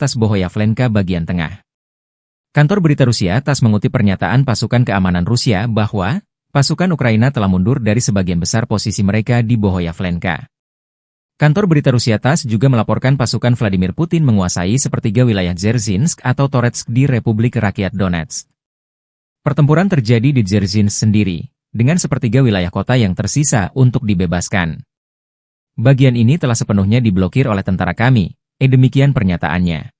TASS Bohoyavlenka bagian tengah. Kantor berita Rusia TASS mengutip pernyataan pasukan keamanan Rusia bahwa pasukan Ukraina telah mundur dari sebagian besar posisi mereka di Bohoyavlenka. Kantor berita Rusia TASS juga melaporkan pasukan Vladimir Putin menguasai sepertiga wilayah Dzerzhinsk atau Toretsk di Republik Rakyat Donetsk. Pertempuran terjadi di Dzerzhinsk sendiri, dengan sepertiga wilayah kota yang tersisa untuk dibebaskan. Bagian ini telah sepenuhnya diblokir oleh tentara kami, demikian pernyataannya.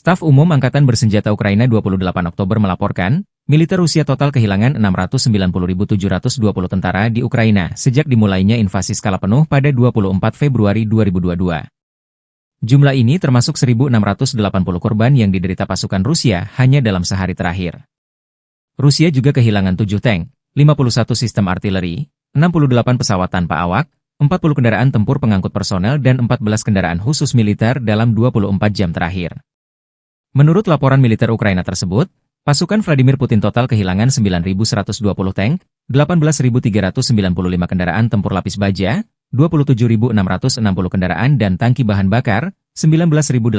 Staf Umum Angkatan Bersenjata Ukraina 28 Oktober melaporkan, militer Rusia total kehilangan 690.720 tentara di Ukraina sejak dimulainya invasi skala penuh pada 24 Februari 2022. Jumlah ini termasuk 1.680 korban yang diderita pasukan Rusia hanya dalam sehari terakhir. Rusia juga kehilangan 7 tank, 51 sistem artileri, 68 pesawat tanpa awak, 40 kendaraan tempur pengangkut personel dan 14 kendaraan khusus militer dalam 24 jam terakhir. Menurut laporan militer Ukraina tersebut, pasukan Vladimir Putin total kehilangan 9.120 tank, 18.395 kendaraan tempur lapis baja, 27.660 kendaraan dan tangki bahan bakar, 19.872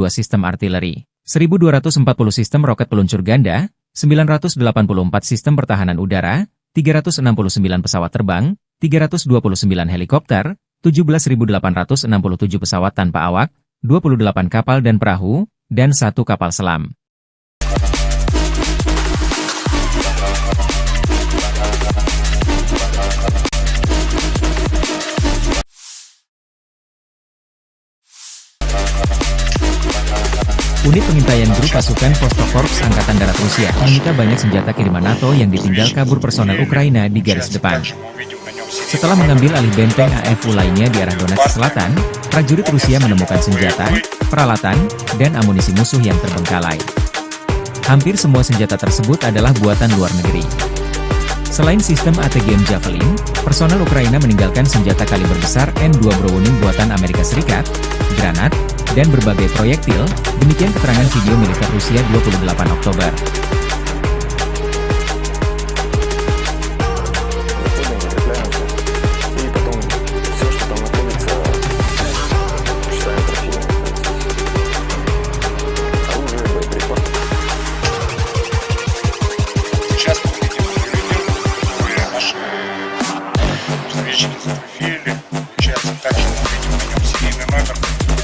sistem artileri, 1.240 sistem roket peluncur ganda, 984 sistem pertahanan udara, 369 pesawat terbang, 329 helikopter, 17.867 pesawat tanpa awak, 28 kapal dan perahu, dan 1 kapal selam. Unit pengintaian grup pasukan Vostok-Korps Angkatan Darat Rusia menyita banyak senjata kiriman NATO yang ditinggal kabur personel Ukraina di garis depan. Setelah mengambil alih benteng AFU lainnya di arah Donetsk Selatan, prajurit Rusia menemukan senjata, peralatan, dan amunisi musuh yang terbengkalai. Hampir semua senjata tersebut adalah buatan luar negeri. Selain sistem ATGM Javelin, personel Ukraina meninggalkan senjata kaliber besar M2 Browning buatan Amerika Serikat, granat, dan berbagai proyektil, demikian keterangan video militer Rusia 28 Oktober.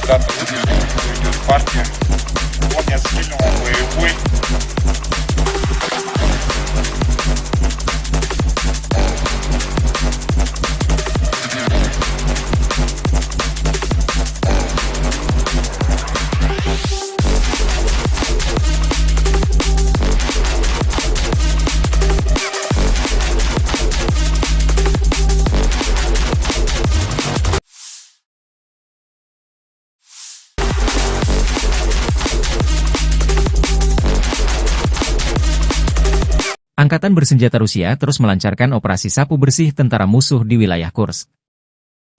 Дата выделена, идет партия. Он не отстрелен, он боевой. Angkatan Bersenjata Rusia terus melancarkan operasi sapu bersih tentara musuh di wilayah Kursk.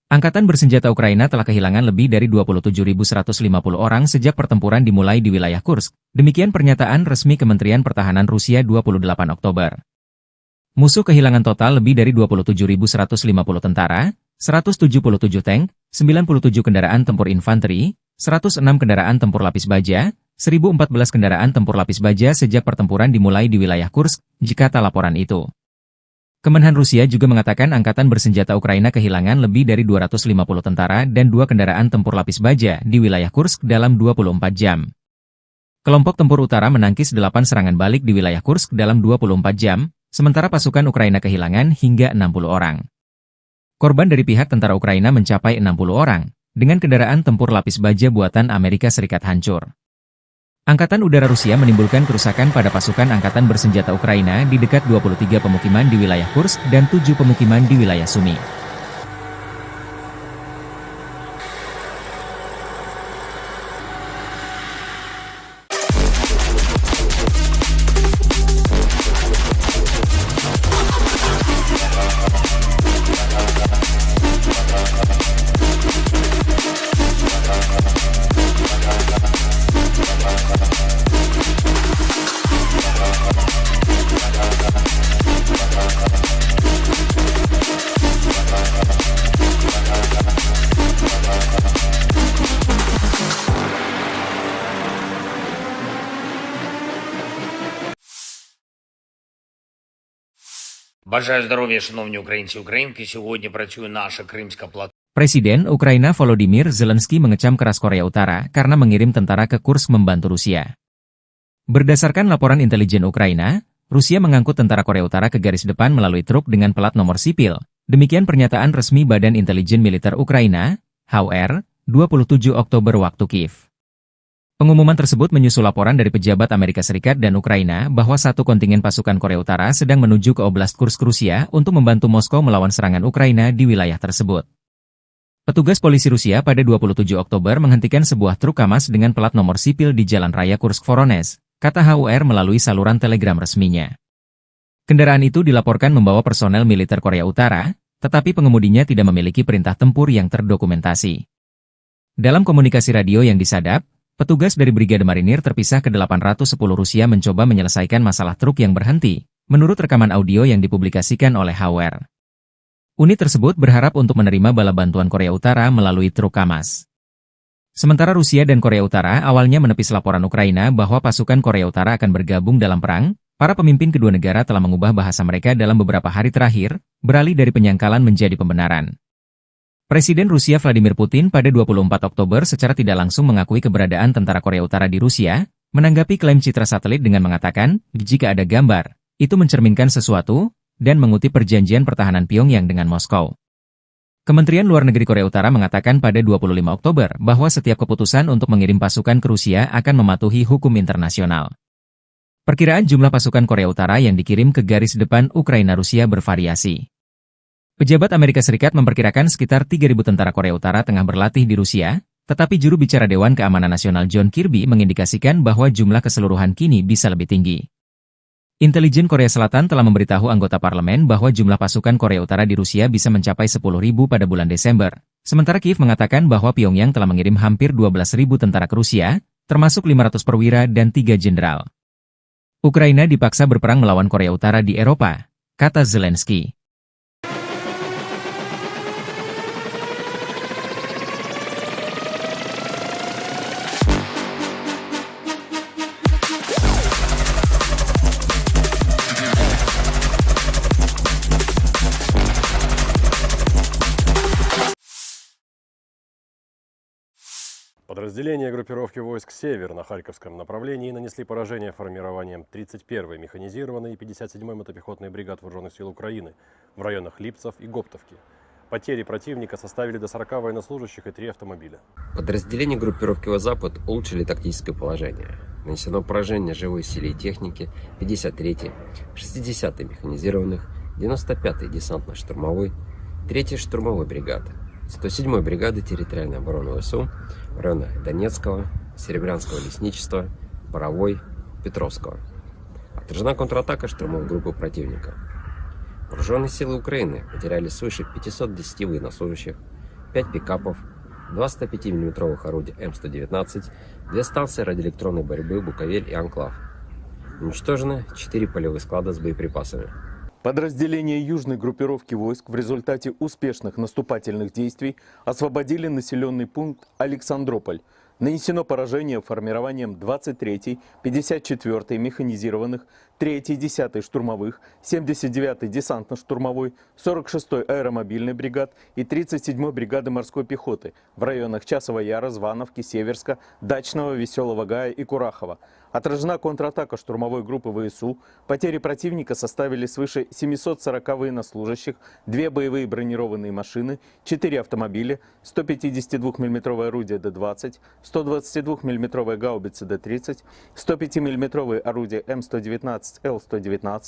Angkatan bersenjata Ukraina telah kehilangan lebih dari 27.150 orang sejak pertempuran dimulai di wilayah Kursk. Demikian pernyataan resmi Kementerian Pertahanan Rusia 28 Oktober. Musuh kehilangan total lebih dari 27.150 tentara, 177 tank, 97 kendaraan tempur infanteri, 106 kendaraan tempur lapis baja, 1.014 kendaraan tempur lapis baja sejak pertempuran dimulai di wilayah Kursk, jikata laporan itu. Kemenhan Rusia juga mengatakan angkatan bersenjata Ukraina kehilangan lebih dari 250 tentara dan 2 kendaraan tempur lapis baja di wilayah Kursk dalam 24 jam. Kelompok tempur utara menangkis 8 serangan balik di wilayah Kursk dalam 24 jam, sementara pasukan Ukraina kehilangan hingga 60 orang. Korban dari pihak tentara Ukraina mencapai 60 orang, dengan kendaraan tempur lapis baja buatan Amerika Serikat hancur. Angkatan Udara Rusia menimbulkan kerusakan pada pasukan angkatan bersenjata Ukraina di dekat 23 pemukiman di wilayah Kursk dan 7 pemukiman di wilayah Sumy. Бажаю здоров'я, шановні українці і українки. Сьогодні працює наша Кримська платформа. Presiden Ukraina Volodymyr Zelensky mengecam keras Korea Utara karena mengirim tentara ke Kursk membantu Rusia. Berdasarkan laporan intelijen Ukraina, Rusia mengangkut tentara Korea Utara ke garis depan melalui truk dengan plat nomor sipil. Demikian pernyataan resmi Badan Intelijen Militer Ukraina, HUR, 27 Oktober waktu Kiev. Pengumuman tersebut menyusul laporan dari pejabat Amerika Serikat dan Ukraina bahwa satu kontingen pasukan Korea Utara sedang menuju ke Oblast Kursk Rusia untuk membantu Moskow melawan serangan Ukraina di wilayah tersebut. Petugas polisi Rusia pada 27 Oktober menghentikan sebuah truk KAMAZ dengan plat nomor sipil di Jalan Raya Kursk-Voronezh, kata HUR melalui saluran telegram resminya. Kendaraan itu dilaporkan membawa personel militer Korea Utara, tetapi pengemudinya tidak memiliki perintah tempur yang terdokumentasi. Dalam komunikasi radio yang disadap, petugas dari Brigade Marinir terpisah ke 810 Rusia mencoba menyelesaikan masalah truk yang berhenti, menurut rekaman audio yang dipublikasikan oleh HUR. Unit tersebut berharap untuk menerima bala bantuan Korea Utara melalui truk KAMAZ. Sementara Rusia dan Korea Utara awalnya menepis laporan Ukraina bahwa pasukan Korea Utara akan bergabung dalam perang, para pemimpin kedua negara telah mengubah bahasa mereka dalam beberapa hari terakhir, beralih dari penyangkalan menjadi pembenaran. Presiden Rusia Vladimir Putin pada 24 Oktober secara tidak langsung mengakui keberadaan tentara Korea Utara di Rusia, menanggapi klaim citra satelit dengan mengatakan, jika ada gambar, itu mencerminkan sesuatu, dan mengutip perjanjian pertahanan Pyongyang dengan Moskow. Kementerian Luar Negeri Korea Utara mengatakan pada 25 Oktober bahwa setiap keputusan untuk mengirim pasukan ke Rusia akan mematuhi hukum internasional. Perkiraan jumlah pasukan Korea Utara yang dikirim ke garis depan Ukraina-Rusia bervariasi. Pejabat Amerika Serikat memperkirakan sekitar 3.000 tentara Korea Utara tengah berlatih di Rusia, tetapi juru bicara Dewan Keamanan Nasional John Kirby mengindikasikan bahwa jumlah keseluruhan kini bisa lebih tinggi. Intelijen Korea Selatan telah memberitahu anggota parlemen bahwa jumlah pasukan Korea Utara di Rusia bisa mencapai 10.000 pada bulan Desember, sementara Kiev mengatakan bahwa Pyongyang telah mengirim hampir 12.000 tentara ke Rusia, termasuk 500 perwira dan 3 jenderal. Ukraina dipaksa berperang melawan Korea Utara di Eropa, kata Zelensky. Подразделения группировки войск «Север» на Харьковском направлении нанесли поражение формированиям 31-й механизированной и 57-й мотопехотной бригад Вооруженных сил Украины в районах Липцев и Гоптовки. Потери противника составили до 40 военнослужащих и 3 автомобиля. Подразделения группировки «Запад» улучшили тактическое положение. Нанесено поражение живой силе и технике 53-й, 60-й механизированных, 95-й десантно-штурмовой, 3-й штурмовой бригады, 107-й бригады территориальной обороны ВСУ в районах Донецкого, Серебрянского лесничества, Боровой, Петровского. Отражена контратака штурмовой группы противника. Вооруженные силы Украины потеряли свыше 510 военнослужащих, 5 пикапов, 2 105 мм орудия М119, 2 станции радиоэлектронной борьбы «Буковель» и «Анклав». Уничтожены 4 полевых склада с боеприпасами. Подразделения южной группировки войск в результате успешных наступательных действий освободили населенный пункт Александрополь. Нанесено поражение формированием 23-й, 54-й механизированных, 3-й, 10-й штурмовых, 79-й десантно-штурмовой, 46-й аэромобильной бригад и 37-й бригады морской пехоты в районах Часова Яра, Звановки, Северска, Дачного, Веселого Гая и Курахова. Отражена контратака штурмовой группы ВСУ. Потери противника составили свыше 740 военнослужащих, 2 боевые бронированные машины, 4 автомобиля, 152 мм орудие Д-20, 122 мм гаубицы Д-30, 105 мм орудие М119, Л-119.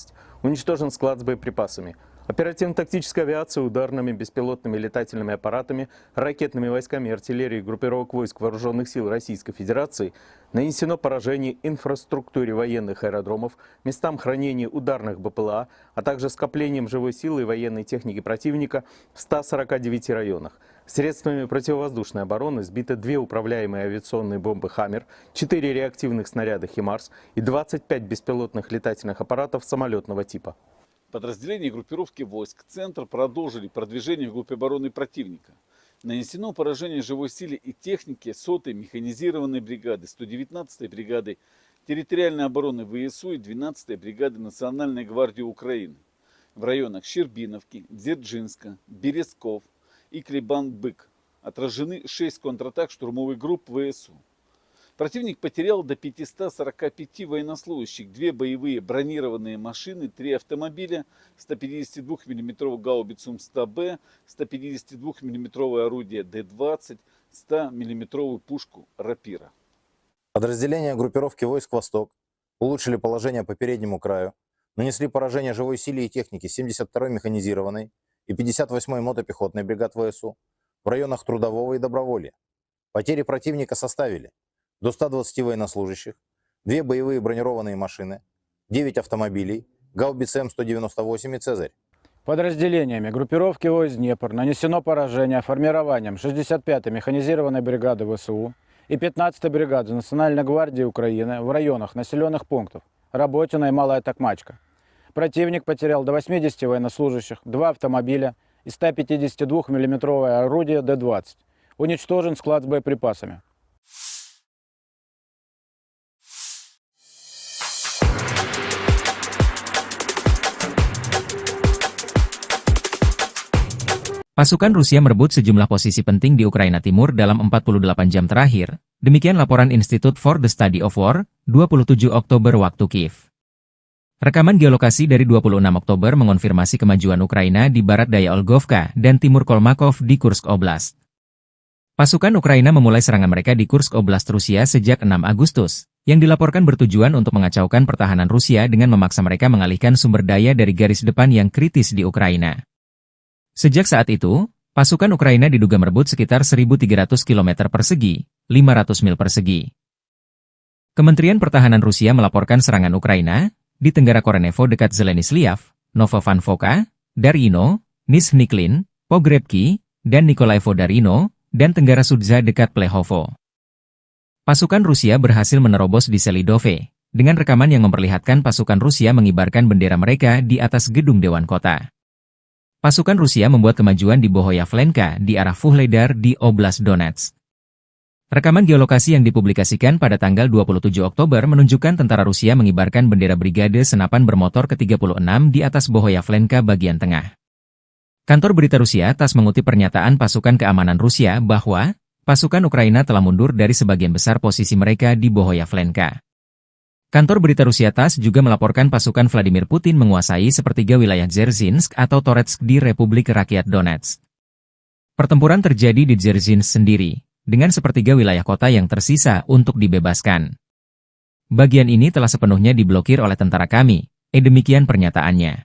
Уничтожен склад с боеприпасами. Оперативно-тактическая авиация ударными беспилотными летательными аппаратами, ракетными войсками и артиллерией группировок войск Вооруженных сил Российской Федерации нанесено поражение инфраструктуре военных аэродромов, местам хранения ударных БПЛА, а также скоплением живой силы и военной техники противника в 149 районах. Средствами противовоздушной обороны сбиты 2 управляемые авиационные бомбы «Хаммер», 4 реактивных снаряда «Химарс» и 25 беспилотных летательных аппаратов самолетного типа. Подразделения группировки войск «Центр» продолжили продвижение вглубь обороны противника. Нанесено поражение живой силе и технике 100-й механизированной бригады, 119-й бригады территориальной обороны ВСУ и 12-й бригады Национальной гвардии Украины в районах Щербиновки, Дзержинска, Березков и Клебан-Бык. Отражены 6 контратак штурмовых групп ВСУ. Противник потерял до 545 военнослужащих, 2 боевые бронированные машины, 3 автомобиля, 152 мм гаубицу М100Б, 152 мм орудие Д-20, 100 мм пушку «Рапира». Подразделения группировки войск «Восток» улучшили положение по переднему краю, нанесли поражение живой силе и технике 72-й механизированной и 58-й мотопехотной бригад ВСУ в районах Трудового и Доброволья. Потери противника составили до 120 военнослужащих, 2 боевые бронированные машины, 9 автомобилей, гаубицы М198 и «Цезарь». Подразделениями группировки войск «Днепр» нанесено поражение формированием 65-й механизированной бригады ВСУ и 15-й бригады Национальной гвардии Украины в районах населенных пунктов Работино и Малая Токмачка. Противник потерял до 80 военнослужащих, 2 автомобиля и 152 мм орудие Д-20. Уничтожен склад с боеприпасами. Pasukan Rusia merebut sejumlah posisi penting di Ukraina Timur dalam 48 jam terakhir. Demikian laporan Institute for the Study of War, 27 Oktober waktu Kiev. Rekaman geolokasi dari 26 Oktober mengonfirmasi kemajuan Ukraina di barat daya Olgovka dan timur Kolmakov di Kursk Oblast. Pasukan Ukraina memulai serangan mereka di Kursk Oblast Rusia sejak 6 Agustus, yang dilaporkan bertujuan untuk mengacaukan pertahanan Rusia dengan memaksa mereka mengalihkan sumber daya dari garis depan yang kritis di Ukraina. Sejak saat itu, pasukan Ukraina diduga merebut sekitar 1.300 km persegi, 500 mil persegi. Kementerian Pertahanan Rusia melaporkan serangan Ukraina di Tenggara Korenevo dekat Zeleny-Sliav, Novovanfoka, Darino, Nizhny-Klin, Pogrebki, dan Nikolaevo-Darino, dan Tenggara Sudza dekat Plehovo. Pasukan Rusia berhasil menerobos di Selidove, dengan rekaman yang memperlihatkan pasukan Rusia mengibarkan bendera mereka di atas gedung Dewan Kota. Pasukan Rusia membuat kemajuan di Bohoyavlenka di arah Vuhledar di Oblast Donetsk. Rekaman geolokasi yang dipublikasikan pada tanggal 27 Oktober menunjukkan tentara Rusia mengibarkan bendera Brigade Senapan Bermotor ke-36 di atas Bohoyavlenka bagian tengah. Kantor berita Rusia TASS mengutip pernyataan pasukan keamanan Rusia bahwa pasukan Ukraina telah mundur dari sebagian besar posisi mereka di Bohoyavlenka. Kantor berita Rusia TASS juga melaporkan pasukan Vladimir Putin menguasai sepertiga wilayah Dzerzhinsk atau Toretsk di Republik Rakyat Donetsk. Pertempuran terjadi di Dzerzhinsk sendiri, dengan sepertiga wilayah kota yang tersisa untuk dibebaskan. Bagian ini telah sepenuhnya diblokir oleh tentara kami, demikian pernyataannya.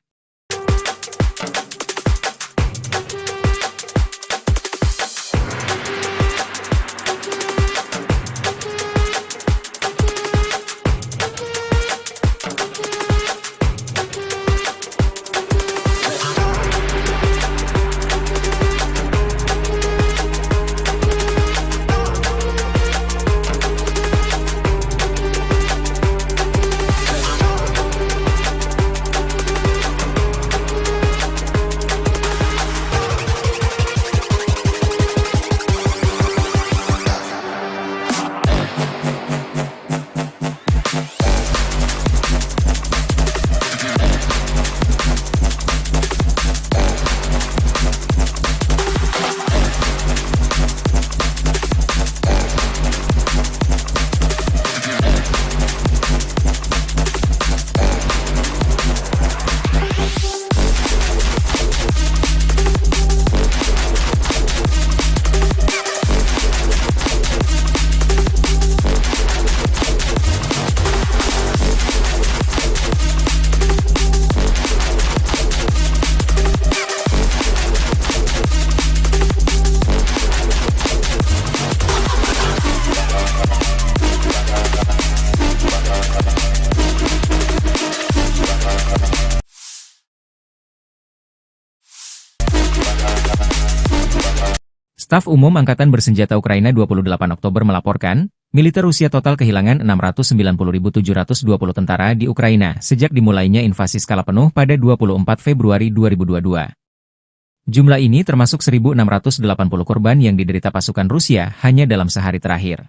Staf Umum Angkatan Bersenjata Ukraina 28 Oktober melaporkan, militer Rusia total kehilangan 690.720 tentara di Ukraina sejak dimulainya invasi skala penuh pada 24 Februari 2022. Jumlah ini termasuk 1.680 korban yang diderita pasukan Rusia hanya dalam sehari terakhir.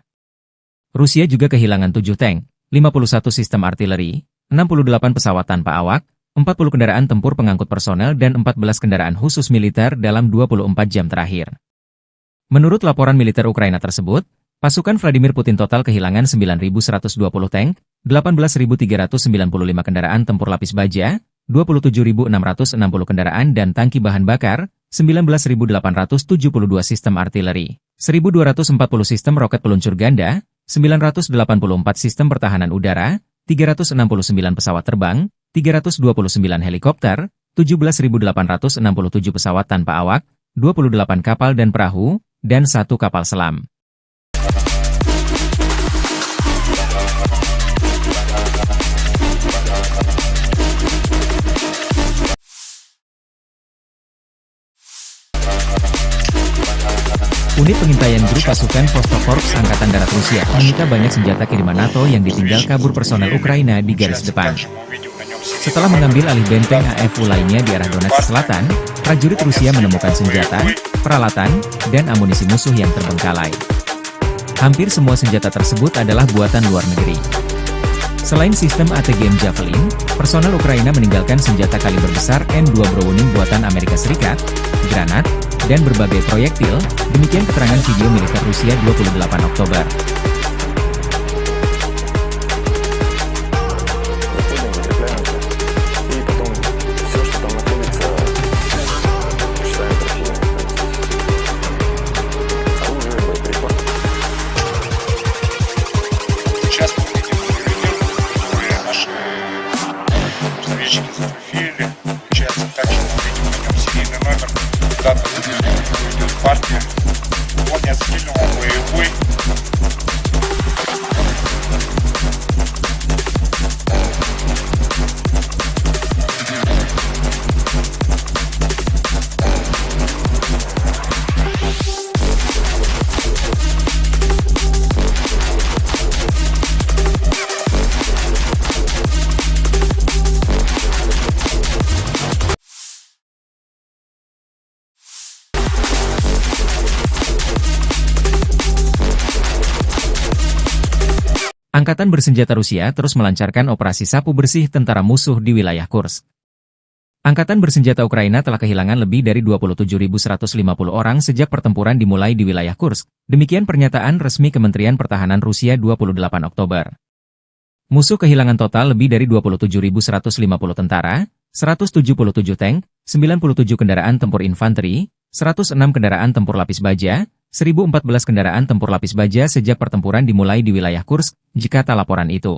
Rusia juga kehilangan 7 tank, 51 sistem artileri, 68 pesawat tanpa awak, 40 kendaraan tempur pengangkut personel dan 14 kendaraan khusus militer dalam 24 jam terakhir. Menurut laporan militer Ukraina tersebut, pasukan Vladimir Putin total kehilangan 9.120 tank, 18.395 kendaraan tempur lapis baja, 27.660 kendaraan dan tangki bahan bakar, 19.872 sistem artileri, 1.240 sistem roket peluncur ganda, 984 sistem pertahanan udara, 369 pesawat terbang, 329 helikopter, 17.867 pesawat tanpa awak, 28 kapal dan perahu, dan 1 kapal selam. Unit pengintaian grup pasukan Vostok Angkatan Darat Rusia menyita banyak senjata kiriman NATO yang ditinggal kabur personel Ukraina di garis depan. Setelah mengambil alih benteng AFU lainnya di arah Donetsk Selatan, prajurit Rusia menemukan senjata, peralatan, dan amunisi musuh yang terbengkalai. Hampir semua senjata tersebut adalah buatan luar negeri. Selain sistem ATGM Javelin, personel Ukraina meninggalkan senjata kaliber besar M2 Browning buatan Amerika Serikat, granat, dan berbagai proyektil, demikian keterangan video militer Rusia 28 Oktober. Партия. Он не скинул боевой. Angkatan Bersenjata Rusia terus melancarkan operasi sapu bersih tentara musuh di wilayah Kursk. Angkatan Bersenjata Ukraina telah kehilangan lebih dari 27.150 orang sejak pertempuran dimulai di wilayah Kursk. Demikian pernyataan resmi Kementerian Pertahanan Rusia 28 Oktober. Musuh kehilangan total lebih dari 27.150 tentara, 177 tank, 97 kendaraan tempur infanteri, 106 kendaraan tempur lapis baja, 1.014 kendaraan tempur lapis baja sejak pertempuran dimulai di wilayah Kursk, jikata laporan itu.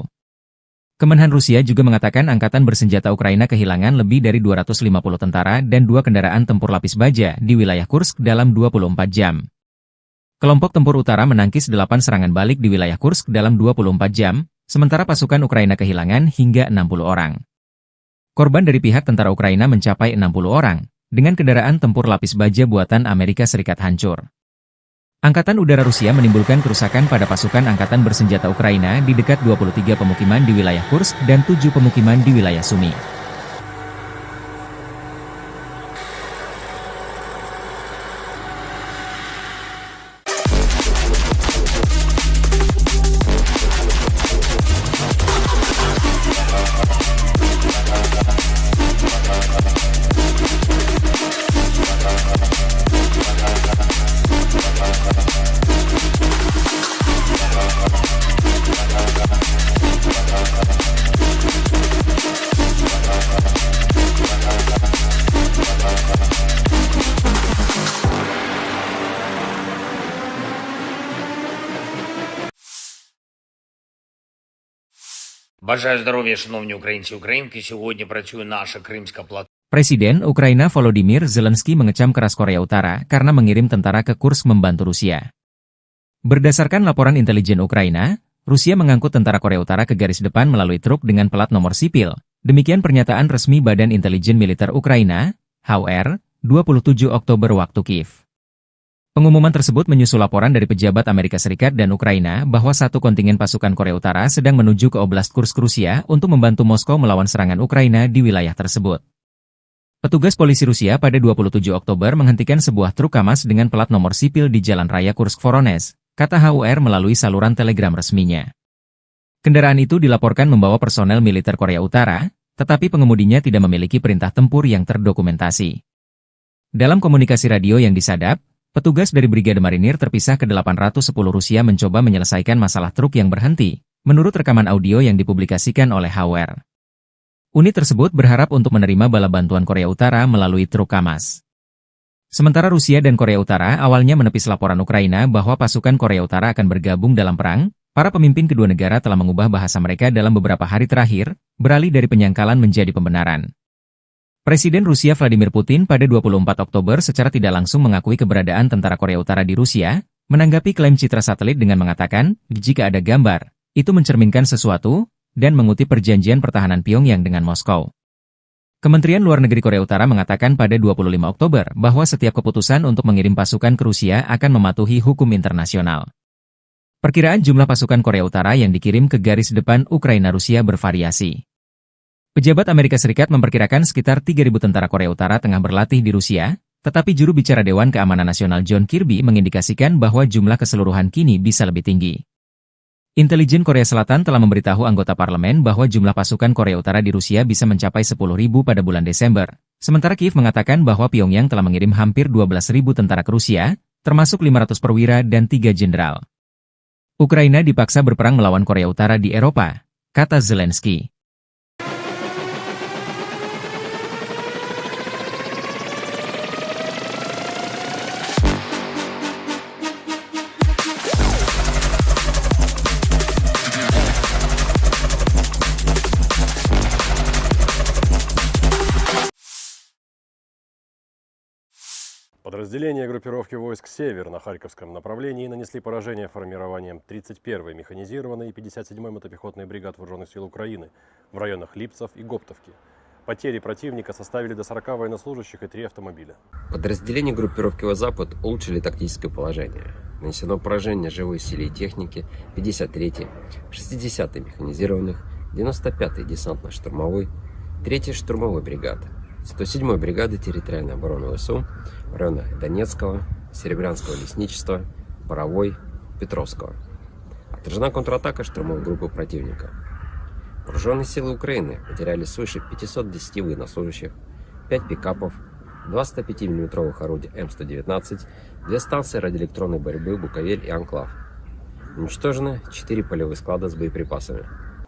Kemenhan Rusia juga mengatakan Angkatan Bersenjata Ukraina kehilangan lebih dari 250 tentara dan 2 kendaraan tempur lapis baja di wilayah Kursk dalam 24 jam. Kelompok Tempur Utara menangkis 8 serangan balik di wilayah Kursk dalam 24 jam, sementara pasukan Ukraina kehilangan hingga 60 orang. Korban dari pihak tentara Ukraina mencapai 60 orang, dengan kendaraan tempur lapis baja buatan Amerika Serikat hancur. Angkatan Udara Rusia menimbulkan kerusakan pada pasukan Angkatan Bersenjata Ukraina di dekat 23 pemukiman di wilayah Kursk dan 7 pemukiman di wilayah Sumy. Бажаю здоров'я, шановні українці і українки. Сьогодні працює наша Кримська платформа. Presiden Ukraina Volodymyr Zelensky mengecam keras Korea Utara karena mengirim tentara ke Kursk membantu Rusia. Berdasarkan laporan intelijen Ukraina, Rusia mengangkut tentara Korea Utara ke garis depan melalui truk dengan pelat nomor sipil. Demikian pernyataan resmi Badan Intelijen Militer Ukraina, HR, 27 Oktober waktu Kiev. Pengumuman tersebut menyusul laporan dari pejabat Amerika Serikat dan Ukraina bahwa satu kontingen pasukan Korea Utara sedang menuju ke Oblast Kursk, Rusia untuk membantu Moskow melawan serangan Ukraina di wilayah tersebut. Petugas polisi Rusia pada 27 Oktober menghentikan sebuah truk KAMAZ dengan plat nomor sipil di Jalan Raya Kursk-Voronezh, kata HUR melalui saluran telegram resminya. Kendaraan itu dilaporkan membawa personel militer Korea Utara, tetapi pengemudinya tidak memiliki perintah tempur yang terdokumentasi. Dalam komunikasi radio yang disadap, petugas dari Brigade Marinir terpisah ke-810 Rusia mencoba menyelesaikan masalah truk yang berhenti, menurut rekaman audio yang dipublikasikan oleh HUR. Unit tersebut berharap untuk menerima bala bantuan Korea Utara melalui truk KAMAZ. Sementara Rusia dan Korea Utara awalnya menepis laporan Ukraina bahwa pasukan Korea Utara akan bergabung dalam perang, para pemimpin kedua negara telah mengubah bahasa mereka dalam beberapa hari terakhir, beralih dari penyangkalan menjadi pembenaran. Presiden Rusia Vladimir Putin pada 24 Oktober secara tidak langsung mengakui keberadaan tentara Korea Utara di Rusia, menanggapi klaim citra satelit dengan mengatakan, jika ada gambar, itu mencerminkan sesuatu, dan mengutip perjanjian pertahanan Pyongyang dengan Moskow. Kementerian Luar Negeri Korea Utara mengatakan pada 25 Oktober bahwa setiap keputusan untuk mengirim pasukan ke Rusia akan mematuhi hukum internasional. Perkiraan jumlah pasukan Korea Utara yang dikirim ke garis depan Ukraina-Rusia bervariasi. Pejabat Amerika Serikat memperkirakan sekitar 3.000 tentara Korea Utara tengah berlatih di Rusia, tetapi juru bicara Dewan Keamanan Nasional John Kirby mengindikasikan bahwa jumlah keseluruhan kini bisa lebih tinggi. Intelijen Korea Selatan telah memberitahu anggota parlemen bahwa jumlah pasukan Korea Utara di Rusia bisa mencapai 10.000 pada bulan Desember. Sementara Kiev mengatakan bahwa Pyongyang telah mengirim hampir 12.000 tentara ke Rusia, termasuk 500 perwira dan 3 jenderal. Ukraina dipaksa berperang melawan Korea Utara di Eropa, kata Zelensky. Подразделения группировки войск «Север» на Харьковском направлении нанесли поражение формированием 31-й механизированной и 57-й мотопехотной бригад Вооруженных сил Украины в районах Липцев и Гоптовки. Потери противника составили до 40 военнослужащих и 3 автомобиля. Подразделения группировки «Запад» улучшили тактическое положение. Нанесено поражение живой силе и технике 53-й, 60-й механизированных, 95-й десантно-штурмовой, 3-й штурмовой бригады, 107-й бригады территориальной обороны ВСУ в районах Донецкого, Серебрянского лесничества, Боровой, Петровского. Отражена контратака штурмовой группы противника. Вооруженные силы Украины потеряли свыше 510 военнослужащих, 5 пикапов, 2 105 мм орудия М119, 2 станции радиоэлектронной борьбы «Буковель» и «Анклав». Уничтожены 4 полевых склада с боеприпасами.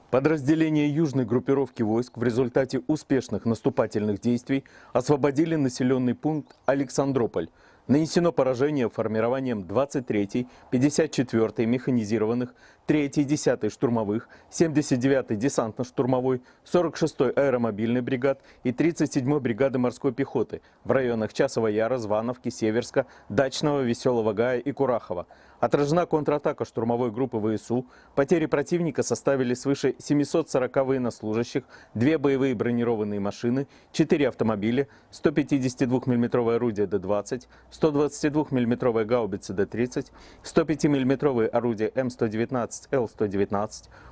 Подразделения южной группировки войск в результате успешных наступательных действий освободили населенный пункт Александрополь. Нанесено поражение формированием 23-й, 54-й механизированных, 3-й, 10-й штурмовых, 79-й десантно-штурмовой, 46-й аэромобильной бригад и 37-й бригады морской пехоты в районах Часова Яра, Звановки, Северска, Дачного, Веселого Гая и Курахова. Отражена контратака штурмовой группы ВСУ. Потери противника составили свыше 740 военнослужащих, 2 боевые бронированные машины, 4 автомобиля, 152 мм орудие Д-20, 122 мм гаубицы Д-30, 105 мм орудие М119, Л-119.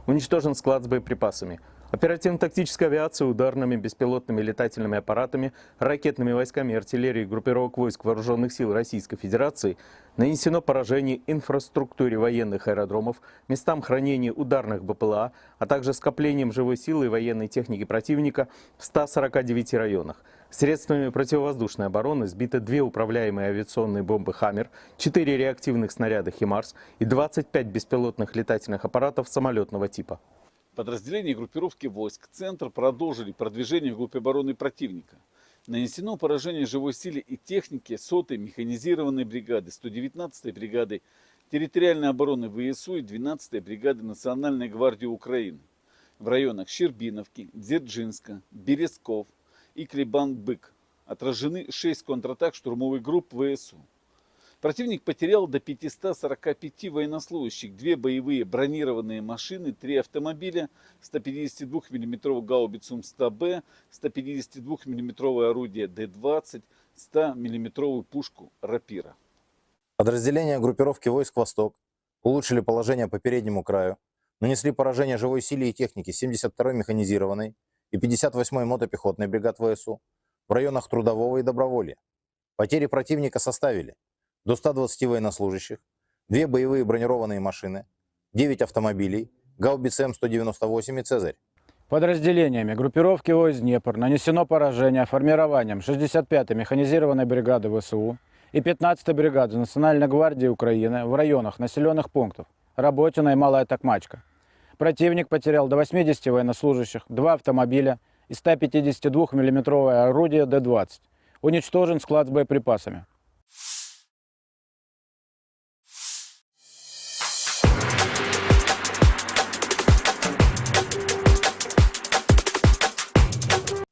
Уничтожен склад с боеприпасами. Оперативно-тактическая авиация, ударными беспилотными летательными аппаратами, ракетными войсками и артиллерией группировок войск Вооруженных сил Российской Федерации нанесено поражение инфраструктуре военных аэродромов, местам хранения ударных БПЛА, а также скоплением живой силы и военной техники противника в 149 районах. Средствами противовоздушной обороны сбиты 2 управляемые авиационные бомбы «Хаммер», 4 реактивных снаряда «Химарс» и 25 беспилотных летательных аппаратов самолетного типа. Подразделения группировки войск «Центр» продолжили продвижение в группе обороны противника. Нанесено поражение живой силе и технике 100-й механизированной бригады, 119-й бригады территориальной обороны ВСУ и 12-й бригады Национальной гвардии Украины в районах Щербиновки, Дзержинска, Березков и Клебан-Бык. Отражены 6 контратак штурмовых групп ВСУ. Противник потерял до 545 военнослужащих, 2 боевые бронированные машины, 3 автомобиля, 152 мм гаубицу М100Б, 152 мм орудие Д-20, 100 мм пушку Рапира. Подразделения группировки войск «Восток» улучшили положение по переднему краю, нанесли поражение живой силе и технике 72-й механизированной и 58-й мотопехотной бригад ВСУ в районах Трудового и Доброволья. Потери противника составили до 120 военнослужащих, 2 боевые бронированные машины, 9 автомобилей, гаубицы М198 и «Цезарь». Подразделениями группировки войск «Днепр» нанесено поражение формированием 65-й механизированной бригады ВСУ и 15-й бригады Национальной гвардии Украины в районах населенных пунктов Работино и Малая Токмачка. Противник потерял до 80 военнослужащих, 2 автомобиля и 152 миллиметровое орудие Д-20. Уничтожен склад с боеприпасами.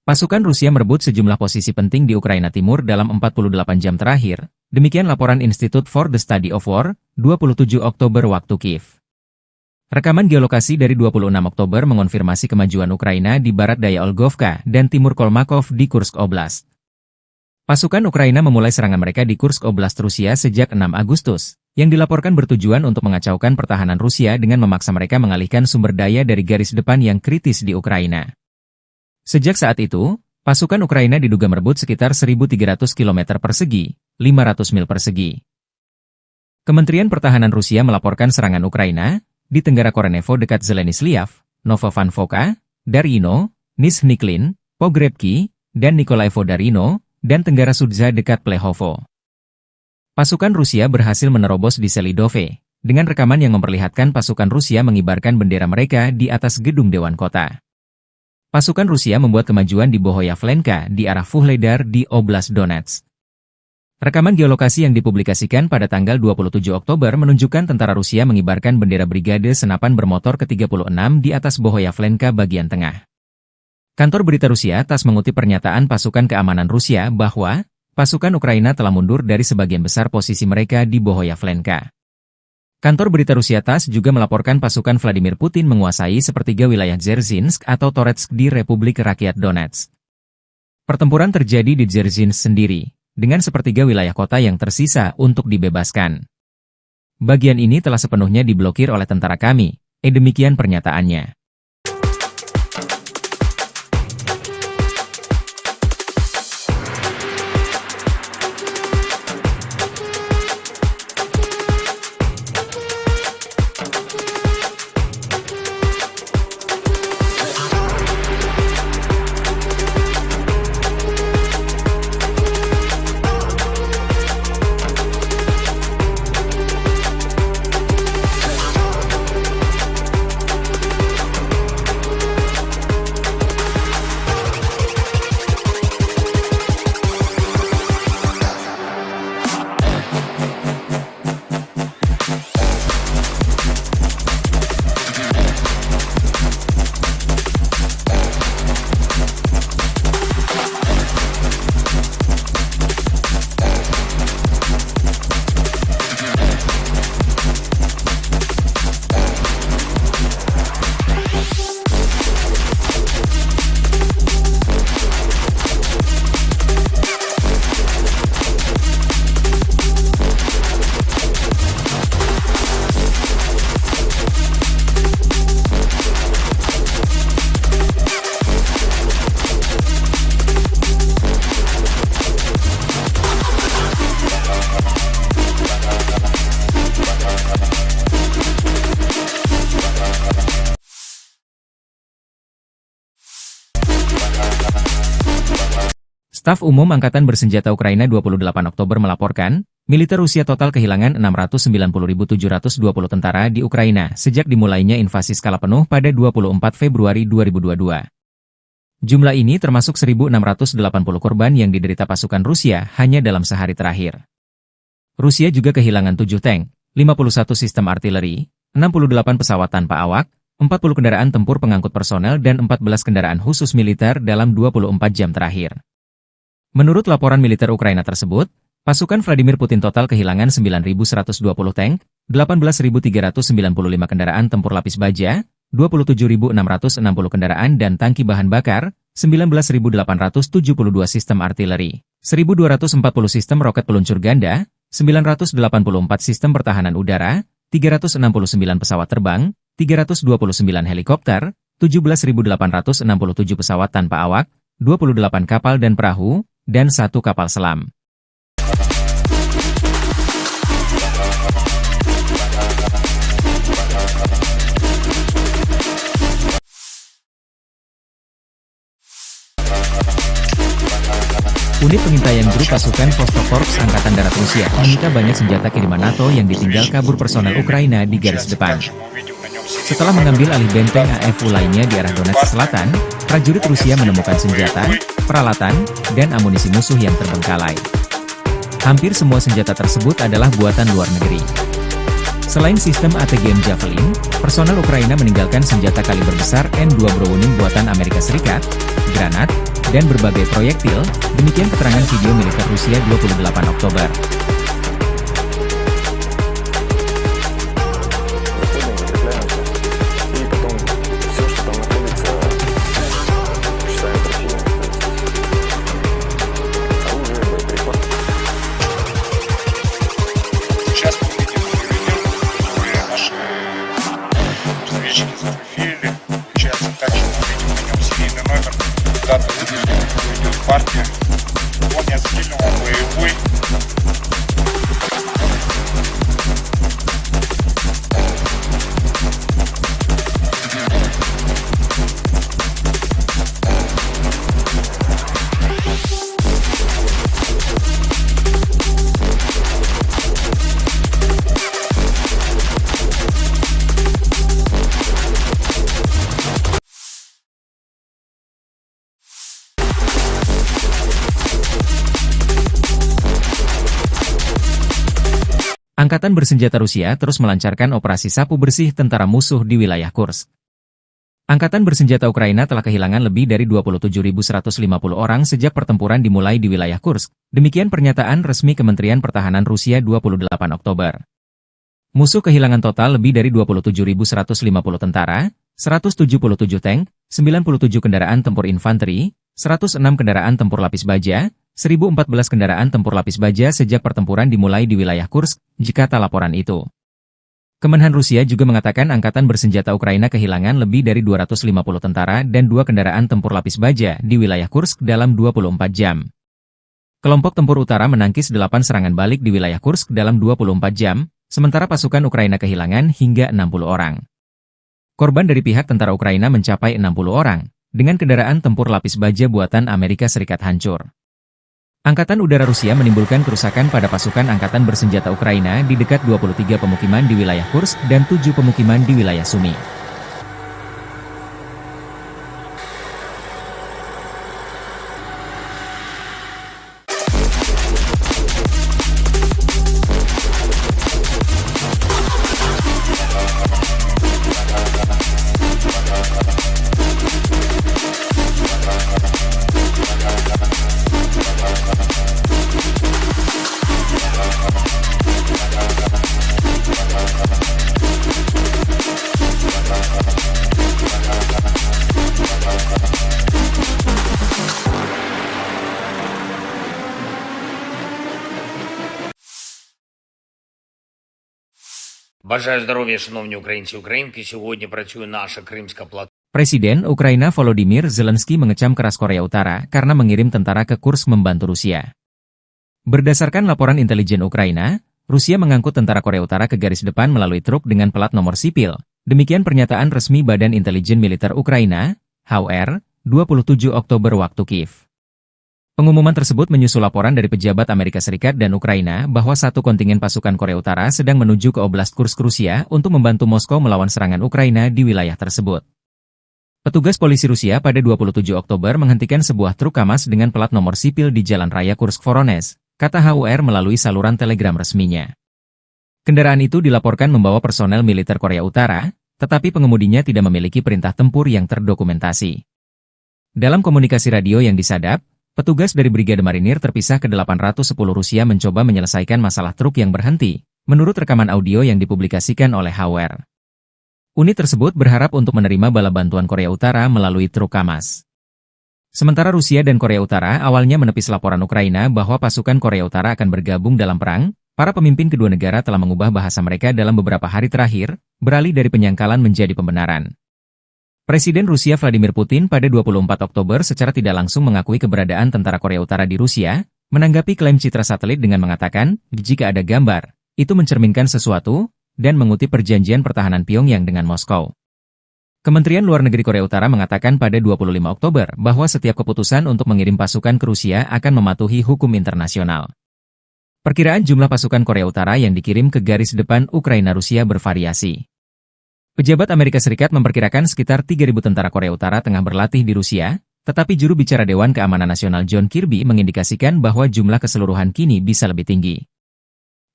Pasukan Rusia merebut sejumlah posisi penting di Ukraina Timur dalam 48 jam terakhir, demikian laporan Institute for the Study of War, 27 Oktober waktu Kiev. Rekaman geolokasi dari 26 Oktober mengonfirmasi kemajuan Ukraina di barat daya Olgovka dan timur Kolmakov di Kursk Oblast. Pasukan Ukraina memulai serangan mereka di Kursk Oblast Rusia sejak 6 Agustus, yang dilaporkan bertujuan untuk mengacaukan pertahanan Rusia dengan memaksa mereka mengalihkan sumber daya dari garis depan yang kritis di Ukraina. Sejak saat itu, pasukan Ukraina diduga merebut sekitar 1.300 km persegi, 500 mil persegi. Kementerian Pertahanan Rusia melaporkan serangan Ukraina di Tenggara Korenevo dekat Zeleny-Sliav, Novovankovka, Darino, Nizhny-Klin, Pogrebki, dan Nikolaevo-Darino, dan Tenggara Sudza dekat Plehovo. Pasukan Rusia berhasil menerobos di Selidove, dengan rekaman yang memperlihatkan pasukan Rusia mengibarkan bendera mereka di atas gedung Dewan Kota. Pasukan Rusia membuat kemajuan di Bohoyavlenka di arah Vuhledar di Oblast Donetsk. Rekaman geolokasi yang dipublikasikan pada tanggal 27 Oktober menunjukkan tentara Rusia mengibarkan bendera Brigade Senapan Bermotor ke-36 di atas Bohoyavlenka bagian tengah. Kantor berita Rusia TASS mengutip pernyataan pasukan keamanan Rusia bahwa pasukan Ukraina telah mundur dari sebagian besar posisi mereka di Bohoyavlenka. Kantor berita Rusia TASS juga melaporkan pasukan Vladimir Putin menguasai sepertiga wilayah Dzerzhinsk atau Toretsk di Republik Rakyat Donetsk. Pertempuran terjadi di Dzerzhinsk sendiri, dengan sepertiga wilayah kota yang tersisa untuk dibebaskan. Bagian ini telah sepenuhnya diblokir oleh tentara kami, demikian pernyataannya. Staf Umum Angkatan Bersenjata Ukraina 28 Oktober melaporkan, militer Rusia total kehilangan 690.720 tentara di Ukraina sejak dimulainya invasi skala penuh pada 24 Februari 2022. Jumlah ini termasuk 1.680 korban yang diderita pasukan Rusia hanya dalam sehari terakhir. Rusia juga kehilangan 7 tank, 51 sistem artileri, 68 pesawat tanpa awak, 40 kendaraan tempur pengangkut personel dan 14 kendaraan khusus militer dalam 24 jam terakhir. Menurut laporan militer Ukraina tersebut, pasukan Vladimir Putin total kehilangan 9.120 tank, 18.395 kendaraan tempur lapis baja, 27.660 kendaraan dan tangki bahan bakar, 19.872 sistem artileri, 1.240 sistem roket peluncur ganda, 984 sistem pertahanan udara, 369 pesawat terbang, 329 helikopter, 17.867 pesawat tanpa awak, 28 kapal dan perahu, dan 1 kapal selam. Unit pengintaian grup pasukan Vostok-Korps Angkatan Darat Rusia menyita banyak senjata kiriman NATO yang ditinggal kabur personel Ukraina di garis depan. Setelah mengambil alih benteng AFU lainnya di arah Donetsk Selatan, prajurit Rusia menemukan senjata, peralatan, dan amunisi musuh yang terbengkalai. Hampir semua senjata tersebut adalah buatan luar negeri. Selain sistem ATGM Javelin, personel Ukraina meninggalkan senjata kaliber besar M2 Browning buatan Amerika Serikat, granat, dan berbagai proyektil, demikian keterangan video militer Rusia 28 Oktober. Сейчас мы видим видео, которые наши разведчики зафотографировали. Получается, также мы видим на нем серийный номер, дата выделения, идет партия. Он не отстрелен, он боевой. Angkatan bersenjata Rusia terus melancarkan operasi sapu bersih tentara musuh di wilayah Kursk. Angkatan bersenjata Ukraina telah kehilangan lebih dari 27.150 orang sejak pertempuran dimulai di wilayah Kursk. Demikian pernyataan resmi Kementerian Pertahanan Rusia 28 Oktober. Musuh kehilangan total lebih dari 27.150 tentara, 177 tank, 97 kendaraan tempur infanteri, 106 kendaraan tempur lapis baja, 1.014 kendaraan tempur lapis baja sejak pertempuran dimulai di wilayah Kursk, jika tak laporan itu. Kemenhan Rusia juga mengatakan angkatan bersenjata Ukraina kehilangan lebih dari 250 tentara dan 2 kendaraan tempur lapis baja di wilayah Kursk dalam 24 jam. Kelompok tempur utara menangkis 8 serangan balik di wilayah Kursk dalam 24 jam, sementara pasukan Ukraina kehilangan hingga 60 orang. Korban dari pihak tentara Ukraina mencapai 60 orang, dengan kendaraan tempur lapis baja buatan Amerika Serikat hancur. Angkatan Udara Rusia menimbulkan kerusakan pada pasukan angkatan bersenjata Ukraina di dekat 23 pemukiman di wilayah Kursk dan 7 pemukiman di wilayah Sumy. Бажаю здоров'я, шановні українці і українки. Сьогодні працює наша Кримська платформа. Presiden Ukraina Volodymyr Zelensky mengecam keras Korea Utara karena mengirim tentara ke Kursk membantu Rusia. Berdasarkan laporan intelijen Ukraina, Rusia mengangkut tentara Korea Utara ke garis depan melalui truk dengan plat nomor sipil. Demikian pernyataan resmi Badan Intelijen Militer Ukraina, HUR, 27 Oktober waktu Kiev. Pengumuman tersebut menyusul laporan dari pejabat Amerika Serikat dan Ukraina bahwa satu kontingen pasukan Korea Utara sedang menuju ke Oblast Kursk Rusia untuk membantu Moskow melawan serangan Ukraina di wilayah tersebut. Petugas polisi Rusia pada 27 Oktober menghentikan sebuah truk KAMAZ dengan plat nomor sipil di Jalan Raya Kursk-Voronezh, kata HUR melalui saluran telegram resminya. Kendaraan itu dilaporkan membawa personel militer Korea Utara, tetapi pengemudinya tidak memiliki perintah tempur yang terdokumentasi. Dalam komunikasi radio yang disadap, petugas dari Brigade Marinir terpisah ke 810 Rusia mencoba menyelesaikan masalah truk yang berhenti, menurut rekaman audio yang dipublikasikan oleh HUR. Unit tersebut berharap untuk menerima bala bantuan Korea Utara melalui truk KAMAZ. Sementara Rusia dan Korea Utara awalnya menepis laporan Ukraina bahwa pasukan Korea Utara akan bergabung dalam perang, Para pemimpin kedua negara telah mengubah bahasa mereka dalam beberapa hari terakhir, beralih dari penyangkalan menjadi pembenaran. Presiden Rusia Vladimir Putin pada 24 Oktober secara tidak langsung mengakui keberadaan tentara Korea Utara di Rusia, menanggapi klaim citra satelit dengan mengatakan, jika ada gambar, itu mencerminkan sesuatu, dan mengutip perjanjian pertahanan Pyongyang dengan Moskow. Kementerian Luar Negeri Korea Utara mengatakan pada 25 Oktober bahwa setiap keputusan untuk mengirim pasukan ke Rusia akan mematuhi hukum internasional. Perkiraan jumlah pasukan Korea Utara yang dikirim ke garis depan Ukraina-Rusia bervariasi. Pejabat Amerika Serikat memperkirakan sekitar 3.000 tentara Korea Utara tengah berlatih di Rusia, tetapi juru bicara Dewan Keamanan Nasional John Kirby mengindikasikan bahwa jumlah keseluruhan kini bisa lebih tinggi.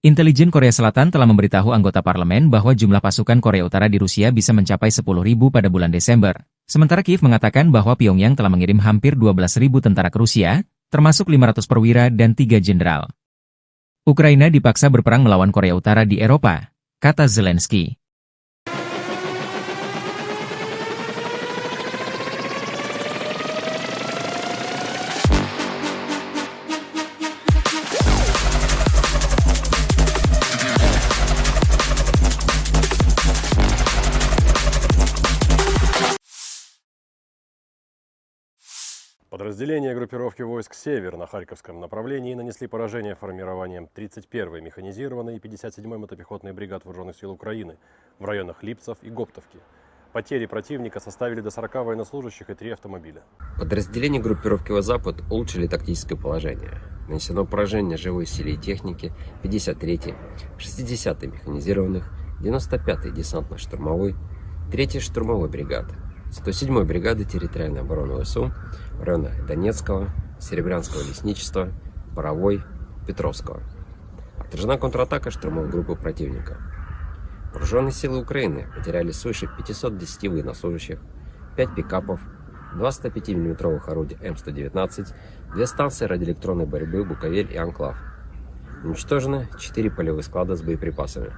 Intelijen Korea Selatan telah memberitahu anggota parlemen bahwa jumlah pasukan Korea Utara di Rusia bisa mencapai 10.000 pada bulan Desember, sementara Kiev mengatakan bahwa Pyongyang telah mengirim hampir 12.000 tentara ke Rusia, termasuk 500 perwira dan 3 jenderal. Ukraina dipaksa berperang melawan Korea Utara di Eropa, kata Zelensky. Подразделения группировки войск «Север» на Харьковском направлении нанесли поражение формированием 31-й механизированной и 57-й мотопехотной бригад Вооруженных сил Украины в районах Липцев и Гоптовки. Потери противника составили до 40 военнослужащих и 3 автомобиля. Подразделения группировки «Запад» улучшили тактическое положение. Нанесено поражение живой силе и технике 53-й, 60-й механизированных, 95-й десантно-штурмовой, 3-й штурмовой бригады, 107-й бригады территориальной обороны ВСУ в районах Донецкого, Серебрянского лесничества, Боровой, Петровского. Отражена контратака штурмовой группы противника. Вооруженные силы Украины потеряли свыше 510 военнослужащих, 5 пикапов, 2 105 мм орудия М119, 2 станции радиоэлектронной борьбы «Буковель» и «Анклав». Уничтожено 4 полевых склада с боеприпасами.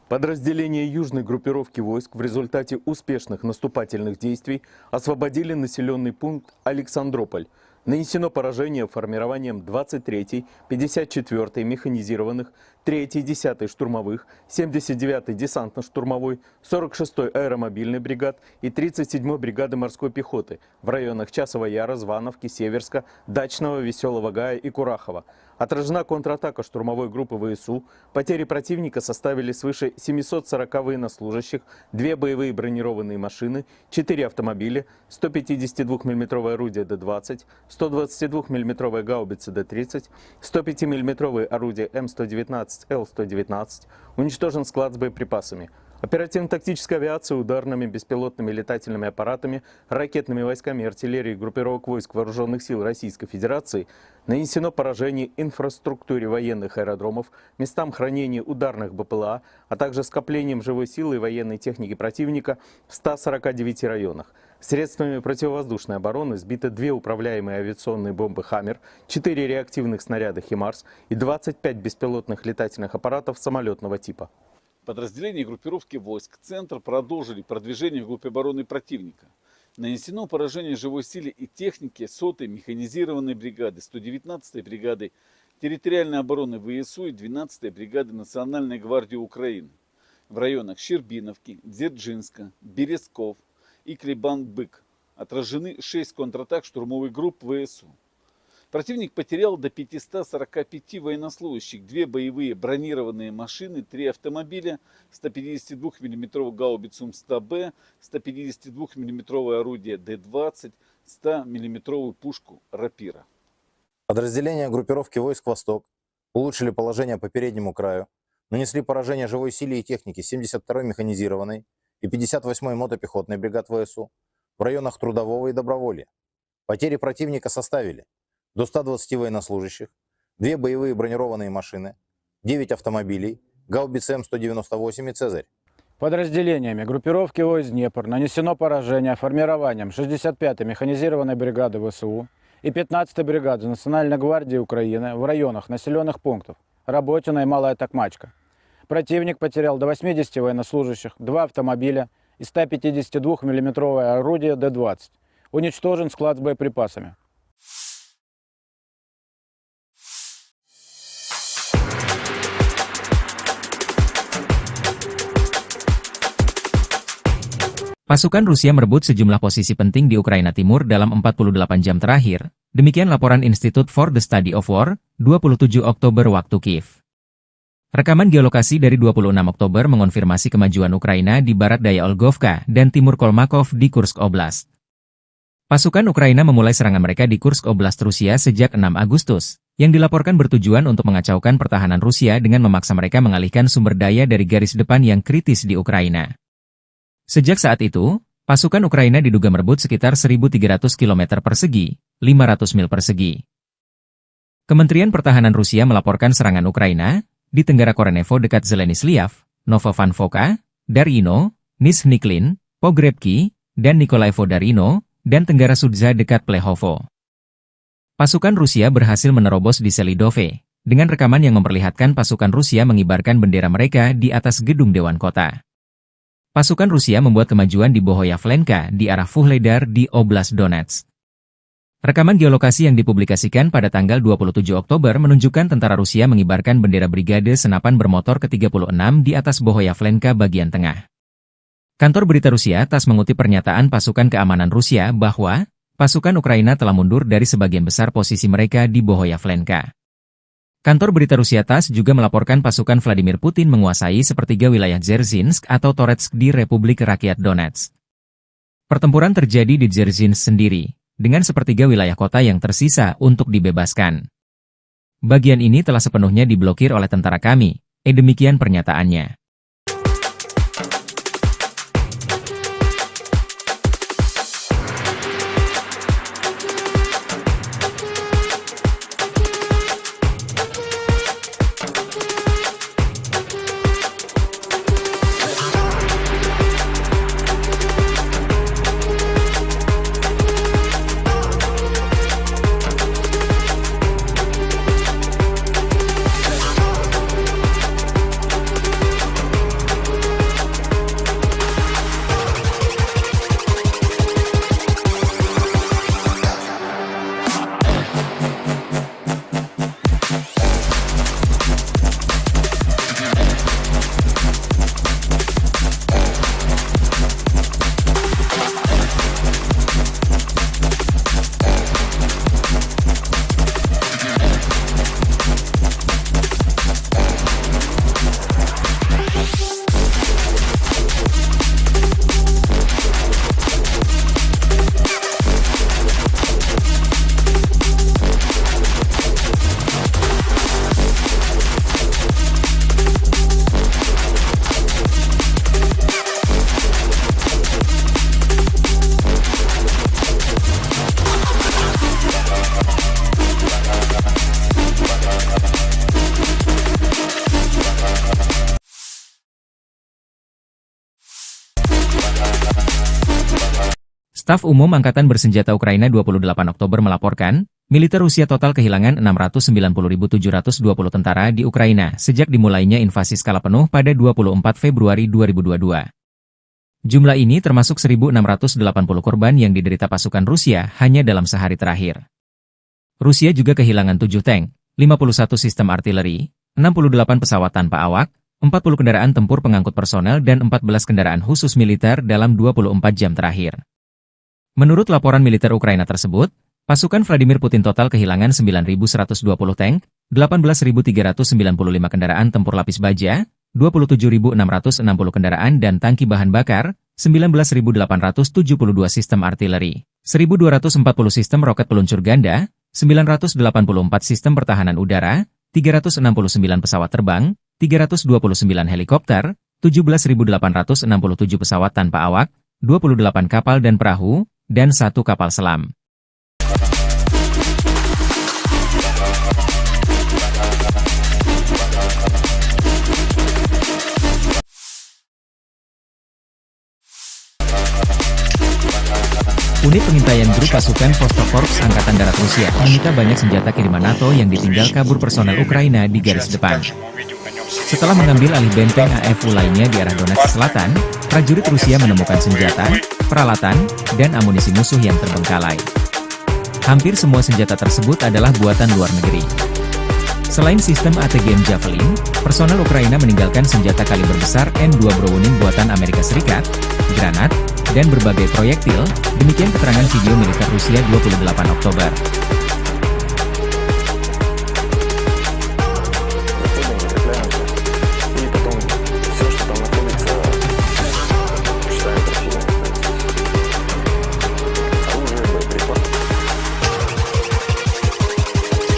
Подразделения южной группировки войск в результате успешных наступательных действий освободили населенный пункт Александрополь. Нанесено поражение формированием 23-й, 54-й механизированных, 3-й, 10-й штурмовых, 79-й десантно-штурмовой, 46-й аэромобильной бригад и 37-й бригады морской пехоты в районах Часова Яра, Звановки, Северска, Дачного, Веселого Гая и Курахова. Отражена контратака штурмовой группы ВСУ. Потери противника составили свыше 740 военнослужащих, 2 боевые бронированные машины, 4 автомобиля, 152 мм орудие Д-20, 122 мм гаубицы Д-30, 105 мм орудие М119, Л-119. Уничтожен склад с боеприпасами. Оперативно-тактическая авиация ударными беспилотными летательными аппаратами, ракетными войсками и артиллерией группировок войск Вооруженных сил Российской Федерации нанесено поражение инфраструктуре военных аэродромов, местам хранения ударных БПЛА, а также скоплением живой силы и военной техники противника в 149 районах. Средствами противовоздушной обороны сбиты 2 управляемые авиационные бомбы «Хаммер», 4 реактивных снаряда «Химарс» и 25 беспилотных летательных аппаратов самолетного типа. Подразделения группировки войск «Центр» продолжили продвижение вглубь обороны противника. Нанесено поражение живой силе и технике 100-й механизированной бригады, 119-й бригады территориальной обороны ВСУ и 12-й бригады Национальной гвардии Украины в районах Щербиновки, Дзержинска, Березков и Клебан-Бык. Отражены 6 контратак штурмовых групп ВСУ. Противник потерял до 545 военнослужащих, 2 боевые бронированные машины, 3 автомобиля, 152 мм гаубицу М100Б, 152 мм орудие Д-20, 100 мм пушку «Рапира». Подразделения группировки войск «Восток» улучшили положение по переднему краю, нанесли поражение живой силе и технике 72-й механизированной и 58-й мотопехотной бригад ВСУ в районах Трудового и Доброволья. Потери противника составили до 120 военнослужащих, 2 боевые бронированные машины, 9 автомобилей, гаубицы М198 и «Цезарь». Подразделениями группировки войск «Днепр» нанесено поражение формированием 65-й механизированной бригады ВСУ и 15-й бригады Национальной гвардии Украины в районах населенных пунктов Работино и Малая Токмачка. Противник потерял до 80 военнослужащих, 2 автомобиля и 152 мм орудие Д-20. Уничтожен склад с боеприпасами. Pasukan Rusia merebut sejumlah posisi penting di Ukraina Timur dalam 48 jam terakhir, demikian laporan Institute for the Study of War, 27 Oktober waktu Kiev. Rekaman geolokasi dari 26 Oktober mengonfirmasi kemajuan Ukraina di barat daya Olgovka dan timur Kolmakov di Kursk Oblast. Pasukan Ukraina memulai serangan mereka di Kursk Oblast Rusia sejak 6 Agustus, yang dilaporkan bertujuan untuk mengacaukan pertahanan Rusia dengan memaksa mereka mengalihkan sumber daya dari garis depan yang kritis di Ukraina. Sejak saat itu, pasukan Ukraina diduga merebut sekitar 1.300 km persegi, 500 mil persegi. Kementerian Pertahanan Rusia melaporkan serangan Ukraina di Tenggara Korenevo dekat Zeleny-Sliav, Novovankovka, Darino, Nizhny-Klin, Pogrebki, dan Nikolaevo-Darino, dan Tenggara Sudza dekat Plehovo. Pasukan Rusia berhasil menerobos di Selidove, dengan rekaman yang memperlihatkan pasukan Rusia mengibarkan bendera mereka di atas gedung Dewan Kota. Pasukan Rusia membuat kemajuan di Bohoyavlenka di arah Vuhledar di Oblast Donetsk. Rekaman geolokasi yang dipublikasikan pada tanggal 27 Oktober menunjukkan tentara Rusia mengibarkan bendera Brigade Senapan Bermotor ke-36 di atas Bohoyavlenka bagian tengah. Kantor berita Rusia TASS mengutip pernyataan pasukan keamanan Rusia bahwa pasukan Ukraina telah mundur dari sebagian besar posisi mereka di Bohoyavlenka. Kantor berita Rusia TASS juga melaporkan pasukan Vladimir Putin menguasai sepertiga wilayah Dzerzhinsk atau Toretsk di Republik Rakyat Donetsk. Pertempuran terjadi di Dzerzhinsk sendiri, dengan sepertiga wilayah kota yang tersisa untuk dibebaskan. Bagian ini telah sepenuhnya diblokir oleh tentara kami, demikian pernyataannya. Staf Umum Angkatan Bersenjata Ukraina 28 Oktober melaporkan, militer Rusia total kehilangan 690.720 tentara di Ukraina sejak dimulainya invasi skala penuh pada 24 Februari 2022. Jumlah ini termasuk 1.680 korban yang diderita pasukan Rusia hanya dalam sehari terakhir. Rusia juga kehilangan 7 tank, 51 sistem artileri, 68 pesawat tanpa awak, 40 kendaraan tempur pengangkut personel dan 14 kendaraan khusus militer dalam 24 jam terakhir. Menurut laporan militer Ukraina tersebut, pasukan Vladimir Putin total kehilangan 9.120 tank, 18.395 kendaraan tempur lapis baja, 27.660 kendaraan dan tangki bahan bakar, 19.872 sistem artileri, 1.240 sistem roket peluncur ganda, 984 sistem pertahanan udara, 369 pesawat terbang, 329 helikopter, 17.867 pesawat tanpa awak, 28 kapal dan perahu, dan 1 kapal selam. Unit pengintaian grup pasukan Vostok-Korps Angkatan Darat Rusia menyita banyak senjata kiriman NATO yang ditinggal kabur personel Ukraina di garis depan. Setelah mengambil alih benteng AFU lainnya di arah Donetsk Selatan, prajurit Rusia menemukan senjata, peralatan, dan amunisi musuh yang terbengkalai. Hampir semua senjata tersebut adalah buatan luar negeri. Selain sistem ATGM Javelin, personel Ukraina meninggalkan senjata kaliber besar M2 Browning buatan Amerika Serikat, granat, dan berbagai proyektil. Demikian keterangan video militer Rusia 28 Oktober.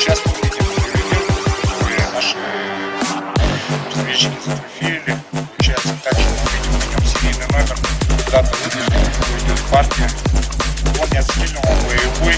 Сейчас мы видим видео, которые наши разведчики зафотографировали. Получается так, что мы видим на нем серийный номер, дата выпуска, идет партия. Он не отстрелил, он боевой.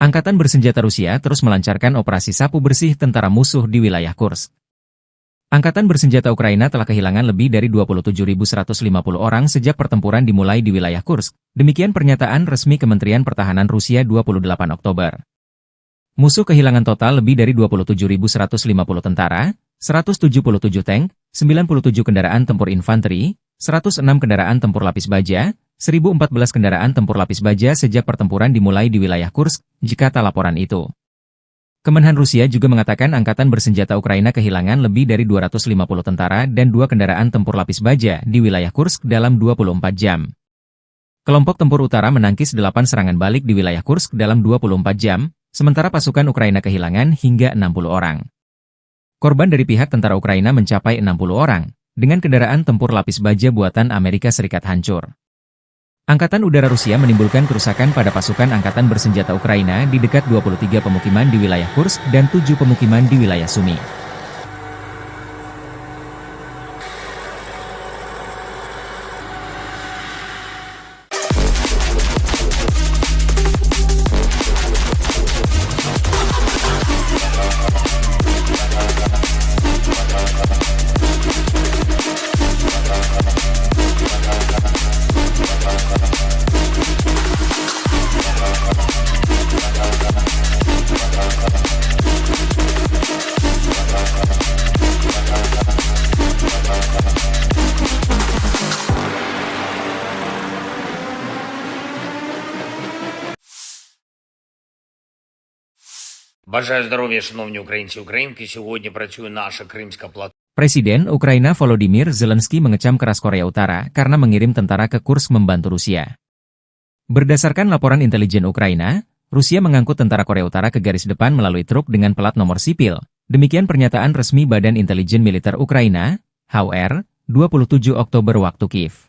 Angkatan bersenjata Rusia terus melancarkan operasi sapu bersih tentara musuh di wilayah Kursk. Angkatan bersenjata Ukraina telah kehilangan lebih dari 27.150 orang sejak pertempuran dimulai di wilayah Kursk. Demikian pernyataan resmi Kementerian Pertahanan Rusia 28 Oktober. Musuh kehilangan total lebih dari 27.150 tentara, 177 tank, 97 kendaraan tempur infanteri, 106 kendaraan tempur lapis baja, 1.014 kendaraan tempur lapis baja sejak pertempuran dimulai di wilayah Kursk, jikata laporan itu. Kemenhan Rusia juga mengatakan angkatan bersenjata Ukraina kehilangan lebih dari 250 tentara dan 2 kendaraan tempur lapis baja di wilayah Kursk dalam 24 jam. Kelompok tempur utara menangkis 8 serangan balik di wilayah Kursk dalam 24 jam, sementara pasukan Ukraina kehilangan hingga 60 orang. Korban dari pihak tentara Ukraina mencapai 60 orang, dengan kendaraan tempur lapis baja buatan Amerika Serikat hancur. Angkatan Udara Rusia menimbulkan kerusakan pada pasukan Angkatan Bersenjata Ukraina di dekat 23 pemukiman di wilayah Kursk dan 7 pemukiman di wilayah Sumy. Бажаю здоров'я, шановні українці і українки. Сьогодні працює наша Кримська платформа. Presiden Ukraina Volodymyr Zelensky mengecam keras Korea Utara karena mengirim tentara ke Kursk membantu Rusia. Berdasarkan laporan intelijen Ukraina, Rusia mengangkut tentara Korea Utara ke garis depan melalui truk dengan pelat nomor sipil. Demikian pernyataan resmi Badan Intelijen Militer Ukraina, HUR, 27 Oktober waktu Kiev.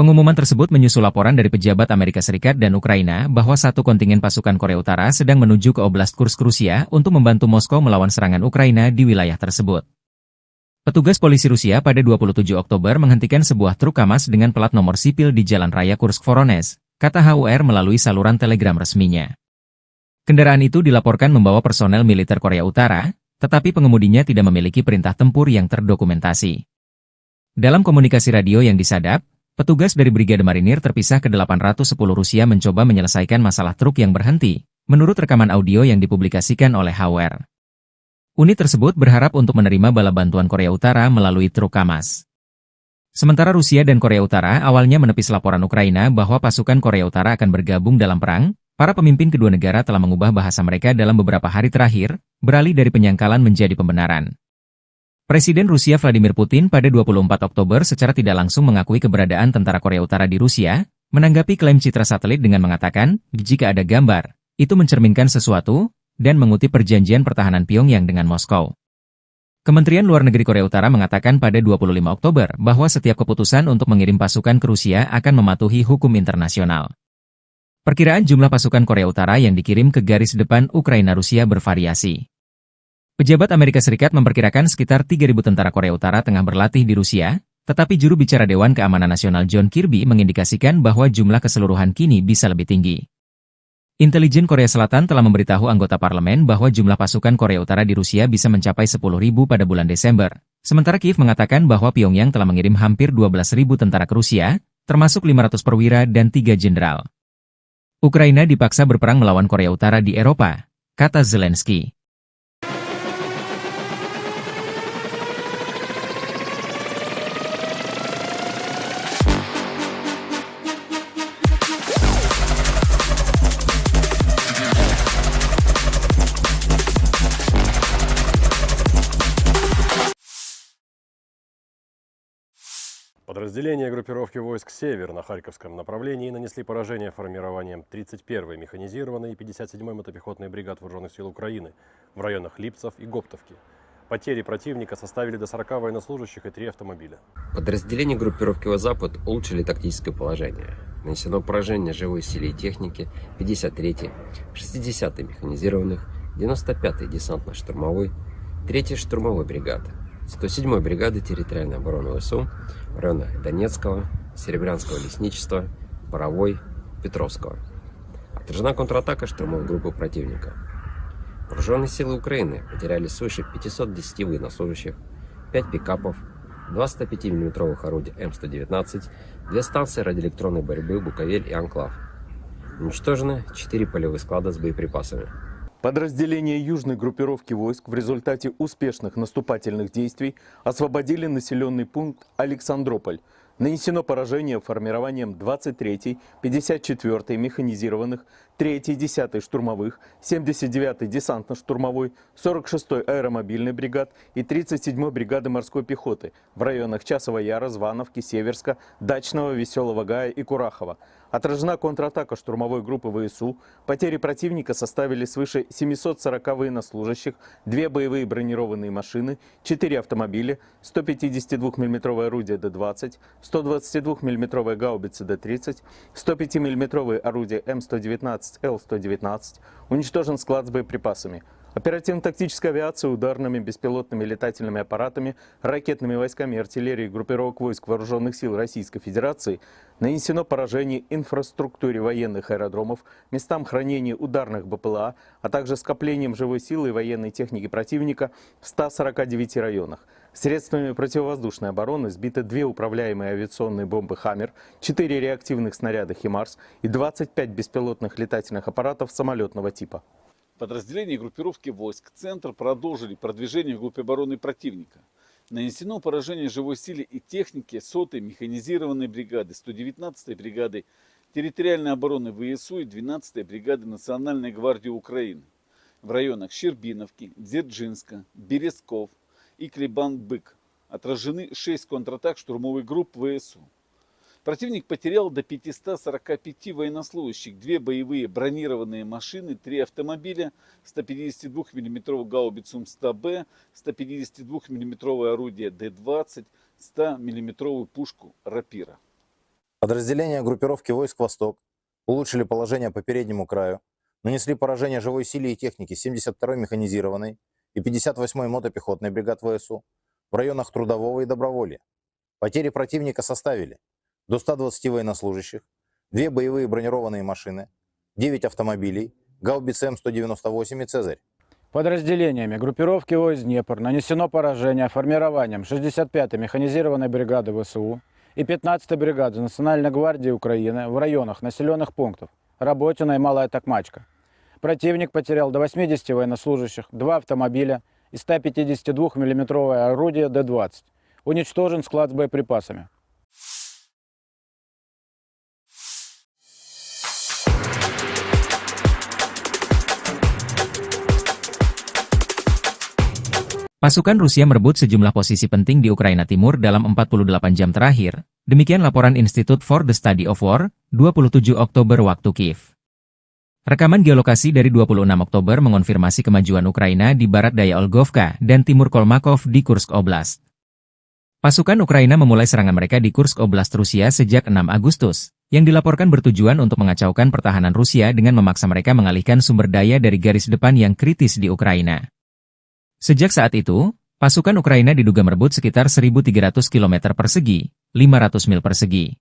Pengumuman tersebut menyusul laporan dari pejabat Amerika Serikat dan Ukraina bahwa satu kontingen pasukan Korea Utara sedang menuju ke Oblast Kursk Rusia untuk membantu Moskow melawan serangan Ukraina di wilayah tersebut. Petugas polisi Rusia pada 27 Oktober menghentikan sebuah truk Kamaz dengan plat nomor sipil di Jalan Raya Kursk-Voronezh, kata HUR melalui saluran telegram resminya. Kendaraan itu dilaporkan membawa personel militer Korea Utara, tetapi pengemudinya tidak memiliki perintah tempur yang terdokumentasi. Dalam komunikasi radio yang disadap, petugas dari Brigade Marinir terpisah ke-810 Rusia mencoba menyelesaikan masalah truk yang berhenti, menurut rekaman audio yang dipublikasikan oleh HUR. Unit tersebut berharap untuk menerima bala bantuan Korea Utara melalui truk Kamaz. Sementara Rusia dan Korea Utara awalnya menepis laporan Ukraina bahwa pasukan Korea Utara akan bergabung dalam perang, para pemimpin kedua negara telah mengubah bahasa mereka dalam beberapa hari terakhir, beralih dari penyangkalan menjadi pembenaran. Presiden Rusia Vladimir Putin pada 24 Oktober secara tidak langsung mengakui keberadaan tentara Korea Utara di Rusia, menanggapi klaim citra satelit dengan mengatakan, jika ada gambar, itu mencerminkan sesuatu, dan mengutip perjanjian pertahanan Pyongyang dengan Moskow. Kementerian Luar Negeri Korea Utara mengatakan pada 25 Oktober bahwa setiap keputusan untuk mengirim pasukan ke Rusia akan mematuhi hukum internasional. Perkiraan jumlah pasukan Korea Utara yang dikirim ke garis depan Ukraina-Rusia bervariasi. Pejabat Amerika Serikat memperkirakan sekitar 3.000 tentara Korea Utara tengah berlatih di Rusia, tetapi juru bicara Dewan Keamanan Nasional John Kirby mengindikasikan bahwa jumlah keseluruhan kini bisa lebih tinggi. Intelijen Korea Selatan telah memberitahu anggota parlemen bahwa jumlah pasukan Korea Utara di Rusia bisa mencapai 10.000 pada bulan Desember, Sementara Kiev mengatakan bahwa Pyongyang telah mengirim hampir 12.000 tentara ke Rusia, termasuk 500 perwira dan 3 jenderal. Ukraina dipaksa berperang melawan Korea Utara di Eropa, kata Zelensky. Подразделения группировки войск «Север» на Харьковском направлении нанесли поражение формированием 31-й механизированной и 57-й мотопехотной бригад Вооруженных сил Украины в районах Липцев и Гоптовки. Потери противника составили до 40 военнослужащих и 3 автомобиля. Подразделения группировки «Запад» улучшили тактическое положение. Нанесено поражение живой силе и технике 53-й, 60-й механизированных, 95-й десантно-штурмовой, 3-й штурмовой бригады, 107-й бригады территориальной обороны ВСУ в районах Донецкого, Серебрянского лесничества, Боровой, Петровского. Отражена контратака штурмовой группы противника. Вооруженные силы Украины потеряли свыше 510 военнослужащих, 5 пикапов, 2 105 мм орудия М119, 2 станции радиоэлектронной борьбы «Буковель» и «Анклав». Уничтожены 4 полевых склада с боеприпасами. Подразделения южной группировки войск в результате успешных наступательных действий освободили населенный пункт Александрополь. Нанесено поражение формированием 23-й, 54-й механизированных, 3-й, 10-й штурмовых, 79-й десантно-штурмовой, 46-й аэромобильной бригад и 37-й бригады морской пехоты в районах Часова Яра, Звановки, Северска, Дачного, Веселого Гая и Курахова. Отражена контратака штурмовой группы ВСУ. Потери противника составили свыше 740 военнослужащих, 2 боевые бронированные машины, 4 автомобиля, 152 мм орудие Д-20, 122 мм гаубицы Д-30, 105 мм орудие М119, Л-119. Уничтожен склад с боеприпасами. Оперативно-тактическая авиация ударными беспилотными летательными аппаратами, ракетными войсками и артиллерией группировок войск Вооруженных сил Российской Федерации нанесено поражение инфраструктуре военных аэродромов, местам хранения ударных БПЛА, а также скоплением живой силы и военной техники противника в 149 районах. Средствами противовоздушной обороны сбиты 2 управляемые авиационные бомбы «Хаммер», 4 реактивных снаряда «Химарс» и 25 беспилотных летательных аппаратов самолетного типа. Подразделения группировки войск «Центр» продолжили продвижение вглубь обороны противника. Нанесено поражение живой силе и технике 100-й механизированной бригады, 119-й бригады территориальной обороны ВСУ и 12-й бригады Национальной гвардии Украины в районах Щербиновки, Дзержинска, Березков и Клебан-Бык. Отражены 6 контратак штурмовых групп ВСУ. Противник потерял до 545 военнослужащих, 2 боевые бронированные машины, 3 автомобиля, 152 мм гаубицу М100Б, 152 мм орудие Д-20, 100 мм пушку Рапира. Подразделения группировки войск «Восток» улучшили положение по переднему краю, нанесли поражение живой силе и технике 72-й механизированной и 58-й мотопехотной бригад ВСУ в районах Трудового и Доброволья. Потери противника составили до 120 военнослужащих, 2 боевые бронированные машины, 9 автомобилей, гаубицы М198 и «Цезарь». Подразделениями группировки войск «Днепр» нанесено поражение формированием 65-й механизированной бригады ВСУ и 15-й бригады Национальной гвардии Украины в районах населенных пунктов Работино и Малая Токмачка. Противник потерял до 80 военнослужащих, 2 автомобиля и 152 мм орудие Д-20. Уничтожен склад с боеприпасами. Pasukan Rusia merebut sejumlah posisi penting di Ukraina Timur dalam 48 jam terakhir. Demikian laporan Institute for the Study of War, 27 Oktober waktu Kiev. Rekaman geolokasi dari 26 Oktober mengonfirmasi kemajuan Ukraina di barat daya Olgovka dan timur Kolmakov di Kursk Oblast. Pasukan Ukraina memulai serangan mereka di Kursk Oblast Rusia sejak 6 Agustus, yang dilaporkan bertujuan untuk mengacaukan pertahanan Rusia dengan memaksa mereka mengalihkan sumber daya dari garis depan yang kritis di Ukraina. Sejak saat itu, pasukan Ukraina diduga merebut sekitar 1.300 km persegi, 500 mil persegi.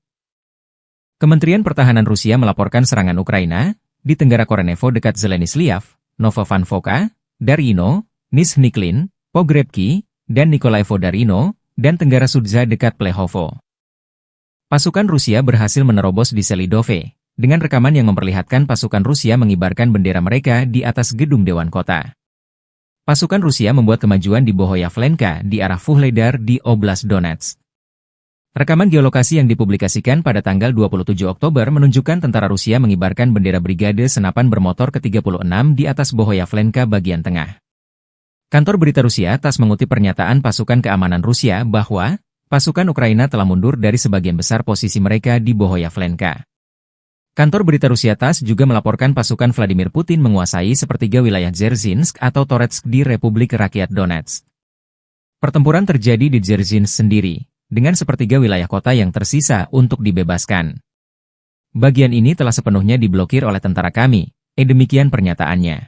Kementerian Pertahanan Rusia melaporkan serangan Ukraina di Tenggara Korenevo dekat Zeleny Sliav, Novovankovka, Daryino, Nizhny Klin, Pogrebki, dan Nikolaevo Darino, dan Tenggara Sudza dekat Plehovo. Pasukan Rusia berhasil menerobos di Selidove, dengan rekaman yang memperlihatkan pasukan Rusia mengibarkan bendera mereka di atas gedung Dewan Kota. Pasukan Rusia membuat kemajuan di Bohoyavlenka di arah Vuhledar di Oblast Donetsk. Rekaman geolokasi yang dipublikasikan pada tanggal 27 Oktober menunjukkan tentara Rusia mengibarkan bendera Brigade Senapan Bermotor ke-36 di atas Bohoyavlenka bagian tengah. Kantor berita Rusia TASS mengutip pernyataan pasukan keamanan Rusia bahwa pasukan Ukraina telah mundur dari sebagian besar posisi mereka di Bohoyavlenka. Kantor berita Rusia TASS juga melaporkan pasukan Vladimir Putin menguasai sepertiga wilayah Dzerzhinsk atau Toretsk di Republik Rakyat Donetsk. Pertempuran terjadi di Dzerzhinsk sendiri, dengan sepertiga wilayah kota yang tersisa untuk dibebaskan. Bagian ini telah sepenuhnya diblokir oleh tentara kami, demikian pernyataannya.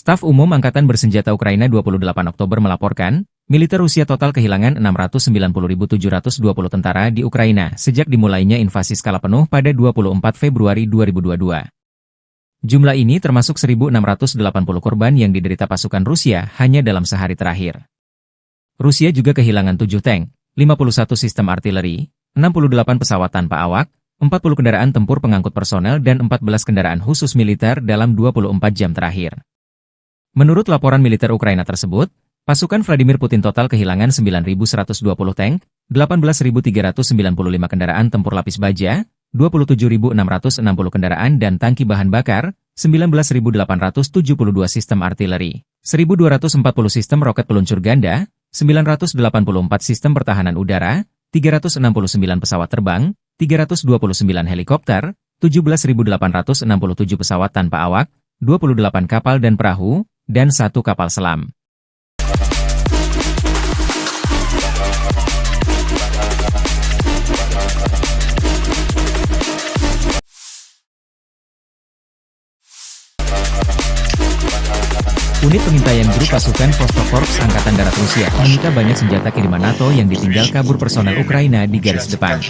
Staf Umum Angkatan Bersenjata Ukraina 28 Oktober melaporkan, militer Rusia total kehilangan 690.720 tentara di Ukraina sejak dimulainya invasi skala penuh pada 24 Februari 2022. Jumlah ini termasuk 1.680 korban yang diderita pasukan Rusia hanya dalam sehari terakhir. Rusia juga kehilangan 7 tank, 51 sistem artileri, 68 pesawat tanpa awak, 40 kendaraan tempur pengangkut personel dan 14 kendaraan khusus militer dalam 24 jam terakhir. Menurut laporan militer Ukraina tersebut, pasukan Vladimir Putin total kehilangan 9.120 tank, 18.395 kendaraan tempur lapis baja, 27.660 kendaraan dan tangki bahan bakar, 19.872 sistem artileri, 1.240 sistem roket peluncur ganda, 984 sistem pertahanan udara, 369 pesawat terbang, 329 helikopter, 17.867 pesawat tanpa awak, 28 kapal dan perahu, dan 1 kapal selam. Unit pengintaian grup pasukan Vostok-Korps Angkatan Darat Rusia menyita banyak senjata kiriman NATO yang ditinggal kabur personel Ukraina di garis depan.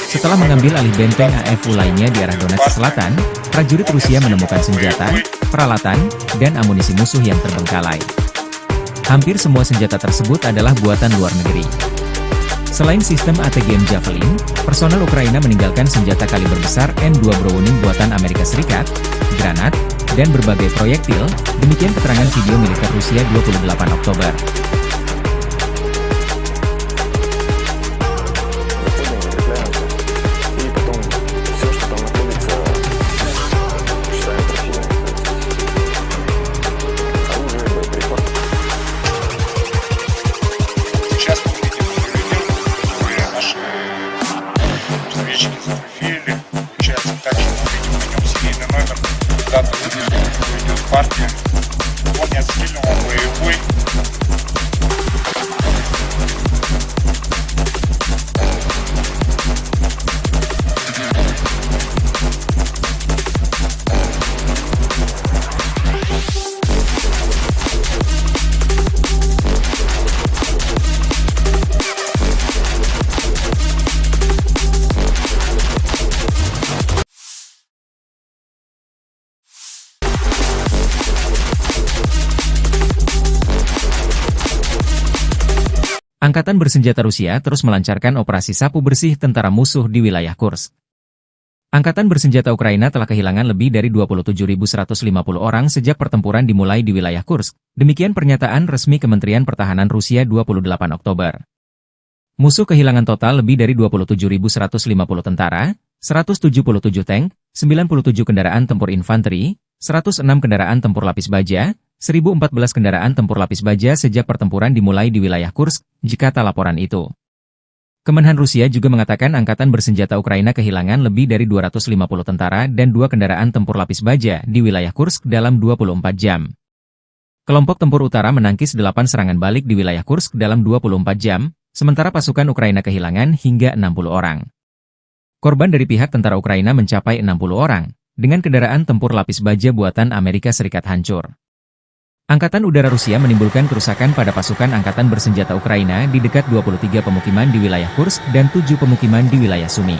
Setelah mengambil alih benteng AFU lainnya di arah Donetsk Selatan, prajurit Rusia menemukan senjata, peralatan, dan amunisi musuh yang terbengkalai. Hampir semua senjata tersebut adalah buatan luar negeri. Selain sistem ATGM Javelin, personel Ukraina meninggalkan senjata kaliber besar M2 Browning buatan Amerika Serikat, granat, dan berbagai proyektil, demikian keterangan video militer Rusia 28 Oktober. Партия, он отстрелил боевой. Angkatan bersenjata Rusia terus melancarkan operasi sapu bersih tentara musuh di wilayah Kursk. Angkatan bersenjata Ukraina telah kehilangan lebih dari 27.150 orang sejak pertempuran dimulai di wilayah Kursk. Demikian pernyataan resmi Kementerian Pertahanan Rusia 28 Oktober. Musuh kehilangan total lebih dari 27.150 tentara, 177 tank, 97 kendaraan tempur infanteri, 106 kendaraan tempur lapis baja, 1.014 kendaraan tempur lapis baja sejak pertempuran dimulai di wilayah Kursk, jikata laporan itu. Kemenhan Rusia juga mengatakan angkatan bersenjata Ukraina kehilangan lebih dari 250 tentara dan 2 kendaraan tempur lapis baja di wilayah Kursk dalam 24 jam. Kelompok tempur utara menangkis 8 serangan balik di wilayah Kursk dalam 24 jam, sementara pasukan Ukraina kehilangan hingga 60 orang. Korban dari pihak tentara Ukraina mencapai 60 orang, dengan kendaraan tempur lapis baja buatan Amerika Serikat hancur. Angkatan Udara Rusia menimbulkan kerusakan pada pasukan Angkatan Bersenjata Ukraina di dekat 23 pemukiman di wilayah Kursk dan 7 pemukiman di wilayah Sumy.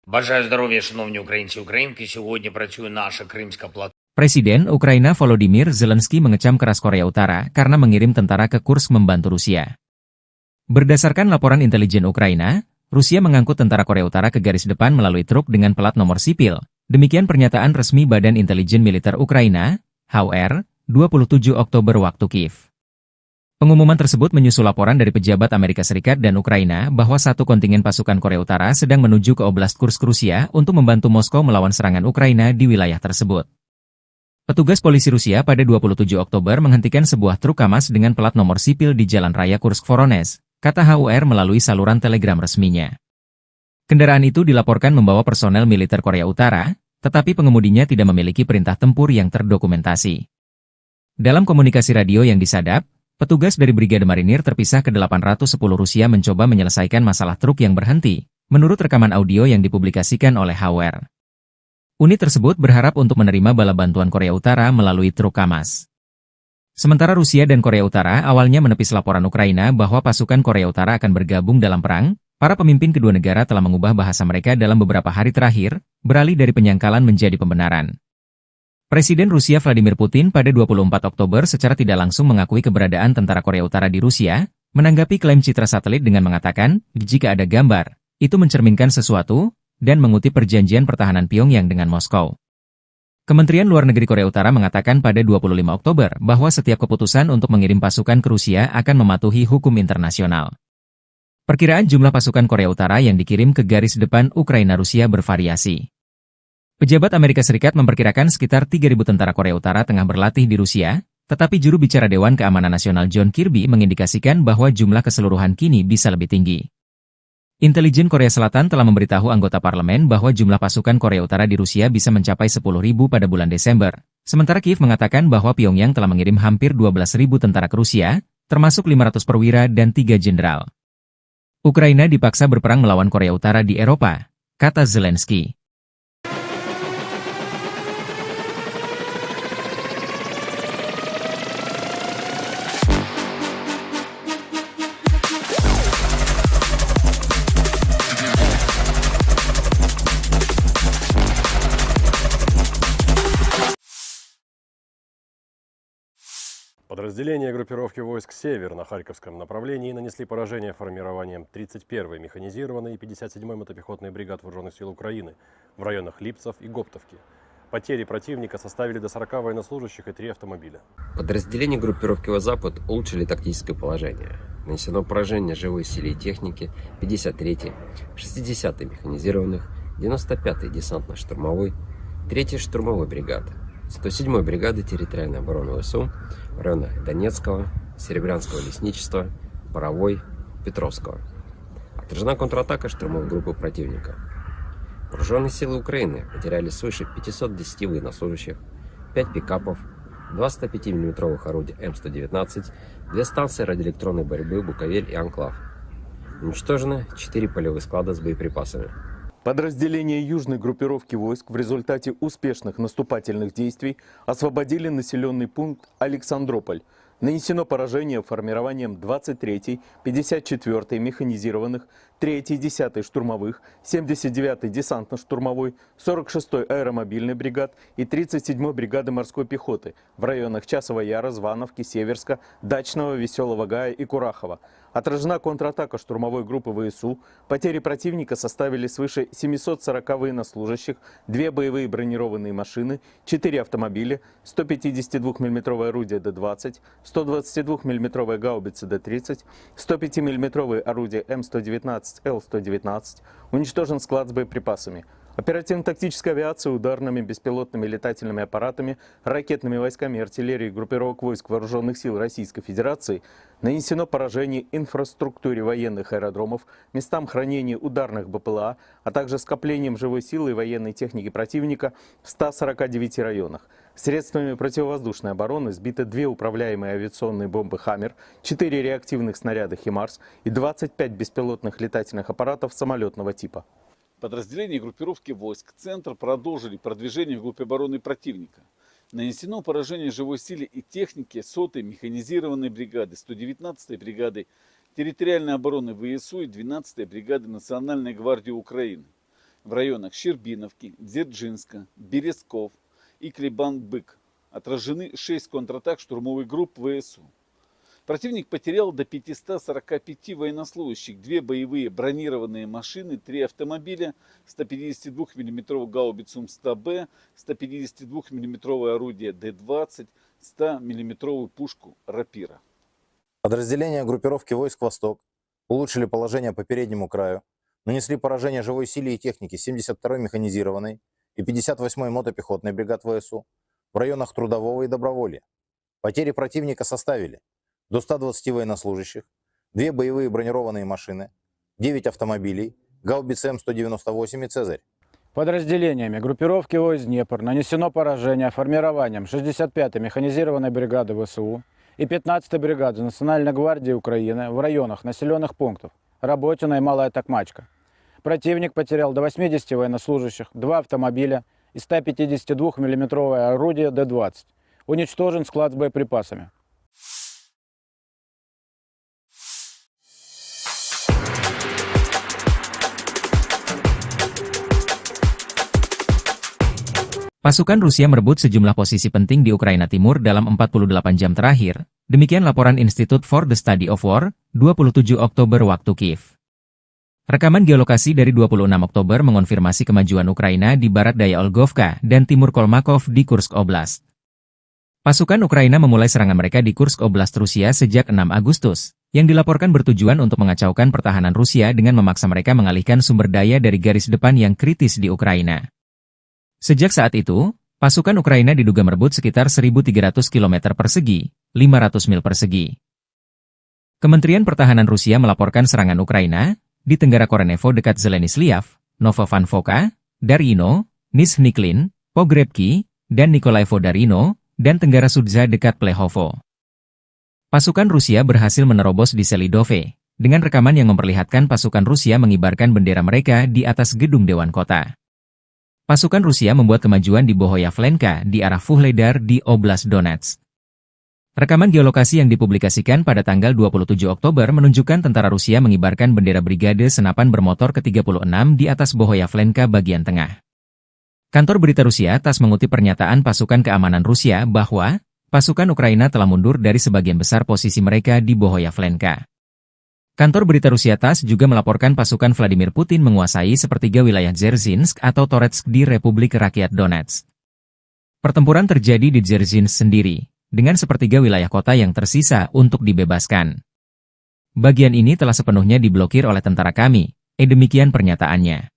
Бажаю здоров'я, шановні українці і українки. Сьогодні працює наша Кримська платформа. Presiden Ukraina Volodymyr Zelensky mengecam keras Korea Utara karena mengirim tentara ke Kursk membantu Rusia. Berdasarkan laporan intelijen Ukraina, Rusia mengangkut tentara Korea Utara ke garis depan melalui truk dengan plat nomor sipil. Demikian pernyataan resmi Badan Intelijen Militer Ukraina, HUR, 27 Oktober waktu Kiev. Pengumuman tersebut menyusul laporan dari pejabat Amerika Serikat dan Ukraina bahwa satu kontingen pasukan Korea Utara sedang menuju ke Oblast Kursk Rusia untuk membantu Moskow melawan serangan Ukraina di wilayah tersebut. Petugas polisi Rusia pada 27 Oktober menghentikan sebuah truk KAMAZ dengan plat nomor sipil di Jalan Raya Kursk-Voronezh, kata HUR melalui saluran telegram resminya. Kendaraan itu dilaporkan membawa personel militer Korea Utara, tetapi pengemudinya tidak memiliki perintah tempur yang terdokumentasi. Dalam komunikasi radio yang disadap, petugas dari Brigade Marinir terpisah ke 810 Rusia mencoba menyelesaikan masalah truk yang berhenti, menurut rekaman audio yang dipublikasikan oleh HUR. Unit tersebut berharap untuk menerima bala bantuan Korea Utara melalui truk KAMAZ. Sementara Rusia dan Korea Utara awalnya menepis laporan Ukraina bahwa pasukan Korea Utara akan bergabung dalam perang, para pemimpin kedua negara telah mengubah bahasa mereka dalam beberapa hari terakhir, beralih dari penyangkalan menjadi pembenaran. Presiden Rusia Vladimir Putin pada 24 Oktober secara tidak langsung mengakui keberadaan tentara Korea Utara di Rusia, menanggapi klaim citra satelit dengan mengatakan, jika ada gambar, itu mencerminkan sesuatu, dan mengutip perjanjian pertahanan Pyongyang dengan Moskow. Kementerian Luar Negeri Korea Utara mengatakan pada 25 Oktober bahwa setiap keputusan untuk mengirim pasukan ke Rusia akan mematuhi hukum internasional. Perkiraan jumlah pasukan Korea Utara yang dikirim ke garis depan Ukraina-Rusia bervariasi. Pejabat Amerika Serikat memperkirakan sekitar 3.000 tentara Korea Utara tengah berlatih di Rusia, tetapi juru bicara Dewan Keamanan Nasional John Kirby mengindikasikan bahwa jumlah keseluruhan kini bisa lebih tinggi. Intelijen Korea Selatan telah memberitahu anggota parlemen bahwa jumlah pasukan Korea Utara di Rusia bisa mencapai 10.000 pada bulan Desember, sementara Kiev mengatakan bahwa Pyongyang telah mengirim hampir 12.000 tentara ke Rusia, termasuk 500 perwira dan 3 jenderal. Ukraina dipaksa berperang melawan Korea Utara di Eropa, kata Zelensky. Подразделения группировки войск «Север» на Харьковском направлении нанесли поражение формированием 31-й механизированной и 57-й мотопехотной бригад Вооруженных сил Украины в районах Липцев и Гоптовки. Потери противника составили до 40 военнослужащих и 3 автомобиля. Подразделения группировки «Запад» улучшили тактическое положение. Нанесено поражение живой силе и технике 53-й, 60-й механизированных, 95-й десантно-штурмовой, 3-й штурмовой бригады, 107-й бригады территориальной обороны ВСУ в районах Донецкого, Серебрянского лесничества, Боровой, Петровского, а Отражена контратака штурмовой группы противника. Вооруженные силы Украины потеряли свыше 510 военнослужащих, 5 пикапов, 2 105 мм орудия М119, 2 станции радиоэлектронной борьбы «Буковель» и «Анклав». Уничтожены 4 полевых склада с боеприпасами. Подразделения южной группировки войск в результате успешных наступательных действий освободили населенный пункт Александрополь. Нанесено поражение формированием 23-й, 54-й механизированных, 3-й, 10-й штурмовых, 79-й десантно-штурмовой, 46-й аэромобильной бригад и 37-й бригады морской пехоты в районах Часова Яра, Звановки, Северска, Дачного, Веселого Гая и Курахова. Отражена контратака штурмовой группы ВСУ. Потери противника составили свыше 740 военнослужащих, 2 боевые бронированные машины, 4 автомобиля, 152 мм орудие Д-20, 122 мм гаубицы Д-30, 105 мм орудие М119, Л-119. Уничтожен склад с боеприпасами. Оперативно-тактическая авиация ударными беспилотными летательными аппаратами, ракетными войсками, артиллерией группировок войск Вооруженных сил Российской Федерации нанесено поражение инфраструктуре военных аэродромов, местам хранения ударных БПЛА, а также скоплением живой силы и военной техники противника в 149 районах. Средствами противовоздушной обороны сбиты 2 управляемые авиационные бомбы «Хаммер», 4 реактивных снаряда «Химарс» и 25 беспилотных летательных аппаратов самолетного типа. Подразделения группировки войск «Центр» продолжили продвижение в группе обороны противника. Нанесено поражение живой силе и технике 100-й механизированной бригады, 119-й бригады территориальной обороны ВСУ и 12-й бригады Национальной гвардии Украины в районах Щербиновки, Дзержинска, Березков и Клебан-Бык. Отражены 6 контратак штурмовых групп ВСУ. Противник потерял до 545 военнослужащих, 2 боевые бронированные машины, 3 автомобиля, 152 мм гаубицу М100Б, 152 мм орудие Д-20, 100 мм пушку «Рапира». Подразделения группировки войск «Восток» улучшили положение по переднему краю, нанесли поражение живой силе и технике 72-й механизированной и 58-й мотопехотной бригад ВСУ в районах Трудового и Доброволья. Потери противника составили до 120 военнослужащих, 2 боевые бронированные машины, 9 автомобилей, гаубицы М198 и «Цезарь». Подразделениями группировки войск «Днепр» нанесено поражение формированием 65-й механизированной бригады ВСУ и 15-й бригады Национальной гвардии Украины в районах населенных пунктов Работино и Малая Токмачка. Противник потерял до 80 военнослужащих, 2 автомобиля и 152 мм орудие Д-20. Уничтожен склад с боеприпасами. Pasukan Rusia merebut sejumlah posisi penting di Ukraina Timur dalam 48 jam terakhir. Demikian laporan Institute for the Study of War, 27 Oktober waktu Kiev. Rekaman geolokasi dari 26 Oktober mengonfirmasi kemajuan Ukraina di barat daya Olgovka dan timur Kolmakov di Kursk Oblast. Pasukan Ukraina memulai serangan mereka di Kursk Oblast Rusia sejak 6 Agustus, yang dilaporkan bertujuan untuk mengacaukan pertahanan Rusia dengan memaksa mereka mengalihkan sumber daya dari garis depan yang kritis di Ukraina. Sejak saat itu, pasukan Ukraina diduga merebut sekitar 1.300 km persegi, 500 mil persegi. Kementerian Pertahanan Rusia melaporkan serangan Ukraina di Tenggara Korenevo dekat Zeleny-Sliav, Novovanfoka, Darino, Nizhny-Klin, Pogrebki, dan Nikolaevo-Darino, dan Tenggara Sudza dekat Plehovo. Pasukan Rusia berhasil menerobos di Selidove, dengan rekaman yang memperlihatkan pasukan Rusia mengibarkan bendera mereka di atas gedung Dewan Kota. Pasukan Rusia membuat kemajuan di Bohoyavlenka di arah Vuhledar di Oblast Donetsk. Rekaman geolokasi yang dipublikasikan pada tanggal 27 Oktober menunjukkan tentara Rusia mengibarkan bendera Brigade Senapan Bermotor ke-36 di atas Bohoyavlenka bagian tengah. Kantor berita Rusia TASS mengutip pernyataan pasukan keamanan Rusia bahwa pasukan Ukraina telah mundur dari sebagian besar posisi mereka di Bohoyavlenka. Kantor berita Rusia TASS juga melaporkan pasukan Vladimir Putin menguasai sepertiga wilayah Dzerzhinsk atau Toretsk di Republik Rakyat Donetsk. Pertempuran terjadi di Dzerzhinsk sendiri, dengan sepertiga wilayah kota yang tersisa untuk dibebaskan. Bagian ini telah sepenuhnya diblokir oleh tentara kami, demikian pernyataannya.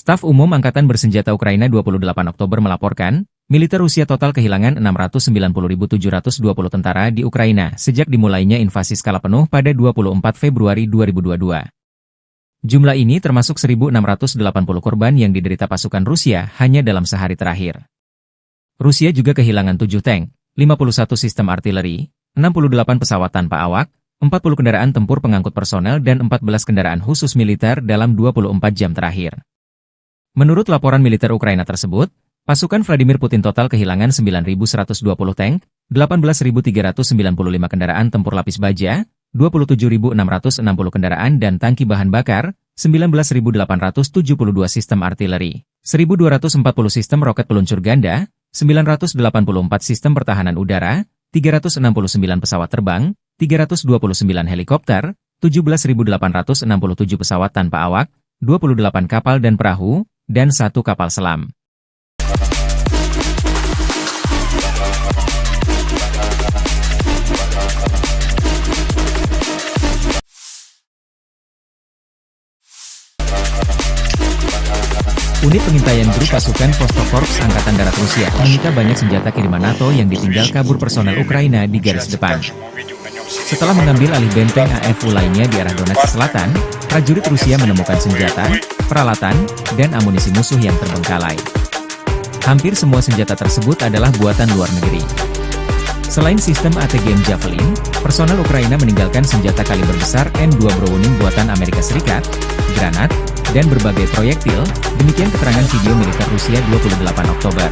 Staf Umum Angkatan Bersenjata Ukraina 28 Oktober melaporkan, militer Rusia total kehilangan 690.720 tentara di Ukraina sejak dimulainya invasi skala penuh pada 24 Februari 2022. Jumlah ini termasuk 1.680 korban yang diderita pasukan Rusia hanya dalam sehari terakhir. Rusia juga kehilangan 7 tank, 51 sistem artileri, 68 pesawat tanpa awak, 40 kendaraan tempur pengangkut personel dan 14 kendaraan khusus militer dalam 24 jam terakhir. Menurut laporan militer Ukraina tersebut, pasukan Vladimir Putin total kehilangan 9.120 tank, 18.395 kendaraan tempur lapis baja, 27.660 kendaraan dan tangki bahan bakar, 19.872 sistem artileri, 1.240 sistem roket peluncur ganda, 984 sistem pertahanan udara, 369 pesawat terbang, 329 helikopter, 17.867 pesawat tanpa awak, 28 kapal dan perahu, dan 1 kapal selam. Unit pengintaian grup pasukan Vostokorps Angkatan Darat Rusia menyita banyak senjata kiriman NATO yang ditinggal kabur personel Ukraina di garis depan. Setelah mengambil alih benteng AFU lainnya di arah Donetsk Selatan, prajurit Rusia menemukan senjata, peralatan, dan amunisi musuh yang terbengkalai. Hampir semua senjata tersebut adalah buatan luar negeri. Selain sistem ATGM Javelin, personel Ukraina meninggalkan senjata kaliber besar M2 Browning buatan Amerika Serikat, granat, dan berbagai proyektil, demikian keterangan video militer Rusia 28 Oktober.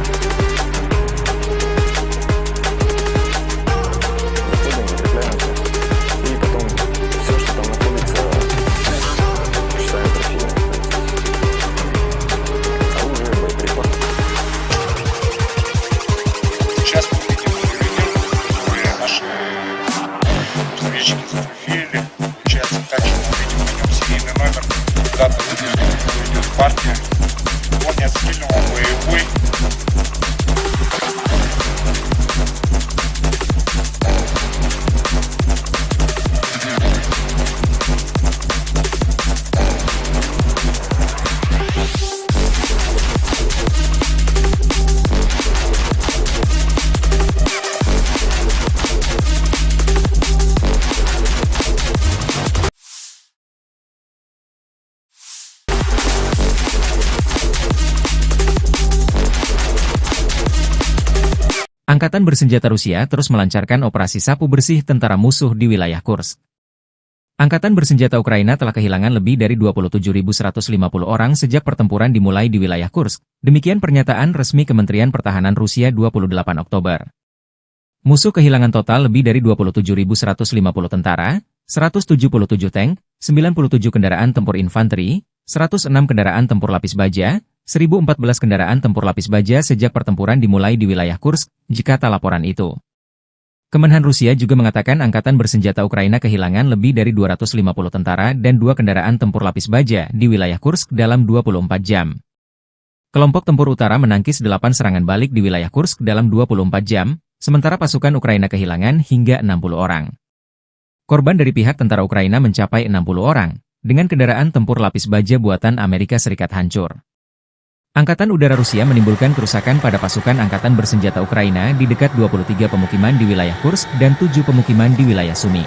Сейчас мы видим видео, которые наши разведчики зафотографировали. Получается так, что мы видим на нем серийный номер, дата выделена, идет партия. Он не отстрелен, он боевой. Angkatan Bersenjata Rusia terus melancarkan operasi sapu bersih tentara musuh di wilayah Kursk. Angkatan Bersenjata Ukraina telah kehilangan lebih dari 27.150 orang sejak pertempuran dimulai di wilayah Kursk. Demikian pernyataan resmi Kementerian Pertahanan Rusia 28 Oktober. Musuh kehilangan total lebih dari 27.150 tentara, 177 tank, 97 kendaraan tempur infanteri, 106 kendaraan tempur lapis baja, 1.014 kendaraan tempur lapis baja sejak pertempuran dimulai di wilayah Kursk, jikata laporan itu. Kemenhan Rusia juga mengatakan Angkatan Bersenjata Ukraina kehilangan lebih dari 250 tentara dan 2 kendaraan tempur lapis baja di wilayah Kursk dalam 24 jam. Kelompok tempur utara menangkis 8 serangan balik di wilayah Kursk dalam 24 jam, sementara pasukan Ukraina kehilangan hingga 60 orang. Korban dari pihak tentara Ukraina mencapai 60 orang, dengan kendaraan tempur lapis baja buatan Amerika Serikat hancur. Angkatan Udara Rusia menimbulkan kerusakan pada pasukan Angkatan Bersenjata Ukraina di dekat 23 pemukiman di wilayah Kursk dan 7 pemukiman di wilayah Sumy.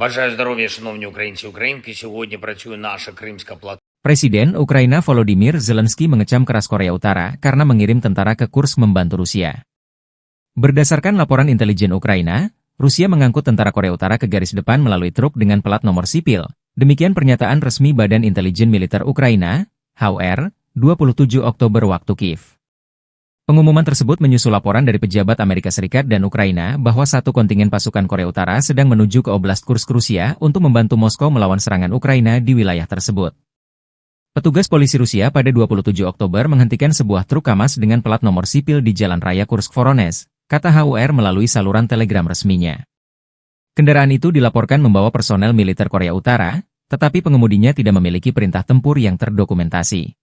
Бажаю здоров'я, шановні українці і українки. Сьогодні працює наша Кримська платформа. Presiden Ukraina Volodymyr Zelensky mengecam keras Korea Utara karena mengirim tentara ke Kursk membantu Rusia. Berdasarkan laporan intelijen Ukraina, Rusia mengangkut tentara Korea Utara ke garis depan melalui truk dengan plat nomor sipil. Demikian pernyataan resmi Badan Intelijen Militer Ukraina, HUR, 27 Oktober waktu Kiev. Pengumuman tersebut menyusul laporan dari pejabat Amerika Serikat dan Ukraina bahwa satu kontingen pasukan Korea Utara sedang menuju ke Oblast Kursk, Rusia untuk membantu Moskow melawan serangan Ukraina di wilayah tersebut. Petugas polisi Rusia pada 27 Oktober menghentikan sebuah truk KAMAZ dengan plat nomor sipil di Jalan Raya Kursk-Voronezh, kata HUR melalui saluran telegram resminya. Kendaraan itu dilaporkan membawa personel militer Korea Utara, tetapi pengemudinya tidak memiliki perintah tempur yang terdokumentasi.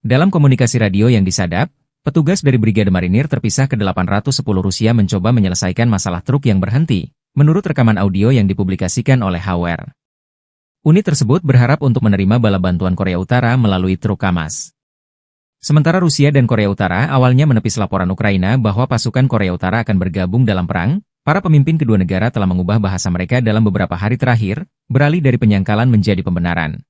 Dalam komunikasi radio yang disadap, petugas dari Brigade Marinir terpisah ke-810 Rusia mencoba menyelesaikan masalah truk yang berhenti, menurut rekaman audio yang dipublikasikan oleh HUR. Unit tersebut berharap untuk menerima bala bantuan Korea Utara melalui truk KAMAZ. Sementara Rusia dan Korea Utara awalnya menepis laporan Ukraina bahwa pasukan Korea Utara akan bergabung dalam perang, para pemimpin kedua negara telah mengubah bahasa mereka dalam beberapa hari terakhir, beralih dari penyangkalan menjadi pembenaran.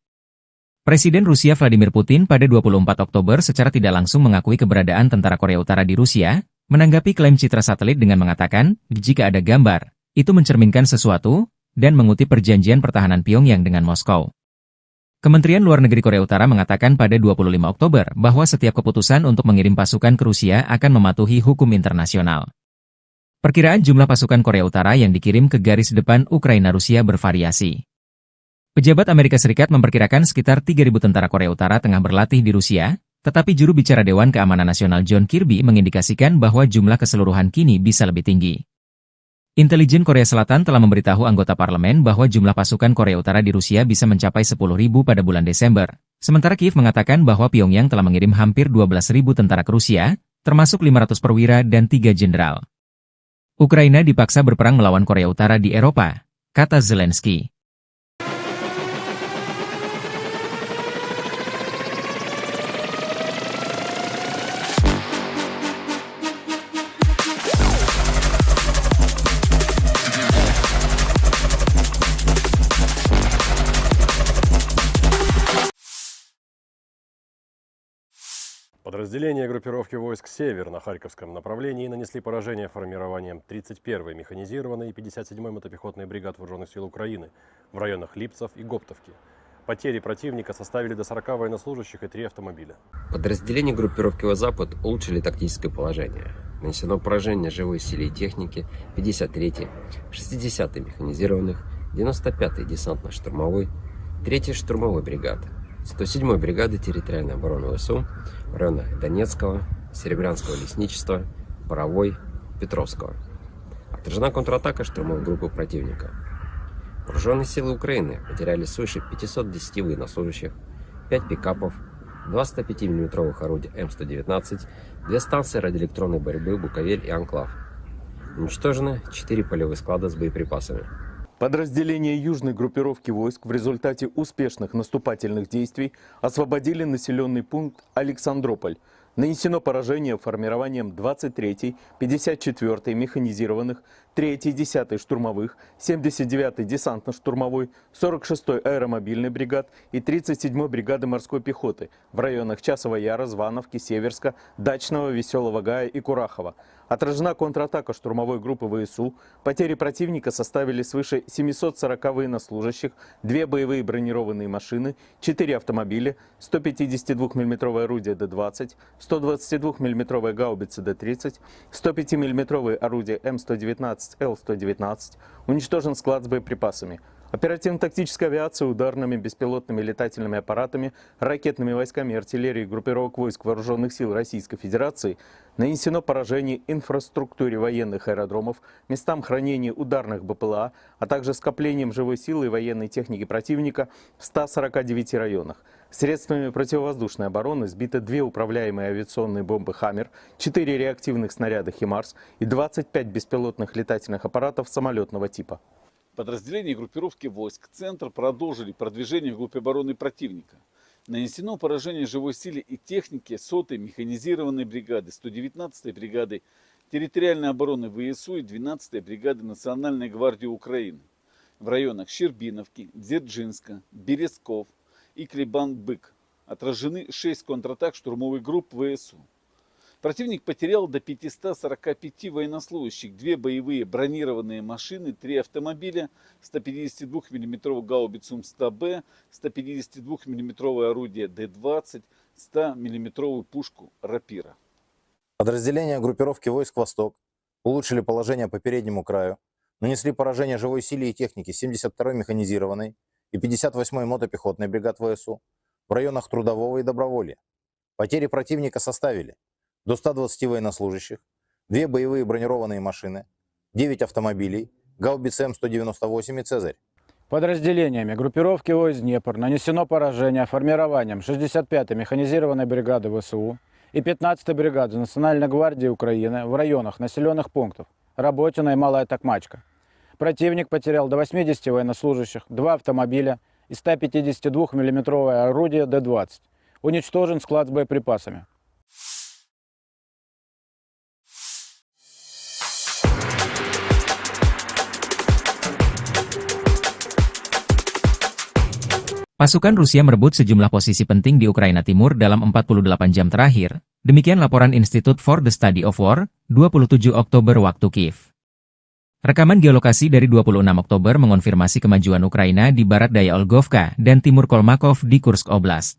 Presiden Rusia Vladimir Putin pada 24 Oktober secara tidak langsung mengakui keberadaan tentara Korea Utara di Rusia, menanggapi klaim citra satelit dengan mengatakan, jika ada gambar, itu mencerminkan sesuatu, dan mengutip perjanjian pertahanan Pyongyang dengan Moskow. Kementerian Luar Negeri Korea Utara mengatakan pada 25 Oktober bahwa setiap keputusan untuk mengirim pasukan ke Rusia akan mematuhi hukum internasional. Perkiraan jumlah pasukan Korea Utara yang dikirim ke garis depan Ukraina-Rusia bervariasi. Pejabat Amerika Serikat memperkirakan sekitar 3.000 tentara Korea Utara tengah berlatih di Rusia, tetapi juru bicara Dewan Keamanan Nasional John Kirby mengindikasikan bahwa jumlah keseluruhan kini bisa lebih tinggi. Intelijen Korea Selatan telah memberitahu anggota parlemen bahwa jumlah pasukan Korea Utara di Rusia bisa mencapai 10.000 pada bulan Desember, sementara Kiev mengatakan bahwa Pyongyang telah mengirim hampir 12.000 tentara ke Rusia, termasuk 500 perwira dan 3 jenderal. Ukraina dipaksa berperang melawan Korea Utara di Eropa, kata Zelensky. Подразделения группировки войск «Север» на Харьковском направлении нанесли поражение формированием 31-й механизированной и 57-й мотопехотной бригад Вооруженных сил Украины в районах Липцев и Гоптовки. Потери противника составили до 40 военнослужащих и 3 автомобиля. Подразделения группировки «Запад» улучшили тактическое положение. Нанесено поражение живой силе и технике 53-й, 60-й механизированных, 95-й десантно-штурмовой, 3-й штурмовой бригады, 107-й бригады территориальной обороны ВСУ в районах Донецкого, Серебрянского лесничества, Боровой, Петровского. Отражена контратака штурмовой группы противника. Вооруженные силы Украины потеряли свыше 510 военнослужащих, 5 пикапов, 2 105 мм орудия М119, 2 станции радиоэлектронной борьбы «Буковель» и «Анклав». Уничтожены 4 полевых склада с боеприпасами. Подразделения южной группировки войск в результате успешных наступательных действий освободили населенный пункт Александрополь. Нанесено поражение формированием 23-й, 54-й механизированных, 3-й, 10-й штурмовых, 79-й десантно-штурмовой, 46-й аэромобильной бригад и 37-й бригады морской пехоты в районах Часова Яра, Звановки, Северска, Дачного, Веселого Гая и Курахова. Отражена контратака штурмовой группы ВСУ. Потери противника составили свыше 740 военнослужащих, 2 боевые бронированные машины, 4 автомобиля, 152 мм орудие Д-20, 122 мм гаубицы Д-30, 105 мм орудие М119, Л-119. Уничтожен склад с боеприпасами. Оперативно-тактическая авиация ударными беспилотными летательными аппаратами, ракетными войсками и артиллерией группировок войск Вооруженных сил Российской Федерации нанесено поражение инфраструктуре военных аэродромов, местам хранения ударных БПЛА, а также скоплением живой силы и военной техники противника в 149 районах. Средствами противовоздушной обороны сбиты 2 управляемые авиационные бомбы «Хаммер», 4 реактивных снаряда «Химарс» и 25 беспилотных летательных аппаратов самолетного типа. Подразделения группировки войск «Центр» продолжили продвижение в группе обороны противника. Нанесено поражение живой силе и технике 100-й механизированной бригады, 119-й бригады территориальной обороны ВСУ и 12-й бригады Национальной гвардии Украины в районах Щербиновки, Дзержинска, Березков и Клебан-Бык. Отражены 6 контратак штурмовых групп ВСУ. Противник потерял до 545 военнослужащих, 2 боевые бронированные машины, 3 автомобиля, 152 мм гаубицу М100Б, 152 мм орудие Д-20, 100 мм пушку Рапира. Подразделения группировки войск «Восток» улучшили положение по переднему краю, нанесли поражение живой силе и технике 72-й механизированной и 58-й мотопехотной бригад ВСУ в районах Трудового и Доброволья. Потери противника составили до 120 военнослужащих, 2 боевые бронированные машины, 9 автомобилей, гаубицы М198 и «Цезарь». Подразделениями группировки войск «Днепр» нанесено поражение формированием 65-й механизированной бригады ВСУ и 15-й бригады Национальной гвардии Украины в районах населенных пунктов Работино и Малая Токмачка. Противник потерял до 80 военнослужащих, 2 автомобиля и 152 миллиметровое орудие Д-20. Уничтожен склад с боеприпасами. Pasukan Rusia merebut sejumlah posisi penting di Ukraina Timur dalam 48 jam terakhir, demikian laporan Institute for the Study of War, 27 Oktober waktu Kiev. Rekaman geolokasi dari 26 Oktober mengonfirmasi kemajuan Ukraina di barat daya Olgovka dan timur Kolmakov di Kursk Oblast.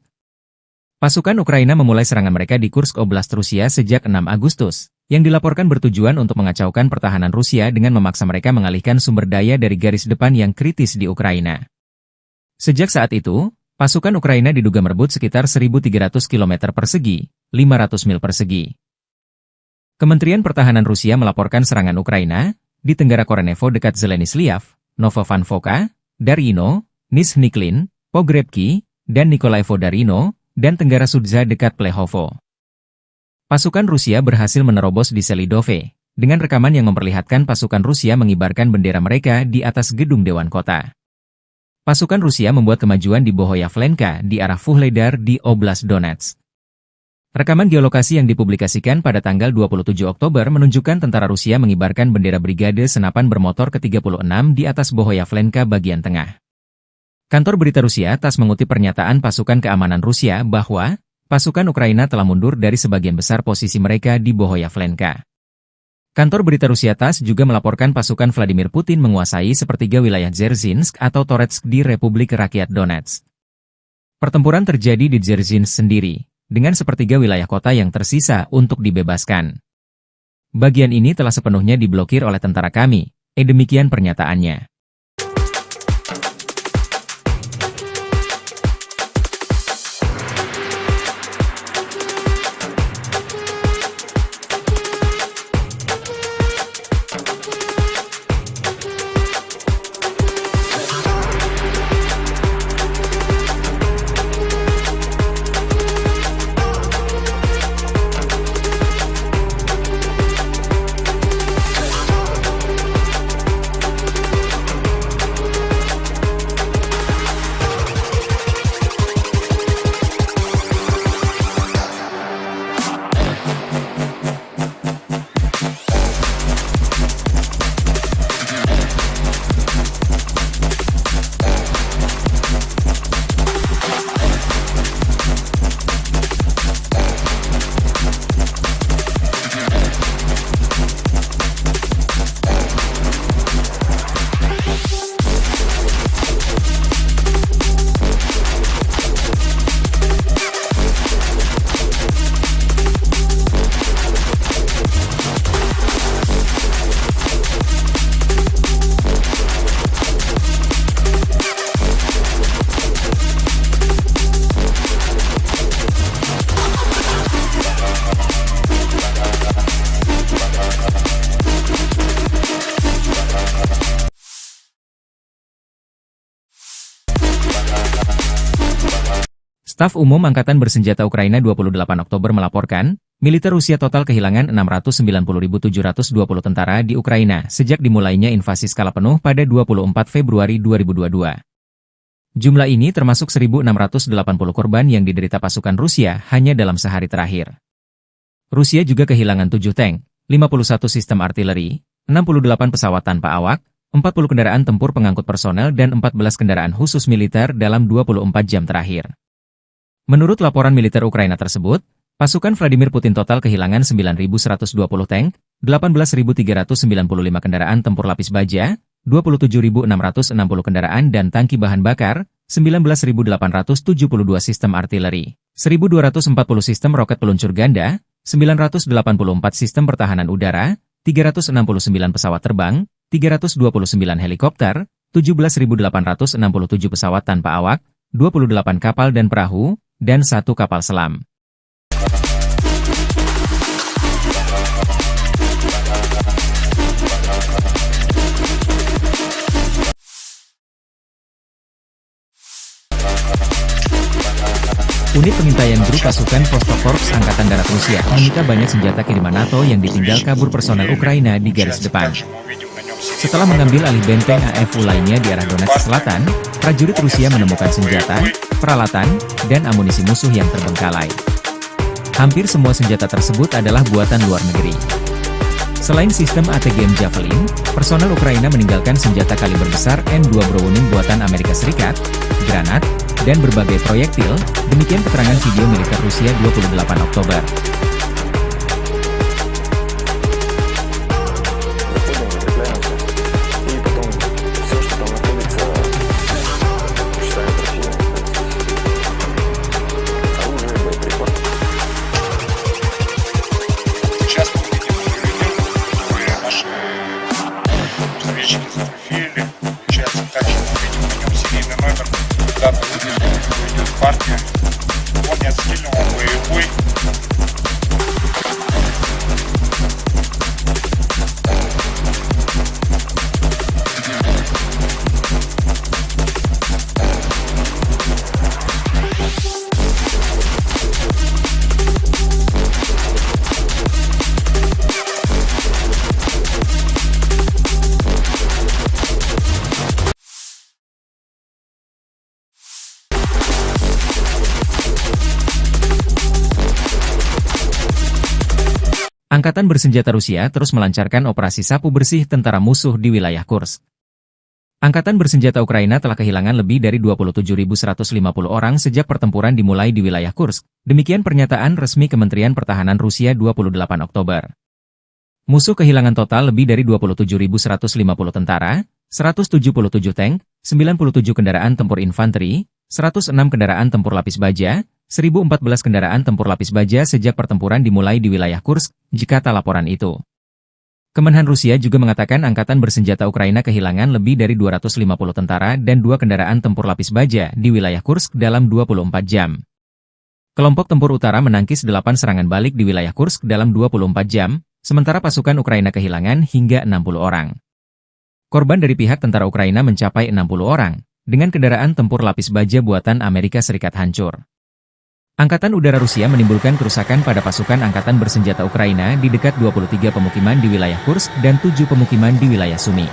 Pasukan Ukraina memulai serangan mereka di Kursk Oblast Rusia sejak 6 Agustus, yang dilaporkan bertujuan untuk mengacaukan pertahanan Rusia dengan memaksa mereka mengalihkan sumber daya dari garis depan yang kritis di Ukraina. Sejak saat itu, pasukan Ukraina diduga merebut sekitar 1.300 km persegi, 500 mil persegi. Kementerian Pertahanan Rusia melaporkan serangan Ukraina di Tenggara Korenevo dekat Zeleny-Sliav, Novovankovka, Darino, Nizhny-Klin, Pogrebki, dan Nikolaevo-Darino, dan Tenggara Sudza dekat Plehovo. Pasukan Rusia berhasil menerobos di Selidove, dengan rekaman yang memperlihatkan pasukan Rusia mengibarkan bendera mereka di atas gedung Dewan Kota. Pasukan Rusia membuat kemajuan di Bohoyavlenka di arah Vuhledar di Oblast Donetsk. Rekaman geolokasi yang dipublikasikan pada tanggal 27 Oktober menunjukkan tentara Rusia mengibarkan bendera Brigade Senapan Bermotor ke-36 di atas Bohoyavlenka bagian tengah. Kantor berita Rusia TASS mengutip pernyataan pasukan keamanan Rusia bahwa pasukan Ukraina telah mundur dari sebagian besar posisi mereka di Bohoyavlenka. Kantor berita Rusia TASS juga melaporkan pasukan Vladimir Putin menguasai sepertiga wilayah Dzerzhinsk atau Toretsk di Republik Rakyat Donetsk. Pertempuran terjadi di Dzerzhinsk sendiri, dengan sepertiga wilayah kota yang tersisa untuk dibebaskan. Bagian ini telah sepenuhnya diblokir oleh tentara kami, demikian pernyataannya. Staf Umum Angkatan Bersenjata Ukraina 28 Oktober melaporkan, militer Rusia total kehilangan 690.720 tentara di Ukraina sejak dimulainya invasi skala penuh pada 24 Februari 2022. Jumlah ini termasuk 1.680 korban yang diderita pasukan Rusia hanya dalam sehari terakhir. Rusia juga kehilangan 7 tank, 51 sistem artileri, 68 pesawat tanpa awak, 40 kendaraan tempur pengangkut personel dan 14 kendaraan khusus militer dalam 24 jam terakhir. Menurut laporan militer Ukraina tersebut, pasukan Vladimir Putin total kehilangan 9.120 tank, 18.395 kendaraan tempur lapis baja, 27.660 kendaraan dan tangki bahan bakar, 19.872 sistem artileri, 1.240 sistem roket peluncur ganda, 984 sistem pertahanan udara, 369 pesawat terbang, 329 helikopter, 17.867 pesawat tanpa awak, 28 kapal dan perahu, dan 1 kapal selam. Unit pengintaian grup pasukan Vostok-Korps Angkatan Darat Rusia menyita banyak senjata kiriman NATO yang ditinggal kabur personel Ukraina di garis depan. Setelah mengambil alih benteng AFU lainnya di arah Donetsk Selatan, prajurit Rusia menemukan senjata, peralatan, dan amunisi musuh yang terbengkalai. Hampir semua senjata tersebut adalah buatan luar negeri. Selain sistem ATGM Javelin, personel Ukraina meninggalkan senjata kaliber besar M2 Browning buatan Amerika Serikat, granat, dan berbagai proyektil, demikian keterangan video militer Rusia 28 Oktober. Сейчас мы видим которые наши разведчики зафотографировали. Получается так, что мы видим на нем серийный номер, дата выпуска, идет партия. Он не отстрелен, он боевой. Angkatan bersenjata Rusia terus melancarkan operasi sapu bersih tentara musuh di wilayah Kursk. Angkatan bersenjata Ukraina telah kehilangan lebih dari 27.150 orang sejak pertempuran dimulai di wilayah Kursk. Demikian pernyataan resmi Kementerian Pertahanan Rusia 28 Oktober. Musuh kehilangan total lebih dari 27.150 tentara, 177 tank, 97 kendaraan tempur infanteri, 106 kendaraan tempur lapis baja, 1.014 kendaraan tempur lapis baja sejak pertempuran dimulai di wilayah Kursk, jikata laporan itu. Kemenhan Rusia juga mengatakan angkatan bersenjata Ukraina kehilangan lebih dari 250 tentara dan 2 kendaraan tempur lapis baja di wilayah Kursk dalam 24 jam. Kelompok tempur utara menangkis 8 serangan balik di wilayah Kursk dalam 24 jam, sementara pasukan Ukraina kehilangan hingga 60 orang. Korban dari pihak tentara Ukraina mencapai 60 orang, dengan kendaraan tempur lapis baja buatan Amerika Serikat hancur. Angkatan Udara Rusia menimbulkan kerusakan pada pasukan Angkatan Bersenjata Ukraina di dekat 23 pemukiman di wilayah Kursk dan 7 pemukiman di wilayah Sumy.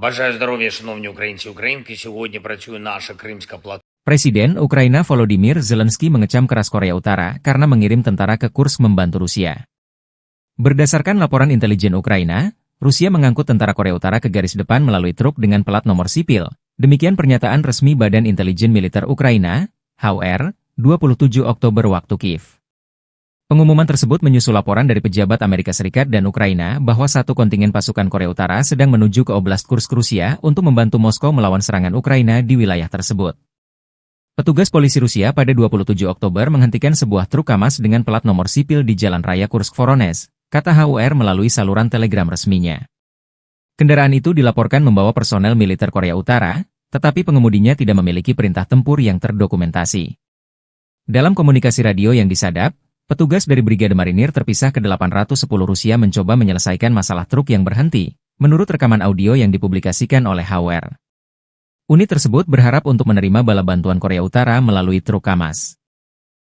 Бажаю здоров'я, шановні українці і українки. Сьогодні працює наша Кримська платформа. Presiden Ukraina Volodymyr Zelensky mengecam keras Korea Utara karena mengirim tentara ke Kursk membantu Rusia. Berdasarkan laporan intelijen Ukraina, Rusia mengangkut tentara Korea Utara ke garis depan melalui truk dengan plat nomor sipil. Demikian pernyataan resmi Badan Intelijen Militer Ukraina, HUR, 27 Oktober waktu Kiev. Pengumuman tersebut menyusul laporan dari pejabat Amerika Serikat dan Ukraina bahwa satu kontingen pasukan Korea Utara sedang menuju ke Oblast Kursk Rusia untuk membantu Moskow melawan serangan Ukraina di wilayah tersebut. Petugas polisi Rusia pada 27 Oktober menghentikan sebuah truk KAMAZ dengan plat nomor sipil di Jalan Raya Kursk-Voronezh, kata HUR melalui saluran telegram resminya. Kendaraan itu dilaporkan membawa personel militer Korea Utara, tetapi pengemudinya tidak memiliki perintah tempur yang terdokumentasi. Dalam komunikasi radio yang disadap, petugas dari Brigade Marinir terpisah ke-810 Rusia mencoba menyelesaikan masalah truk yang berhenti, menurut rekaman audio yang dipublikasikan oleh HUR. Unit tersebut berharap untuk menerima bala bantuan Korea Utara melalui truk KAMAZ.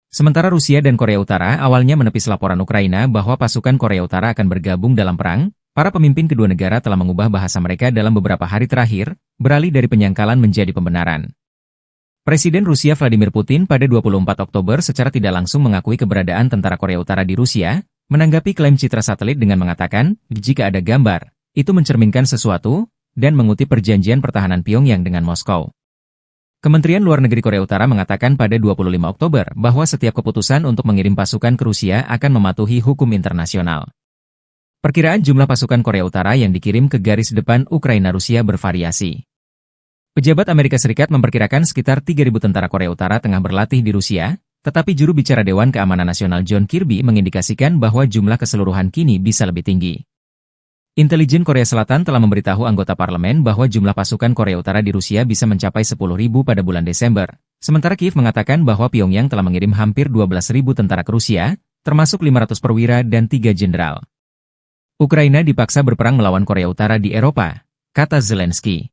Sementara Rusia dan Korea Utara awalnya menepis laporan Ukraina bahwa pasukan Korea Utara akan bergabung dalam perang, Para pemimpin kedua negara telah mengubah bahasa mereka dalam beberapa hari terakhir, beralih dari penyangkalan menjadi pembenaran. Presiden Rusia Vladimir Putin pada 24 Oktober secara tidak langsung mengakui keberadaan tentara Korea Utara di Rusia, menanggapi klaim citra satelit dengan mengatakan, jika ada gambar, itu mencerminkan sesuatu, dan mengutip perjanjian pertahanan Pyongyang dengan Moskow. Kementerian Luar Negeri Korea Utara mengatakan pada 25 Oktober bahwa setiap keputusan untuk mengirim pasukan ke Rusia akan mematuhi hukum internasional. Perkiraan jumlah pasukan Korea Utara yang dikirim ke garis depan Ukraina-Rusia bervariasi. Pejabat Amerika Serikat memperkirakan sekitar 3.000 tentara Korea Utara tengah berlatih di Rusia, tetapi juru bicara Dewan Keamanan Nasional John Kirby mengindikasikan bahwa jumlah keseluruhan kini bisa lebih tinggi. Intelijen Korea Selatan telah memberitahu anggota parlemen bahwa jumlah pasukan Korea Utara di Rusia bisa mencapai 10.000 pada bulan Desember. Sementara Kiev mengatakan bahwa Pyongyang telah mengirim hampir 12.000 tentara ke Rusia, termasuk 500 perwira dan 3 jenderal. Ukraina dipaksa berperang melawan Korea Utara di Eropa, kata Zelensky.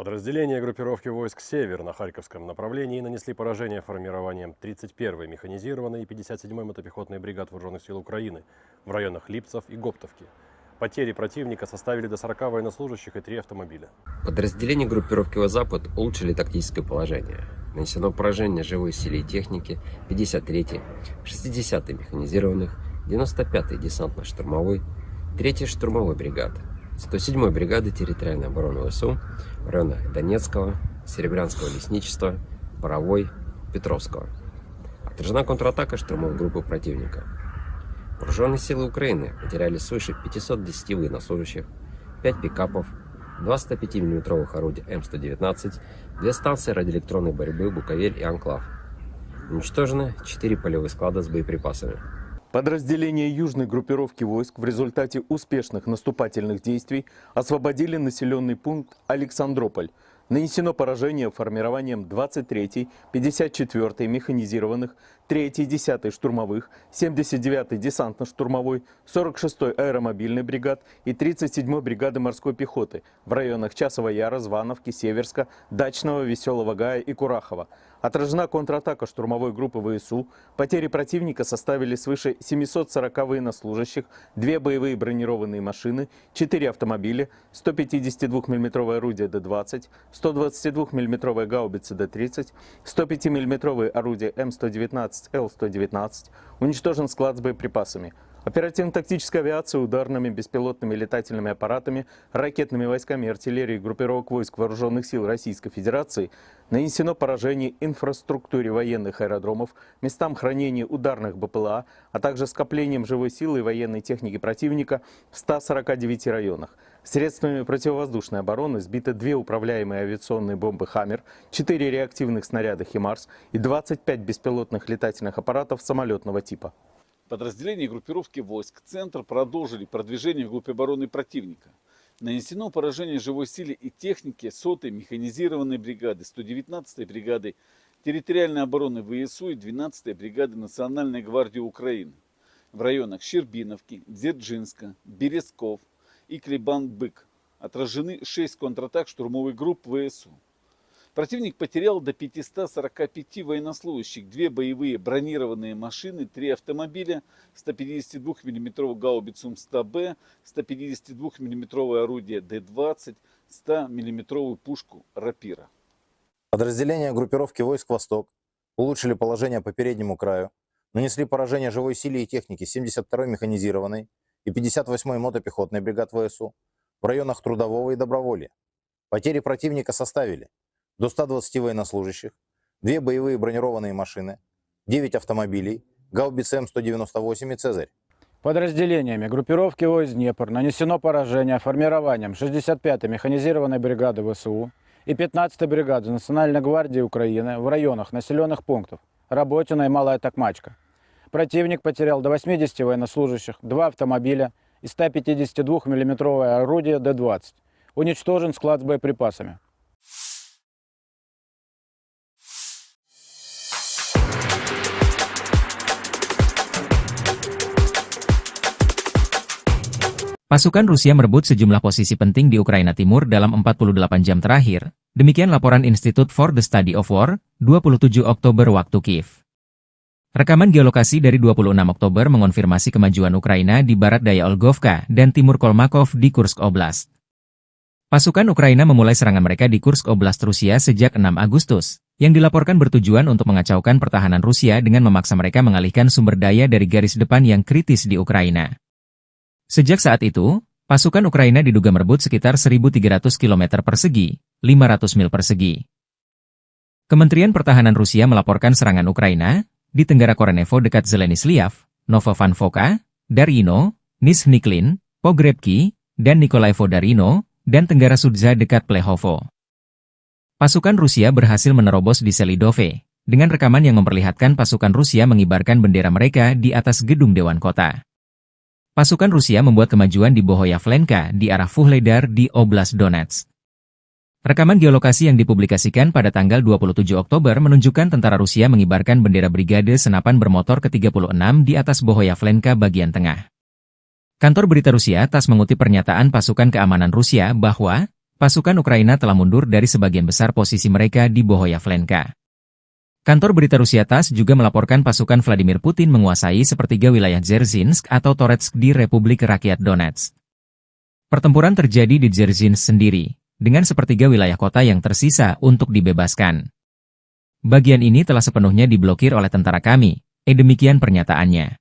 Подразделения группировки войск «Север» на Харьковском направлении нанесли поражение формированием 31-й механизированной и 57-й мотопехотной бригад Вооруженных сил Украины в районах Липцев и Гоптовки. Потери противника составили до 40 военнослужащих и 3 автомобиля. Подразделения группировки «Запад» улучшили тактическое положение. Нанесено поражение живой силе и технике 53-й, 60-й механизированных, 95-й десантно-штурмовой, 3-й штурмовой бригады, 107-й бригады территориальной обороны ВСУ в районах Донецкого, Серебрянского лесничества, Боровой, Петровского. Отражена контратака штурмовой группы противника. Вооруженные силы Украины потеряли свыше 510 военнослужащих, 5 пикапов, 2 105 мм орудия М119, 2 станции радиоэлектронной борьбы «Буковель» и «Анклав». Уничтожены 4 полевых склада с боеприпасами. Подразделения южной группировки войск в результате успешных наступательных действий освободили населенный пункт Александрополь. Нанесено поражение формированием 23-й, 54-й механизированных, 3-й, 10-й штурмовых, 79-й десантно-штурмовой, 46-й аэромобильной бригад и 37-й бригады морской пехоты в районах Часова Яра, Звановки, Северска, Дачного, Веселого Гая и Курахова. Отражена контратака штурмовой группы ВСУ. Потери противника составили свыше 740 военнослужащих, 2 боевые бронированные машины, 4 автомобиля, 152 мм орудие Д-20, 122 мм гаубицы Д-30, 105 мм орудие М119, Л-119. Уничтожен склад с боеприпасами. Оперативно-тактическая авиация ударными беспилотными летательными аппаратами, ракетными войсками и артиллерией группировок войск Вооруженных сил Российской Федерации нанесено поражение инфраструктуре военных аэродромов, местам хранения ударных БПЛА, а также скоплением живой силы и военной техники противника в 149 районах. Средствами противовоздушной обороны сбиты 2 управляемые авиационные бомбы «Хаммер», 4 реактивных снаряда «Химарс» и 25 беспилотных летательных аппаратов самолетного типа. Подразделения группировки войск «Центр» продолжили продвижение вглубь обороны противника. Нанесено поражение живой силе и технике 100-й механизированной бригады, 119-й бригады территориальной обороны ВСУ и 12-й бригады Национальной гвардии Украины в районах Щербиновки, Дзержинска, Березков и Клебан-Бык. Отражены 6 контратак штурмовых групп ВСУ. Противник потерял до 545 военнослужащих, 2 боевые бронированные машины, 3 автомобиля, 152 мм гаубицу М100Б, 152 мм орудие Д-20, 100 мм пушку Рапира. Подразделения группировки войск «Восток» улучшили положение по переднему краю, нанесли поражение живой силе и технике 72-й механизированной и 58-й мотопехотной бригад ВСУ в районах Трудового и Доброволья. Потери противника составили до 120 военнослужащих, 2 боевые бронированные машины, 9 автомобилей, гаубицы М198 и «Цезарь». Подразделениями группировки войск «Днепр» нанесено поражение формированием 65-й механизированной бригады ВСУ и 15-й бригады Национальной гвардии Украины в районах населенных пунктов Работино и Малая Токмачка. Противник потерял до 80 военнослужащих, 2 автомобиля и 152 мм орудие Д-20. Уничтожен склад с боеприпасами. Pasukan Rusia merebut sejumlah posisi penting di Ukraina Timur dalam 48 jam terakhir, demikian laporan Institute for the Study of War, 27 Oktober waktu Kiev. Rekaman geolokasi dari 26 Oktober mengonfirmasi kemajuan Ukraina di barat daya Olgovka dan timur Kolmakov di Kursk Oblast. Pasukan Ukraina memulai serangan mereka di Kursk Oblast Rusia sejak 6 Agustus, yang dilaporkan bertujuan untuk mengacaukan pertahanan Rusia dengan memaksa mereka mengalihkan sumber daya dari garis depan yang kritis di Ukraina. Sejak saat itu, pasukan Ukraina diduga merebut sekitar 1.300 km persegi, 500 mil persegi. Kementerian Pertahanan Rusia melaporkan serangan Ukraina di Tenggara Korenevo dekat Zeleny-Sliav, Novovanfoka, Darino, Nizhny-Klin, Pogrebki, dan Nikolaevo Darino, dan Tenggara Sudza dekat Plehovo. Pasukan Rusia berhasil menerobos di Selidove, dengan rekaman yang memperlihatkan pasukan Rusia mengibarkan bendera mereka di atas gedung Dewan Kota. Pasukan Rusia membuat kemajuan di Bohoyavlenka di arah Vuhledar di Oblast Donetsk. Rekaman geolokasi yang dipublikasikan pada tanggal 27 Oktober menunjukkan tentara Rusia mengibarkan bendera Brigade Senapan Bermotor ke-36 di atas Bohoyavlenka bagian tengah. Kantor berita Rusia TASS mengutip pernyataan pasukan keamanan Rusia bahwa pasukan Ukraina telah mundur dari sebagian besar posisi mereka di Bohoyavlenka. Kantor berita Rusia TASS juga melaporkan pasukan Vladimir Putin menguasai sepertiga wilayah Dzerzhinsk atau Toretsk di Republik Rakyat Donetsk. Pertempuran terjadi di Dzerzhinsk sendiri, dengan sepertiga wilayah kota yang tersisa untuk dibebaskan. Bagian ini telah sepenuhnya diblokir oleh tentara kami, demikian pernyataannya.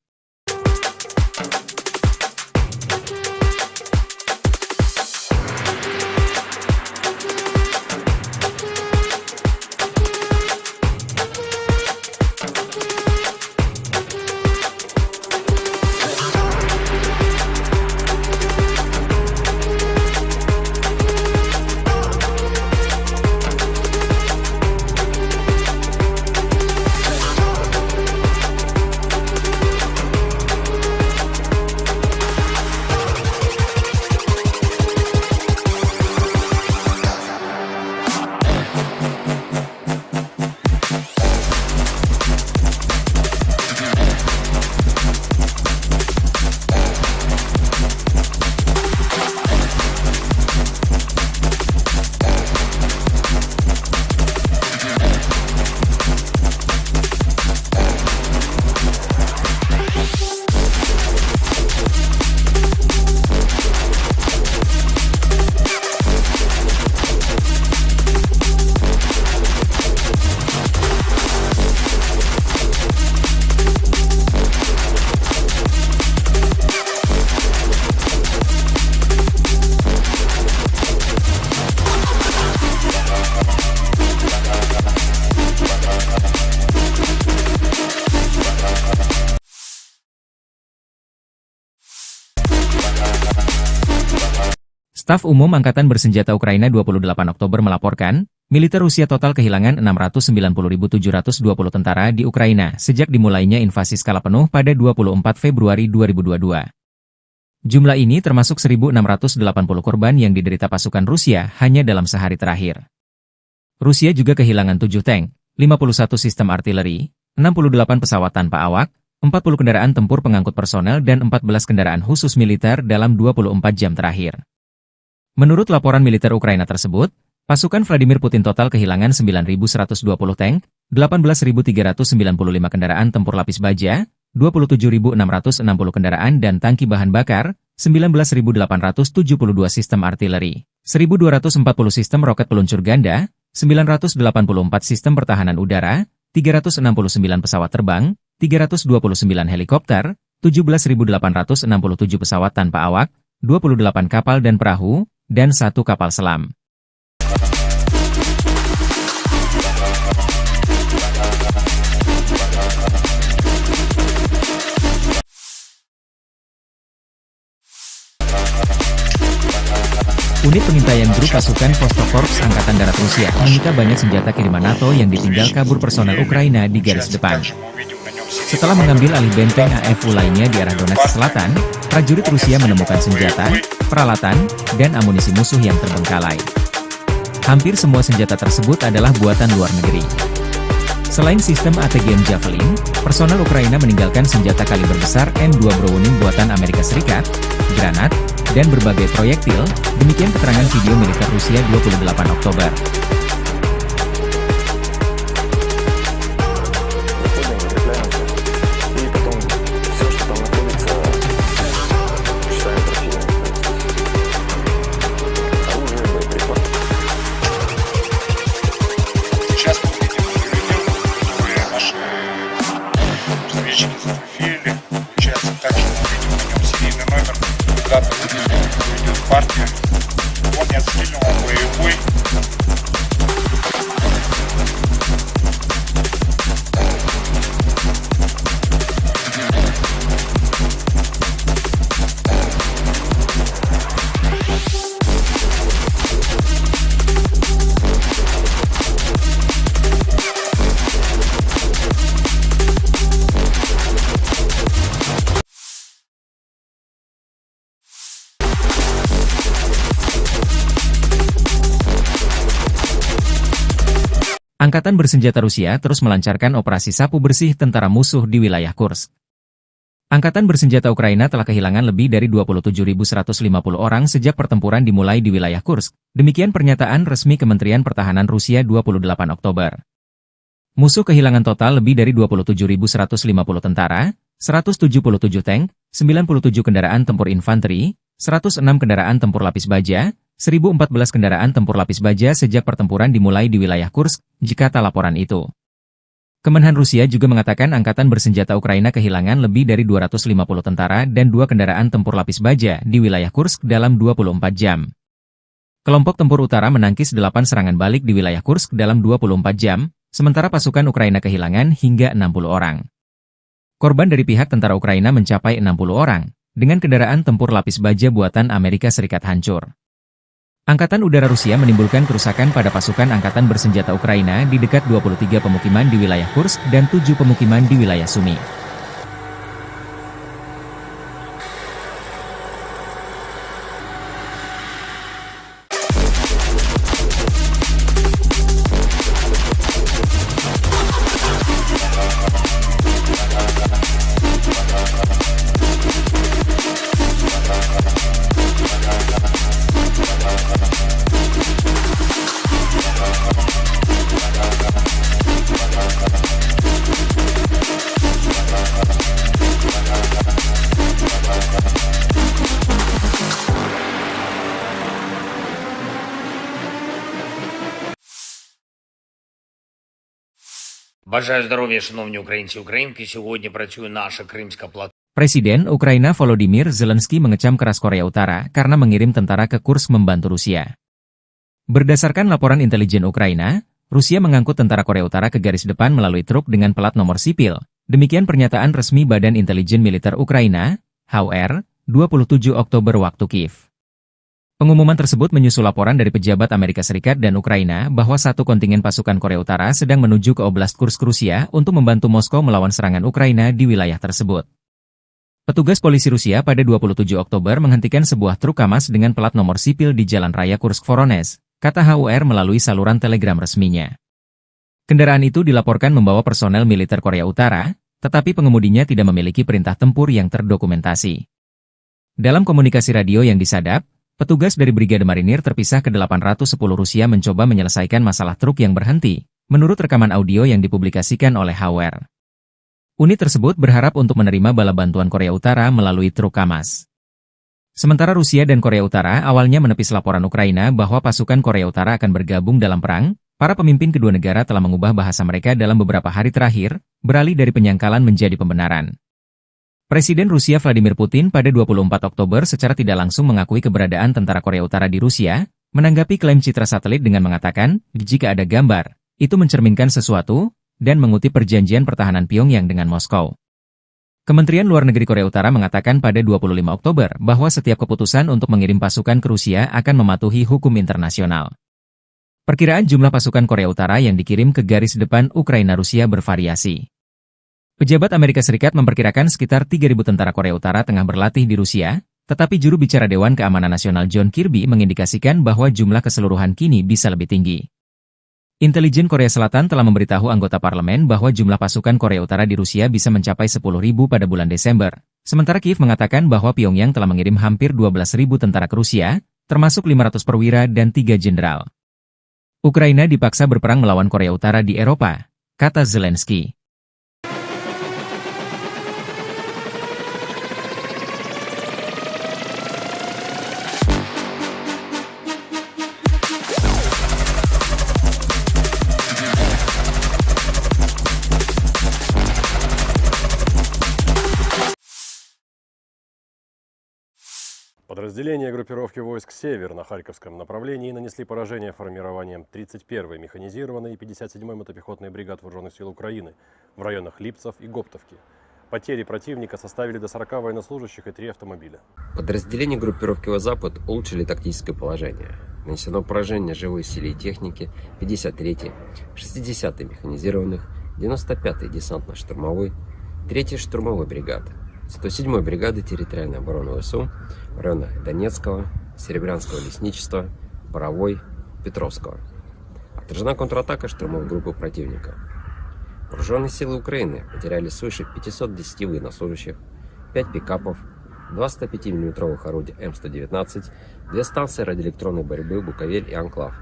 Staf Umum Angkatan Bersenjata Ukraina 28 Oktober melaporkan, militer Rusia total kehilangan 690.720 tentara di Ukraina sejak dimulainya invasi skala penuh pada 24 Februari 2022. Jumlah ini termasuk 1.680 korban yang diderita pasukan Rusia hanya dalam sehari terakhir. Rusia juga kehilangan 7 tank, 51 sistem artileri, 68 pesawat tanpa awak, 40 kendaraan tempur pengangkut personel dan 14 kendaraan khusus militer dalam 24 jam terakhir. Menurut laporan militer Ukraina tersebut, pasukan Vladimir Putin total kehilangan 9.120 tank, 18.395 kendaraan tempur lapis baja, 27.660 kendaraan dan tangki bahan bakar, 19.872 sistem artileri, 1.240 sistem roket peluncur ganda, 984 sistem pertahanan udara, 369 pesawat terbang, 329 helikopter, 17.867 pesawat tanpa awak, 28 kapal dan perahu, dan 1 kapal selam. Unit pengintaian grup pasukan Vostok-Korps Angkatan Darat Rusia menyita banyak senjata kiriman NATO yang ditinggal kabur personel Ukraina di garis depan. Setelah mengambil alih benteng AFU lainnya di arah Donetsk Selatan, prajurit Rusia menemukan senjata, peralatan, dan amunisi musuh yang terbengkalai. Hampir semua senjata tersebut adalah buatan luar negeri. Selain sistem ATGM Javelin, personel Ukraina meninggalkan senjata kaliber besar M2 Browning buatan Amerika Serikat, granat, dan berbagai proyektil. Demikian keterangan video militer Rusia 28 Oktober. Сейчас мы видим видео, которые наши разведчики зафотографировали. Получается так, что мы видим на нем серийный номер. Дата выпуска, идет партия. Он не отстрелил, он боевой. Angkatan bersenjata Rusia terus melancarkan operasi sapu bersih tentara musuh di wilayah Kursk. Angkatan bersenjata Ukraina telah kehilangan lebih dari 27.150 orang sejak pertempuran dimulai di wilayah Kursk. Demikian pernyataan resmi Kementerian Pertahanan Rusia 28 Oktober. Musuh kehilangan total lebih dari 27.150 tentara, 177 tank, 97 kendaraan tempur infanteri, 106 kendaraan tempur lapis baja, 1.014 kendaraan tempur lapis baja sejak pertempuran dimulai di wilayah Kursk, jikata laporan itu. Kemenhan Rusia juga mengatakan angkatan bersenjata Ukraina kehilangan lebih dari 250 tentara dan 2 kendaraan tempur lapis baja di wilayah Kursk dalam 24 jam. Kelompok tempur utara menangkis 8 serangan balik di wilayah Kursk dalam 24 jam, sementara pasukan Ukraina kehilangan hingga 60 orang. Korban dari pihak tentara Ukraina mencapai 60 orang, dengan kendaraan tempur lapis baja buatan Amerika Serikat hancur. Angkatan Udara Rusia menimbulkan kerusakan pada pasukan Angkatan Bersenjata Ukraina di dekat 23 pemukiman di wilayah Kursk dan 7 pemukiman di wilayah Sumy. Бажаю здоров'я, шановні українці і українки. Сьогодні працює наша Кримська платформа. Presiden Ukraina Volodymyr Zelensky mengecam keras Korea Utara karena mengirim tentara ke Kursk membantu Rusia. Berdasarkan laporan intelijen Ukraina, Rusia mengangkut tentara Korea Utara ke garis depan melalui truk dengan plat nomor sipil. Demikian pernyataan resmi Badan Intelijen Militer Ukraina, HUR, 27 Oktober waktu Kiev. Pengumuman tersebut menyusul laporan dari pejabat Amerika Serikat dan Ukraina bahwa satu kontingen pasukan Korea Utara sedang menuju ke Oblast Kursk Rusia untuk membantu Moskow melawan serangan Ukraina di wilayah tersebut. Petugas polisi Rusia pada 27 Oktober menghentikan sebuah truk KAMAZ dengan plat nomor sipil di Jalan Raya Kursk-Voronezh, kata HUR melalui saluran telegram resminya. Kendaraan itu dilaporkan membawa personel militer Korea Utara, tetapi pengemudinya tidak memiliki perintah tempur yang terdokumentasi. Dalam komunikasi radio yang disadap, petugas dari Brigade Marinir terpisah ke-810 Rusia mencoba menyelesaikan masalah truk yang berhenti, menurut rekaman audio yang dipublikasikan oleh HUR. Unit tersebut berharap untuk menerima bala bantuan Korea Utara melalui truk KAMAZ. Sementara Rusia dan Korea Utara awalnya menepis laporan Ukraina bahwa pasukan Korea Utara akan bergabung dalam perang, para pemimpin kedua negara telah mengubah bahasa mereka dalam beberapa hari terakhir, beralih dari penyangkalan menjadi pembenaran. Presiden Rusia Vladimir Putin pada 24 Oktober secara tidak langsung mengakui keberadaan tentara Korea Utara di Rusia, menanggapi klaim citra satelit dengan mengatakan, jika ada gambar, itu mencerminkan sesuatu, dan mengutip perjanjian pertahanan Pyongyang dengan Moskow. Kementerian Luar Negeri Korea Utara mengatakan pada 25 Oktober bahwa setiap keputusan untuk mengirim pasukan ke Rusia akan mematuhi hukum internasional. Perkiraan jumlah pasukan Korea Utara yang dikirim ke garis depan Ukraina-Rusia bervariasi. Pejabat Amerika Serikat memperkirakan sekitar 3.000 tentara Korea Utara tengah berlatih di Rusia, tetapi juru bicara Dewan Keamanan Nasional John Kirby mengindikasikan bahwa jumlah keseluruhan kini bisa lebih tinggi. Intelijen Korea Selatan telah memberitahu anggota parlemen bahwa jumlah pasukan Korea Utara di Rusia bisa mencapai 10.000 pada bulan Desember, Sementara Kiev mengatakan bahwa Pyongyang telah mengirim hampir 12.000 tentara ke Rusia, termasuk 500 perwira dan 3 jenderal. Ukraina dipaksa berperang melawan Korea Utara di Eropa, kata Zelensky. Подразделения группировки войск «Север» на Харьковском направлении нанесли поражение формированием 31-й механизированной и 57-й мотопехотной бригад Вооруженных сил Украины в районах Липцев и Гоптовки. Потери противника составили до 40 военнослужащих и 3 автомобиля. Подразделения группировки «Запад» улучшили тактическое положение. Нанесено поражение живой силе и технике 53-й, 60-й механизированных, 95-й десантно-штурмовой, 3-й штурмовой бригады, 107-й бригады территориальной обороны ВСУ в районах Донецкого, Серебрянского лесничества, Боровой, Петровского. Отражена контратака штурмовой группы противника. Вооруженные силы Украины потеряли свыше 510 военнослужащих, 5 пикапов, 2 105 мм орудия М119, 2 станции радиоэлектронной борьбы «Буковель» и «Анклав».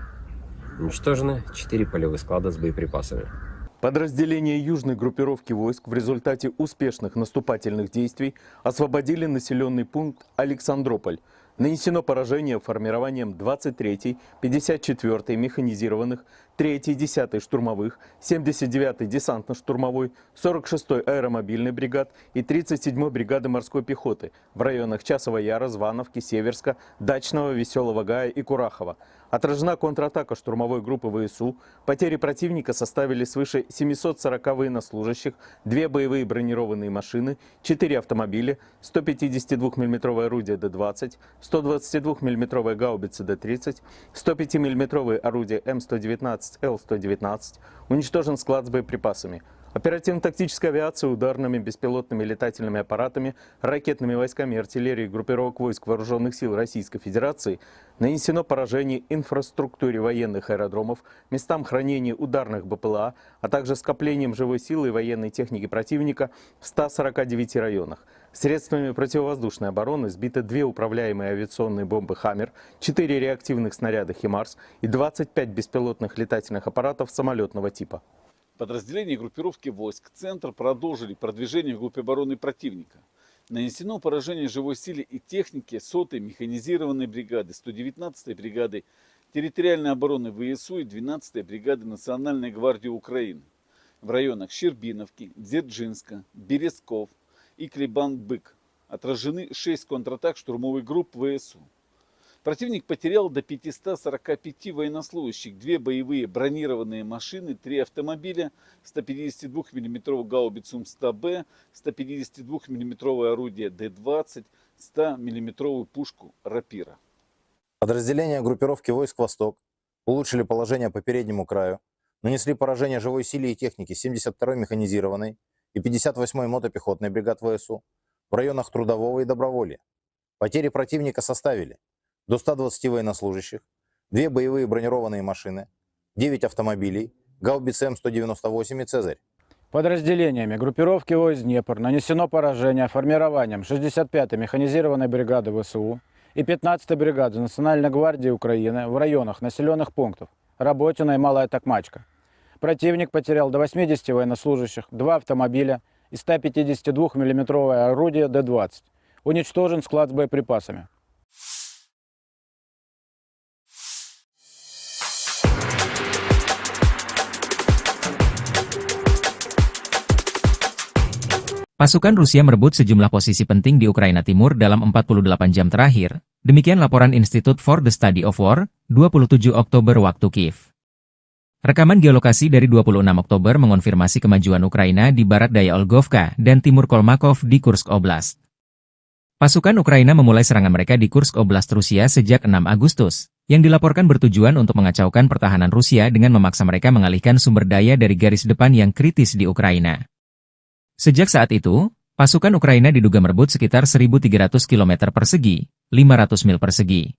Уничтожены 4 полевых склада с боеприпасами. Подразделения южной группировки войск в результате успешных наступательных действий освободили населенный пункт Александрополь. Нанесено поражение формированием 23-й, 54-й механизированных, 3-й, 10-й штурмовых, 79-й десантно-штурмовой, 46-й аэромобильной бригад и 37-й бригады морской пехоты в районах Часового Яра, Звановки, Северска, Дачного, Веселого Гая и Курахова. Отражена контратака штурмовой группы ВСУ. Потери противника составили свыше 740 военнослужащих, 2 боевые бронированные машины, 4 автомобиля, 152 мм орудие Д-20, 122 мм гаубицы Д-30, 105 мм орудие М119, Л-119. Уничтожен склад с боеприпасами. Оперативно-тактическая авиация, ударными беспилотными летательными аппаратами, ракетными войсками и артиллерией группировок войск Вооруженных сил Российской Федерации нанесено поражение инфраструктуре военных аэродромов, местам хранения ударных БПЛА, а также скоплением живой силы и военной техники противника в 149 районах. Средствами противовоздушной обороны сбиты 2 управляемые авиационные бомбы «Хаммер», 4 реактивных снаряда «Химарс» и 25 беспилотных летательных аппаратов самолетного типа. Подразделения группировки войск «Центр» продолжили продвижение в группе обороны противника. Нанесено поражение живой силе и технике 100-й механизированной бригады, 119-й бригады территориальной обороны ВСУ и 12-й бригады Национальной гвардии Украины в районах Щербиновки, Дзержинска, Березков и Клебан-Бык. Отражены 6 контратак штурмовых групп ВСУ. Противник потерял до 545 военнослужащих, 2 боевые бронированные машины, 3 автомобиля, 152 мм гаубицу М100Б, 152 мм орудие Д-20, 100 мм пушку Рапира. Подразделения группировки войск «Восток» улучшили положение по переднему краю, нанесли поражение живой силе и технике 72-й механизированной и 58-й мотопехотной бригад ВСУ в районах Трудового и Доброволья. Потери противника составили до 120 военнослужащих, 2 боевые бронированные машины, 9 автомобилей, гаубицы М198 и «Цезарь». Подразделениями группировки войск «Днепр» нанесено поражение формированием 65-й механизированной бригады ВСУ и 15-й бригады Национальной гвардии Украины в районах населенных пунктов Работино и Малая Токмачка. Противник потерял до 80 военнослужащих, 2 автомобиля и 152 мм орудие Д-20. Уничтожен склад с боеприпасами. Pasukan Rusia merebut sejumlah posisi penting di Ukraina Timur dalam 48 jam terakhir, demikian laporan Institute for the Study of War, 27 Oktober waktu Kiev. Rekaman geolokasi dari 26 Oktober mengonfirmasi kemajuan Ukraina di barat daya Olgovka dan timur Kolmakov di Kursk Oblast. Pasukan Ukraina memulai serangan mereka di Kursk Oblast Rusia sejak 6 Agustus, yang dilaporkan bertujuan untuk mengacaukan pertahanan Rusia dengan memaksa mereka mengalihkan sumber daya dari garis depan yang kritis di Ukraina. Sejak saat itu, pasukan Ukraina diduga merebut sekitar 1.300 km persegi, 500 mil persegi.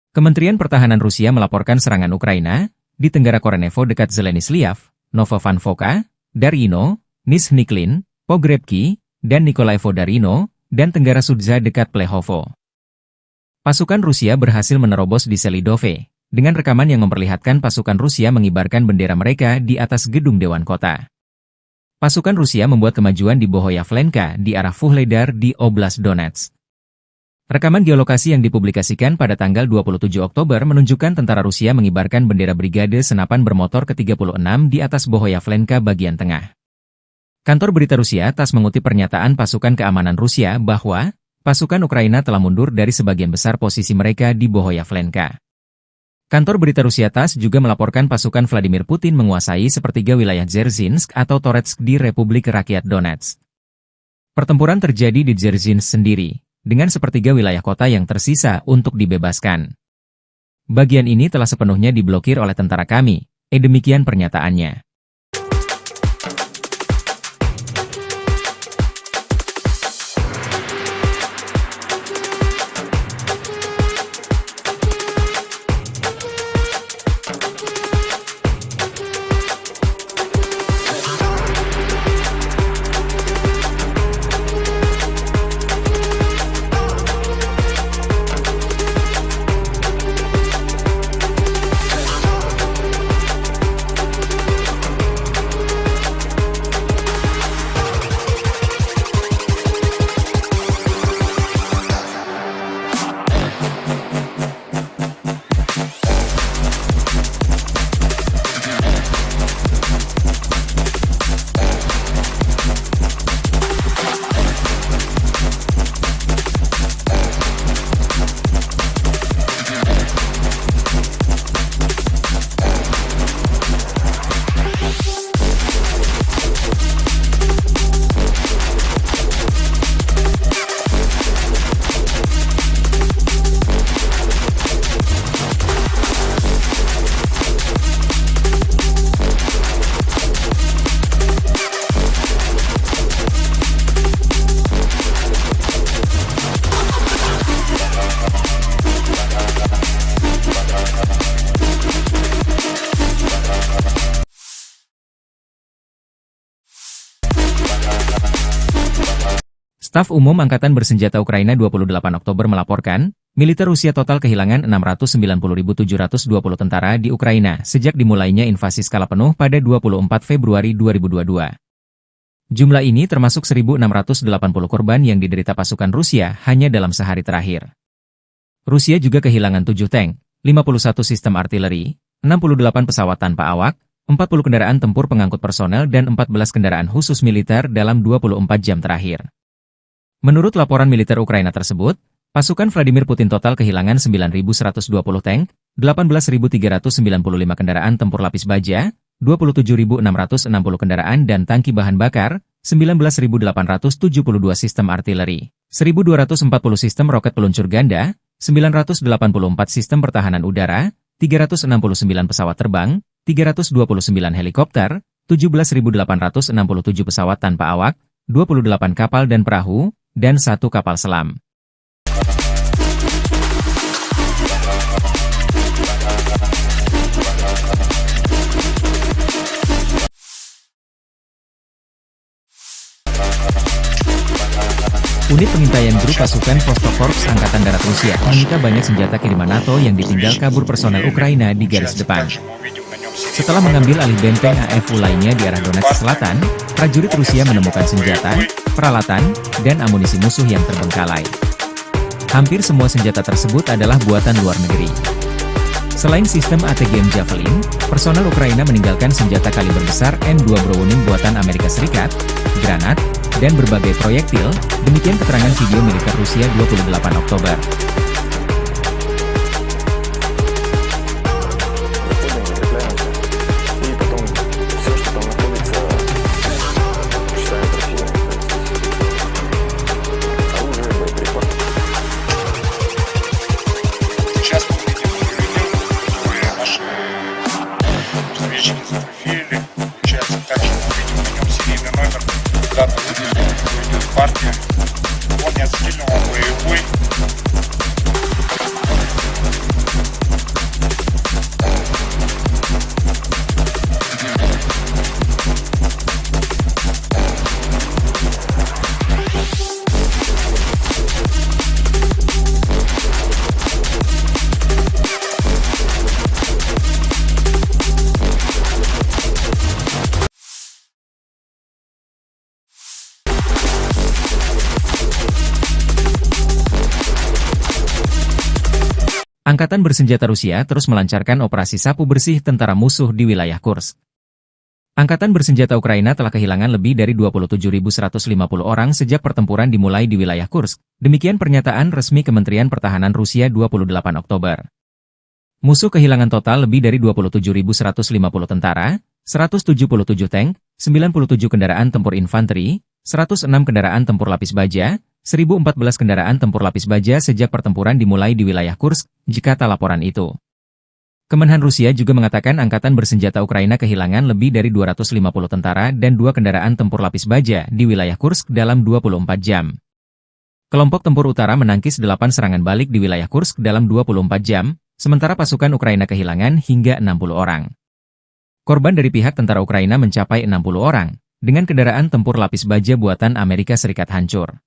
Kementerian Pertahanan Rusia melaporkan serangan Ukraina di Tenggara Korenevo dekat Zeleny Sliav, Novovankovka, Darino, Nizhny Klin, Pogrebki, dan Nikolaevo Darino, dan Tenggara Sudza dekat Plehovo. Pasukan Rusia berhasil menerobos di Selidove, dengan rekaman yang memperlihatkan pasukan Rusia mengibarkan bendera mereka di atas gedung Dewan Kota. Pasukan Rusia membuat kemajuan di Bohoyavlenka di arah Vuhledar di Oblast Donetsk. Rekaman geolokasi yang dipublikasikan pada tanggal 27 Oktober menunjukkan tentara Rusia mengibarkan bendera Brigade Senapan Bermotor ke-36 di atas Bohoyavlenka bagian tengah. Kantor berita Rusia TASS mengutip pernyataan pasukan keamanan Rusia bahwa pasukan Ukraina telah mundur dari sebagian besar posisi mereka di Bohoyavlenka. Kantor berita Rusia TASS juga melaporkan pasukan Vladimir Putin menguasai sepertiga wilayah Dzerzhinsk atau Toretsk di Republik Rakyat Donetsk. Pertempuran terjadi di Dzerzhinsk sendiri, dengan sepertiga wilayah kota yang tersisa untuk dibebaskan. Bagian ini telah sepenuhnya diblokir oleh tentara kami, demikian pernyataannya. Staf Umum Angkatan Bersenjata Ukraina 28 Oktober melaporkan, militer Rusia total kehilangan 690.720 tentara di Ukraina sejak dimulainya invasi skala penuh pada 24 Februari 2022. Jumlah ini termasuk 1.680 korban yang diderita pasukan Rusia hanya dalam sehari terakhir. Rusia juga kehilangan 7 tank, 51 sistem artileri, 68 pesawat tanpa awak, 40 kendaraan tempur pengangkut personel dan 14 kendaraan khusus militer dalam 24 jam terakhir. Menurut laporan militer Ukraina tersebut, pasukan Vladimir Putin total kehilangan 9.120 tank, 18.395 kendaraan tempur lapis baja, 27.660 kendaraan dan tangki bahan bakar, 19.872 sistem artileri, 1.240 sistem roket peluncur ganda, 984 sistem pertahanan udara, 369 pesawat terbang, 329 helikopter, 17.867 pesawat tanpa awak, 28 kapal dan perahu, dan 1 kapal selam. Unit pengintaian grup pasukan Vostok-Korps Angkatan Darat Rusia menyita banyak senjata kiriman NATO yang ditinggal kabur personel Ukraina di garis depan. Setelah mengambil alih benteng AFU lainnya di arah Donetsk Selatan, prajurit Rusia menemukan senjata, peralatan, dan amunisi musuh yang terbengkalai. Hampir semua senjata tersebut adalah buatan luar negeri. Selain sistem ATGM Javelin, personel Ukraina meninggalkan senjata kaliber besar M2 Browning buatan Amerika Serikat, granat, dan berbagai proyektil, demikian keterangan video militer Rusia 28 Oktober. Партия, он не отстрелил, он боевой. Angkatan bersenjata Rusia terus melancarkan operasi sapu bersih tentara musuh di wilayah Kursk. Angkatan bersenjata Ukraina telah kehilangan lebih dari 27.150 orang sejak pertempuran dimulai di wilayah Kursk. Demikian pernyataan resmi Kementerian Pertahanan Rusia 28 Oktober. Musuh kehilangan total lebih dari 27.150 tentara, 177 tank, 97 kendaraan tempur infanteri, 106 kendaraan tempur lapis baja, 1.014 kendaraan tempur lapis baja sejak pertempuran dimulai di wilayah Kursk, jikata laporan itu. Kemenhan Rusia juga mengatakan angkatan bersenjata Ukraina kehilangan lebih dari 250 tentara dan 2 kendaraan tempur lapis baja di wilayah Kursk dalam 24 jam. Kelompok tempur utara menangkis 8 serangan balik di wilayah Kursk dalam 24 jam, sementara pasukan Ukraina kehilangan hingga 60 orang. Korban dari pihak tentara Ukraina mencapai 60 orang, dengan kendaraan tempur lapis baja buatan Amerika Serikat hancur.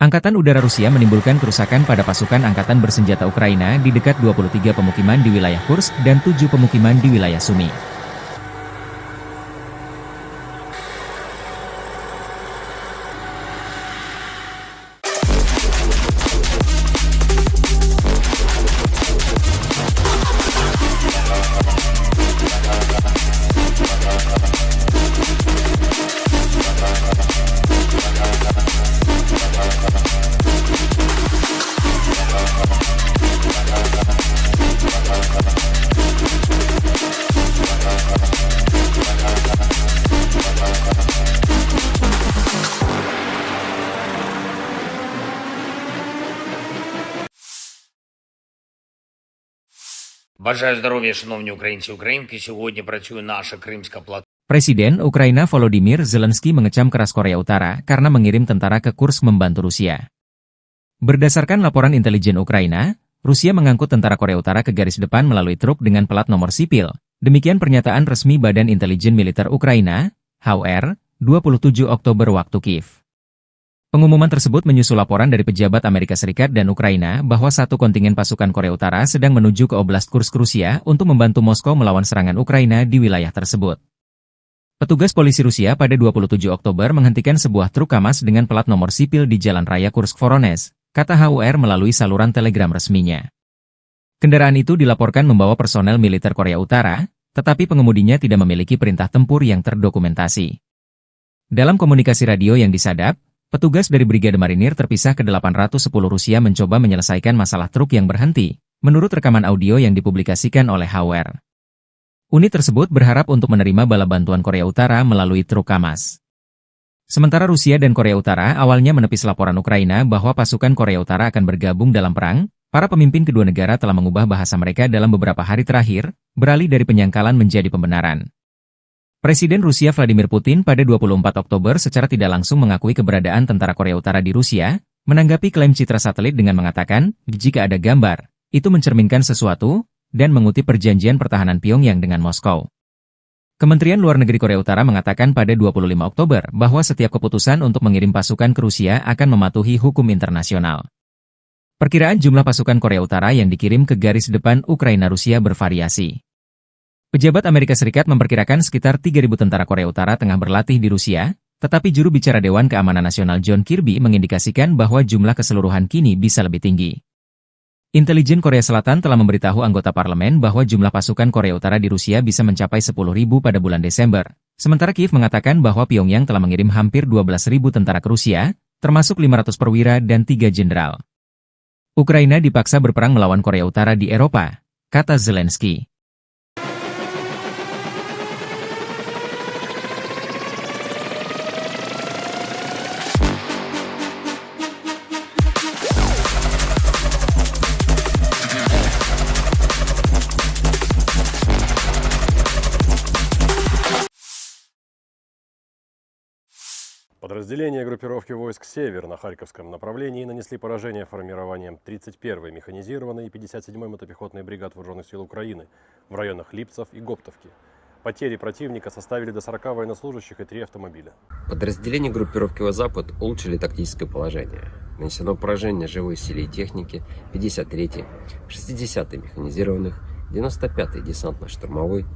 Angkatan Udara Rusia menimbulkan kerusakan pada pasukan angkatan bersenjata Ukraina di dekat 23 pemukiman di wilayah Kursk dan 7 pemukiman di wilayah Sumy. Бажаю здоров'я, шановні українці і українки. Сьогодні працює наша Кримська платформа. Presiden Ukraina Volodymyr Zelensky mengecam keras Korea Utara karena mengirim tentara ke Kursk membantu Rusia. Berdasarkan laporan intelijen Ukraina, Rusia mengangkut tentara Korea Utara ke garis depan melalui truk dengan plat nomor sipil. Demikian pernyataan resmi Badan Intelijen Militer Ukraina, HUR, 27 Oktober waktu Kiev. Pengumuman tersebut menyusul laporan dari pejabat Amerika Serikat dan Ukraina bahwa satu kontingen pasukan Korea Utara sedang menuju ke Oblast Kursk Rusia untuk membantu Moskow melawan serangan Ukraina di wilayah tersebut. Petugas polisi Rusia pada 27 Oktober menghentikan sebuah truk KAMAZ dengan plat nomor sipil di Jalan Raya Kursk-Voronezh, kata HUR melalui saluran telegram resminya. Kendaraan itu dilaporkan membawa personel militer Korea Utara, tetapi pengemudinya tidak memiliki perintah tempur yang terdokumentasi. Dalam komunikasi radio yang disadap, petugas dari Brigade Marinir terpisah ke 810 Rusia mencoba menyelesaikan masalah truk yang berhenti, menurut rekaman audio yang dipublikasikan oleh HUR. Unit tersebut berharap untuk menerima bala bantuan Korea Utara melalui truk KAMAZ. Sementara Rusia dan Korea Utara awalnya menepis laporan Ukraina bahwa pasukan Korea Utara akan bergabung dalam perang, para pemimpin kedua negara telah mengubah bahasa mereka dalam beberapa hari terakhir, beralih dari penyangkalan menjadi pembenaran. Presiden Rusia Vladimir Putin pada 24 Oktober secara tidak langsung mengakui keberadaan tentara Korea Utara di Rusia, menanggapi klaim citra satelit dengan mengatakan, jika ada gambar, itu mencerminkan sesuatu, dan mengutip perjanjian pertahanan Pyongyang dengan Moskow. Kementerian Luar Negeri Korea Utara mengatakan pada 25 Oktober bahwa setiap keputusan untuk mengirim pasukan ke Rusia akan mematuhi hukum internasional. Perkiraan jumlah pasukan Korea Utara yang dikirim ke garis depan Ukraina-Rusia bervariasi. Pejabat Amerika Serikat memperkirakan sekitar 3.000 tentara Korea Utara tengah berlatih di Rusia, tetapi juru bicara Dewan Keamanan Nasional John Kirby mengindikasikan bahwa jumlah keseluruhan kini bisa lebih tinggi. Intelijen Korea Selatan telah memberitahu anggota parlemen bahwa jumlah pasukan Korea Utara di Rusia bisa mencapai 10.000 pada bulan Desember, sementara Kiev mengatakan bahwa Pyongyang telah mengirim hampir 12.000 tentara ke Rusia, termasuk 500 perwira dan 3 jenderal. Ukraina dipaksa berperang melawan Korea Utara di Eropa, kata Zelensky. Подразделения группировки войск «Север» на Харьковском направлении нанесли поражение формированием 31-й механизированной и 57-й мотопехотной бригад Вооруженных сил Украины в районах Липцев и Гоптовки. Потери противника составили до 40 военнослужащих и 3 автомобиля. Подразделения группировки «Запад» улучшили тактическое положение. Нанесено поражение живой силе и технике 53-й, 60-й механизированных, 95-й десантно-штурмовой,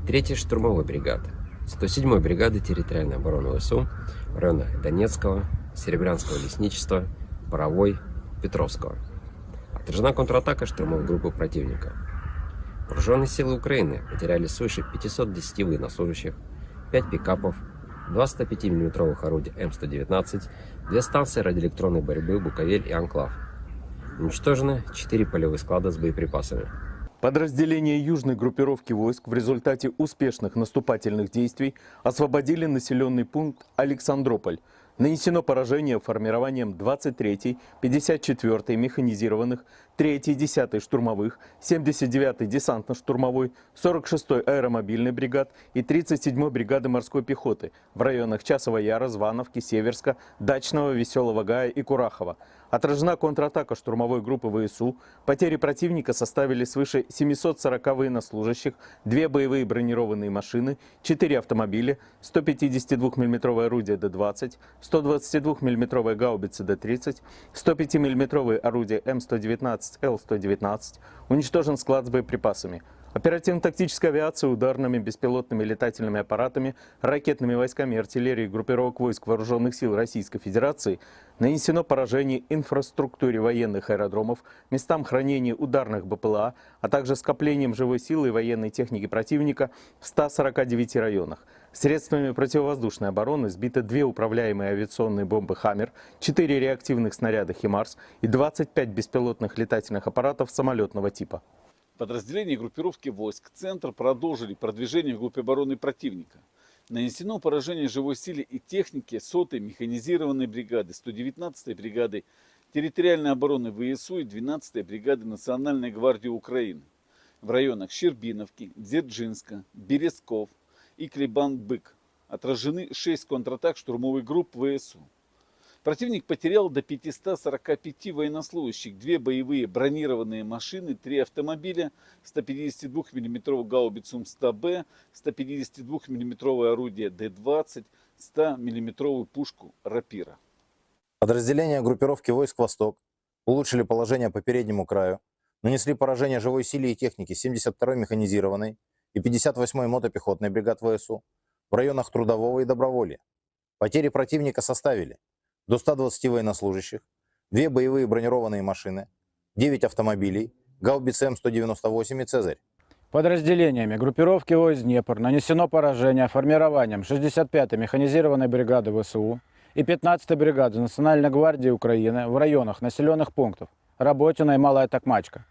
3-й штурмовой бригады, 107-й бригады территориальной обороны ВСУ в районах Донецкого, Серебрянского лесничества, Боровой, Петровского, а Отражена контратака штурмовой группы противника. Вооруженные силы Украины потеряли свыше 510 военнослужащих, 5 пикапов, 2 105 мм орудия М119, 2 станции радиоэлектронной борьбы «Буковель» и «Анклав». Уничтожены 4 полевых склада с боеприпасами. Подразделения южной группировки войск в результате успешных наступательных действий освободили населенный пункт Александрополь. Нанесено поражение формированием 23-й, 54-й механизированных, 3-й, 10-й штурмовых, 79-й десантно-штурмовой, 46-й аэромобильной бригад и 37-й бригады морской пехоты в районах Часова Яра, Звановки, Северска, Дачного, Веселого Гая и Курахова. Отражена контратака штурмовой группы ВСУ. Потери противника составили свыше 740 военнослужащих, 2 боевые бронированные машины, 4 автомобиля, 152 мм орудие Д-20, 122 мм гаубицы Д-30, 105 мм орудие М119, Л-119. Уничтожен склад с боеприпасами. Оперативно-тактическая авиация ударными беспилотными летательными аппаратами, ракетными войсками, артиллерией группировок войск Вооруженных сил Российской Федерации нанесено поражение инфраструктуре военных аэродромов, местам хранения ударных БПЛА, а также скоплением живой силы и военной техники противника в 149 районах. Средствами противовоздушной обороны сбито 2 управляемые авиационные бомбы «Хаммер», 4 реактивных снаряда «Химарс» и 25 беспилотных летательных аппаратов самолетного типа. Подразделения группировки войск «Центр» продолжили продвижение в группе обороны противника. Нанесено поражение живой силе и технике 100-й механизированной бригады, 119-й бригады территориальной обороны ВСУ и 12-й бригады Национальной гвардии Украины в районах Щербиновки, Дзержинска, Березков и Клебан-Бык. Отражены 6 контратак штурмовых групп ВСУ. Противник потерял до 545 военнослужащих, 2 боевые бронированные машины, 3 автомобиля, 152 мм гаубицу М100Б, 152 мм орудие Д-20, 100 мм пушку «Рапира». Подразделения группировки войск «Восток» улучшили положение по переднему краю, нанесли поражение живой силе и технике 72-й механизированной и 58-й мотопехотной бригад ВСУ в районах Трудового и Доброволья. Потери противника составили до 120 военнослужащих, 2 боевые бронированные машины, 9 автомобилей, гаубицы М198 и «Цезарь». Подразделениями группировки войск «Днепр» нанесено поражение формированием 65-й механизированной бригады ВСУ и 15-й бригады Национальной гвардии Украины в районах населенных пунктов Работино и Малая Токмачка.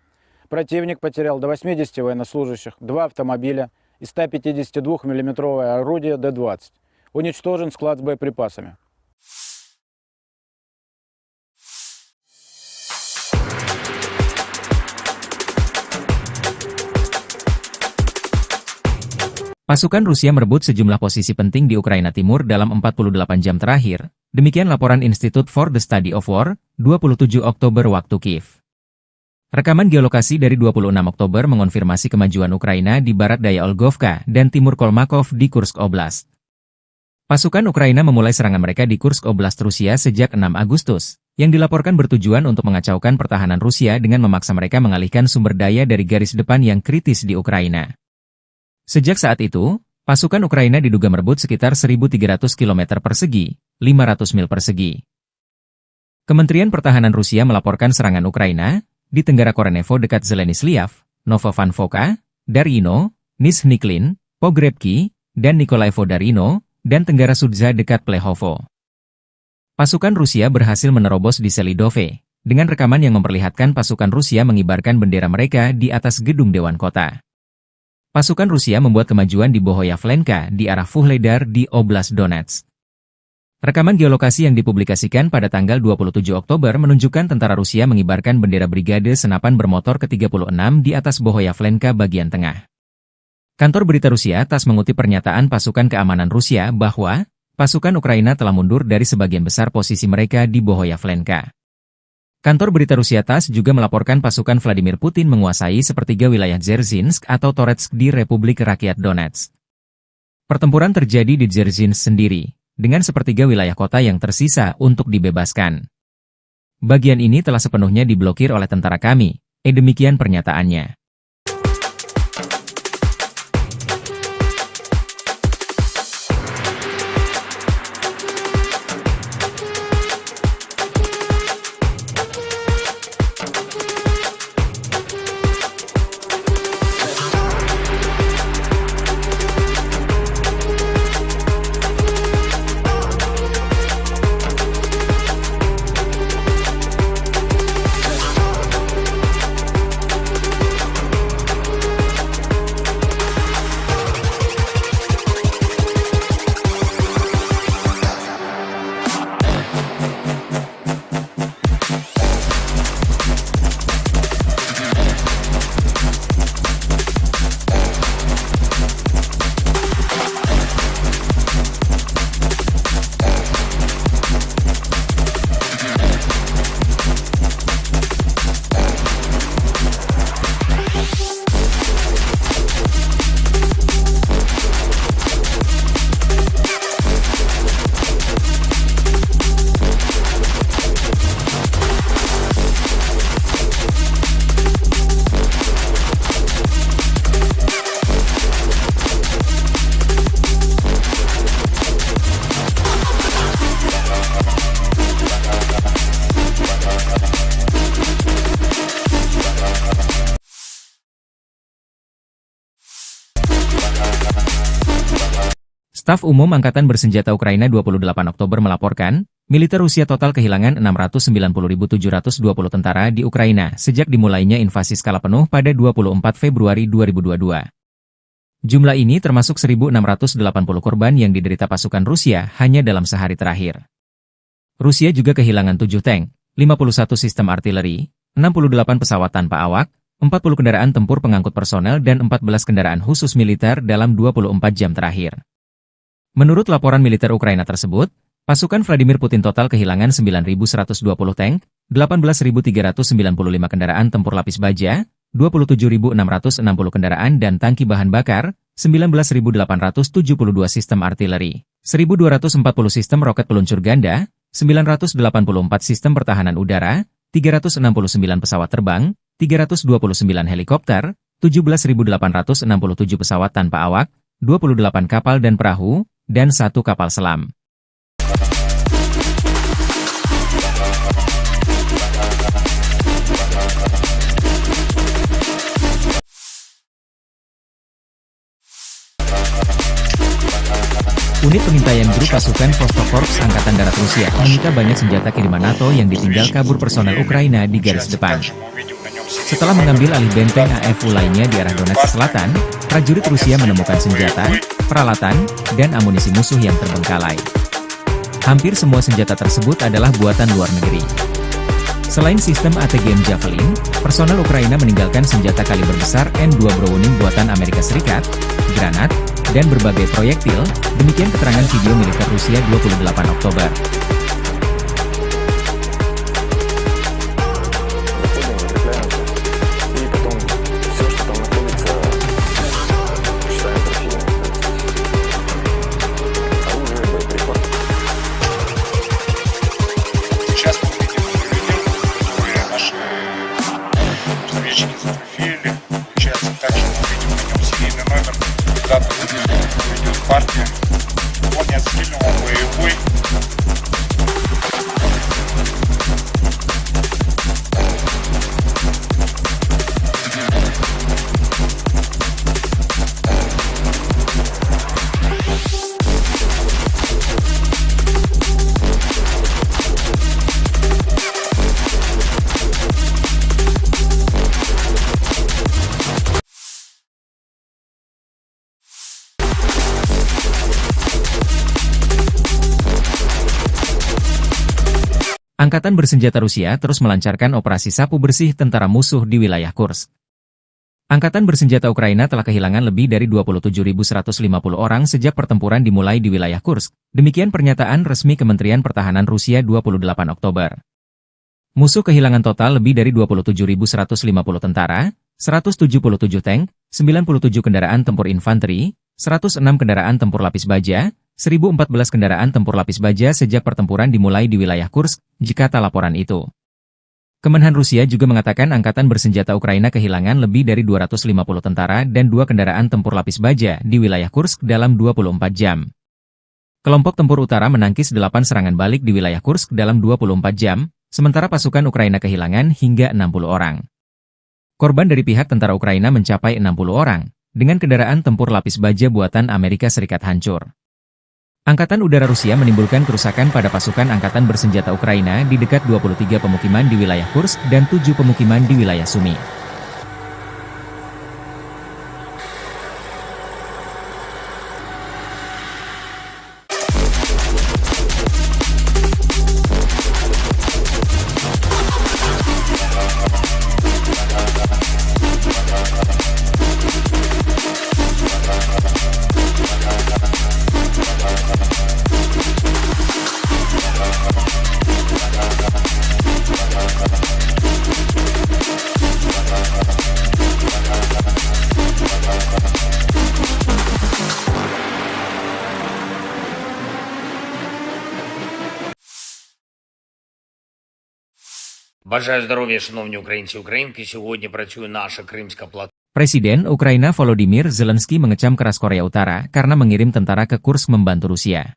Противник потерял до 80 военнослужащих, 2 автомобиля и 152 мм орудие Д-20. Уничтожен склад с боеприпасами. Pasukan Rusia merebut sejumlah posisi penting di Ukraina Timur dalam 48 jam terakhir. Demikian laporan Institute for the Study of War, 27 Oktober waktu Kiev. Rekaman geolokasi dari 26 Oktober mengonfirmasi kemajuan Ukraina di barat daya Olgovka dan timur Kolmakov di Kursk Oblast. Pasukan Ukraina memulai serangan mereka di Kursk Oblast Rusia sejak 6 Agustus, yang dilaporkan bertujuan untuk mengacaukan pertahanan Rusia dengan memaksa mereka mengalihkan sumber daya dari garis depan yang kritis di Ukraina. Sejak saat itu, pasukan Ukraina diduga merebut sekitar 1.300 km persegi, 500 mil persegi. Kementerian Pertahanan Rusia melaporkan serangan Ukraina di Tenggara Korenevo dekat Zeleny-Sliav, Novovanfoka, Darino, Nizhny-Klin, Pogrebki, dan Nikolaevo-Darino, dan Tenggara Sudza dekat Plehovo. Pasukan Rusia berhasil menerobos di Selidove, dengan rekaman yang memperlihatkan pasukan Rusia mengibarkan bendera mereka di atas gedung Dewan Kota. Pasukan Rusia membuat kemajuan di Bohoyavlenka di arah Vuhledar di Oblast Donetsk. Rekaman geolokasi yang dipublikasikan pada tanggal 27 Oktober menunjukkan tentara Rusia mengibarkan bendera Brigade Senapan Bermotor ke-36 di atas Bohoyavlenka bagian tengah. Kantor berita Rusia TASS mengutip pernyataan pasukan keamanan Rusia bahwa pasukan Ukraina telah mundur dari sebagian besar posisi mereka di Bohoyavlenka. Kantor berita Rusia TASS juga melaporkan pasukan Vladimir Putin menguasai sepertiga wilayah Dzerzhinsk atau Toretsk di Republik Rakyat Donetsk. Pertempuran terjadi di Dzerzhinsk sendiri, dengan sepertiga wilayah kota yang tersisa untuk dibebaskan. Bagian ini telah sepenuhnya diblokir oleh tentara kami, demikian pernyataannya. Staf Umum Angkatan Bersenjata Ukraina 28 Oktober melaporkan, militer Rusia total kehilangan 690.720 tentara di Ukraina sejak dimulainya invasi skala penuh pada 24 Februari 2022. Jumlah ini termasuk 1.680 korban yang diderita pasukan Rusia hanya dalam sehari terakhir. Rusia juga kehilangan 7 tank, 51 sistem artileri, 68 pesawat tanpa awak, 40 kendaraan tempur pengangkut personel dan 14 kendaraan khusus militer dalam 24 jam terakhir. Menurut laporan militer Ukraina tersebut, pasukan Vladimir Putin total kehilangan 9.120 tank, 18.395 kendaraan tempur lapis baja, 27.660 kendaraan dan tangki bahan bakar, 19.872 sistem artileri, 1.240 sistem roket peluncur ganda, 984 sistem pertahanan udara, 369 pesawat terbang, 329 helikopter, 17.867 pesawat tanpa awak, 28 kapal dan perahu, dan 1 kapal selam. Unit pengintaian grup pasukan Vostok-Korps Angkatan Darat Rusia menyita banyak senjata kiriman NATO yang ditinggal kabur personel Ukraina di garis depan. Setelah mengambil alih benteng AFU lainnya di arah Donetsk Selatan, prajurit Rusia menemukan senjata, peralatan, dan amunisi musuh yang terbengkalai. Hampir semua senjata tersebut adalah buatan luar negeri. Selain sistem ATGM Javelin, personel Ukraina meninggalkan senjata kaliber besar M2 Browning buatan Amerika Serikat, granat, dan berbagai proyektil, demikian keterangan video militer Rusia 28 Oktober. Сейчас мы видим видео, которые наши разведчики зафотографировали. Получается, также мы видим на нем серийный номер, дату выпуска, идет партия. Он не отстрелен, он боевой. Angkatan Bersenjata Rusia terus melancarkan operasi sapu bersih tentara musuh di wilayah Kursk. Angkatan Bersenjata Ukraina telah kehilangan lebih dari 27.150 orang sejak pertempuran dimulai di wilayah Kursk. Demikian pernyataan resmi Kementerian Pertahanan Rusia 28 Oktober. Musuh kehilangan total lebih dari 27.150 tentara, 177 tank, 97 kendaraan tempur infanteri, 106 kendaraan tempur lapis baja, 1.014 kendaraan tempur lapis baja sejak pertempuran dimulai di wilayah Kursk, jikata laporan itu. Kemenhan Rusia juga mengatakan Angkatan Bersenjata Ukraina kehilangan lebih dari 250 tentara dan 2 kendaraan tempur lapis baja di wilayah Kursk dalam 24 jam. Kelompok tempur utara menangkis 8 serangan balik di wilayah Kursk dalam 24 jam, sementara pasukan Ukraina kehilangan hingga 60 orang. Korban dari pihak tentara Ukraina mencapai 60 orang, dengan kendaraan tempur lapis baja buatan Amerika Serikat hancur. Angkatan Udara Rusia menimbulkan kerusakan pada pasukan Angkatan Bersenjata Ukraina di dekat 23 pemukiman di wilayah Kursk dan 7 pemukiman di wilayah Sumy. Бажаю здоров'я, шановні українці і українки. Сьогодні працює наша Кримська платформа. Presiden Ukraina Volodymyr Zelensky mengecam keras Korea Utara karena mengirim tentara ke Kursk membantu Rusia.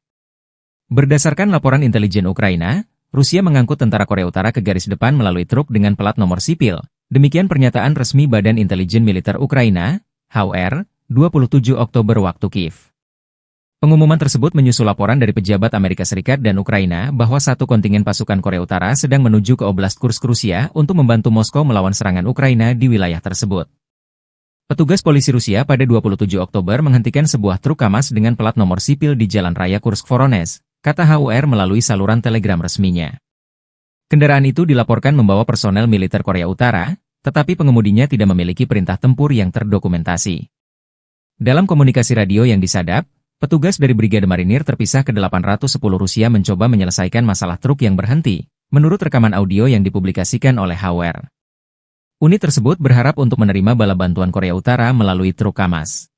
Berdasarkan laporan intelijen Ukraina, Rusia mengangkut tentara Korea Utara ke garis depan melalui truk dengan plat nomor sipil. Demikian pernyataan resmi Badan Intelijen Militer Ukraina, HUR, 27 Oktober waktu Kiev. Pengumuman tersebut menyusul laporan dari pejabat Amerika Serikat dan Ukraina bahwa satu kontingen pasukan Korea Utara sedang menuju ke Oblast Kursk, Rusia untuk membantu Moskow melawan serangan Ukraina di wilayah tersebut. Petugas polisi Rusia pada 27 Oktober menghentikan sebuah truk KAMAZ dengan plat nomor sipil di Jalan Raya Kursk-Voronezh, kata HUR melalui saluran telegram resminya. Kendaraan itu dilaporkan membawa personel militer Korea Utara, tetapi pengemudinya tidak memiliki perintah tempur yang terdokumentasi. Dalam komunikasi radio yang disadap, petugas dari Brigade Marinir terpisah ke-810 Rusia mencoba menyelesaikan masalah truk yang berhenti, menurut rekaman audio yang dipublikasikan oleh HUR. Unit tersebut berharap untuk menerima bala bantuan Korea Utara melalui truk KAMAZ.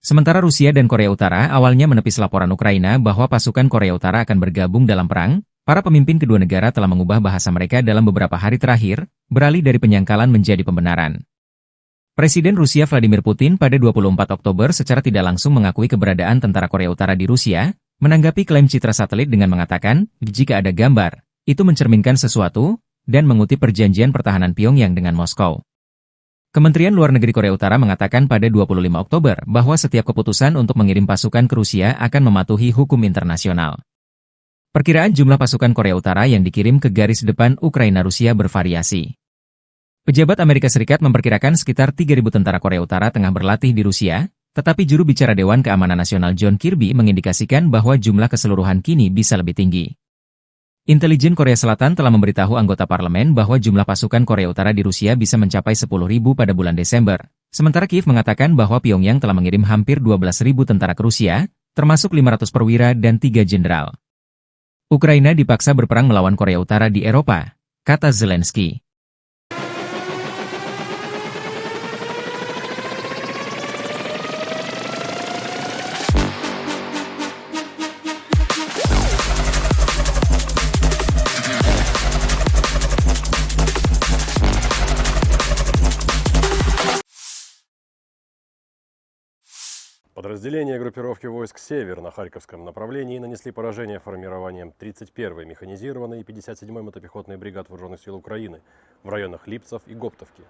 Sementara Rusia dan Korea Utara awalnya menepis laporan Ukraina bahwa pasukan Korea Utara akan bergabung dalam perang, para pemimpin kedua negara telah mengubah bahasa mereka dalam beberapa hari terakhir, beralih dari penyangkalan menjadi pembenaran. Presiden Rusia Vladimir Putin pada 24 Oktober secara tidak langsung mengakui keberadaan tentara Korea Utara di Rusia, menanggapi klaim citra satelit dengan mengatakan, jika ada gambar, itu mencerminkan sesuatu, dan mengutip perjanjian pertahanan Pyongyang dengan Moskow. Kementerian Luar Negeri Korea Utara mengatakan pada 25 Oktober bahwa setiap keputusan untuk mengirim pasukan ke Rusia akan mematuhi hukum internasional. Perkiraan jumlah pasukan Korea Utara yang dikirim ke garis depan Ukraina-Rusia bervariasi. Pejabat Amerika Serikat memperkirakan sekitar 3.000 tentara Korea Utara tengah berlatih di Rusia, tetapi juru bicara Dewan Keamanan Nasional John Kirby mengindikasikan bahwa jumlah keseluruhan kini bisa lebih tinggi. Intelijen Korea Selatan telah memberitahu anggota parlemen bahwa jumlah pasukan Korea Utara di Rusia bisa mencapai 10.000 pada bulan Desember, sementara Kiev mengatakan bahwa Pyongyang telah mengirim hampir 12.000 tentara ke Rusia, termasuk 500 perwira dan 3 jenderal. Ukraina dipaksa berperang melawan Korea Utara di Eropa, kata Zelensky. Подразделения группировки войск «Север» на Харьковском направлении нанесли поражение формированием 31-й механизированной и 57-й мотопехотной бригад Вооруженных сил Украины в районах Липцев и Гоптовки.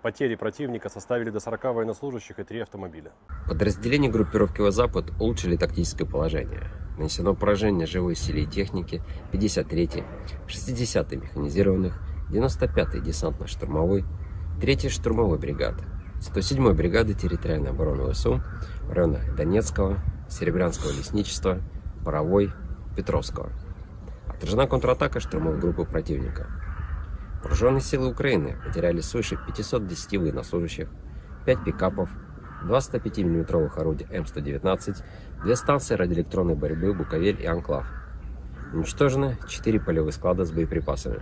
Потери противника составили до 40 военнослужащих и 3 автомобиля. Подразделения группировки «Запад» улучшили тактическое положение. Нанесено поражение живой силе и технике 53-й, 60-й механизированных, 95-й десантно-штурмовой, 3-й штурмовой бригады, 107-й бригады территориальной обороны ВСУ в районах Донецкого, Серебрянского лесничества, Боровой, Петровского. Отражена контратака штурмовой группы противника. Вооруженные силы Украины потеряли свыше 510 военнослужащих, 5 пикапов, 2 105 мм орудия М119, 2 станции радиоэлектронной борьбы «Буковель» и «Анклав». Уничтожены 4 полевых склада с боеприпасами.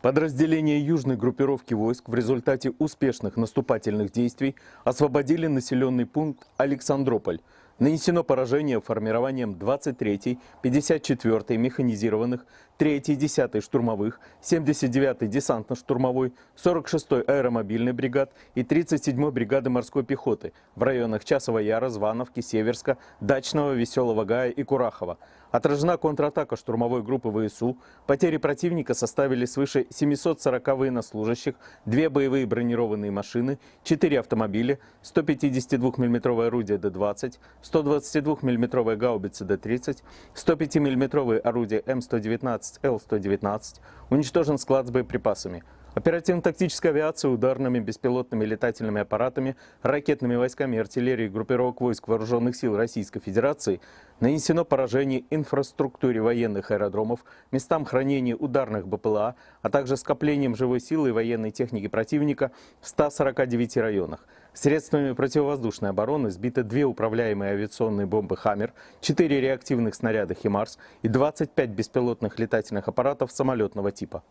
Подразделения южной группировки войск в результате успешных наступательных действий освободили населенный пункт Александрополь. Нанесено поражение формированием 23-й, 54-й механизированных, 3-й, 10-й штурмовых, 79-й десантно-штурмовой, 46-й аэромобильной бригад и 37-й бригады морской пехоты в районах Часова Яра, Звановки, Северска, Дачного, Веселого Гая и Курахова. Отражена контратака штурмовой группы ВСУ. Потери противника составили свыше 740 военнослужащих, 2 боевые бронированные машины, 4 автомобиля, 152 мм орудие Д-20, 122 мм гаубицы Д-30, 105 мм орудие М119, Л-119. Уничтожен склад с боеприпасами. Оперативно-тактическая авиация ударными беспилотными летательными аппаратами, ракетными войсками и артиллерией группировок войск Вооруженных сил Российской Федерации нанесено поражение инфраструктуре военных аэродромов, местам хранения ударных БПЛА, а также скоплением живой силы и военной техники противника в 149 районах. Средствами противовоздушной обороны сбиты 2 управляемые авиационные бомбы «Хаммер», 4 реактивных снаряда «Химарс» и 25 беспилотных летательных аппаратов самолетного типа.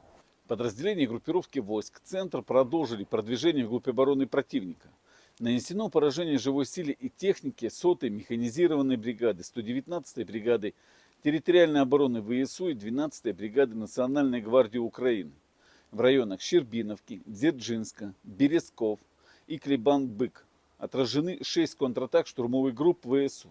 Подразделения группировки войск «Центр» продолжили продвижение вглубь обороны противника. Нанесено поражение живой силе и технике 100-й механизированной бригады, 119-й бригады территориальной обороны ВСУ и 12-й бригады Национальной гвардии Украины в районах Щербиновки, Дзержинска, Березков и Клебан-Бык. Отражены 6 контратак штурмовых групп ВСУ.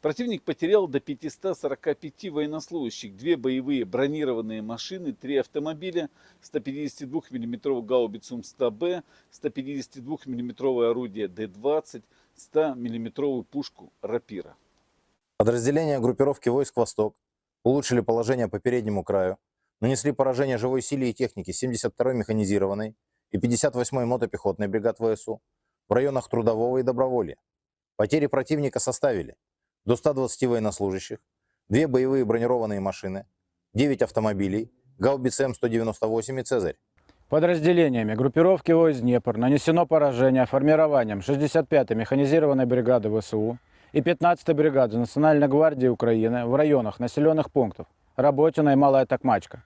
Противник потерял до 545 военнослужащих, 2 боевые бронированные машины, 3 автомобиля, 152 мм гаубицу М100Б, 152 мм орудие Д-20, 100 мм пушку Рапира. Подразделения группировки войск «Восток» улучшили положение по переднему краю, нанесли поражение живой силе и технике 72-й механизированной и 58-й мотопехотной бригад ВСУ в районах Трудового и Доброволья. Потери противника составили до 120 военнослужащих, 2 боевые бронированные машины, 9 автомобилей, гаубицы М198 и «Цезарь». Подразделениями группировки войск «Днепр» нанесено поражение формированием 65-й механизированной бригады ВСУ и 15-й бригады Национальной гвардии Украины в районах населенных пунктов Работино и Малая Токмачка.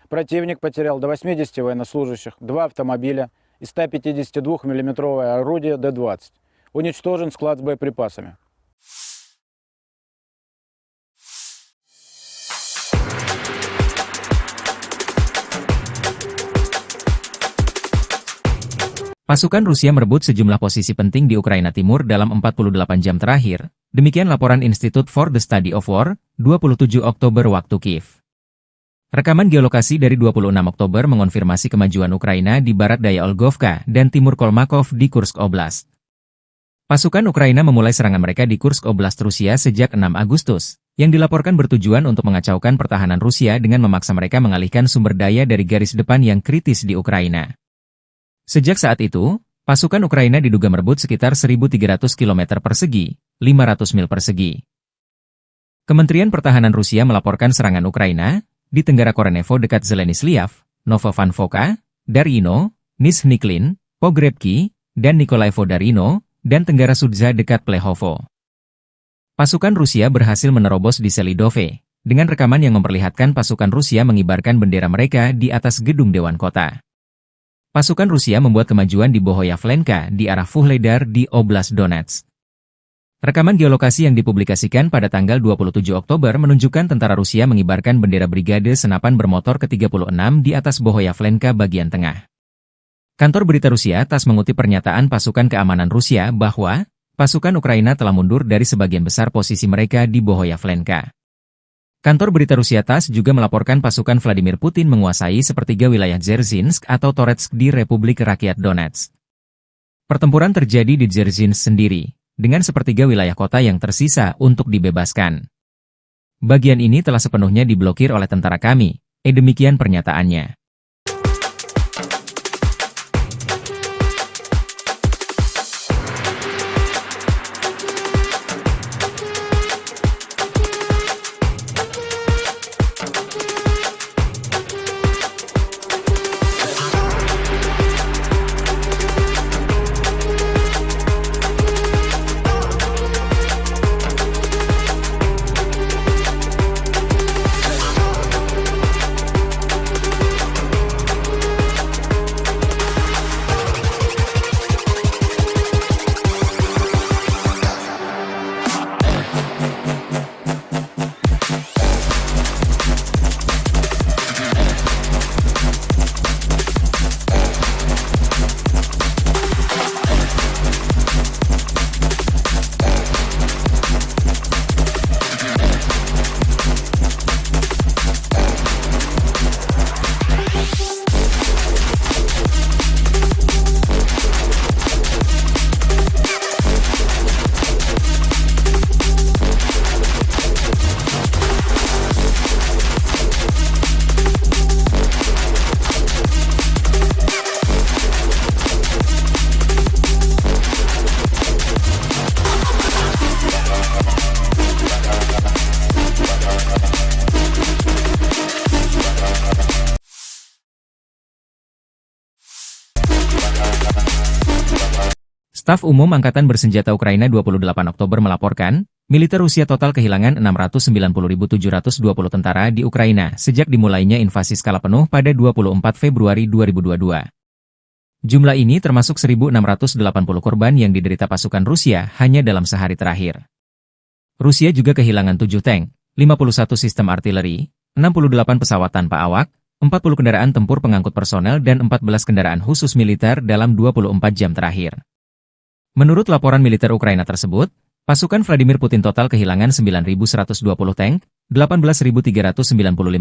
Противник потерял до 80 военнослужащих, 2 автомобиля и 152 миллиметровое орудие Д-20. Уничтожен склад с боеприпасами. Pasukan Rusia merebut sejumlah posisi penting di Ukraina Timur dalam 48 jam terakhir. Demikian laporan Institute for the Study of War, 27 Oktober waktu Kiev. Rekaman geolokasi dari 26 Oktober mengonfirmasi kemajuan Ukraina di barat daya Olgovka dan timur Kolmakov di Kursk Oblast. Pasukan Ukraina memulai serangan mereka di Kursk Oblast Rusia sejak 6 Agustus, yang dilaporkan bertujuan untuk mengacaukan pertahanan Rusia dengan memaksa mereka mengalihkan sumber daya dari garis depan yang kritis di Ukraina. Sejak saat itu, pasukan Ukraina diduga merebut sekitar 1.300 km persegi, 500 mil persegi. Kementerian Pertahanan Rusia melaporkan serangan Ukraina di Tenggara Korenevo dekat Zeleny-Sliav, Novovanfoka, Darino, Nizhny-Klin, Pogrebki, dan Nikolaevo-Darino, dan Tenggara Sudza dekat Plehovo. Pasukan Rusia berhasil menerobos di Selidove, dengan rekaman yang memperlihatkan pasukan Rusia mengibarkan bendera mereka di atas gedung Dewan Kota. Pasukan Rusia membuat kemajuan di Bohoyavlenka di arah Vuhledar di Oblast Donetsk. Rekaman geolokasi yang dipublikasikan pada tanggal 27 Oktober menunjukkan tentara Rusia mengibarkan bendera Brigade Senapan Bermotor ke-36 di atas Bohoyavlenka bagian tengah. Kantor berita Rusia TASS mengutip pernyataan pasukan keamanan Rusia bahwa pasukan Ukraina telah mundur dari sebagian besar posisi mereka di Bohoyavlenka. Kantor berita Rusia TASS juga melaporkan pasukan Vladimir Putin menguasai sepertiga wilayah Dzerzhinsk atau Toretsk di Republik Rakyat Donetsk. Pertempuran terjadi di Dzerzhinsk sendiri, dengan sepertiga wilayah kota yang tersisa untuk dibebaskan. Bagian ini telah sepenuhnya diblokir oleh tentara kami, demikian pernyataannya. Staf Umum Angkatan Bersenjata Ukraina 28 Oktober melaporkan, militer Rusia total kehilangan 690.720 tentara di Ukraina sejak dimulainya invasi skala penuh pada 24 Februari 2022. Jumlah ini termasuk 1.680 korban yang diderita pasukan Rusia hanya dalam sehari terakhir. Rusia juga kehilangan 7 tank, 51 sistem artileri, 68 pesawat tanpa awak, 40 kendaraan tempur pengangkut personel dan 14 kendaraan khusus militer dalam 24 jam terakhir. Menurut laporan militer Ukraina tersebut, pasukan Vladimir Putin total kehilangan 9.120 tank, 18.395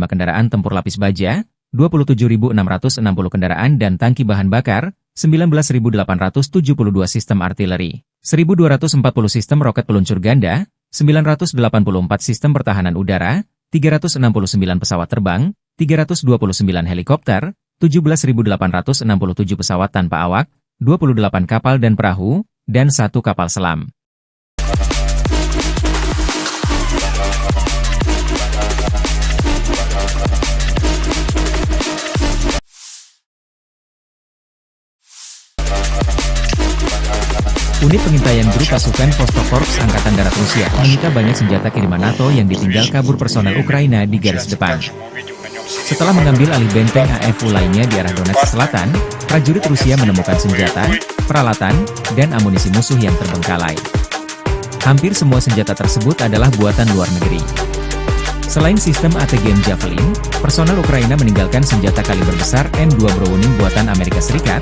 kendaraan tempur lapis baja, 27.660 kendaraan dan tangki bahan bakar, 19.872 sistem artileri, 1.240 sistem roket peluncur ganda, 984 sistem pertahanan udara, 369 pesawat terbang, 329 helikopter, 17.867 pesawat tanpa awak, 28 kapal dan perahu, dan 1 kapal selam. Unit pengintaian grup pasukan Vostokorps Angkatan Darat Rusia menyita banyak senjata kiriman NATO yang ditinggal kabur personel Ukraina di garis depan. Setelah mengambil alih benteng AFU lainnya di arah Donetsk Selatan, prajurit Rusia menemukan senjata, peralatan, dan amunisi musuh yang terbengkalai. Hampir semua senjata tersebut adalah buatan luar negeri. Selain sistem ATGM Javelin, personel Ukraina meninggalkan senjata kaliber besar M2 Browning buatan Amerika Serikat,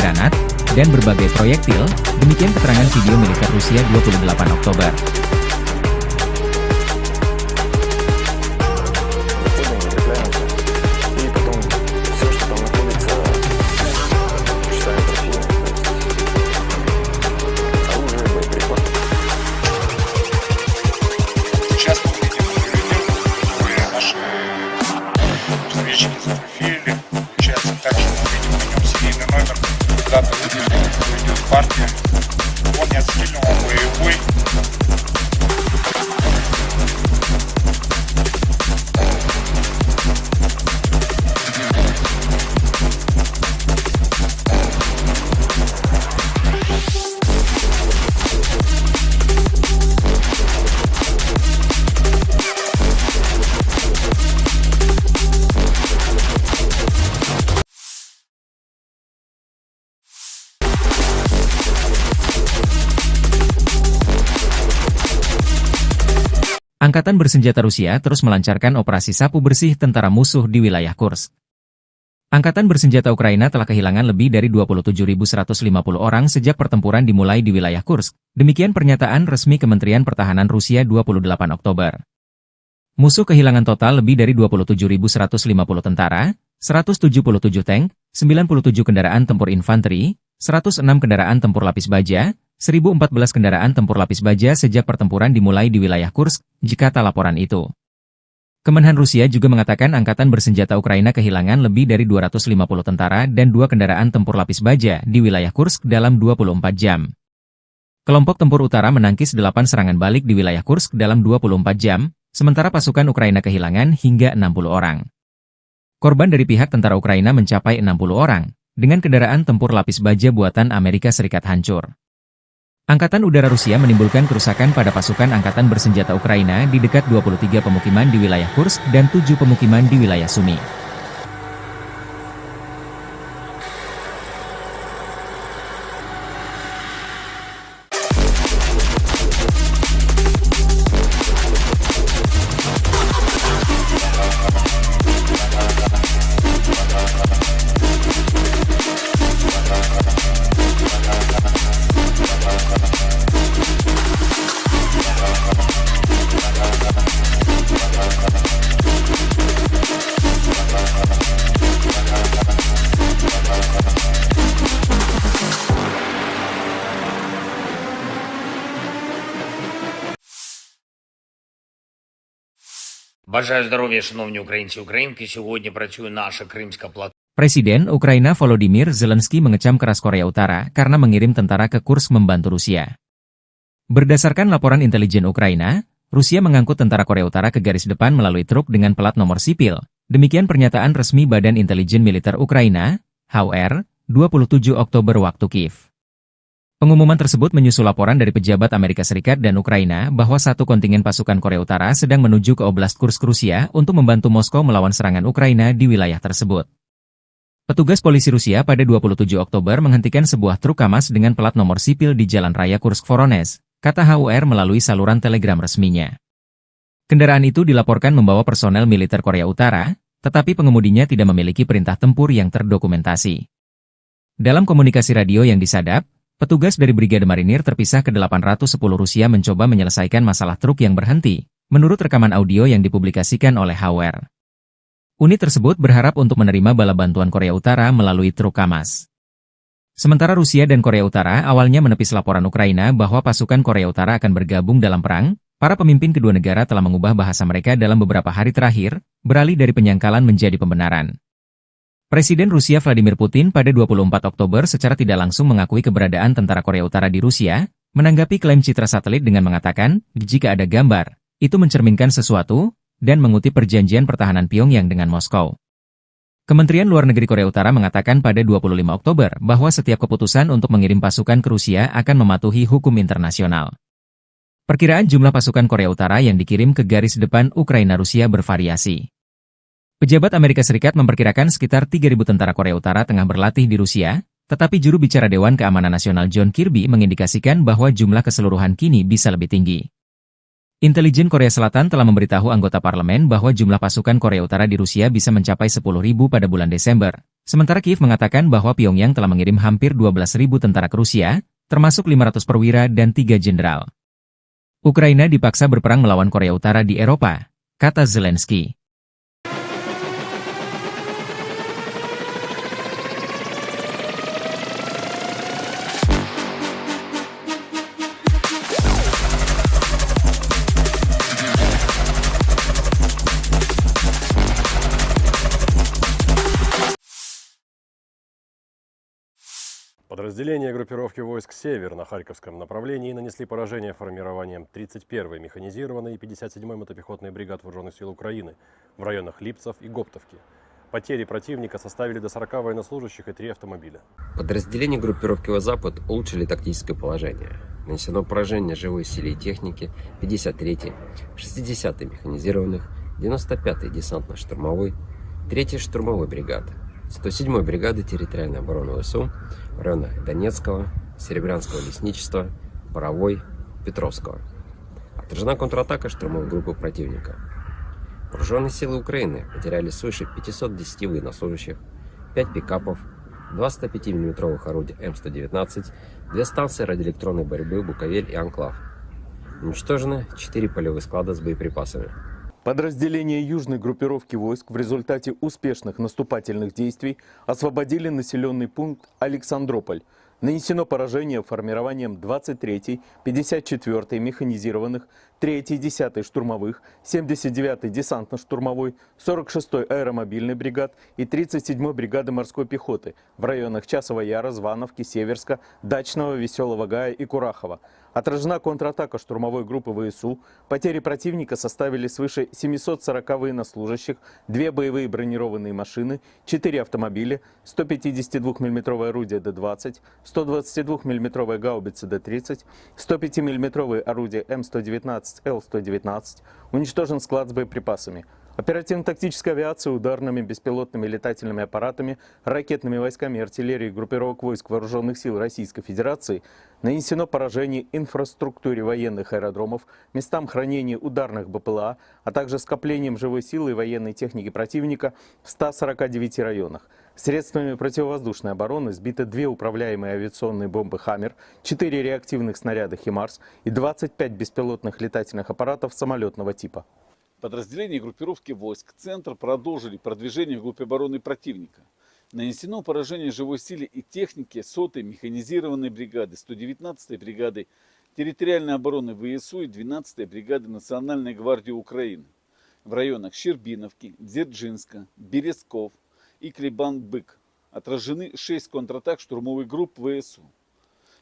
granat, dan berbagai proyektil, demikian keterangan video militer Rusia 28 Oktober. Сейчас мы видим которые наши встречки зафофеили. Получается, также мы видим на нем серийный номер. Дата выпуска, идет партия. Он не отстрелен, он боевой. Angkatan bersenjata Rusia terus melancarkan operasi sapu bersih tentara musuh di wilayah Kursk. Angkatan bersenjata Ukraina telah kehilangan lebih dari 27.150 orang sejak pertempuran dimulai di wilayah Kursk. Demikian pernyataan resmi Kementerian Pertahanan Rusia 28 Oktober. Musuh kehilangan total lebih dari 27.150 tentara, 177 tank, 97 kendaraan tempur infanteri, 106 kendaraan tempur lapis baja, 1.014 kendaraan tempur lapis baja sejak pertempuran dimulai di wilayah Kursk, jika tak laporan itu. Kemenhan Rusia juga mengatakan angkatan bersenjata Ukraina kehilangan lebih dari 250 tentara dan 2 kendaraan tempur lapis baja di wilayah Kursk dalam 24 jam. Kelompok tempur utara menangkis 8 serangan balik di wilayah Kursk dalam 24 jam, sementara pasukan Ukraina kehilangan hingga 60 orang. Korban dari pihak tentara Ukraina mencapai 60 orang, dengan kendaraan tempur lapis baja buatan Amerika Serikat hancur. Angkatan Udara Rusia menimbulkan kerusakan pada pasukan angkatan bersenjata Ukraina di dekat 23 pemukiman di wilayah Kursk dan 7 pemukiman di wilayah Sumy. Бажаю здоров'я, шановні українці і українки. Сьогодні працює наша Кримська платформа. Presiden Ukraina Volodymyr Zelensky mengecam keras Korea Utara karena mengirim tentara ke Kursk membantu Rusia. Berdasarkan laporan intelijen Ukraina, Rusia mengangkut tentara Korea Utara ke garis depan melalui truk dengan plat nomor sipil. Demikian pernyataan resmi Badan Intelijen Militer Ukraina, HUR, 27 Oktober waktu Kiev. Pengumuman tersebut menyusul laporan dari pejabat Amerika Serikat dan Ukraina bahwa satu kontingen pasukan Korea Utara sedang menuju ke Oblast Kursk Rusia untuk membantu Moskow melawan serangan Ukraina di wilayah tersebut. Petugas polisi Rusia pada 27 Oktober menghentikan sebuah truk KAMAZ dengan plat nomor sipil di Jalan Raya Kursk-Voronezh, kata HUR melalui saluran telegram resminya. Kendaraan itu dilaporkan membawa personel militer Korea Utara, tetapi pengemudinya tidak memiliki perintah tempur yang terdokumentasi. Dalam komunikasi radio yang disadap, petugas dari Brigade Marinir terpisah ke 810 Rusia mencoba menyelesaikan masalah truk yang berhenti, menurut rekaman audio yang dipublikasikan oleh HUR. Unit tersebut berharap untuk menerima bala bantuan Korea Utara melalui truk KAMAZ. Sementara Rusia dan Korea Utara awalnya menepis laporan Ukraina bahwa pasukan Korea Utara akan bergabung dalam perang, Para pemimpin kedua negara telah mengubah bahasa mereka dalam beberapa hari terakhir, beralih dari penyangkalan menjadi pembenaran. Presiden Rusia Vladimir Putin pada 24 Oktober secara tidak langsung mengakui keberadaan tentara Korea Utara di Rusia, menanggapi klaim citra satelit dengan mengatakan, jika ada gambar, itu mencerminkan sesuatu, dan mengutip perjanjian pertahanan Pyongyang dengan Moskow. Kementerian Luar Negeri Korea Utara mengatakan pada 25 Oktober bahwa setiap keputusan untuk mengirim pasukan ke Rusia akan mematuhi hukum internasional. Perkiraan jumlah pasukan Korea Utara yang dikirim ke garis depan Ukraina-Rusia bervariasi. Pejabat Amerika Serikat memperkirakan sekitar 3.000 tentara Korea Utara tengah berlatih di Rusia, tetapi juru bicara Dewan Keamanan Nasional John Kirby mengindikasikan bahwa jumlah keseluruhan kini bisa lebih tinggi. Intelijen Korea Selatan telah memberitahu anggota parlemen bahwa jumlah pasukan Korea Utara di Rusia bisa mencapai 10.000 pada bulan Desember, sementara Kiev mengatakan bahwa Pyongyang telah mengirim hampir 12.000 tentara ke Rusia, termasuk 500 perwira dan 3 jenderal. Ukraina dipaksa berperang melawan Korea Utara di Eropa, kata Zelensky. Подразделения группировки войск «Север» на Харьковском направлении нанесли поражение формированием 31-й механизированной и 57-й мотопехотной бригад Вооруженных сил Украины в районах Липцев и Гоптовки. Потери противника составили до 40 военнослужащих и 3 автомобиля. Подразделения группировки «Запад» улучшили тактическое положение. Нанесено поражение живой силе и технике 53-й, 60-й механизированных, 95-й десантно-штурмовой, 3-й штурмовой бригады, 107-й бригады территориальной обороны ВСУ в районах Донецкого, Серебрянского лесничества, Боровой, Петровского. Отражена контратака штурмовой группы противника. Вооруженные силы Украины потеряли свыше 510 военнослужащих, 5 пикапов, 2 105 мм орудия М119, 2 станции радиоэлектронной борьбы «Буковель» и «Анклав». Уничтожены 4 полевых склада с боеприпасами. Подразделения южной группировки войск в результате успешных наступательных действий освободили населенный пункт Александрополь. Нанесено поражение формированием 23-й, 54-й механизированных, 3-й, 10-й штурмовых, 79-й десантно-штурмовой, 46-й аэромобильной бригад и 37-й бригады морской пехоты в районах Часова Яра, Звановки, Северска, Дачного, Веселого Гая и Курахова. Отражена контратака штурмовой группы ВСУ. Потери противника составили свыше 740 военнослужащих, 2 боевые бронированные машины, 4 автомобиля, 152 мм орудие Д-20, 122 мм гаубицы Д-30, 105 мм орудие М119, Л-119. Уничтожен склад с боеприпасами. Оперативно-тактическая авиация ударными беспилотными летательными аппаратами, ракетными войсками и артиллерией группировок войск Вооруженных сил Российской Федерации нанесено поражение инфраструктуре военных аэродромов, местам хранения ударных БПЛА, а также скоплением живой силы и военной техники противника в 149 районах. Средствами противовоздушной обороны сбиты 2 управляемые авиационные бомбы «Хаммер», 4 реактивных снаряда «Химарс» и 25 беспилотных летательных аппаратов самолетного типа. Подразделения группировки войск «Центр» продолжили продвижение вглубь обороны противника. Нанесено поражение живой силе и технике 100-й механизированной бригады, 119-й бригады территориальной обороны ВСУ и 12-й бригады Национальной гвардии Украины в районах Щербиновки, Дзержинска, Березков и Клебан-Бык. Отражены 6 контратак штурмовых групп ВСУ.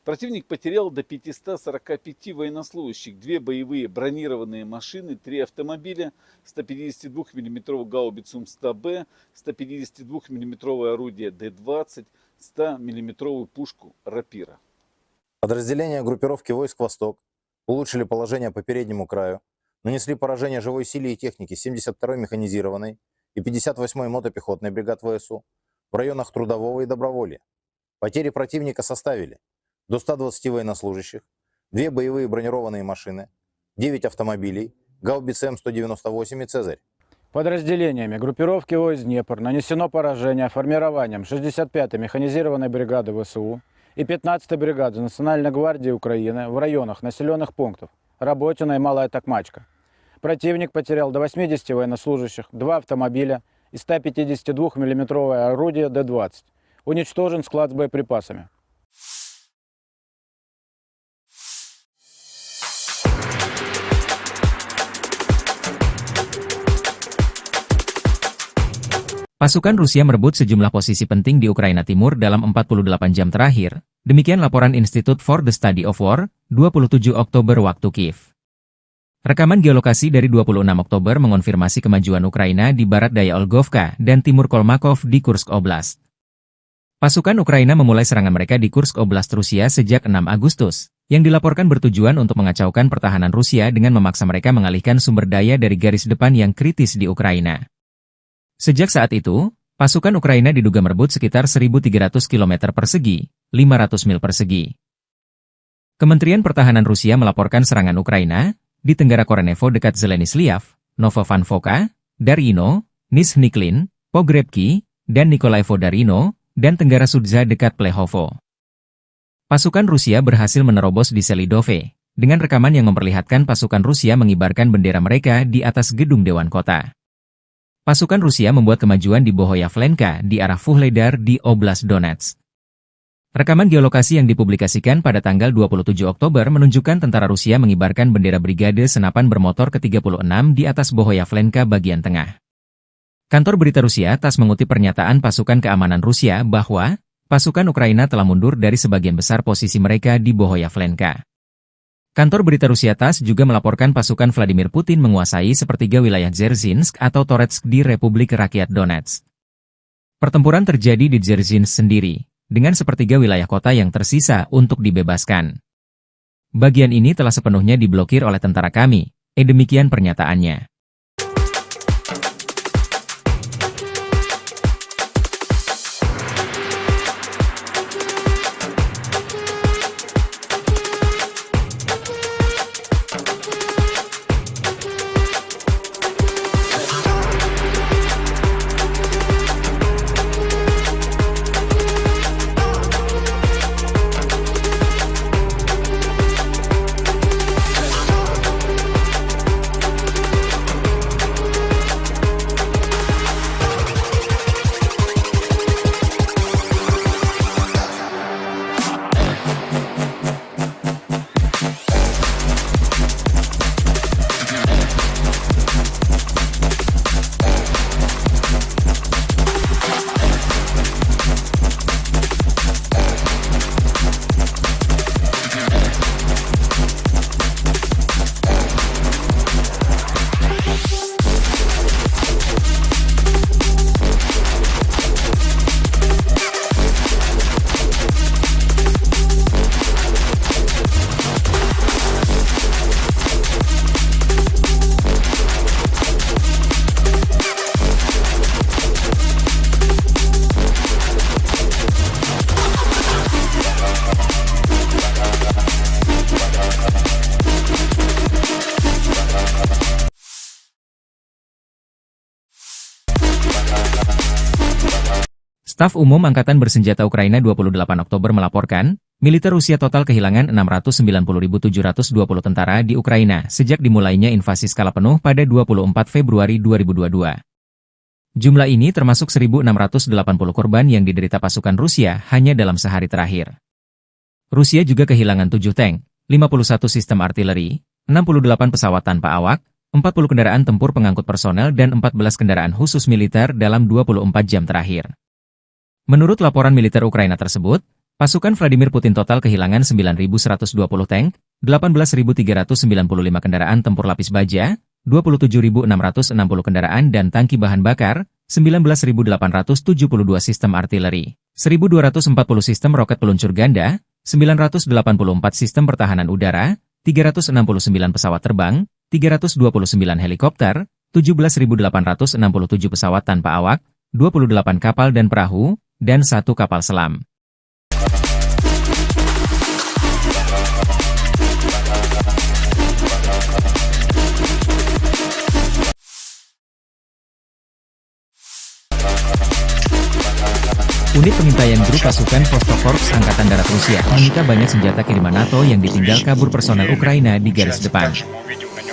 Противник потерял до 545 военнослужащих, 2 боевые бронированные машины, 3 автомобиля, 152 мм гаубицу М100Б, 152 мм орудие Д-20, 100 мм пушку Рапира. Подразделения группировки войск «Восток» улучшили положение по переднему краю, нанесли поражение живой силе и технике 72-й механизированной и 58-й мотопехотной бригад ВСУ в районах Трудового и Доброволья. Потери противника составили до 120 военнослужащих, 2 боевые бронированные машины, 9 автомобилей, гаубицы М198 и «Цезарь». Подразделениями группировки войск «Днепр» нанесено поражение формированием 65-й механизированной бригады ВСУ и 15-й бригады Национальной гвардии Украины в районах населенных пунктов Работино и Малая Токмачка. Противник потерял до 80 военнослужащих, 2 автомобиля и 152 мм орудие Д-20. Уничтожен склад с боеприпасами. Pasukan Rusia merebut sejumlah posisi penting di Ukraina Timur dalam 48 jam terakhir, demikian laporan Institute for the Study of War, 27 Oktober waktu Kiev. Rekaman geolokasi dari 26 Oktober mengonfirmasi kemajuan Ukraina di barat daya Olgovka dan timur Kolmakov di Kursk Oblast. Pasukan Ukraina memulai serangan mereka di Kursk Oblast Rusia sejak 6 Agustus, yang dilaporkan bertujuan untuk mengacaukan pertahanan Rusia dengan memaksa mereka mengalihkan sumber daya dari garis depan yang kritis di Ukraina. Sejak saat itu, pasukan Ukraina diduga merebut sekitar 1.300 km persegi, 500 mil persegi. Kementerian Pertahanan Rusia melaporkan serangan Ukraina di Tenggara Korenevo dekat Zeleny-Sliav, Novovankovka, Darino, Nizhny-Klin, Pogrebki, dan Nikolaevo-Darino, dan Tenggara Sudza dekat Plehovo. Pasukan Rusia berhasil menerobos di Selidove, dengan rekaman yang memperlihatkan pasukan Rusia mengibarkan bendera mereka di atas gedung Dewan Kota. Pasukan Rusia membuat kemajuan di Bohoyavlenka di arah Vuhledar di Oblast Donetsk. Rekaman geolokasi yang dipublikasikan pada tanggal 27 Oktober menunjukkan tentara Rusia mengibarkan bendera Brigade Senapan Bermotor ke-36 di atas Bohoyavlenka bagian tengah. Kantor berita Rusia TASS mengutip pernyataan pasukan keamanan Rusia bahwa pasukan Ukraina telah mundur dari sebagian besar posisi mereka di Bohoyavlenka. Kantor berita Rusia TASS juga melaporkan pasukan Vladimir Putin menguasai sepertiga wilayah Dzerzhinsk atau Toretsk di Republik Rakyat Donetsk. Pertempuran terjadi di Dzerzhinsk sendiri, dengan sepertiga wilayah kota yang tersisa untuk dibebaskan. Bagian ini telah sepenuhnya diblokir oleh tentara kami, demikian pernyataannya. Staf Umum Angkatan Bersenjata Ukraina 28 Oktober melaporkan, militer Rusia total kehilangan 690.720 tentara di Ukraina sejak dimulainya invasi skala penuh pada 24 Februari 2022. Jumlah ini termasuk 1.680 korban yang diderita pasukan Rusia hanya dalam sehari terakhir. Rusia juga kehilangan 7 tank, 51 sistem artileri, 68 pesawat tanpa awak, 40 kendaraan tempur pengangkut personel dan 14 kendaraan khusus militer dalam 24 jam terakhir. Menurut laporan militer Ukraina tersebut, pasukan Vladimir Putin total kehilangan 9.120 tank, 18.395 kendaraan tempur lapis baja, 27.660 kendaraan dan tangki bahan bakar, 19.872 sistem artileri, 1.240 sistem roket peluncur ganda, 984 sistem pertahanan udara, 369 pesawat terbang, 329 helikopter, 17.867 pesawat tanpa awak, 28 kapal dan perahu, dan 1 kapal selam. Unit pengintaian grup pasukan Vostok-Korps Angkatan Darat Rusia menyita banyak senjata kiriman NATO yang ditinggal kabur personel Ukraina di garis depan.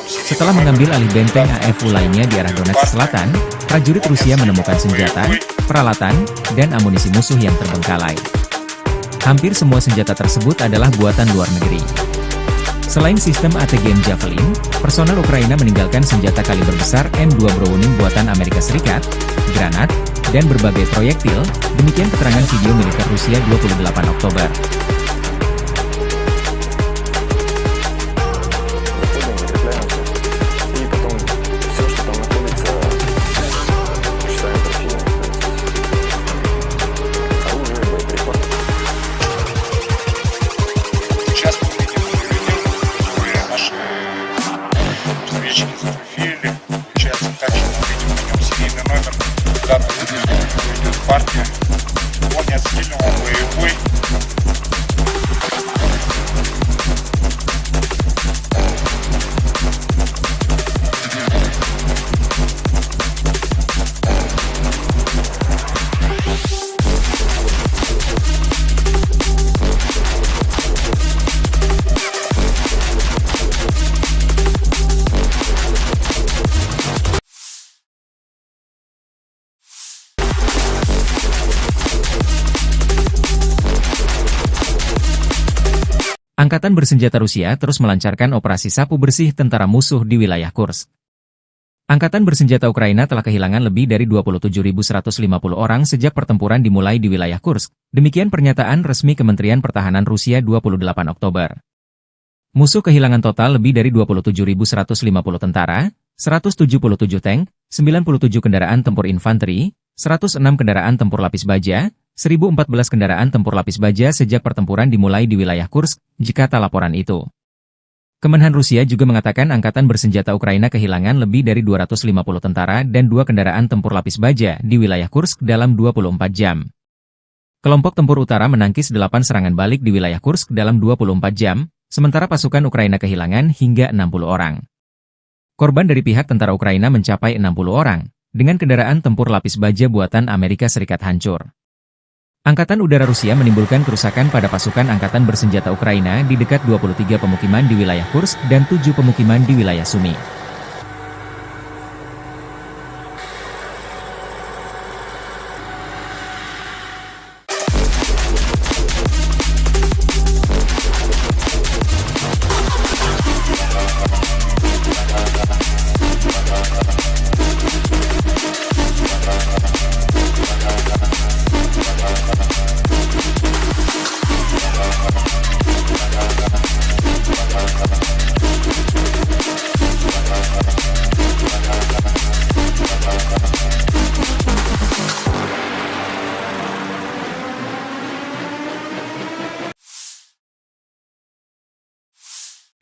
Setelah mengambil alih benteng AFU lainnya di arah Donetsk Selatan, prajurit Rusia menemukan senjata, peralatan, dan amunisi musuh yang terbengkalai. Hampir semua senjata tersebut adalah buatan luar negeri. Selain sistem ATGM Javelin, personel Ukraina meninggalkan senjata kaliber besar M2 Browning buatan Amerika Serikat, granat, dan berbagai proyektil. Demikian keterangan video militer Rusia 28 Oktober. Сейчас мы видим видео, которые наши разведчики зафотографировали. Получается так, что мы видим на нем серийный номер, дата выпуска, идет партия. Он не отстрелен, он боевой. Angkatan bersenjata Rusia terus melancarkan operasi sapu bersih tentara musuh di wilayah Kursk. Angkatan bersenjata Ukraina telah kehilangan lebih dari 27.150 orang sejak pertempuran dimulai di wilayah Kursk. Demikian pernyataan resmi Kementerian Pertahanan Rusia 28 Oktober. Musuh kehilangan total lebih dari 27.150 tentara, 177 tank, 97 kendaraan tempur infanteri, 106 kendaraan tempur lapis baja, 1.014 kendaraan tempur lapis baja sejak pertempuran dimulai di wilayah Kursk, jikata laporan itu. Kemenhan Rusia juga mengatakan angkatan bersenjata Ukraina kehilangan lebih dari 250 tentara dan 2 kendaraan tempur lapis baja di wilayah Kursk dalam 24 jam. Kelompok tempur utara menangkis 8 serangan balik di wilayah Kursk dalam 24 jam, sementara pasukan Ukraina kehilangan hingga 60 orang. Korban dari pihak tentara Ukraina mencapai 60 orang, dengan kendaraan tempur lapis baja buatan Amerika Serikat hancur. Angkatan Udara Rusia menimbulkan kerusakan pada pasukan Angkatan Bersenjata Ukraina di dekat 23 pemukiman di wilayah Kursk dan 7 pemukiman di wilayah Sumy.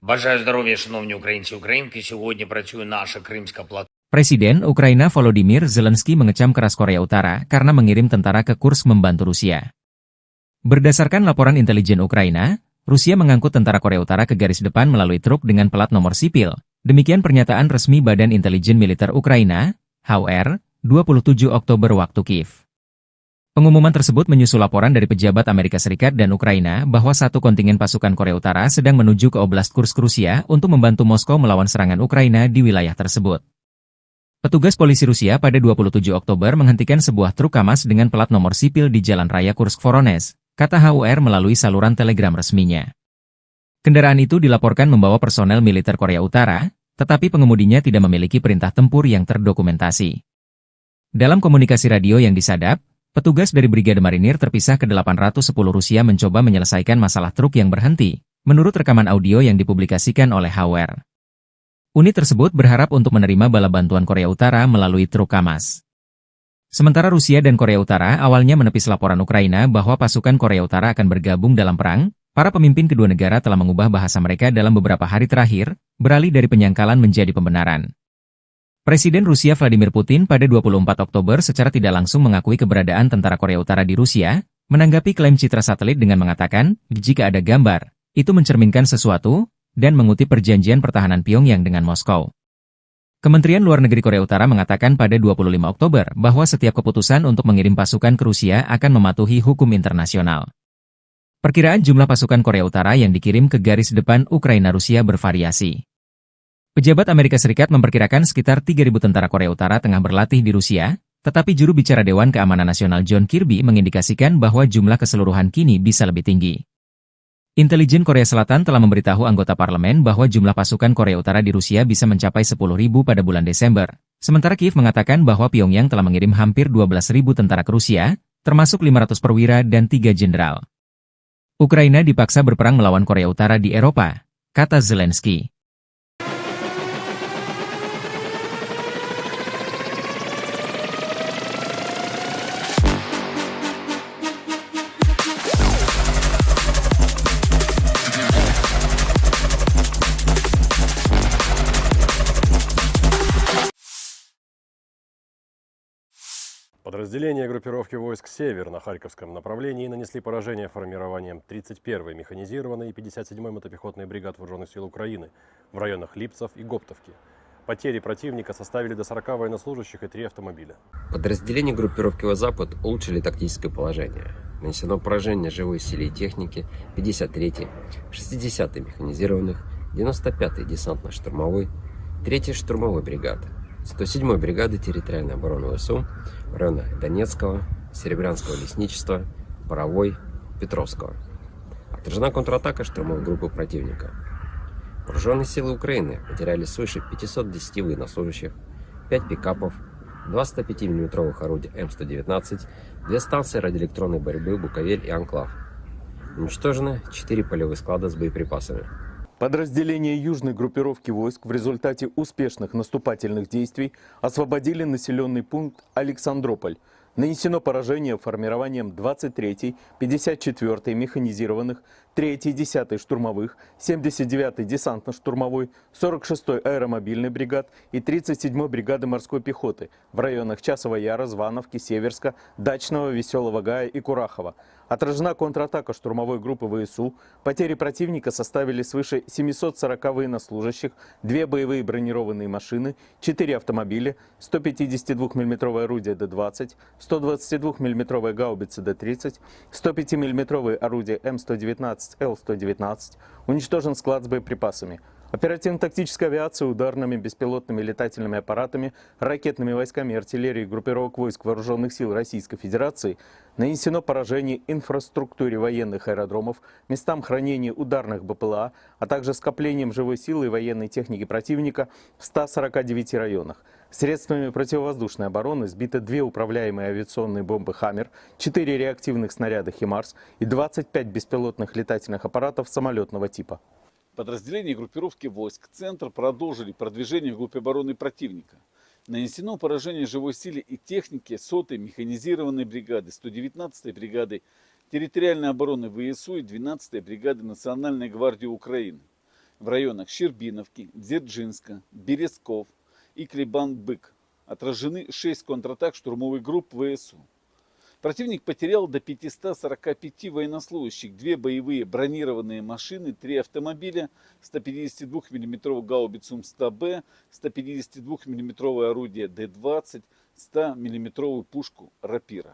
Бажаю здоров'я, шановні українці і українки. Сьогодні працює наша Кримська платформа. Presiden Ukraina Volodymyr Zelensky mengecam keras Korea Utara karena mengirim tentara ke Kursk membantu Rusia. Berdasarkan laporan intelijen Ukraina, Rusia mengangkut tentara Korea Utara ke garis depan melalui truk dengan plat nomor sipil. Demikian pernyataan resmi Badan Intelijen Militer Ukraina, HUR, 27 Oktober waktu Kiev. Pengumuman tersebut menyusul laporan dari pejabat Amerika Serikat dan Ukraina bahwa satu kontingen pasukan Korea Utara sedang menuju ke Oblast Kursk Rusia untuk membantu Moskow melawan serangan Ukraina di wilayah tersebut. Petugas polisi Rusia pada 27 Oktober menghentikan sebuah truk KAMAZ dengan plat nomor sipil di Jalan Raya Kursk-Voronezh, kata HUR melalui saluran telegram resminya. Kendaraan itu dilaporkan membawa personel militer Korea Utara, tetapi pengemudinya tidak memiliki perintah tempur yang terdokumentasi. Dalam komunikasi radio yang disadap, petugas dari Brigade Marinir terpisah ke-810 Rusia mencoba menyelesaikan masalah truk yang berhenti, menurut rekaman audio yang dipublikasikan oleh HUR. Unit tersebut berharap untuk menerima bala bantuan Korea Utara melalui truk KAMAZ. Sementara Rusia dan Korea Utara awalnya menepis laporan Ukraina bahwa pasukan Korea Utara akan bergabung dalam perang, para pemimpin kedua negara telah mengubah bahasa mereka dalam beberapa hari terakhir, beralih dari penyangkalan menjadi pembenaran. Presiden Rusia Vladimir Putin pada 24 Oktober secara tidak langsung mengakui keberadaan tentara Korea Utara di Rusia, menanggapi klaim citra satelit dengan mengatakan, jika ada gambar, itu mencerminkan sesuatu, dan mengutip perjanjian pertahanan Pyongyang dengan Moskow. Kementerian Luar Negeri Korea Utara mengatakan pada 25 Oktober bahwa setiap keputusan untuk mengirim pasukan ke Rusia akan mematuhi hukum internasional. Perkiraan jumlah pasukan Korea Utara yang dikirim ke garis depan Ukraina-Rusia bervariasi. Pejabat Amerika Serikat memperkirakan sekitar 3.000 tentara Korea Utara tengah berlatih di Rusia, tetapi juru bicara Dewan Keamanan Nasional John Kirby mengindikasikan bahwa jumlah keseluruhan kini bisa lebih tinggi. Intelijen Korea Selatan telah memberitahu anggota parlemen bahwa jumlah pasukan Korea Utara di Rusia bisa mencapai 10.000 pada bulan Desember. Sementara Kiev mengatakan bahwa Pyongyang telah mengirim hampir 12.000 tentara ke Rusia, termasuk 500 perwira dan 3 jenderal. Ukraina dipaksa berperang melawan Korea Utara di Eropa, kata Zelensky. Подразделения группировки войск «Север» на Харьковском направлении нанесли поражение формированием 31-й механизированной и 57-й мотопехотной бригад Вооруженных сил Украины в районах Липцев и Гоптовки. Потери противника составили до 40 военнослужащих и 3 автомобиля. Подразделения группировки «Запад» улучшили тактическое положение. Нанесено поражение живой силе и технике 53-й, 60-й механизированных, 95-й десантно-штурмовой, 3-й штурмовой бригады, 107-й бригады территориальной обороны ВСУ в районах Донецкого, Серебрянского лесничества, Боровой, Петровского. Отражена контратака штурмовой группы противника. Вооруженные силы Украины потеряли свыше 510 военнослужащих, 5 пикапов, 2 105 мм орудия М119, 2 станции радиоэлектронной борьбы «Буковель» и «Анклав». Уничтожены 4 полевых склада с боеприпасами. Подразделения южной группировки войск в результате успешных наступательных действий освободили населенный пункт Александрополь. Нанесено поражение формированием 23-й, 54-й механизированных, 3-й, 10-й штурмовых, 79-й десантно-штурмовой, 46-й аэромобильной бригад и 37-й бригады морской пехоты в районах Часова Яра, Звановки, Северска, Дачного, Веселого Гая и Курахова. Отражена контратака штурмовой группы ВСУ. Потери противника составили свыше 740 военнослужащих, 2 боевые бронированные машины, 4 автомобиля, 152 мм орудия Д-20, 122 мм гаубицы Д-30, 105 мм орудия М119, Л-119. Уничтожен склад с боеприпасами. Оперативно-тактическая авиация ударными беспилотными летательными аппаратами, ракетными войсками и артиллерией группировок войск Вооруженных сил Российской Федерации нанесено поражение инфраструктуре военных аэродромов, местам хранения ударных БПЛА, а также скоплением живой силы и военной техники противника в 149 районах. Средствами противовоздушной обороны сбито 2 управляемые авиационные бомбы «Хаммер», 4 реактивных снаряда «Химарс» и 25 беспилотных летательных аппаратов самолетного типа. Подразделения группировки войск «Центр» продолжили продвижение вглубь обороны противника. Нанесено поражение живой силе и технике 100-й механизированной бригады, 119-й бригады территориальной обороны ВСУ и 12-й бригады Национальной гвардии Украины в районах Щербиновки, Дзержинска, Березков и Клебан-Бык. Отражены 6 контратак штурмовых групп ВСУ. Противник потерял до 545 военнослужащих, 2 боевые бронированные машины, 3 автомобиля, 152 мм гаубицу М100Б, 152 мм орудие Д-20, 100 мм пушку Рапира.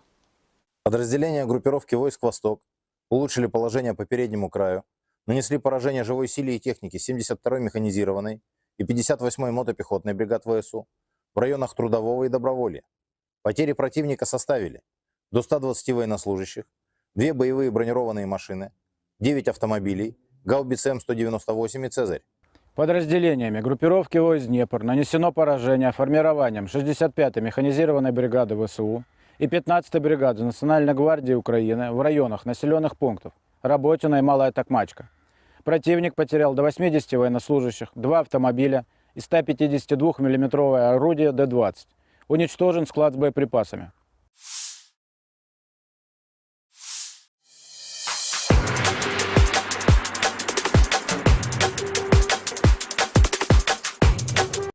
Подразделения группировки войск «Восток» улучшили положение по переднему краю, нанесли поражение живой силе и технике 72-й механизированной и 58-й мотопехотной бригад ВСУ в районах Трудового и Доброволья. Потери противника составили до 120 военнослужащих, 2 боевые бронированные машины, 9 автомобилей, гаубицы М198 и «Цезарь». Подразделениями группировки войск «Днепр» нанесено поражение формированием 65-й механизированной бригады ВСУ и 15-й бригады Национальной гвардии Украины в районах населенных пунктов Работино и Малая Токмачка. Противник потерял до 80 военнослужащих, 2 автомобиля и 152 мм орудие Д-20. Уничтожен склад с боеприпасами.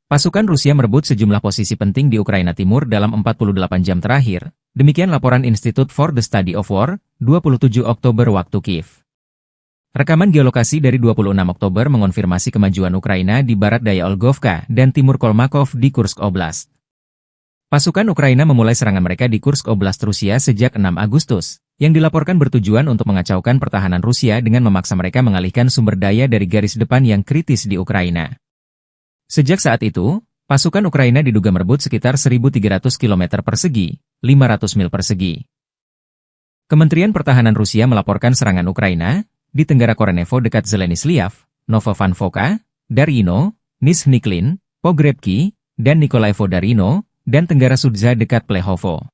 Pasukan Rusia merebut sejumlah posisi penting di Ukraina Timur dalam 48 jam terakhir. Demikian laporan Institute for the Study of War, 27 Oktober waktu Kiev. Rekaman geolokasi dari 26 Oktober mengonfirmasi kemajuan Ukraina di barat daya Olgovka dan timur Kolmakov di Kursk Oblast. Pasukan Ukraina memulai serangan mereka di Kursk Oblast Rusia sejak 6 Agustus, yang dilaporkan bertujuan untuk mengacaukan pertahanan Rusia dengan memaksa mereka mengalihkan sumber daya dari garis depan yang kritis di Ukraina. Sejak saat itu, pasukan Ukraina diduga merebut sekitar 1.300 km persegi, 500 mil persegi. Kementerian Pertahanan Rusia melaporkan serangan Ukraina di Tenggara Korenevo dekat Zelenisliav, Novovankovka, Darino, Nizhny-Klin, Pogrebki, dan Nikolaevo Darino, dan Tenggara Sudza dekat Plehovo.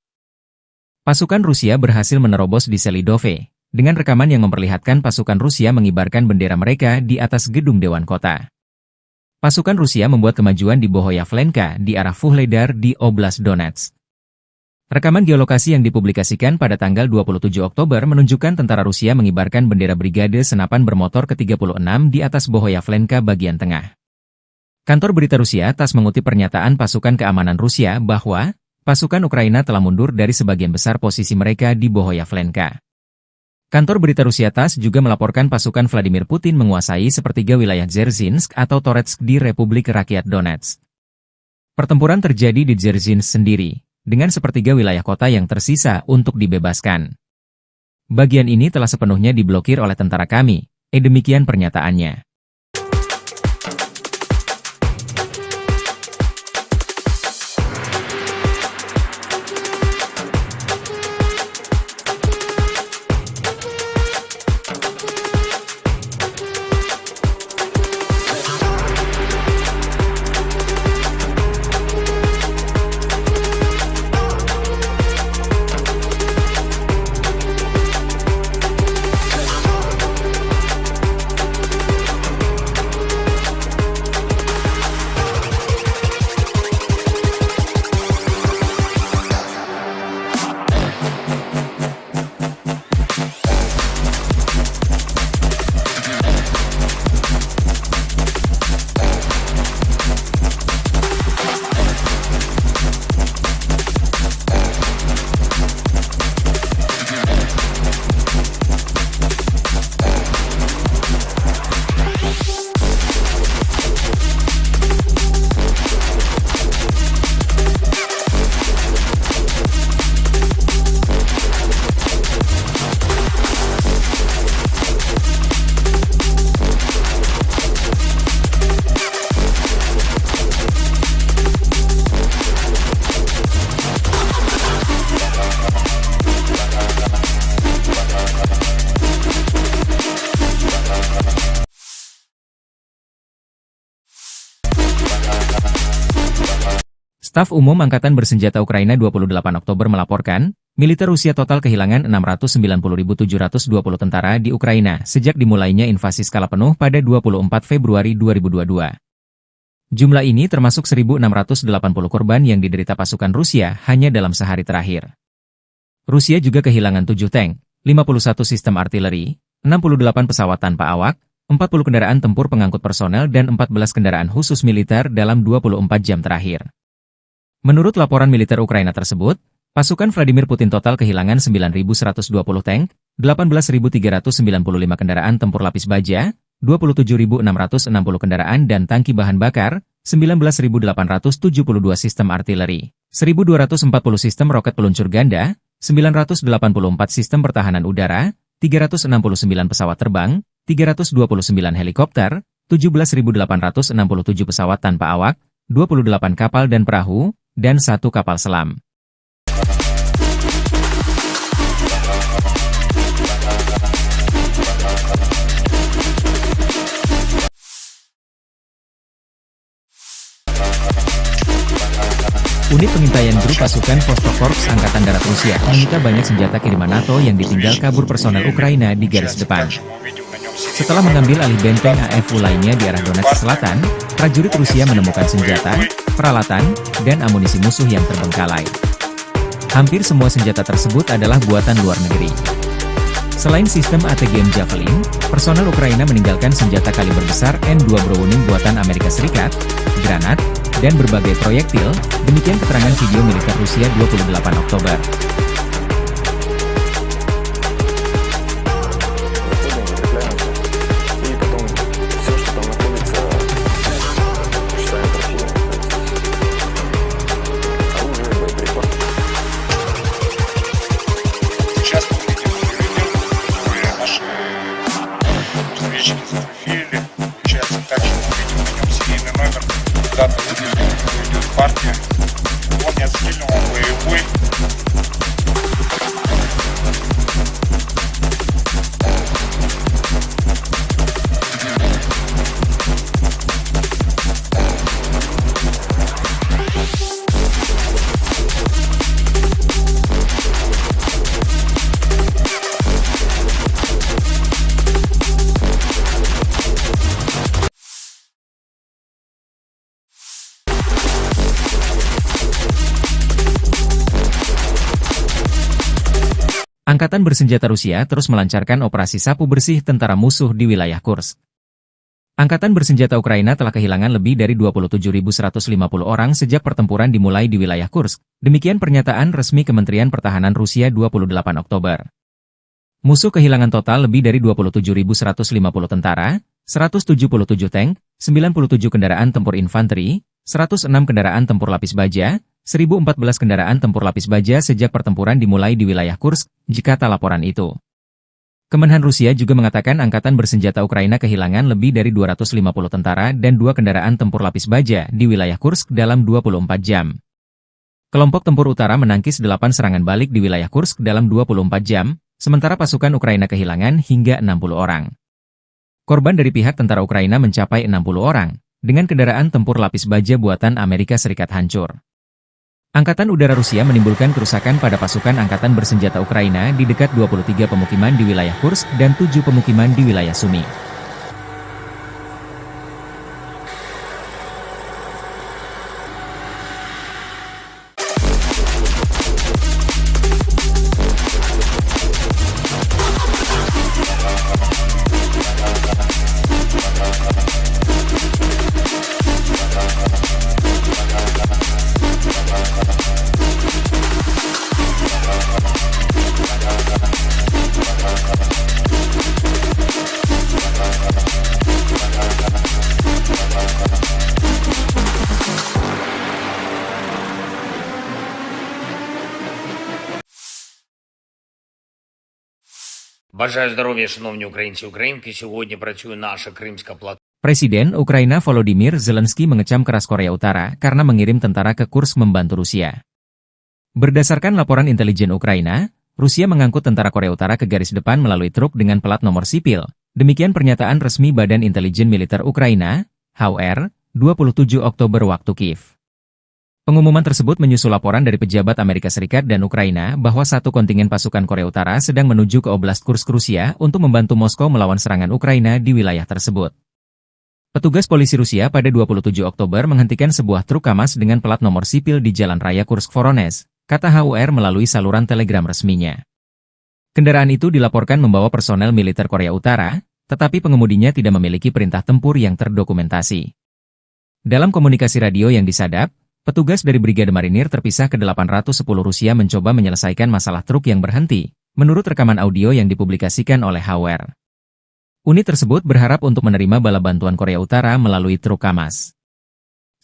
Pasukan Rusia berhasil menerobos di Selidove, dengan rekaman yang memperlihatkan pasukan Rusia mengibarkan bendera mereka di atas gedung Dewan Kota. Pasukan Rusia membuat kemajuan di Bohoyavlenka di arah Vuhledar di Oblast Donetsk. Rekaman geolokasi yang dipublikasikan pada tanggal 27 Oktober menunjukkan tentara Rusia mengibarkan bendera Brigade Senapan Bermotor ke-36 di atas Bohoyavlenka bagian tengah. Kantor berita Rusia TASS mengutip pernyataan pasukan keamanan Rusia bahwa pasukan Ukraina telah mundur dari sebagian besar posisi mereka di Bohoyavlenka. Kantor berita Rusia TASS juga melaporkan pasukan Vladimir Putin menguasai sepertiga wilayah Dzerzhinsk atau Toretsk di Republik Rakyat Donetsk. Pertempuran terjadi di Dzerzhinsk sendiri, dengan sepertiga wilayah kota yang tersisa untuk dibebaskan. Bagian ini telah sepenuhnya diblokir oleh tentara kami, demikian pernyataannya. Staf Umum Angkatan Bersenjata Ukraina 28 Oktober melaporkan, militer Rusia total kehilangan 690.720 tentara di Ukraina sejak dimulainya invasi skala penuh pada 24 Februari 2022. Jumlah ini termasuk 1.680 korban yang diderita pasukan Rusia hanya dalam sehari terakhir. Rusia juga kehilangan 7 tank, 51 sistem artileri, 68 pesawat tanpa awak, 40 kendaraan tempur pengangkut personel dan 14 kendaraan khusus militer dalam 24 jam terakhir. Menurut laporan militer Ukraina tersebut, pasukan Vladimir Putin total kehilangan 9.120 tank, 18.395 kendaraan tempur lapis baja, 27.660 kendaraan dan tangki bahan bakar, 19.872 sistem artileri, 1.240 sistem roket peluncur ganda, 984 sistem pertahanan udara, 369 pesawat terbang, 329 helikopter, 17.867 pesawat tanpa awak, 28 kapal dan perahu, dan 1 kapal selam. Unit pengintaian grup pasukan Vostok Korps Angkatan Darat Rusia menyita banyak senjata kiriman NATO yang ditinggal kabur personel Ukraina di garis depan. Setelah mengambil alih benteng AFU lainnya di arah Donetsk Selatan, prajurit Rusia menemukan senjata, peralatan, dan amunisi musuh yang terbengkalai. Hampir semua senjata tersebut adalah buatan luar negeri. Selain sistem ATGM Javelin, personel Ukraina meninggalkan senjata kaliber besar M2 Browning buatan Amerika Serikat, granat, dan berbagai proyektil, demikian keterangan video militer Rusia 28 Oktober. Дата выделена, идет партия. Он не отстрелен, он боевой. Angkatan bersenjata Rusia terus melancarkan operasi sapu bersih tentara musuh di wilayah Kursk. Angkatan bersenjata Ukraina telah kehilangan lebih dari 27.150 orang sejak pertempuran dimulai di wilayah Kursk. Demikian pernyataan resmi Kementerian Pertahanan Rusia 28 Oktober. Musuh kehilangan total lebih dari 27.150 tentara, 177 tank, 97 kendaraan tempur infanteri, 106 kendaraan tempur lapis baja, 1.014 kendaraan tempur lapis baja sejak pertempuran dimulai di wilayah Kursk, jikata laporan itu. Kemenhan Rusia juga mengatakan angkatan bersenjata Ukraina kehilangan lebih dari 250 tentara dan 2 kendaraan tempur lapis baja di wilayah Kursk dalam 24 jam. Kelompok tempur utara menangkis 8 serangan balik di wilayah Kursk dalam 24 jam, sementara pasukan Ukraina kehilangan hingga 60 orang. Korban dari pihak tentara Ukraina mencapai 60 orang, dengan kendaraan tempur lapis baja buatan Amerika Serikat hancur. Angkatan Udara Rusia menimbulkan kerusakan pada pasukan Angkatan Bersenjata Ukraina di dekat 23 pemukiman di wilayah Kursk dan 7 pemukiman di wilayah Sumy. Бажаю здоров'я, шановні українці і українки. Сьогодні працює наша Кримська платформа. Presiden Ukraina Volodymyr Zelensky mengecam keras Korea Utara karena mengirim tentara ke Kursk membantu Rusia. Berdasarkan laporan intelijen Ukraina, Rusia mengangkut tentara Korea Utara ke garis depan melalui truk dengan plat nomor sipil. Demikian pernyataan resmi Badan Intelijen Militer Ukraina, HUR, 27 Oktober waktu Kiev. Pengumuman tersebut menyusul laporan dari pejabat Amerika Serikat dan Ukraina bahwa satu kontingen pasukan Korea Utara sedang menuju ke Oblast Kursk Rusia untuk membantu Moskow melawan serangan Ukraina di wilayah tersebut. Petugas polisi Rusia pada 27 Oktober menghentikan sebuah truk KAMAZ dengan plat nomor sipil di Jalan Raya Kursk-Voronezh, kata HUR melalui saluran telegram resminya. Kendaraan itu dilaporkan membawa personel militer Korea Utara, tetapi pengemudinya tidak memiliki perintah tempur yang terdokumentasi. Dalam komunikasi radio yang disadap, petugas dari Brigade Marinir terpisah ke 810 Rusia mencoba menyelesaikan masalah truk yang berhenti, menurut rekaman audio yang dipublikasikan oleh HUR. Unit tersebut berharap untuk menerima bala bantuan Korea Utara melalui truk KAMAZ.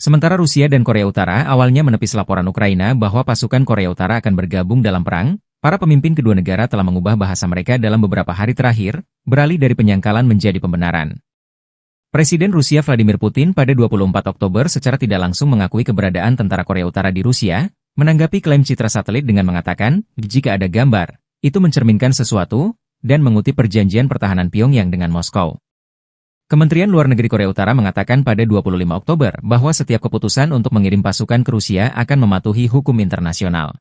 Sementara Rusia dan Korea Utara awalnya menepis laporan Ukraina bahwa pasukan Korea Utara akan bergabung dalam perang, para pemimpin kedua negara telah mengubah bahasa mereka dalam beberapa hari terakhir, beralih dari penyangkalan menjadi pembenaran. Presiden Rusia Vladimir Putin pada 24 Oktober secara tidak langsung mengakui keberadaan tentara Korea Utara di Rusia, menanggapi klaim citra satelit dengan mengatakan, jika ada gambar, itu mencerminkan sesuatu, dan mengutip perjanjian pertahanan Pyongyang dengan Moskow. Kementerian Luar Negeri Korea Utara mengatakan pada 25 Oktober bahwa setiap keputusan untuk mengirim pasukan ke Rusia akan mematuhi hukum internasional.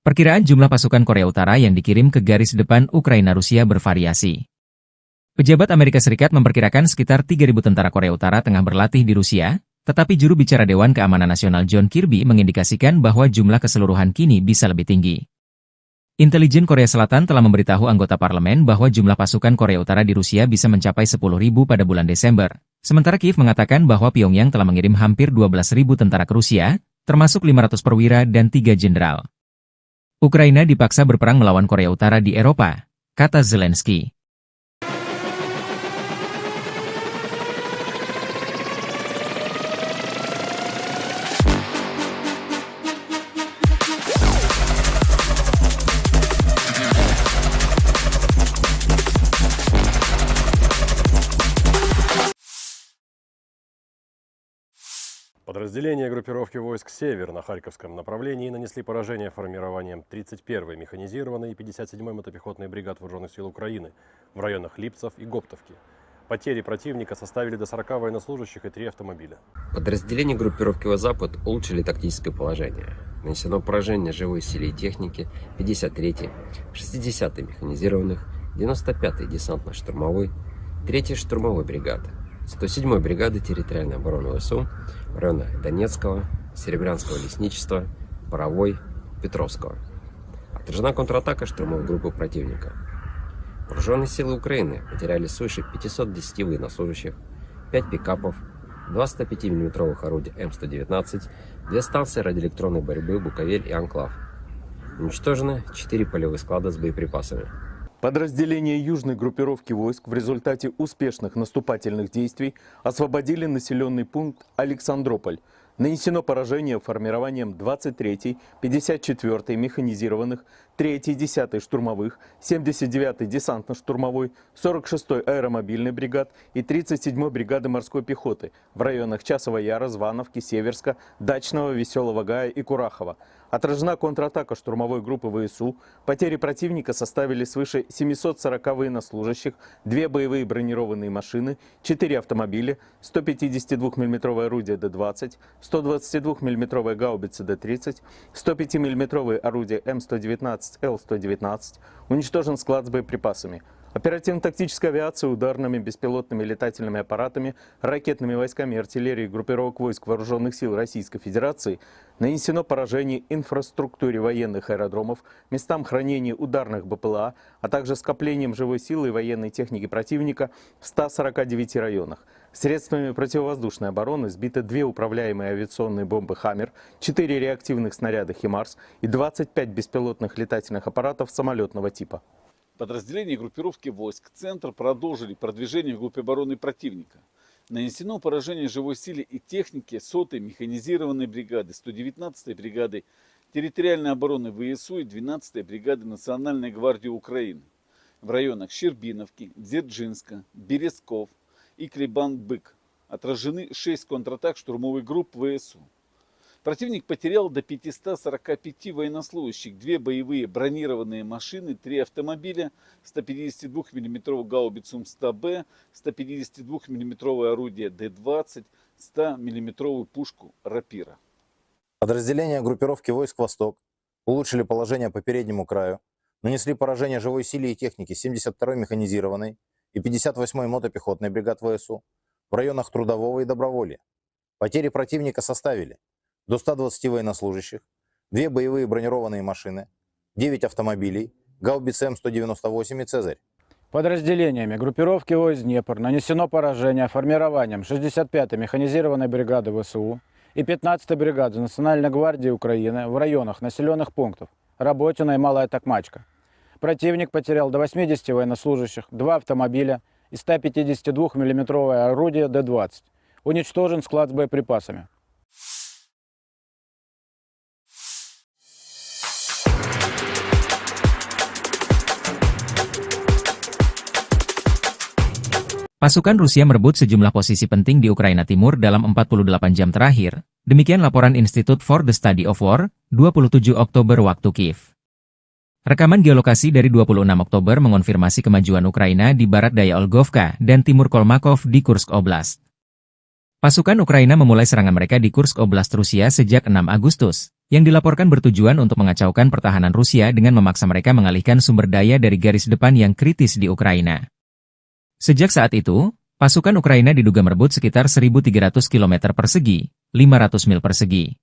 Perkiraan jumlah pasukan Korea Utara yang dikirim ke garis depan Ukraina-Rusia bervariasi. Pejabat Amerika Serikat memperkirakan sekitar 3.000 tentara Korea Utara tengah berlatih di Rusia, tetapi juru bicara Dewan Keamanan Nasional John Kirby mengindikasikan bahwa jumlah keseluruhan kini bisa lebih tinggi. Intelijen Korea Selatan telah memberitahu anggota parlemen bahwa jumlah pasukan Korea Utara di Rusia bisa mencapai 10.000 pada bulan Desember, sementara Kiev mengatakan bahwa Pyongyang telah mengirim hampir 12.000 tentara ke Rusia, termasuk 500 perwira dan 3 jenderal. Ukraina dipaksa berperang melawan Korea Utara di Eropa, kata Zelensky. Подразделения группировки войск «Север» на Харьковском направлении нанесли поражение формированием 31-й механизированной и 57-й мотопехотной бригад Вооруженных сил Украины в районах Липцев и Гоптовки. Потери противника составили до 40 военнослужащих и 3 автомобиля. Подразделения группировки «Запад» улучшили тактическое положение. Нанесено поражение живой силе и технике 53-й, 60-й механизированных, 95-й десантно-штурмовой, 3-й штурмовой бригады, 107-й бригады территориальной обороны ВСУ в районах Донецкого, Серебрянского лесничества, Боровой, Петровского, а Отражена контратака штурмовой группы противника. Вооруженные силы Украины потеряли свыше 510 военнослужащих, 5 пикапов, 2 105 мм орудия М119, 2 станции радиоэлектронной борьбы «Буковель» и «Анклав». Уничтожены 4 полевых склада с боеприпасами. Подразделения южной группировки войск в результате успешных наступательных действий освободили населенный пункт Александрополь. Нанесено поражение формированием 23-й, 54-й механизированных, 3-й, 10-й штурмовых, 79-й десантно-штурмовой, 46-й аэромобильной бригад и 37-й бригады морской пехоты в районах Часова Яра, Звановки, Северска, Дачного, Веселого Гая и Курахова. Отражена контратака штурмовой группы ВСУ. Потери противника составили свыше 740 военнослужащих, 2 боевые бронированные машины, 4 автомобиля, 152 мм орудие Д-20, 122 мм гаубицы Д-30, 105 мм орудие М119, Л-119. Уничтожен склад с боеприпасами. Оперативно-тактическая авиация ударными беспилотными летательными аппаратами, ракетными войсками, артиллерией группировок войск Вооруженных сил Российской Федерации нанесено поражение инфраструктуре военных аэродромов, местам хранения ударных БПЛА, а также скоплением живой силы и военной техники противника в 149 районах. Средствами противовоздушной обороны сбиты 2 управляемые авиационные бомбы «Хаммер», 4 реактивных снаряда «Химарс» и 25 беспилотных летательных аппаратов самолетного типа. Подразделения группировки войск «Центр» продолжили продвижение в группе обороны противника. Нанесено поражение живой силе и технике 100-й механизированной бригады, 119-й бригады территориальной обороны ВСУ и 12-й бригады Национальной гвардии Украины в районах Щербиновки, Дзержинска, Березков и Клебан-Бык. Отражены 6 контратак штурмовых групп ВСУ. Противник потерял до 545 военнослужащих, 2 боевые бронированные машины, 3 автомобиля, 152 мм гаубицу М100Б, 152 мм орудие Д-20, 100 мм пушку «Рапира». Подразделения группировки войск «Восток» улучшили положение по переднему краю, нанесли поражение живой силе и технике 72-й механизированной и 58-й мотопехотной бригад ВСУ в районах Трудового и Доброволья. Потери противника составили до 120 военнослужащих, 2 боевые бронированные машины, 9 автомобилей, гаубицы М198 и «Цезарь». Подразделениями группировки войск «Днепр» нанесено поражение формированием 65-й механизированной бригады ВСУ и 15-й бригады Национальной гвардии Украины в районах населенных пунктов Работино и Малая Токмачка. Противник потерял до 80 военнослужащих, 2 автомобиля и 152 мм орудие Д-20. Уничтожен склад с боеприпасами. Pasukan Rusia merebut sejumlah posisi penting di Ukraina Timur dalam 48 jam terakhir. Demikian laporan Institute for the Study of War, 27 Oktober waktu Kiev. Rekaman geolokasi dari 26 Oktober mengonfirmasi kemajuan Ukraina di barat daya Olgovka dan timur Kolmakov di Kursk Oblast. Pasukan Ukraina memulai serangan mereka di Kursk Oblast Rusia sejak 6 Agustus, yang dilaporkan bertujuan untuk mengacaukan pertahanan Rusia dengan memaksa mereka mengalihkan sumber daya dari garis depan yang kritis di Ukraina. Sejak saat itu, pasukan Ukraina diduga merebut sekitar 1.300 km persegi, 500 mil persegi.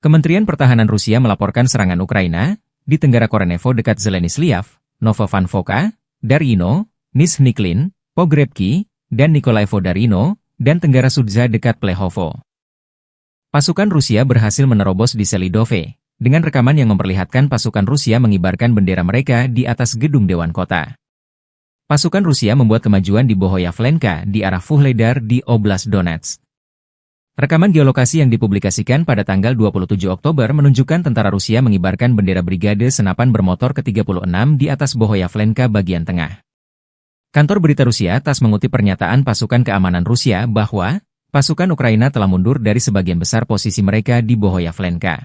Kementerian Pertahanan Rusia melaporkan serangan Ukraina di Tenggara Korenevo dekat Zelenislav, Novovanfoka, Darino, Nizhny-Klin, Pogrebki, dan Nikolaevo-Darino, dan Tenggara Sudza dekat Plehovo. Pasukan Rusia berhasil menerobos di Selidove, dengan rekaman yang memperlihatkan pasukan Rusia mengibarkan bendera mereka di atas gedung Dewan Kota. Pasukan Rusia membuat kemajuan di Bohoyavlenka di arah Vuhledar di Oblast Donetsk. Rekaman geolokasi yang dipublikasikan pada tanggal 27 Oktober menunjukkan tentara Rusia mengibarkan bendera Brigade Senapan Bermotor ke-36 di atas Bohoyavlenka bagian tengah. Kantor berita Rusia TASS mengutip pernyataan pasukan keamanan Rusia bahwa pasukan Ukraina telah mundur dari sebagian besar posisi mereka di Bohoyavlenka.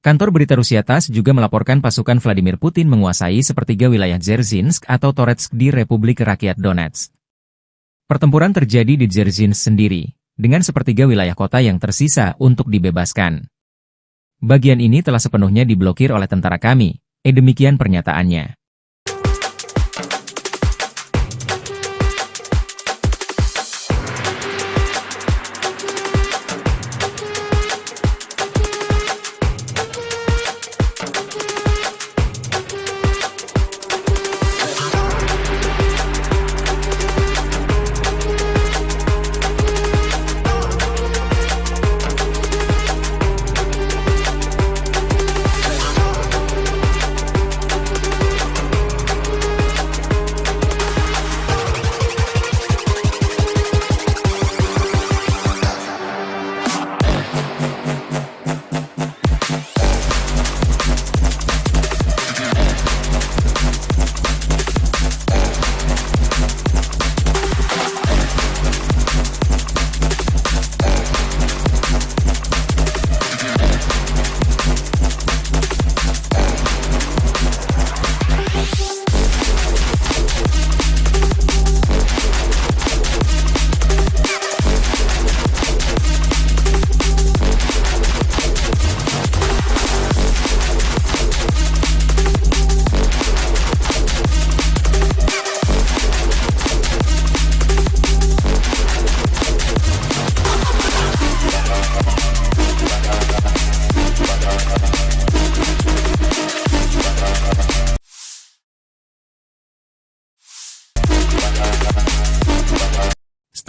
Kantor berita Rusia TASS juga melaporkan pasukan Vladimir Putin menguasai sepertiga wilayah Dzerzhinsk atau Toretsk di Republik Rakyat Donetsk. Pertempuran terjadi di Dzerzhinsk sendiri, dengan sepertiga wilayah kota yang tersisa untuk dibebaskan. Bagian ini telah sepenuhnya diblokir oleh tentara kami, demikian pernyataannya.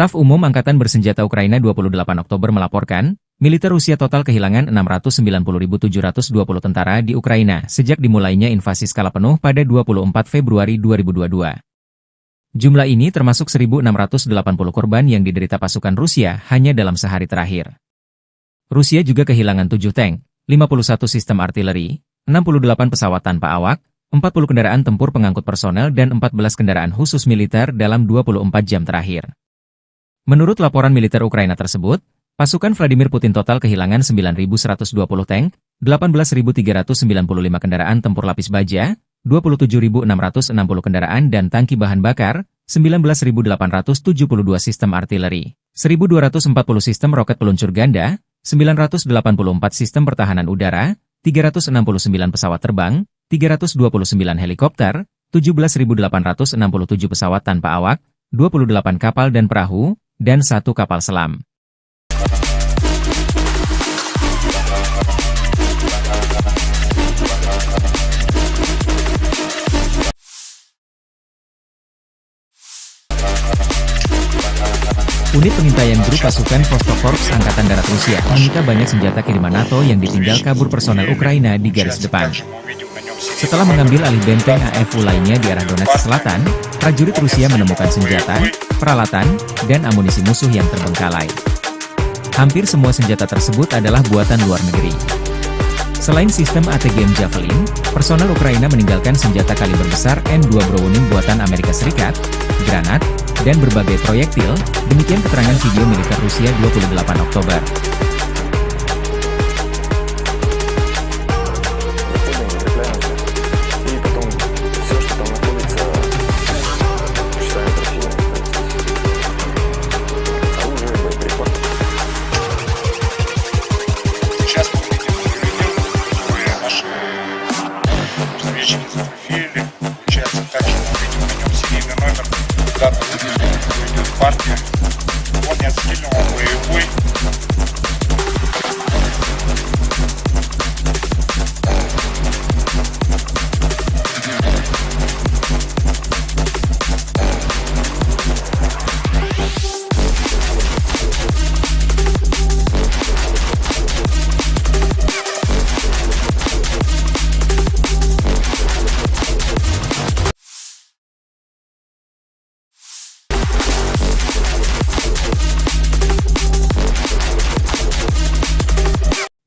Staf Umum Angkatan Bersenjata Ukraina 28 Oktober melaporkan, militer Rusia total kehilangan 690.720 tentara di Ukraina sejak dimulainya invasi skala penuh pada 24 Februari 2022. Jumlah ini termasuk 1.680 korban yang diderita pasukan Rusia hanya dalam sehari terakhir. Rusia juga kehilangan 7 tank, 51 sistem artileri, 68 pesawat tanpa awak, 40 kendaraan tempur pengangkut personel dan 14 kendaraan khusus militer dalam 24 jam terakhir. Menurut laporan militer Ukraina tersebut, pasukan Vladimir Putin total kehilangan 9.120 tank, 18.395 kendaraan tempur lapis baja, 27.660 kendaraan dan tangki bahan bakar, 19.872 sistem artileri, 1.240 sistem roket peluncur ganda, 984 sistem pertahanan udara, 369 pesawat terbang, 329 helikopter, 17.867 pesawat tanpa awak, 28 kapal dan perahu, dan 1 kapal selam. Unit pengintaian grup pasukan Vostok Corps Angkatan Darat Rusia menyita banyak senjata kiriman NATO yang ditinggal kabur personel Ukraina di garis depan. Setelah mengambil alih benteng AFU lainnya di arah Donetsk Selatan, prajurit Rusia menemukan senjata, peralatan, dan amunisi musuh yang terbengkalai. Hampir semua senjata tersebut adalah buatan luar negeri. Selain sistem ATGM Javelin, personel Ukraina meninggalkan senjata kaliber besar M2 Browning buatan Amerika Serikat, granat, dan berbagai proyektil, demikian keterangan video militer Rusia 28 Oktober. Сейчас мы видим видео, которые наши встречницы Софиили. Получается, также мы видим на нем серийный номер, дата выпуска, идет партия. Он не отстрелен, он боевой.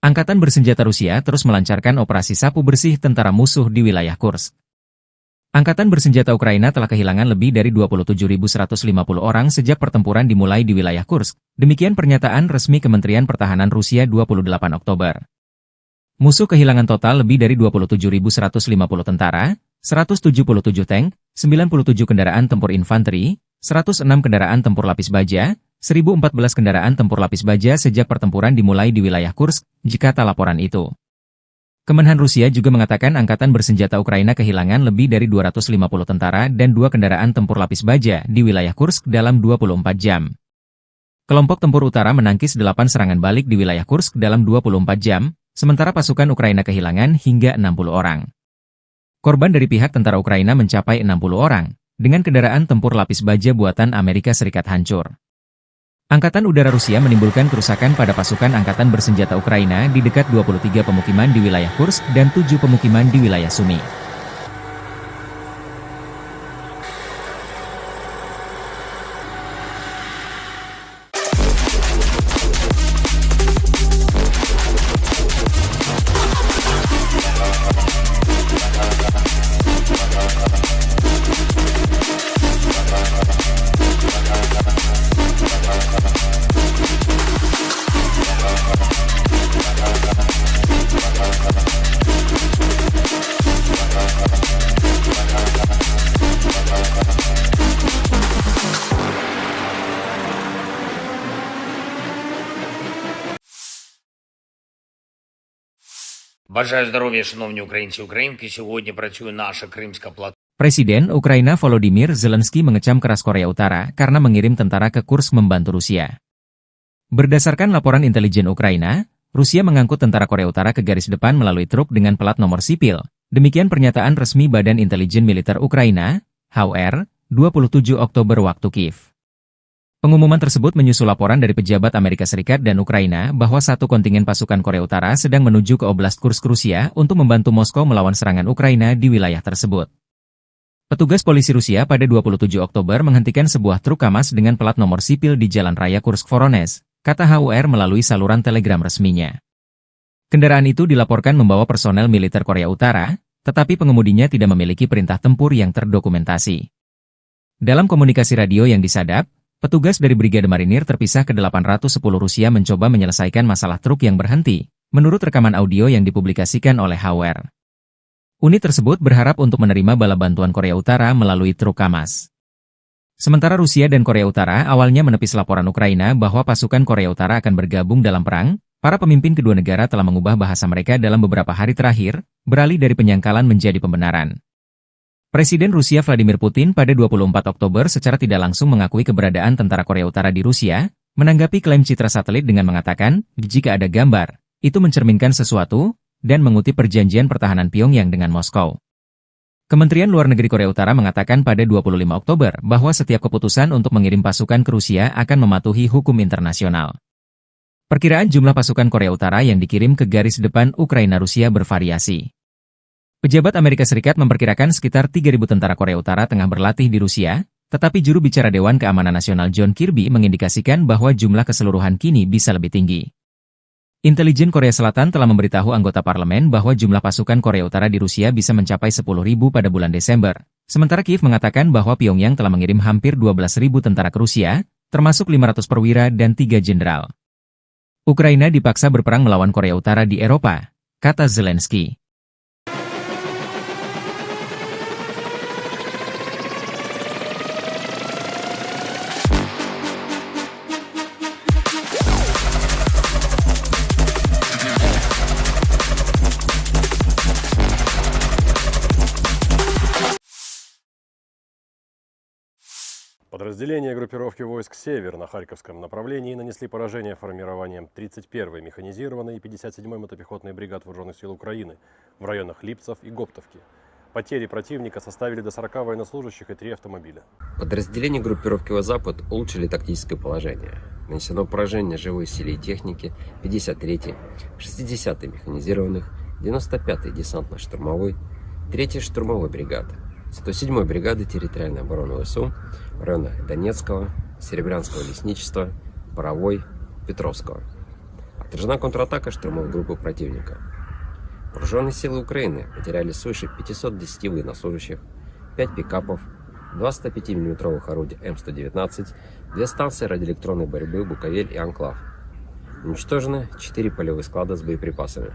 Angkatan Bersenjata Rusia terus melancarkan operasi sapu bersih tentara musuh di wilayah Kursk. Angkatan Bersenjata Ukraina telah kehilangan lebih dari 27.150 orang sejak pertempuran dimulai di wilayah Kursk. Demikian pernyataan resmi Kementerian Pertahanan Rusia 28 Oktober. Musuh kehilangan total lebih dari 27.150 tentara, 177 tank, 97 kendaraan tempur infanteri, 106 kendaraan tempur lapis baja, 1.014 kendaraan tempur lapis baja sejak pertempuran dimulai di wilayah Kursk, jika tak laporan itu. Kemenhan Rusia juga mengatakan Angkatan Bersenjata Ukraina kehilangan lebih dari 250 tentara dan 2 kendaraan tempur lapis baja di wilayah Kursk dalam 24 jam. Kelompok tempur utara menangkis 8 serangan balik di wilayah Kursk dalam 24 jam, sementara pasukan Ukraina kehilangan hingga 60 orang. Korban dari pihak tentara Ukraina mencapai 60 orang, dengan kendaraan tempur lapis baja buatan Amerika Serikat hancur. Angkatan Udara Rusia menimbulkan kerusakan pada pasukan Angkatan Bersenjata Ukraina di dekat 23 pemukiman di wilayah Kursk dan 7 pemukiman di wilayah Sumy. Бажаю здоров'я, шановні українці і українки. Сьогодні працює наша Кримська платформа. Presiden Ukraina Volodymyr Zelensky mengecam keras Korea Utara karena mengirim tentara ke Kursk membantu Rusia. Berdasarkan laporan intelijen Ukraina, Rusia mengangkut tentara Korea Utara ke garis depan melalui truk dengan plat nomor sipil. Demikian pernyataan resmi Badan Intelijen Militer Ukraina, HUR, 27 Oktober waktu Kiev. Pengumuman tersebut menyusul laporan dari pejabat Amerika Serikat dan Ukraina bahwa satu kontingen pasukan Korea Utara sedang menuju ke Oblast Kursk, Rusia untuk membantu Moskow melawan serangan Ukraina di wilayah tersebut. Petugas polisi Rusia pada 27 Oktober menghentikan sebuah truk KAMAZ dengan plat nomor sipil di Jalan Raya Kursk-Voronezh, kata HUR melalui saluran telegram resminya. Kendaraan itu dilaporkan membawa personel militer Korea Utara, tetapi pengemudinya tidak memiliki perintah tempur yang terdokumentasi. Dalam komunikasi radio yang disadap, petugas dari Brigade Marinir terpisah ke-810 Rusia mencoba menyelesaikan masalah truk yang berhenti, menurut rekaman audio yang dipublikasikan oleh HUR. Unit tersebut berharap untuk menerima bala bantuan Korea Utara melalui truk KAMAZ. Sementara Rusia dan Korea Utara awalnya menepis laporan Ukraina bahwa pasukan Korea Utara akan bergabung dalam perang, para pemimpin kedua negara telah mengubah bahasa mereka dalam beberapa hari terakhir, beralih dari penyangkalan menjadi pembenaran. Presiden Rusia Vladimir Putin pada 24 Oktober secara tidak langsung mengakui keberadaan tentara Korea Utara di Rusia, menanggapi klaim citra satelit dengan mengatakan, jika ada gambar, itu mencerminkan sesuatu, dan mengutip perjanjian pertahanan Pyongyang dengan Moskow. Kementerian Luar Negeri Korea Utara mengatakan pada 25 Oktober bahwa setiap keputusan untuk mengirim pasukan ke Rusia akan mematuhi hukum internasional. Perkiraan jumlah pasukan Korea Utara yang dikirim ke garis depan Ukraina-Rusia bervariasi. Pejabat Amerika Serikat memperkirakan sekitar 3.000 tentara Korea Utara tengah berlatih di Rusia, tetapi juru bicara Dewan Keamanan Nasional John Kirby mengindikasikan bahwa jumlah keseluruhan kini bisa lebih tinggi. Intelijen Korea Selatan telah memberitahu anggota parlemen bahwa jumlah pasukan Korea Utara di Rusia bisa mencapai 10.000 pada bulan Desember, sementara Kiev mengatakan bahwa Pyongyang telah mengirim hampir 12.000 tentara ke Rusia, termasuk 500 perwira dan 3 jenderal. Ukraina dipaksa berperang melawan Korea Utara di Eropa, kata Zelensky. Подразделения группировки войск «Север» на Харьковском направлении нанесли поражение формированием 31-й механизированной и 57-й мотопехотной бригад Вооруженных сил Украины в районах Липцев и Гоптовки. Потери противника составили до 40 военнослужащих и 3 автомобиля. Подразделения группировки «Запад» улучшили тактическое положение. Нанесено поражение живой силе и технике 53-й, 60-й механизированных, 95-й десантно-штурмовой, 3-й штурмовой бригады, 107-й бригады территориальной обороны ВСУ в районах Донецкого, Серебрянского лесничества, Боровой, Петровского. Отражена контратака штурмовой группы противника. Вооруженные силы Украины потеряли свыше 510 военнослужащих, 5 пикапов, 2 105 мм орудия М119, 2 станции радиоэлектронной борьбы «Буковель» и «Анклав». Уничтожены 4 полевых склада с боеприпасами.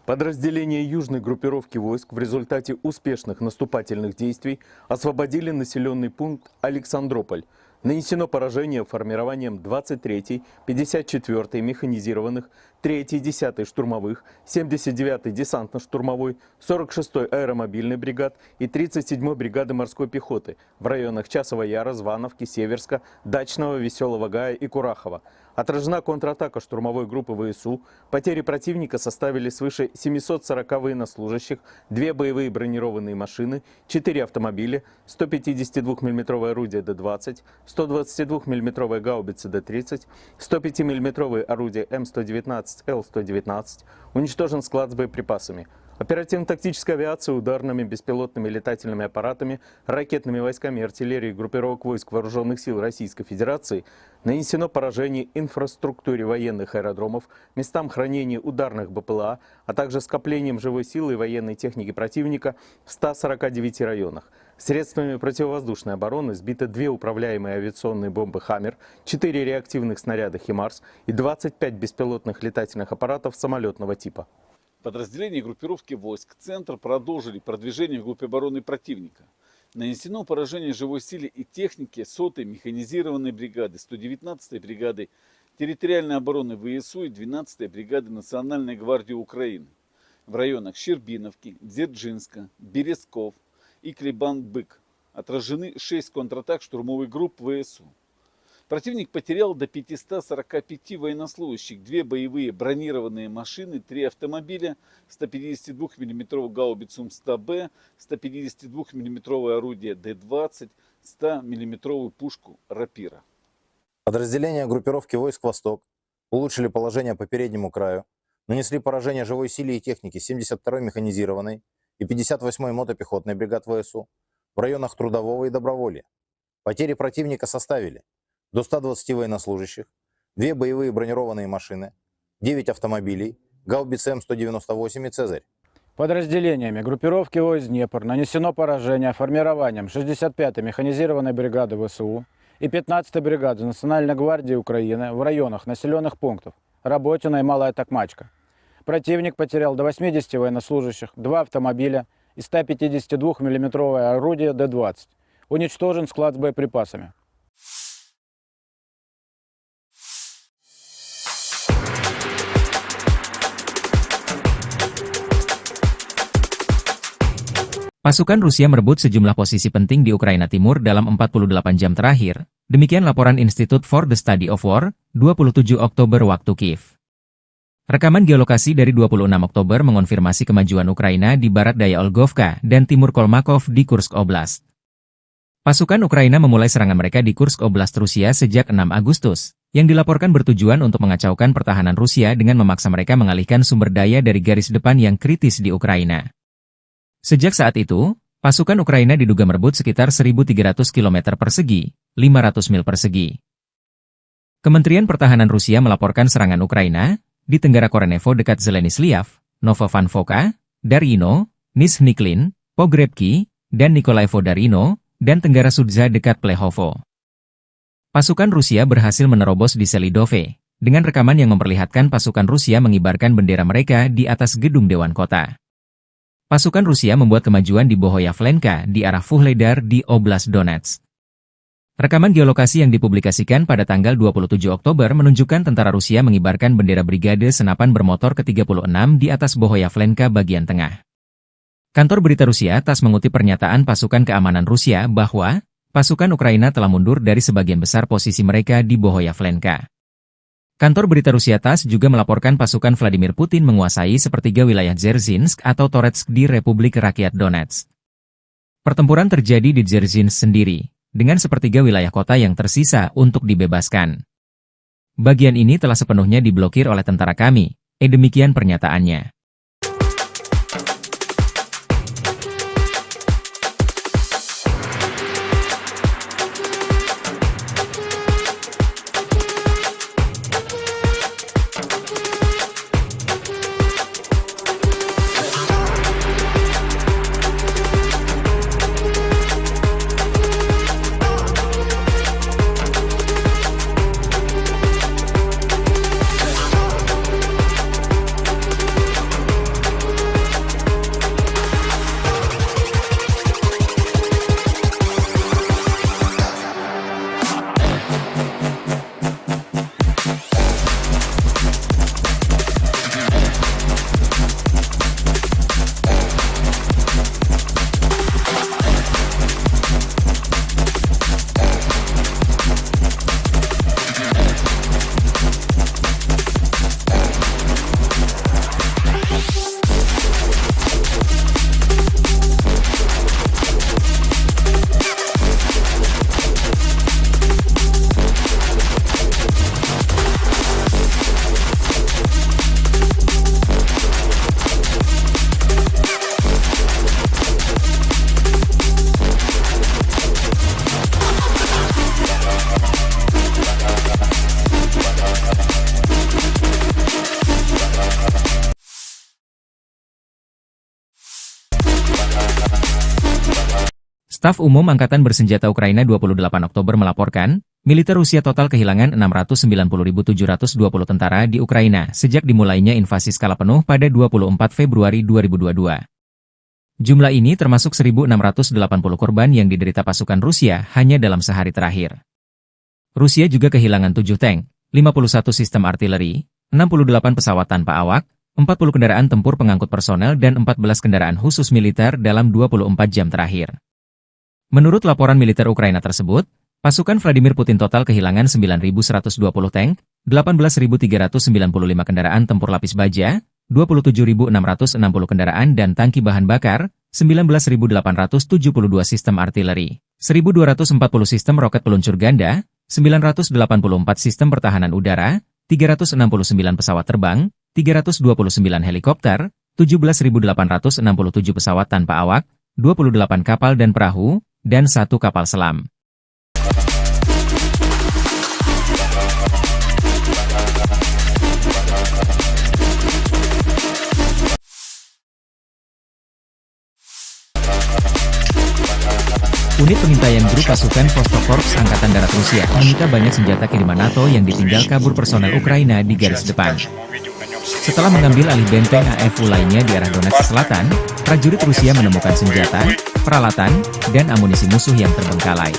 Подразделения южной группировки войск в результате успешных наступательных действий освободили населенный пункт Александрополь. Нанесено поражение формированием 23-й, 54-й механизированных, 3-й, 10-й штурмовых, 79-й десантно-штурмовой, 46-й аэромобильной бригад и 37-й бригады морской пехоты в районах Часова Яра, Звановки, Северска, Дачного, Веселого Гая и Курахова. Отражена контратака штурмовой группы ВСУ. Потери противника составили свыше 740 военнослужащих, 2 боевые бронированные машины, 4 автомобиля, 152 мм орудие Д-20, 122 мм гаубицы Д-30, 105 мм орудие М119, Л-119. Уничтожен склад с боеприпасами. Оперативно-тактическая авиация ударными беспилотными летательными аппаратами, ракетными войсками и артиллерией группировок войск Вооруженных сил Российской Федерации нанесено поражение инфраструктуре военных аэродромов, местам хранения ударных БПЛА, а также скоплением живой силы и военной техники противника в 149 районах. Средствами противовоздушной обороны сбиты 2 управляемые авиационные бомбы «Хаммер», 4 реактивных снаряда «Химарс» и 25 беспилотных летательных аппаратов самолетного типа. Подразделения группировки войск «Центр» продолжили продвижение вглубь обороны противника. Нанесено поражение живой силе и технике 100-й механизированной бригады, 119-й бригады территориальной обороны ВСУ и 12-й бригады Национальной гвардии Украины в районах Щербиновки, Дзержинска, Березков и Клебан-Бык. Отражены 6 контратак штурмовых групп ВСУ. Противник потерял до 545 военнослужащих, 2 боевые бронированные машины, 3 автомобиля, 152 мм гаубицу М100Б, 152 мм орудие Д-20, 100 мм пушку Рапира. Подразделения группировки войск «Восток» улучшили положение по переднему краю, нанесли поражение живой силе и технике 72-й механизированной и 58-й мотопехотной бригад ВСУ в районах Трудового и Доброволья. Потери противника составили до 120 военнослужащих, 2 боевые бронированные машины, 9 автомобилей, гаубицы М198 и «Цезарь». Подразделениями группировки войск «Днепр» нанесено поражение формированием 65-й механизированной бригады ВСУ и 15-й бригады Национальной гвардии Украины в районах населенных пунктов Работино и Малая Токмачка. Противник потерял до 80 военнослужащих, 2 автомобиля и 152 миллиметровое орудие Д-20. Уничтожен склад с боеприпасами. Pasukan Rusia merebut sejumlah posisi penting di Ukraina Timur dalam 48 jam terakhir. Demikian laporan Institute for the Study of War, 27 Oktober waktu Kiev. Rekaman geolokasi dari 26 Oktober mengonfirmasi kemajuan Ukraina di barat daya Olgovka dan timur Kolmakov di Kursk Oblast. Pasukan Ukraina memulai serangan mereka di Kursk Oblast Rusia sejak 6 Agustus, yang dilaporkan bertujuan untuk mengacaukan pertahanan Rusia dengan memaksa mereka mengalihkan sumber daya dari garis depan yang kritis di Ukraina. Sejak saat itu, pasukan Ukraina diduga merebut sekitar 1.300 km persegi, 500 mil persegi. Kementerian Pertahanan Rusia melaporkan serangan Ukraina di Tenggara Korenevo dekat Zeleny-Sliav, Novovankovka, Darino, Nizhny-Klin, Pogrebki, dan Nikolaevo-Darino, dan Tenggara Sudza dekat Plehovo. Pasukan Rusia berhasil menerobos di Selidove, dengan rekaman yang memperlihatkan pasukan Rusia mengibarkan bendera mereka di atas gedung Dewan Kota. Pasukan Rusia membuat kemajuan di Bohoyavlenka di arah Vuhledar di Oblast Donetsk. Rekaman geolokasi yang dipublikasikan pada tanggal 27 Oktober menunjukkan tentara Rusia mengibarkan bendera Brigade Senapan Bermotor ke-36 di atas Bohoyavlenka bagian tengah. Kantor berita Rusia TASS mengutip pernyataan pasukan keamanan Rusia bahwa pasukan Ukraina telah mundur dari sebagian besar posisi mereka di Bohoyavlenka. Kantor berita Rusia TASS juga melaporkan pasukan Vladimir Putin menguasai sepertiga wilayah Dzerzhinsk atau Toretsk di Republik Rakyat Donetsk. Pertempuran terjadi di Dzerzhinsk sendiri, dengan sepertiga wilayah kota yang tersisa untuk dibebaskan. Bagian ini telah sepenuhnya diblokir oleh tentara kami, demikian pernyataannya. Staf Umum Angkatan Bersenjata Ukraina 28 Oktober melaporkan, militer Rusia total kehilangan 690.720 tentara di Ukraina sejak dimulainya invasi skala penuh pada 24 Februari 2022. Jumlah ini termasuk 1.680 korban yang diderita pasukan Rusia hanya dalam sehari terakhir. Rusia juga kehilangan 7 tank, 51 sistem artileri, 68 pesawat tanpa awak, 40 kendaraan tempur pengangkut personel dan 14 kendaraan khusus militer dalam 24 jam terakhir. Menurut laporan militer Ukraina tersebut, pasukan Vladimir Putin total kehilangan 9.120 tank, 18.395 kendaraan tempur lapis baja, 27.660 kendaraan dan tangki bahan bakar, 19.872 sistem artileri, 1.240 sistem roket peluncur ganda, 984 sistem pertahanan udara, 369 pesawat terbang, 329 helikopter, 17.867 pesawat tanpa awak, 28 kapal dan perahu, dan 1 kapal selam. Unit pengintaian grup pasukan Vostok Angkatan Darat Rusia menyita banyak senjata kiriman NATO yang ditinggal kabur personel Ukraina di garis depan. Setelah mengambil alih benteng AFU lainnya di arah Donetsk Selatan, prajurit Rusia menemukan senjata, peralatan, dan amunisi musuh yang terbengkalai.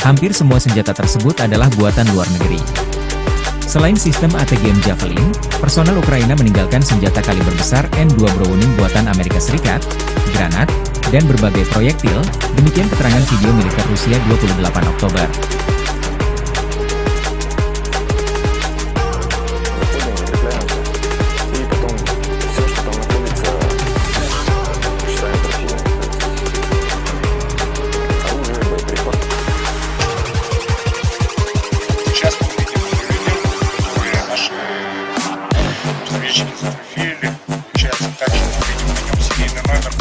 Hampir semua senjata tersebut adalah buatan luar negeri. Selain sistem ATGM Javelin, personel Ukraina meninggalkan senjata kaliber besar M2 Browning buatan Amerika Serikat, granat, dan berbagai proyektil, demikian keterangan video militer Rusia 28 Oktober. Сейчас мы видим которые наши разведчики зафотографировали. Получается, также мы видим на нем серийный номер,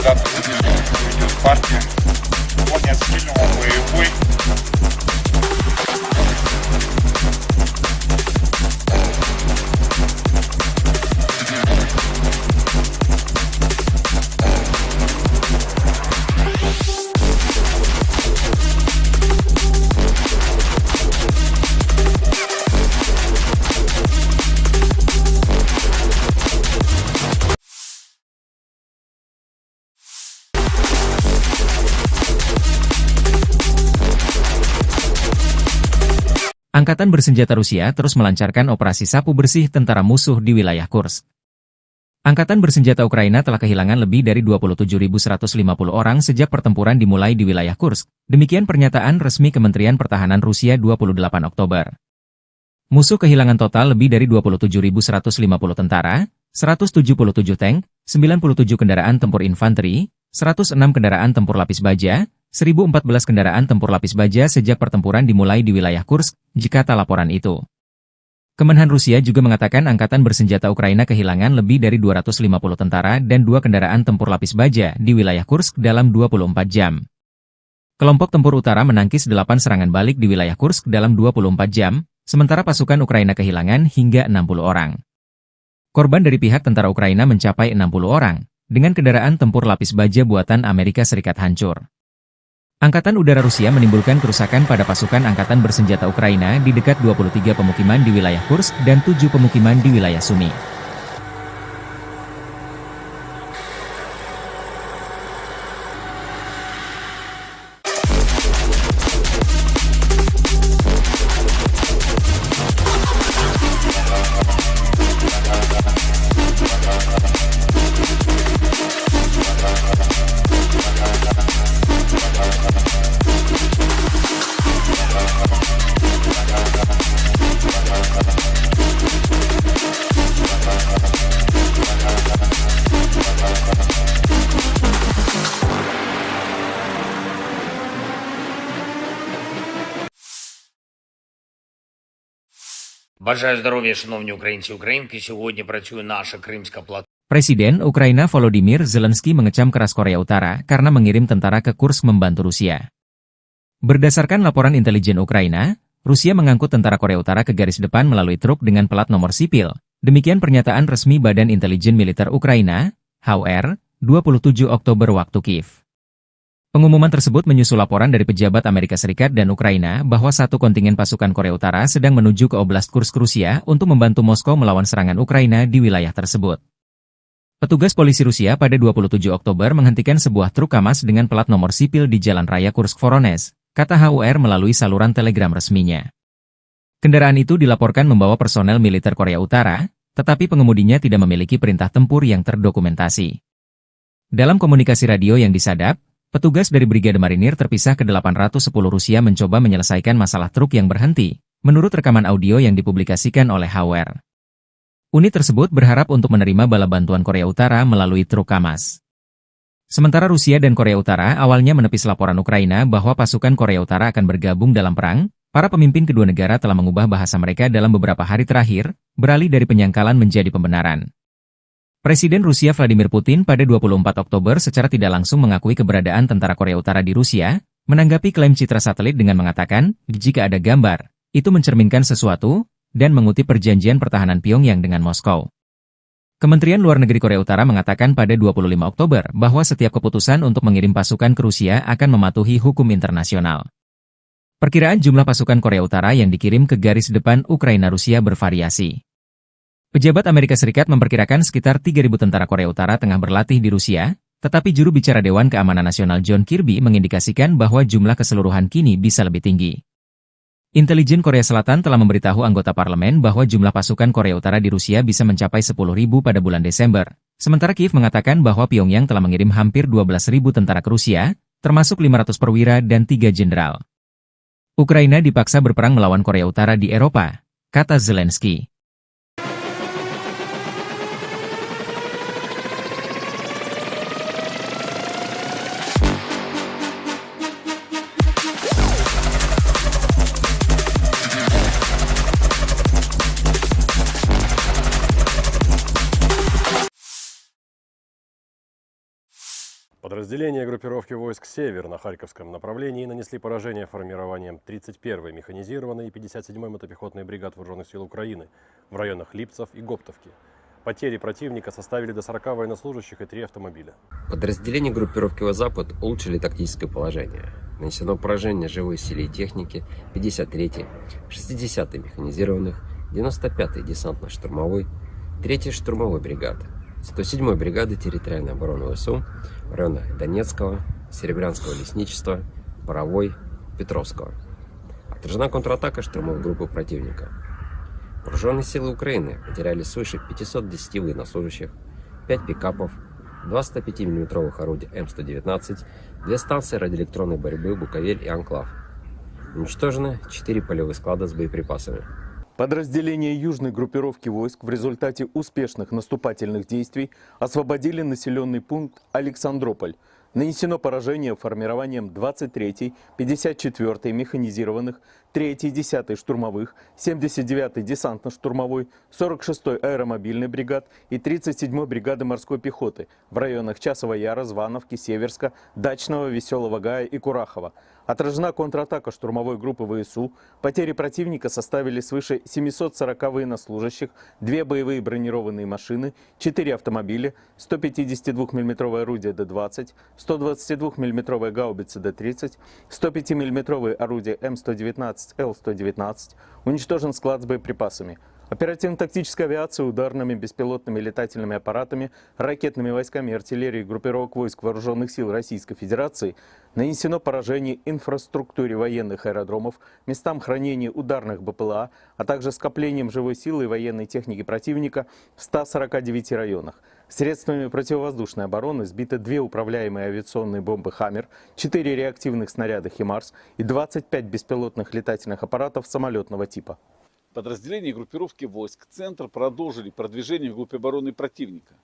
дата выпуска, идет партия. Он не отстрелен, он боевой. Angkatan bersenjata Rusia terus melancarkan operasi sapu bersih tentara musuh di wilayah Kursk. Angkatan bersenjata Ukraina telah kehilangan lebih dari 27.150 orang sejak pertempuran dimulai di wilayah Kursk. Demikian pernyataan resmi Kementerian Pertahanan Rusia 28 Oktober. Musuh kehilangan total lebih dari 27.150 tentara, 177 tank, 97 kendaraan tempur infanteri, 106 kendaraan tempur lapis baja, 1.014 kendaraan tempur lapis baja sejak pertempuran dimulai di wilayah Kursk, jikata laporan itu. Kemenhan Rusia juga mengatakan angkatan bersenjata Ukraina kehilangan lebih dari 250 tentara dan 2 kendaraan tempur lapis baja di wilayah Kursk dalam 24 jam. Kelompok tempur utara menangkis 8 serangan balik di wilayah Kursk dalam 24 jam, sementara pasukan Ukraina kehilangan hingga 60 orang. Korban dari pihak tentara Ukraina mencapai 60 orang, dengan kendaraan tempur lapis baja buatan Amerika Serikat hancur. Angkatan Udara Rusia menimbulkan kerusakan pada pasukan Angkatan Bersenjata Ukraina di dekat 23 pemukiman di wilayah Kursk dan 7 pemukiman di wilayah Sumy. Бажаю здоров'я, шановні українці і українки. Сьогодні працює наша Кримська платформа. Presiden Ukraina Volodymyr Zelensky mengecam keras Korea Utara karena mengirim tentara ke Kursk membantu Rusia. Berdasarkan laporan intelijen Ukraina, Rusia mengangkut tentara Korea Utara ke garis depan melalui truk dengan plat nomor sipil. Demikian pernyataan resmi Badan Intelijen Militer Ukraina, HUR, 27 Oktober waktu Kiev. Pengumuman tersebut menyusul laporan dari pejabat Amerika Serikat dan Ukraina bahwa satu kontingen pasukan Korea Utara sedang menuju ke Oblast Kursk Rusia untuk membantu Moskow melawan serangan Ukraina di wilayah tersebut. Petugas polisi Rusia pada 27 Oktober menghentikan sebuah truk KAMAZ dengan plat nomor sipil di Jalan Raya Kursk-Voronezh, kata HUR melalui saluran telegram resminya. Kendaraan itu dilaporkan membawa personel militer Korea Utara, tetapi pengemudinya tidak memiliki perintah tempur yang terdokumentasi. Dalam komunikasi radio yang disadap, petugas dari Brigade Marinir terpisah ke-810 Rusia mencoba menyelesaikan masalah truk yang berhenti, menurut rekaman audio yang dipublikasikan oleh HUR. Unit tersebut berharap untuk menerima bala bantuan Korea Utara melalui truk KAMAZ. Sementara Rusia dan Korea Utara awalnya menepis laporan Ukraina bahwa pasukan Korea Utara akan bergabung dalam perang, Para pemimpin kedua negara telah mengubah bahasa mereka dalam beberapa hari terakhir, beralih dari penyangkalan menjadi pembenaran. Presiden Rusia Vladimir Putin pada 24 Oktober secara tidak langsung mengakui keberadaan tentara Korea Utara di Rusia, menanggapi klaim citra satelit dengan mengatakan, jika ada gambar, itu mencerminkan sesuatu, dan mengutip perjanjian pertahanan Pyongyang dengan Moskow. Kementerian Luar Negeri Korea Utara mengatakan pada 25 Oktober bahwa setiap keputusan untuk mengirim pasukan ke Rusia akan mematuhi hukum internasional. Perkiraan jumlah pasukan Korea Utara yang dikirim ke garis depan Ukraina-Rusia bervariasi. Pejabat Amerika Serikat memperkirakan sekitar 3.000 tentara Korea Utara tengah berlatih di Rusia, tetapi juru bicara Dewan Keamanan Nasional John Kirby mengindikasikan bahwa jumlah keseluruhan kini bisa lebih tinggi. Intelijen Korea Selatan telah memberitahu anggota parlemen bahwa jumlah pasukan Korea Utara di Rusia bisa mencapai 10.000 pada bulan Desember. Sementara Kiev mengatakan bahwa Pyongyang telah mengirim hampir 12.000 tentara ke Rusia, termasuk 500 perwira dan 3 jenderal. Ukraina dipaksa berperang melawan Korea Utara di Eropa, kata Zelensky. Подразделения группировки войск «Север» на Харьковском направлении нанесли поражение формированием 31-й механизированной и 57-й мотопехотной бригад Вооруженных сил Украины в районах Липцев и Гоптовки. Потери противника составили до 40 военнослужащих и 3 автомобиля. Подразделения группировки «Запад» улучшили тактическое положение. Нанесено поражение живой силе и технике 53-й, 60-й механизированных, 95-й десантно-штурмовой, 3-й штурмовой бригады, 107-й бригады территориальной обороны ВСУ в районах Донецкого, Серебрянского лесничества, Боровой, Петровского. Отражена контратака штурмовой группы противника. Вооруженные силы Украины потеряли свыше 510 военнослужащих, 5 пикапов, 2 105 мм орудия М119, 2 станции радиоэлектронной борьбы «Буковель» и «Анклав». Уничтожены 4 полевых склада с боеприпасами. Подразделения южной группировки войск в результате успешных наступательных действий освободили населенный пункт Александрополь. Нанесено поражение формированием 23-й, 54-й механизированных, 3-й, 10-й штурмовых, 79-й десантно-штурмовой, 46-й аэромобильной бригад и 37-й бригады морской пехоты в районах Часова Яра, Звановки, Северска, Дачного, Веселого Гая и Курахова. Отражена контратака штурмовой группы ВСУ. Потери противника составили свыше 740 военнослужащих, 2 боевые бронированные машины, 4 автомобиля, 152 мм орудие Д-20, 122 мм гаубицы Д-30, 105 мм орудие М119, Л-119. Уничтожен склад с боеприпасами. Оперативно-тактическая авиация ударными беспилотными летательными аппаратами, ракетными войсками и артиллерией группировок войск Вооруженных сил Российской Федерации нанесено поражение инфраструктуре военных аэродромов, местам хранения ударных БПЛА, а также скоплением живой силы и военной техники противника в 149 районах. Средствами противовоздушной обороны сбиты 2 управляемые авиационные бомбы «Хаммер», 4 реактивных снаряда «Химарс» и 25 беспилотных летательных аппаратов самолетного типа. Подразделения группировки войск «Центр» продолжили продвижение вглубь обороны противника.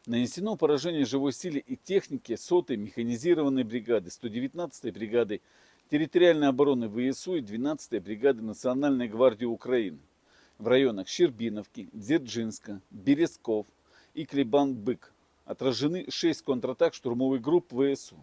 Нанесено поражение живой силе и технике 100-й механизированной бригады, 119-й бригады территориальной обороны ВСУ и 12-й бригады Национальной гвардии Украины в районах Щербиновки, Дзержинска, Березков и Клебан-Бык. Отражены 6 контратак штурмовых групп ВСУ.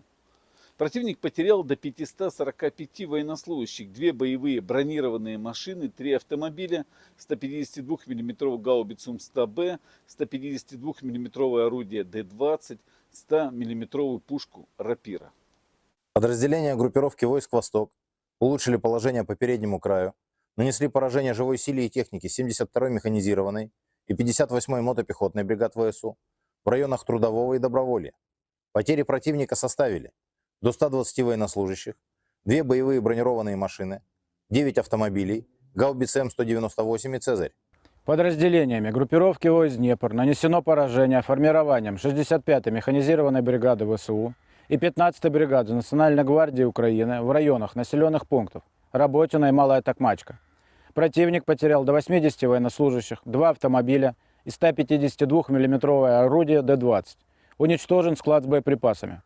Противник потерял до 545 военнослужащих, 2 боевые бронированные машины, 3 автомобиля, 152 мм гаубицу М100Б, 152 мм орудие Д-20, 100 мм пушку Рапира. Подразделения группировки войск «Восток» улучшили положение по переднему краю, нанесли поражение живой силе и технике 72-й механизированной и 58-й мотопехотной бригад ВСУ в районах Трудового и Доброволья. Потери противника составили до 120 военнослужащих, 2 боевые бронированные машины, 9 автомобилей, гаубицы М198 и «Цезарь». Подразделениями группировки войск «Днепр» нанесено поражение формированием 65-й механизированной бригады ВСУ и 15-й бригады Национальной гвардии Украины в районах населенных пунктов Работино и Малая Токмачка. Противник потерял до 80 военнослужащих, 2 автомобиля и 152 мм орудие Д-20. Уничтожен склад с боеприпасами.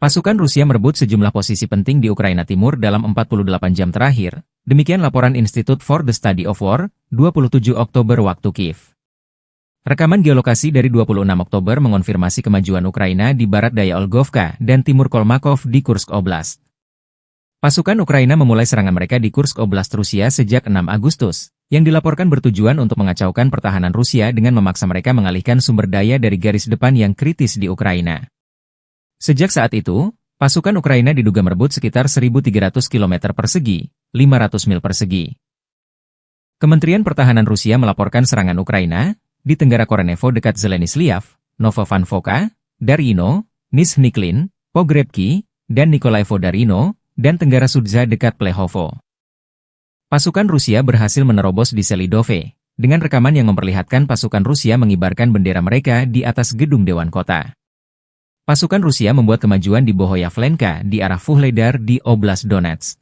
Pasukan Rusia merebut sejumlah posisi penting di Ukraina Timur dalam 48 jam terakhir, demikian laporan Institute for the Study of War, 27 Oktober waktu Kiev. Rekaman geolokasi dari 26 Oktober mengonfirmasi kemajuan Ukraina di barat daya Olgovka dan timur Kolmakov di Kursk Oblast. Pasukan Ukraina memulai serangan mereka di Kursk Oblast Rusia sejak 6 Agustus, yang dilaporkan bertujuan untuk mengacaukan pertahanan Rusia dengan memaksa mereka mengalihkan sumber daya dari garis depan yang kritis di Ukraina. Sejak saat itu, pasukan Ukraina diduga merebut sekitar 1.300 km persegi, 500 mil persegi. Kementerian Pertahanan Rusia melaporkan serangan Ukraina di Tenggara Korenevo dekat Zeleny-Sliav, Novovanfoka, Darino, Nizhny-Klin, Pogrebki, dan Nikolaevo-Darino, dan Tenggara Sudza dekat Plehovo. Pasukan Rusia berhasil menerobos di Selidove, dengan rekaman yang memperlihatkan pasukan Rusia mengibarkan bendera mereka di atas gedung Dewan Kota. Pasukan Rusia membuat kemajuan di Bohoyavlenka di arah Vuhledar di Oblast Donetsk.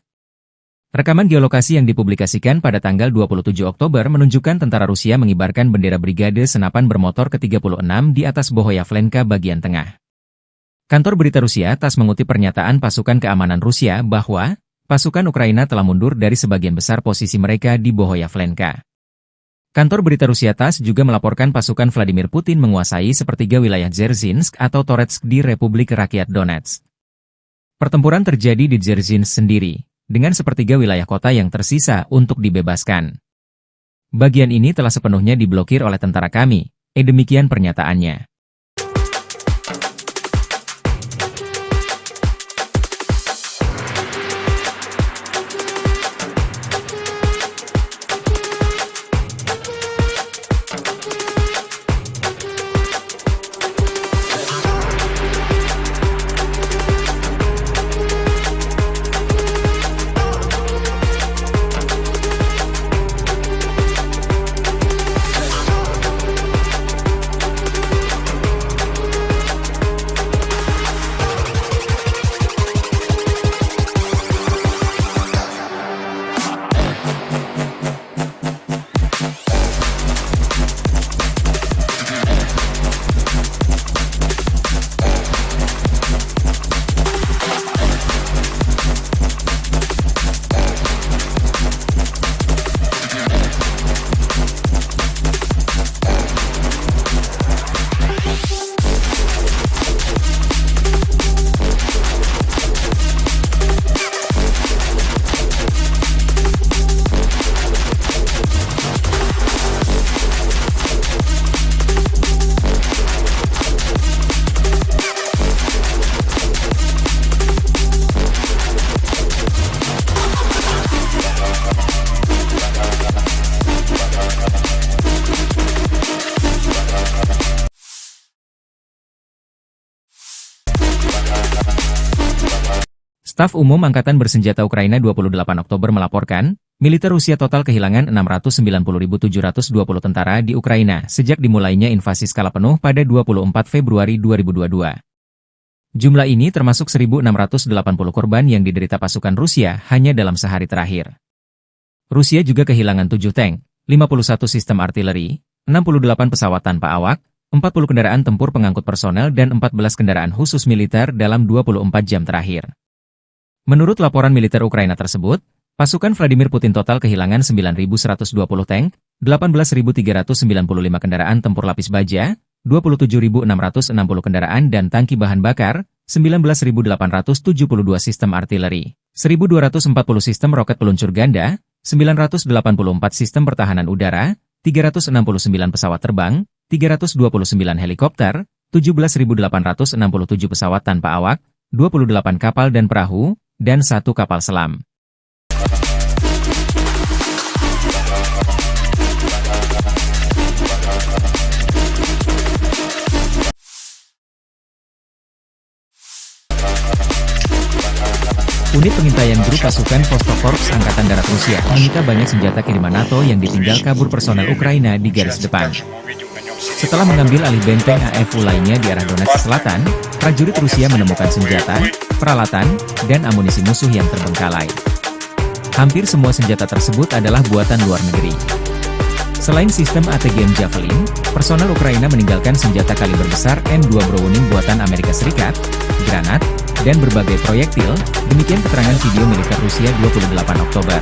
Rekaman geolokasi yang dipublikasikan pada tanggal 27 Oktober menunjukkan tentara Rusia mengibarkan bendera Brigade Senapan Bermotor ke-36 di atas Bohoyavlenka bagian tengah. Kantor berita Rusia TASS mengutip pernyataan pasukan keamanan Rusia bahwa pasukan Ukraina telah mundur dari sebagian besar posisi mereka di Bohoyavlenka. Kantor berita Rusia TASS juga melaporkan pasukan Vladimir Putin menguasai sepertiga wilayah Dzerzhinsk atau Toretsk di Republik Rakyat Donetsk. Pertempuran terjadi di Dzerzhinsk sendiri, dengan sepertiga wilayah kota yang tersisa untuk dibebaskan. Bagian ini telah sepenuhnya diblokir oleh tentara kami, demikian pernyataannya. Staf Umum Angkatan Bersenjata Ukraina 28 Oktober melaporkan, militer Rusia total kehilangan 690.720 tentara di Ukraina sejak dimulainya invasi skala penuh pada 24 Februari 2022. Jumlah ini termasuk 1.680 korban yang diderita pasukan Rusia hanya dalam sehari terakhir. Rusia juga kehilangan 7 tank, 51 sistem artileri, 68 pesawat tanpa awak, 40 kendaraan tempur pengangkut personel dan 14 kendaraan khusus militer dalam 24 jam terakhir. Menurut laporan militer Ukraina tersebut, pasukan Vladimir Putin total kehilangan 9.120 tank, 18.395 kendaraan tempur lapis baja, 27.660 kendaraan dan tangki bahan bakar, 19.872 sistem artileri, 1.240 sistem roket peluncur ganda, 984 sistem pertahanan udara, 369 pesawat terbang, 329 helikopter, 17.867 pesawat tanpa awak, 28 kapal dan perahu, dan 1 kapal selam. Unit pengintaian grup pasukan Vostok-Korps Angkatan Darat Rusia menyita banyak senjata kiriman NATO yang ditinggal kabur personel Ukraina di garis depan. Setelah mengambil alih benteng AFU lainnya di arah Donetsk Selatan, prajurit Rusia menemukan senjata, peralatan, dan amunisi musuh yang terbengkalai. Hampir semua senjata tersebut adalah buatan luar negeri. Selain sistem ATGM Javelin, personel Ukraina meninggalkan senjata kaliber besar M2 Browning buatan Amerika Serikat, granat, dan berbagai proyektil. Demikian keterangan video militer Rusia 28 Oktober.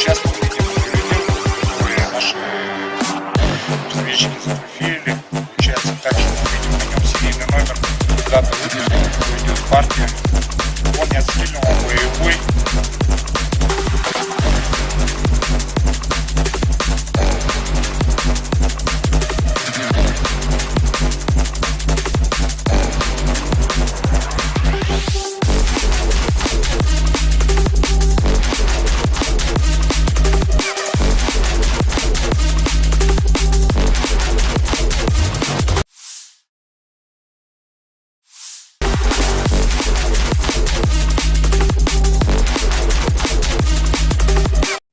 Сейчас мы видим которые наши разведчики зафотографировали. Получается так, что мы видим на нем серийный номер, дата выпуска, идет партия. Он не отстрелен, он боевой.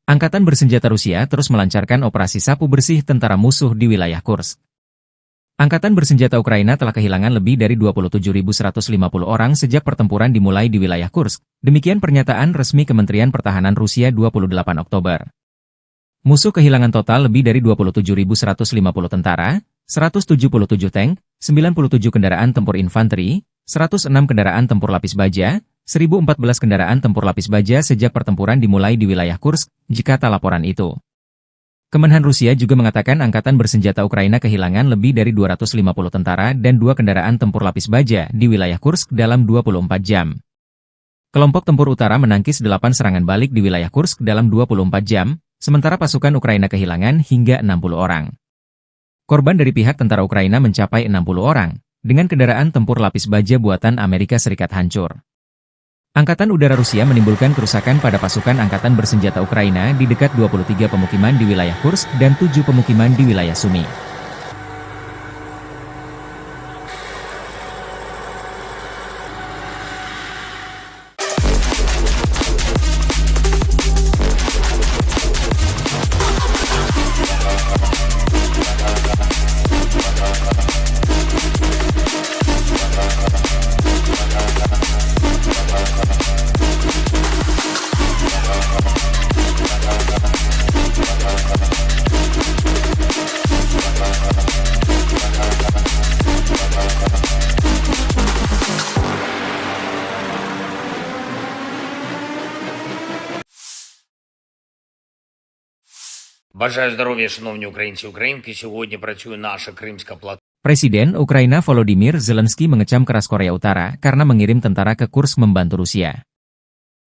Angkatan bersenjata Rusia terus melancarkan operasi sapu bersih tentara musuh di wilayah Kursk. Angkatan bersenjata Ukraina telah kehilangan lebih dari 27.150 orang sejak pertempuran dimulai di wilayah Kursk. Demikian pernyataan resmi Kementerian Pertahanan Rusia 28 Oktober. Musuh kehilangan total lebih dari 27.150 tentara, 177 tank, 97 kendaraan tempur infanteri, 106 kendaraan tempur lapis baja, 1.014 kendaraan tempur lapis baja sejak pertempuran dimulai di wilayah Kursk, jikata laporan itu. Kemenhan Rusia juga mengatakan Angkatan bersenjata Ukraina kehilangan lebih dari 250 tentara dan 2 kendaraan tempur lapis baja di wilayah Kursk dalam 24 jam. Kelompok tempur utara menangkis 8 serangan balik di wilayah Kursk dalam 24 jam, sementara pasukan Ukraina kehilangan hingga 60 orang. Korban dari pihak tentara Ukraina mencapai 60 orang, dengan kendaraan tempur lapis baja buatan Amerika Serikat hancur. Angkatan Udara Rusia menimbulkan kerusakan pada pasukan Angkatan bersenjata Ukraina di dekat 23 pemukiman di wilayah Kursk dan 7 pemukiman di wilayah Sumy. Бажаю здоров'я, шановні українці і українки. Сьогодні працює наша Кримська платформа. Presiden Ukraina Volodymyr Zelensky mengecam keras Korea Utara karena mengirim tentara ke Kursk membantu Rusia.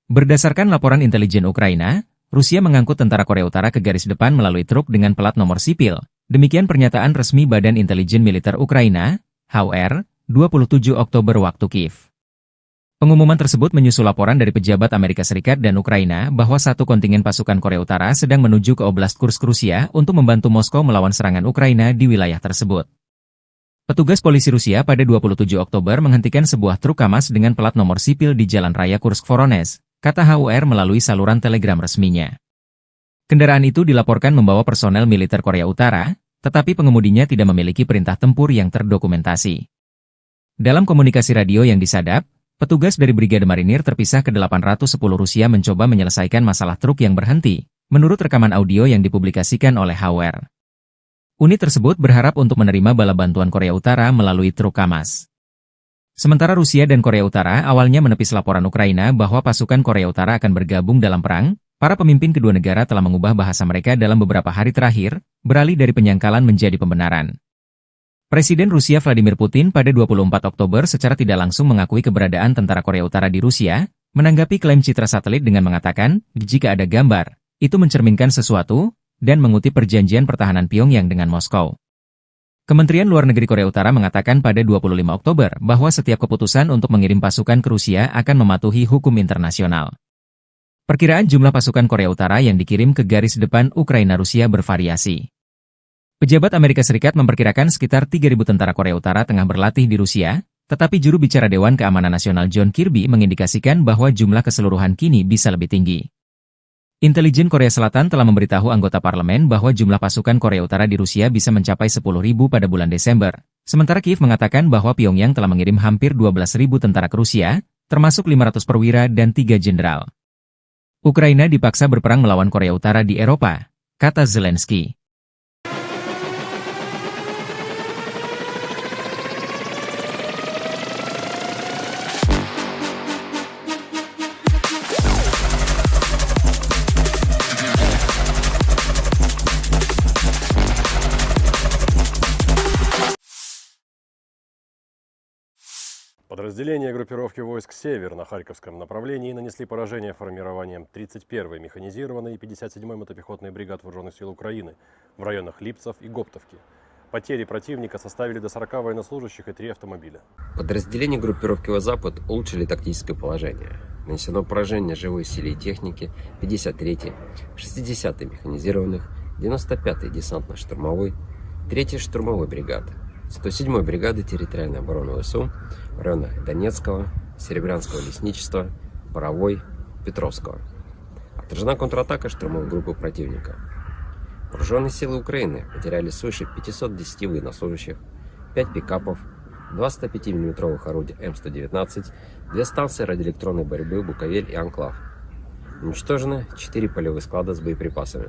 Berdasarkan laporan intelijen Ukraina, Rusia mengangkut tentara Korea Utara ke garis depan melalui truk dengan pelat nomor sipil. Demikian pernyataan resmi Badan Intelijen Militer Ukraina, HUR, 27 Oktober waktu Kiev. Pengumuman tersebut menyusul laporan dari pejabat Amerika Serikat dan Ukraina bahwa satu kontingen pasukan Korea Utara sedang menuju ke Oblast Kursk Rusia untuk membantu Moskow melawan serangan Ukraina di wilayah tersebut. Petugas polisi Rusia pada 27 Oktober menghentikan sebuah truk KAMAZ dengan plat nomor sipil di Jalan Raya Kursk-Voronezh, kata HUR melalui saluran telegram resminya. Kendaraan itu dilaporkan membawa personel militer Korea Utara, tetapi pengemudinya tidak memiliki perintah tempur yang terdokumentasi. Dalam komunikasi radio yang disadap, petugas dari Brigade Marinir terpisah ke-810 Rusia mencoba menyelesaikan masalah truk yang berhenti, menurut rekaman audio yang dipublikasikan oleh HUR. Unit tersebut berharap untuk menerima bala bantuan Korea Utara melalui truk KAMAZ. Sementara Rusia dan Korea Utara awalnya menepis laporan Ukraina bahwa pasukan Korea Utara akan bergabung dalam perang, para pemimpin kedua negara telah mengubah bahasa mereka dalam beberapa hari terakhir, beralih dari penyangkalan menjadi pembenaran. Presiden Rusia Vladimir Putin pada 24 Oktober secara tidak langsung mengakui keberadaan tentara Korea Utara di Rusia, menanggapi klaim citra satelit dengan mengatakan, jika ada gambar, itu mencerminkan sesuatu, dan mengutip perjanjian pertahanan Pyongyang dengan Moskow. Kementerian Luar Negeri Korea Utara mengatakan pada 25 Oktober bahwa setiap keputusan untuk mengirim pasukan ke Rusia akan mematuhi hukum internasional. Perkiraan jumlah pasukan Korea Utara yang dikirim ke garis depan Ukraina-Rusia bervariasi. Pejabat Amerika Serikat memperkirakan sekitar 3.000 tentara Korea Utara tengah berlatih di Rusia, tetapi juru bicara Dewan Keamanan Nasional John Kirby mengindikasikan bahwa jumlah keseluruhan kini bisa lebih tinggi. Intelijen Korea Selatan telah memberitahu anggota parlemen bahwa jumlah pasukan Korea Utara di Rusia bisa mencapai 10.000 pada bulan Desember, Sementara Kiev mengatakan bahwa Pyongyang telah mengirim hampir 12.000 tentara ke Rusia, termasuk 500 perwira dan 3 jenderal. Ukraina dipaksa berperang melawan Korea Utara di Eropa, kata Zelensky. Подразделения группировки войск «Север» на Харьковском направлении нанесли поражение формированием 31-й механизированной и 57-й мотопехотной бригад Вооруженных сил Украины в районах Липцев и Гоптовки. Потери противника составили до 40 военнослужащих и 3 автомобиля. Подразделения группировки «Запад» улучшили тактическое положение. Нанесено поражение живой силе и технике 53-й, 60-й механизированных, 95-й десантно-штурмовой, 3-й штурмовой бригады, 107-й бригады территориальной обороны ВСУ в районах Донецкого, Серебрянского лесничества, Боровой, Петровского. Отражена контратака штурмовой группы противника. Вооруженные силы Украины потеряли свыше 510 военнослужащих, 5 пикапов, 2 105 мм орудия М119, 2 станции радиоэлектронной борьбы «Буковель» и «Анклав». Уничтожено 4 полевых склада с боеприпасами.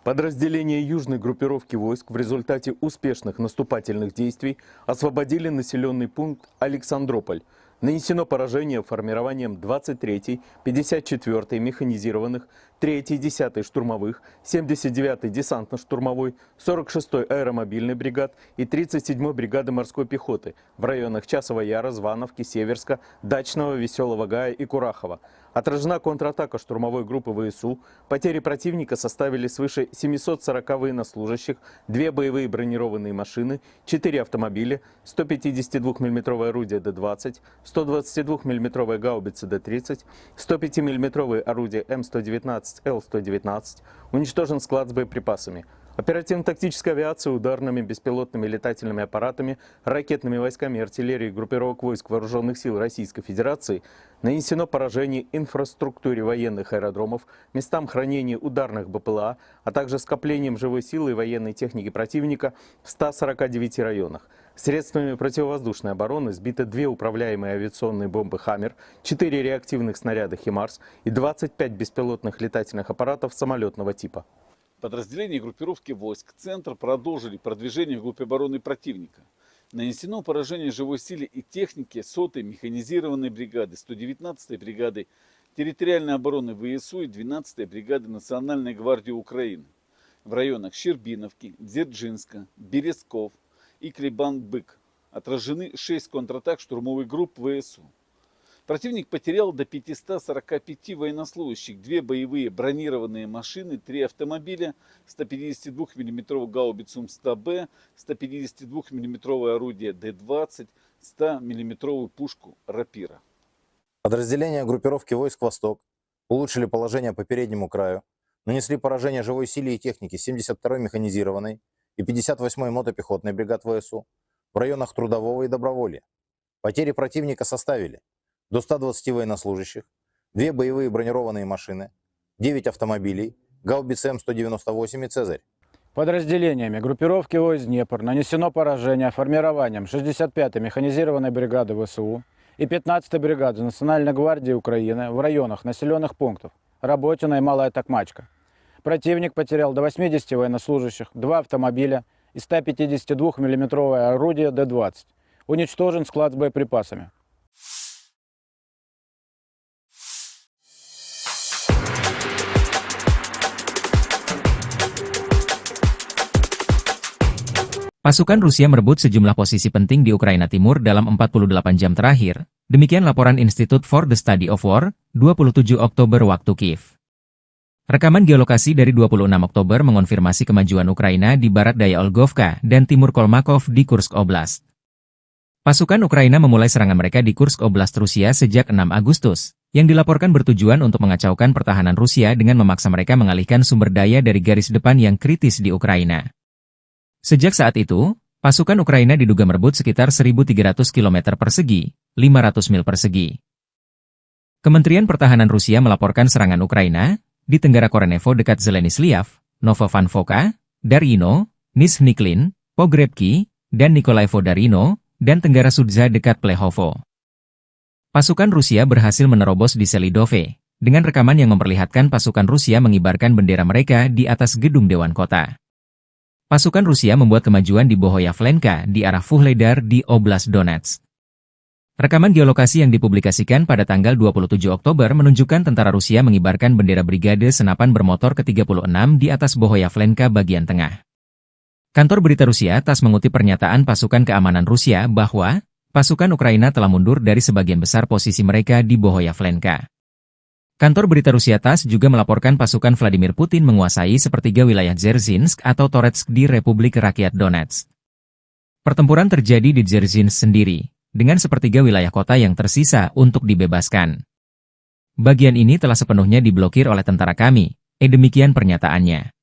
Подразделения южной группировки войск в результате успешных наступательных действий освободили населенный пункт Александрополь. Нанесено поражение формированием 23-й, 54-й механизированных, 3-й, 10-й штурмовых, 79-й десантно-штурмовой, 46-й аэромобильной бригад и 37-й бригады морской пехоты в районах Часова Яра, Звановки, Северска, Дачного, Веселого Гая и Курахова. Отражена контратака штурмовой группы ВСУ. Потери противника составили свыше 740 военнослужащих, 2 боевые бронированные машины, 4 автомобиля, 152 мм орудие Д-20, 122 мм гаубицы Д-30, 105 мм орудие М119, Л-119. Уничтожен склад с боеприпасами. Оперативно-тактическая авиация ударными беспилотными летательными аппаратами, ракетными войсками и артиллерией группировок войск Вооруженных сил Российской Федерации нанесено поражение инфраструктуре военных аэродромов, местам хранения ударных БПЛА, а также скоплением живой силы и военной техники противника в 149 районах. Средствами противовоздушной обороны сбиты 2 управляемые авиационные бомбы «Хаммер», 4 реактивных снаряда «Химарс» и 25 беспилотных летательных аппаратов самолетного типа. Подразделения группировки войск «Центр» продолжили продвижение в группе обороны противника. Нанесено поражение живой силе и технике 100-й механизированной бригады, 119-й бригады территориальной обороны ВСУ и 12-й бригады Национальной гвардии Украины в районах Щербиновки, Дзержинска, Березков и Клебан-Бык. Отражены 6 контратак штурмовых групп ВСУ. Противник потерял до 545 военнослужащих, 2 боевые бронированные машины, 3 автомобиля, 152 мм гаубицу М100Б, 152 мм орудие Д-20, 100 мм пушку Рапира. Подразделения группировки войск «Восток» улучшили положение по переднему краю, нанесли поражение живой силе и технике 72-й механизированной и 58-й мотопехотной бригад ВСУ в районах Трудового и Доброволья. Потери противника составили до 120 военнослужащих, 2 боевые бронированные машины, 9 автомобилей, гаубицы М198 и «Цезарь». Подразделениями группировки войск «Днепр» нанесено поражение формированием 65-й механизированной бригады ВСУ и 15-й бригады Национальной гвардии Украины в районах населенных пунктов Работино и Малая Токмачка. Противник потерял до 80 военнослужащих, 2 автомобиля и 152 мм орудие Д-20. Уничтожен склад с боеприпасами. Pasukan Rusia merebut sejumlah posisi penting di Ukraina Timur dalam 48 jam terakhir. Demikian laporan Institute for the Study of War, 27 Oktober waktu Kiev. Rekaman geolokasi dari 26 Oktober mengonfirmasi kemajuan Ukraina di barat daya Olgovka dan timur Kolmakov di Kursk Oblast. Pasukan Ukraina memulai serangan mereka di Kursk Oblast Rusia sejak 6 Agustus, yang dilaporkan bertujuan untuk mengacaukan pertahanan Rusia dengan memaksa mereka mengalihkan sumber daya dari garis depan yang kritis di Ukraina. Sejak saat itu, pasukan Ukraina diduga merebut sekitar 1.300 km persegi, 500 mil persegi. Kementerian Pertahanan Rusia melaporkan serangan Ukraina di Tenggara Korenevo dekat Zeleny Sliav, Novovanfoka, Daryino, Nizhny Klin, Pogrebki, dan Nikolaevo Darino, dan Tenggara Sudza dekat Plehovo. Pasukan Rusia berhasil menerobos di Selidove, dengan rekaman yang memperlihatkan pasukan Rusia mengibarkan bendera mereka di atas gedung Dewan Kota. Pasukan Rusia membuat kemajuan di Bohoyavlenka di arah Vuhledar di Oblast Donetsk. Rekaman geolokasi yang dipublikasikan pada tanggal 27 Oktober menunjukkan tentara Rusia mengibarkan bendera Brigade Senapan Bermotor ke-36 di atas Bohoyavlenka bagian tengah. Kantor berita Rusia TASS mengutip pernyataan pasukan keamanan Rusia bahwa pasukan Ukraina telah mundur dari sebagian besar posisi mereka di Bohoyavlenka. Kantor berita Rusia TASS juga melaporkan pasukan Vladimir Putin menguasai sepertiga wilayah Dzerzhinsk atau Toretsk di Republik Rakyat Donetsk. Pertempuran terjadi di Dzerzhinsk sendiri, dengan sepertiga wilayah kota yang tersisa untuk dibebaskan. Bagian ini telah sepenuhnya diblokir oleh tentara kami, demikian pernyataannya.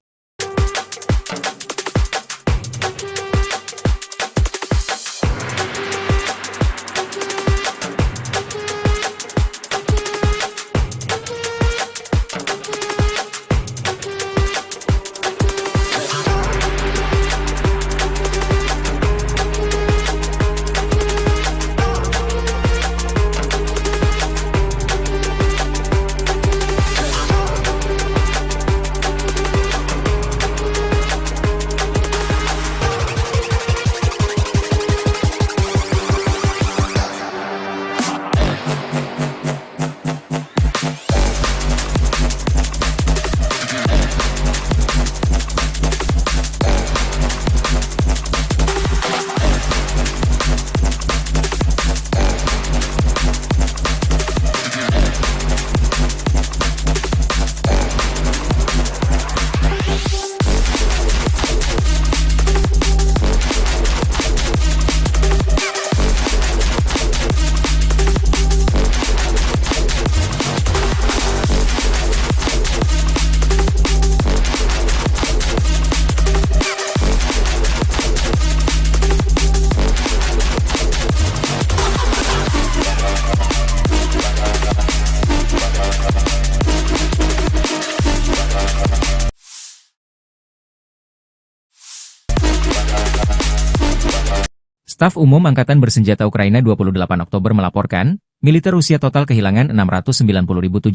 Staf Umum Angkatan Bersenjata Ukraina 28 Oktober melaporkan, militer Rusia total kehilangan 690.720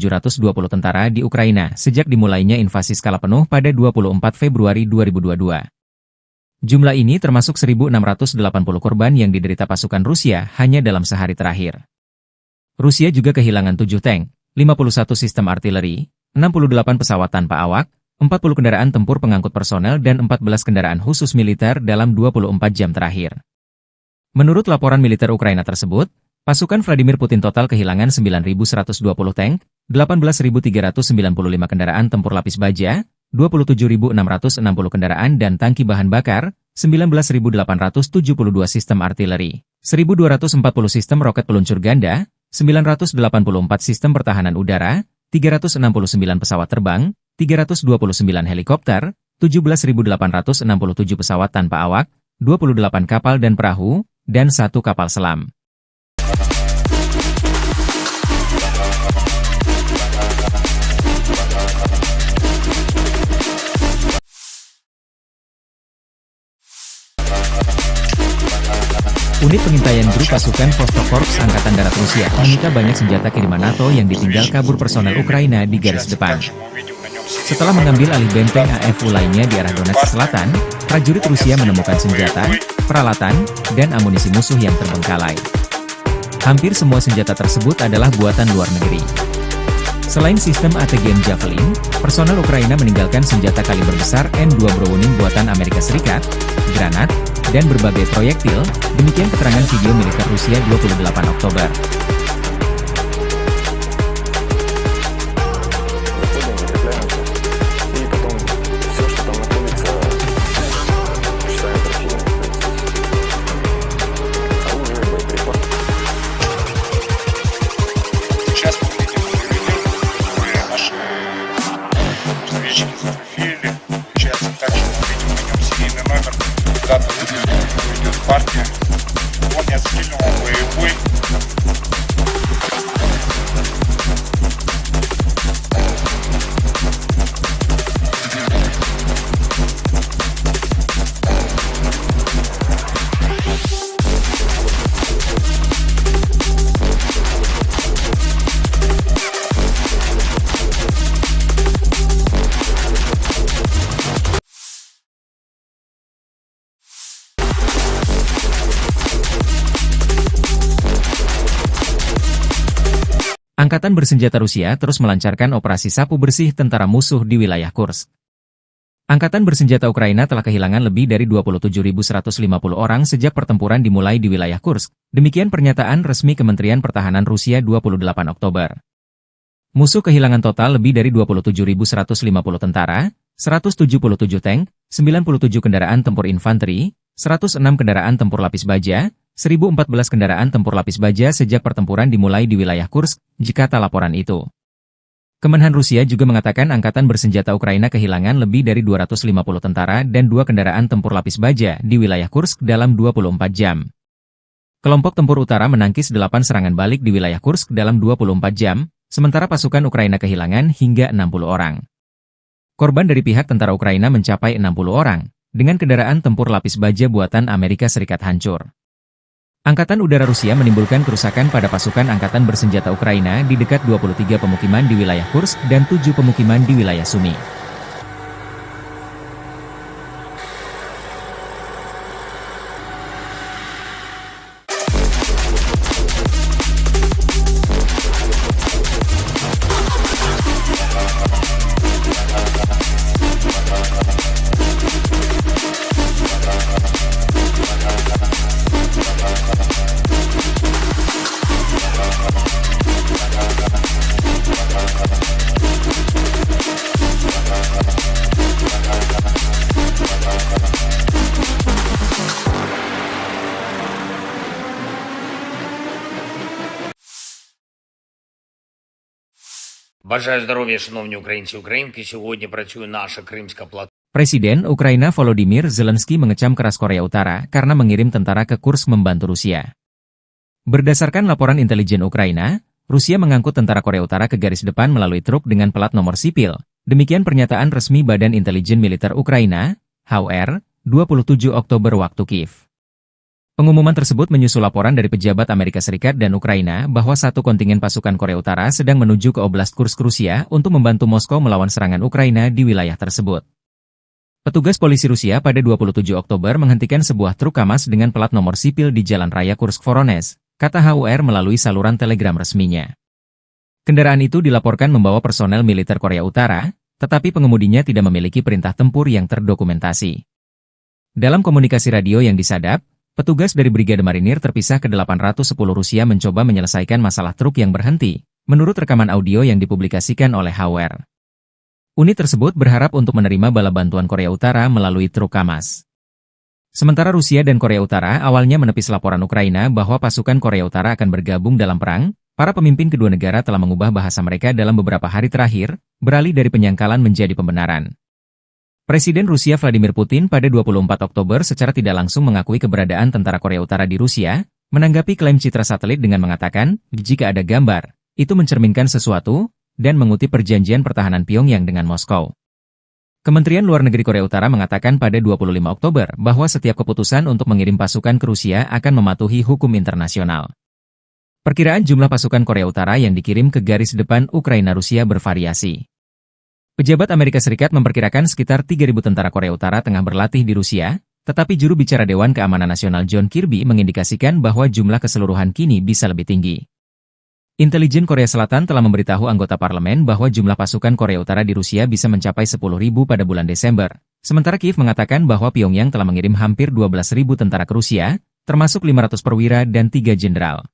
tentara di Ukraina sejak dimulainya invasi skala penuh pada 24 Februari 2022. Jumlah ini termasuk 1.680 korban yang diderita pasukan Rusia hanya dalam sehari terakhir. Rusia juga kehilangan 7 tank, 51 sistem artileri, 68 pesawat tanpa awak, 40 kendaraan tempur pengangkut personel dan 14 kendaraan khusus militer dalam 24 jam terakhir. Menurut laporan militer Ukraina tersebut, pasukan Vladimir Putin total kehilangan 9.120 tank, 18.395 kendaraan tempur lapis baja, 27.660 kendaraan dan tangki bahan bakar, 19.872 sistem artileri, 1.240 sistem roket peluncur ganda, 984 sistem pertahanan udara, 369 pesawat terbang, 329 helikopter, 17.867 pesawat tanpa awak, 28 kapal dan perahu, dan 1 kapal selam. Unit pengintaian grup pasukan Vostok-Korps Angkatan Darat Rusia menyita banyak senjata kiriman NATO yang ditinggal kabur personel Ukraina di garis depan. Setelah mengambil alih benteng AFU lainnya di arah Donetsk Selatan, prajurit Rusia menemukan senjata, peralatan, dan amunisi musuh yang terbengkalai. Hampir semua senjata tersebut adalah buatan luar negeri. Selain sistem ATGM Javelin, personel Ukraina meninggalkan senjata kaliber besar M2 Browning buatan Amerika Serikat, granat, dan berbagai proyektil, demikian keterangan video militer Rusia 28 Oktober. Сейчас мы видим которые наши разведчики зафотографировали. Получается, также мы видим на нем серийный номер, дата выпуска, идет партия. Он не отстреливал боевой. Angkatan bersenjata Rusia terus melancarkan operasi sapu bersih tentara musuh di wilayah Kursk. Angkatan bersenjata Ukraina telah kehilangan lebih dari 27.150 orang sejak pertempuran dimulai di wilayah Kursk. Demikian pernyataan resmi Kementerian Pertahanan Rusia 28 Oktober. Musuh kehilangan total lebih dari 27.150 tentara, 177 tank, 97 kendaraan tempur infanteri, 106 kendaraan tempur lapis baja, 1.014 kendaraan tempur lapis baja sejak pertempuran dimulai di wilayah Kursk, jikata laporan itu. Kemenhan Rusia juga mengatakan angkatan bersenjata Ukraina kehilangan lebih dari 250 tentara dan 2 kendaraan tempur lapis baja di wilayah Kursk dalam 24 jam. Kelompok tempur utara menangkis 8 serangan balik di wilayah Kursk dalam 24 jam, sementara pasukan Ukraina kehilangan hingga 60 orang. Korban dari pihak tentara Ukraina mencapai 60 orang, dengan kendaraan tempur lapis baja buatan Amerika Serikat hancur. Angkatan udara Rusia menimbulkan kerusakan pada pasukan angkatan bersenjata Ukraina di dekat 23 pemukiman di wilayah Kursk dan 7 pemukiman di wilayah Sumy. Бажаю здоров'я, шановні українці і українки. Сьогодні працює наша Кримська платформа. Presiden Ukraina Volodymyr Zelensky mengecam keras Korea Utara karena mengirim tentara ke Kursk membantu Rusia. Berdasarkan laporan intelijen Ukraina, Rusia mengangkut tentara Korea Utara ke garis depan melalui truk dengan plat nomor sipil. Demikian pernyataan resmi Badan Intelijen Militer Ukraina, HUR, 27 Oktober waktu Kiev. Pengumuman tersebut menyusul laporan dari pejabat Amerika Serikat dan Ukraina bahwa satu kontingen pasukan Korea Utara sedang menuju ke Oblast Kursk Rusia untuk membantu Moskow melawan serangan Ukraina di wilayah tersebut. Petugas polisi Rusia pada 27 Oktober menghentikan sebuah truk KAMAZ dengan plat nomor sipil di Jalan Raya Kursk-Voronezh, kata HUR melalui saluran telegram resminya. Kendaraan itu dilaporkan membawa personel militer Korea Utara, tetapi pengemudinya tidak memiliki perintah tempur yang terdokumentasi. Dalam komunikasi radio yang disadap, petugas dari Brigade Marinir terpisah ke-810 Rusia mencoba menyelesaikan masalah truk yang berhenti, menurut rekaman audio yang dipublikasikan oleh HUR. Unit tersebut berharap untuk menerima bala bantuan Korea Utara melalui truk KAMAZ. Sementara Rusia dan Korea Utara awalnya menepis laporan Ukraina bahwa pasukan Korea Utara akan bergabung dalam perang, para pemimpin kedua negara telah mengubah bahasa mereka dalam beberapa hari terakhir, beralih dari penyangkalan menjadi pembenaran. Presiden Rusia Vladimir Putin pada 24 Oktober secara tidak langsung mengakui keberadaan tentara Korea Utara di Rusia, menanggapi klaim citra satelit dengan mengatakan, jika ada gambar, itu mencerminkan sesuatu, dan mengutip perjanjian pertahanan Pyongyang dengan Moskow. Kementerian Luar Negeri Korea Utara mengatakan pada 25 Oktober bahwa setiap keputusan untuk mengirim pasukan ke Rusia akan mematuhi hukum internasional. Perkiraan jumlah pasukan Korea Utara yang dikirim ke garis depan Ukraina-Rusia bervariasi. Pejabat Amerika Serikat memperkirakan sekitar 3.000 tentara Korea Utara tengah berlatih di Rusia, tetapi juru bicara Dewan Keamanan Nasional John Kirby mengindikasikan bahwa jumlah keseluruhan kini bisa lebih tinggi. Intelijen Korea Selatan telah memberitahu anggota parlemen bahwa jumlah pasukan Korea Utara di Rusia bisa mencapai 10.000 pada bulan Desember, sementara Kiev mengatakan bahwa Pyongyang telah mengirim hampir 12.000 tentara ke Rusia, termasuk 500 perwira dan 3 jenderal.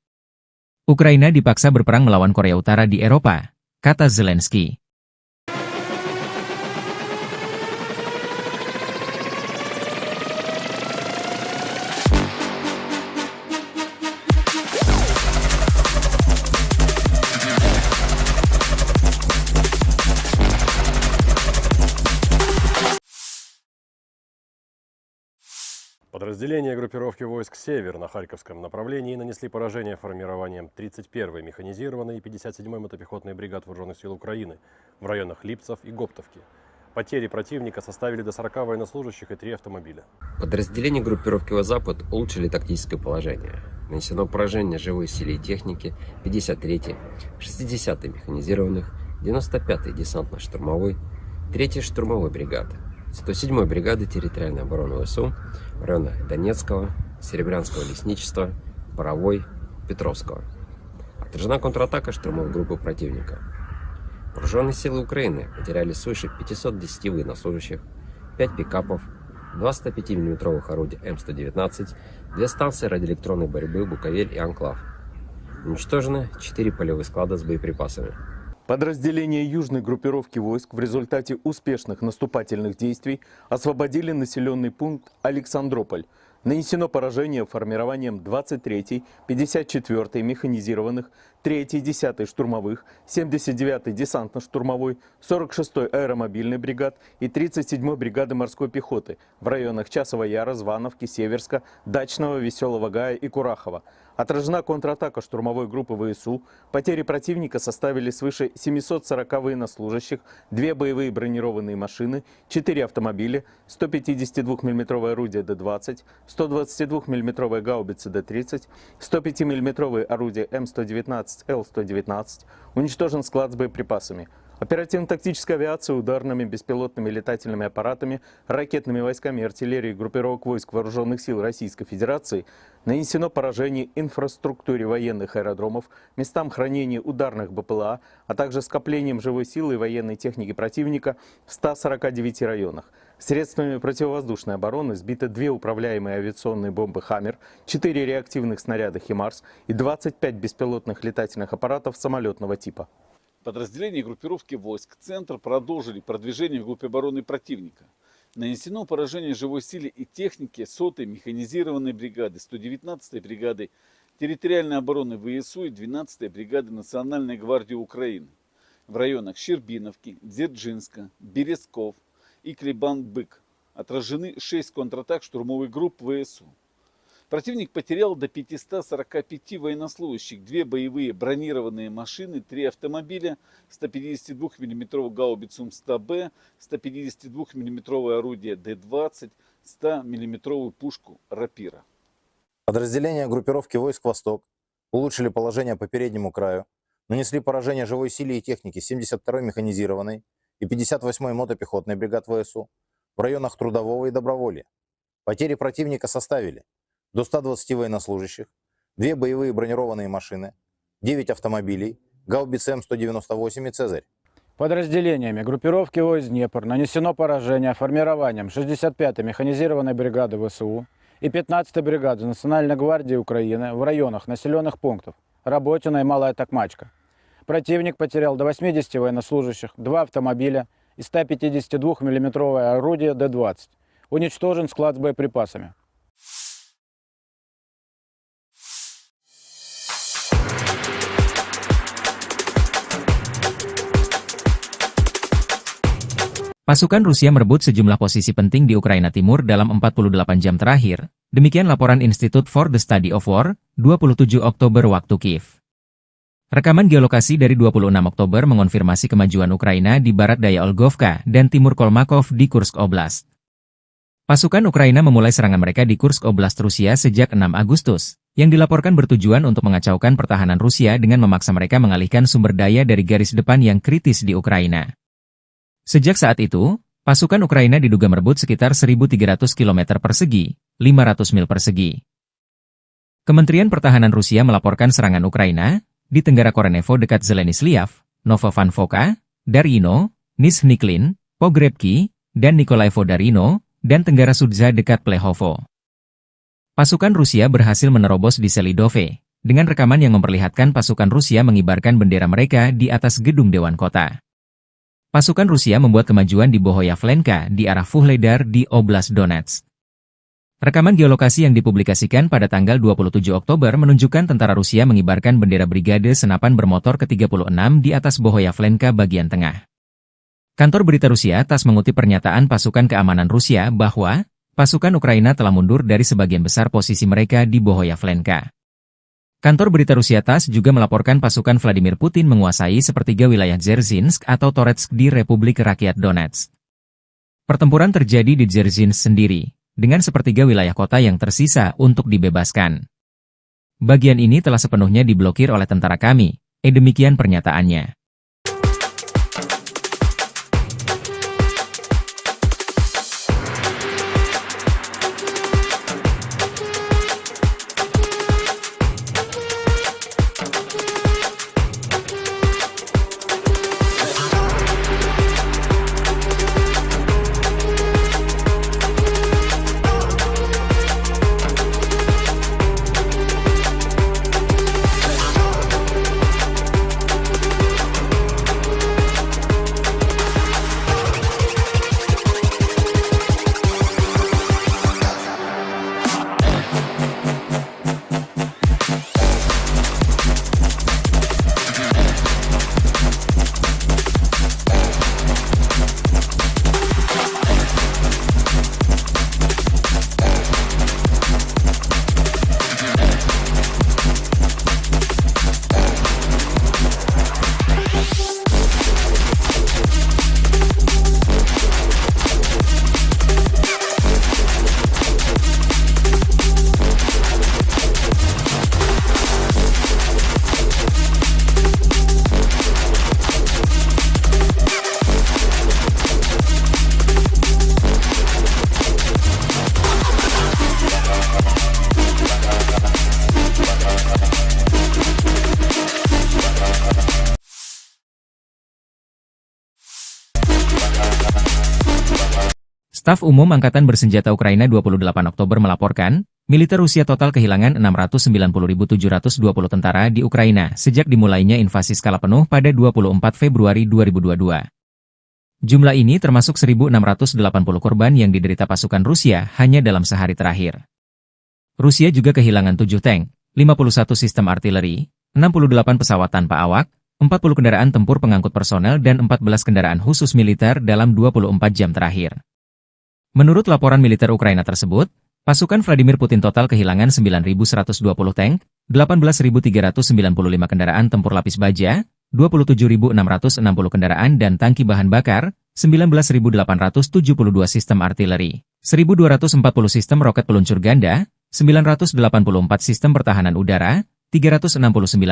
Ukraina dipaksa berperang melawan Korea Utara di Eropa, kata Zelensky. Подразделения группировки войск «Север» на Харьковском направлении нанесли поражение формированием 31-й механизированной и 57-й мотопехотной бригад Вооруженных сил Украины в районах Липцев и Гоптовки. Потери противника составили до 40 военнослужащих и 3 автомобиля. Подразделения группировки «Запад» улучшили тактическое положение. Нанесено поражение живой силе и технике 53-й, 60-й механизированных, 95-й десантно-штурмовой, 3-й штурмовой бригады, 107-й бригады территориальной обороны ВСУ в районах Донецкого, Серебрянского лесничества, Боровой, Петровского, а Отражена контратака штурмовой группы противника. Вооруженные силы Украины потеряли свыше 510 военнослужащих, 5 пикапов, 2 105 мм орудия М119, 2 станции радиоэлектронной борьбы «Буковель» и «Анклав». Уничтожены 4 полевых склада с боеприпасами. Подразделения южной группировки войск в результате успешных наступательных действий освободили населенный пункт Александрополь. Нанесено поражение формированием 23-й, 54-й механизированных, 3-й, 10-й штурмовых, 79-й десантно-штурмовой, 46-й аэромобильной бригад и 37-й бригады морской пехоты в районах Часова Яра, Звановки, Северска, Дачного, Веселого Гая и Курахова. Отражена контратака штурмовой группы ВСУ. Потери противника составили свыше 740 военнослужащих, 2 боевые бронированные машины, 4 автомобиля, 152 мм орудия Д-20, 122 мм гаубицы Д-30, 105 мм орудия М119, Л-119. Уничтожен склад с боеприпасами. Оперативно-тактическая авиация ударными беспилотными летательными аппаратами, ракетными войсками и артиллерией группировок войск Вооруженных сил Российской Федерации нанесено поражение инфраструктуре военных аэродромов, местам хранения ударных БПЛА, а также скоплением живой силы и военной техники противника в 149 районах. Средствами противовоздушной обороны сбиты 2 управляемые авиационные бомбы «Хаммер», 4 реактивных снаряда «Химарс» и 25 беспилотных летательных аппаратов самолетного типа. Подразделения группировки войск «Центр» продолжили продвижение в группе обороны противника. Нанесено поражение живой силе и технике 100-й механизированной бригады, 119-й бригады территориальной обороны ВСУ и 12-й бригады Национальной гвардии Украины в районах Щербиновки, Дзержинска, Березков и Клебан-Бык. Отражены 6 контратак штурмовых групп ВСУ. Противник потерял до 545 военнослужащих, 2 боевые бронированные машины, 3 автомобиля, 152 мм гаубицу М100Б, 152 мм орудие Д-20, 100 мм пушку «Рапира». Подразделения группировки войск «Восток» улучшили положение по переднему краю, нанесли поражение живой силе и технике 72-й механизированной и 58-й мотопехотной бригад ВСУ в районах Трудового и Доброволья. Потери противника составили до 120 военнослужащих, 2 боевые бронированные машины, 9 автомобилей, гаубицы М198 и «Цезарь». Подразделениями группировки войск «Днепр» нанесено поражение формированием 65-й механизированной бригады ВСУ и 15-й бригады Национальной гвардии Украины в районах населенных пунктов Работино и Малая Токмачка. Противник потерял до 80 военнослужащих, 2 автомобиля и 152 мм орудие Д-20. Уничтожен склад с боеприпасами. Pasukan Rusia merebut sejumlah posisi penting di Ukraina Timur dalam 48 jam terakhir. Demikian laporan Institute for the Study of War, 27 Oktober waktu Kiev. Rekaman geolokasi dari 26 Oktober mengonfirmasi kemajuan Ukraina di barat daya Olgovka dan timur Kolmakov di Kursk Oblast. Pasukan Ukraina memulai serangan mereka di Kursk Oblast Rusia sejak 6 Agustus, yang dilaporkan bertujuan untuk mengacaukan pertahanan Rusia dengan memaksa mereka mengalihkan sumber daya dari garis depan yang kritis di Ukraina. Sejak saat itu, pasukan Ukraina diduga merebut sekitar 1.300 km persegi, 500 mil persegi. Kementerian Pertahanan Rusia melaporkan serangan Ukraina di Tenggara Korenevo dekat Zeleny-Sliav, Novovankovka, Darino, Nizhny-Klin, Pogrebki, dan Nikolaevo-Darino, dan Tenggara Sudza dekat Plehovo. Pasukan Rusia berhasil menerobos di Selidove, dengan rekaman yang memperlihatkan pasukan Rusia mengibarkan bendera mereka di atas gedung Dewan Kota. Pasukan Rusia membuat kemajuan di Bohoyavlenka di arah Vuhledar di Oblast Donetsk. Rekaman geolokasi yang dipublikasikan pada tanggal 27 Oktober menunjukkan tentara Rusia mengibarkan bendera Brigade Senapan Bermotor ke-36 di atas Bohoyavlenka bagian tengah. Kantor berita Rusia TASS mengutip pernyataan pasukan keamanan Rusia bahwa pasukan Ukraina telah mundur dari sebagian besar posisi mereka di Bohoyavlenka. Kantor berita Rusia TASS juga melaporkan pasukan Vladimir Putin menguasai sepertiga wilayah Dzerzhinsk atau Toretsk di Republik Rakyat Donetsk. Pertempuran terjadi di Dzerzhinsk sendiri, dengan sepertiga wilayah kota yang tersisa untuk dibebaskan. Bagian ini telah sepenuhnya diblokir oleh tentara kami, demikian pernyataannya. Staf Umum Angkatan Bersenjata Ukraina 28 Oktober melaporkan, militer Rusia total kehilangan 690.720 tentara di Ukraina sejak dimulainya invasi skala penuh pada 24 Februari 2022. Jumlah ini termasuk 1.680 korban yang diderita pasukan Rusia hanya dalam sehari terakhir. Rusia juga kehilangan 7 tank, 51 sistem artileri, 68 pesawat tanpa awak, 40 kendaraan tempur pengangkut personel dan 14 kendaraan khusus militer dalam 24 jam terakhir. Menurut laporan militer Ukraina tersebut, pasukan Vladimir Putin total kehilangan 9.120 tank, 18.395 kendaraan tempur lapis baja, 27.660 kendaraan dan tangki bahan bakar, 19.872 sistem artileri, 1.240 sistem roket peluncur ganda, 984 sistem pertahanan udara, 369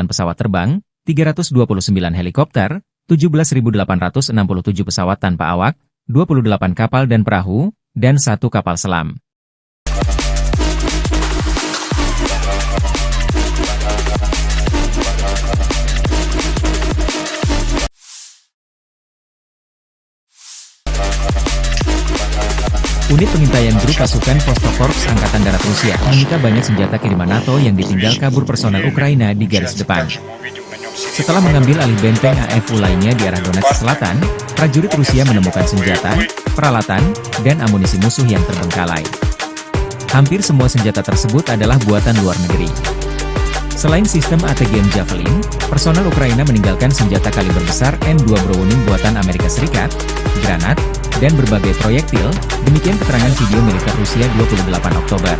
pesawat terbang, 329 helikopter, 17.867 pesawat tanpa awak, 28 kapal dan perahu, dan 1 kapal selam. Unit pengintaian grup pasukan Vostok-Korps Angkatan Darat Rusia menyita banyak senjata kiriman NATO yang ditinggal kabur personel Ukraina di garis depan. Setelah mengambil alih benteng AFU lainnya di arah Donetsk Selatan, prajurit Rusia menemukan senjata, peralatan, dan amunisi musuh yang terbengkalai. Hampir semua senjata tersebut adalah buatan luar negeri. Selain sistem ATGM Javelin, personel Ukraina meninggalkan senjata kaliber besar M2 Browning buatan Amerika Serikat, granat, dan berbagai proyektil, demikian keterangan video militer Rusia 28 Oktober.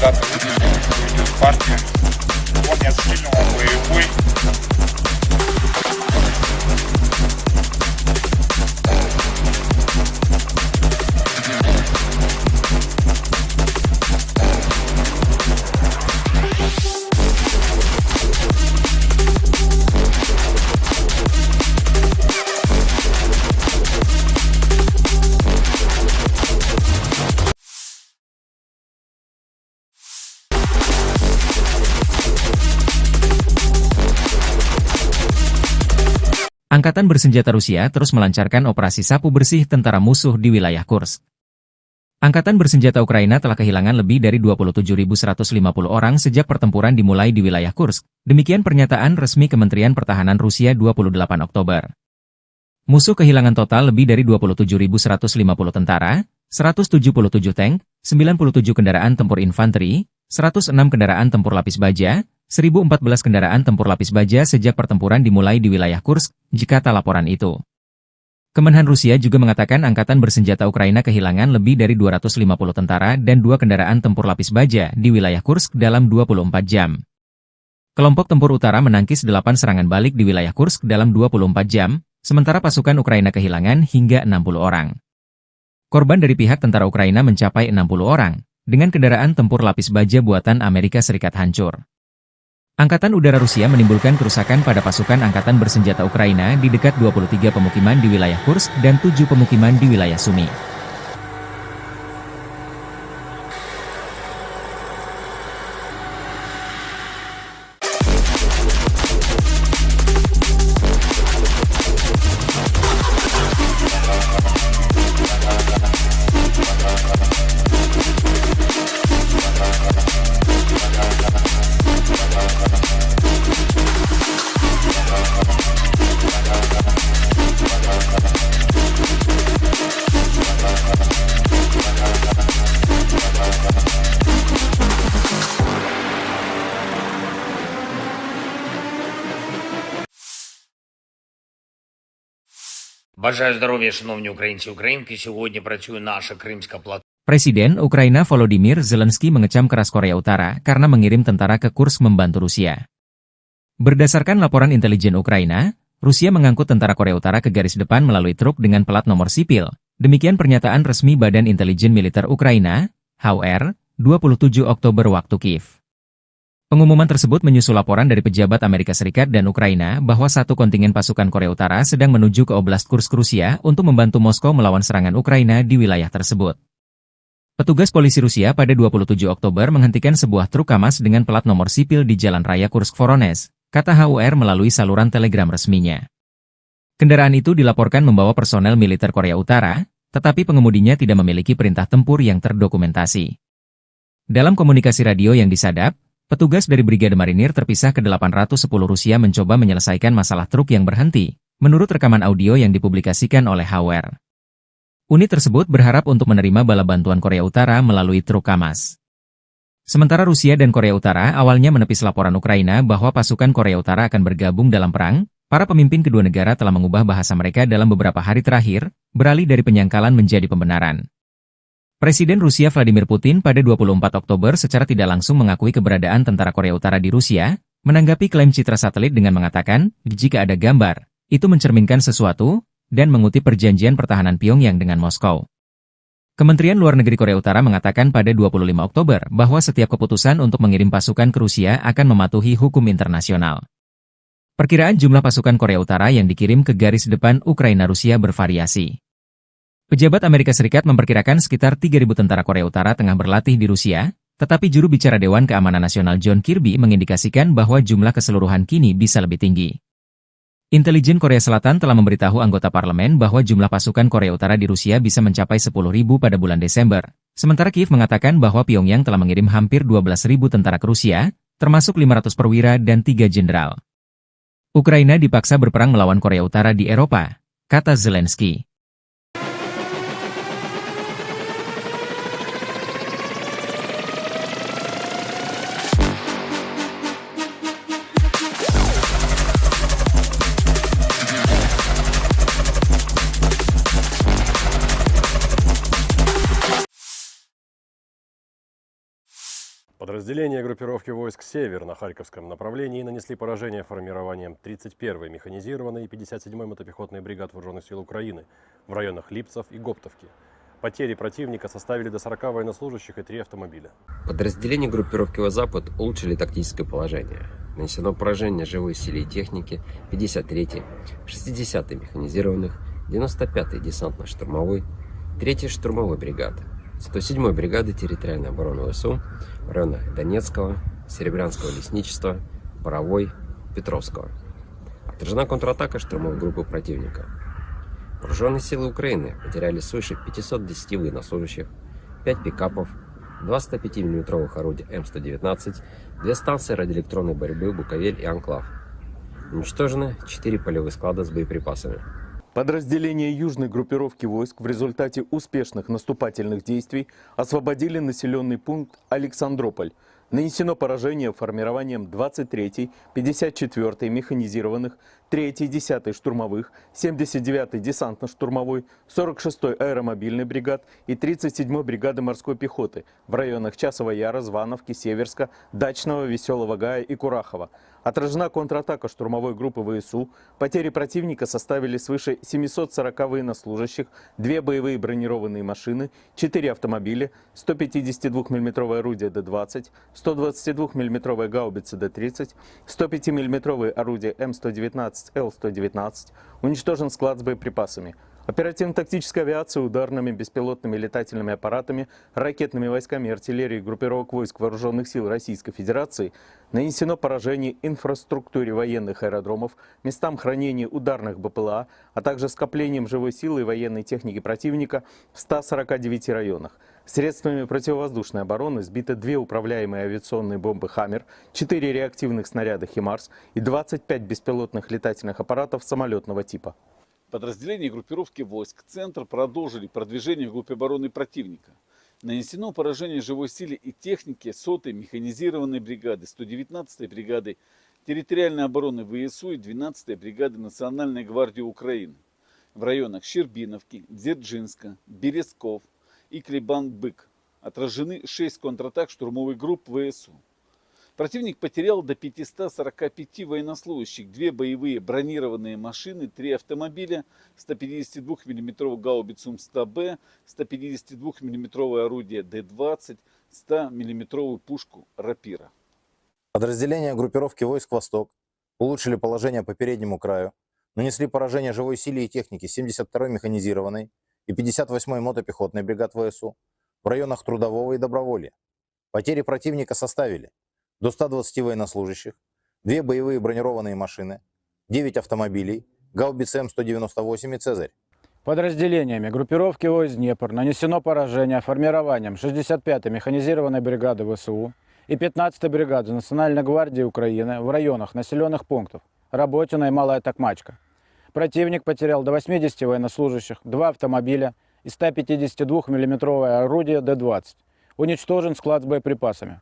Дата выпуска, идет партия. Вот я скинул боевой. Angkatan Bersenjata Rusia terus melancarkan operasi sapu bersih tentara musuh di wilayah Kursk. Angkatan Bersenjata Ukraina telah kehilangan lebih dari 27.150 orang sejak pertempuran dimulai di wilayah Kursk. Demikian pernyataan resmi Kementerian Pertahanan Rusia 28 Oktober. Musuh kehilangan total lebih dari 27.150 tentara, 177 tank, 97 kendaraan tempur infanteri, 106 kendaraan tempur lapis baja, 1.014 kendaraan tempur lapis baja sejak pertempuran dimulai di wilayah Kursk, jikata laporan itu. Kemenhan Rusia juga mengatakan Angkatan Bersenjata Ukraina kehilangan lebih dari 250 tentara dan 2 kendaraan tempur lapis baja di wilayah Kursk dalam 24 jam. Kelompok Tempur Utara menangkis 8 serangan balik di wilayah Kursk dalam 24 jam, sementara pasukan Ukraina kehilangan hingga 60 orang. Korban dari pihak tentara Ukraina mencapai 60 orang, dengan kendaraan tempur lapis baja buatan Amerika Serikat hancur. Angkatan Udara Rusia menimbulkan kerusakan pada pasukan Angkatan Bersenjata Ukraina di dekat 23 pemukiman di wilayah Kursk dan 7 pemukiman di wilayah Sumy. Бажаю здоров'я, шановні українці і українки. Сьогодні працює наша Кримська платформа. Presiden Ukraina Volodymyr Zelensky mengecam keras Korea Utara karena mengirim tentara ke Kursk membantu Rusia. Berdasarkan laporan intelijen Ukraina, Rusia mengangkut tentara Korea Utara ke garis depan melalui truk dengan plat nomor sipil. Demikian pernyataan resmi Badan Intelijen Militer Ukraina, HUR, 27 Oktober waktu Kiev. Pengumuman tersebut menyusul laporan dari pejabat Amerika Serikat dan Ukraina bahwa satu kontingen pasukan Korea Utara sedang menuju ke Oblast Kursk, Rusia untuk membantu Moskow melawan serangan Ukraina di wilayah tersebut. Petugas polisi Rusia pada 27 Oktober menghentikan sebuah truk KAMAZ dengan plat nomor sipil di Jalan Raya Kursk-Voronezh, kata HUR melalui saluran telegram resminya. Kendaraan itu dilaporkan membawa personel militer Korea Utara, tetapi pengemudinya tidak memiliki perintah tempur yang terdokumentasi. Dalam komunikasi radio yang disadap, petugas dari Brigade Marinir terpisah ke-810 Rusia mencoba menyelesaikan masalah truk yang berhenti, menurut rekaman audio yang dipublikasikan oleh HUR. Unit tersebut berharap untuk menerima bala bantuan Korea Utara melalui truk KAMAZ. Sementara Rusia dan Korea Utara awalnya menepis laporan Ukraina bahwa pasukan Korea Utara akan bergabung dalam perang, para pemimpin kedua negara telah mengubah bahasa mereka dalam beberapa hari terakhir, beralih dari penyangkalan menjadi pembenaran. Presiden Rusia Vladimir Putin pada 24 Oktober secara tidak langsung mengakui keberadaan tentara Korea Utara di Rusia, menanggapi klaim citra satelit dengan mengatakan, jika ada gambar, itu mencerminkan sesuatu, dan mengutip perjanjian pertahanan Pyongyang dengan Moskow. Kementerian Luar Negeri Korea Utara mengatakan pada 25 Oktober bahwa setiap keputusan untuk mengirim pasukan ke Rusia akan mematuhi hukum internasional. Perkiraan jumlah pasukan Korea Utara yang dikirim ke garis depan Ukraina-Rusia bervariasi. Pejabat Amerika Serikat memperkirakan sekitar 3.000 tentara Korea Utara tengah berlatih di Rusia, tetapi juru bicara Dewan Keamanan Nasional John Kirby mengindikasikan bahwa jumlah keseluruhan kini bisa lebih tinggi. Intelijen Korea Selatan telah memberitahu anggota parlemen bahwa jumlah pasukan Korea Utara di Rusia bisa mencapai 10.000 pada bulan Desember, sementara Kiev mengatakan bahwa Pyongyang telah mengirim hampir 12.000 tentara ke Rusia, termasuk 500 perwira dan 3 jenderal. Ukraina dipaksa berperang melawan Korea Utara di Eropa, kata Zelensky. Подразделения группировки войск «Север» на Харьковском направлении нанесли поражение формированием 31-й механизированной и 57-й мотопехотной бригад Вооруженных сил Украины в районах Липцев и Гоптовки. Потери противника составили до 40 военнослужащих и 3 автомобиля. Подразделения группировки «Запад» улучшили тактическое положение. Нанесено поражение живой силе и технике 53-й, 60-й механизированных, 95-й десантно-штурмовой, 3-й штурмовой бригады, 107-й бригады территориальной обороны ВСУ в районах Донецкого, Серебрянского лесничества, Боровой, Петровского. Отражена контратака штурмовой группы противника. Вооруженные силы Украины потеряли свыше 510 военнослужащих, 5 пикапов, 2 105 мм орудия М119, 2 станции радиоэлектронной борьбы «Буковель» и «Анклав». Уничтожены 4 полевых склада с боеприпасами. Подразделения южной группировки войск в результате успешных наступательных действий освободили населенный пункт Александрополь. Нанесено поражение формированием 23-й, 54-й механизированных, 3-й, 10-й штурмовых, 79-й десантно-штурмовой, 46-й аэромобильной бригад и 37-й бригады морской пехоты в районах Часова Яра, Звановки, Северска, Дачного, Веселого Гая и Курахова. Отражена контратака штурмовой группы ВСУ. Потери противника составили свыше 740 военнослужащих, 2 боевые бронированные машины, 4 автомобиля, 152 мм орудие Д-20, 122 мм гаубицы Д-30, 105 мм орудие М119, Л-119. Уничтожен склад с боеприпасами. Оперативно-тактическая авиация ударными беспилотными летательными аппаратами, ракетными войсками и артиллерией группировок войск Вооруженных сил Российской Федерации нанесено поражение инфраструктуре военных аэродромов, местам хранения ударных БПЛА, а также скоплением живой силы и военной техники противника в 149 районах. Средствами противовоздушной обороны сбиты 2 управляемые авиационные бомбы «Хаммер», 4 реактивных снаряда «Химарс» и 25 беспилотных летательных аппаратов самолетного типа. Подразделения группировки войск «Центр» продолжили продвижение в группе обороны противника. Нанесено поражение живой силе и технике 100-й механизированной бригады, 119-й бригады территориальной обороны ВСУ и 12-й бригады Национальной гвардии Украины в районах Щербиновки, Дзержинска, Березков и Клебан-Бык. Отражены 6 контратак штурмовых групп ВСУ. Противник потерял до 545 военнослужащих, 2 боевые бронированные машины, 3 автомобиля, 152 мм гаубицу М100Б, 152 мм орудие Д-20, 100 мм пушку Рапира. Подразделения группировки войск «Восток» улучшили положение по переднему краю, нанесли поражение живой силе и технике 72-й механизированной и 58-й мотопехотной бригад ВСУ в районах Трудового и Доброволья. Потери противника составили до 120 военнослужащих, 2 боевые бронированные машины, 9 автомобилей, гаубицы М198 и «Цезарь». Подразделениями группировки войск «Днепр» нанесено поражение формированием 65-й механизированной бригады ВСУ и 15-й бригады Национальной гвардии Украины в районах населенных пунктов Работино и Малая Токмачка. Противник потерял до 80 военнослужащих, 2 автомобиля и 152 миллиметровое орудие Д-20. Уничтожен склад с боеприпасами.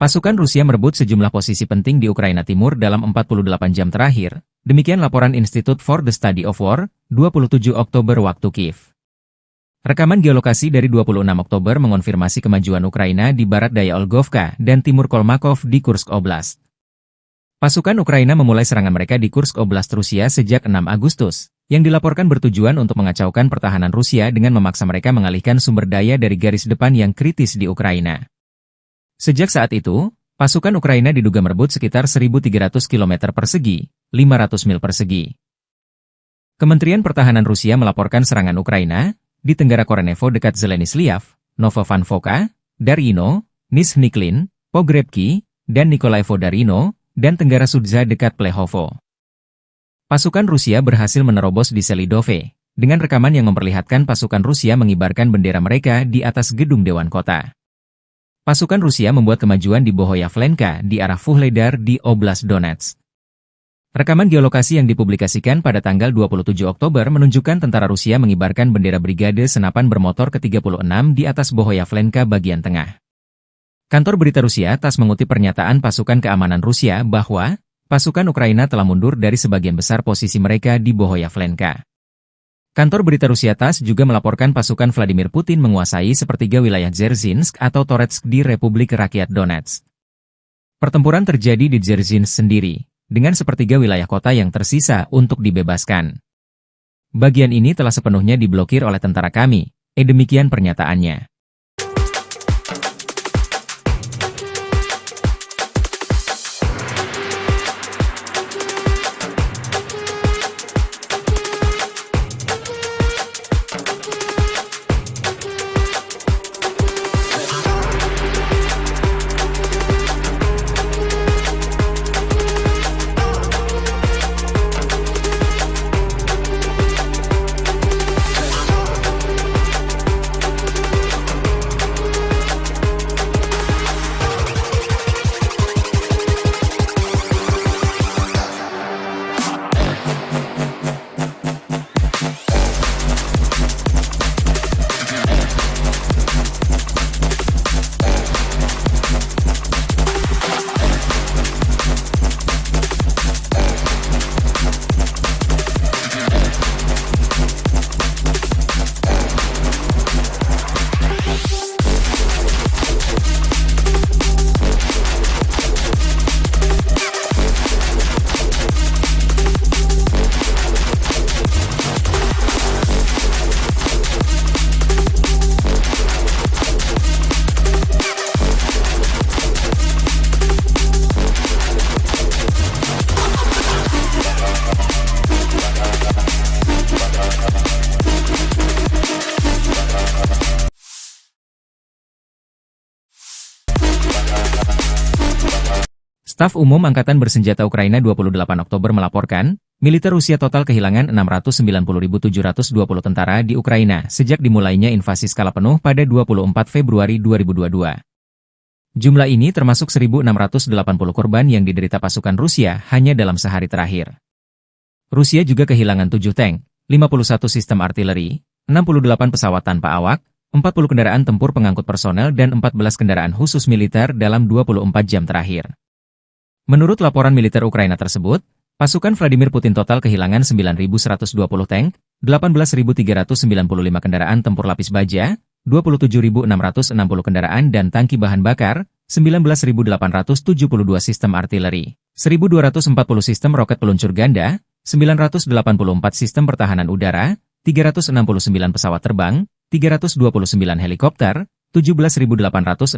Pasukan Rusia merebut sejumlah posisi penting di Ukraina Timur dalam 48 jam terakhir, demikian laporan Institute for the Study of War, 27 Oktober waktu Kiev. Rekaman geolokasi dari 26 Oktober mengonfirmasi kemajuan Ukraina di barat daya Olgovka dan timur Kolmakov di Kursk Oblast. Pasukan Ukraina memulai serangan mereka di Kursk Oblast Rusia sejak 6 Agustus, yang dilaporkan bertujuan untuk mengacaukan pertahanan Rusia dengan memaksa mereka mengalihkan sumber daya dari garis depan yang kritis di Ukraina. Sejak saat itu, pasukan Ukraina diduga merebut sekitar 1.300 km persegi, 500 mil persegi. Kementerian Pertahanan Rusia melaporkan serangan Ukraina di Tenggara Korenevo dekat Zeleny-Sliav, Novovankovka, Darino, Nizhny-Klin, Pogrebki, dan Nikolaevo-Darino, dan Tenggara Sudza dekat Plehovo. Pasukan Rusia berhasil menerobos di Selidove, dengan rekaman yang memperlihatkan pasukan Rusia mengibarkan bendera mereka di atas gedung Dewan Kota. Pasukan Rusia membuat kemajuan di Bohoyavlenka di arah Vuhledar di Oblast Donetsk. Rekaman geolokasi yang dipublikasikan pada tanggal 27 Oktober menunjukkan tentara Rusia mengibarkan bendera Brigade Senapan Bermotor ke-36 di atas Bohoyavlenka bagian tengah. Kantor berita Rusia TASS mengutip pernyataan pasukan keamanan Rusia bahwa pasukan Ukraina telah mundur dari sebagian besar posisi mereka di Bohoyavlenka. Kantor berita Rusia TASS juga melaporkan pasukan Vladimir Putin menguasai sepertiga wilayah Dzerzhinsk atau Toretsk di Republik Rakyat Donetsk. Pertempuran terjadi di Dzerzhinsk sendiri, dengan sepertiga wilayah kota yang tersisa untuk dibebaskan. Bagian ini telah sepenuhnya diblokir oleh tentara kami, demikian pernyataannya. Staf Umum Angkatan Bersenjata Ukraina 28 Oktober melaporkan, militer Rusia total kehilangan 690.720 tentara di Ukraina sejak dimulainya invasi skala penuh pada 24 Februari 2022. Jumlah ini termasuk 1.680 korban yang diderita pasukan Rusia hanya dalam sehari terakhir. Rusia juga kehilangan 7 tank, 51 sistem artileri, 68 pesawat tanpa awak, 40 kendaraan tempur pengangkut personel dan 14 kendaraan khusus militer dalam 24 jam terakhir. Menurut laporan militer Ukraina tersebut, pasukan Vladimir Putin total kehilangan 9.120 tank, 18.395 kendaraan tempur lapis baja, 27.660 kendaraan dan tangki bahan bakar, 19.872 sistem artileri, 1.240 sistem roket peluncur ganda, 984 sistem pertahanan udara, 369 pesawat terbang, 329 helikopter, 17.867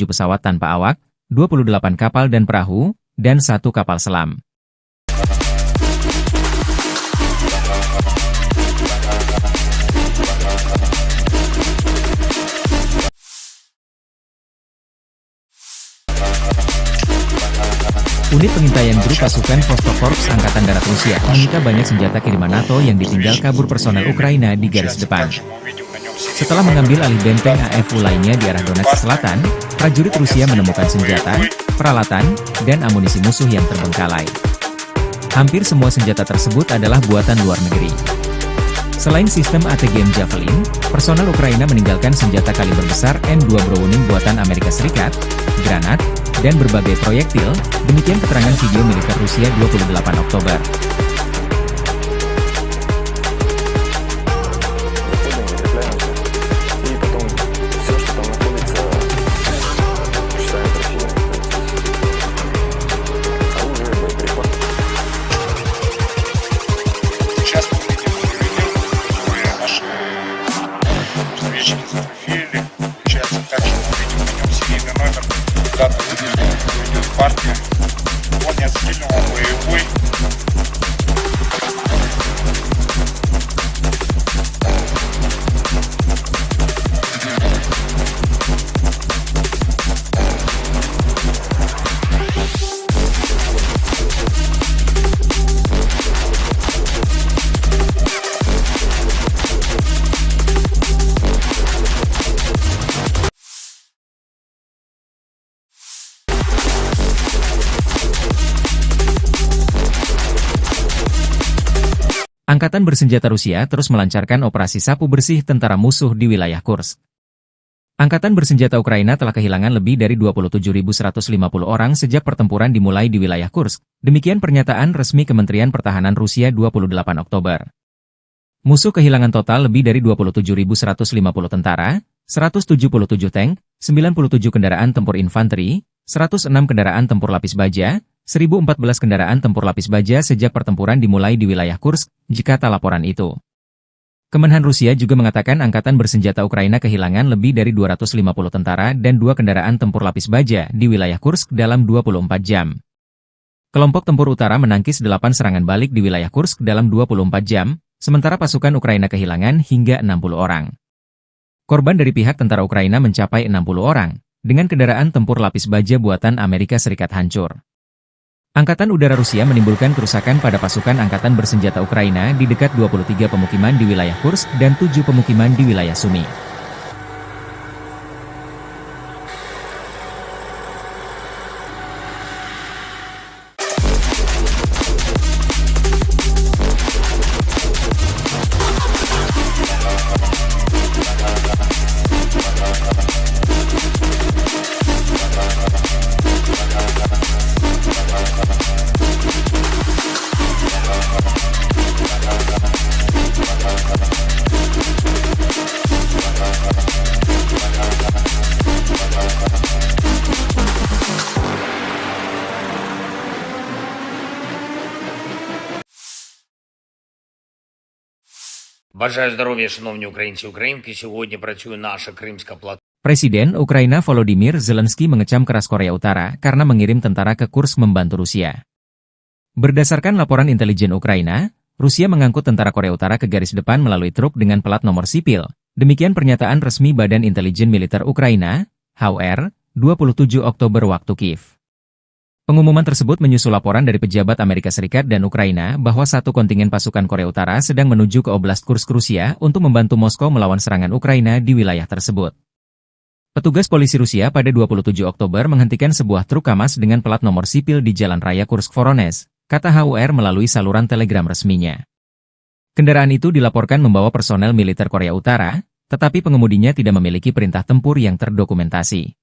pesawat tanpa awak, 28 kapal dan perahu, dan 1 kapal selam. Unit pengintaian grup pasukan Vostok-Korps Angkatan Darat Rusia menyita banyak senjata kiriman NATO yang ditinggal kabur personel Ukraina di garis depan. Setelah mengambil alih benteng AFU lainnya di arah Donetsk Selatan, prajurit Rusia menemukan senjata, peralatan, dan amunisi musuh yang terbengkalai. Hampir semua senjata tersebut adalah buatan luar negeri. Selain sistem ATGM Javelin, personel Ukraina meninggalkan senjata kaliber besar M2 Browning buatan Amerika Serikat, granat, dan berbagai proyektil, demikian keterangan video militer Rusia 28 Oktober. Партия. Он не отстрелен, он боевой. Angkatan bersenjata Rusia terus melancarkan operasi sapu bersih tentara musuh di wilayah Kursk. Angkatan bersenjata Ukraina telah kehilangan lebih dari 27.150 orang sejak pertempuran dimulai di wilayah Kursk. Demikian pernyataan resmi Kementerian Pertahanan Rusia 28 Oktober. Musuh kehilangan total lebih dari 27.150 tentara, 177 tank, 97 kendaraan tempur infanteri, 106 kendaraan tempur lapis baja, 1.014 kendaraan tempur lapis baja sejak pertempuran dimulai di wilayah Kursk, jikata laporan itu. Kemenhan Rusia juga mengatakan angkatan bersenjata Ukraina kehilangan lebih dari 250 tentara dan 2 kendaraan tempur lapis baja di wilayah Kursk dalam 24 jam. Kelompok tempur utara menangkis 8 serangan balik di wilayah Kursk dalam 24 jam, sementara pasukan Ukraina kehilangan hingga 60 orang. Korban dari pihak tentara Ukraina mencapai 60 orang, dengan kendaraan tempur lapis baja buatan Amerika Serikat hancur. Angkatan Udara Rusia menimbulkan kerusakan pada pasukan Angkatan Bersenjata Ukraina di dekat 23 pemukiman di wilayah Kursk dan 7 pemukiman di wilayah Sumy. Бажаю здоров'я, шановні українці і українки. Сьогодні працює наша Кримська платформа. Presiden Ukraina Volodymyr Zelensky mengecam keras Korea Utara karena mengirim tentara ke Kursk membantu Rusia. Berdasarkan laporan intelijen Ukraina, Rusia mengangkut tentara Korea Utara ke garis depan melalui truk dengan pelat nomor sipil. Demikian pernyataan resmi Badan Intelijen Militer Ukraina, HUR, 27 Oktober waktu Kiev. Pengumuman tersebut menyusul laporan dari pejabat Amerika Serikat dan Ukraina bahwa satu kontingen pasukan Korea Utara sedang menuju ke Oblast Kursk Rusia untuk membantu Moskow melawan serangan Ukraina di wilayah tersebut. Petugas polisi Rusia pada 27 Oktober menghentikan sebuah truk KAMAZ dengan plat nomor sipil di Jalan Raya Kursk-Voronezh, kata HUR melalui saluran telegram resminya. Kendaraan itu dilaporkan membawa personel militer Korea Utara, tetapi pengemudinya tidak memiliki perintah tempur yang terdokumentasi.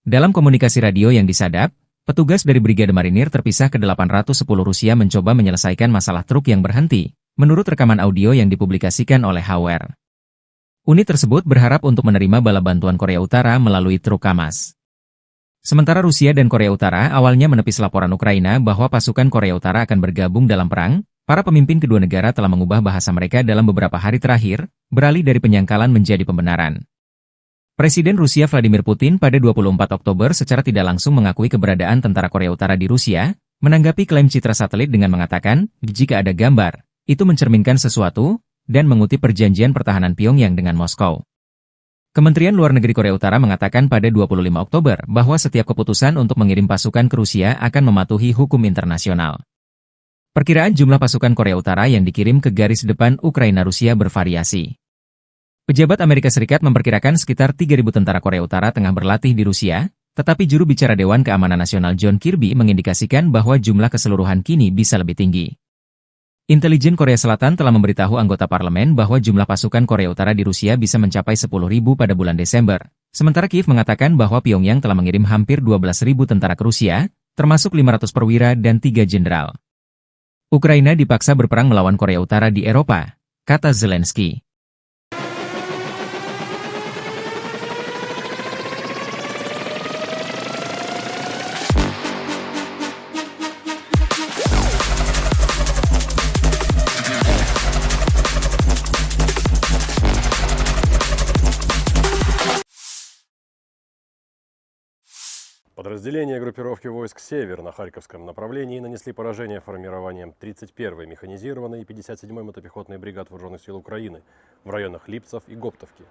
Dalam komunikasi radio yang disadap, petugas dari Brigade Marinir terpisah ke-810 Rusia mencoba menyelesaikan masalah truk yang berhenti, menurut rekaman audio yang dipublikasikan oleh HUR. Unit tersebut berharap untuk menerima bala bantuan Korea Utara melalui truk KAMAZ. Sementara Rusia dan Korea Utara awalnya menepis laporan Ukraina bahwa pasukan Korea Utara akan bergabung dalam perang, Para pemimpin kedua negara telah mengubah bahasa mereka dalam beberapa hari terakhir, beralih dari penyangkalan menjadi pembenaran. Presiden Rusia Vladimir Putin pada 24 Oktober secara tidak langsung mengakui keberadaan tentara Korea Utara di Rusia, menanggapi klaim citra satelit dengan mengatakan, jika ada gambar, itu mencerminkan sesuatu, dan mengutip perjanjian pertahanan Pyongyang dengan Moskow. Kementerian Luar Negeri Korea Utara mengatakan pada 25 Oktober bahwa setiap keputusan untuk mengirim pasukan ke Rusia akan mematuhi hukum internasional. Perkiraan jumlah pasukan Korea Utara yang dikirim ke garis depan Ukraina-Rusia bervariasi. Pejabat Amerika Serikat memperkirakan sekitar 3.000 tentara Korea Utara tengah berlatih di Rusia, tetapi juru bicara Dewan Keamanan Nasional John Kirby mengindikasikan bahwa jumlah keseluruhan kini bisa lebih tinggi. Intelijen Korea Selatan telah memberitahu anggota parlemen bahwa jumlah pasukan Korea Utara di Rusia bisa mencapai 10.000 pada bulan Desember, sementara Kiev mengatakan bahwa Pyongyang telah mengirim hampir 12.000 tentara ke Rusia, termasuk 500 perwira dan 3 jenderal. Ukraina dipaksa berperang melawan Korea Utara di Eropa, kata Zelensky. Подразделения группировки войск «Север» на Харьковском направлении нанесли поражение формированием 31-й механизированной и 57-й мотопехотной бригад Вооруженных сил Украины в районах Липцев и Гоптовки.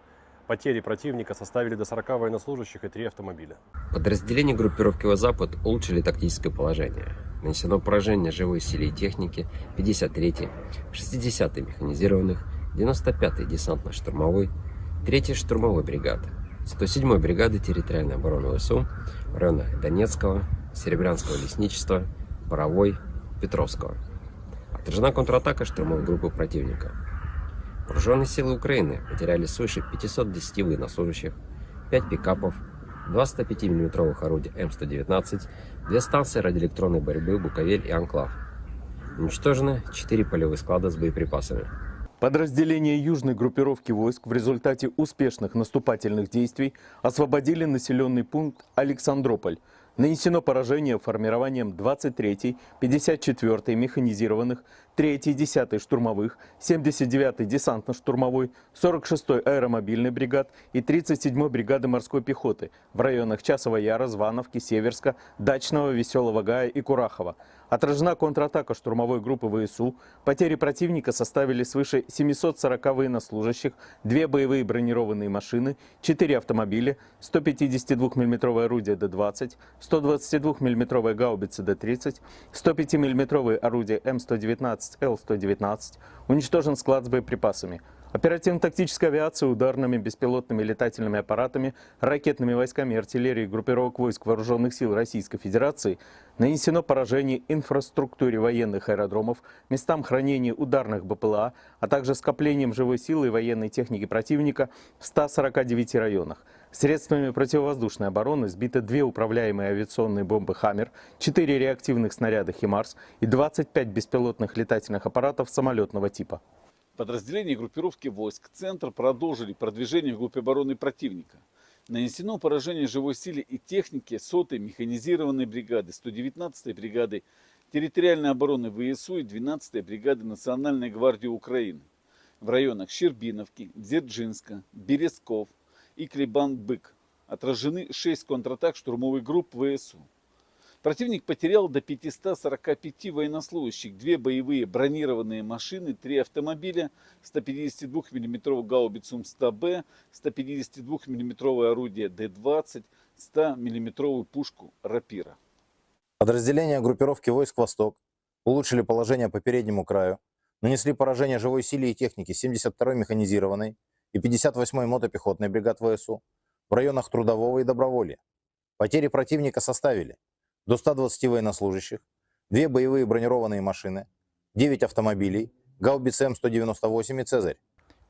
Потери противника составили до 40 военнослужащих и 3 автомобиля. Подразделения группировки «Запад» улучшили тактическое положение. Нанесено поражение живой силе и технике 53-й, 60-й механизированных, 95-й десантно-штурмовой, 3-й штурмовой бригады, 107-й бригады территориальной обороны ВСУ в районах Донецкого, Серебрянского лесничества, Боровой, Петровского. Отражена контратака штурмовой группы противника. Вооруженные силы Украины потеряли свыше 510 военнослужащих, 5 пикапов, 2 105 мм орудия М119, 2 станции радиоэлектронной борьбы «Буковель» и «Анклав». Уничтожены 4 полевых склада с боеприпасами. Подразделения южной группировки войск в результате успешных наступательных действий освободили населенный пункт Александрополь. Нанесено поражение формированием 23-й, 54-й механизированных, 3-й, 10-й штурмовых, 79-й десантно-штурмовой, 46-й аэромобильной бригад и 37-й бригады морской пехоты в районах Часова Яра, Звановки, Северска, Дачного, Веселого Гая и Курахова. Отражена контратака штурмовой группы ВСУ. Потери противника составили свыше 740 военнослужащих, 2 боевые бронированные машины, 4 автомобиля, 152 мм орудие Д-20, 122 мм гаубицы Д-30, 105 мм орудие М119, Л-119. Уничтожен склад с боеприпасами. Оперативно-тактическая авиация ударными беспилотными летательными аппаратами, ракетными войсками и артиллерией группировок войск Вооруженных сил Российской Федерации нанесено поражение инфраструктуре военных аэродромов, местам хранения ударных БПЛА, а также скоплением живой силы и военной техники противника в 149 районах. Средствами противовоздушной обороны сбиты 2 управляемые авиационные бомбы «Хаммер», 4 реактивных снаряда «Химарс» и 25 беспилотных летательных аппаратов самолетного типа. Подразделения группировки войск «Центр» продолжили продвижение в группе обороны противника. Нанесено поражение живой силе и технике 100-й механизированной бригады, 119-й бригады территориальной обороны ВСУ и 12-й бригады Национальной гвардии Украины в районах Щербиновки, Дзержинска, Березков и Клебан-Бык. Отражены 6 контратак штурмовых групп ВСУ. Противник потерял до 545 военнослужащих, 2 боевые бронированные машины, 3 автомобиля, 152 мм гаубицу М100Б, 152 мм орудие Д-20, 100 мм пушку Рапира. Подразделения группировки войск «Восток» улучшили положение по переднему краю, нанесли поражение живой силе и технике 72-й механизированной и 58-й мотопехотной бригад ВСУ в районах Трудового и Доброволья. Потери противника составили до 120 военнослужащих, 2 боевые бронированные машины, 9 автомобилей, гаубицы М198 и «Цезарь».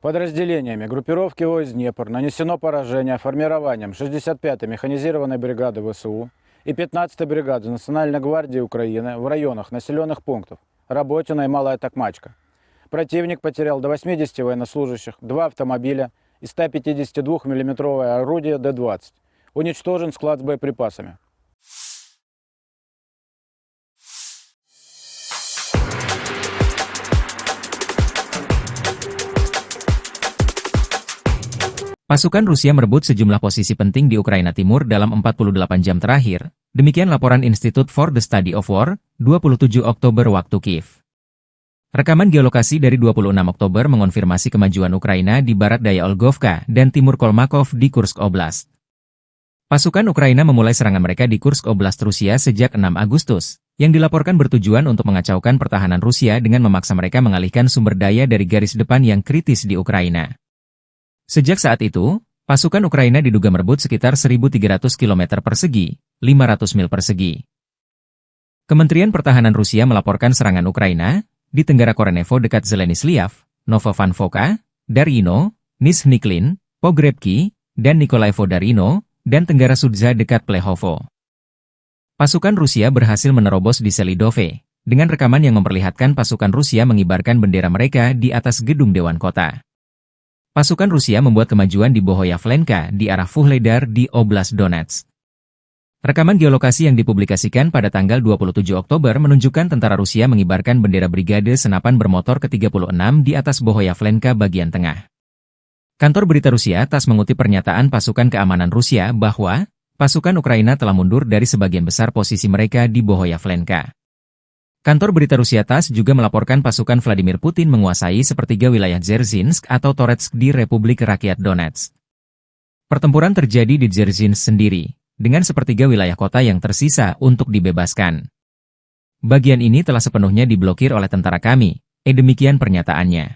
Подразделениями группировки войск «Днепр» нанесено поражение формированием 65-й механизированной бригады ВСУ и 15-й бригады Национальной гвардии Украины в районах населенных пунктов Работино и Малая Токмачка. Противник потерял до 80 военнослужащих, 2 автомобиля и 152 мм орудие Д-20. Уничтожен склад с боеприпасами. Pasukan Rusia merebut sejumlah posisi penting di Ukraina Timur dalam 48 jam terakhir, demikian laporan Institute for the Study of War, 27 Oktober waktu Kiev. Rekaman geolokasi dari 26 Oktober mengonfirmasi kemajuan Ukraina di barat daya Olgovka dan timur Kolmakov di Kursk Oblast. Pasukan Ukraina memulai serangan mereka di Kursk Oblast Rusia sejak 6 Agustus, yang dilaporkan bertujuan untuk mengacaukan pertahanan Rusia dengan memaksa mereka mengalihkan sumber daya dari garis depan yang kritis di Ukraina. Sejak saat itu, pasukan Ukraina diduga merebut sekitar 1.300 km persegi, 500 mil persegi. Kementerian Pertahanan Rusia melaporkan serangan Ukraina di Tenggara Korenevo dekat Zeleny-Sliav, Novovankovka, Darino, Nizhny-Klin, Pogrebki, dan Nikolaevo-Darino, dan Tenggara Sudza dekat Plehovo. Pasukan Rusia berhasil menerobos di Selidove, dengan rekaman yang memperlihatkan pasukan Rusia mengibarkan bendera mereka di atas gedung Dewan Kota. Pasukan Rusia membuat kemajuan di Bohoyavlenka di arah Vuhledar di Oblast Donetsk. Rekaman geolokasi yang dipublikasikan pada tanggal 27 Oktober menunjukkan tentara Rusia mengibarkan bendera Brigade Senapan Bermotor ke-36 di atas Bohoyavlenka bagian tengah. Kantor berita Rusia TASS mengutip pernyataan pasukan keamanan Rusia bahwa pasukan Ukraina telah mundur dari sebagian besar posisi mereka di Bohoyavlenka. Kantor berita Rusia TASS juga melaporkan pasukan Vladimir Putin menguasai sepertiga wilayah Dzerzhinsk atau Toretsk di Republik Rakyat Donetsk. Pertempuran terjadi di Dzerzhinsk sendiri, dengan sepertiga wilayah kota yang tersisa untuk dibebaskan. Bagian ini telah sepenuhnya diblokir oleh tentara kami, demikian pernyataannya.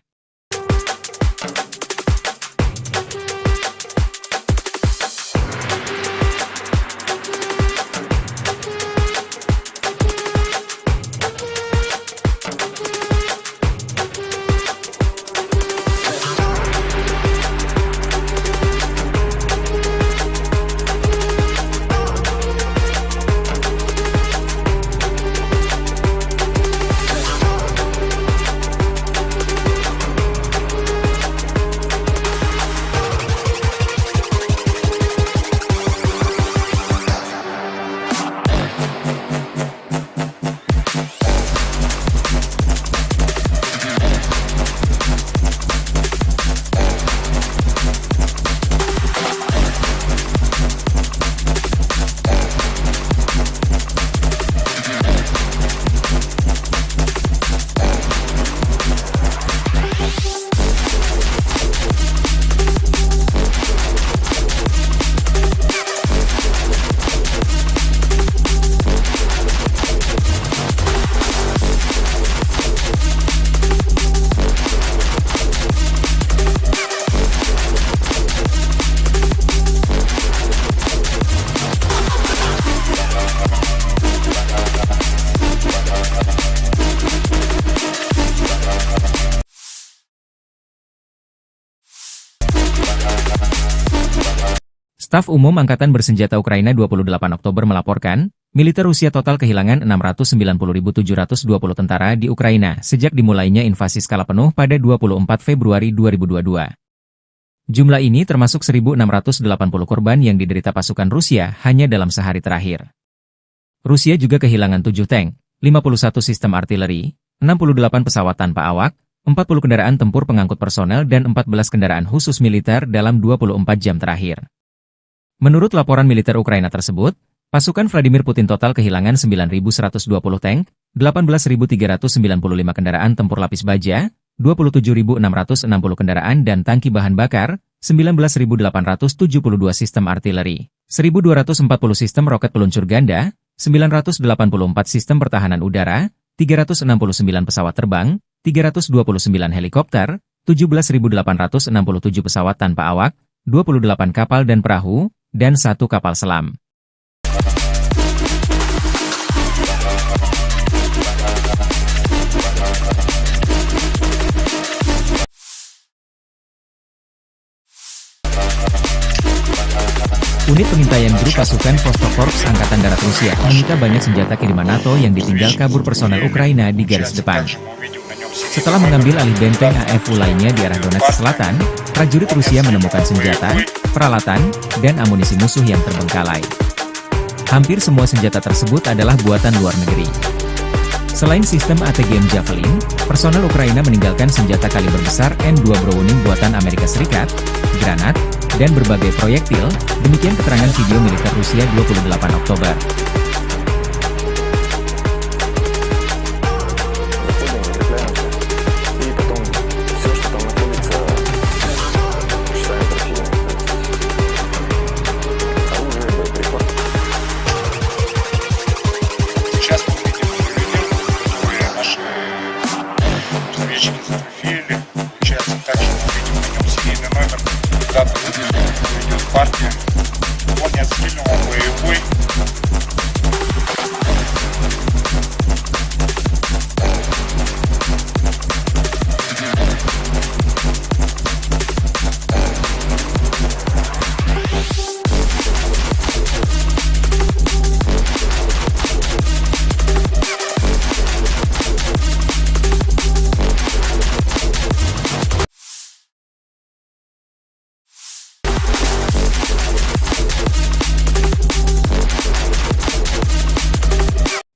Staf Umum Angkatan Bersenjata Ukraina 28 Oktober melaporkan, militer Rusia total kehilangan 690.720 tentara di Ukraina sejak dimulainya invasi skala penuh pada 24 Februari 2022. Jumlah ini termasuk 1.680 korban yang diderita pasukan Rusia hanya dalam sehari terakhir. Rusia juga kehilangan 7 tank, 51 sistem artileri, 68 pesawat tanpa awak, 40 kendaraan tempur pengangkut personel dan 14 kendaraan khusus militer dalam 24 jam terakhir. Menurut laporan militer Ukraina tersebut, pasukan Vladimir Putin total kehilangan 9.120 tank, 18.395 kendaraan tempur lapis baja, 27.660 kendaraan dan tangki bahan bakar, 19.872 sistem artileri, 1.240 sistem roket peluncur ganda, 984 sistem pertahanan udara, 369 pesawat terbang, 329 helikopter, 17.867 pesawat tanpa awak, 28 kapal dan perahu, dan 1 kapal selam. Unit pengintaian grup pasukan Vostok Korps Angkatan Darat Rusia menyita banyak senjata kiriman NATO yang ditinggal kabur personel Ukraina di garis depan. Setelah mengambil alih benteng AFU lainnya di arah Donetsk Selatan, prajurit Rusia menemukan senjata, peralatan, dan amunisi musuh yang terbengkalai. Hampir semua senjata tersebut adalah buatan luar negeri. Selain sistem ATGM Javelin, personel Ukraina meninggalkan senjata kaliber besar M2 Browning buatan Amerika Serikat, granat, dan berbagai proyektil, demikian keterangan video militer Rusia 28 Oktober. Сейчас мы видим которые наши разведчики затрофеили. Получается так, что мы видим на нем серийный номер, дата выпуска, идет партия. Он не отстрелен, он боевой.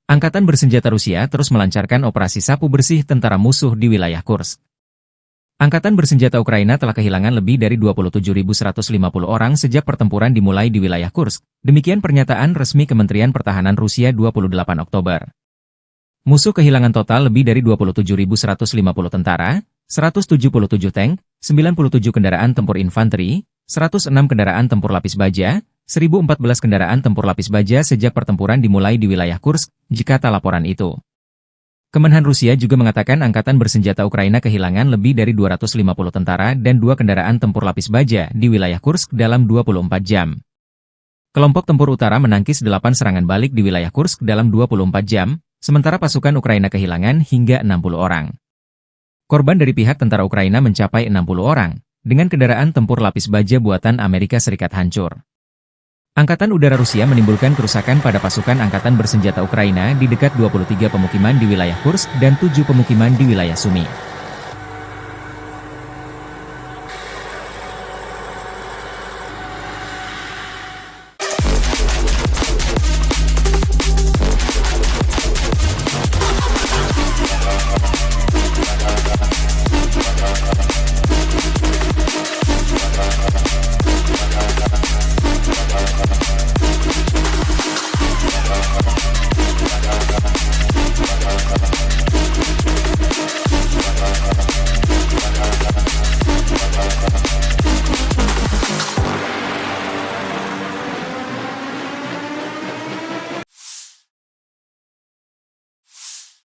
Angkatan bersenjata Rusia terus melancarkan operasi sapu bersih tentara musuh di wilayah Kursk. Angkatan bersenjata Ukraina telah kehilangan lebih dari 27.150 orang sejak pertempuran dimulai di wilayah Kursk. Demikian pernyataan resmi Kementerian Pertahanan Rusia 28 Oktober. Musuh kehilangan total lebih dari 27.150 tentara, 177 tank, 97 kendaraan tempur infanteri, 106 kendaraan tempur lapis baja, 1.014 kendaraan tempur lapis baja sejak pertempuran dimulai di wilayah Kursk, jikata laporan itu. Kemenhan Rusia juga mengatakan angkatan bersenjata Ukraina kehilangan lebih dari 250 tentara dan 2 kendaraan tempur lapis baja di wilayah Kursk dalam 24 jam. Kelompok tempur utara menangkis 8 serangan balik di wilayah Kursk dalam 24 jam, sementara pasukan Ukraina kehilangan hingga 60 orang. Korban dari pihak tentara Ukraina mencapai 60 orang, dengan kendaraan tempur lapis baja buatan Amerika Serikat hancur. Angkatan Udara Rusia menimbulkan kerusakan pada pasukan Angkatan Bersenjata Ukraina di dekat 23 pemukiman di wilayah Kursk dan 7 pemukiman di wilayah Sumy.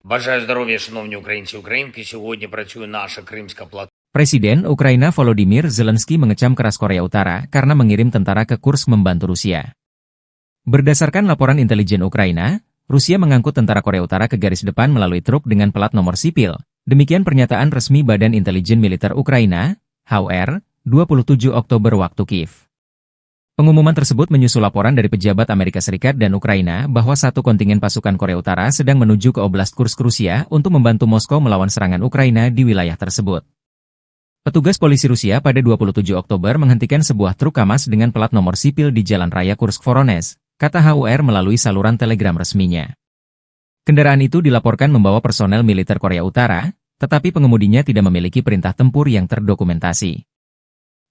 Бажаю здоров'я, шановні українці і українки. Сьогодні працює наша Кримська платформа. Presiden Ukraina Volodymyr Zelensky mengecam keras Korea Utara karena mengirim tentara ke Kursk membantu Rusia. Berdasarkan laporan intelijen Ukraina, Rusia mengangkut tentara Korea Utara ke garis depan melalui truk dengan plat nomor sipil. Demikian pernyataan resmi Badan Intelijen Militer Ukraina, HUR, 27 Oktober waktu Kiev. Pengumuman tersebut menyusul laporan dari pejabat Amerika Serikat dan Ukraina bahwa satu kontingen pasukan Korea Utara sedang menuju ke Oblast Kursk Rusia untuk membantu Moskow melawan serangan Ukraina di wilayah tersebut. Petugas polisi Rusia pada 27 Oktober menghentikan sebuah truk KAMAZ dengan plat nomor sipil di Jalan Raya Kursk-Voronezh, kata HUR melalui saluran telegram resminya. Kendaraan itu dilaporkan membawa personel militer Korea Utara, tetapi pengemudinya tidak memiliki perintah tempur yang terdokumentasi.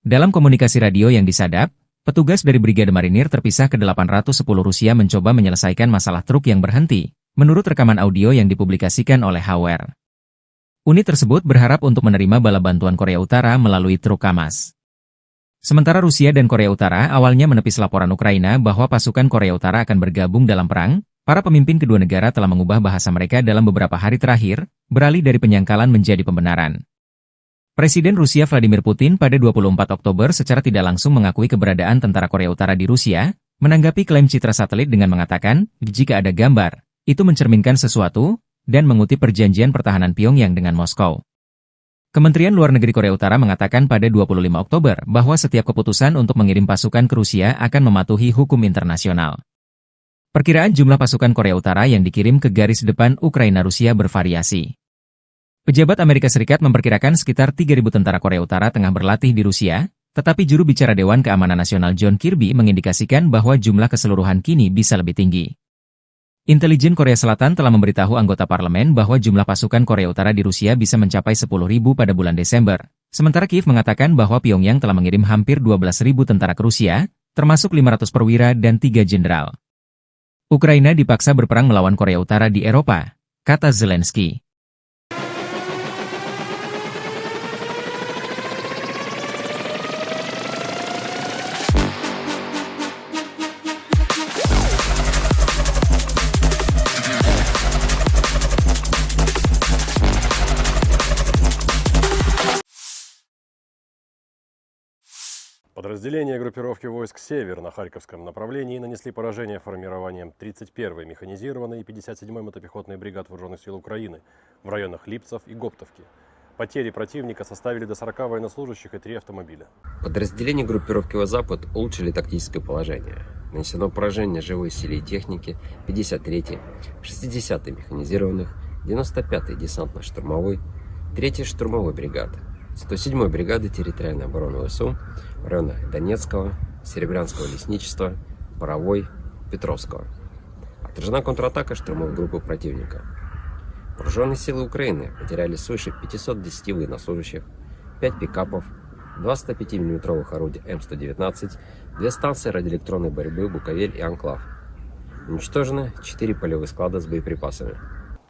Dalam komunikasi radio yang disadap, petugas dari Brigade Marinir terpisah ke 810 Rusia mencoba menyelesaikan masalah truk yang berhenti, menurut rekaman audio yang dipublikasikan oleh HUR. Unit tersebut berharap untuk menerima bala bantuan Korea Utara melalui truk KAMAZ. Sementara Rusia dan Korea Utara awalnya menepis laporan Ukraina bahwa pasukan Korea Utara akan bergabung dalam perang, para pemimpin kedua negara telah mengubah bahasa mereka dalam beberapa hari terakhir, beralih dari penyangkalan menjadi pembenaran. Presiden Rusia Vladimir Putin pada 24 Oktober secara tidak langsung mengakui keberadaan tentara Korea Utara di Rusia, menanggapi klaim citra satelit dengan mengatakan, jika ada gambar, itu mencerminkan sesuatu, dan mengutip perjanjian pertahanan Pyongyang dengan Moskow. Kementerian Luar Negeri Korea Utara mengatakan pada 25 Oktober bahwa setiap keputusan untuk mengirim pasukan ke Rusia akan mematuhi hukum internasional. Perkiraan jumlah pasukan Korea Utara yang dikirim ke garis depan Ukraina-Rusia bervariasi. Pejabat Amerika Serikat memperkirakan sekitar 3.000 tentara Korea Utara tengah berlatih di Rusia, tetapi juru bicara Dewan Keamanan Nasional John Kirby mengindikasikan bahwa jumlah keseluruhan kini bisa lebih tinggi. Intelijen Korea Selatan telah memberitahu anggota parlemen bahwa jumlah pasukan Korea Utara di Rusia bisa mencapai 10.000 pada bulan Desember, Sementara Kiev mengatakan bahwa Pyongyang telah mengirim hampir 12.000 tentara ke Rusia, termasuk 500 perwira dan 3 jenderal. Ukraina dipaksa berperang melawan Korea Utara di Eropa, kata Zelensky. Подразделения группировки войск «Север» на Харьковском направлении нанесли поражение формированием 31-й механизированной и 57-й мотопехотной бригад Вооруженных сил Украины в районах Липцев и Гоптовки. Потери противника составили до 40 военнослужащих и 3 автомобиля. Подразделения группировки «Запад» улучшили тактическое положение. Нанесено поражение живой силе и технике 53-й, 60-й механизированных, 95-й десантно-штурмовой, 3-й штурмовой бригады, 107-й бригады территориальной обороны ВСУ в районах Донецкого, Серебрянского лесничества, Боровой, Петровского. Отражена контратака штурмовой группы противника. Вооруженные силы Украины потеряли свыше 510 военнослужащих, 5 пикапов, 2 105 мм орудия М119, 2 станции радиоэлектронной борьбы «Буковель» и «Анклав». Уничтожены 4 полевых склада с боеприпасами.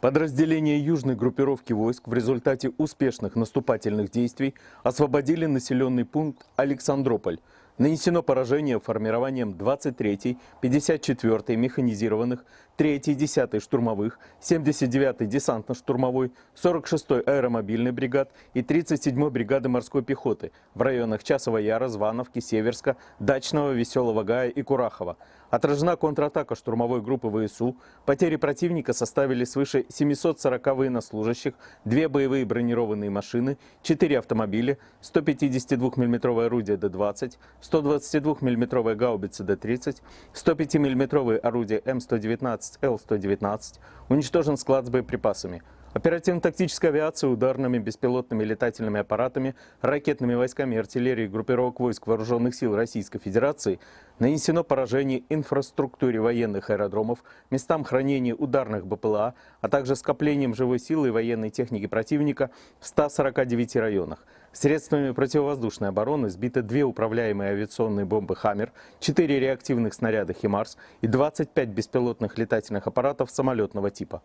Подразделения южной группировки войск в результате успешных наступательных действий освободили населенный пункт Александрополь. Нанесено поражение формированием 23-й, 54-й механизированных, 3-й, 10-й штурмовых, 79-й десантно-штурмовой, 46-й аэромобильной бригад и 37-й бригады морской пехоты в районах Часова Яра, Звановки, Северска, Дачного, Веселого Гая и Курахова. Отражена контратака штурмовой группы ВСУ. Потери противника составили свыше 740 военнослужащих, 2 боевые бронированные машины, 4 автомобиля, 152 мм орудие Д-20, 122 мм гаубицы Д-30, 105 мм орудие М119, Л-119, уничтожен склад с боеприпасами. Оперативно-тактическая авиация ударными беспилотными летательными аппаратами, ракетными войсками и артиллерией группировок войск Вооруженных сил Российской Федерации нанесено поражение инфраструктуре военных аэродромов, местам хранения ударных БПЛА, а также скоплением живой силы и военной техники противника в 149 районах. Средствами противовоздушной обороны сбиты 2 управляемые авиационные бомбы «Хаммер», 4 реактивных снаряда «Химарс» и 25 беспилотных летательных аппаратов самолетного типа.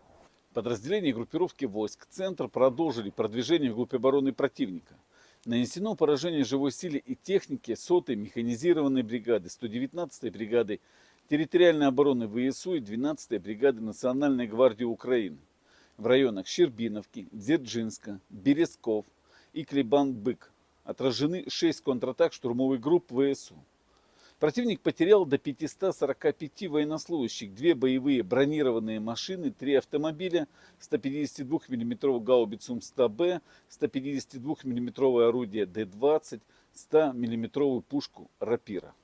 Подразделения группировки войск «Центр» продолжили продвижение в группе обороны противника. Нанесено поражение живой силе и технике 100-й механизированной бригады, 119-й бригады территориальной обороны ВСУ и 12-й бригады Национальной гвардии Украины в районах Щербиновки, Дзержинска, Березков и Клебан-Бык. Отражены 6 контратак штурмовых групп ВСУ. Противник потерял до 545 военнослужащих, 2 боевые бронированные машины, 3 автомобиля, 152 мм гаубицу М100Б, 152 мм орудие Д-20, 100 мм пушку «Рапира».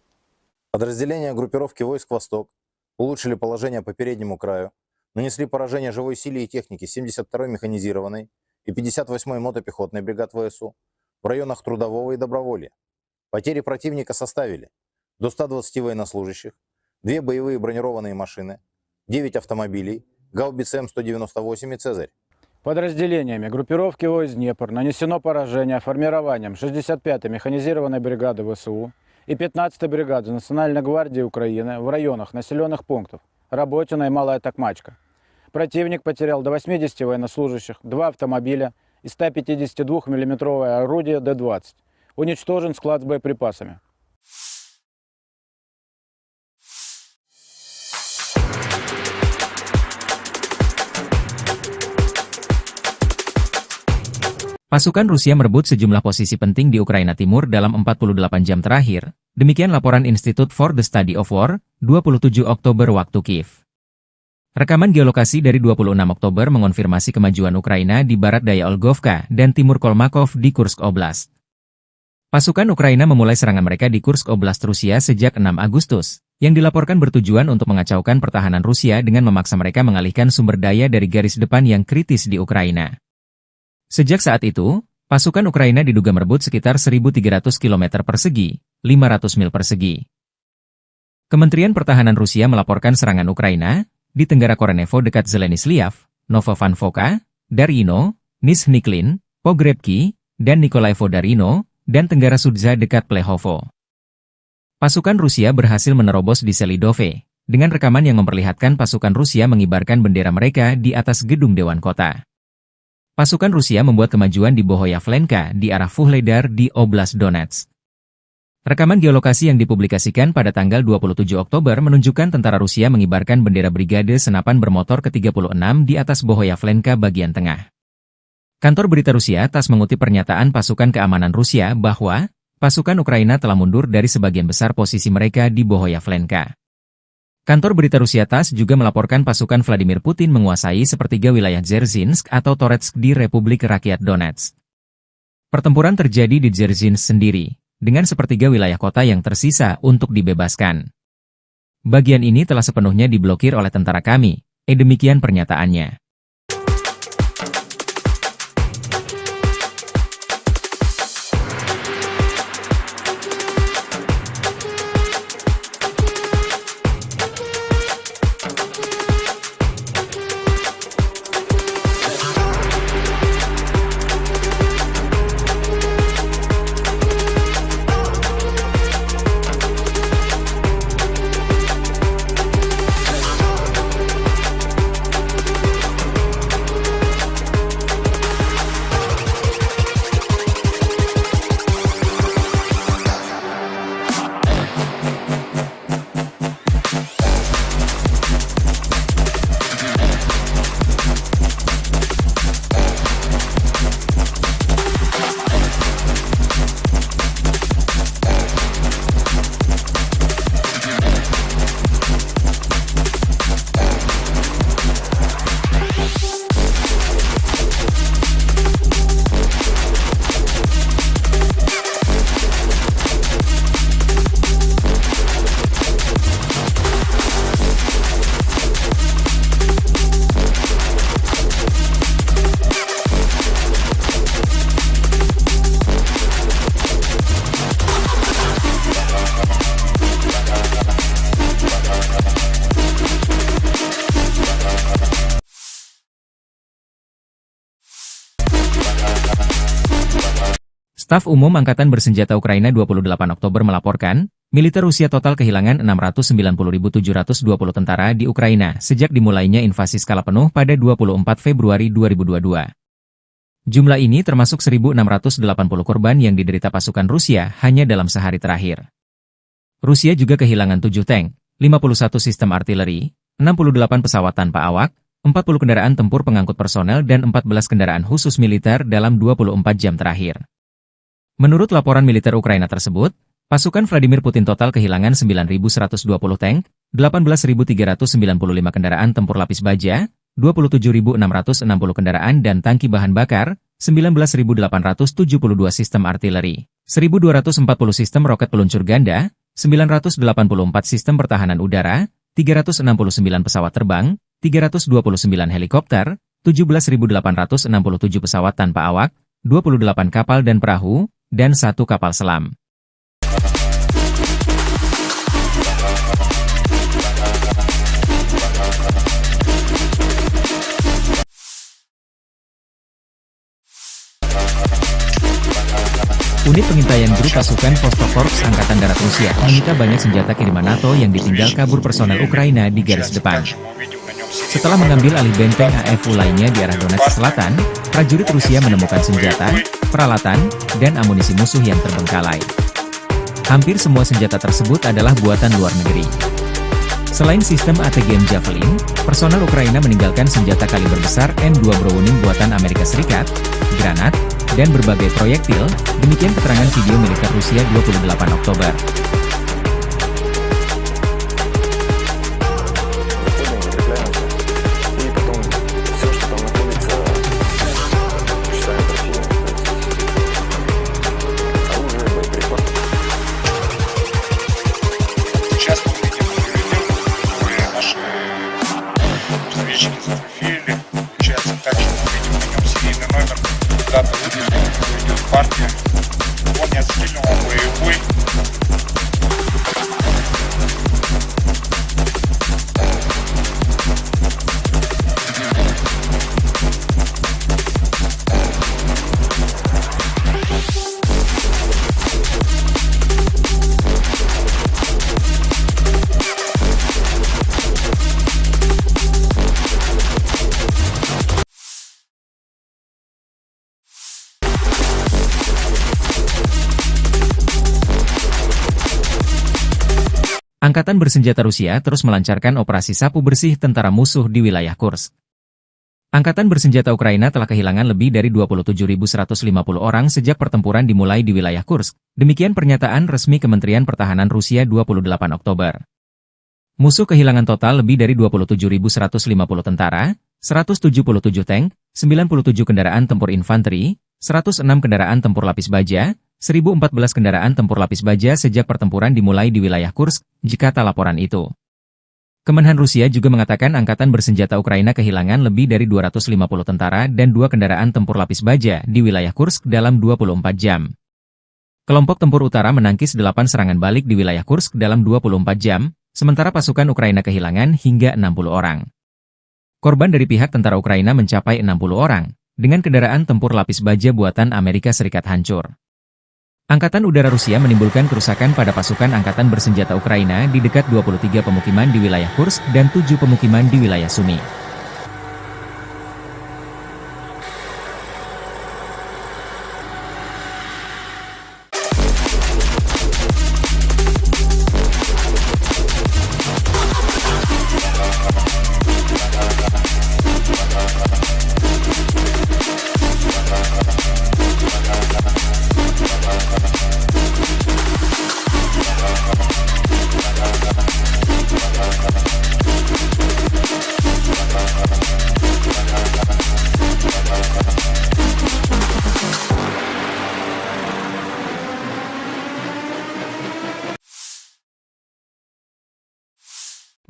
Подразделения группировки войск «Восток» улучшили положение по переднему краю, нанесли поражение живой силе и технике 72-й механизированной и 58-й мотопехотной бригад ВСУ в районах Трудового и Доброволья. Потери противника составили до 120 военнослужащих, 2 боевые бронированные машины, 9 автомобилей, гаубицы М198 и «Цезарь». Подразделениями группировки войск «Днепр» нанесено поражение формированием 65-й механизированной бригады ВСУ и 15-й бригады Национальной гвардии Украины в районах населенных пунктов Работино и Малая Токмачка. Противник потерял до 80 военнослужащих, 2 автомобиля и 152 мм орудие Д-20. Уничтожен склад с боеприпасами. Pasukan Rusia merebut sejumlah posisi penting di Ukraina Timur dalam 48 jam terakhir. Demikian laporan Institute for the Study of War, 27 Oktober waktu Kiev. Rekaman geolokasi dari 26 Oktober mengonfirmasi kemajuan Ukraina di barat daya Olgovka dan timur Kolmakov di Kursk Oblast. Pasukan Ukraina memulai serangan mereka di Kursk Oblast Rusia sejak 6 Agustus, yang dilaporkan bertujuan untuk mengacaukan pertahanan Rusia dengan memaksa mereka mengalihkan sumber daya dari garis depan yang kritis di Ukraina. Sejak saat itu, pasukan Ukraina diduga merebut sekitar 1.300 km persegi, 500 mil persegi. Kementerian Pertahanan Rusia melaporkan serangan Ukraina di Tenggara Korenevo dekat Zeleny Sliav, Novovanfoka, Daryino, Nizhny Klin, Pogrebki, dan Nikolai Vodarino, dan Tenggara Sudza dekat Plehovo. Pasukan Rusia berhasil menerobos di Selidove, dengan rekaman yang memperlihatkan pasukan Rusia mengibarkan bendera mereka di atas gedung Dewan Kota. Pasukan Rusia membuat kemajuan di Bohoyavlenka di arah Vuhledar di Oblast Donetsk. Rekaman geolokasi yang dipublikasikan pada tanggal 27 Oktober menunjukkan tentara Rusia mengibarkan bendera Brigade Senapan Bermotor ke-36 di atas Bohoyavlenka bagian tengah. Kantor berita Rusia TASS mengutip pernyataan pasukan keamanan Rusia bahwa pasukan Ukraina telah mundur dari sebagian besar posisi mereka di Bohoyavlenka. Kantor berita Rusia TASS juga melaporkan pasukan Vladimir Putin menguasai sepertiga wilayah Dzerzhinsk atau Toretsk di Republik Rakyat Donetsk. Pertempuran terjadi di Dzerzhinsk sendiri, dengan sepertiga wilayah kota yang tersisa untuk dibebaskan. Bagian ini telah sepenuhnya diblokir oleh tentara kami, demikian pernyataannya. Staf Umum Angkatan Bersenjata Ukraina 28 Oktober melaporkan, militer Rusia total kehilangan 690.720 tentara di Ukraina sejak dimulainya invasi skala penuh pada 24 Februari 2022. Jumlah ini termasuk 1.680 korban yang diderita pasukan Rusia hanya dalam sehari terakhir. Rusia juga kehilangan 7 tank, 51 sistem artileri, 68 pesawat tanpa awak, 40 kendaraan tempur pengangkut personel dan 14 kendaraan khusus militer dalam 24 jam terakhir. Menurut laporan militer Ukraina tersebut, pasukan Vladimir Putin total kehilangan 9.120 tank, 18.395 kendaraan tempur lapis baja, 27.660 kendaraan dan tangki bahan bakar, 19.872 sistem artileri, 1.240 sistem roket peluncur ganda, 984 sistem pertahanan udara, 369 pesawat terbang, 329 helikopter, 17.867 pesawat tanpa awak, 28 kapal dan perahu, dan 1 kapal selam. Unit pengintaian grup pasukan Vostokorps Angkatan Darat Rusia menyita banyak senjata kiriman NATO yang ditinggal kabur personel Ukraina di garis depan. Setelah mengambil alih benteng AFU lainnya di arah Donetsk Selatan, prajurit Rusia menemukan senjata, peralatan, dan amunisi musuh yang terbengkalai. Hampir semua senjata tersebut adalah buatan luar negeri. Selain sistem ATGM Javelin, personel Ukraina meninggalkan senjata kaliber besar M2 Browning buatan Amerika Serikat, granat, dan berbagai proyektil, demikian keterangan video militer Rusia 28 Oktober. Сейчас мы видим видео, которые наши разведчики зафотографировали. Получается, также мы видим на нем серийный номер, дата выпуска, идет партия. Он не отстреливал боевой. Angkatan bersenjata Rusia terus melancarkan operasi sapu bersih tentara musuh di wilayah Kursk. Angkatan bersenjata Ukraina telah kehilangan lebih dari 27.150 orang sejak pertempuran dimulai di wilayah Kursk. Demikian pernyataan resmi Kementerian Pertahanan Rusia 28 Oktober. Musuh kehilangan total lebih dari 27.150 tentara, 177 tank, 97 kendaraan tempur infanteri, 106 kendaraan tempur lapis baja, 1.014 kendaraan tempur lapis baja sejak pertempuran dimulai di wilayah Kursk, jika tak laporan itu. Kemenhan Rusia juga mengatakan angkatan bersenjata Ukraina kehilangan lebih dari 250 tentara dan 2 kendaraan tempur lapis baja di wilayah Kursk dalam 24 jam. Kelompok tempur utara menangkis 8 serangan balik di wilayah Kursk dalam 24 jam, sementara pasukan Ukraina kehilangan hingga 60 orang. Korban dari pihak tentara Ukraina mencapai 60 orang, dengan kendaraan tempur lapis baja buatan Amerika Serikat hancur. Angkatan udara Rusia menimbulkan kerusakan pada pasukan angkatan bersenjata Ukraina di dekat 23 pemukiman di wilayah Kursk dan 7 pemukiman di wilayah Sumy.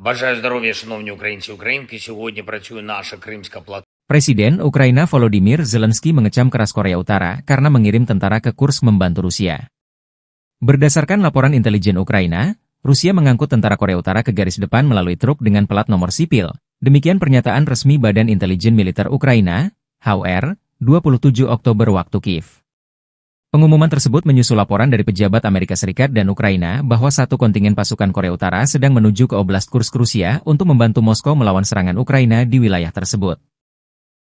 Бажаю здоров'я, шановні українці і українки. Сьогодні працює наша Кримська платформа. Presiden Ukraina Volodymyr Zelensky mengecam keras Korea Utara karena mengirim tentara ke Kursk membantu Rusia. Berdasarkan laporan intelijen Ukraina, Rusia mengangkut tentara Korea Utara ke garis depan melalui truk dengan plat nomor sipil. Demikian pernyataan resmi Badan Intelijen Militer Ukraina, HUR, 27 Oktober waktu Kiev. Pengumuman tersebut menyusul laporan dari pejabat Amerika Serikat dan Ukraina bahwa satu kontingen pasukan Korea Utara sedang menuju ke Oblast Kursk Rusia untuk membantu Moskow melawan serangan Ukraina di wilayah tersebut.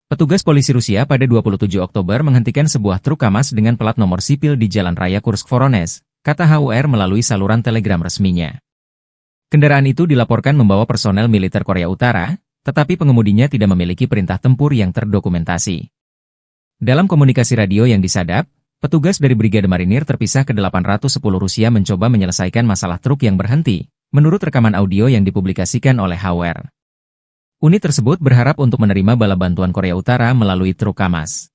Petugas polisi Rusia pada 27 Oktober menghentikan sebuah truk KAMAZ dengan plat nomor sipil di Jalan Raya Kursk-Voronezh, kata HUR melalui saluran telegram resminya. Kendaraan itu dilaporkan membawa personel militer Korea Utara, tetapi pengemudinya tidak memiliki perintah tempur yang terdokumentasi. Dalam komunikasi radio yang disadap, petugas dari Brigade Marinir terpisah ke-810 Rusia mencoba menyelesaikan masalah truk yang berhenti, menurut rekaman audio yang dipublikasikan oleh HUR. Unit tersebut berharap untuk menerima bala bantuan Korea Utara melalui truk KAMAZ.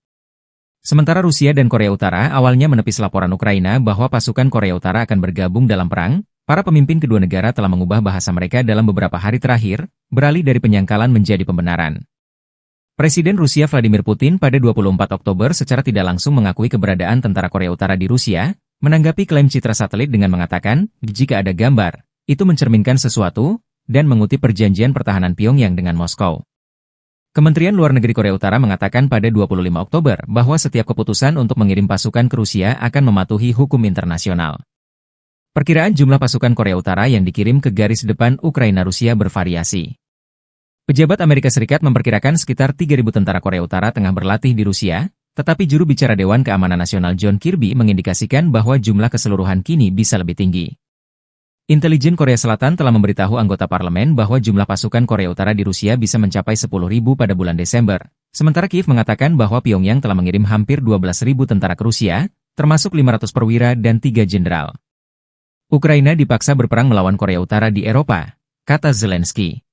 Sementara Rusia dan Korea Utara awalnya menepis laporan Ukraina bahwa pasukan Korea Utara akan bergabung dalam perang, para pemimpin kedua negara telah mengubah bahasa mereka dalam beberapa hari terakhir, beralih dari penyangkalan menjadi pembenaran. Presiden Rusia Vladimir Putin pada 24 Oktober secara tidak langsung mengakui keberadaan tentara Korea Utara di Rusia, menanggapi klaim citra satelit dengan mengatakan, jika ada gambar, itu mencerminkan sesuatu, dan mengutip perjanjian pertahanan Pyongyang dengan Moskow. Kementerian Luar Negeri Korea Utara mengatakan pada 25 Oktober bahwa setiap keputusan untuk mengirim pasukan ke Rusia akan mematuhi hukum internasional. Perkiraan jumlah pasukan Korea Utara yang dikirim ke garis depan Ukraina-Rusia bervariasi. Pejabat Amerika Serikat memperkirakan sekitar 3.000 tentara Korea Utara tengah berlatih di Rusia, tetapi juru bicara Dewan Keamanan Nasional John Kirby mengindikasikan bahwa jumlah keseluruhan kini bisa lebih tinggi. Intelijen Korea Selatan telah memberitahu anggota parlemen bahwa jumlah pasukan Korea Utara di Rusia bisa mencapai 10.000 pada bulan Desember, sementara Kiev mengatakan bahwa Pyongyang telah mengirim hampir 12.000 tentara ke Rusia, termasuk 500 perwira dan 3 jenderal. Ukraina dipaksa berperang melawan Korea Utara di Eropa, kata Zelensky.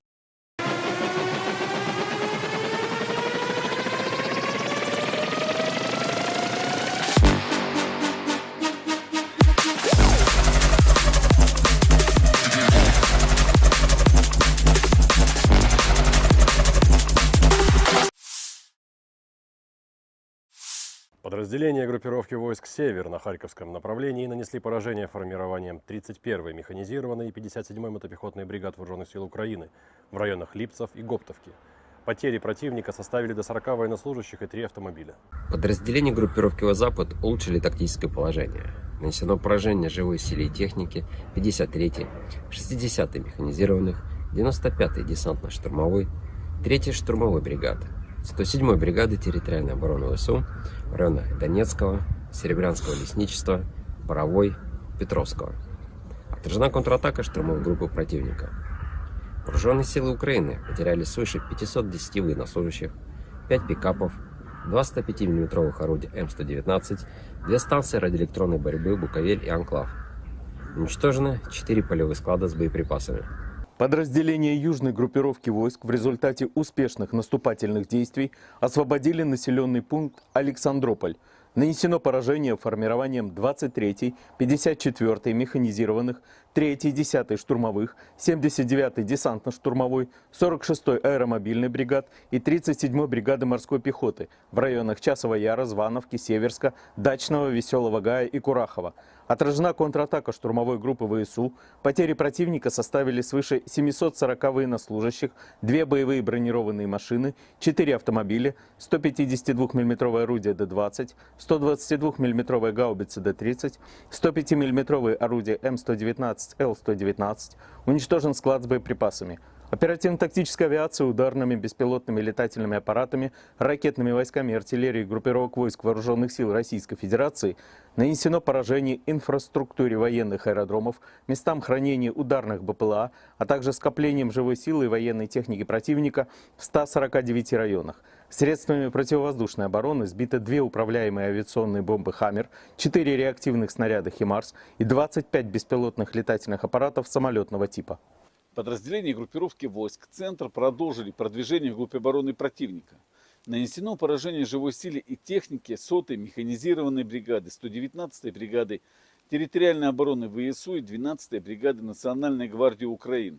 Подразделения группировки войск «Север» на Харьковском направлении нанесли поражение формированием 31-й механизированной и 57-й мотопехотной бригад Вооруженных сил Украины в районах Липцев и Гоптовки. Потери противника составили до 40 военнослужащих и 3 автомобиля. Подразделения группировки «Запад» улучшили тактическое положение. Нанесено поражение живой силе и технике 53-й, 60-й механизированных, 95-й десантно-штурмовой, 3-й штурмовой бригады, 107-й бригады территориальной обороны ВСУ в районах Донецкого, Серебрянского лесничества, Боровой, Петровского, а Отражена контратака штурмовой группы противника. Вооруженные силы Украины потеряли свыше 510 военнослужащих, 5 пикапов, 2 105 мм орудия М119, 2 станции радиоэлектронной борьбы «Буковель» и «Анклав». Уничтожены 4 полевых склада с боеприпасами. Подразделения южной группировки войск в результате успешных наступательных действий освободили населенный пункт Александрополь. Нанесено поражение формированием 23-й, 54-й механизированных, 3-й, 10-й штурмовых, 79-й десантно-штурмовой, 46-й аэромобильной бригад и 37-й бригады морской пехоты в районах Часова Яра, Звановки, Северска, Дачного, Веселого Гая и Курахова. Отражена контратака штурмовой группы ВСУ. Потери противника составили свыше 740 военнослужащих, 2 боевые бронированные машины, 4 автомобиля, 152 мм орудие Д-20, 122 мм гаубицы Д-30, 105 мм орудие М119, Л-119. Уничтожен склад с боеприпасами. Оперативно-тактическая авиация ударными беспилотными летательными аппаратами, ракетными войсками и артиллерией группировок войск Вооруженных сил Российской Федерации нанесено поражение инфраструктуре военных аэродромов, местам хранения ударных БПЛА, а также скоплением живой силы и военной техники противника в 149 районах. Средствами противовоздушной обороны сбиты 2 управляемые авиационные бомбы «Хаммер», 4 реактивных снаряда «Химарс» и 25 беспилотных летательных аппаратов самолетного типа. Подразделения группировки войск «Центр» продолжили продвижение вглубь обороны противника. Нанесено поражение живой силе и технике 100-й механизированной бригады, 119-й бригады территориальной обороны ВСУ и 12-й бригады Национальной гвардии Украины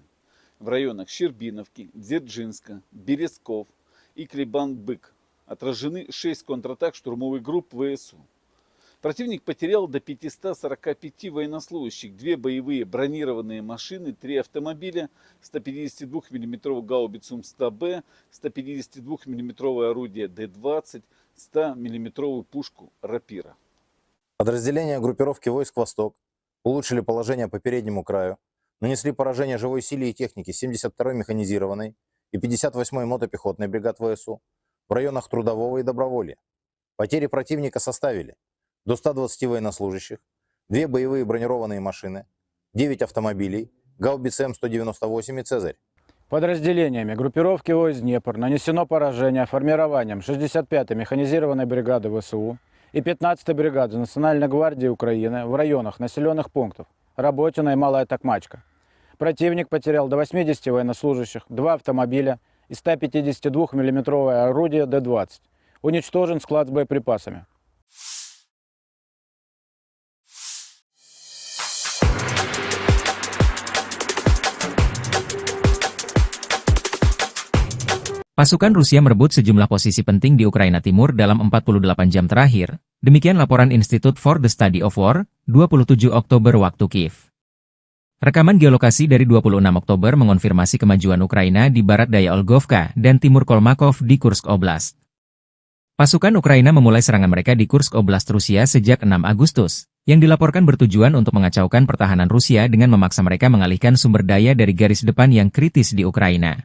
в районах Щербиновки, Дзержинска, Березков и Клебан-Бык. Отражены 6 контратак штурмовых групп ВСУ. Противник потерял до 545 военнослужащих, 2 боевые бронированные машины, 3 автомобиля, 152 мм гаубицу М100Б, 152 мм орудие Д-20, 100 мм пушку «Рапира». Подразделения группировки войск «Восток» улучшили положение по переднему краю, нанесли поражение живой силе и технике 72-й механизированной и 58-й мотопехотной бригад ВСУ в районах Трудового и Доброволья. Потери противника составили до 120 военнослужащих, 2 боевые бронированные машины, 9 автомобилей, гаубицы М198 и «Цезарь». Подразделениями группировки войск «Днепр» нанесено поражение формированием 65-й механизированной бригады ВСУ и 15-й бригады Национальной гвардии Украины в районах населенных пунктов Работино и Малая Токмачка. Противник потерял до 80 военнослужащих, 2 автомобиля и 152 мм орудие Д-20. Уничтожен склад с боеприпасами. Pasukan Rusia merebut sejumlah posisi penting di Ukraina Timur dalam 48 jam terakhir. Demikian laporan Institute for the Study of War, 27 Oktober waktu Kiev. Rekaman geolokasi dari 26 Oktober mengonfirmasi kemajuan Ukraina di barat daya Olgovka dan timur Kolmakov di Kursk Oblast. Pasukan Ukraina memulai serangan mereka di Kursk Oblast Rusia sejak 6 Agustus, yang dilaporkan bertujuan untuk mengacaukan pertahanan Rusia dengan memaksa mereka mengalihkan sumber daya dari garis depan yang kritis di Ukraina.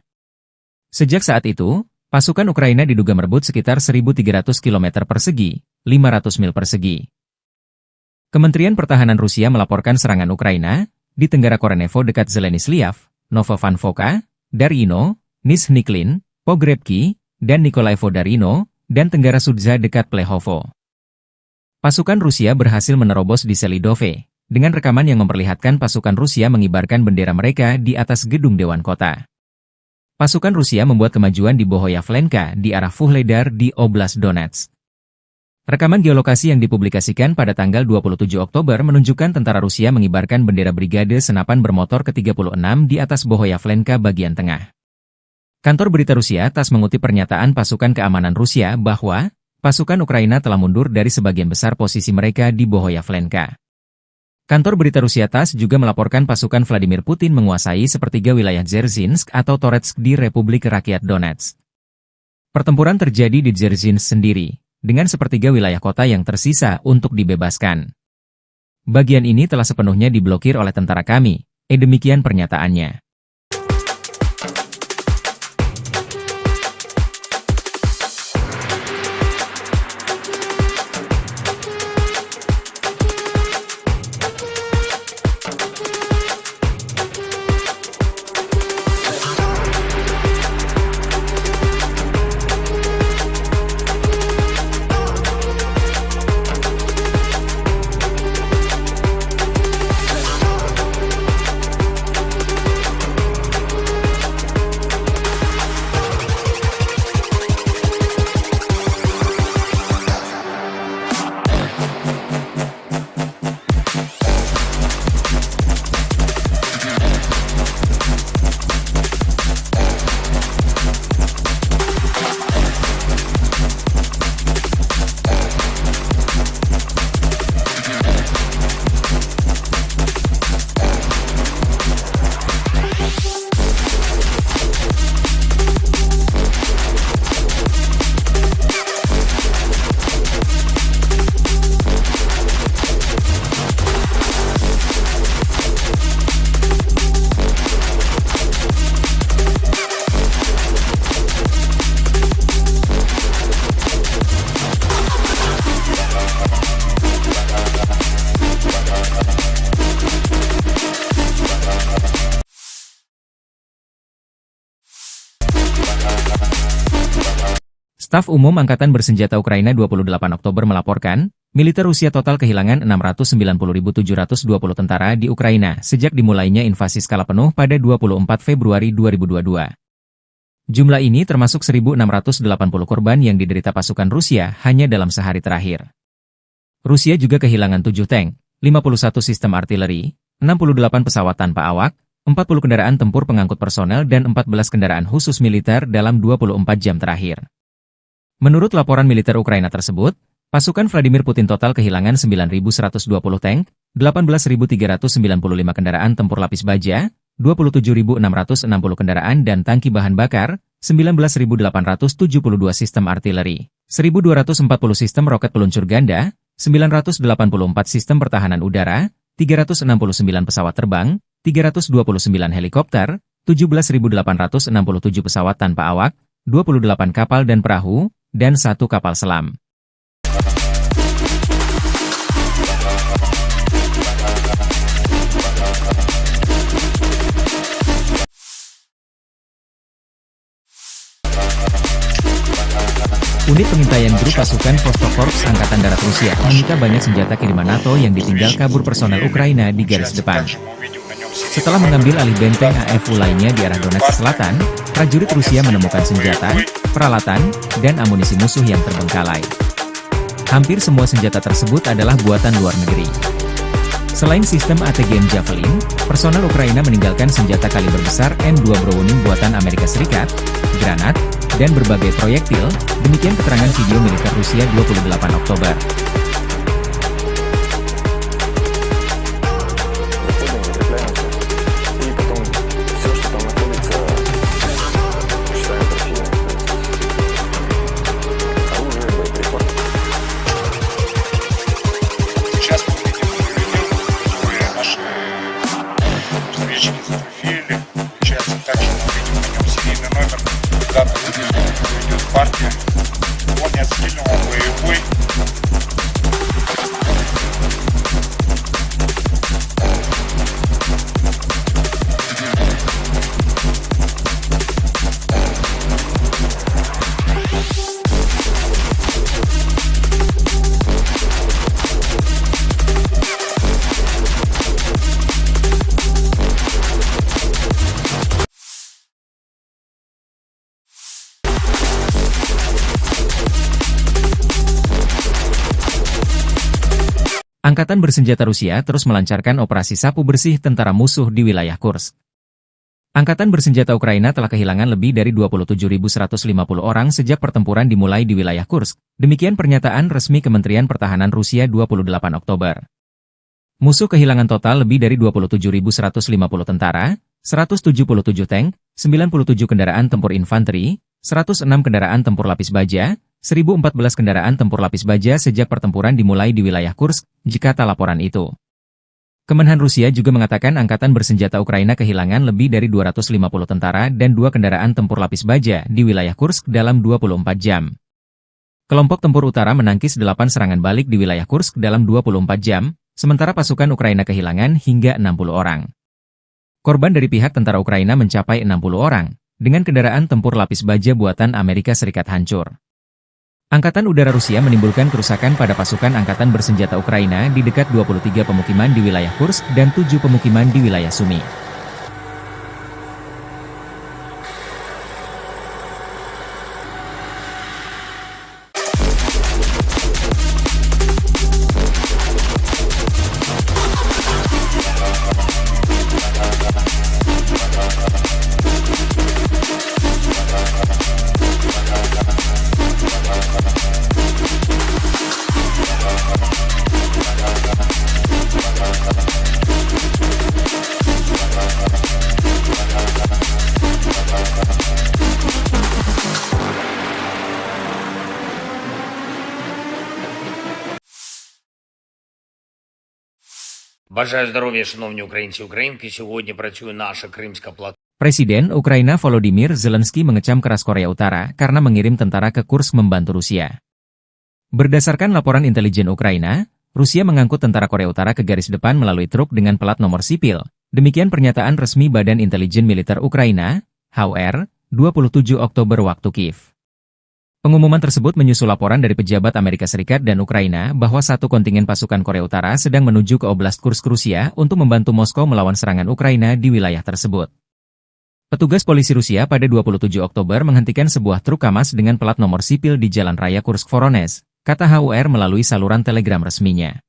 Sejak saat itu, pasukan Ukraina diduga merebut sekitar 1.300 km persegi, 500 mil persegi. Kementerian Pertahanan Rusia melaporkan serangan Ukraina di Tenggara Korenevo dekat Zelenislav, Novovanfoka, Darino, Nizhny-Klin, Pogrebki, dan Nikolaevo-Darino, dan Tenggara Sudza dekat Plehovo. Pasukan Rusia berhasil menerobos di Selidove, dengan rekaman yang memperlihatkan pasukan Rusia mengibarkan bendera mereka di atas gedung Dewan Kota. Pasukan Rusia membuat kemajuan di Bohoyavlenka di arah Vuhledar di Oblast Donetsk. Rekaman geolokasi yang dipublikasikan pada tanggal 27 Oktober menunjukkan tentara Rusia mengibarkan bendera Brigade Senapan Bermotor ke-36 di atas Bohoyavlenka bagian tengah. Kantor berita Rusia TASS mengutip pernyataan pasukan keamanan Rusia bahwa pasukan Ukraina telah mundur dari sebagian besar posisi mereka di Bohoyavlenka. Kantor berita Rusia TASS juga melaporkan pasukan Vladimir Putin menguasai sepertiga wilayah Dzerzhinsk atau Toretsk di Republik Rakyat Donetsk. Pertempuran terjadi di Dzerzhinsk sendiri, dengan sepertiga wilayah kota yang tersisa untuk dibebaskan. Bagian ini telah sepenuhnya diblokir oleh tentara kami, demikian pernyataannya. Staf Umum Angkatan Bersenjata Ukraina 28 Oktober melaporkan, militer Rusia total kehilangan 690.720 tentara di Ukraina sejak dimulainya invasi skala penuh pada 24 Februari 2022. Jumlah ini termasuk 1.680 korban yang diderita pasukan Rusia hanya dalam sehari terakhir. Rusia juga kehilangan 7 tank, 51 sistem artileri, 68 pesawat tanpa awak, 40 kendaraan tempur pengangkut personel dan 14 kendaraan khusus militer dalam 24 jam terakhir. Menurut laporan militer Ukraina tersebut, pasukan Vladimir Putin total kehilangan 9.120 tank, 18.395 kendaraan tempur lapis baja, 27.660 kendaraan dan tangki bahan bakar, 19.872 sistem artileri, 1.240 sistem roket peluncur ganda, 984 sistem pertahanan udara, 369 pesawat terbang, 329 helikopter, 17.867 pesawat tanpa awak, 28 kapal dan perahu, dan 1 kapal selam. Unit pengintaian grup pasukan Vostok-Korps Angkatan Darat Rusia menyita banyak senjata kiriman NATO yang ditinggal kabur personel Ukraina di garis depan. Setelah mengambil alih benteng AFU lainnya di arah Donetsk Selatan, prajurit Rusia menemukan senjata, peralatan, dan amunisi musuh yang terbengkalai. Hampir semua senjata tersebut adalah buatan luar negeri. Selain sistem ATGM Javelin, personel Ukraina meninggalkan senjata kaliber besar M2 Browning buatan Amerika Serikat, granat, dan berbagai proyektil, demikian keterangan video militer Rusia 28 Oktober. Сейчас мы видим видео, которые наши встречники зафильмировали. Получается, также мы видим на нем серийный номер, дата выпуска, идет партия. Он не отстрелен, он боевой. Angkatan Bersenjata Rusia terus melancarkan operasi sapu bersih tentara musuh di wilayah Kursk. Angkatan Bersenjata Ukraina telah kehilangan lebih dari 27.150 orang sejak pertempuran dimulai di wilayah Kursk. Demikian pernyataan resmi Kementerian Pertahanan Rusia 28 Oktober. Musuh kehilangan total lebih dari 27.150 tentara, 177 tank, 97 kendaraan tempur infanteri, 106 kendaraan tempur lapis baja, 1.014 kendaraan tempur lapis baja sejak pertempuran dimulai di wilayah Kursk, jika tak laporan itu. Kemenhan Rusia juga mengatakan Angkatan Bersenjata Ukraina kehilangan lebih dari 250 tentara dan 2 kendaraan tempur lapis baja di wilayah Kursk dalam 24 jam. Kelompok tempur utara menangkis 8 serangan balik di wilayah Kursk dalam 24 jam, sementara pasukan Ukraina kehilangan hingga 60 orang. Korban dari pihak tentara Ukraina mencapai 60 orang, dengan kendaraan tempur lapis baja buatan Amerika Serikat hancur. Angkatan Udara Rusia menimbulkan kerusakan pada pasukan Angkatan Bersenjata Ukraina di dekat 23 pemukiman di wilayah Kursk dan 7 pemukiman di wilayah Sumy. Бажаю здоров'я, шановні українці і українки. Сьогодні працює наша Кримська платформа. Presiden Ukraina Volodymyr Zelensky mengecam keras Korea Utara karena mengirim tentara ke Kursk membantu Rusia. Berdasarkan laporan intelijen Ukraina, Rusia mengangkut tentara Korea Utara ke garis depan melalui truk dengan plat nomor sipil. Demikian pernyataan resmi Badan Intelijen Militer Ukraina, HUR, 27 Oktober waktu Kiev. Pengumuman tersebut menyusul laporan dari pejabat Amerika Serikat dan Ukraina bahwa satu kontingen pasukan Korea Utara sedang menuju ke Oblast Kursk, Rusia untuk membantu Moskow melawan serangan Ukraina di wilayah tersebut. Petugas polisi Rusia pada 27 Oktober menghentikan sebuah truk KAMAZ dengan plat nomor sipil di Jalan Raya Kursk-Voronezh, kata HUR melalui saluran telegram resminya.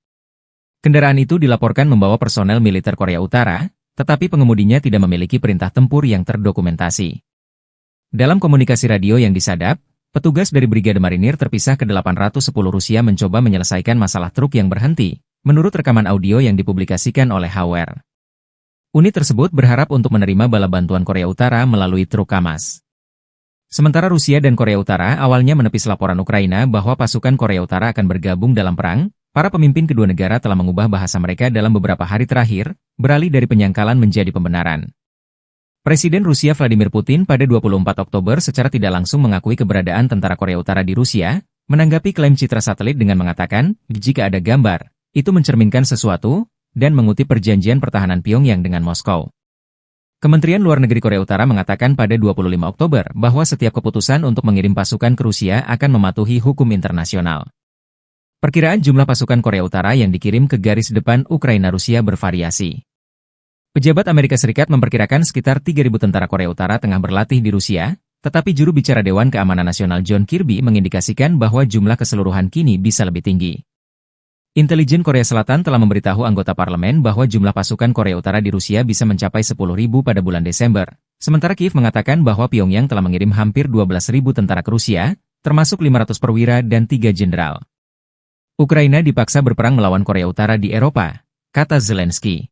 Kendaraan itu dilaporkan membawa personel militer Korea Utara, tetapi pengemudinya tidak memiliki perintah tempur yang terdokumentasi. Dalam komunikasi radio yang disadap, petugas dari Brigade Marinir terpisah ke-810 Rusia mencoba menyelesaikan masalah truk yang berhenti, menurut rekaman audio yang dipublikasikan oleh HUR. Unit tersebut berharap untuk menerima bala bantuan Korea Utara melalui truk KAMAZ. Sementara Rusia dan Korea Utara awalnya menepis laporan Ukraina bahwa pasukan Korea Utara akan bergabung dalam perang, para pemimpin kedua negara telah mengubah bahasa mereka dalam beberapa hari terakhir, beralih dari penyangkalan menjadi pembenaran. Presiden Rusia Vladimir Putin pada 24 Oktober secara tidak langsung mengakui keberadaan tentara Korea Utara di Rusia, menanggapi klaim citra satelit dengan mengatakan, jika ada gambar, itu mencerminkan sesuatu, dan mengutip perjanjian pertahanan Pyongyang dengan Moskow. Kementerian Luar Negeri Korea Utara mengatakan pada 25 Oktober bahwa setiap keputusan untuk mengirim pasukan ke Rusia akan mematuhi hukum internasional. Perkiraan jumlah pasukan Korea Utara yang dikirim ke garis depan Ukraina-Rusia bervariasi. Pejabat Amerika Serikat memperkirakan sekitar 3.000 tentara Korea Utara tengah berlatih di Rusia, tetapi juru bicara Dewan Keamanan Nasional John Kirby mengindikasikan bahwa jumlah keseluruhan kini bisa lebih tinggi. Intelijen Korea Selatan telah memberitahu anggota parlemen bahwa jumlah pasukan Korea Utara di Rusia bisa mencapai 10.000 pada bulan Desember, sementara Kiev mengatakan bahwa Pyongyang telah mengirim hampir 12.000 tentara ke Rusia, termasuk 500 perwira dan 3 jenderal. Ukraina dipaksa berperang melawan Korea Utara di Eropa, kata Zelensky.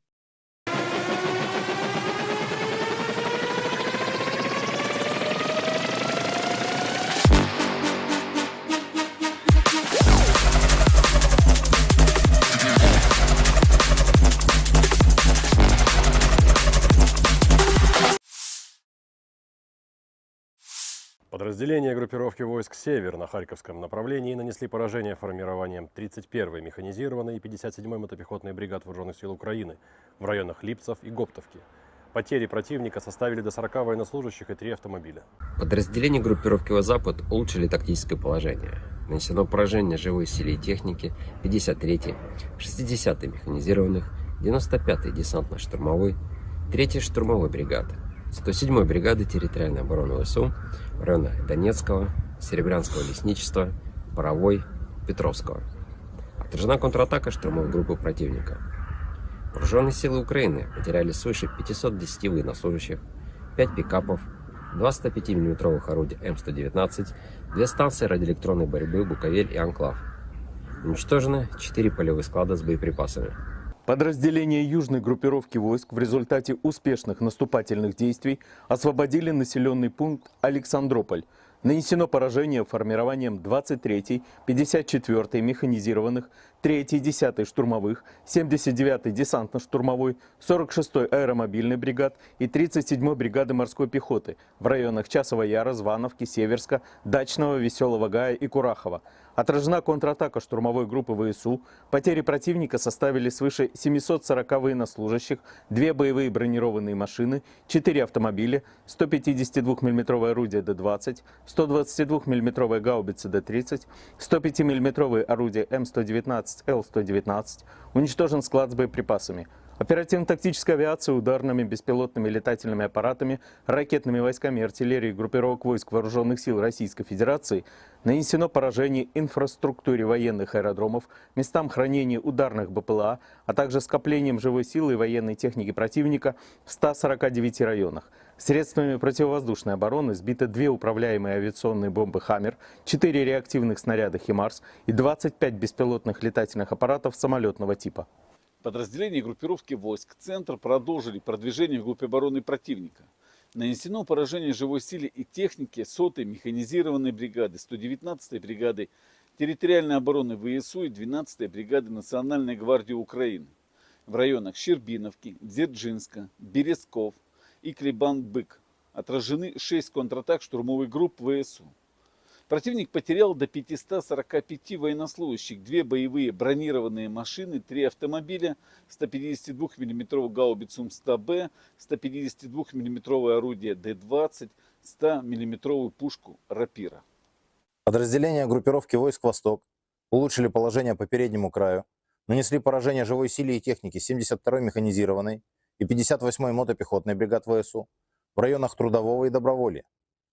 Подразделения группировки войск «Север» на Харьковском направлении нанесли поражение формированием 31-й механизированной и 57-й мотопехотной бригад Вооруженных сил Украины в районах Липцев и Гоптовки. Потери противника составили до 40 военнослужащих и 3 автомобиля. Подразделения группировки «Запад» улучшили тактическое положение. Нанесено поражение живой силе и технике 53-й, 60-й механизированных, 95-й десантно-штурмовой, 3-й штурмовой бригады, 107-й бригады территориальной обороны ВСУ в районах Донецкого, Серебрянского лесничества, Боровой, Петровского. Отражена контратака штурмовой группы противника. Вооруженные силы Украины потеряли свыше 510 военнослужащих, 5 пикапов, 2 105 мм орудия М119, 2 станции радиоэлектронной борьбы «Буковель» и «Анклав». Уничтожены 4 полевых склада с боеприпасами. Подразделения южной группировки войск в результате успешных наступательных действий освободили населенный пункт Александрополь. Нанесено поражение формированием 23-й, 54-й механизированных, 3-й, 10-й штурмовых, 79-й десантно-штурмовой, 46-й аэромобильной бригад и 37-й бригады морской пехоты в районах Часова Яра, Звановки, Северска, Дачного, Веселого Гая и Курахова. Отражена контратака штурмовой группы ВСУ. Потери противника составили свыше 740 военнослужащих, 2 боевые бронированные машины, 4 автомобиля, 152 мм орудие Д-20, 122 мм гаубицы Д-30, 105 мм орудие М119, Л-119. Уничтожен склад с боеприпасами. Оперативно-тактическая авиация ударными беспилотными летательными аппаратами, ракетными войсками и артиллерией группировок войск Вооруженных сил Российской Федерации нанесено поражение инфраструктуре военных аэродромов, местам хранения ударных БПЛА, а также скоплением живой силы и военной техники противника в 149 районах. Средствами противовоздушной обороны сбиты 2 управляемые авиационные бомбы «Хаммер», 4 реактивных снаряда «Химарс» и 25 беспилотных летательных аппаратов самолетного типа. Подразделения группировки войск «Центр» продолжили продвижение вглубь обороны противника. Нанесено поражение живой силе и технике 100-й механизированной бригады, 119-й бригады территориальной обороны ВСУ и 12-й бригады Национальной гвардии Украины в районах Щербиновки, Дзержинска, Березков и Клебан-Бык. Отражены 6 контратак штурмовых групп ВСУ. Противник потерял до 545 военнослужащих, 2 боевые бронированные машины, 3 автомобиля, 152 мм гаубицу М100Б, 152 мм орудие Д-20, 100 мм пушку Рапира. Подразделения группировки войск «Восток» улучшили положение по переднему краю, нанесли поражение живой силе и технике 72-й механизированной и 58-й мотопехотной бригад ВСУ в районах Трудового и Доброволья.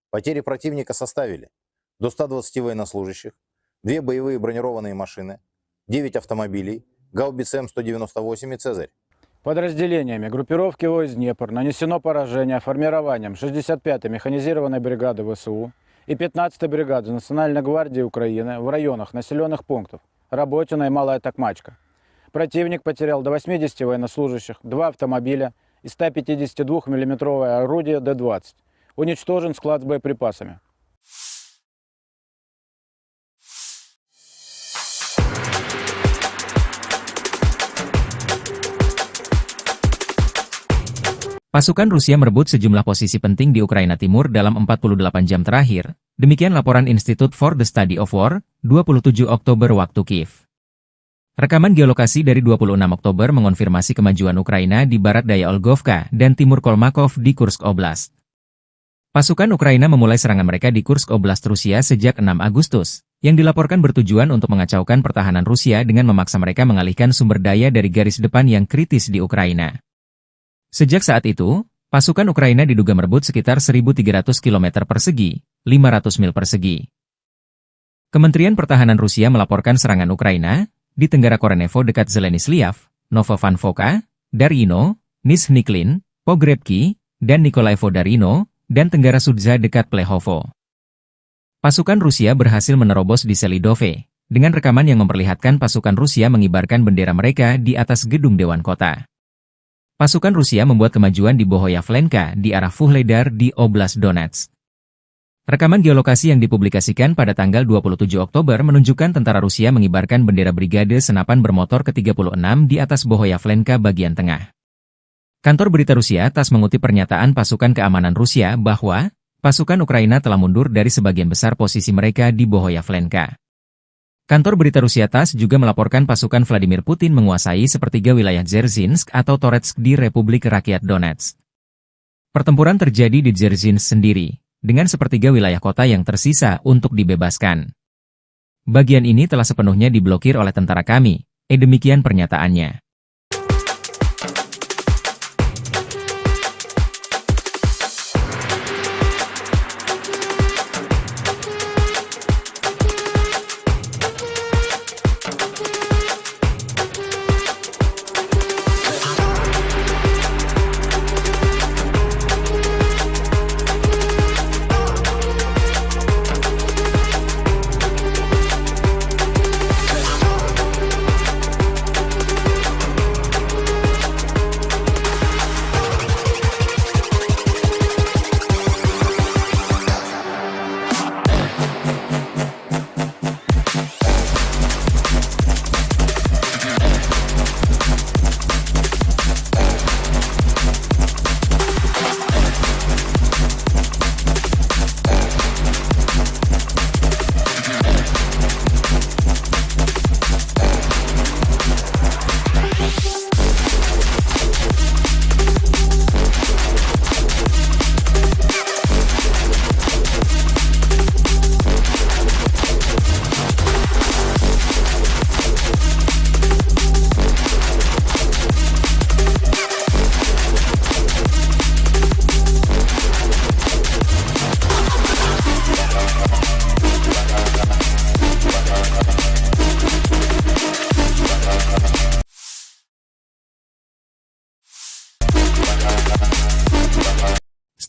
Потери противника составили до 120 военнослужащих, 2 боевые бронированные машины, 9 автомобилей, гаубицы М198 и «Цезарь». Подразделениями группировки войск «Днепр» нанесено поражение формированием 65-й механизированной бригады ВСУ и 15-й бригады Национальной гвардии Украины в районах населенных пунктов Работино и Малая Токмачка. Противник потерял до 80 военнослужащих, 2 автомобиля и 152 миллиметровое орудие Д-20. Уничтожен склад с боеприпасами. Pasukan Rusia merebut sejumlah posisi penting di Ukraina Timur dalam 48 jam terakhir, demikian laporan Institute for the Study of War, 27 Oktober waktu Kiev. Rekaman geolokasi dari 26 Oktober mengonfirmasi kemajuan Ukraina di barat daya Olgovka dan timur Kolmakov di Kursk Oblast. Pasukan Ukraina memulai serangan mereka di Kursk Oblast Rusia sejak 6 Agustus, yang dilaporkan bertujuan untuk mengacaukan pertahanan Rusia dengan memaksa mereka mengalihkan sumber daya dari garis depan yang kritis di Ukraina. Sejak saat itu, pasukan Ukraina diduga merebut sekitar 1.300 km persegi, 500 mil persegi. Kementerian Pertahanan Rusia melaporkan serangan Ukraina di Tenggara Korenevo dekat Zeleny-Sliav, Novovankovka, Darino, Nizhny-Klin, Pogrebki, dan Nikolaevo Darino, dan Tenggara Sudza dekat Plehovo. Pasukan Rusia berhasil menerobos di Selidove, dengan rekaman yang memperlihatkan pasukan Rusia mengibarkan bendera mereka di atas gedung Dewan Kota. Pasukan Rusia membuat kemajuan di Bohoyavlenka di arah Vuhledar di Oblast Donetsk. Rekaman geolokasi yang dipublikasikan pada tanggal 27 Oktober menunjukkan tentara Rusia mengibarkan bendera Brigade Senapan Bermotor ke-36 di atas Bohoyavlenka bagian tengah. Kantor berita Rusia TASS mengutip pernyataan pasukan keamanan Rusia bahwa pasukan Ukraina telah mundur dari sebagian besar posisi mereka di Bohoyavlenka. Kantor berita Rusia TASS juga melaporkan pasukan Vladimir Putin menguasai sepertiga wilayah Dzerzhinsk atau Toretsk di Republik Rakyat Donetsk. Pertempuran terjadi di Dzerzhinsk sendiri, dengan sepertiga wilayah kota yang tersisa untuk dibebaskan. Bagian ini telah sepenuhnya diblokir oleh tentara kami, demikian pernyataannya.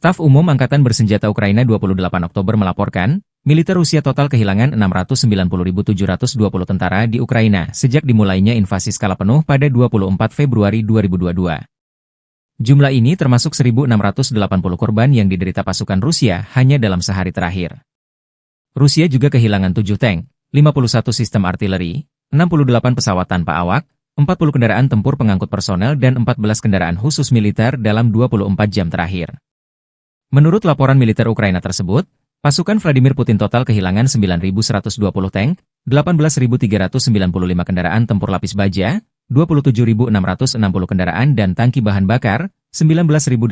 Staf Umum Angkatan Bersenjata Ukraina 28 Oktober melaporkan, militer Rusia total kehilangan 690.720 tentara di Ukraina sejak dimulainya invasi skala penuh pada 24 Februari 2022. Jumlah ini termasuk 1.680 korban yang diderita pasukan Rusia hanya dalam sehari terakhir. Rusia juga kehilangan 7 tank, 51 sistem artileri, 68 pesawat tanpa awak, 40 kendaraan tempur pengangkut personel dan 14 kendaraan khusus militer dalam 24 jam terakhir. Menurut laporan militer Ukraina tersebut, pasukan Vladimir Putin total kehilangan 9.120 tank, 18.395 kendaraan tempur lapis baja, 27.660 kendaraan dan tangki bahan bakar, 19.872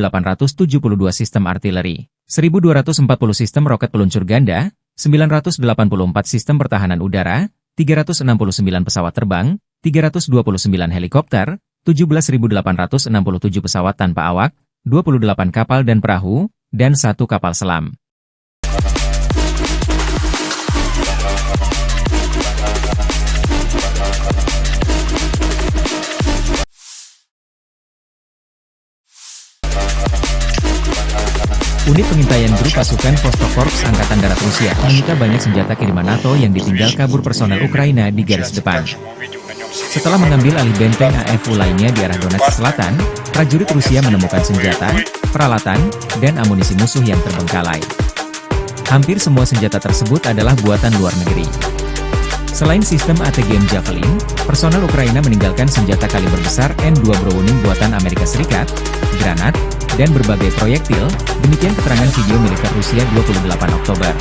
sistem artileri, 1.240 sistem roket peluncur ganda, 984 sistem pertahanan udara, 369 pesawat terbang, 329 helikopter, 17.867 pesawat tanpa awak, 28 kapal dan perahu, dan 1 kapal selam. Unit pengintaian grup pasukan Vostokorps Angkatan Darat Rusia menyita banyak senjata kiriman NATO yang ditinggal kabur personel Ukraina di garis depan. Setelah mengambil alih benteng AFU lainnya di arah Donetsk Selatan, prajurit Rusia menemukan senjata, peralatan, dan amunisi musuh yang terbengkalai. Hampir semua senjata tersebut adalah buatan luar negeri. Selain sistem ATGM Javelin, personel Ukraina meninggalkan senjata kaliber besar M2 Browning buatan Amerika Serikat, granat, dan berbagai proyektil, demikian keterangan video militer Rusia 28 Oktober.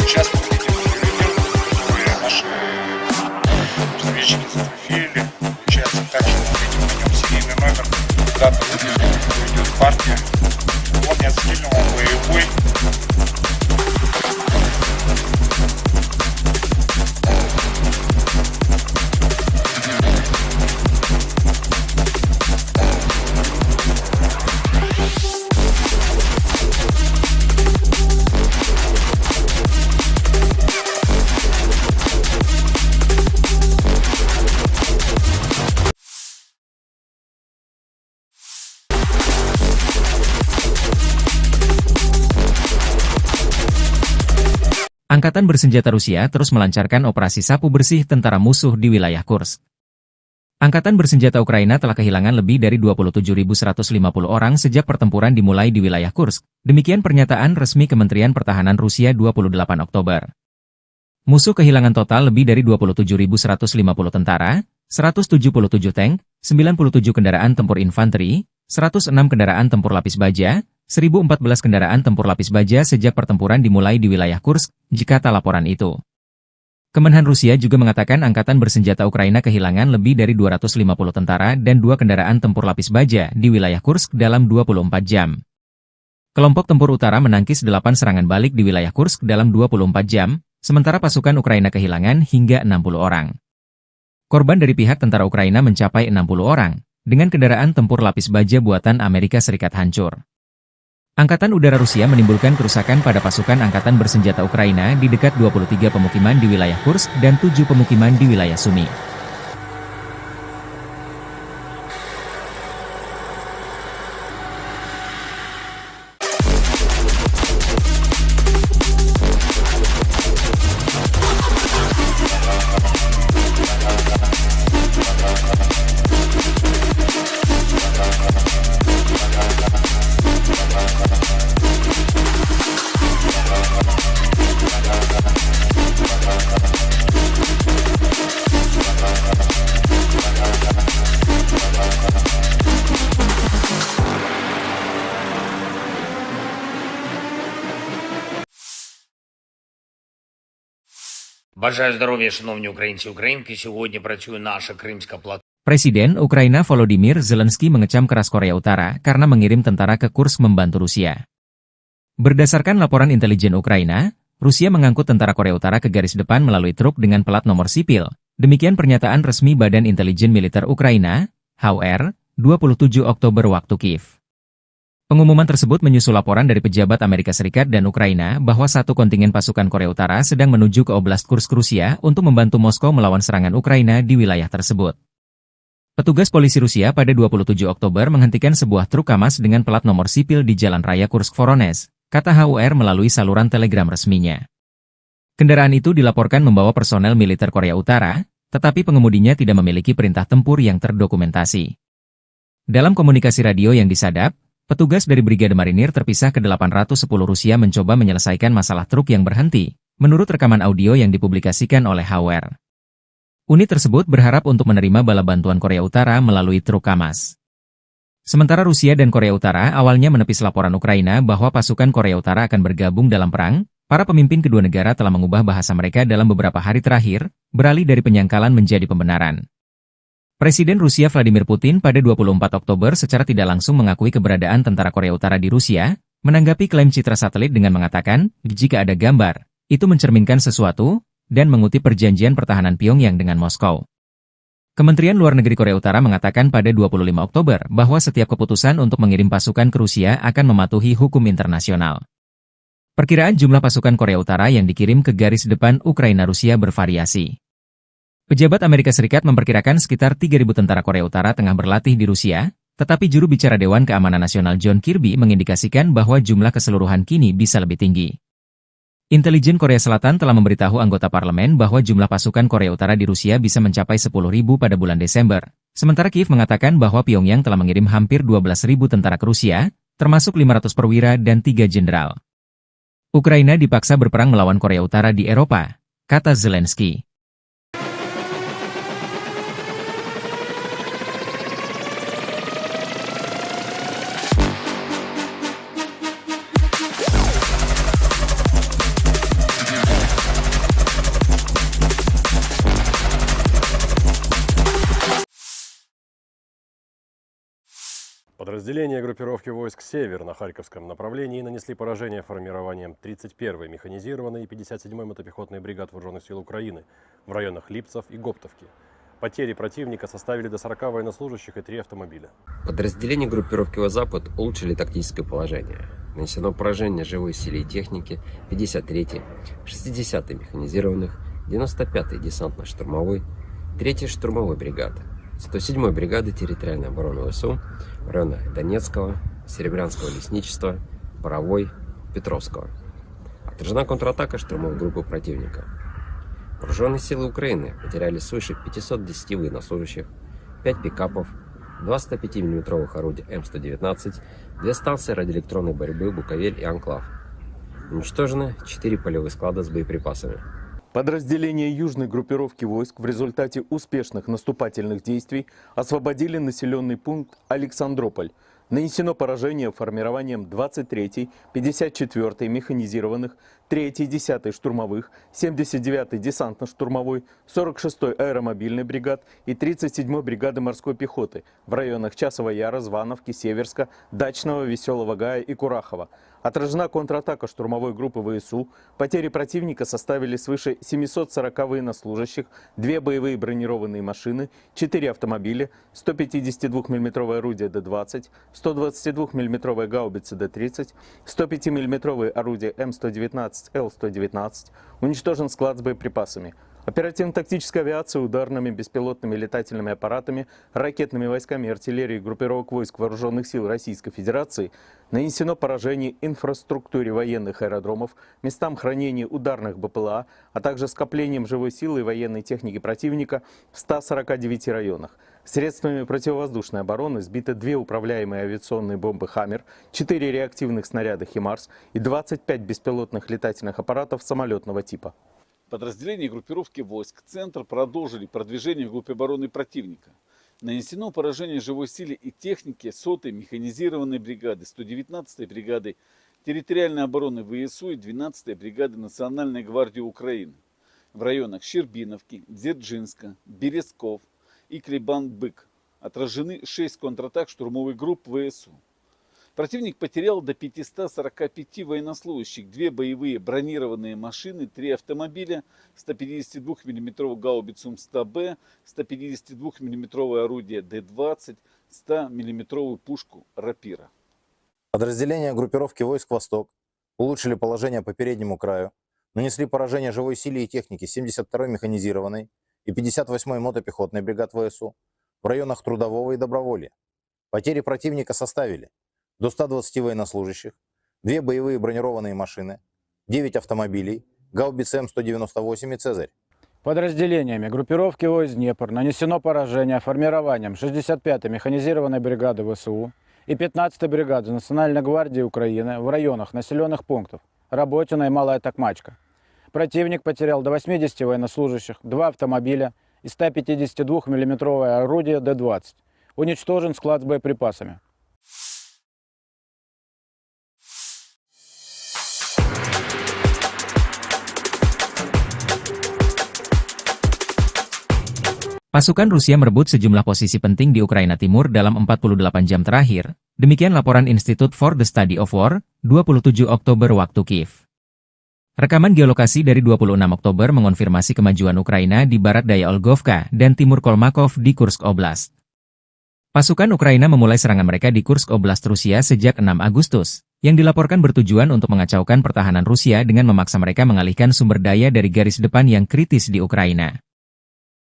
Сейчас мы видим которые наши разведчики сфотографировали. Получается так, что мы видим на нем серийный номер, дата выпуска, идет партия. Он не отстрелил, он боевой. Angkatan bersenjata Rusia terus melancarkan operasi sapu bersih tentara musuh di wilayah Kursk. Angkatan bersenjata Ukraina telah kehilangan lebih dari 27.150 orang sejak pertempuran dimulai di wilayah Kursk. Demikian pernyataan resmi Kementerian Pertahanan Rusia 28 Oktober. Musuh kehilangan total lebih dari 27.150 tentara, 177 tank, 97 kendaraan tempur infanteri, 106 kendaraan tempur lapis baja, 1.014 kendaraan tempur lapis baja sejak pertempuran dimulai di wilayah Kursk, jikata laporan itu. Kemenhan Rusia juga mengatakan angkatan bersenjata Ukraina kehilangan lebih dari 250 tentara dan 2 kendaraan tempur lapis baja di wilayah Kursk dalam 24 jam. Kelompok tempur utara menangkis 8 serangan balik di wilayah Kursk dalam 24 jam, sementara pasukan Ukraina kehilangan hingga 60 orang. Korban dari pihak tentara Ukraina mencapai 60 orang, dengan kendaraan tempur lapis baja buatan Amerika Serikat hancur. Angkatan Udara Rusia menimbulkan kerusakan pada pasukan Angkatan Bersenjata Ukraina di dekat 23 pemukiman di wilayah Kursk dan 7 pemukiman di wilayah Sumy. Бажаю здоров'я, шановні українці і українки. Сьогодні працює наша Кримська платформа. Presiden Ukraina Volodymyr Zelensky mengecam keras Korea Utara karena mengirim tentara ke Kursk membantu Rusia. Berdasarkan laporan intelijen Ukraina, Rusia mengangkut tentara Korea Utara ke garis depan melalui truk dengan pelat nomor sipil. Demikian pernyataan resmi Badan Intelijen Militer Ukraina, HUR, 27 Oktober waktu Kiev. Pengumuman tersebut menyusul laporan dari pejabat Amerika Serikat dan Ukraina bahwa satu kontingen pasukan Korea Utara sedang menuju ke Oblast Kursk Rusia untuk membantu Moskow melawan serangan Ukraina di wilayah tersebut. Petugas polisi Rusia pada 27 Oktober menghentikan sebuah truk KAMAZ dengan plat nomor sipil di Jalan Raya Kursk-Voronezh, kata HUR melalui saluran telegram resminya. Kendaraan itu dilaporkan membawa personel militer Korea Utara, tetapi pengemudinya tidak memiliki perintah tempur yang terdokumentasi. Dalam komunikasi radio yang disadap, petugas dari Brigade Marinir terpisah ke-810 Rusia mencoba menyelesaikan masalah truk yang berhenti, menurut rekaman audio yang dipublikasikan oleh HUR. Unit tersebut berharap untuk menerima bala bantuan Korea Utara melalui truk KAMAZ. Sementara Rusia dan Korea Utara awalnya menepis laporan Ukraina bahwa pasukan Korea Utara akan bergabung dalam perang, Para pemimpin kedua negara telah mengubah bahasa mereka dalam beberapa hari terakhir, beralih dari penyangkalan menjadi pembenaran. Presiden Rusia Vladimir Putin pada 24 Oktober secara tidak langsung mengakui keberadaan tentara Korea Utara di Rusia, menanggapi klaim citra satelit dengan mengatakan, jika ada gambar, itu mencerminkan sesuatu, dan mengutip perjanjian pertahanan Pyongyang dengan Moskow. Kementerian Luar Negeri Korea Utara mengatakan pada 25 Oktober bahwa setiap keputusan untuk mengirim pasukan ke Rusia akan mematuhi hukum internasional. Perkiraan jumlah pasukan Korea Utara yang dikirim ke garis depan Ukraina-Rusia bervariasi. Pejabat Amerika Serikat memperkirakan sekitar 3.000 tentara Korea Utara tengah berlatih di Rusia, tetapi juru bicara Dewan Keamanan Nasional John Kirby mengindikasikan bahwa jumlah keseluruhan kini bisa lebih tinggi. Intelijen Korea Selatan telah memberitahu anggota parlemen bahwa jumlah pasukan Korea Utara di Rusia bisa mencapai 10.000 pada bulan Desember, sementara Kiev mengatakan bahwa Pyongyang telah mengirim hampir 12.000 tentara ke Rusia, termasuk 500 perwira dan 3 jenderal. Ukraina dipaksa berperang melawan Korea Utara di Eropa, kata Zelensky. Подразделения группировки войск «Север» на Харьковском направлении нанесли поражение формированием 31-й механизированной и 57-й мотопехотной бригад Вооруженных сил Украины в районах Липцев и Гоптовки. Потери противника составили до 40 военнослужащих и 3 автомобиля. Подразделения группировки «Запад» улучшили тактическое положение. Нанесено поражение живой силе и технике 53-й, 60-й механизированных, 95-й десантно-штурмовой, 3-й штурмовой бригады, 107-й бригады территориальной обороны ВСУ в районах Донецкого, Серебрянского лесничества, Боровой, Петровского. Отражена контратака штурмовой группы противника. Вооруженные силы Украины потеряли свыше 510 военнослужащих, 5 пикапов, 2 105 мм орудия М119, 2 станции радиоэлектронной борьбы «Буковель» и «Анклав». Уничтожены 4 полевых склада с боеприпасами. Подразделения южной группировки войск в результате успешных наступательных действий освободили населенный пункт Александрополь. Нанесено поражение формированием 23-й, 54-й механизированных, 3-й, 10-й штурмовых, 79-й десантно-штурмовой, 46-й аэромобильной бригад и 37-й бригады морской пехоты в районах Часова Яра, Звановки, Северска, Дачного, Веселого Гая и Курахова. Отражена контратака штурмовой группы ВСУ. Потери противника составили свыше 740 военнослужащих, 2 боевые бронированные машины, 4 автомобиля, 152 мм орудие Д-20, 122 мм гаубицы Д-30, 105 мм орудие М119, Л-119. Уничтожен склад с боеприпасами. Оперативно-тактическая авиация ударными беспилотными летательными аппаратами, ракетными войсками и артиллерией группировок войск Вооруженных сил Российской Федерации нанесено поражение инфраструктуре военных аэродромов, местам хранения ударных БПЛА, а также скоплением живой силы и военной техники противника в 149 районах. Средствами противовоздушной обороны сбиты 2 управляемые авиационные бомбы «Хаммер», 4 реактивных снаряда «Химарс» и 25 беспилотных летательных аппаратов самолетного типа. Подразделения группировки войск «Центр» продолжили продвижение в группе обороны противника. Нанесено поражение живой силе и технике 100-й механизированной бригады, 119-й бригады территориальной обороны ВСУ и 12-й бригады Национальной гвардии Украины в районах Щербиновки, Дзержинска, Березков и Клебан-Бык. Отражены 6 контратак штурмовых групп ВСУ. Противник потерял до 545 военнослужащих, 2 боевые бронированные машины, 3 автомобиля, 152 мм гаубицу М100Б, 152 мм орудие Д-20, 100 мм пушку Рапира. Подразделения группировки войск «Восток» улучшили положение по переднему краю, нанесли поражение живой силе и технике 72-й механизированной и 58-й мотопехотной бригад ВСУ в районах Трудового и Доброволья. Потери противника составили до 120 военнослужащих, 2 боевые бронированные машины, 9 автомобилей, гаубицы М198 и «Цезарь». Подразделениями группировки войск «Днепр» нанесено поражение формированием 65-й механизированной бригады ВСУ и 15-й бригады Национальной гвардии Украины в районах населенных пунктов Работино и Малая Токмачка. Противник потерял до 80 военнослужащих, 2 автомобиля и 152 мм орудие Д-20. Уничтожен склад с боеприпасами. Pasukan Rusia merebut sejumlah posisi penting di Ukraina Timur dalam 48 jam terakhir, demikian laporan Institute for the Study of War, 27 Oktober waktu Kiev. Rekaman geolokasi dari 26 Oktober mengonfirmasi kemajuan Ukraina di barat daya Olgovka dan timur Kolmakov di Kursk Oblast. Pasukan Ukraina memulai serangan mereka di Kursk Oblast Rusia sejak 6 Agustus, yang dilaporkan bertujuan untuk mengacaukan pertahanan Rusia dengan memaksa mereka mengalihkan sumber daya dari garis depan yang kritis di Ukraina.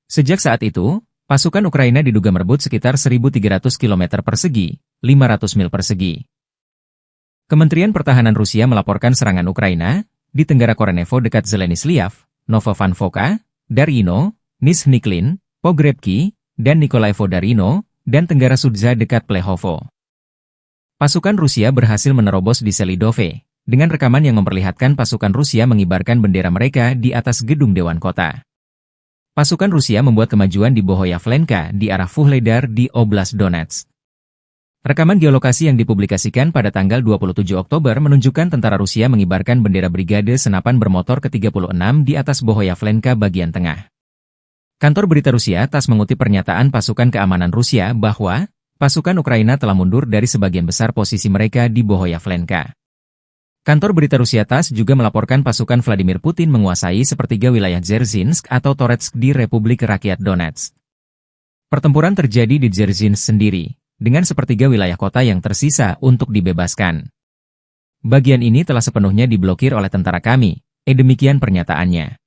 Sejak saat itu, pasukan Ukraina diduga merebut sekitar 1.300 km persegi, 500 mil persegi. Kementerian Pertahanan Rusia melaporkan serangan Ukraina di Tenggara Korenevo dekat Zeleny-Sliav, Novovanfoka, Darino, Nizhny-Klin, Pogrebki, dan Nikolaevo-Darino, dan Tenggara Sudza dekat Plehovo. Pasukan Rusia berhasil menerobos di Selidove, dengan rekaman yang memperlihatkan pasukan Rusia mengibarkan bendera mereka di atas gedung Dewan Kota. Pasukan Rusia membuat kemajuan di Bohoyavlenka di arah Vuhledar di Oblast Donetsk. Rekaman geolokasi yang dipublikasikan pada tanggal 27 Oktober menunjukkan tentara Rusia mengibarkan bendera Brigade Senapan Bermotor ke-36 di atas Bohoyavlenka bagian tengah. Kantor berita Rusia TASS mengutip pernyataan pasukan keamanan Rusia bahwa pasukan Ukraina telah mundur dari sebagian besar posisi mereka di Bohoyavlenka. Kantor berita Rusia TASS juga melaporkan pasukan Vladimir Putin menguasai sepertiga wilayah Dzerzhinsk atau Toretsk di Republik Rakyat Donetsk. Pertempuran terjadi di Dzerzhinsk sendiri, dengan sepertiga wilayah kota yang tersisa untuk dibebaskan. Bagian ini telah sepenuhnya diblokir oleh tentara kami, demikian pernyataannya.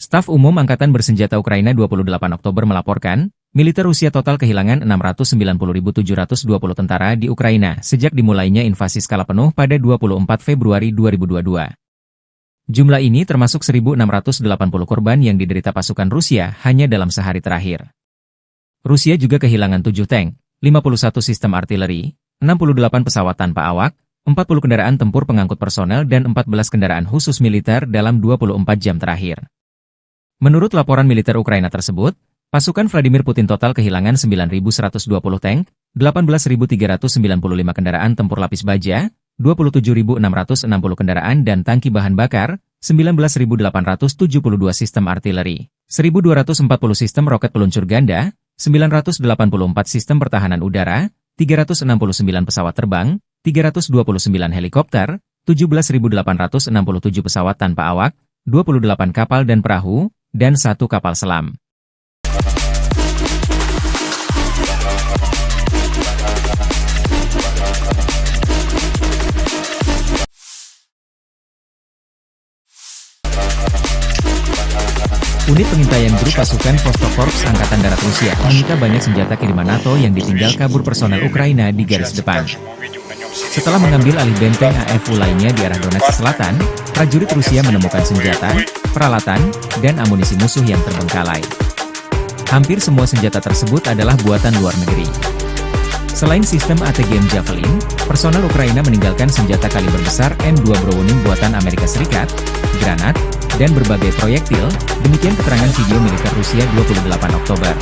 Staf Umum Angkatan Bersenjata Ukraina 28 Oktober melaporkan, militer Rusia total kehilangan 690.720 tentara di Ukraina sejak dimulainya invasi skala penuh pada 24 Februari 2022. Jumlah ini termasuk 1.680 korban yang diderita pasukan Rusia hanya dalam sehari terakhir. Rusia juga kehilangan 7 tank, 51 sistem artileri, 68 pesawat tanpa awak, 40 kendaraan tempur pengangkut personel dan 14 kendaraan khusus militer dalam 24 jam terakhir. Menurut laporan militer Ukraina tersebut, pasukan Vladimir Putin total kehilangan 9.120 tank, 18.395 kendaraan tempur lapis baja, 27.660 kendaraan dan tangki bahan bakar, 19.872 sistem artileri, 1.240 sistem roket peluncur ganda, 984 sistem pertahanan udara, 369 pesawat terbang, 329 helikopter, 17.867 pesawat tanpa awak, 28 kapal dan perahu, dan 1 kapal selam. Unit pengintaian grup pasukan Vostok-Korps Angkatan Darat Rusia menyita banyak senjata kiriman NATO yang ditinggal kabur personel Ukraina di garis depan. Setelah mengambil alih benteng AFU lainnya di arah Donetsk Selatan, prajurit Rusia menemukan senjata, peralatan, dan amunisi musuh yang terbengkalai. Hampir semua senjata tersebut adalah buatan luar negeri. Selain sistem ATGM Javelin, personel Ukraina meninggalkan senjata kaliber besar M2 Browning buatan Amerika Serikat, granat, dan berbagai proyektil. Demikian keterangan video militer Rusia 28 Oktober.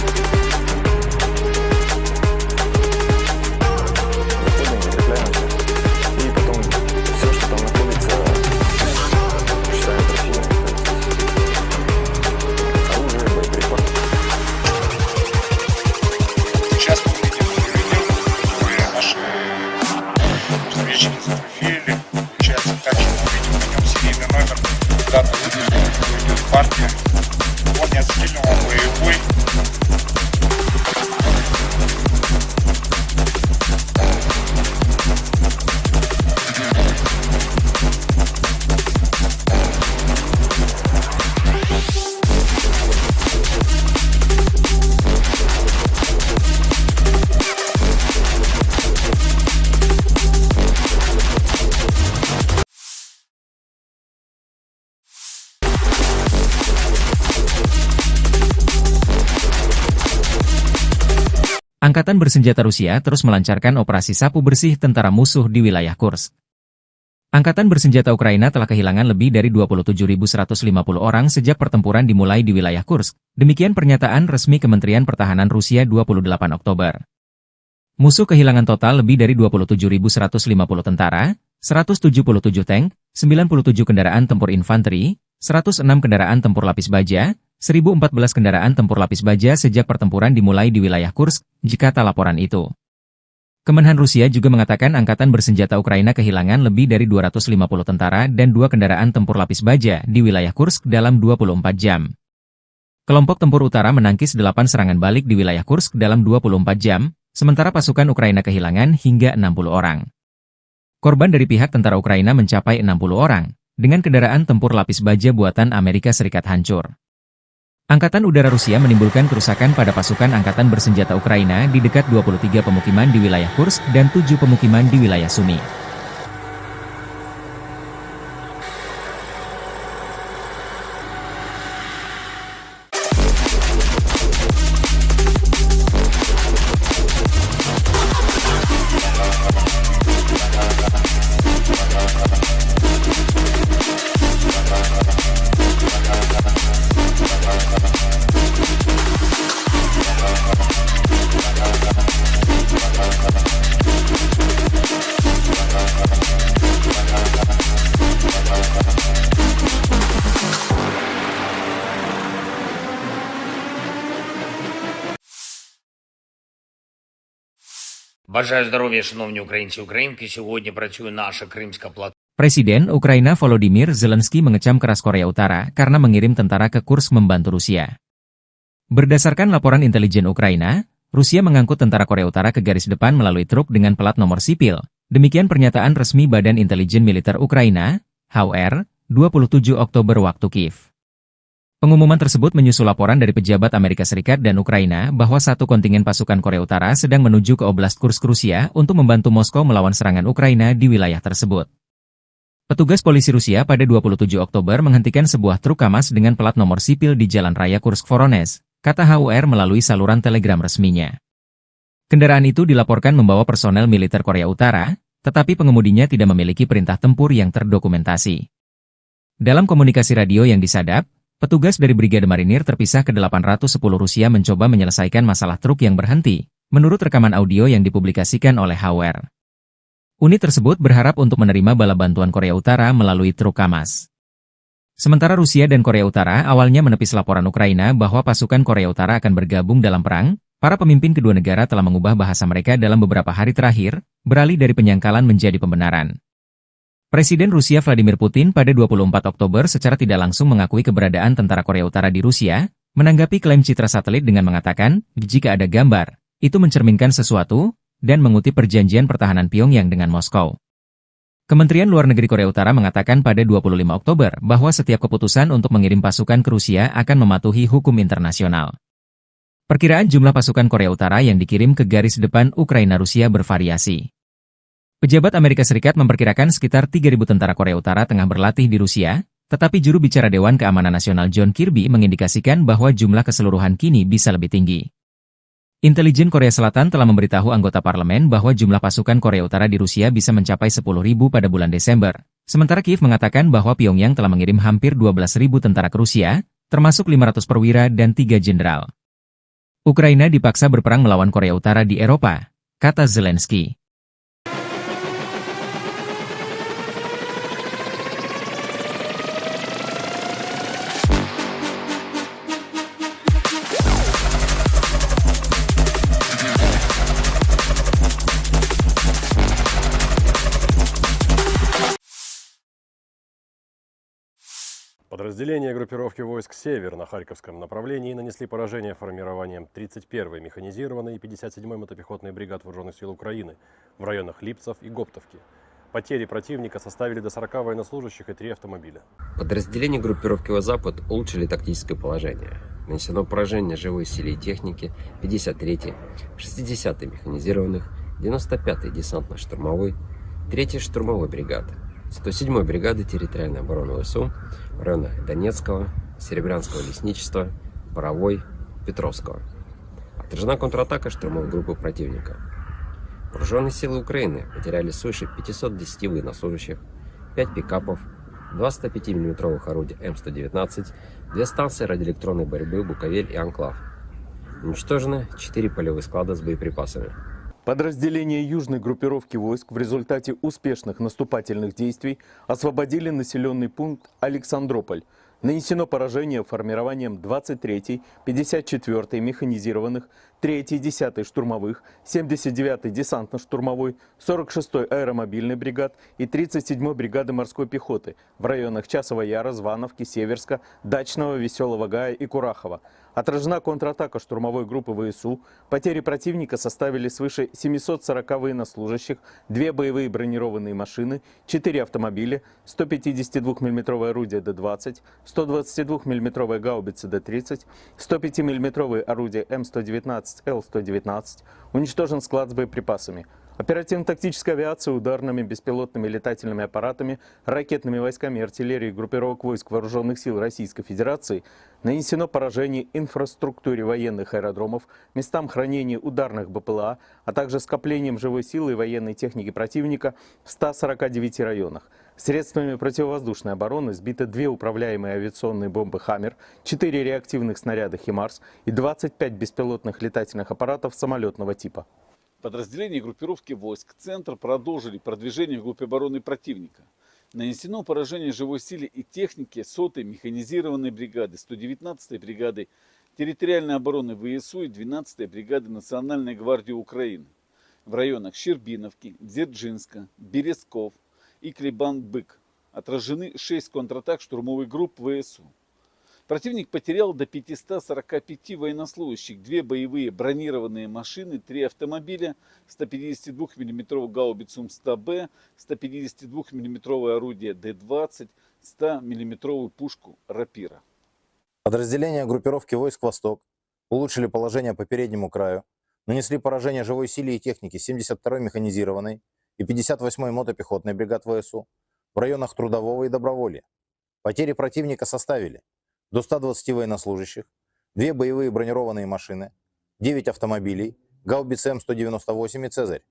Сейчас мы видим видео, которые наши разведчики зафотографировали. Получается так, что мы видим на нем серийный номер, дата выпуска, идет партия. Он не отстрелен, он боевой. Angkatan bersenjata Rusia terus melancarkan operasi sapu bersih tentara musuh di wilayah Kursk. Angkatan bersenjata Ukraina telah kehilangan lebih dari 27.150 orang sejak pertempuran dimulai di wilayah Kursk. Demikian pernyataan resmi Kementerian Pertahanan Rusia 28 Oktober. Musuh kehilangan total lebih dari 27.150 tentara, 177 tank, 97 kendaraan tempur infanteri, 106 kendaraan tempur lapis baja, 1.014 kendaraan tempur lapis baja sejak pertempuran dimulai di wilayah Kursk, jika tak laporan itu. Kemenhan Rusia juga mengatakan angkatan bersenjata Ukraina kehilangan lebih dari 250 tentara dan 2 kendaraan tempur lapis baja di wilayah Kursk dalam 24 jam. Kelompok tempur utara menangkis 8 serangan balik di wilayah Kursk dalam 24 jam, sementara pasukan Ukraina kehilangan hingga 60 orang. Korban dari pihak tentara Ukraina mencapai 60 orang, dengan kendaraan tempur lapis baja buatan Amerika Serikat hancur. Angkatan Udara Rusia menimbulkan kerusakan pada pasukan Angkatan Bersenjata Ukraina di dekat 23 pemukiman di wilayah Kursk dan 7 pemukiman di wilayah Sumy. Бажаю здоров'я, шановні українці і українки. Сьогодні працює наша Кримська платформа. Presiden Ukraina Volodymyr Zelensky mengecam keras Korea Utara karena mengirim tentara ke Kursk membantu Rusia. Berdasarkan laporan intelijen Ukraina, Rusia mengangkut tentara Korea Utara ke garis depan melalui truk dengan plat nomor sipil. Demikian pernyataan resmi Badan Intelijen Militer Ukraina, HUR, 27 Oktober waktu Kiev. Pengumuman tersebut menyusul laporan dari pejabat Amerika Serikat dan Ukraina bahwa satu kontingen pasukan Korea Utara sedang menuju ke Oblast Kursk Rusia untuk membantu Moskow melawan serangan Ukraina di wilayah tersebut. Petugas polisi Rusia pada 27 Oktober menghentikan sebuah truk KAMAZ dengan plat nomor sipil di Jalan Raya Kursk-Voronezh, kata HUR melalui saluran telegram resminya. Kendaraan itu dilaporkan membawa personel militer Korea Utara, tetapi pengemudinya tidak memiliki perintah tempur yang terdokumentasi. Dalam komunikasi radio yang disadap, petugas dari Brigade Marinir terpisah ke-810 Rusia mencoba menyelesaikan masalah truk yang berhenti, menurut rekaman audio yang dipublikasikan oleh HUR. Unit tersebut berharap untuk menerima bala bantuan Korea Utara melalui truk KAMAZ. Sementara Rusia dan Korea Utara awalnya menepis laporan Ukraina bahwa pasukan Korea Utara akan bergabung dalam perang, para pemimpin kedua negara telah mengubah bahasa mereka dalam beberapa hari terakhir, beralih dari penyangkalan menjadi pembenaran. Presiden Rusia Vladimir Putin pada 24 Oktober secara tidak langsung mengakui keberadaan tentara Korea Utara di Rusia, menanggapi klaim citra satelit dengan mengatakan, jika ada gambar, itu mencerminkan sesuatu, dan mengutip perjanjian pertahanan Pyongyang dengan Moskow. Kementerian Luar Negeri Korea Utara mengatakan pada 25 Oktober bahwa setiap keputusan untuk mengirim pasukan ke Rusia akan mematuhi hukum internasional. Perkiraan jumlah pasukan Korea Utara yang dikirim ke garis depan Ukraina-Rusia bervariasi. Pejabat Amerika Serikat memperkirakan sekitar 3.000 tentara Korea Utara tengah berlatih di Rusia, tetapi juru bicara Dewan Keamanan Nasional John Kirby mengindikasikan bahwa jumlah keseluruhan kini bisa lebih tinggi. Intelijen Korea Selatan telah memberitahu anggota parlemen bahwa jumlah pasukan Korea Utara di Rusia bisa mencapai 10.000 pada bulan Desember, Sementara Kiev mengatakan bahwa Pyongyang telah mengirim hampir 12.000 tentara ke Rusia, termasuk 500 perwira dan 3 jenderal. Ukraina dipaksa berperang melawan Korea Utara di Eropa, kata Zelensky. Подразделения группировки войск «Север» на Харьковском направлении нанесли поражение формированием 31-й механизированной и 57-й мотопехотной бригад Вооруженных сил Украины в районах Липцев и Гоптовки. Потери противника составили до 40 военнослужащих и 3 автомобиля. Подразделения группировки «Запад» улучшили тактическое положение. Нанесено поражение живой силе и технике 53-й, 60-й механизированных, 95-й десантно-штурмовой, 3-й штурмовой бригады, 107-й бригады территориальной обороны ВСУ в районах Донецкого, Серебрянского лесничества, Боровой, Петровского. Отражена контратака штурмовой группы противника. Вооруженные силы Украины потеряли свыше 510 военнослужащих, 5 пикапов, 2 105 мм орудия М119, 2 станции радиоэлектронной борьбы «Буковель» и «Анклав». Уничтожены 4 полевых склада с боеприпасами. Подразделения южной группировки войск в результате успешных наступательных действий освободили населенный пункт Александрополь. Нанесено поражение формированием 23-й, 54-й механизированных, 3-й, 10-й штурмовых, 79-й десантно-штурмовой, 46-й аэромобильной бригад и 37-й бригады морской пехоты в районах Часова Яра, Звановки, Северска, Дачного, Веселого Гая и Курахова. Отражена контратака штурмовой группы ВСУ. Потери противника составили свыше 740 военнослужащих, 2 боевые бронированные машины, 4 автомобиля, 152 мм орудие Д-20, 122 мм гаубицы Д-30, 105 мм орудие М119, Л-119. Уничтожен склад с боеприпасами. Оперативно-тактическая авиация ударными беспилотными летательными аппаратами, ракетными войсками и артиллерией группировок войск Вооруженных сил Российской Федерации нанесено поражение инфраструктуре военных аэродромов, местам хранения ударных БПЛА, а также скоплением живой силы и военной техники противника в 149 районах. Средствами противовоздушной обороны сбиты 2 управляемые авиационные бомбы «Хаммер», 4 реактивных снаряда «Химарс» и 25 беспилотных летательных аппаратов самолетного типа. Подразделения группировки войск «Центр» продолжили продвижение в группе обороны противника. Нанесено поражение живой силе и технике 100-й механизированной бригады, 119-й бригады территориальной обороны ВСУ и 12-й бригады Национальной гвардии Украины в районах Щербиновки, Дзержинска, Березков и Клебан-Бык. Отражены 6 контратак штурмовых групп ВСУ. Противник потерял до 545 военнослужащих, 2 боевые бронированные машины, 3 автомобиля, 152 мм гаубицу М100Б, 152 мм орудие Д-20, 100 мм пушку «Рапира». Подразделения группировки войск «Восток» улучшили положение по переднему краю, нанесли поражение живой силе и технике 72-й механизированной и 58-й мотопехотной бригад ВСУ в районах Трудового и Доброволья. Потери противника составили до 120 военнослужащих, 2 боевые бронированные машины, 9 автомобилей, гаубицы М198 и «Цезарь».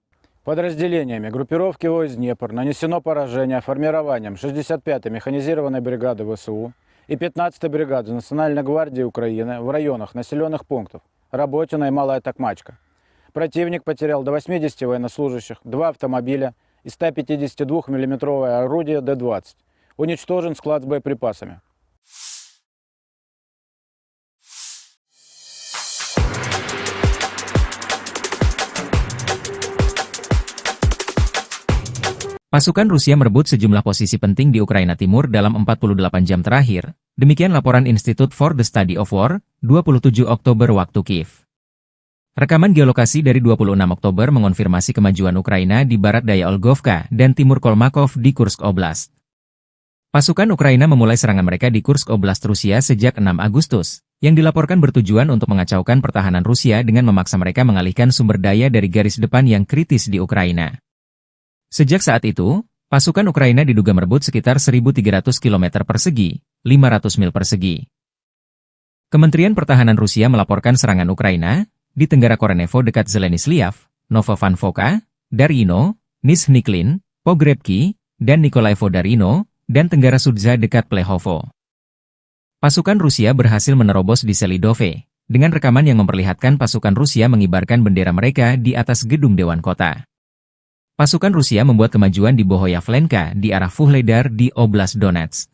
Подразделениями группировки войск «Днепр» нанесено поражение формированием 65-й механизированной бригады ВСУ и 15-й бригады Национальной гвардии Украины в районах населенных пунктов Работино и Малая Токмачка. Противник потерял до 80 военнослужащих, 2 автомобиля и 152 мм орудие Д-20. Уничтожен склад с боеприпасами. Pasukan Rusia merebut sejumlah posisi penting di Ukraina Timur dalam 48 jam terakhir, demikian laporan Institute for the Study of War, 27 Oktober waktu Kiev. Rekaman geolokasi dari 26 Oktober mengonfirmasi kemajuan Ukraina di barat daya Olgovka dan timur Kolmakov di Kursk Oblast. Pasukan Ukraina memulai serangan mereka di Kursk Oblast Rusia sejak 6 Agustus, yang dilaporkan bertujuan untuk mengacaukan pertahanan Rusia dengan memaksa mereka mengalihkan sumber daya dari garis depan yang kritis di Ukraina. Sejak saat itu, pasukan Ukraina diduga merebut sekitar 1.300 km persegi, 500 mil persegi. Kementerian Pertahanan Rusia melaporkan serangan Ukraina di Tenggara Korenevo dekat Zeleny Sliav, Novovanfoka, Daryino, Nizhny Klin, Pogrebki, dan Nikolaevo Darino, dan Tenggara Sudza dekat Plehovo. Pasukan Rusia berhasil menerobos di Selidove, dengan rekaman yang memperlihatkan pasukan Rusia mengibarkan bendera mereka di atas gedung Dewan Kota. Pasukan Rusia membuat kemajuan di Bohoyavlenka di arah Vuhledar di Oblast Donetsk.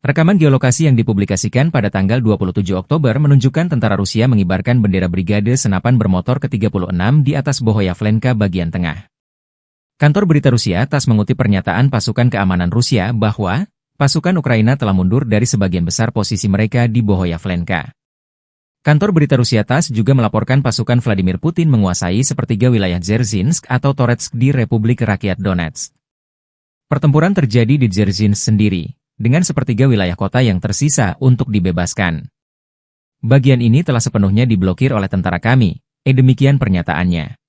Rekaman geolokasi yang dipublikasikan pada tanggal 27 Oktober menunjukkan tentara Rusia mengibarkan bendera Brigade Senapan Bermotor ke-36 di atas Bohoyavlenka bagian tengah. Kantor berita Rusia TASS mengutip pernyataan pasukan keamanan Rusia bahwa pasukan Ukraina telah mundur dari sebagian besar posisi mereka di Bohoyavlenka. Kantor berita Rusia TASS juga melaporkan pasukan Vladimir Putin menguasai sepertiga wilayah Dzerzhinsk atau Toretsk di Republik Rakyat Donetsk. Pertempuran terjadi di Dzerzhinsk sendiri, dengan sepertiga wilayah kota yang tersisa untuk dibebaskan. Bagian ini telah sepenuhnya diblokir oleh tentara kami, demikian pernyataannya.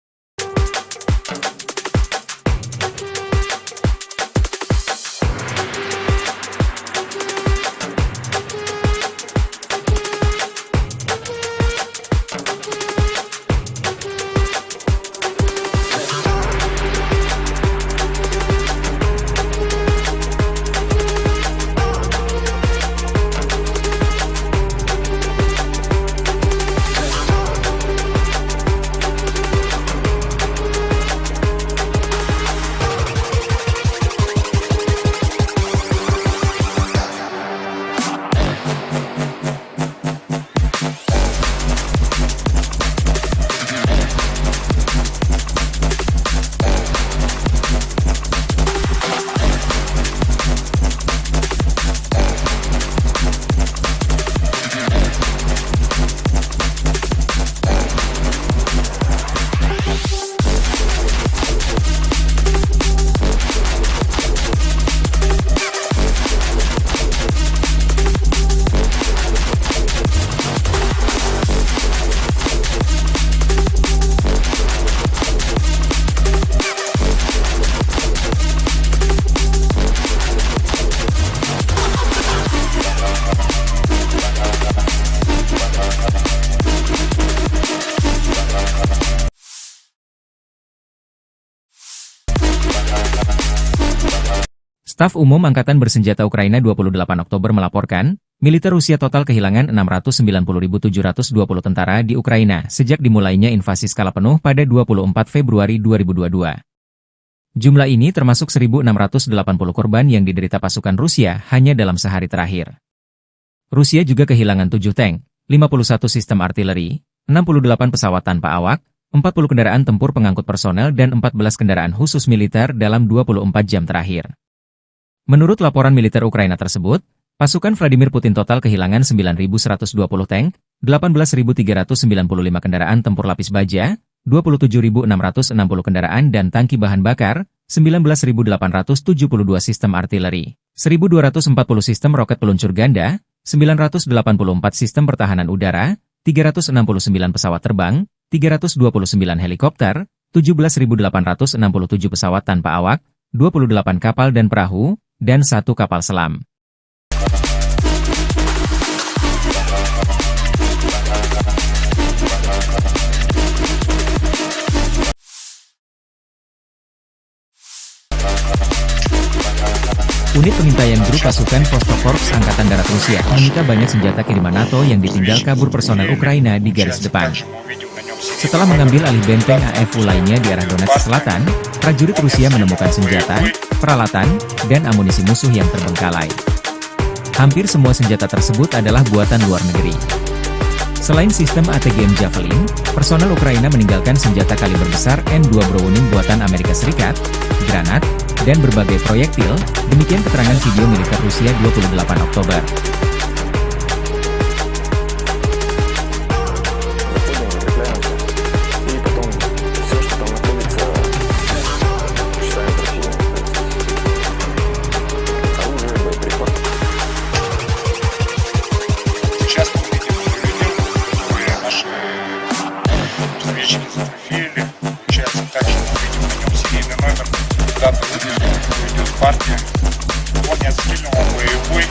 Staf Umum Angkatan Bersenjata Ukraina 28 Oktober melaporkan, militer Rusia total kehilangan 690.720 tentara di Ukraina sejak dimulainya invasi skala penuh pada 24 Februari 2022. Jumlah ini termasuk 1.680 korban yang diderita pasukan Rusia hanya dalam sehari terakhir. Rusia juga kehilangan 7 tank, 51 sistem artileri, 68 pesawat tanpa awak, 40 kendaraan tempur pengangkut personel dan 14 kendaraan khusus militer dalam 24 jam terakhir. Menurut laporan militer Ukraina tersebut, pasukan Vladimir Putin total kehilangan 9.120 tank, 18.395 kendaraan tempur lapis baja, 27.660 kendaraan dan tangki bahan bakar, 19.872 sistem artileri, 1.240 sistem roket peluncur ganda, 984 sistem pertahanan udara, 369 pesawat terbang, 329 helikopter, 17.867 pesawat tanpa awak, 28 kapal dan perahu, dan 1 kapal selam. Unit pengintaian grup pasukan Vostok-Korps Angkatan Darat Rusia menyita banyak senjata kiriman NATO yang ditinggal kabur personel Ukraina di garis depan. Setelah mengambil alih benteng AFU lainnya di arah Donetsk Selatan, prajurit Rusia menemukan senjata, peralatan, dan amunisi musuh yang terbengkalai. Hampir semua senjata tersebut adalah buatan luar negeri. Selain sistem ATGM Javelin, personel Ukraina meninggalkan senjata kaliber besar N2 Browning buatan Amerika Serikat, granat, dan berbagai proyektil, demikian keterangan video militer Rusia 28 Oktober. Сейчас мы видим ювелир, которые наши разведчики зафотографировали. Получается, также мы видим на нем серийный номер, дата выпуска, идет партия. Он не отстрелен, он боевой.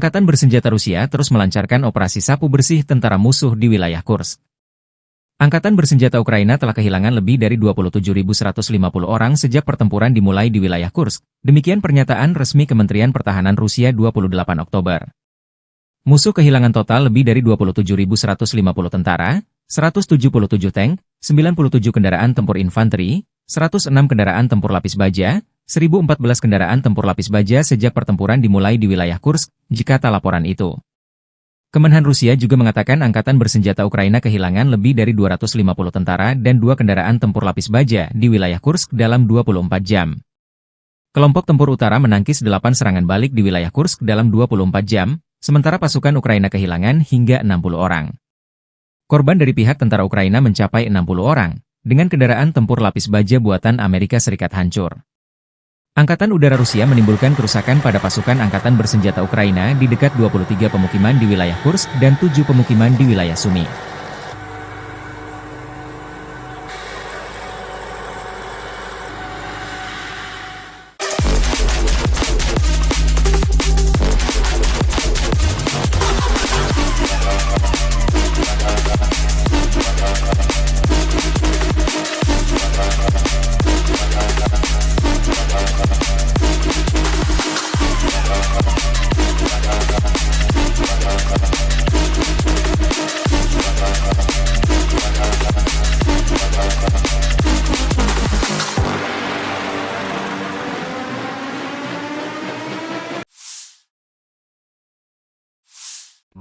Angkatan bersenjata Rusia terus melancarkan operasi sapu bersih tentara musuh di wilayah Kursk. Angkatan bersenjata Ukraina telah kehilangan lebih dari 27.150 orang sejak pertempuran dimulai di wilayah Kursk. Demikian pernyataan resmi Kementerian Pertahanan Rusia 28 Oktober. Musuh kehilangan total lebih dari 27.150 tentara, 177 tank, 97 kendaraan tempur infanteri, 106 kendaraan tempur lapis baja, 1.014 kendaraan tempur lapis baja sejak pertempuran dimulai di wilayah Kursk, jika tak laporan itu. Kemenhan Rusia juga mengatakan Angkatan bersenjata Ukraina kehilangan lebih dari 250 tentara dan 2 kendaraan tempur lapis baja di wilayah Kursk dalam 24 jam. Kelompok tempur utara menangkis 8 serangan balik di wilayah Kursk dalam 24 jam, sementara pasukan Ukraina kehilangan hingga 60 orang. Korban dari pihak tentara Ukraina mencapai 60 orang, dengan kendaraan tempur lapis baja buatan Amerika Serikat hancur. Angkatan Udara Rusia menimbulkan kerusakan pada pasukan Angkatan bersenjata Ukraina di dekat 23 pemukiman di wilayah Kursk dan 7 pemukiman di wilayah Sumy.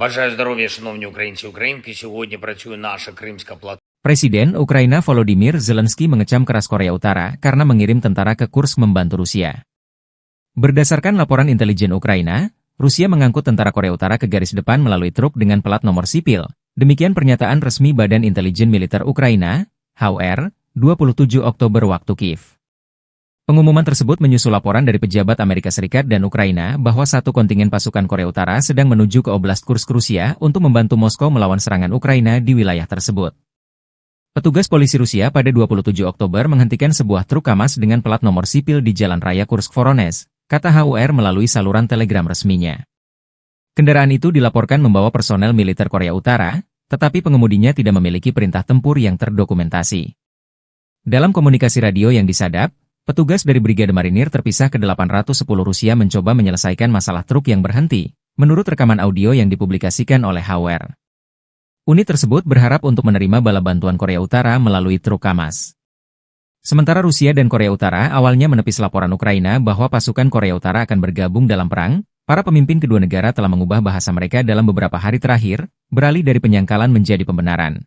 Бажаю здоров'я, шановні українці і українки. Сьогодні працює наша Кримська платформа. Presiden Ukraina Volodymyr Zelensky mengecam keras Korea Utara karena mengirim tentara ke Kursk membantu Rusia. Berdasarkan laporan intelijen Ukraina, Rusia mengangkut tentara Korea Utara ke garis depan melalui truk dengan plat nomor sipil. Demikian pernyataan resmi Badan Intelijen Militer Ukraina, HUR, 27 Oktober waktu Kiev. Pengumuman tersebut menyusul laporan dari pejabat Amerika Serikat dan Ukraina bahwa satu kontingen pasukan Korea Utara sedang menuju ke Oblast Kursk Rusia untuk membantu Moskow melawan serangan Ukraina di wilayah tersebut. Petugas polisi Rusia pada 27 Oktober menghentikan sebuah truk KAMAZ dengan plat nomor sipil di Jalan Raya Kursk-Voronezh, kata HUR melalui saluran telegram resminya. Kendaraan itu dilaporkan membawa personel militer Korea Utara, tetapi pengemudinya tidak memiliki perintah tempur yang terdokumentasi. Dalam komunikasi radio yang disadap, petugas dari Brigade Marinir terpisah ke 810 Rusia mencoba menyelesaikan masalah truk yang berhenti, menurut rekaman audio yang dipublikasikan oleh HUR. Unit tersebut berharap untuk menerima bala bantuan Korea Utara melalui truk KAMAZ. Sementara Rusia dan Korea Utara awalnya menepis laporan Ukraina bahwa pasukan Korea Utara akan bergabung dalam perang, para pemimpin kedua negara telah mengubah bahasa mereka dalam beberapa hari terakhir, beralih dari penyangkalan menjadi pembenaran.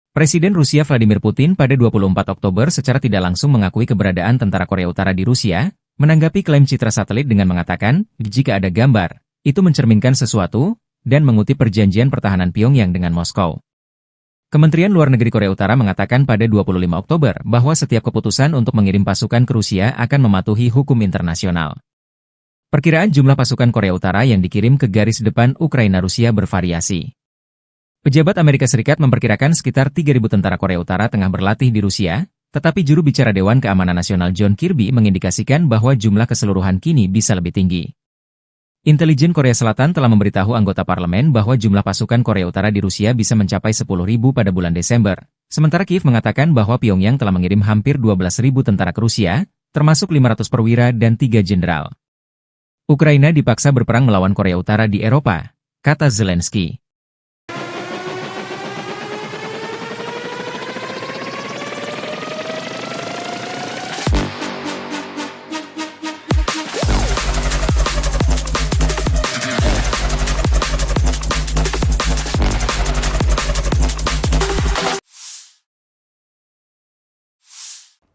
Presiden Rusia Vladimir Putin pada 24 Oktober secara tidak langsung mengakui keberadaan tentara Korea Utara di Rusia, menanggapi klaim citra satelit dengan mengatakan, jika ada gambar, itu mencerminkan sesuatu, dan mengutip perjanjian pertahanan Pyongyang dengan Moskow. Kementerian Luar Negeri Korea Utara mengatakan pada 25 Oktober bahwa setiap keputusan untuk mengirim pasukan ke Rusia akan mematuhi hukum internasional. Perkiraan jumlah pasukan Korea Utara yang dikirim ke garis depan Ukraina-Rusia bervariasi. Pejabat Amerika Serikat memperkirakan sekitar 3.000 tentara Korea Utara tengah berlatih di Rusia, tetapi juru bicara Dewan Keamanan Nasional John Kirby mengindikasikan bahwa jumlah keseluruhan kini bisa lebih tinggi. Intelijen Korea Selatan telah memberitahu anggota parlemen bahwa jumlah pasukan Korea Utara di Rusia bisa mencapai 10.000 pada bulan Desember, sementara Kiev mengatakan bahwa Pyongyang telah mengirim hampir 12.000 tentara ke Rusia, termasuk 500 perwira dan 3 jenderal. Ukraina dipaksa berperang melawan Korea Utara di Eropa, kata Zelensky.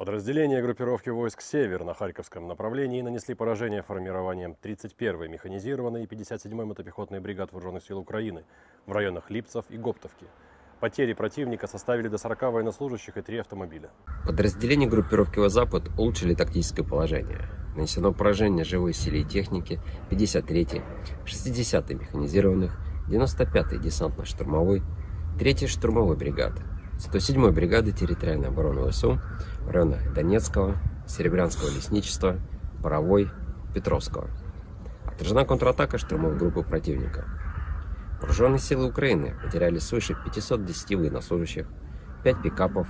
Подразделения группировки войск «Север» на Харьковском направлении нанесли поражение формированием 31-й механизированной и 57-й мотопехотной бригад Вооруженных сил Украины в районах Липцев и Гоптовки. Потери противника составили до 40 военнослужащих и 3 автомобиля. Подразделения группировки «Запад» улучшили тактическое положение. Нанесено поражение живой силе и технике 53-й, 60-й механизированных, 95-й десантно-штурмовой, 3-й штурмовой бригады, 107-й бригады территориальной обороны ВСУ в районах Донецкого, Серебрянского лесничества, Боровой, Петровского, а Отражена контратака штурмовой группы противника. Вооруженные силы Украины потеряли свыше 510 военнослужащих, 5 пикапов,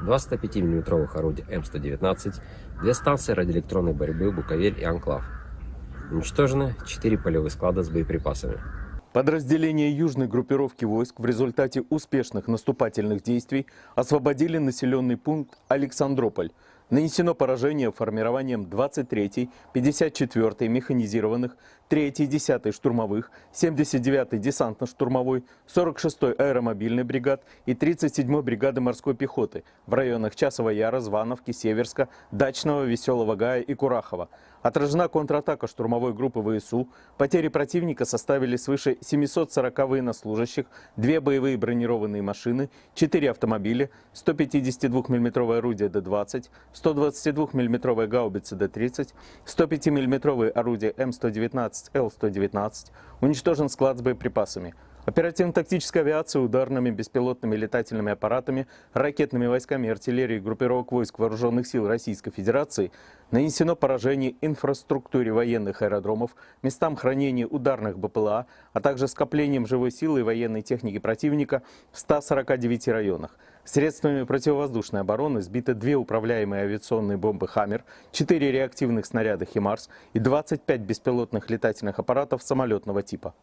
2 105 мм орудия М119, 2 станции радиоэлектронной борьбы «Буковель» и «Анклав». Уничтожено 4 полевых склада с боеприпасами. Подразделения южной группировки войск в результате успешных наступательных действий освободили населенный пункт Александрополь. Нанесено поражение формированием 23-й, 54-й механизированных, 3-й, 10-й штурмовых, 79-й десантно-штурмовой, 46-й аэромобильной бригад и 37-й бригады морской пехоты в районах Часова Яра, Звановки, Северска, Дачного, Веселого Гая и Курахова. Отражена контратака штурмовой группы ВСУ. Потери противника составили свыше 740 военнослужащих, 2 боевые бронированные машины, 4 автомобиля, 152 мм орудие Д-20, 122 мм гаубицы Д-30, 105 мм орудие М119, Л-119. Уничтожен склад с боеприпасами. Оперативно-тактическая авиация ударными беспилотными летательными аппаратами, ракетными войсками и артиллерией группировок войск Вооруженных сил Российской Федерации нанесено поражение инфраструктуре военных аэродромов, местам хранения ударных БПЛА, а также скоплением живой силы и военной техники противника в 149 районах. Средствами противовоздушной обороны сбиты 2 управляемые авиационные бомбы «Хаммер», 4 реактивных снаряда «Химарс» и 25 беспилотных летательных аппаратов самолетного типа.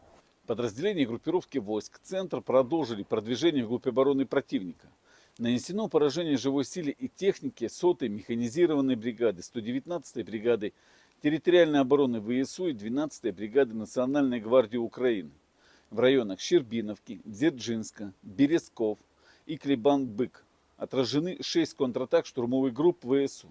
Подразделения группировки войск «Центр» продолжили продвижение вглубь обороны противника. Нанесено поражение живой силе и технике 100-й механизированной бригады, 119-й бригады территориальной обороны ВСУ и 12-й бригады Национальной гвардии Украины в районах Щербиновки, Дзержинска, Березков и Клебан-Бык. Отражены 6 контратак штурмовых групп ВСУ.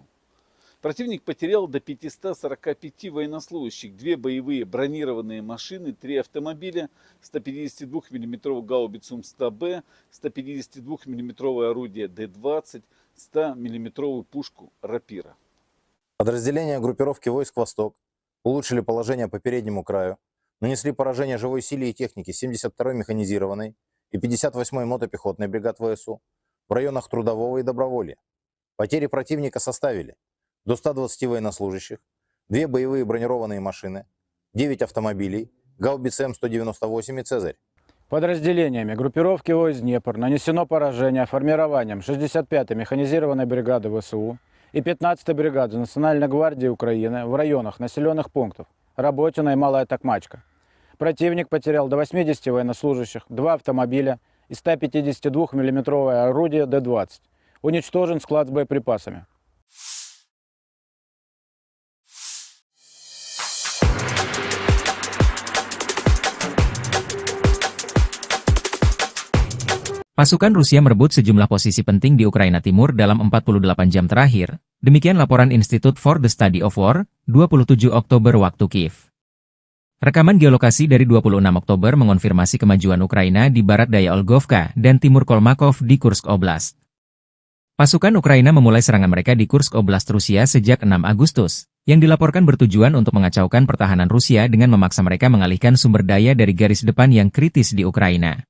Противник потерял до 545 военнослужащих, 2 боевые бронированные машины, 3 автомобиля, 152 мм гаубицу М100Б, 152 мм орудие Д-20, 100 мм пушку «Рапира». Подразделения группировки войск «Восток» улучшили положение по переднему краю, нанесли поражение живой силе и технике 72-й механизированной и 58-й мотопехотной бригад ВСУ в районах Трудового и Доброволья. Потери противника составили до 120 военнослужащих, 2 боевые бронированные машины, 9 автомобилей, гаубицы М198 и «Цезарь». Подразделениями группировки войск «Днепр» нанесено поражение формированием 65-й механизированной бригады ВСУ и 15-й бригады Национальной гвардии Украины в районах населенных пунктов Работино и Малая Токмачка. Противник потерял до 80 военнослужащих, 2 автомобиля и 152 мм орудие Д-20. Уничтожен склад с боеприпасами. Pasukan Rusia merebut sejumlah posisi penting di Ukraina Timur dalam 48 jam terakhir. Demikian laporan Institute for the Study of War, 27 Oktober waktu Kiev. Rekaman geolokasi dari 26 Oktober mengonfirmasi kemajuan Ukraina di barat daya Olgovka dan timur Kolmakov di Kursk Oblast. Pasukan Ukraina memulai serangan mereka di Kursk Oblast Rusia sejak 6 Agustus, yang dilaporkan bertujuan untuk mengacaukan pertahanan Rusia dengan memaksa mereka mengalihkan sumber daya dari garis depan yang kritis di Ukraina.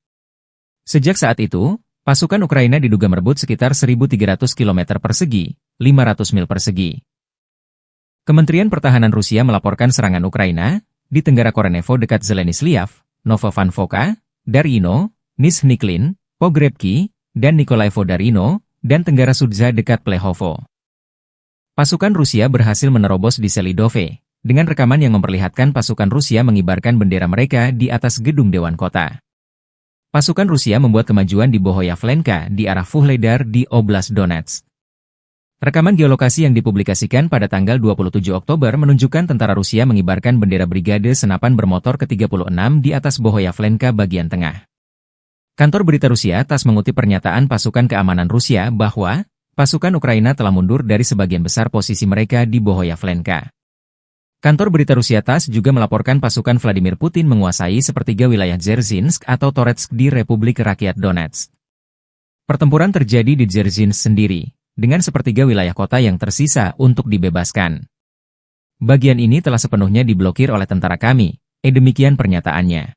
Sejak saat itu, pasukan Ukraina diduga merebut sekitar 1.300 km persegi, 500 mil persegi. Kementerian Pertahanan Rusia melaporkan serangan Ukraina di Tenggara Korenevo dekat Zeleny-Sliav, Novovankovka, Darino, Nizhny-Klin, Pogrebki, dan Nikolaevo-Darino, dan Tenggara Sudza dekat Plehovo. Pasukan Rusia berhasil menerobos di Selidove, dengan rekaman yang memperlihatkan pasukan Rusia mengibarkan bendera mereka di atas gedung Dewan Kota. Pasukan Rusia membuat kemajuan di Bohoyavlenka di arah Vuhledar di Oblast Donetsk. Rekaman geolokasi yang dipublikasikan pada tanggal 27 Oktober menunjukkan tentara Rusia mengibarkan bendera Brigade Senapan Bermotor ke-36 di atas Bohoyavlenka bagian tengah. Kantor berita Rusia TASS mengutip pernyataan pasukan keamanan Rusia bahwa pasukan Ukraina telah mundur dari sebagian besar posisi mereka di Bohoyavlenka. Kantor berita Rusia TASS juga melaporkan pasukan Vladimir Putin menguasai sepertiga wilayah Dzerzhinsk atau Toretsk di Republik Rakyat Donetsk. Pertempuran terjadi di Dzerzhinsk sendiri, dengan sepertiga wilayah kota yang tersisa untuk dibebaskan. Bagian ini telah sepenuhnya diblokir oleh tentara kami, demikian pernyataannya.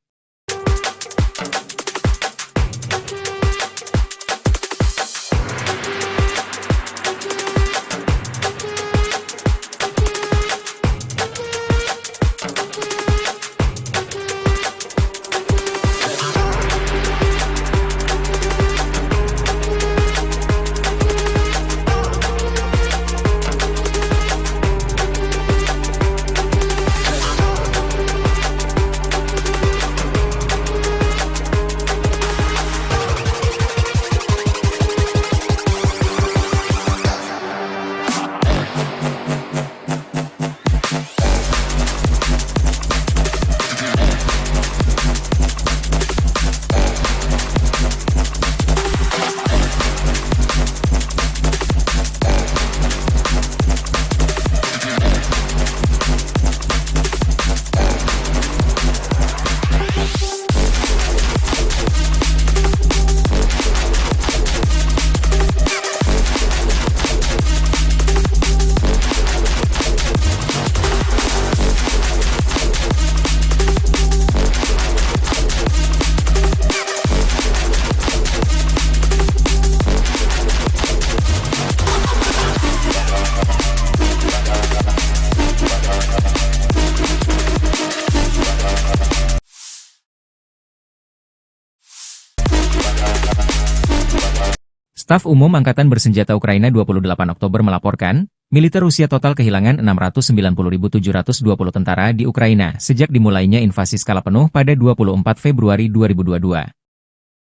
Staf Umum Angkatan Bersenjata Ukraina 28 Oktober melaporkan, militer Rusia total kehilangan 690.720 tentara di Ukraina sejak dimulainya invasi skala penuh pada 24 Februari 2022.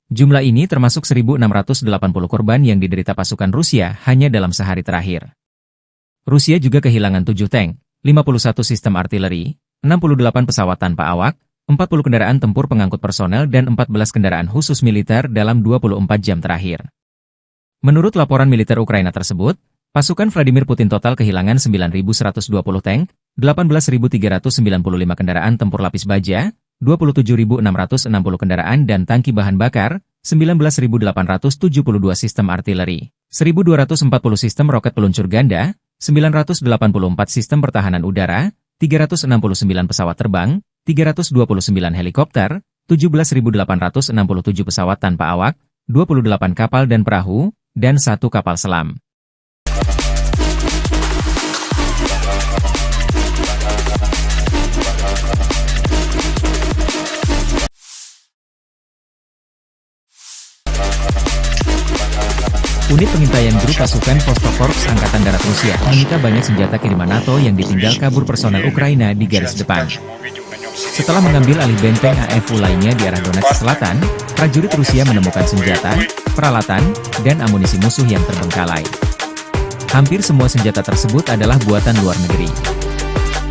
Jumlah ini termasuk 1.680 korban yang diderita pasukan Rusia hanya dalam sehari terakhir. Rusia juga kehilangan 7 tank, 51 sistem artileri, 68 pesawat tanpa awak, 40 kendaraan tempur pengangkut personel dan 14 kendaraan khusus militer dalam 24 jam terakhir. Menurut laporan militer Ukraina tersebut, pasukan Vladimir Putin total kehilangan 9.120 tank, 18.395 kendaraan tempur lapis baja, 27.660 kendaraan dan tangki bahan bakar, 19.872 sistem artileri, 1.240 sistem roket peluncur ganda, 984 sistem pertahanan udara, 369 pesawat terbang, 329 helikopter, 17.867 pesawat tanpa awak, 28 kapal dan perahu, dan 1 kapal selam. Unit pengintaian grup pasukan Vostok-Korps Angkatan Darat Rusia menyita banyak senjata kiriman NATO yang ditinggal kabur personel Ukraina di garis depan. Setelah mengambil alih benteng AFU lainnya di arah Donetsk Selatan, prajurit Rusia menemukan senjata, peralatan, dan amunisi musuh yang terbengkalai. Hampir semua senjata tersebut adalah buatan luar negeri.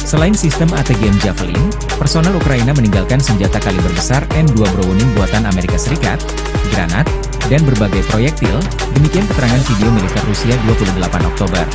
Selain sistem ATGM Javelin, personel Ukraina meninggalkan senjata kaliber besar M2 Browning buatan Amerika Serikat, granat, dan berbagai proyektil, demikian keterangan video militer Rusia 28 Oktober.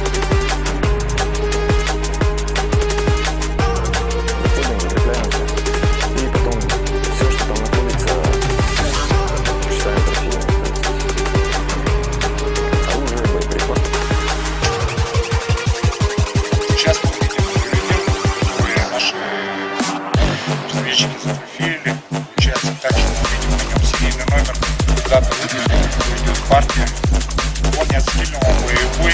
Партия. Он не отстрелял боевой.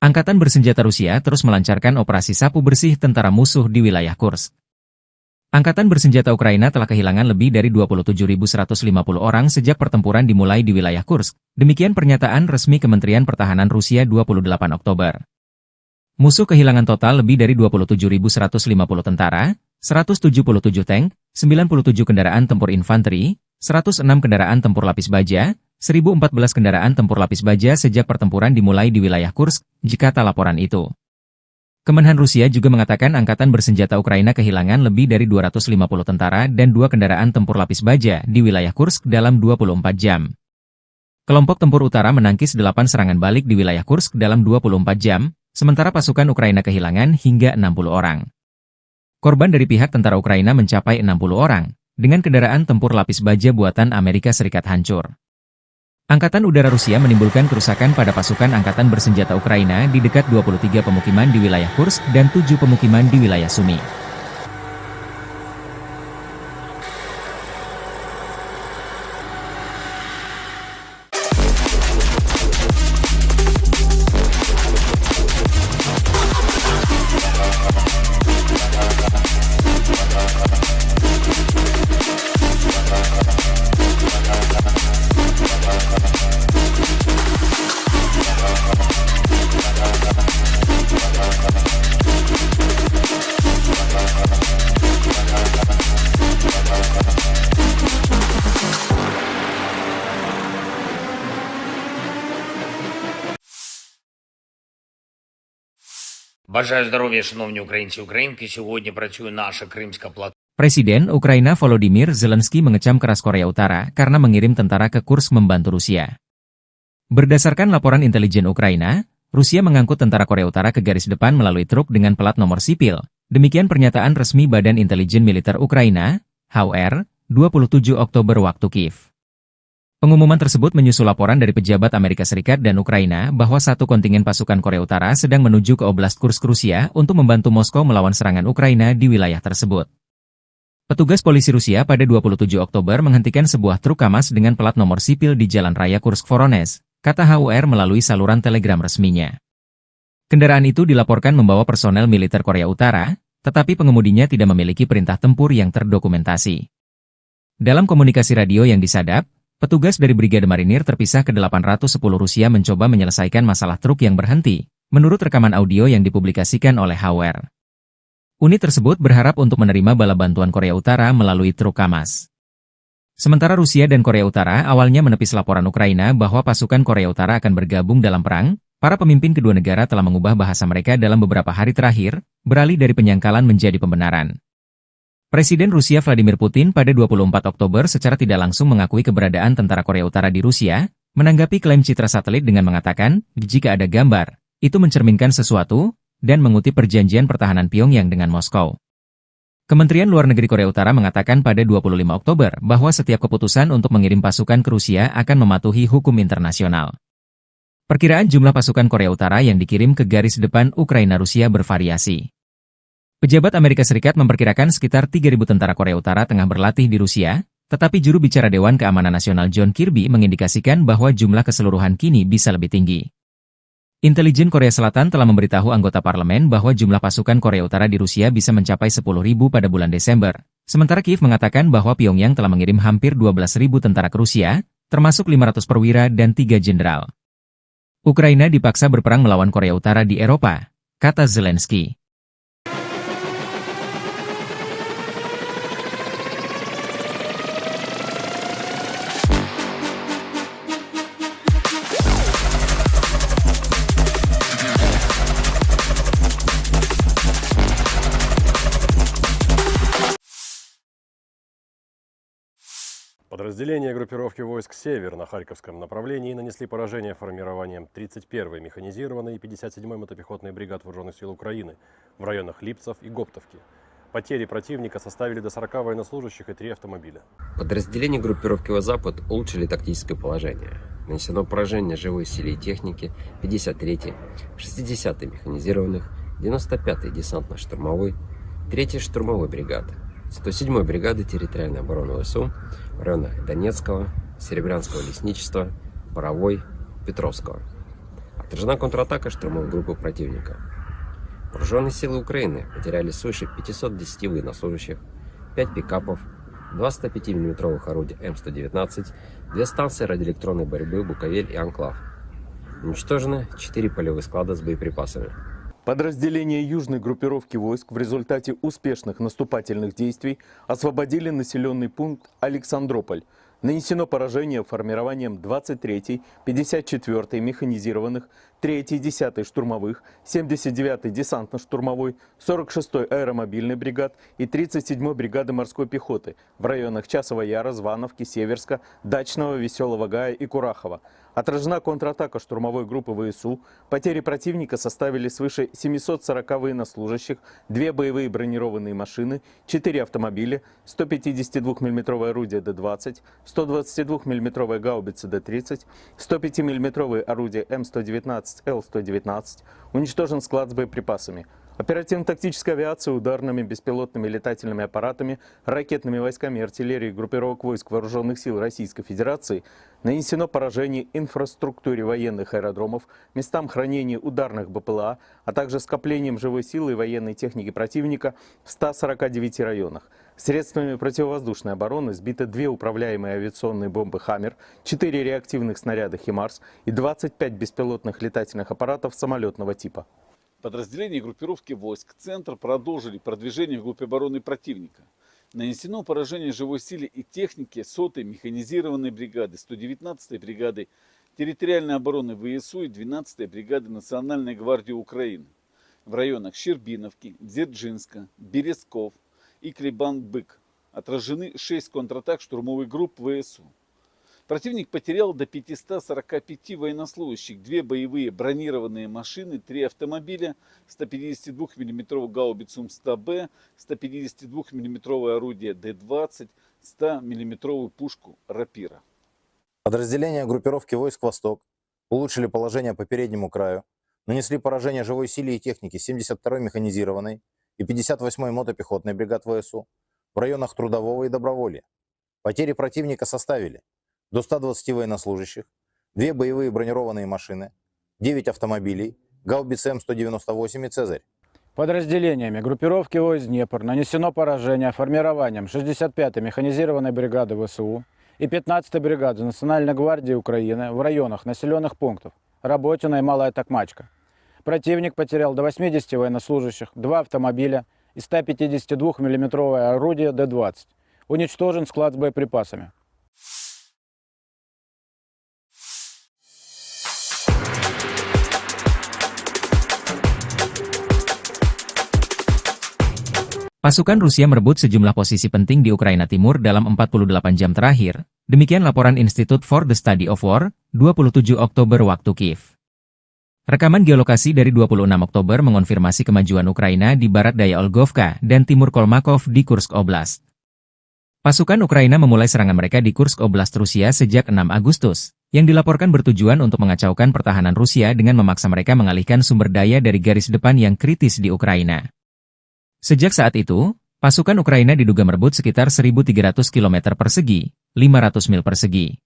Angkatan Bersenjata Rusia terus melancarkan operasi sapu bersih tentara musuh di wilayah Kursk. Angkatan Bersenjata Ukraina telah kehilangan lebih dari 27.150 orang sejak pertempuran dimulai di wilayah Kursk. Demikian pernyataan resmi Kementerian Pertahanan Rusia 28 Oktober. Musuh kehilangan total lebih dari 27.150 tentara, 177 tank, 97 kendaraan tempur infanteri, 106 kendaraan tempur lapis baja, 1.014 kendaraan tempur lapis baja sejak pertempuran dimulai di wilayah Kursk, jikata laporan itu. Kemenhan Rusia juga mengatakan Angkatan Bersenjata Ukraina kehilangan lebih dari 250 tentara dan 2 kendaraan tempur lapis baja di wilayah Kursk dalam 24 jam. Kelompok Tempur Utara menangkis 8 serangan balik di wilayah Kursk dalam 24 jam, sementara pasukan Ukraina kehilangan hingga 60 orang. Korban dari pihak tentara Ukraina mencapai 60 orang, dengan kendaraan tempur lapis baja buatan Amerika Serikat hancur. Angkatan Udara Rusia menimbulkan kerusakan pada pasukan Angkatan Bersenjata Ukraina di dekat 23 pemukiman di wilayah Kursk dan 7 pemukiman di wilayah Sumy. Бажаю здоров'я, шановні українці і українки. Сьогодні працює наша Кримська платформа. Presiden Ukraina Volodymyr Zelensky mengecam keras Korea Utara karena mengirim tentara ke Kursk membantu Rusia. Berdasarkan laporan intelijen Ukraina, Rusia mengangkut tentara Korea Utara ke garis depan melalui truk dengan plat nomor sipil. Demikian pernyataan resmi Badan Intelijen Militer Ukraina, HUR, 27 Oktober waktu Kiev. Pengumuman tersebut menyusul laporan dari pejabat Amerika Serikat dan Ukraina bahwa satu kontingen pasukan Korea Utara sedang menuju ke Oblast Kursk, Rusia untuk membantu Moskow melawan serangan Ukraina di wilayah tersebut. Petugas polisi Rusia pada 27 Oktober menghentikan sebuah truk KAMAZ dengan plat nomor sipil di Jalan Raya Kursk-Voronezh, kata HUR melalui saluran telegram resminya. Kendaraan itu dilaporkan membawa personel militer Korea Utara, tetapi pengemudinya tidak memiliki perintah tempur yang terdokumentasi. Dalam komunikasi radio yang disadap, petugas dari Brigade Marinir terpisah ke-810 Rusia mencoba menyelesaikan masalah truk yang berhenti, menurut rekaman audio yang dipublikasikan oleh HUR. Unit tersebut berharap untuk menerima bala bantuan Korea Utara melalui truk KAMAZ. Sementara Rusia dan Korea Utara awalnya menepis laporan Ukraina bahwa pasukan Korea Utara akan bergabung dalam perang, para pemimpin kedua negara telah mengubah bahasa mereka dalam beberapa hari terakhir, beralih dari penyangkalan menjadi pembenaran. Presiden Rusia Vladimir Putin pada 24 Oktober secara tidak langsung mengakui keberadaan tentara Korea Utara di Rusia, menanggapi klaim citra satelit dengan mengatakan, jika ada gambar, itu mencerminkan sesuatu, dan mengutip perjanjian pertahanan Pyongyang dengan Moskow. Kementerian Luar Negeri Korea Utara mengatakan pada 25 Oktober bahwa setiap keputusan untuk mengirim pasukan ke Rusia akan mematuhi hukum internasional. Perkiraan jumlah pasukan Korea Utara yang dikirim ke garis depan Ukraina-Rusia bervariasi. Pejabat Amerika Serikat memperkirakan sekitar 3.000 tentara Korea Utara tengah berlatih di Rusia, tetapi juru bicara Dewan Keamanan Nasional John Kirby mengindikasikan bahwa jumlah keseluruhan kini bisa lebih tinggi. Intelijen Korea Selatan telah memberitahu anggota parlemen bahwa jumlah pasukan Korea Utara di Rusia bisa mencapai 10.000 pada bulan Desember, sementara Kiev mengatakan bahwa Pyongyang telah mengirim hampir 12.000 tentara ke Rusia, termasuk 500 perwira dan 3 jenderal. Ukraina dipaksa berperang melawan Korea Utara di Eropa, kata Zelensky. Подразделения группировки войск «Север» на Харьковском направлении нанесли поражение формированием 31-й механизированной и 57-й мотопехотной бригад Вооруженных сил Украины в районах Липцев и Гоптовки. Потери противника составили до 40 военнослужащих и 3 автомобиля. Подразделения группировки «Запад» улучшили тактическое положение. Нанесено поражение живой силе и технике 53-й, 60-й механизированных, 95-й десантно-штурмовой, 3-й штурмовой бригады, 107-й бригады территориальной обороны ВСУ в районах Донецкого, Серебрянского лесничества, Боровой, Петровского. Отражена контратака штурмовой группы противника. Вооруженные силы Украины потеряли свыше 510 военнослужащих, 5 пикапов, 2 105 мм орудия М119, 2 станции радиоэлектронной борьбы «Буковель» и «Анклав». Уничтожены 4 полевых склада с боеприпасами. Подразделения южной группировки войск в результате успешных наступательных действий освободили населенный пункт Александрополь. Нанесено поражение формированием 23-й, 54-й механизированных, 3-й, 10-й штурмовых, 79-й десантно-штурмовой, 46-й аэромобильной бригад и 37-й бригады морской пехоты в районах Часова Яра, Звановки, Северска, Дачного, Веселого Гая и Курахова. Отражена контратака штурмовой группы ВСУ. Потери противника составили свыше 740 военнослужащих, 2 боевые бронированные машины, 4 автомобиля, 152 мм орудие Д-20, 122 мм гаубицы Д-30, 105 мм орудие М119, Л-119. Уничтожен склад с боеприпасами. Оперативно-тактическая авиация ударными беспилотными летательными аппаратами, ракетными войсками и артиллерией группировок войск Вооруженных сил Российской Федерации нанесено поражение инфраструктуре военных аэродромов, местам хранения ударных БПЛА, а также скоплением живой силы и военной техники противника в 149 районах. Средствами противовоздушной обороны сбиты 2 управляемые авиационные бомбы «Хаммер», 4 реактивных снаряда «Химарс» и 25 беспилотных летательных аппаратов самолетного типа. Подразделения группировки войск «Центр» продолжили продвижение вглубь обороны противника. Нанесено поражение живой силе и технике 100-й механизированной бригады, 119-й бригады территориальной обороны ВСУ и 12-й бригады Национальной гвардии Украины в районах Щербиновки, Дзержинска, Березков и Клебан-Бык. Отражены 6 контратак штурмовых групп ВСУ. Противник потерял до 545 военнослужащих, 2 боевые бронированные машины, 3 автомобиля, 152 мм гаубицу М100Б, 152 мм орудие Д-20, 100 мм пушку Рапира. Подразделения группировки войск «Восток» улучшили положение по переднему краю, нанесли поражение живой силе и технике 72-й механизированной и 58-й мотопехотной бригад ВСУ в районах Трудового и Доброволья. Потери противника составили до 120 военнослужащих, 2 боевые бронированные машины, 9 автомобилей, гаубицы М198 и «Цезарь». Подразделениями группировки войск «Днепр» нанесено поражение формированием 65-й механизированной бригады ВСУ и 15-й бригады Национальной гвардии Украины в районах населенных пунктов Работино и Малая Токмачка. Противник потерял до 80 военнослужащих, 2 автомобиля и 152 миллиметровое орудие Д-20. Уничтожен склад с боеприпасами. Pasukan Rusia merebut sejumlah posisi penting di Ukraina Timur dalam 48 jam terakhir, demikian laporan Institute for the Study of War, 27 Oktober waktu Kiev. Rekaman geolokasi dari 26 Oktober mengonfirmasi kemajuan Ukraina di barat daya Olgovka dan timur Kolmakov di Kursk Oblast. Pasukan Ukraina memulai serangan mereka di Kursk Oblast Rusia sejak 6 Agustus, yang dilaporkan bertujuan untuk mengacaukan pertahanan Rusia dengan memaksa mereka mengalihkan sumber daya dari garis depan yang kritis di Ukraina. Sejak saat itu, pasukan Ukraina diduga merebut sekitar 1.300 km persegi, 500 mil persegi.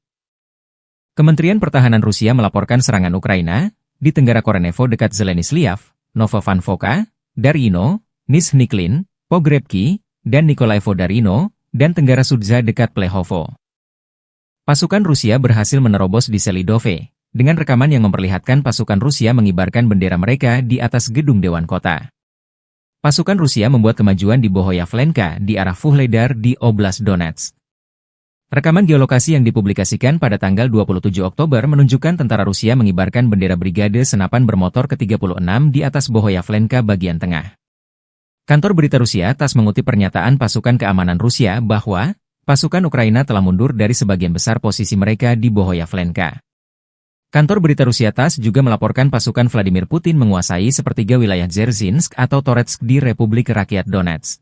Kementerian Pertahanan Rusia melaporkan serangan Ukraina di Tenggara Korenevo dekat Zeleny-Sliav, Novovankovka, Darino, Nizhny-Klin, Pogrebki, dan Nikolaevo-Darino, dan Tenggara Sudza dekat Plehovo. Pasukan Rusia berhasil menerobos di Selidove, dengan rekaman yang memperlihatkan pasukan Rusia mengibarkan bendera mereka di atas gedung Dewan Kota. Pasukan Rusia membuat kemajuan di Bohoyavlenka di arah Vuhledar di Oblast Donetsk. Rekaman geolokasi yang dipublikasikan pada tanggal 27 Oktober menunjukkan tentara Rusia mengibarkan bendera Brigade Senapan Bermotor ke-36 di atas Bohoyavlenka bagian tengah. Kantor berita Rusia TASS mengutip pernyataan pasukan keamanan Rusia bahwa pasukan Ukraina telah mundur dari sebagian besar posisi mereka di Bohoyavlenka. Kantor berita Rusia TASS juga melaporkan pasukan Vladimir Putin menguasai sepertiga wilayah Dzerzhinsk atau Toretsk di Republik Rakyat Donetsk.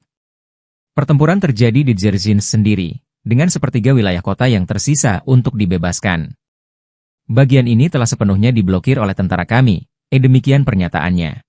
Pertempuran terjadi di Dzerzhinsk sendiri, dengan sepertiga wilayah kota yang tersisa untuk dibebaskan. Bagian ini telah sepenuhnya diblokir oleh tentara kami, demikian pernyataannya.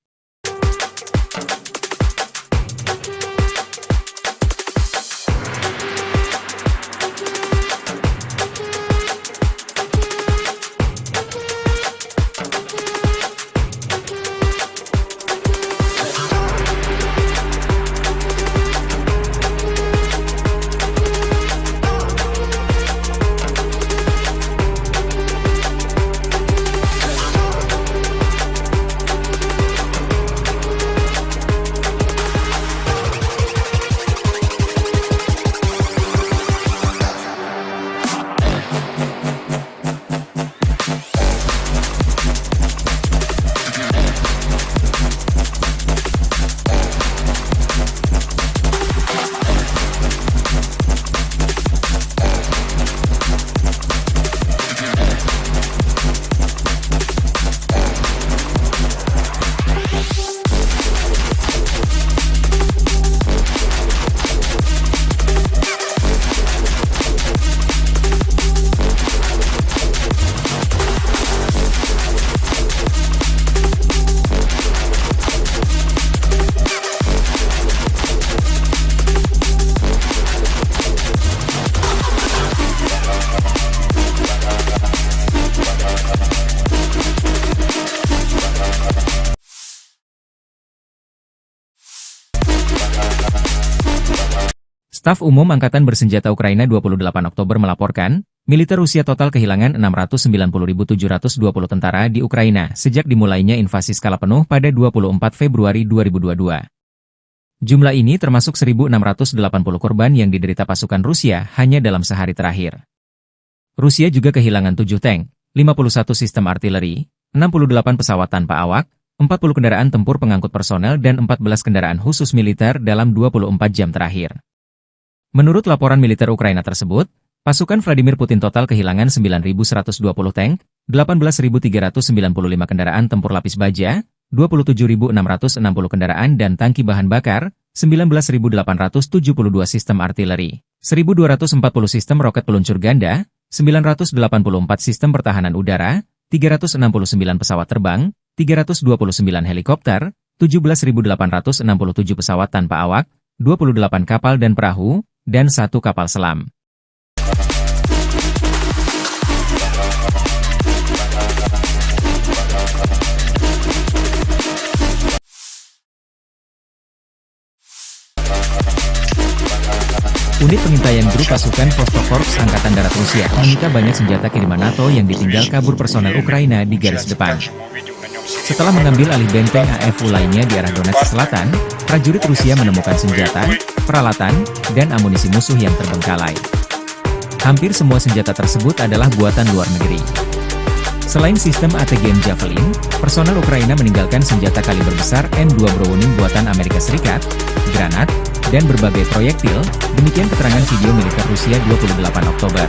Staf Umum Angkatan Bersenjata Ukraina 28 Oktober melaporkan, militer Rusia total kehilangan 690.720 tentara di Ukraina sejak dimulainya invasi skala penuh pada 24 Februari 2022. Jumlah ini termasuk 1.680 korban yang diderita pasukan Rusia hanya dalam sehari terakhir. Rusia juga kehilangan 7 tank, 51 sistem artileri, 68 pesawat tanpa awak, 40 kendaraan tempur pengangkut personel dan 14 kendaraan khusus militer dalam 24 jam terakhir. Menurut laporan militer Ukraina tersebut, pasukan Vladimir Putin total kehilangan 9.120 tank, 18.395 kendaraan tempur lapis baja, 27.660 kendaraan dan tangki bahan bakar, 19.872 sistem artileri, 1.240 sistem roket peluncur ganda, 984 sistem pertahanan udara, 369 pesawat terbang, 329 helikopter, 17.867 pesawat tanpa awak, 28 kapal dan perahu, dan 1 kapal selam. Unit pengintaian grup pasukan Vostok-Korps Angkatan Darat Rusia menyita banyak senjata kiriman NATO yang ditinggal kabur personel Ukraina di garis depan. Setelah mengambil alih benteng AFU lainnya di arah Donetsk Selatan, prajurit Rusia menemukan senjata, peralatan, dan amunisi musuh yang terbengkalai. Hampir semua senjata tersebut adalah buatan luar negeri. Selain sistem ATGM Javelin, personel Ukraina meninggalkan senjata kaliber besar M2 Browning buatan Amerika Serikat, granat, dan berbagai proyektil, demikian keterangan video militer Rusia 28 Oktober.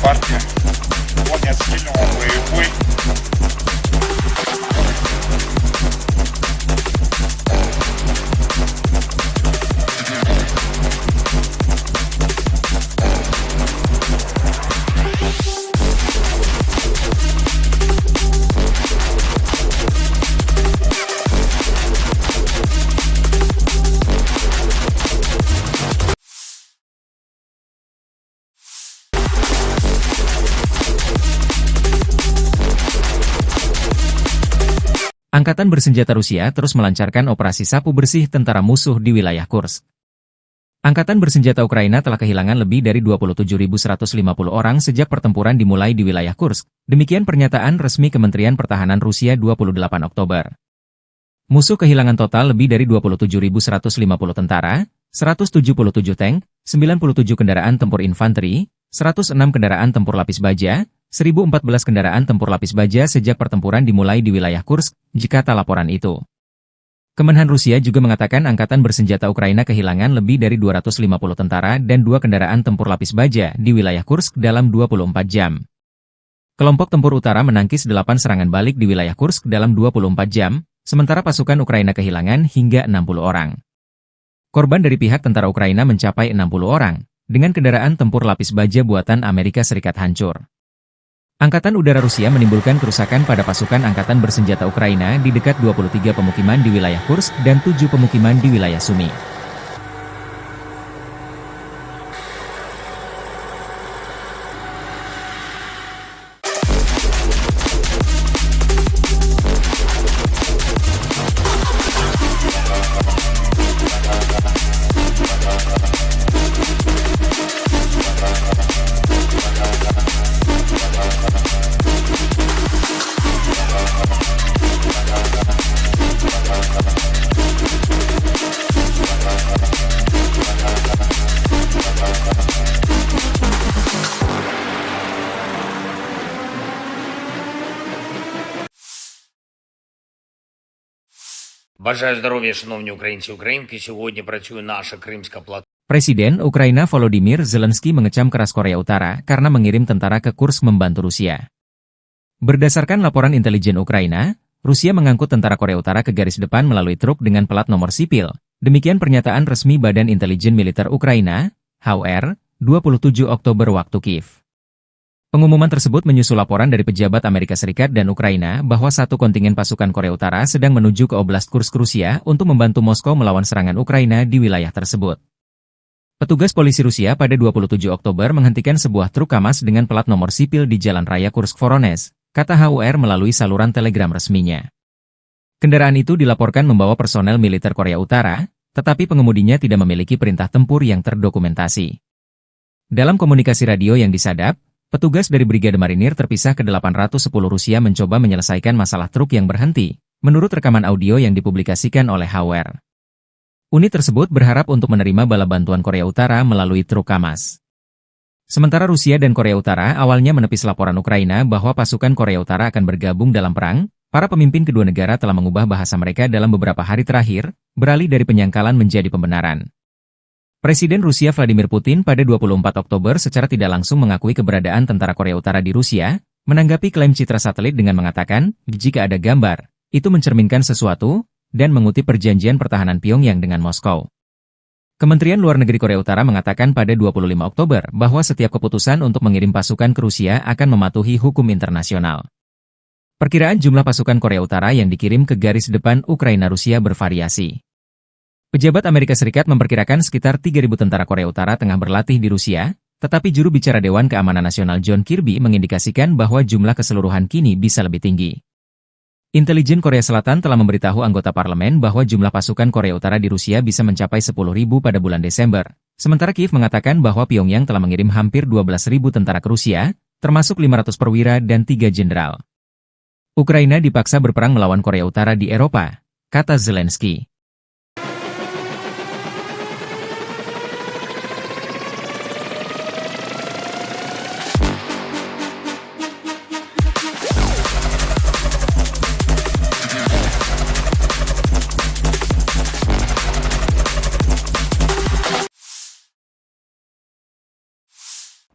Партия, он не отстрелян, он боевой. Angkatan bersenjata Rusia terus melancarkan operasi sapu bersih tentara musuh di wilayah Kursk. Angkatan bersenjata Ukraina telah kehilangan lebih dari 27.150 orang sejak pertempuran dimulai di wilayah Kursk. Demikian pernyataan resmi Kementerian Pertahanan Rusia 28 Oktober. Musuh kehilangan total lebih dari 27.150 tentara, 177 tank, 97 kendaraan tempur infanteri, 106 kendaraan tempur lapis baja, 1.014 kendaraan tempur lapis baja sejak pertempuran dimulai di wilayah Kursk, jikata laporan itu. Kemenhan Rusia juga mengatakan angkatan bersenjata Ukraina kehilangan lebih dari 250 tentara dan 2 kendaraan tempur lapis baja di wilayah Kursk dalam 24 jam. Kelompok tempur utara menangkis 8 serangan balik di wilayah Kursk dalam 24 jam, sementara pasukan Ukraina kehilangan hingga 60 orang. Korban dari pihak tentara Ukraina mencapai 60 orang, dengan kendaraan tempur lapis baja buatan Amerika Serikat hancur. Angkatan Udara Rusia menimbulkan kerusakan pada pasukan Angkatan Bersenjata Ukraina di dekat 23 pemukiman di wilayah Kursk dan 7 pemukiman di wilayah Sumy. Бажаю здоров'я, шановні українці і українки. Сьогодні працює наша Кримська платформа. Presiden Ukraina Volodymyr Zelensky mengecam keras Korea Utara karena mengirim tentara ke Kursk membantu Rusia. Berdasarkan laporan intelijen Ukraina, Rusia mengangkut tentara Korea Utara ke garis depan melalui truk dengan pelat nomor sipil. Demikian pernyataan resmi Badan Intelijen Militer Ukraina, HUR, 27 Oktober waktu Kiev. Pengumuman tersebut menyusul laporan dari pejabat Amerika Serikat dan Ukraina bahwa satu kontingen pasukan Korea Utara sedang menuju ke Oblast Kursk Rusia untuk membantu Moskow melawan serangan Ukraina di wilayah tersebut. Petugas polisi Rusia pada 27 Oktober menghentikan sebuah truk KAMAZ dengan plat nomor sipil di Jalan Raya Kursk-Voronezh, kata HUR melalui saluran telegram resminya. Kendaraan itu dilaporkan membawa personel militer Korea Utara, tetapi pengemudinya tidak memiliki perintah tempur yang terdokumentasi. Dalam komunikasi radio yang disadap, petugas dari Brigade Marinir terpisah ke-810 Rusia mencoba menyelesaikan masalah truk yang berhenti, menurut rekaman audio yang dipublikasikan oleh HUR. Unit tersebut berharap untuk menerima bala bantuan Korea Utara melalui truk KAMAZ. Sementara Rusia dan Korea Utara awalnya menepis laporan Ukraina bahwa pasukan Korea Utara akan bergabung dalam perang, Para pemimpin kedua negara telah mengubah bahasa mereka dalam beberapa hari terakhir, beralih dari penyangkalan menjadi pembenaran. Presiden Rusia Vladimir Putin pada 24 Oktober secara tidak langsung mengakui keberadaan tentara Korea Utara di Rusia, menanggapi klaim citra satelit dengan mengatakan, jika ada gambar, itu mencerminkan sesuatu, dan mengutip perjanjian pertahanan Pyongyang dengan Moskow. Kementerian Luar Negeri Korea Utara mengatakan pada 25 Oktober bahwa setiap keputusan untuk mengirim pasukan ke Rusia akan mematuhi hukum internasional. Perkiraan jumlah pasukan Korea Utara yang dikirim ke garis depan Ukraina-Rusia bervariasi. Pejabat Amerika Serikat memperkirakan sekitar 3.000 tentara Korea Utara tengah berlatih di Rusia, tetapi juru bicara Dewan Keamanan Nasional John Kirby mengindikasikan bahwa jumlah keseluruhan kini bisa lebih tinggi. Intelijen Korea Selatan telah memberitahu anggota parlemen bahwa jumlah pasukan Korea Utara di Rusia bisa mencapai 10.000 pada bulan Desember, sementara Kiev mengatakan bahwa Pyongyang telah mengirim hampir 12.000 tentara ke Rusia, termasuk 500 perwira dan 3 jenderal. Ukraina dipaksa berperang melawan Korea Utara di Eropa, kata Zelensky.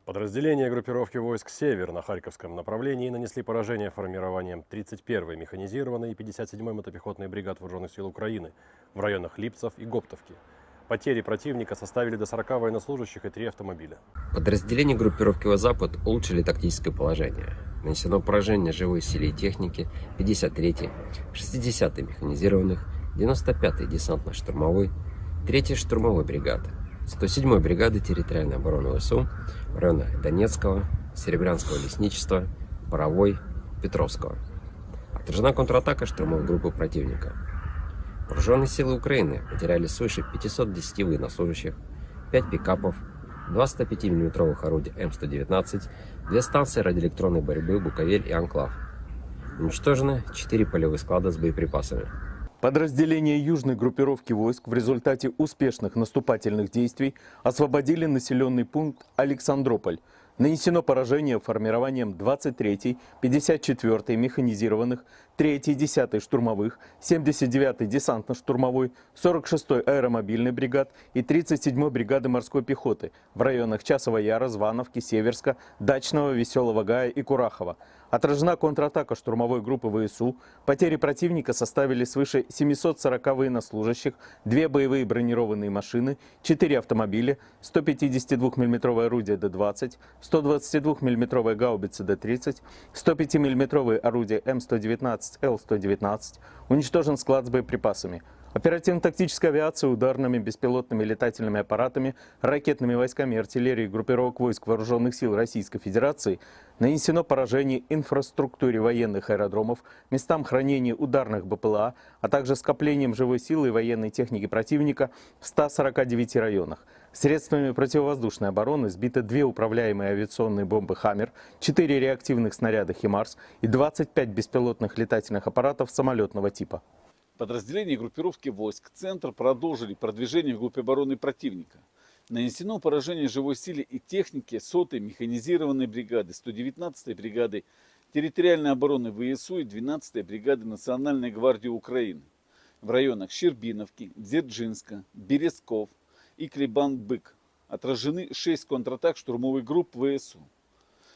Подразделения группировки войск «Север» на Харьковском направлении нанесли поражение формированием 31-й механизированной и 57-й мотопехотной бригад Вооруженных сил Украины в районах Липцев и Гоптовки. Потери противника составили до 40 военнослужащих и 3 автомобиля. Подразделения группировки «Запад» улучшили тактическое положение. Нанесено поражение живой силе и технике 53-й, 60-й механизированных, 95-й десантно-штурмовой, 3-й штурмовой бригады, 107-й бригады территориальной обороны ВСУ в районах Донецкого, Серебрянского лесничества, Боровой, Петровского. Отражена контратака штурмовой группы противника. Вооруженные силы Украины потеряли свыше 510 военнослужащих, 5 пикапов, 2 105 мм орудия М119, 2 станции радиоэлектронной борьбы «Буковель» и «Анклав». Уничтожены 4 полевых склада с боеприпасами. Подразделения южной группировки войск в результате успешных наступательных действий освободили населенный пункт Александрополь. Нанесено поражение формированием 23-й, 54-й механизированных, 3-й, 10-й штурмовых, 79-й десантно-штурмовой, 46-й аэромобильной бригад и 37-й бригады морской пехоты в районах Часова Яра, Звановки, Северска, Дачного, Веселого Гая и Курахова. Отражена контратака штурмовой группы ВСУ. Потери противника составили свыше 740 военнослужащих, 2 боевые бронированные машины, 4 автомобиля, 152 мм орудие Д-20, 122 мм гаубицы Д-30, 105 мм орудие М119, Л-119. Уничтожен склад с боеприпасами. Оперативно-тактическая авиация ударными беспилотными летательными аппаратами, ракетными войсками и артиллерией группировок войск Вооруженных сил Российской Федерации нанесено поражение инфраструктуре военных аэродромов, местам хранения ударных БПЛА, а также скоплением живой силы и военной техники противника в 149 районах. Средствами противовоздушной обороны сбиты 2 управляемые авиационные бомбы «Хаммер», 4 реактивных снаряда «Химарс» и 25 беспилотных летательных аппаратов самолетного типа. Подразделения группировки войск «Центр» продолжили продвижение в группе обороны противника. Нанесено поражение живой силе и технике 100-й механизированной бригады, 119-й бригады территориальной обороны ВСУ и 12-й бригады Национальной гвардии Украины в районах Щербиновки, Дзержинска, Березков и Клебан-Бык. Отражены 6 контратак штурмовых групп ВСУ.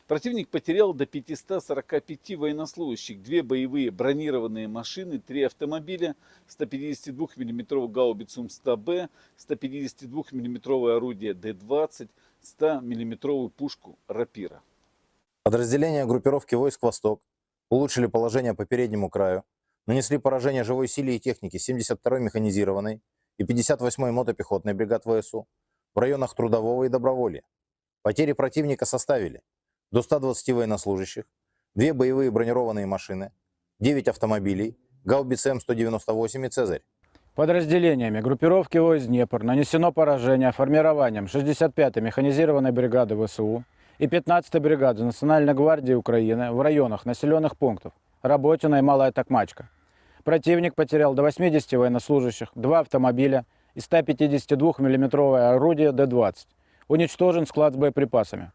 Противник потерял до 545 военнослужащих, 2 боевые бронированные машины, 3 автомобиля, 152 мм гаубицу М100Б, 152 мм орудие Д-20, 100 мм пушку Рапира. Подразделения группировки войск «Восток» улучшили положение по переднему краю, нанесли поражение живой силе и технике 72-й механизированной и 58-й мотопехотной бригад ВСУ в районах Трудового и Доброволья. Потери противника составили до 120 военнослужащих, 2 боевые бронированные машины, 9 автомобилей, гаубицы М198 и «Цезарь». Подразделениями группировки войск «Днепр» нанесено поражение формированием 65-й механизированной бригады ВСУ и 15-й бригады Национальной гвардии Украины в районах населенных пунктов Работино и Малая Токмачка. Противник потерял до 80 военнослужащих, 2 автомобиля и 152 мм орудие Д-20. Уничтожен склад с боеприпасами.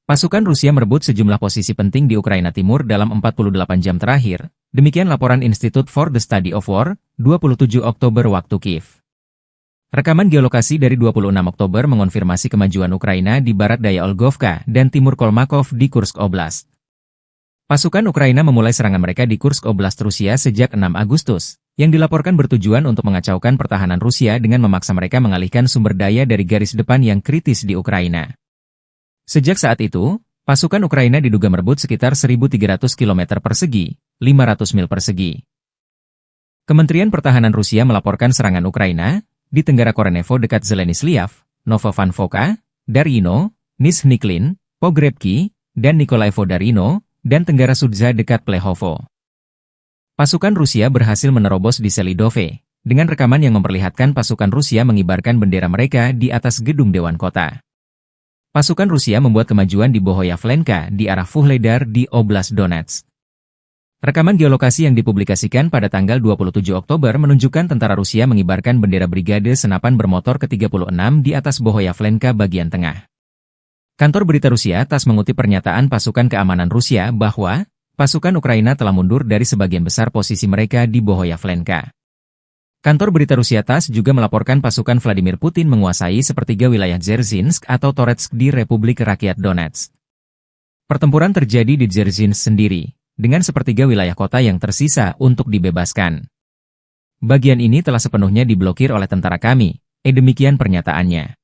Pasukan Rusia merebut sejumlah posisi penting di Ukraina Timur dalam 48 jam terakhir, demikian laporan Institute for the Study of War, 27 Oktober waktu Kiev. Rekaman geolokasi dari 26 Oktober mengonfirmasi kemajuan Ukraina di barat daya Olgovka dan timur Kolmakov di Kursk Oblast. Pasukan Ukraina memulai serangan mereka di Kursk Oblast Rusia sejak 6 Agustus, yang dilaporkan bertujuan untuk mengacaukan pertahanan Rusia dengan memaksa mereka mengalihkan sumber daya dari garis depan yang kritis di Ukraina. Sejak saat itu, pasukan Ukraina diduga merebut sekitar 1.300 km persegi, 500 mil persegi. Kementerian Pertahanan Rusia melaporkan serangan Ukraina di Tenggara Korenevo dekat Zeleny-Sliav, Novovankovka, Darino, Nizhny-Klin, Pogrebki, dan Nikolaevo-Darino, dan Tenggara Sudza dekat Plehovo. Pasukan Rusia berhasil menerobos di Selidove, dengan rekaman yang memperlihatkan pasukan Rusia mengibarkan bendera mereka di atas gedung Dewan Kota. Pasukan Rusia membuat kemajuan di Bohoyavlenka di arah Vuhledar di Oblast Donetsk. Rekaman geolokasi yang dipublikasikan pada tanggal 27 Oktober menunjukkan tentara Rusia mengibarkan bendera Brigade Senapan Bermotor ke-36 di atas Bohoyavlenka bagian tengah. Kantor berita Rusia TASS mengutip pernyataan pasukan keamanan Rusia bahwa pasukan Ukraina telah mundur dari sebagian besar posisi mereka di Bohoyavlenka. Kantor berita Rusia TASS juga melaporkan pasukan Vladimir Putin menguasai sepertiga wilayah Dzerzhinsk atau Toretsk di Republik Rakyat Donetsk. Pertempuran terjadi di Dzerzhinsk sendiri, dengan sepertiga wilayah kota yang tersisa untuk dibebaskan. Bagian ini telah sepenuhnya diblokir oleh tentara kami, demikian pernyataannya.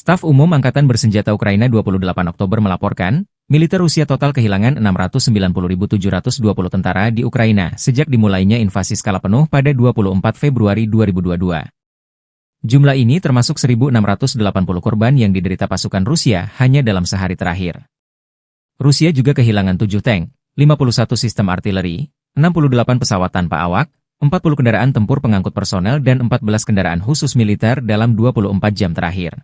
Staf Umum Angkatan Bersenjata Ukraina 28 Oktober melaporkan, militer Rusia total kehilangan 690.720 tentara di Ukraina sejak dimulainya invasi skala penuh pada 24 Februari 2022. Jumlah ini termasuk 1.680 korban yang diderita pasukan Rusia hanya dalam sehari terakhir. Rusia juga kehilangan 7 tank, 51 sistem artileri, 68 pesawat tanpa awak, 40 kendaraan tempur pengangkut personel dan 14 kendaraan khusus militer dalam 24 jam terakhir.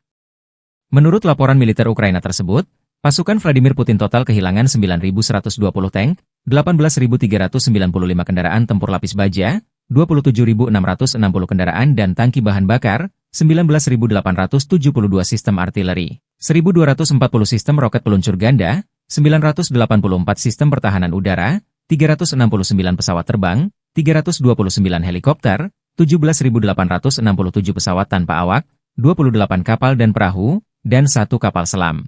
Menurut laporan militer Ukraina tersebut, pasukan Vladimir Putin total kehilangan 9.120 tank, 18.395 kendaraan tempur lapis baja, 27.660 kendaraan dan tangki bahan bakar, 19.872 sistem artileri, 1.240 sistem roket peluncur ganda, 984 sistem pertahanan udara, 369 pesawat terbang, 329 helikopter, 17.867 pesawat tanpa awak, 28 kapal dan perahu, dan 1 kapal selam.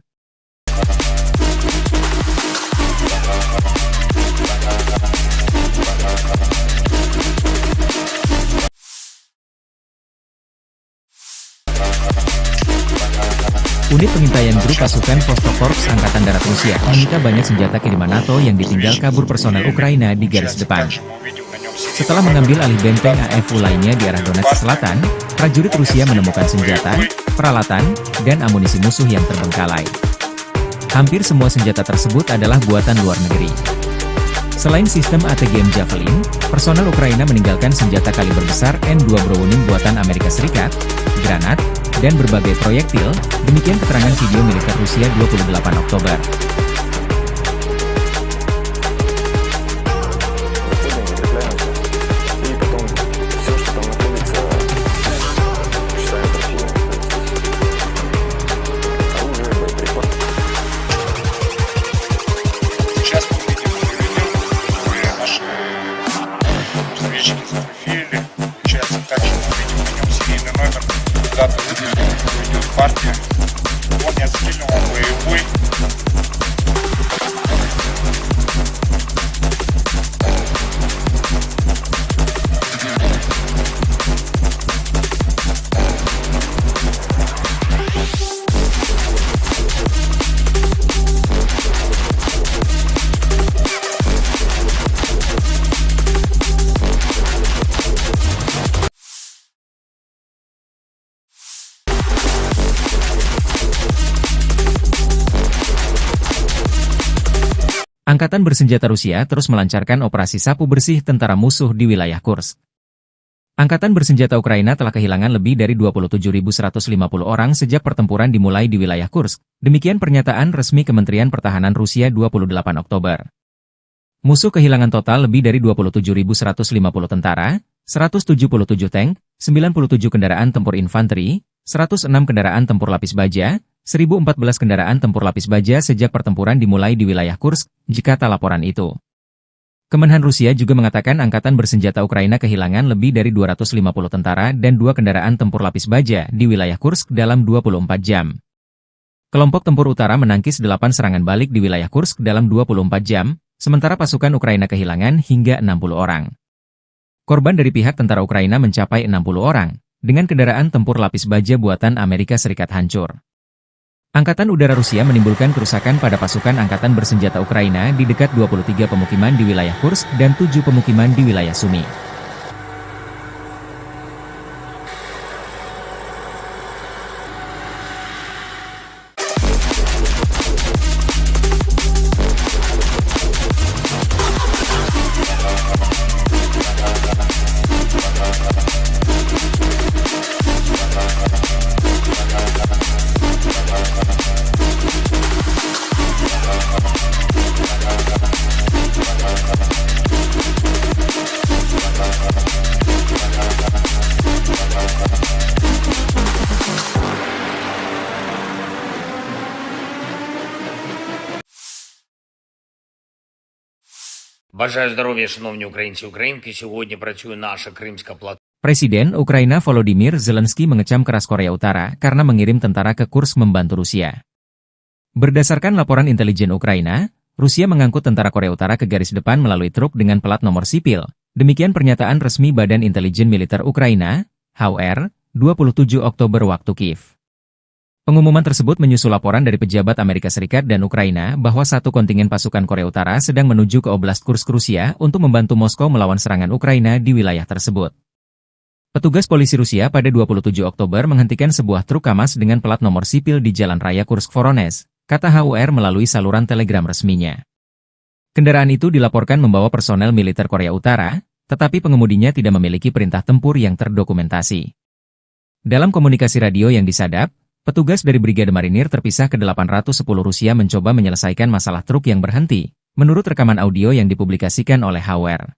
Unit pengintaian grup pasukan Vostok Korps Angkatan Darat Rusia menyita banyak senjata kiriman NATO yang ditinggal kabur personel Ukraina di garis depan. Setelah mengambil alih benteng AFU lainnya di arah Donetsk Selatan, prajurit Rusia menemukan senjata, peralatan, dan amunisi musuh yang terbengkalai. Hampir semua senjata tersebut adalah buatan luar negeri. Selain sistem ATGM Javelin, personel Ukraina meninggalkan senjata kaliber besar N2 Browning buatan Amerika Serikat, granat, dan berbagai proyektil, demikian keterangan video militer Rusia 28 Oktober. Сейчас мы видим, наши разведчики зафотографировали. Получается так, что мы видим на нем серийный номер, дата выпуска, идет партия. Он не отстрелен, он боевой. Angkatan bersenjata Rusia terus melancarkan operasi sapu bersih tentara musuh di wilayah Kursk. Angkatan bersenjata Ukraina telah kehilangan lebih dari 27.150 orang sejak pertempuran dimulai di wilayah Kursk. Demikian pernyataan resmi Kementerian Pertahanan Rusia 28 Oktober. Musuh kehilangan total lebih dari 27.150 tentara, 177 tank, 97 kendaraan tempur infanteri, 106 kendaraan tempur lapis baja, 1.014 kendaraan tempur lapis baja sejak pertempuran dimulai di wilayah Kursk, jikata laporan itu. Kemenhan Rusia juga mengatakan angkatan bersenjata Ukraina kehilangan lebih dari 250 tentara dan 2 kendaraan tempur lapis baja di wilayah Kursk dalam 24 jam. Kelompok tempur utara menangkis 8 serangan balik di wilayah Kursk dalam 24 jam, sementara pasukan Ukraina kehilangan hingga 60 orang. Korban dari pihak tentara Ukraina mencapai 60 orang, dengan kendaraan tempur lapis baja buatan Amerika Serikat hancur. Angkatan Udara Rusia menimbulkan kerusakan pada pasukan Angkatan Bersenjata Ukraina di dekat 23 pemukiman di wilayah Kursk dan 7 pemukiman di wilayah Sumy. Бажаю здоров'я, шановні українці і українки. Сьогодні працює наша Кримська платформа. Presiden Ukraina Volodymyr Zelensky mengecam keras Korea Utara karena mengirim tentara ke Kursk membantu Rusia. Berdasarkan laporan intelijen Ukraina, Rusia mengangkut tentara Korea Utara ke garis depan melalui truk dengan plat nomor sipil. Demikian pernyataan resmi Badan Intelijen Militer Ukraina, HUR, 27 Oktober waktu Kiev. Pengumuman tersebut menyusul laporan dari pejabat Amerika Serikat dan Ukraina bahwa satu kontingen pasukan Korea Utara sedang menuju ke Oblast Kursk Rusia untuk membantu Moskow melawan serangan Ukraina di wilayah tersebut. Petugas polisi Rusia pada 27 Oktober menghentikan sebuah truk KAMAZ dengan plat nomor sipil di Jalan Raya Kursk-Voronezh, kata HUR melalui saluran telegram resminya. Kendaraan itu dilaporkan membawa personel militer Korea Utara, tetapi pengemudinya tidak memiliki perintah tempur yang terdokumentasi. Dalam komunikasi radio yang disadap, petugas dari Brigade Marinir terpisah ke 810 Rusia mencoba menyelesaikan masalah truk yang berhenti, menurut rekaman audio yang dipublikasikan oleh HUR.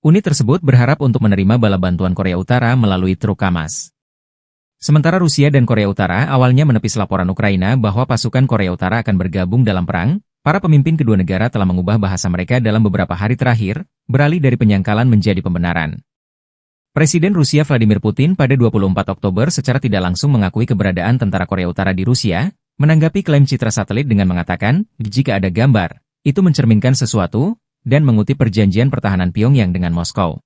Unit tersebut berharap untuk menerima bala bantuan Korea Utara melalui truk KAMAZ. Sementara Rusia dan Korea Utara awalnya menepis laporan Ukraina bahwa pasukan Korea Utara akan bergabung dalam perang, para pemimpin kedua negara telah mengubah bahasa mereka dalam beberapa hari terakhir, beralih dari penyangkalan menjadi pembenaran. Presiden Rusia Vladimir Putin pada 24 Oktober secara tidak langsung mengakui keberadaan tentara Korea Utara di Rusia, menanggapi klaim citra satelit dengan mengatakan, jika ada gambar, itu mencerminkan sesuatu, dan mengutip perjanjian pertahanan Pyongyang dengan Moskow.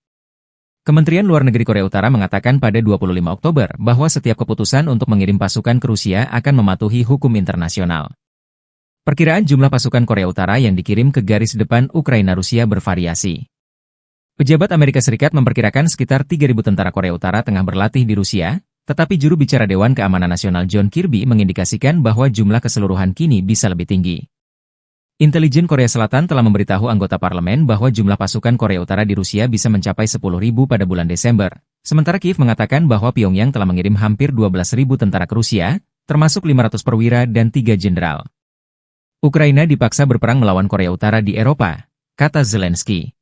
Kementerian Luar Negeri Korea Utara mengatakan pada 25 Oktober bahwa setiap keputusan untuk mengirim pasukan ke Rusia akan mematuhi hukum internasional. Perkiraan jumlah pasukan Korea Utara yang dikirim ke garis depan Ukraina-Rusia bervariasi. Pejabat Amerika Serikat memperkirakan sekitar 3.000 tentara Korea Utara tengah berlatih di Rusia, tetapi juru bicara Dewan Keamanan Nasional John Kirby mengindikasikan bahwa jumlah keseluruhan kini bisa lebih tinggi. Intelijen Korea Selatan telah memberitahu anggota parlemen bahwa jumlah pasukan Korea Utara di Rusia bisa mencapai 10.000 pada bulan Desember, Sementara Kiev mengatakan bahwa Pyongyang telah mengirim hampir 12.000 tentara ke Rusia, termasuk 500 perwira dan 3 jenderal. Ukraina dipaksa berperang melawan Korea Utara di Eropa, kata Zelensky.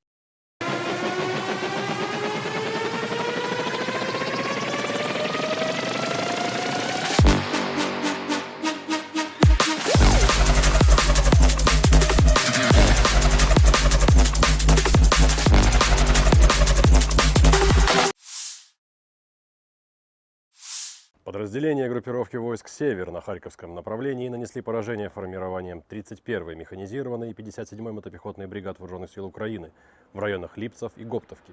Подразделения группировки войск «Север» на Харьковском направлении нанесли поражение формированием 31-й механизированной и 57-й мотопехотной бригад Вооруженных сил Украины в районах Липцев и Гоптовки.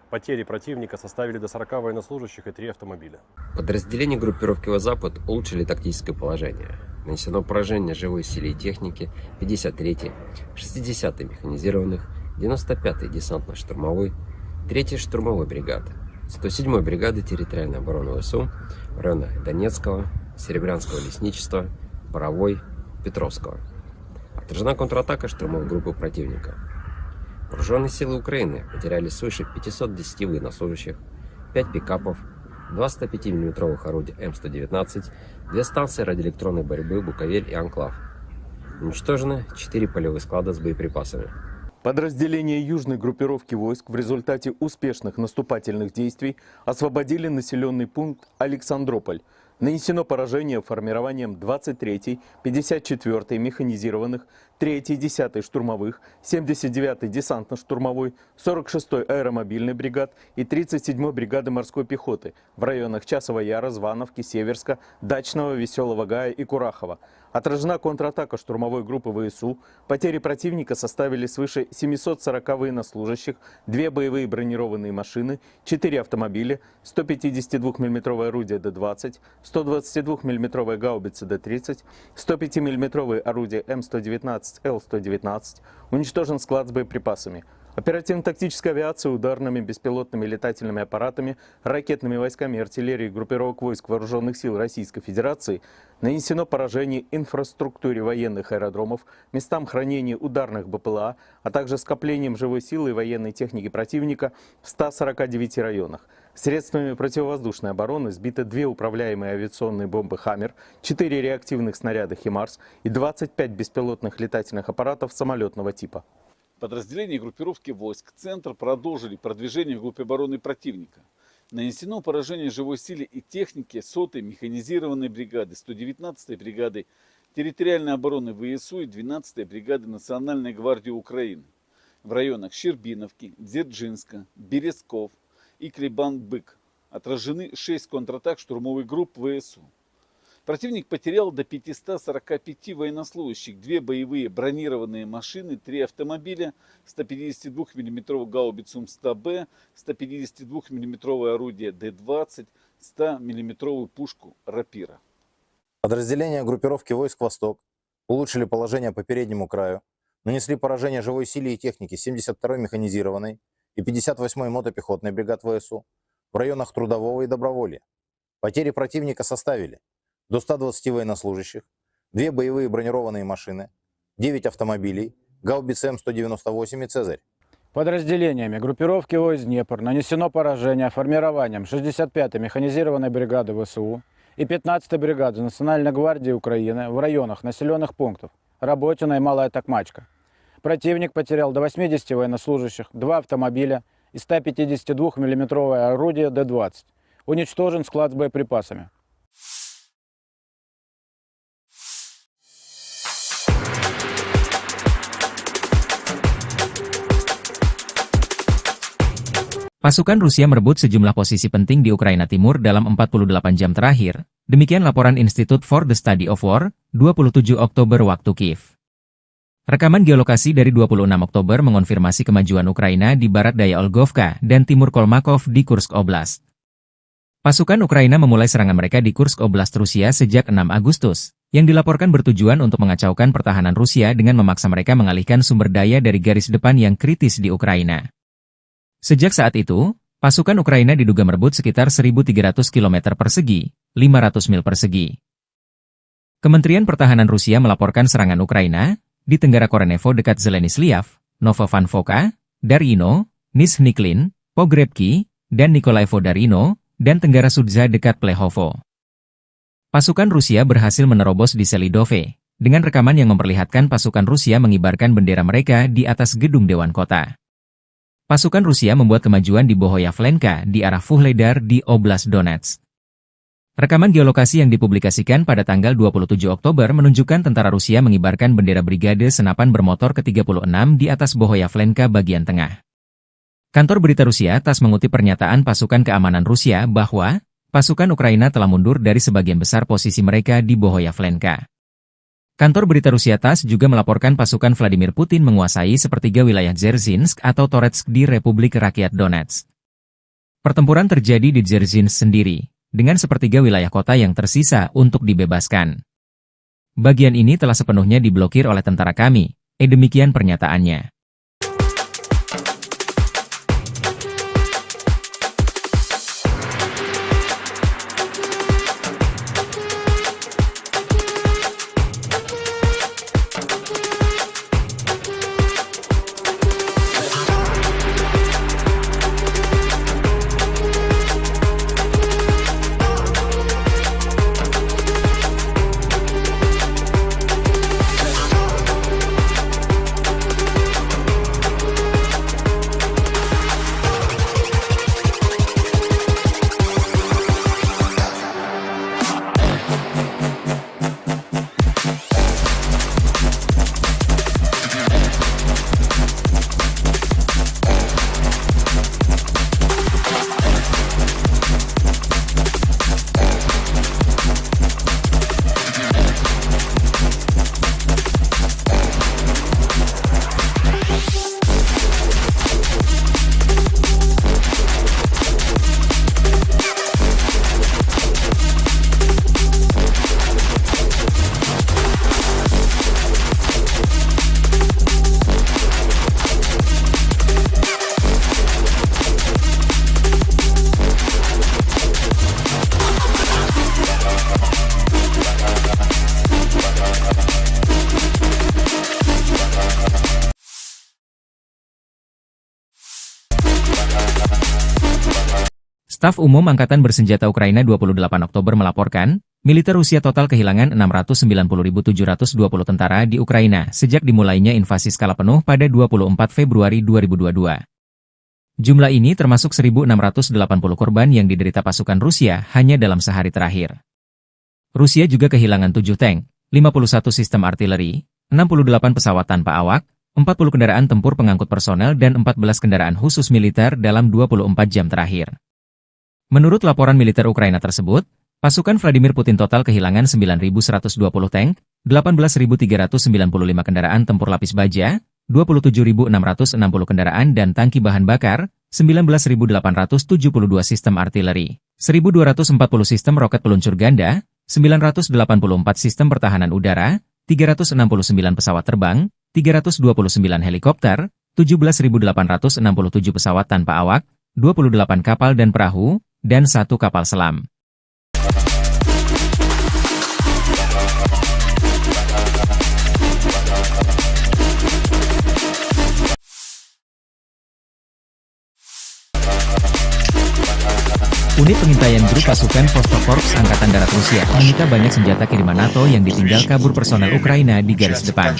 Потери противника составили до 40 военнослужащих и 3 автомобиля. Подразделения группировки «Запад» улучшили тактическое положение. Нанесено поражение живой силе и технике 53-й, 60-й механизированных, 95-й десантно-штурмовой, 3-й штурмовой бригады, 107-й бригады территориальной обороны ВСУ в районах Донецкого, Серебрянского лесничества, Боровой, Петровского. Отражена контратака штурмовой группы противника. Вооруженные силы Украины потеряли свыше 510 военнослужащих, 5 пикапов, 2 105 мм орудия М119, 2 станции радиоэлектронной борьбы «Буковель» и «Анклав». Уничтожены 4 полевых склада с боеприпасами. Подразделения южной группировки войск в результате успешных наступательных действий освободили населенный пункт Александрополь. Нанесено поражение формированием 23-й, 54-й механизированных, 3-й, 10-й штурмовых, 79-й десантно-штурмовой, 46-й аэромобильной бригад и 37-й бригады морской пехоты в районах Часова Яра, Звановки, Северска, Дачного, Веселого Гая и Курахова. Отражена контратака штурмовой группы ВСУ. Потери противника составили свыше 740 военнослужащих, 2 боевые бронированные машины, 4 автомобиля, 152 мм орудие Д-20, 122 мм гаубицы Д-30, 105 мм орудие М119, Л-119. Уничтожен склад с боеприпасами. Оперативно-тактическая авиация ударными беспилотными летательными аппаратами, ракетными войсками и артиллерией группировок войск Вооруженных сил Российской Федерации нанесено поражение инфраструктуре военных аэродромов, местам хранения ударных БПЛА, а также скоплением живой силы и военной техники противника в 149 районах. Средствами противовоздушной обороны сбито 2 управляемые авиационные бомбы «Хаммер», 4 реактивных снаряда «Химарс» и 25 беспилотных летательных аппаратов самолетного типа. Подразделения группировки войск «Центр» продолжили продвижение в группе обороны противника. Нанесено поражение живой силе и технике 100-й механизированной бригады, 119-й бригады территориальной обороны ВСУ и 12-й бригады Национальной гвардии Украины в районах Щербиновки, Дзержинска, Березков и Клебан-Бык. Отражены 6 контратак штурмовых групп ВСУ. Противник потерял до 545 военнослужащих, 2 боевые бронированные машины, 3 автомобиля, 152 мм гаубицу М100Б, 152 мм орудие Д-20, 100 мм пушку «Рапира». Подразделения группировки войск «Восток» улучшили положение по переднему краю, нанесли поражение живой силе и технике 72-й механизированной и 58-й мотопехотной бригад ВСУ в районах Трудового и Доброволья. Потери противника составили до 120 военнослужащих, 2 боевые бронированные машины, 9 автомобилей, гаубицы М198 и «Цезарь». Подразделениями группировки войск «Днепр» нанесено поражение формированием 65-й механизированной бригады ВСУ и 15-й бригады Национальной гвардии Украины в районах населенных пунктов Работино и Малая Токмачка. Противник потерял до 80 военнослужащих, 2 автомобиля и 152 мм орудие Д-20. Уничтожен склад с боеприпасами. Pasukan Rusia merebut sejumlah posisi penting di Ukraina Timur dalam 48 jam terakhir, demikian laporan Institute for the Study of War, 27 Oktober waktu Kiev. Rekaman geolokasi dari 26 Oktober mengonfirmasi kemajuan Ukraina di barat daya Olgovka dan timur Kolmakov di Kursk Oblast. Pasukan Ukraina memulai serangan mereka di Kursk Oblast Rusia sejak 6 Agustus, yang dilaporkan bertujuan untuk mengacaukan pertahanan Rusia dengan memaksa mereka mengalihkan sumber daya dari garis depan yang kritis di Ukraina. Sejak saat itu, pasukan Ukraina diduga merebut sekitar 1.300 km persegi, 500 mil persegi. Kementerian Pertahanan Rusia melaporkan serangan Ukraina di Tenggara Korenevo dekat Zeleny Sliav, Novovanfoka, Daryino, Nizhny Klin, Pogrebki, dan Nikolaevo Darino, dan Tenggara Sudza dekat Plehovo. Pasukan Rusia berhasil menerobos di Selidove, dengan rekaman yang memperlihatkan pasukan Rusia mengibarkan bendera mereka di atas gedung Dewan Kota. Pasukan Rusia membuat kemajuan di Bohoyavlenka di arah Vuhledar di Oblast Donetsk. Rekaman geolokasi yang dipublikasikan pada tanggal 27 Oktober menunjukkan tentara Rusia mengibarkan bendera Brigade Senapan Bermotor ke-36 di atas Bohoyavlenka bagian tengah. Kantor berita Rusia TASS mengutip pernyataan pasukan keamanan Rusia bahwa pasukan Ukraina telah mundur dari sebagian besar posisi mereka di Bohoyavlenka. Kantor berita Rusia TASS juga melaporkan pasukan Vladimir Putin menguasai sepertiga wilayah Dzerzhinsk atau Toretsk di Republik Rakyat Donetsk. Pertempuran terjadi di Dzerzhinsk sendiri, dengan sepertiga wilayah kota yang tersisa untuk dibebaskan. Bagian ini telah sepenuhnya diblokir oleh tentara kami, demikian pernyataannya. Staf Umum Angkatan Bersenjata Ukraina 28 Oktober melaporkan, militer Rusia total kehilangan 690.720 tentara di Ukraina sejak dimulainya invasi skala penuh pada 24 Februari 2022. Jumlah ini termasuk 1.680 korban yang diderita pasukan Rusia hanya dalam sehari terakhir. Rusia juga kehilangan 7 tank, 51 sistem artileri, 68 pesawat tanpa awak, 40 kendaraan tempur pengangkut personel dan 14 kendaraan khusus militer dalam 24 jam terakhir. Menurut laporan militer Ukraina tersebut, pasukan Vladimir Putin total kehilangan 9.120 tank, 18.395 kendaraan tempur lapis baja, 27.660 kendaraan dan tangki bahan bakar, 19.872 sistem artileri, 1.240 sistem roket peluncur ganda, 984 sistem pertahanan udara, 369 pesawat terbang, 329 helikopter, 17.867 pesawat tanpa awak, 28 kapal dan perahu, dan 1 kapal selam. Unit pengintaian grup pasukan Vostokorps Angkatan Darat Rusia menyita banyak senjata kiriman NATO yang ditinggal kabur personel Ukraina di garis depan.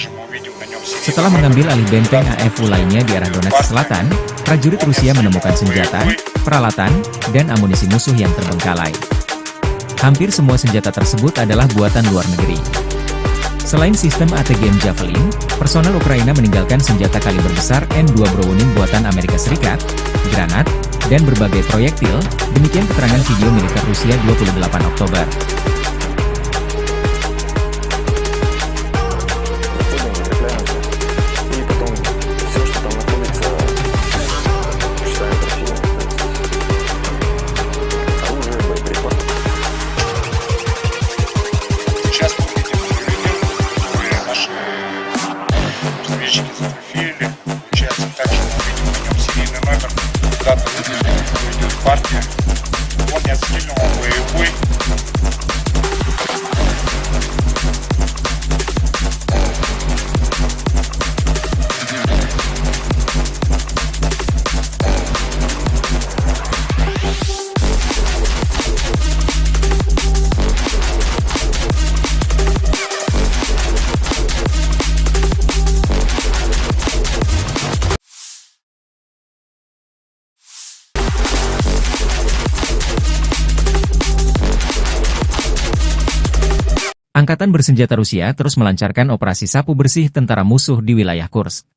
Setelah mengambil alih benteng AFU lainnya di arah Donetsk Selatan, prajurit Rusia menemukan senjata, peralatan, dan amunisi musuh yang terbengkalai. Hampir semua senjata tersebut adalah buatan luar negeri. Selain sistem ATGM Javelin, personel Ukraina meninggalkan senjata kaliber besar M2 Browning buatan Amerika Serikat, granat, dan berbagai proyektil, demikian keterangan video militer Rusia 28 Oktober. Сейчас мы видим которые наши разведчики зафотографировали. Получается, также мы видим на нем серийный номер, дата выпуска, идет партия. Он не отстрелен, он боевой. Angkatan bersenjata Rusia terus melancarkan operasi sapu bersih tentara musuh di wilayah Kursk.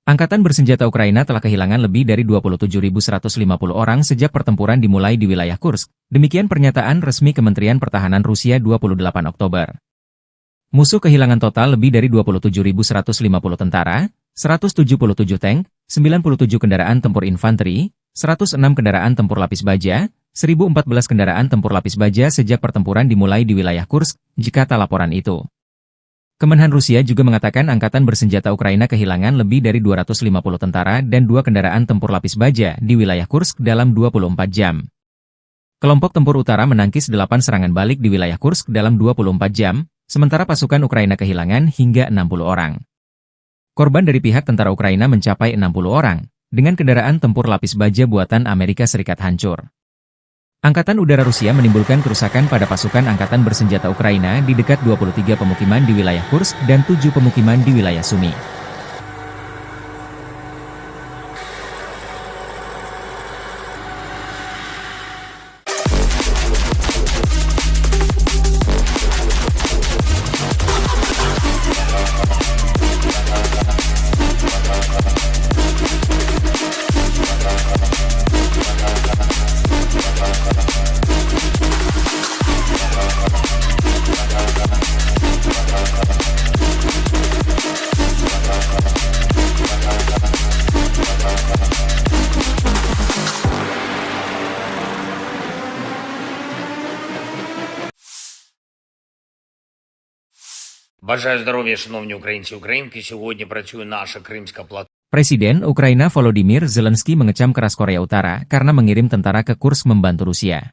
Angkatan bersenjata Ukraina telah kehilangan lebih dari 27.150 orang sejak pertempuran dimulai di wilayah Kursk. Demikian pernyataan resmi Kementerian Pertahanan Rusia 28 Oktober. Musuh kehilangan total lebih dari 27.150 tentara, 177 tank, 97 kendaraan tempur infanteri, 106 kendaraan tempur lapis baja, 1.014 kendaraan tempur lapis baja sejak pertempuran dimulai di wilayah Kursk, jika tak laporan itu. Kemenhan Rusia juga mengatakan Angkatan bersenjata Ukraina kehilangan lebih dari 250 tentara dan 2 kendaraan tempur lapis baja di wilayah Kursk dalam 24 jam. Kelompok tempur utara menangkis 8 serangan balik di wilayah Kursk dalam 24 jam, sementara pasukan Ukraina kehilangan hingga 60 orang. Korban dari pihak tentara Ukraina mencapai 60 orang, dengan kendaraan tempur lapis baja buatan Amerika Serikat hancur. Angkatan Udara Rusia menimbulkan kerusakan pada pasukan Angkatan bersenjata Ukraina di dekat 23 pemukiman di wilayah Kursk dan 7 pemukiman di wilayah Sumy. Бажаю здоров'я, шановні українці і українки. Сьогодні працює наша Кримська платформа. Presiden Ukraina Volodymyr Zelensky mengecam keras Korea Utara karena mengirim tentara ke Kursk membantu Rusia.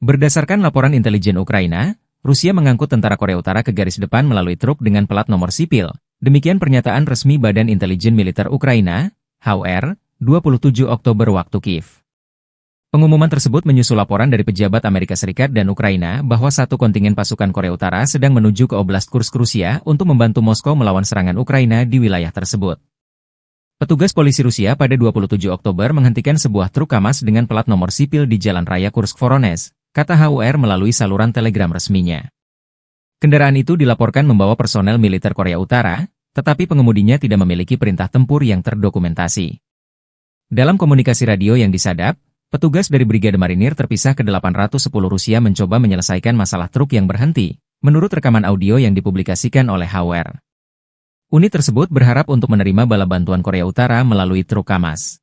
Berdasarkan laporan intelijen Ukraina, Rusia mengangkut tentara Korea Utara ke garis depan melalui truk dengan plat nomor sipil. Demikian pernyataan resmi Badan Intelijen Militer Ukraina, HUR, 27 Oktober waktu Kiev. Pengumuman tersebut menyusul laporan dari pejabat Amerika Serikat dan Ukraina bahwa satu kontingen pasukan Korea Utara sedang menuju ke Oblast Kursk Rusia untuk membantu Moskow melawan serangan Ukraina di wilayah tersebut. Petugas polisi Rusia pada 27 Oktober menghentikan sebuah truk KAMAZ dengan plat nomor sipil di Jalan Raya Kursk-Voronezh, kata HUR melalui saluran telegram resminya. Kendaraan itu dilaporkan membawa personel militer Korea Utara, tetapi pengemudinya tidak memiliki perintah tempur yang terdokumentasi. Dalam komunikasi radio yang disadap, petugas dari Brigade Marinir terpisah ke 810 Rusia mencoba menyelesaikan masalah truk yang berhenti, menurut rekaman audio yang dipublikasikan oleh HUR. Unit tersebut berharap untuk menerima bala bantuan Korea Utara melalui truk KAMAZ.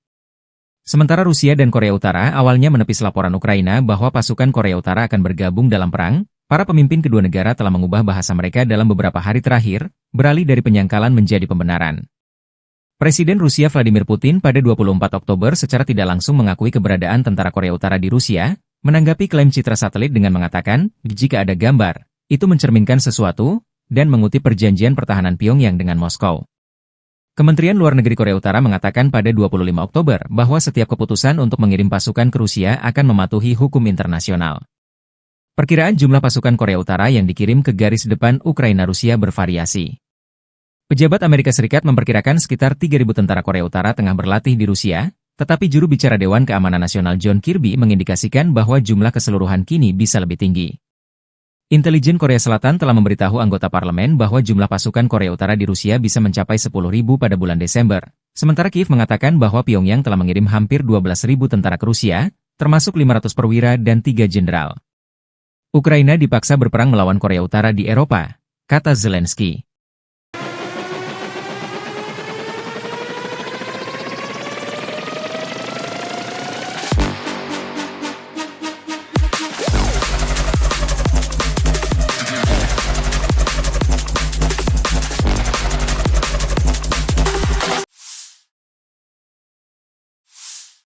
Sementara Rusia dan Korea Utara awalnya menepis laporan Ukraina bahwa pasukan Korea Utara akan bergabung dalam perang, para pemimpin kedua negara telah mengubah bahasa mereka dalam beberapa hari terakhir, beralih dari penyangkalan menjadi pembenaran. Presiden Rusia Vladimir Putin pada 24 Oktober secara tidak langsung mengakui keberadaan tentara Korea Utara di Rusia, menanggapi klaim citra satelit dengan mengatakan, jika ada gambar, itu mencerminkan sesuatu, dan mengutip perjanjian pertahanan Pyongyang dengan Moskow. Kementerian Luar Negeri Korea Utara mengatakan pada 25 Oktober bahwa setiap keputusan untuk mengirim pasukan ke Rusia akan mematuhi hukum internasional. Perkiraan jumlah pasukan Korea Utara yang dikirim ke garis depan Ukraina-Rusia bervariasi. Pejabat Amerika Serikat memperkirakan sekitar 3.000 tentara Korea Utara tengah berlatih di Rusia, tetapi juru bicara Dewan Keamanan Nasional John Kirby mengindikasikan bahwa jumlah keseluruhan kini bisa lebih tinggi. Intelijen Korea Selatan telah memberitahu anggota parlemen bahwa jumlah pasukan Korea Utara di Rusia bisa mencapai 10.000 pada bulan Desember, sementara Kiev mengatakan bahwa Pyongyang telah mengirim hampir 12.000 tentara ke Rusia, termasuk 500 perwira dan 3 jenderal. Ukraina dipaksa berperang melawan Korea Utara di Eropa, kata Zelensky.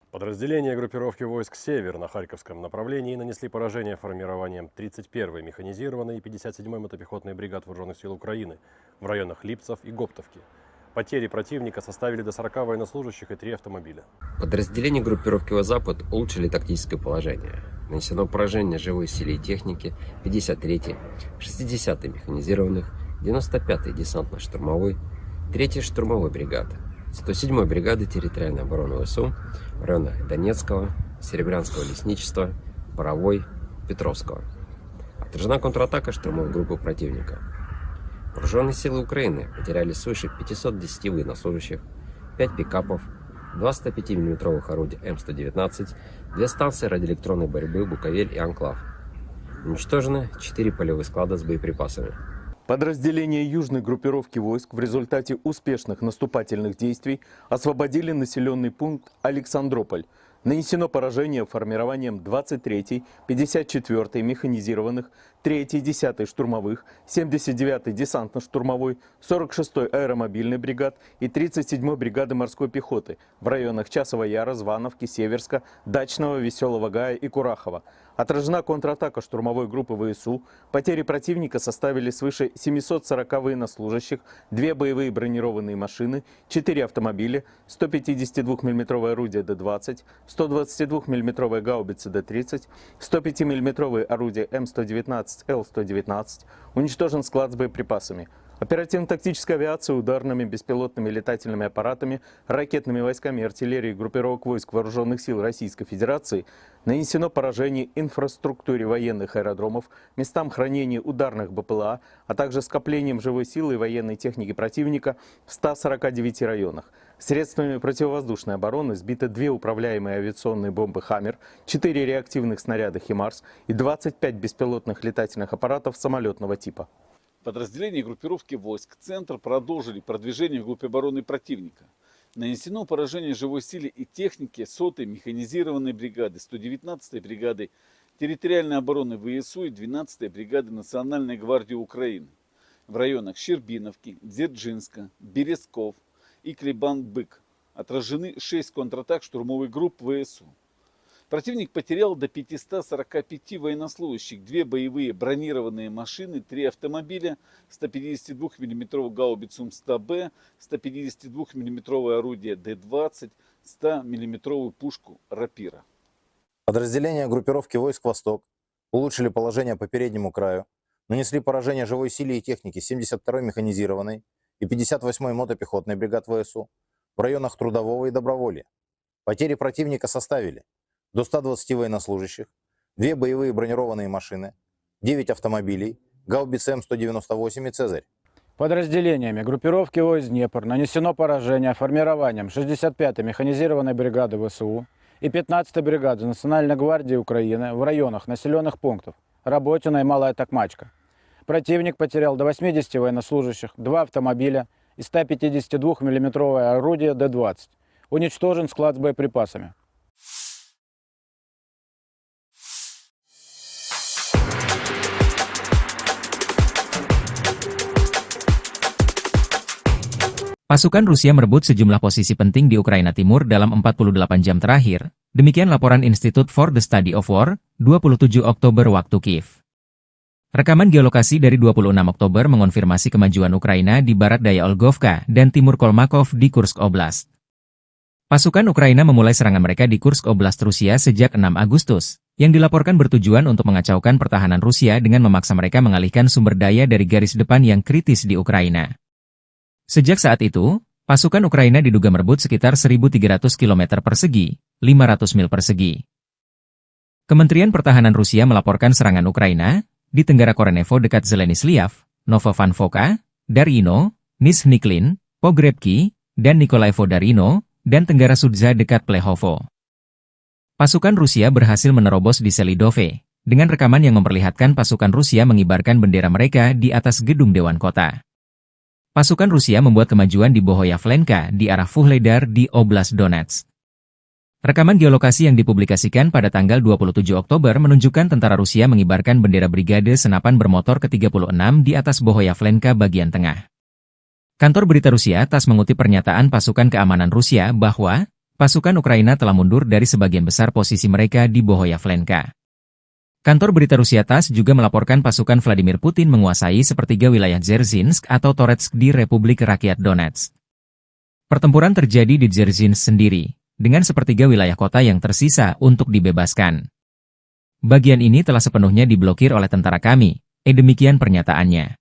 Подразделения группировки войск «Север» на Харьковском направлении нанесли поражение формированием 31-й механизированной и 57-й мотопехотной бригад Вооруженных сил Украины в районах Липцев и Гоптовки. Потери противника составили до 40 военнослужащих и 3 автомобиля. Подразделения группировки «Запад» улучшили тактическое положение. Нанесено поражение живой силе и технике 53-й, 60-й механизированных, 95-й десантно-штурмовой, 3-й штурмовой бригады, 107-й бригады территориальной обороны ВСУ в районах Донецкого, Серебрянского лесничества, Боровой, Петровского. Отражена контратака штурмовой группы противника. Вооруженные силы Украины потеряли свыше 510 военнослужащих, 5 пикапов, 2 105 мм орудия М119, 2 станции радиоэлектронной борьбы «Буковель» и «Анклав». Уничтожены 4 полевых склада с боеприпасами. Подразделения южной группировки войск в результате успешных наступательных действий освободили населенный пункт Александрополь. Нанесено поражение формированием 23-й, 54-й механизированных, 3-й, 10-й штурмовых, 79-й десантно-штурмовой, 46-й аэромобильной бригад и 37-й бригады морской пехоты в районах Часова Яра, Звановки, Северска, Дачного, Веселого Гая и Курахова. Отражена контратака штурмовой группы ВСУ. Потери противника составили свыше 740 военнослужащих, 2 боевые бронированные машины, 4 автомобиля, 152 мм орудие Д-20, 122 мм гаубицы Д-30, 105 мм орудие М119, Л-119. Уничтожен склад с боеприпасами. Оперативно-тактическая авиация ударными беспилотными летательными аппаратами, ракетными войсками и артиллерией группировок войск Вооруженных сил Российской Федерации нанесено поражение инфраструктуре военных аэродромов, местам хранения ударных БПЛА, а также скоплением живой силы и военной техники противника в 149 районах. Средствами противовоздушной обороны сбиты 2 управляемые авиационные бомбы «Хаммер», 4 реактивных снаряда «Химарс» и 25 беспилотных летательных аппаратов самолетного типа. Подразделения группировки войск «Центр» продолжили продвижение вглубь обороны противника. Нанесено поражение живой силе и технике 100-й механизированной бригады, 119-й бригады территориальной обороны ВСУ и 12-й бригады Национальной гвардии Украины в районах Щербиновки, Дзержинска, Березков и Клебан-Бык. Отражены 6 контратак штурмовых групп ВСУ. Противник потерял до 545 военнослужащих, 2 боевые бронированные машины, 3 автомобиля, 152 мм гаубицу М100Б, 152 мм орудие Д-20, 100 мм пушку «Рапира». Подразделения группировки войск «Восток» улучшили положение по переднему краю, нанесли поражение живой силе и технике 72-й механизированной и 58-й мотопехотной бригад ВСУ в районах Трудового и Доброволья. Потери противника составили до 120 военнослужащих, 2 боевые бронированные машины, 9 автомобилей, гаубицы М198 и «Цезарь». Подразделениями группировки войск «Днепр» нанесено поражение формированием 65-й механизированной бригады ВСУ и 15-й бригады Национальной гвардии Украины в районах населенных пунктов Работино и Малая Токмачка. Противник потерял до 80 военнослужащих, 2 автомобиля и 152 мм орудие Д-20. Уничтожен склад с боеприпасами. Pasukan Rusia merebut sejumlah posisi penting di Ukraina Timur dalam 48 jam terakhir. Demikian laporan Institute for the Study of War, 27 Oktober waktu Kiev. Rekaman geolokasi dari 26 Oktober mengonfirmasi kemajuan Ukraina di barat daya Olgovka dan timur Kolmakov di Kursk Oblast. Pasukan Ukraina memulai serangan mereka di Kursk Oblast Rusia sejak 6 Agustus, yang dilaporkan bertujuan untuk mengacaukan pertahanan Rusia dengan memaksa mereka mengalihkan sumber daya dari garis depan yang kritis di Ukraina. Sejak saat itu, pasukan Ukraina diduga merebut sekitar 1.300 km persegi, 500 mil persegi. Kementerian Pertahanan Rusia melaporkan serangan Ukraina di Tenggara Korenevo dekat Zeleny-Sliav, Novovankovka, Darino, Nizhny-Klin, Pogrebki, dan Nikolaevo-Darino, dan Tenggara Sudza dekat Plehovo. Pasukan Rusia berhasil menerobos di Selidove, dengan rekaman yang memperlihatkan pasukan Rusia mengibarkan bendera mereka di atas gedung Dewan Kota. Pasukan Rusia membuat kemajuan di Bohoyavlenka di arah Vuhledar di Oblast Donetsk. Rekaman geolokasi yang dipublikasikan pada tanggal 27 Oktober menunjukkan tentara Rusia mengibarkan bendera Brigade Senapan Bermotor ke-36 di atas Bohoyavlenka bagian tengah. Kantor berita Rusia TASS mengutip pernyataan pasukan keamanan Rusia bahwa pasukan Ukraina telah mundur dari sebagian besar posisi mereka di Bohoyavlenka. Kantor berita Rusia TASS juga melaporkan pasukan Vladimir Putin menguasai sepertiga wilayah Dzerzhinsk atau Toretsk di Republik Rakyat Donetsk. Pertempuran terjadi di Dzerzhinsk sendiri, dengan sepertiga wilayah kota yang tersisa untuk dibebaskan. Bagian ini telah sepenuhnya diblokir oleh tentara kami, demikian pernyataannya.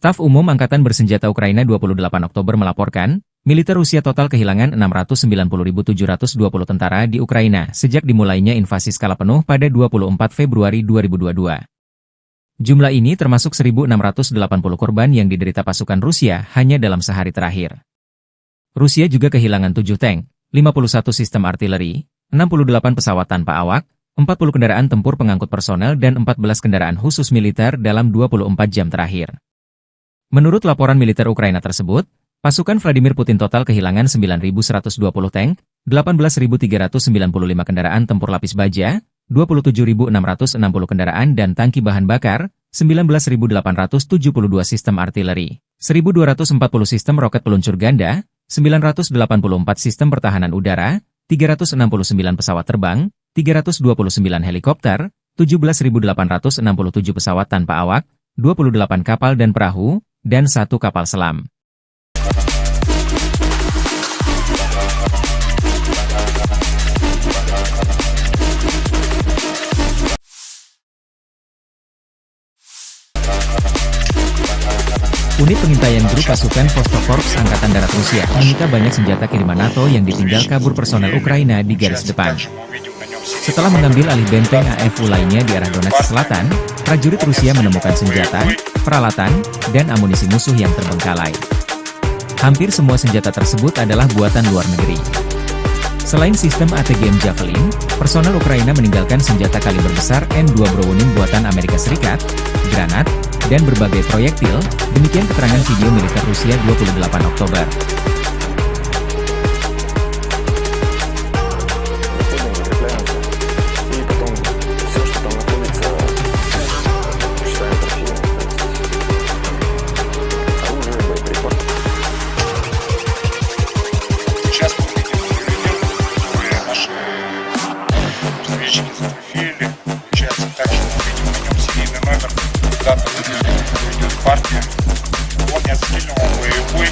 Staf Umum Angkatan Bersenjata Ukraina 28 Oktober melaporkan, militer Rusia total kehilangan 690.720 tentara di Ukraina sejak dimulainya invasi skala penuh pada 24 Februari 2022. Jumlah ini termasuk 1.680 korban yang diderita pasukan Rusia hanya dalam sehari terakhir. Rusia juga kehilangan 7 tank, 51 sistem artileri, 68 pesawat tanpa awak, 40 kendaraan tempur pengangkut personel dan 14 kendaraan khusus militer dalam 24 jam terakhir. Menurut laporan militer Ukraina tersebut, pasukan Vladimir Putin total kehilangan 9.120 tank, 18.395 kendaraan tempur lapis baja, 27.660 kendaraan dan tangki bahan bakar, 19.872 sistem artileri, 1.240 sistem roket peluncur ganda, 984 sistem pertahanan udara, 369 pesawat terbang, 329 helikopter, 17.867 pesawat tanpa awak, 28 kapal dan perahu, dan 1 kapal selam. Unit pengintaian grup pasukan Vostok Korps Angkatan Darat Rusia menyita banyak senjata kiriman NATO yang ditinggal kabur personel Ukraina di garis depan. Setelah mengambil alih benteng AFU lainnya di arah Donetsk Selatan, prajurit Rusia menemukan senjata, peralatan, dan amunisi musuh yang terbengkalai. Hampir semua senjata tersebut adalah buatan luar negeri. Selain sistem ATGM Javelin, personel Ukraina meninggalkan senjata kaliber besar M2 Browning buatan Amerika Serikat, granat, dan berbagai proyektil, demikian keterangan video militer Rusia 28 Oktober. Сейчас мы видим которые наши разведчики зафотографировали. Получается так, что мы видим на нем серийный номер, дата выпуска, идет партия. Он не отстреливал боевой.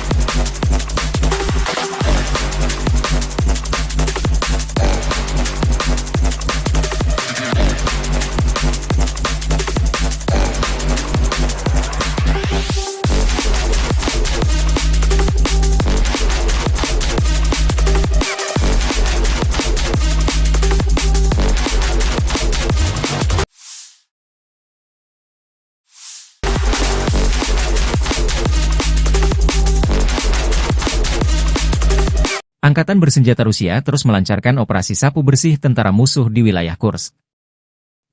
Angkatan Bersenjata Rusia terus melancarkan operasi sapu bersih tentara musuh di wilayah Kursk.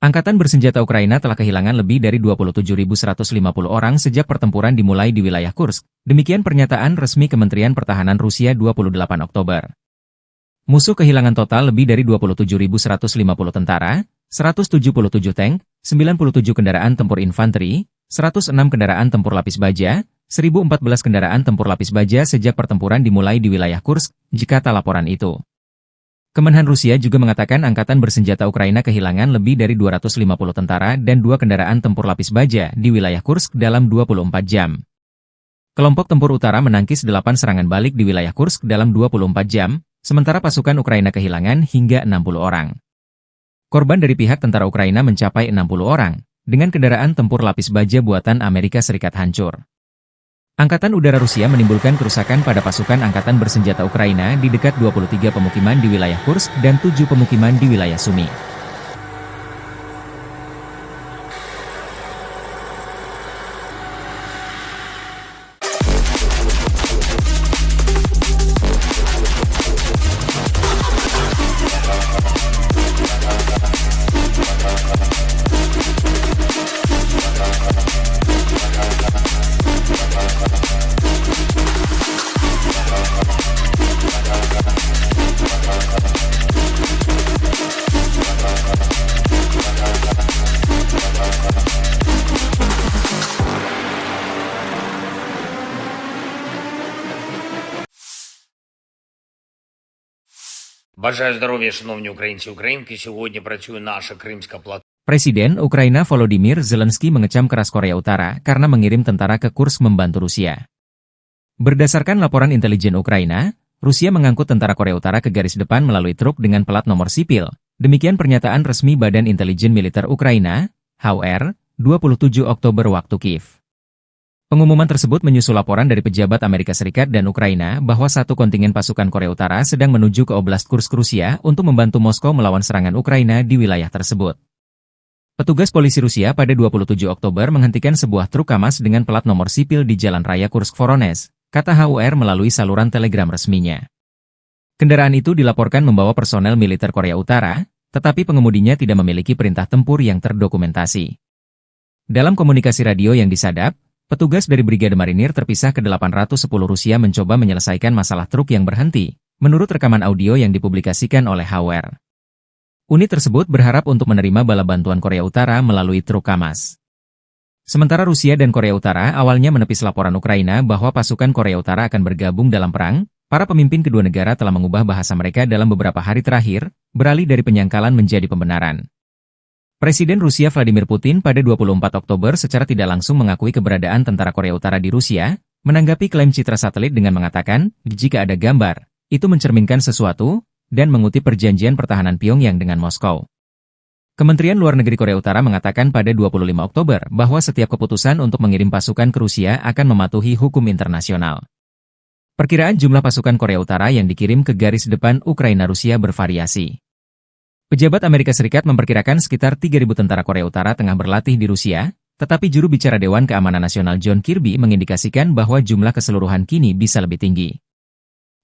Angkatan Bersenjata Ukraina telah kehilangan lebih dari 27.150 orang sejak pertempuran dimulai di wilayah Kursk. Demikian pernyataan resmi Kementerian Pertahanan Rusia 28 Oktober. Musuh kehilangan total lebih dari 27.150 tentara, 177 tank, 97 kendaraan tempur infanteri, 106 kendaraan tempur lapis baja, 1.014 kendaraan tempur lapis baja sejak pertempuran dimulai di wilayah Kursk, jikata laporan itu. Kemenhan Rusia juga mengatakan Angkatan Bersenjata Ukraina kehilangan lebih dari 250 tentara dan 2 kendaraan tempur lapis baja di wilayah Kursk dalam 24 jam. Kelompok Tempur Utara menangkis 8 serangan balik di wilayah Kursk dalam 24 jam, sementara pasukan Ukraina kehilangan hingga 60 orang. Korban dari pihak tentara Ukraina mencapai 60 orang, dengan kendaraan tempur lapis baja buatan Amerika Serikat hancur. Angkatan Udara Rusia menimbulkan kerusakan pada pasukan Angkatan Bersenjata Ukraina di dekat 23 pemukiman di wilayah Kursk dan 7 pemukiman di wilayah Sumy. Бажаю здоров'я, шановні українці і українки. Сьогодні працює наша Кримська платформа. Presiden Ukraina Volodymyr Zelensky mengecam keras Korea Utara karena mengirim tentara ke Kursk membantu Rusia. Berdasarkan laporan intelijen Ukraina, Rusia mengangkut tentara Korea Utara ke garis depan melalui truk dengan plat nomor sipil. Demikian pernyataan resmi Badan Intelijen Militer Ukraina, HR, 27 Oktober waktu Kiev. Pengumuman tersebut menyusul laporan dari pejabat Amerika Serikat dan Ukraina bahwa satu kontingen pasukan Korea Utara sedang menuju ke Oblast Kursk, Rusia untuk membantu Moskow melawan serangan Ukraina di wilayah tersebut. Petugas polisi Rusia pada 27 Oktober menghentikan sebuah truk KAMAZ dengan plat nomor sipil di Jalan Raya Kursk-Voronezh, kata HUR melalui saluran telegram resminya. Kendaraan itu dilaporkan membawa personel militer Korea Utara, tetapi pengemudinya tidak memiliki perintah tempur yang terdokumentasi. Dalam komunikasi radio yang disadap, petugas dari Brigade Marinir terpisah ke 810 Rusia mencoba menyelesaikan masalah truk yang berhenti, menurut rekaman audio yang dipublikasikan oleh HUR. Unit tersebut berharap untuk menerima bala bantuan Korea Utara melalui truk KAMAZ. Sementara Rusia dan Korea Utara awalnya menepis laporan Ukraina bahwa pasukan Korea Utara akan bergabung dalam perang, para pemimpin kedua negara telah mengubah bahasa mereka dalam beberapa hari terakhir, beralih dari penyangkalan menjadi pembenaran. Presiden Rusia Vladimir Putin pada 24 Oktober secara tidak langsung mengakui keberadaan tentara Korea Utara di Rusia, menanggapi klaim citra satelit dengan mengatakan, jika ada gambar, itu mencerminkan sesuatu, dan mengutip perjanjian pertahanan Pyongyang dengan Moskow. Kementerian Luar Negeri Korea Utara mengatakan pada 25 Oktober bahwa setiap keputusan untuk mengirim pasukan ke Rusia akan mematuhi hukum internasional. Perkiraan jumlah pasukan Korea Utara yang dikirim ke garis depan Ukraina-Rusia bervariasi. Pejabat Amerika Serikat memperkirakan sekitar 3.000 tentara Korea Utara tengah berlatih di Rusia, tetapi juru bicara Dewan Keamanan Nasional John Kirby mengindikasikan bahwa jumlah keseluruhan kini bisa lebih tinggi.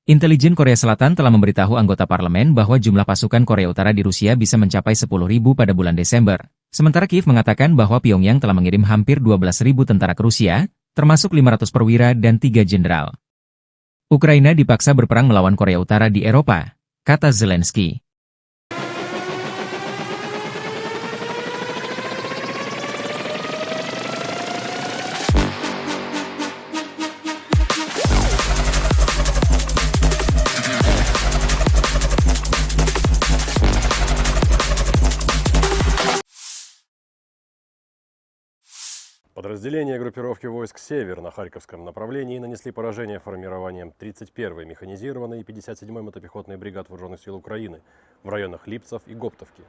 Intelijen Korea Selatan telah memberitahu anggota parlemen bahwa jumlah pasukan Korea Utara di Rusia bisa mencapai 10.000 pada bulan Desember, sementara Kiev mengatakan bahwa Pyongyang telah mengirim hampir 12.000 tentara ke Rusia, termasuk 500 perwira dan 3 jenderal. Ukraina dipaksa berperang melawan Korea Utara di Eropa, kata Zelensky. Подразделения группировки войск «Север» на Харьковском направлении нанесли поражение формированием 31-й механизированной и 57-й мотопехотной бригад Вооруженных сил Украины в районах Липцев и Гоптовки.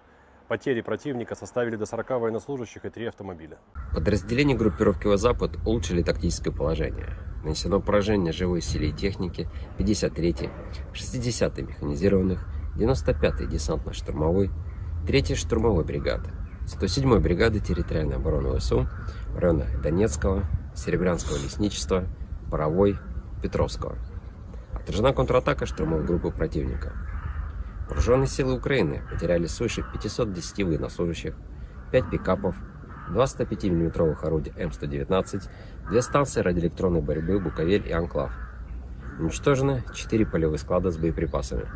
Потери противника составили до 40 военнослужащих и 3 автомобиля. Подразделения группировки «Запад» улучшили тактическое положение. Нанесено поражение живой силе и технике 53-й, 60-й механизированных, 95-й десантно-штурмовой, 3-й штурмовой бригады, 107-й бригады территориальной обороны ВСУ в районах Донецкого, Серебрянского лесничества, Боровой, Петровского. Отражена контратака штурмовой группы противника. Вооруженные силы Украины потеряли свыше 510 военнослужащих, 5 пикапов, 2 105 мм орудия М119, 2 станции радиоэлектронной борьбы «Буковель» и «Анклав». Уничтожены 4 полевых склада с боеприпасами.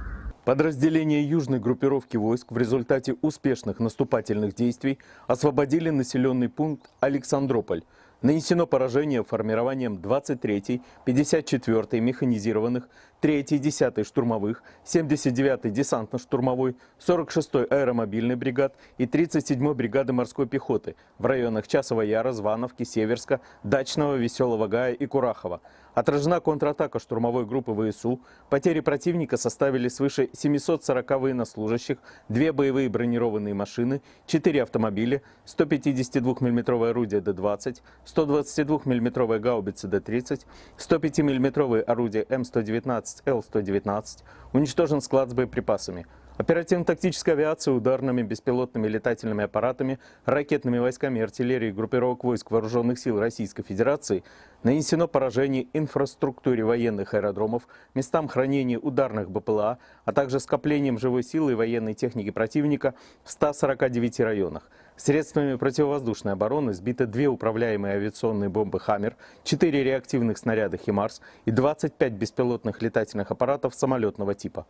Подразделения южной группировки войск в результате успешных наступательных действий освободили населенный пункт Александрополь. Нанесено поражение формированием 23-й, 54-й механизированных, 3-й, 10-й штурмовых, 79-й десантно-штурмовой, 46-й аэромобильной бригад и 37-й бригады морской пехоты в районах Часова Яра, Звановки, Северска, Дачного, Веселого Гая и Курахова. Отражена контратака штурмовой группы ВСУ. Потери противника составили свыше 740 военнослужащих, 2 боевые бронированные машины, 4 автомобиля, 152 мм орудие Д-20, 122 мм гаубицы Д-30, 105 мм орудие М119, Л-119, уничтожен склад с боеприпасами. Оперативно-тактическая авиация ударными беспилотными летательными аппаратами, ракетными войсками и артиллерией группировок войск Вооруженных сил Российской Федерации нанесено поражение инфраструктуре военных аэродромов, местам хранения ударных БПЛА, а также скоплением живой силы и военной техники противника в 149 районах. Средствами противовоздушной обороны сбиты 2 управляемые авиационные бомбы «Хаммер», 4 реактивных снаряда «Химарс» и 25 беспилотных летательных аппаратов самолетного типа.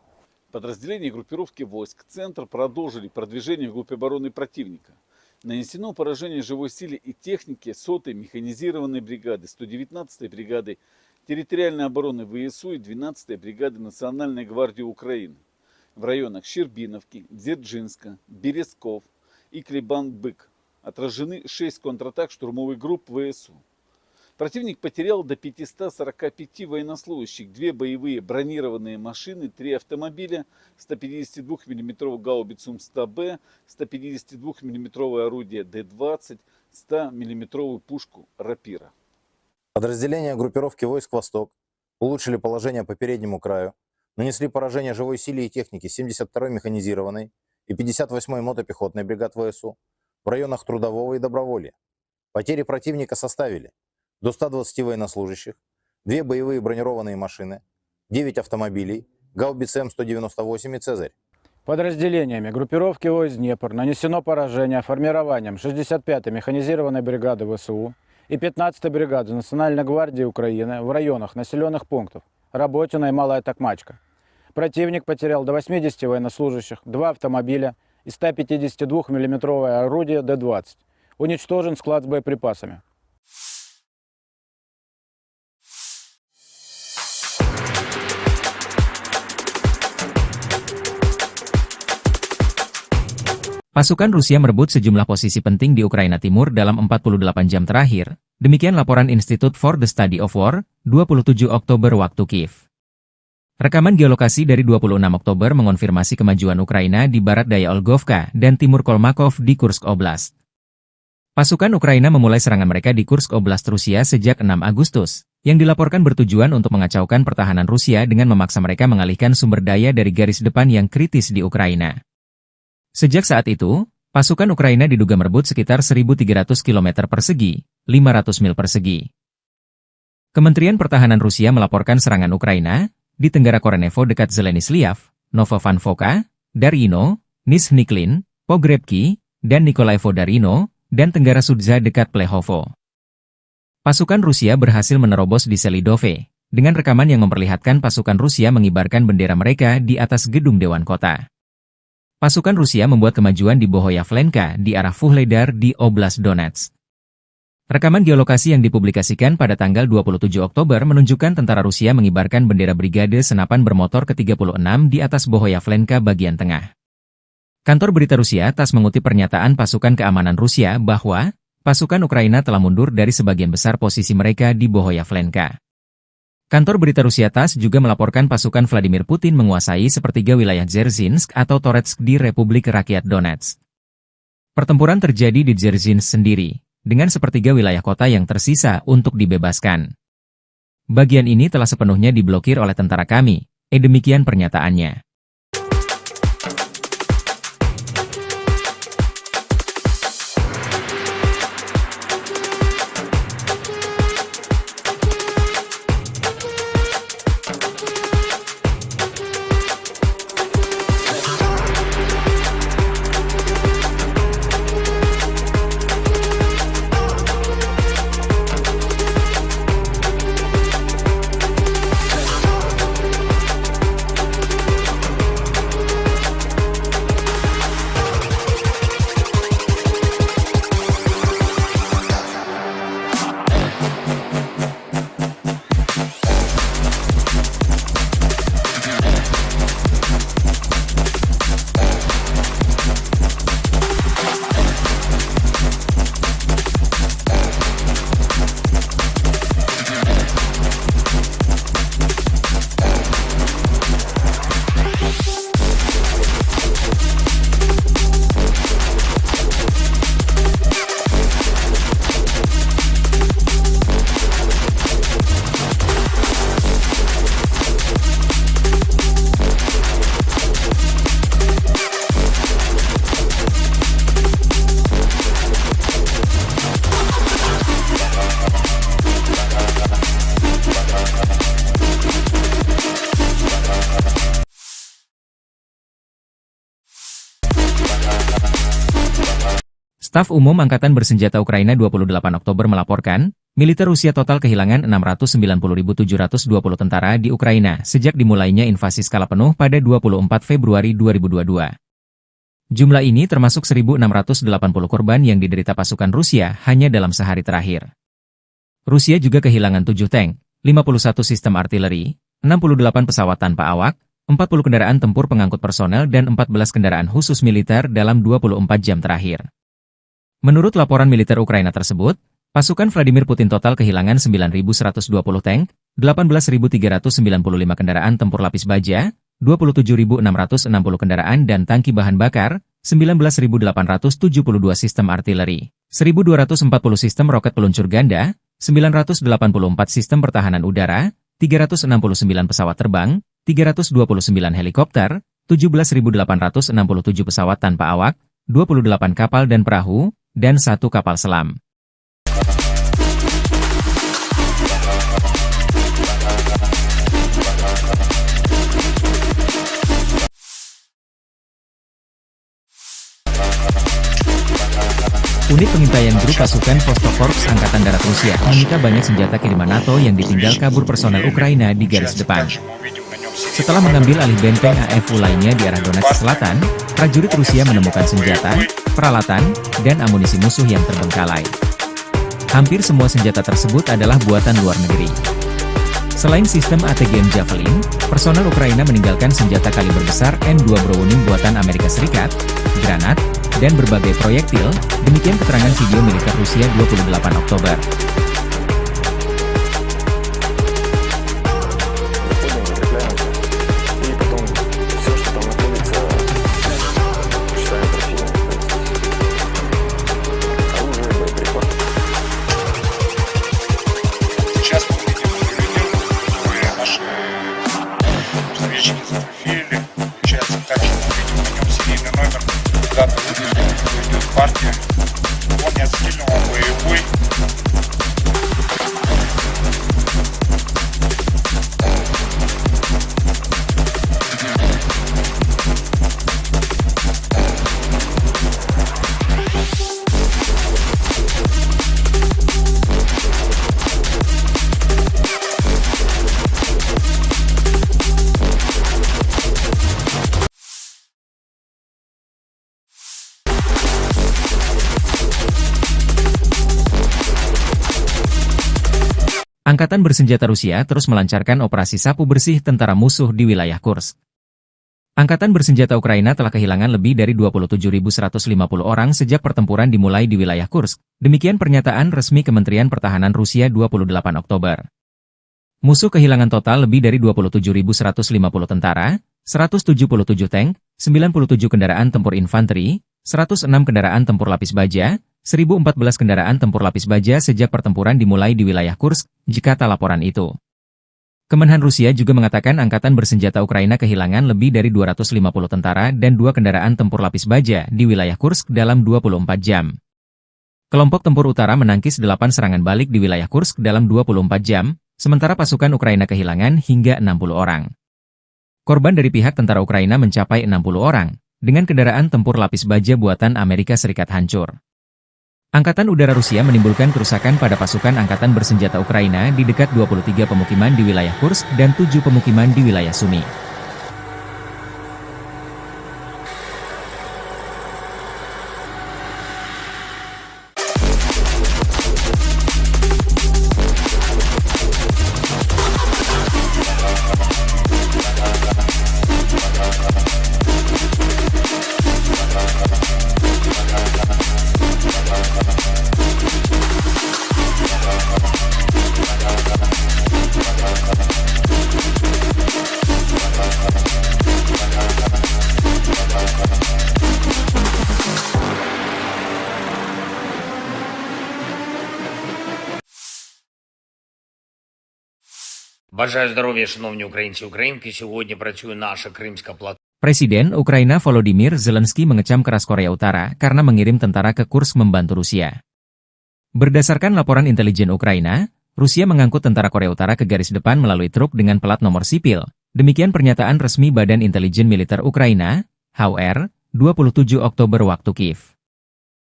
Подразделения группировки войск «Центр» продолжили продвижение в группе обороны противника. Нанесено поражение живой силе и технике 100-й механизированной бригады, 119-й бригады территориальной обороны ВСУ и 12-й бригады Национальной гвардии Украины в районах Щербиновки, Дзержинска, Березков и Клебан-Бык. Отражены 6 контратак штурмовых групп ВСУ. Противник потерял до 545 военнослужащих, 2 боевые бронированные машины, 3 автомобиля, 152 мм гаубицу М100Б, 152 мм орудие Д-20, 100 мм пушку Рапира. Подразделения группировки войск «Восток» улучшили положение по переднему краю, нанесли поражение живой силе и технике 72-й механизированной и 58-й мотопехотной бригад ВСУ в районах Трудового и Доброволья. Потери противника составили до 120 военнослужащих, 2 боевые бронированные машины, 9 автомобилей, гаубицы М198 и «Цезарь». Подразделениями группировки войск «Днепр» нанесено поражение формированием 65-й механизированной бригады ВСУ и 15-й бригады Национальной гвардии Украины в районах населенных пунктов Работино и Малая Токмачка. Противник потерял до 80 военнослужащих, 2 автомобиля и 152 миллиметровое орудие Д-20. Уничтожен склад с боеприпасами. Pasukan Rusia merebut sejumlah posisi penting di Ukraina Timur dalam 48 jam terakhir. Demikian laporan Institute for the Study of War, 27 Oktober waktu Kiev. Rekaman geolokasi dari 26 Oktober mengonfirmasi kemajuan Ukraina di barat daya Olgovka dan timur Kolmakov di Kursk Oblast. Pasukan Ukraina memulai serangan mereka di Kursk Oblast Rusia sejak 6 Agustus, yang dilaporkan bertujuan untuk mengacaukan pertahanan Rusia dengan memaksa mereka mengalihkan sumber daya dari garis depan yang kritis di Ukraina. Sejak saat itu, pasukan Ukraina diduga merebut sekitar 1.300 km persegi, 500 mil persegi. Kementerian Pertahanan Rusia melaporkan serangan Ukraina di Tenggara Korenevo dekat Zeleny-Sliav, Novovanfoka, Darino, Nizhny-Klin, Pogrebki, dan Nikolaevo-Darino, dan Tenggara Sudza dekat Plehovo. Pasukan Rusia berhasil menerobos di Selidove, dengan rekaman yang memperlihatkan pasukan Rusia mengibarkan bendera mereka di atas gedung Dewan Kota. Pasukan Rusia membuat kemajuan di Bohoyavlenka di arah Vuhledar di Oblast Donetsk. Rekaman geolokasi yang dipublikasikan pada tanggal 27 Oktober menunjukkan tentara Rusia mengibarkan bendera Brigade Senapan Bermotor ke-36 di atas Bohoyavlenka bagian tengah. Kantor berita Rusia TASS mengutip pernyataan pasukan keamanan Rusia bahwa pasukan Ukraina telah mundur dari sebagian besar posisi mereka di Bohoyavlenka. Kantor berita Rusia TASS juga melaporkan pasukan Vladimir Putin menguasai sepertiga wilayah Dzerzhinsk atau Toretsk di Republik Rakyat Donetsk. Pertempuran terjadi di Dzerzhinsk sendiri, dengan sepertiga wilayah kota yang tersisa untuk dibebaskan. Bagian ini telah sepenuhnya diblokir oleh tentara kami, demikian pernyataannya. Staf Umum Angkatan Bersenjata Ukraina 28 Oktober melaporkan, militer Rusia total kehilangan 690.720 tentara di Ukraina sejak dimulainya invasi skala penuh pada 24 Februari 2022. Jumlah ini termasuk 1.680 korban yang diderita pasukan Rusia hanya dalam sehari terakhir. Rusia juga kehilangan 7 tank, 51 sistem artileri, 68 pesawat tanpa awak, 40 kendaraan tempur pengangkut personel dan 14 kendaraan khusus militer dalam 24 jam terakhir. Menurut laporan militer Ukraina tersebut, pasukan Vladimir Putin total kehilangan 9.120 tank, 18.395 kendaraan tempur lapis baja, 27.660 kendaraan dan tangki bahan bakar, 19.872 sistem artileri, 1.240 sistem roket peluncur ganda, 984 sistem pertahanan udara, 369 pesawat terbang, 329 helikopter, 17.867 pesawat tanpa awak, 28 kapal dan perahu, dan 1 kapal selam. Unit pengintaian grup pasukan Vostok-Korps Angkatan Darat Rusia menyita banyak senjata kiriman NATO yang ditinggal kabur personel Ukraina di garis depan. Setelah mengambil alih benteng AFU lainnya di arah Donetsk Selatan, prajurit Rusia menemukan senjata, peralatan, dan amunisi musuh yang terbengkalai. Hampir semua senjata tersebut adalah buatan luar negeri. Selain sistem ATGM Javelin, personel Ukraina meninggalkan senjata kaliber besar M2 Browning buatan Amerika Serikat, granat, dan berbagai proyektil, demikian keterangan video militer Rusia 28 Oktober. Сейчас мы видим которые наши разведчики зафотографировали. Получается, также мы видим на нем серийный номер, дата выпуска, идет партия. Он не отстрелен, он боевой. Angkatan bersenjata Rusia terus melancarkan operasi sapu bersih tentara musuh di wilayah Kursk. Angkatan bersenjata Ukraina telah kehilangan lebih dari 27.150 orang sejak pertempuran dimulai di wilayah Kursk. Demikian pernyataan resmi Kementerian Pertahanan Rusia 28 Oktober. Musuh kehilangan total lebih dari 27.150 tentara, 177 tank, 97 kendaraan tempur infanteri, 106 kendaraan tempur lapis baja, 1.014 kendaraan tempur lapis baja sejak pertempuran dimulai di wilayah Kursk, jika tak laporan itu. Kemenhan Rusia juga mengatakan angkatan bersenjata Ukraina kehilangan lebih dari 250 tentara dan 2 kendaraan tempur lapis baja di wilayah Kursk dalam 24 jam. Kelompok tempur utara menangkis 8 serangan balik di wilayah Kursk dalam 24 jam, sementara pasukan Ukraina kehilangan hingga 60 orang. Korban dari pihak tentara Ukraina mencapai 60 orang, dengan kendaraan tempur lapis baja buatan Amerika Serikat hancur. Angkatan Udara Rusia menimbulkan kerusakan pada pasukan angkatan bersenjata Ukraina di dekat 23 pemukiman di wilayah Kursk dan 7 pemukiman di wilayah Sumy. Бажаю здоров'я, шановні українці і українки. Сьогодні працює наша Кримська платформа. Presiden Ukraina Volodymyr Zelensky mengecam keras Korea Utara karena mengirim tentara ke Kursk membantu Rusia. Berdasarkan laporan intelijen Ukraina, Rusia mengangkut tentara Korea Utara ke garis depan melalui truk dengan plat nomor sipil. Demikian pernyataan resmi Badan Intelijen Militer Ukraina, HUR, 27 Oktober waktu Kiev.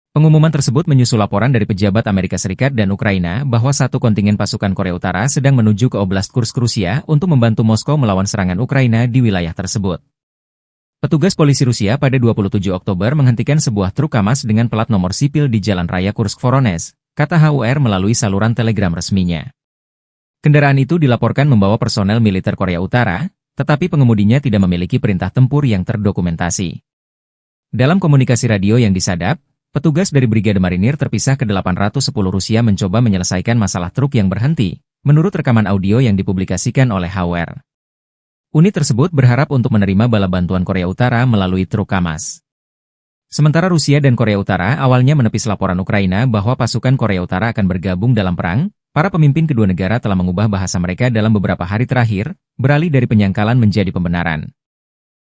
Pengumuman tersebut menyusul laporan dari pejabat Amerika Serikat dan Ukraina bahwa satu kontingen pasukan Korea Utara sedang menuju ke Oblast Kursk Rusia untuk membantu Moskow melawan serangan Ukraina di wilayah tersebut. Petugas polisi Rusia pada 27 Oktober menghentikan sebuah truk KAMAZ dengan plat nomor sipil di Jalan Raya Kursk-Voronezh, kata HUR melalui saluran telegram resminya. Kendaraan itu dilaporkan membawa personel militer Korea Utara, tetapi pengemudinya tidak memiliki perintah tempur yang terdokumentasi. Dalam komunikasi radio yang disadap, petugas dari Brigade Marinir terpisah ke 810 Rusia mencoba menyelesaikan masalah truk yang berhenti, menurut rekaman audio yang dipublikasikan oleh HUR. Unit tersebut berharap untuk menerima bala bantuan Korea Utara melalui truk KAMAZ. Sementara Rusia dan Korea Utara awalnya menepis laporan Ukraina bahwa pasukan Korea Utara akan bergabung dalam perang, Para pemimpin kedua negara telah mengubah bahasa mereka dalam beberapa hari terakhir, beralih dari penyangkalan menjadi pembenaran.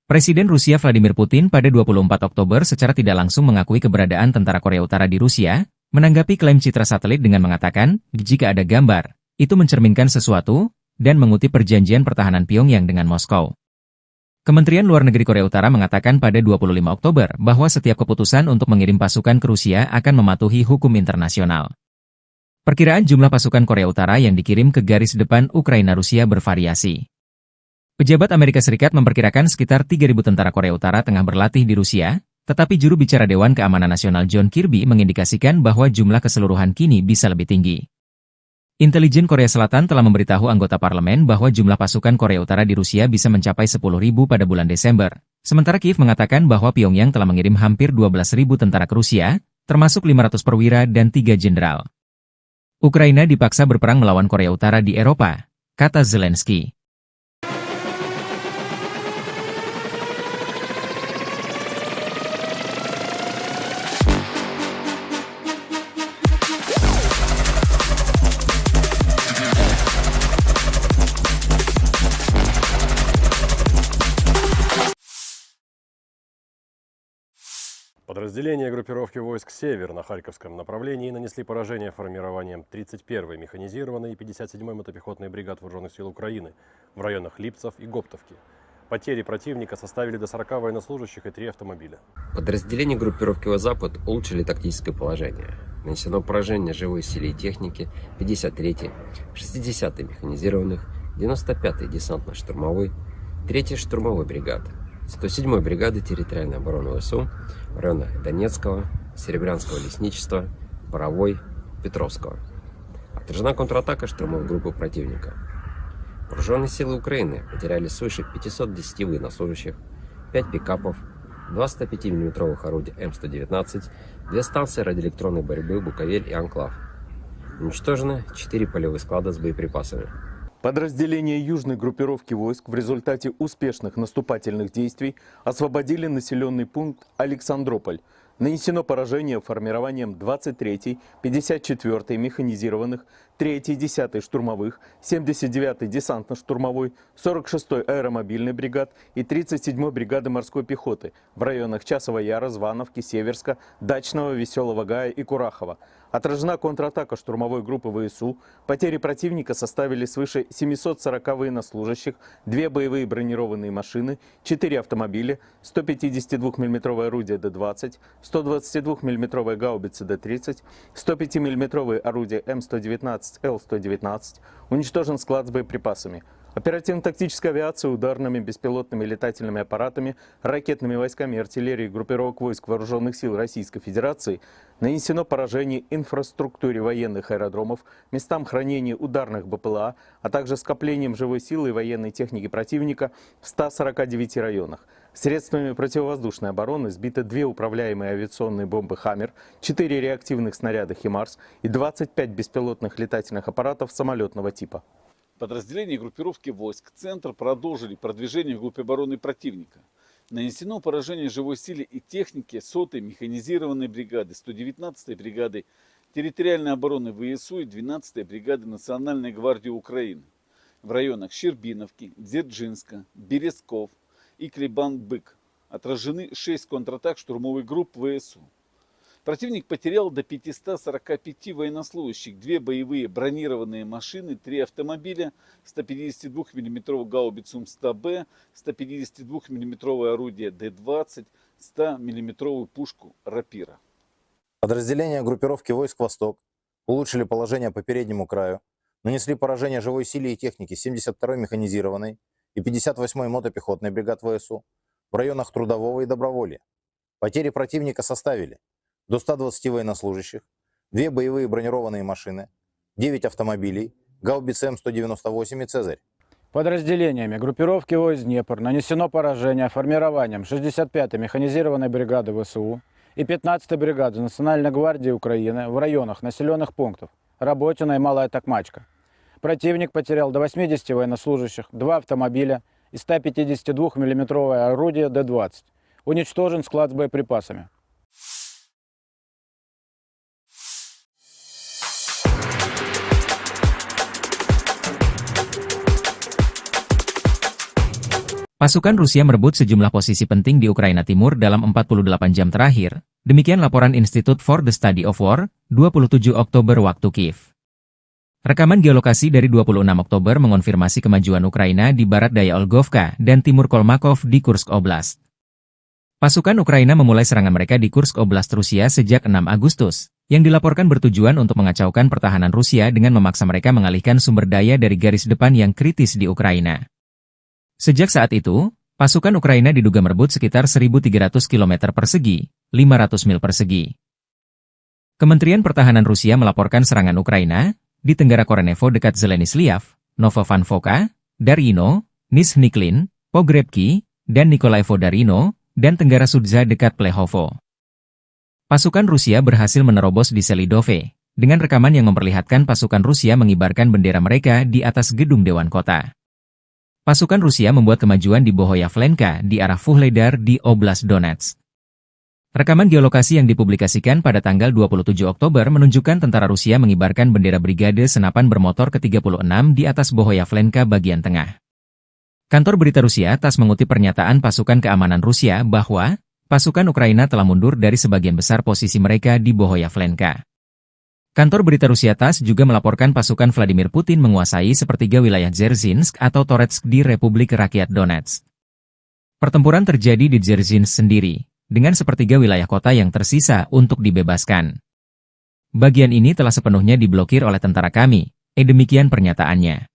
Presiden Rusia Vladimir Putin pada 24 Oktober secara tidak langsung mengakui keberadaan tentara Korea Utara di Rusia, menanggapi klaim citra satelit dengan mengatakan, jika ada gambar, itu mencerminkan sesuatu, dan mengutip perjanjian pertahanan Pyongyang dengan Moskow. Kementerian Luar Negeri Korea Utara mengatakan pada 25 Oktober bahwa setiap keputusan untuk mengirim pasukan ke Rusia akan mematuhi hukum internasional. Perkiraan jumlah pasukan Korea Utara yang dikirim ke garis depan Ukraina-Rusia bervariasi. Pejabat Amerika Serikat memperkirakan sekitar 3.000 tentara Korea Utara tengah berlatih di Rusia, tetapi juru bicara Dewan Keamanan Nasional John Kirby mengindikasikan bahwa jumlah keseluruhan kini bisa lebih tinggi. Intelijen Korea Selatan telah memberitahu anggota parlemen bahwa jumlah pasukan Korea Utara di Rusia bisa mencapai 10.000 pada bulan Desember. Sementara Kiev mengatakan bahwa Pyongyang telah mengirim hampir 12.000 tentara ke Rusia, termasuk 500 perwira dan 3 jenderal. Ukraina dipaksa berperang melawan Korea Utara di Eropa, kata Zelensky. Подразделения группировки войск «Север» на Харьковском направлении нанесли поражение формированием 31-й механизированной и 57-й мотопехотной бригад Вооруженных сил Украины в районах Липцев и Гоптовки. Потери противника составили до 40 военнослужащих и 3 автомобиля. Подразделения группировки «Запад» улучшили тактическое положение. Нанесено поражение живой силе и технике 53-й, 60-й механизированных, 95-й десантно-штурмовой, 3-й штурмовой бригады, 107-й бригады территориальной обороны ВСУ в районах Донецкого, Серебрянского лесничества, Боровой, Петровского. Отражена контратака штурмовой группы противника. Вооруженные силы Украины потеряли свыше 510 военнослужащих, 5 пикапов, 2 105 мм орудия М119, 2 станции радиоэлектронной борьбы «Буковель» и «Анклав». Уничтожено 4 полевых склада с боеприпасами. Подразделения южной группировки войск в результате успешных наступательных действий освободили населенный пункт Александрополь. Нанесено поражение формированием 23-й, 54-й механизированных, 3-й, 10-й штурмовых, 79-й десантно-штурмовой, 46-й аэромобильной бригад и 37-й бригады морской пехоты в районах Часова Яра, Звановки, Северска, Дачного, Веселого Гая и Курахова. Отражена контратака штурмовой группы ВСУ. Потери противника составили свыше 740 военнослужащих, 2 боевые бронированные машины, 4 автомобиля, 152 мм орудие Д-20, 122 мм гаубицы Д-30, 105 мм орудие М119, Л-119. Уничтожен склад с боеприпасами. Оперативно-тактическая авиация ударными беспилотными летательными аппаратами, ракетными войсками и артиллерией группировок войск Вооруженных сил Российской Федерации нанесено поражение инфраструктуре военных аэродромов, местам хранения ударных БПЛА, а также скоплением живой силы и военной техники противника в 149 районах. Средствами противовоздушной обороны сбиты 2 управляемые авиационные бомбы «Хаммер», 4 реактивных снаряда «Химарс» и 25 беспилотных летательных аппаратов самолетного типа. Подразделения группировки войск «Центр» продолжили продвижение вглубь обороны противника. Нанесено поражение живой силе и технике 100-й механизированной бригады, 119-й бригады территориальной обороны ВСУ и 12-й бригады Национальной гвардии Украины в районах Щербиновки, Дзержинска, Березков и Клебан-Бык. Отражены 6 контратак штурмовых групп ВСУ. Противник потерял до 545 военнослужащих, 2 боевые бронированные машины, 3 автомобиля, 152 мм гаубицу М100Б, 152 мм орудие Д-20, 100 мм пушку Рапира. Подразделения группировки войск «Восток» улучшили положение по переднему краю, нанесли поражение живой силе и технике 72-й механизированной и 58-й мотопехотной бригад ВСУ в районах Трудового и Доброволья. Потери противника составили до 120 военнослужащих, 2 боевые бронированные машины, 9 автомобилей, гаубицы М198 и «Цезарь». Подразделениями группировки войск «Днепр» нанесено поражение формированием 65-й механизированной бригады ВСУ и 15-й бригады Национальной гвардии Украины в районах населенных пунктов Работино и Малая Токмачка. Противник потерял до 80 военнослужащих, 2 автомобиля и 152 мм орудие Д-20. Уничтожен склад с боеприпасами. Pasukan Rusia merebut sejumlah posisi penting di Ukraina Timur dalam 48 jam terakhir, demikian laporan Institute for the Study of War, 27 Oktober waktu Kiev. Rekaman geolokasi dari 26 Oktober mengonfirmasi kemajuan Ukraina di barat daya Olgovka dan timur Kolmakov di Kursk Oblast. Pasukan Ukraina memulai serangan mereka di Kursk Oblast Rusia sejak 6 Agustus, yang dilaporkan bertujuan untuk mengacaukan pertahanan Rusia dengan memaksa mereka mengalihkan sumber daya dari garis depan yang kritis di Ukraina. Sejak saat itu, pasukan Ukraina diduga merebut sekitar 1.300 km persegi, 500 mil persegi. Kementerian Pertahanan Rusia melaporkan serangan Ukraina di Tenggara Korenevo dekat Zeleny-Sliav, Novovankovka, Darino, Nizhny-Klin, Pogrebki, dan Nikolaevo-Darino, dan Tenggara Sudza dekat Plehovo. Pasukan Rusia berhasil menerobos di Selidove, dengan rekaman yang memperlihatkan pasukan Rusia mengibarkan bendera mereka di atas gedung Dewan Kota. Pasukan Rusia membuat kemajuan di Bohoyavlenka di arah Vuhledar di Oblast Donetsk. Rekaman geolokasi yang dipublikasikan pada tanggal 27 Oktober menunjukkan tentara Rusia mengibarkan bendera Brigade Senapan Bermotor ke-36 di atas Bohoyavlenka bagian tengah. Kantor berita Rusia TASS mengutip pernyataan pasukan keamanan Rusia bahwa pasukan Ukraina telah mundur dari sebagian besar posisi mereka di Bohoyavlenka. Kantor berita Rusia TASS juga melaporkan pasukan Vladimir Putin menguasai sepertiga wilayah Dzerzhinsk atau Toretsk di Republik Rakyat Donetsk. Pertempuran terjadi di Dzerzhinsk sendiri, dengan sepertiga wilayah kota yang tersisa untuk dibebaskan. Bagian ini telah sepenuhnya diblokir oleh tentara kami, demikian pernyataannya.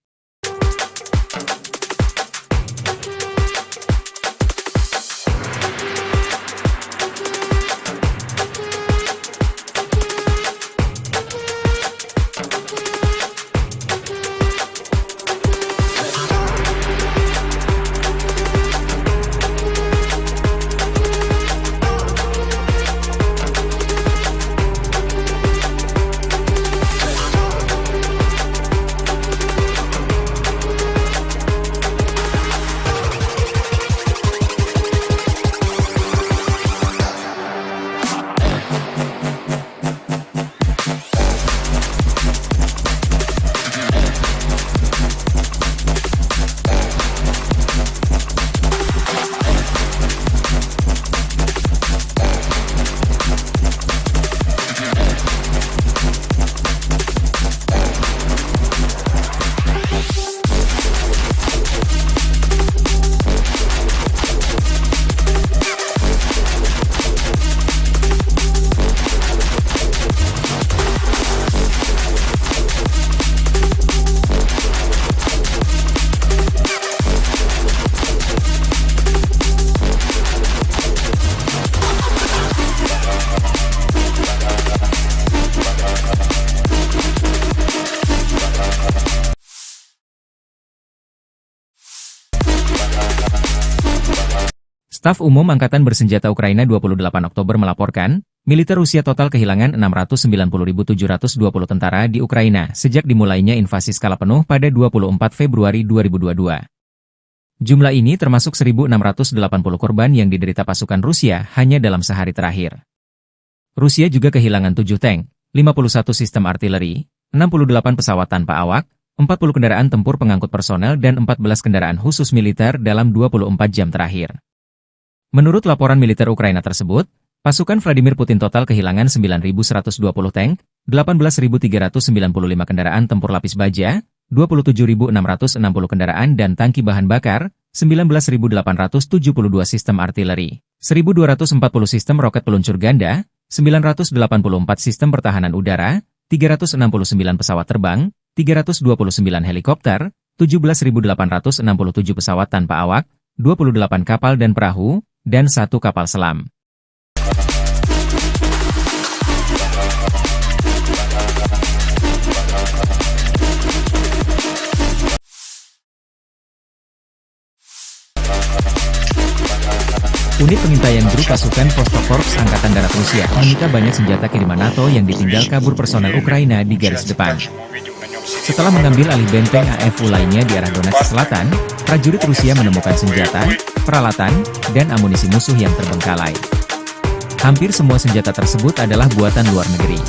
Staf Umum Angkatan Bersenjata Ukraina 28 Oktober melaporkan, militer Rusia total kehilangan 690.720 tentara di Ukraina sejak dimulainya invasi skala penuh pada 24 Februari 2022. Jumlah ini termasuk 1.680 korban yang diderita pasukan Rusia hanya dalam sehari terakhir. Rusia juga kehilangan 7 tank, 51 sistem artileri, 68 pesawat tanpa awak, 40 kendaraan tempur pengangkut personel dan 14 kendaraan khusus militer dalam 24 jam terakhir. Menurut laporan militer Ukraina tersebut, pasukan Vladimir Putin total kehilangan 9.120 tank, 18.395 kendaraan tempur lapis baja, 27.660 kendaraan dan tangki bahan bakar, 19.872 sistem artileri, 1.240 sistem roket peluncur ganda, 984 sistem pertahanan udara, 369 pesawat terbang, 329 helikopter, 17.867 pesawat tanpa awak, 28 kapal dan perahu, dan 1 kapal selam. Unit pengintaian grup pasukan Vostok-Korps Angkatan Darat Rusia menyita banyak senjata kiriman NATO yang ditinggal kabur personel Ukraina di garis depan. Setelah mengambil alih benteng AFU lainnya di arah Donetsk Selatan, prajurit Rusia menemukan senjata, peralatan, dan amunisi musuh yang terbengkalai. Hampir semua senjata tersebut adalah buatan luar negeri.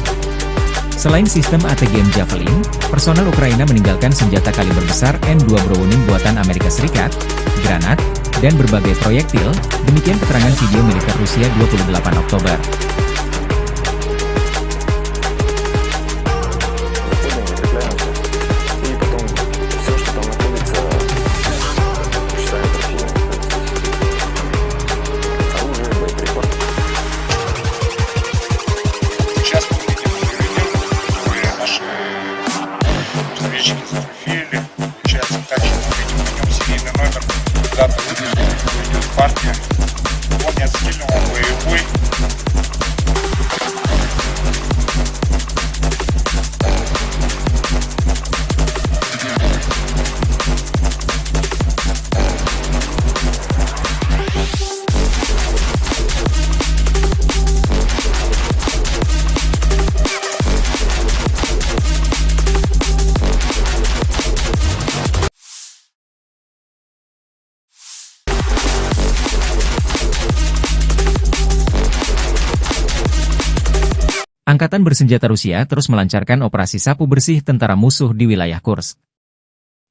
Selain sistem ATGM Javelin, personel Ukraina meninggalkan senjata kaliber besar M2 Browning buatan Amerika Serikat, granat, dan berbagai proyektil. Demikian keterangan video militer Rusia 28 Oktober. Сейчас мы видим видео, которые наши разведчики зафотографировали. Получается так, что мы видим на нем серийный номер, дата выпуска, идет партия. Он не отстрелен, он боевой. Angkatan bersenjata Rusia terus melancarkan operasi sapu bersih tentara musuh di wilayah Kursk.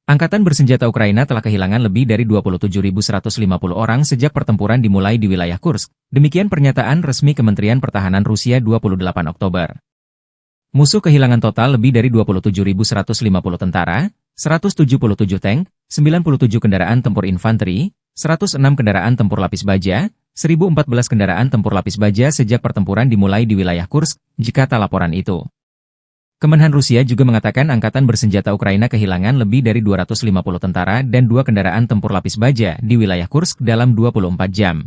Angkatan bersenjata Ukraina telah kehilangan lebih dari 27.150 orang sejak pertempuran dimulai di wilayah Kursk. Demikian pernyataan resmi Kementerian Pertahanan Rusia 28 Oktober. Musuh kehilangan total lebih dari 27.150 tentara, 177 tank, 97 kendaraan tempur infanteri, 106 kendaraan tempur lapis baja, 1.014 kendaraan tempur lapis baja sejak pertempuran dimulai di wilayah Kursk, jikata laporan itu. Kemenhan Rusia juga mengatakan angkatan bersenjata Ukraina kehilangan lebih dari 250 tentara dan 2 kendaraan tempur lapis baja di wilayah Kursk dalam 24 jam.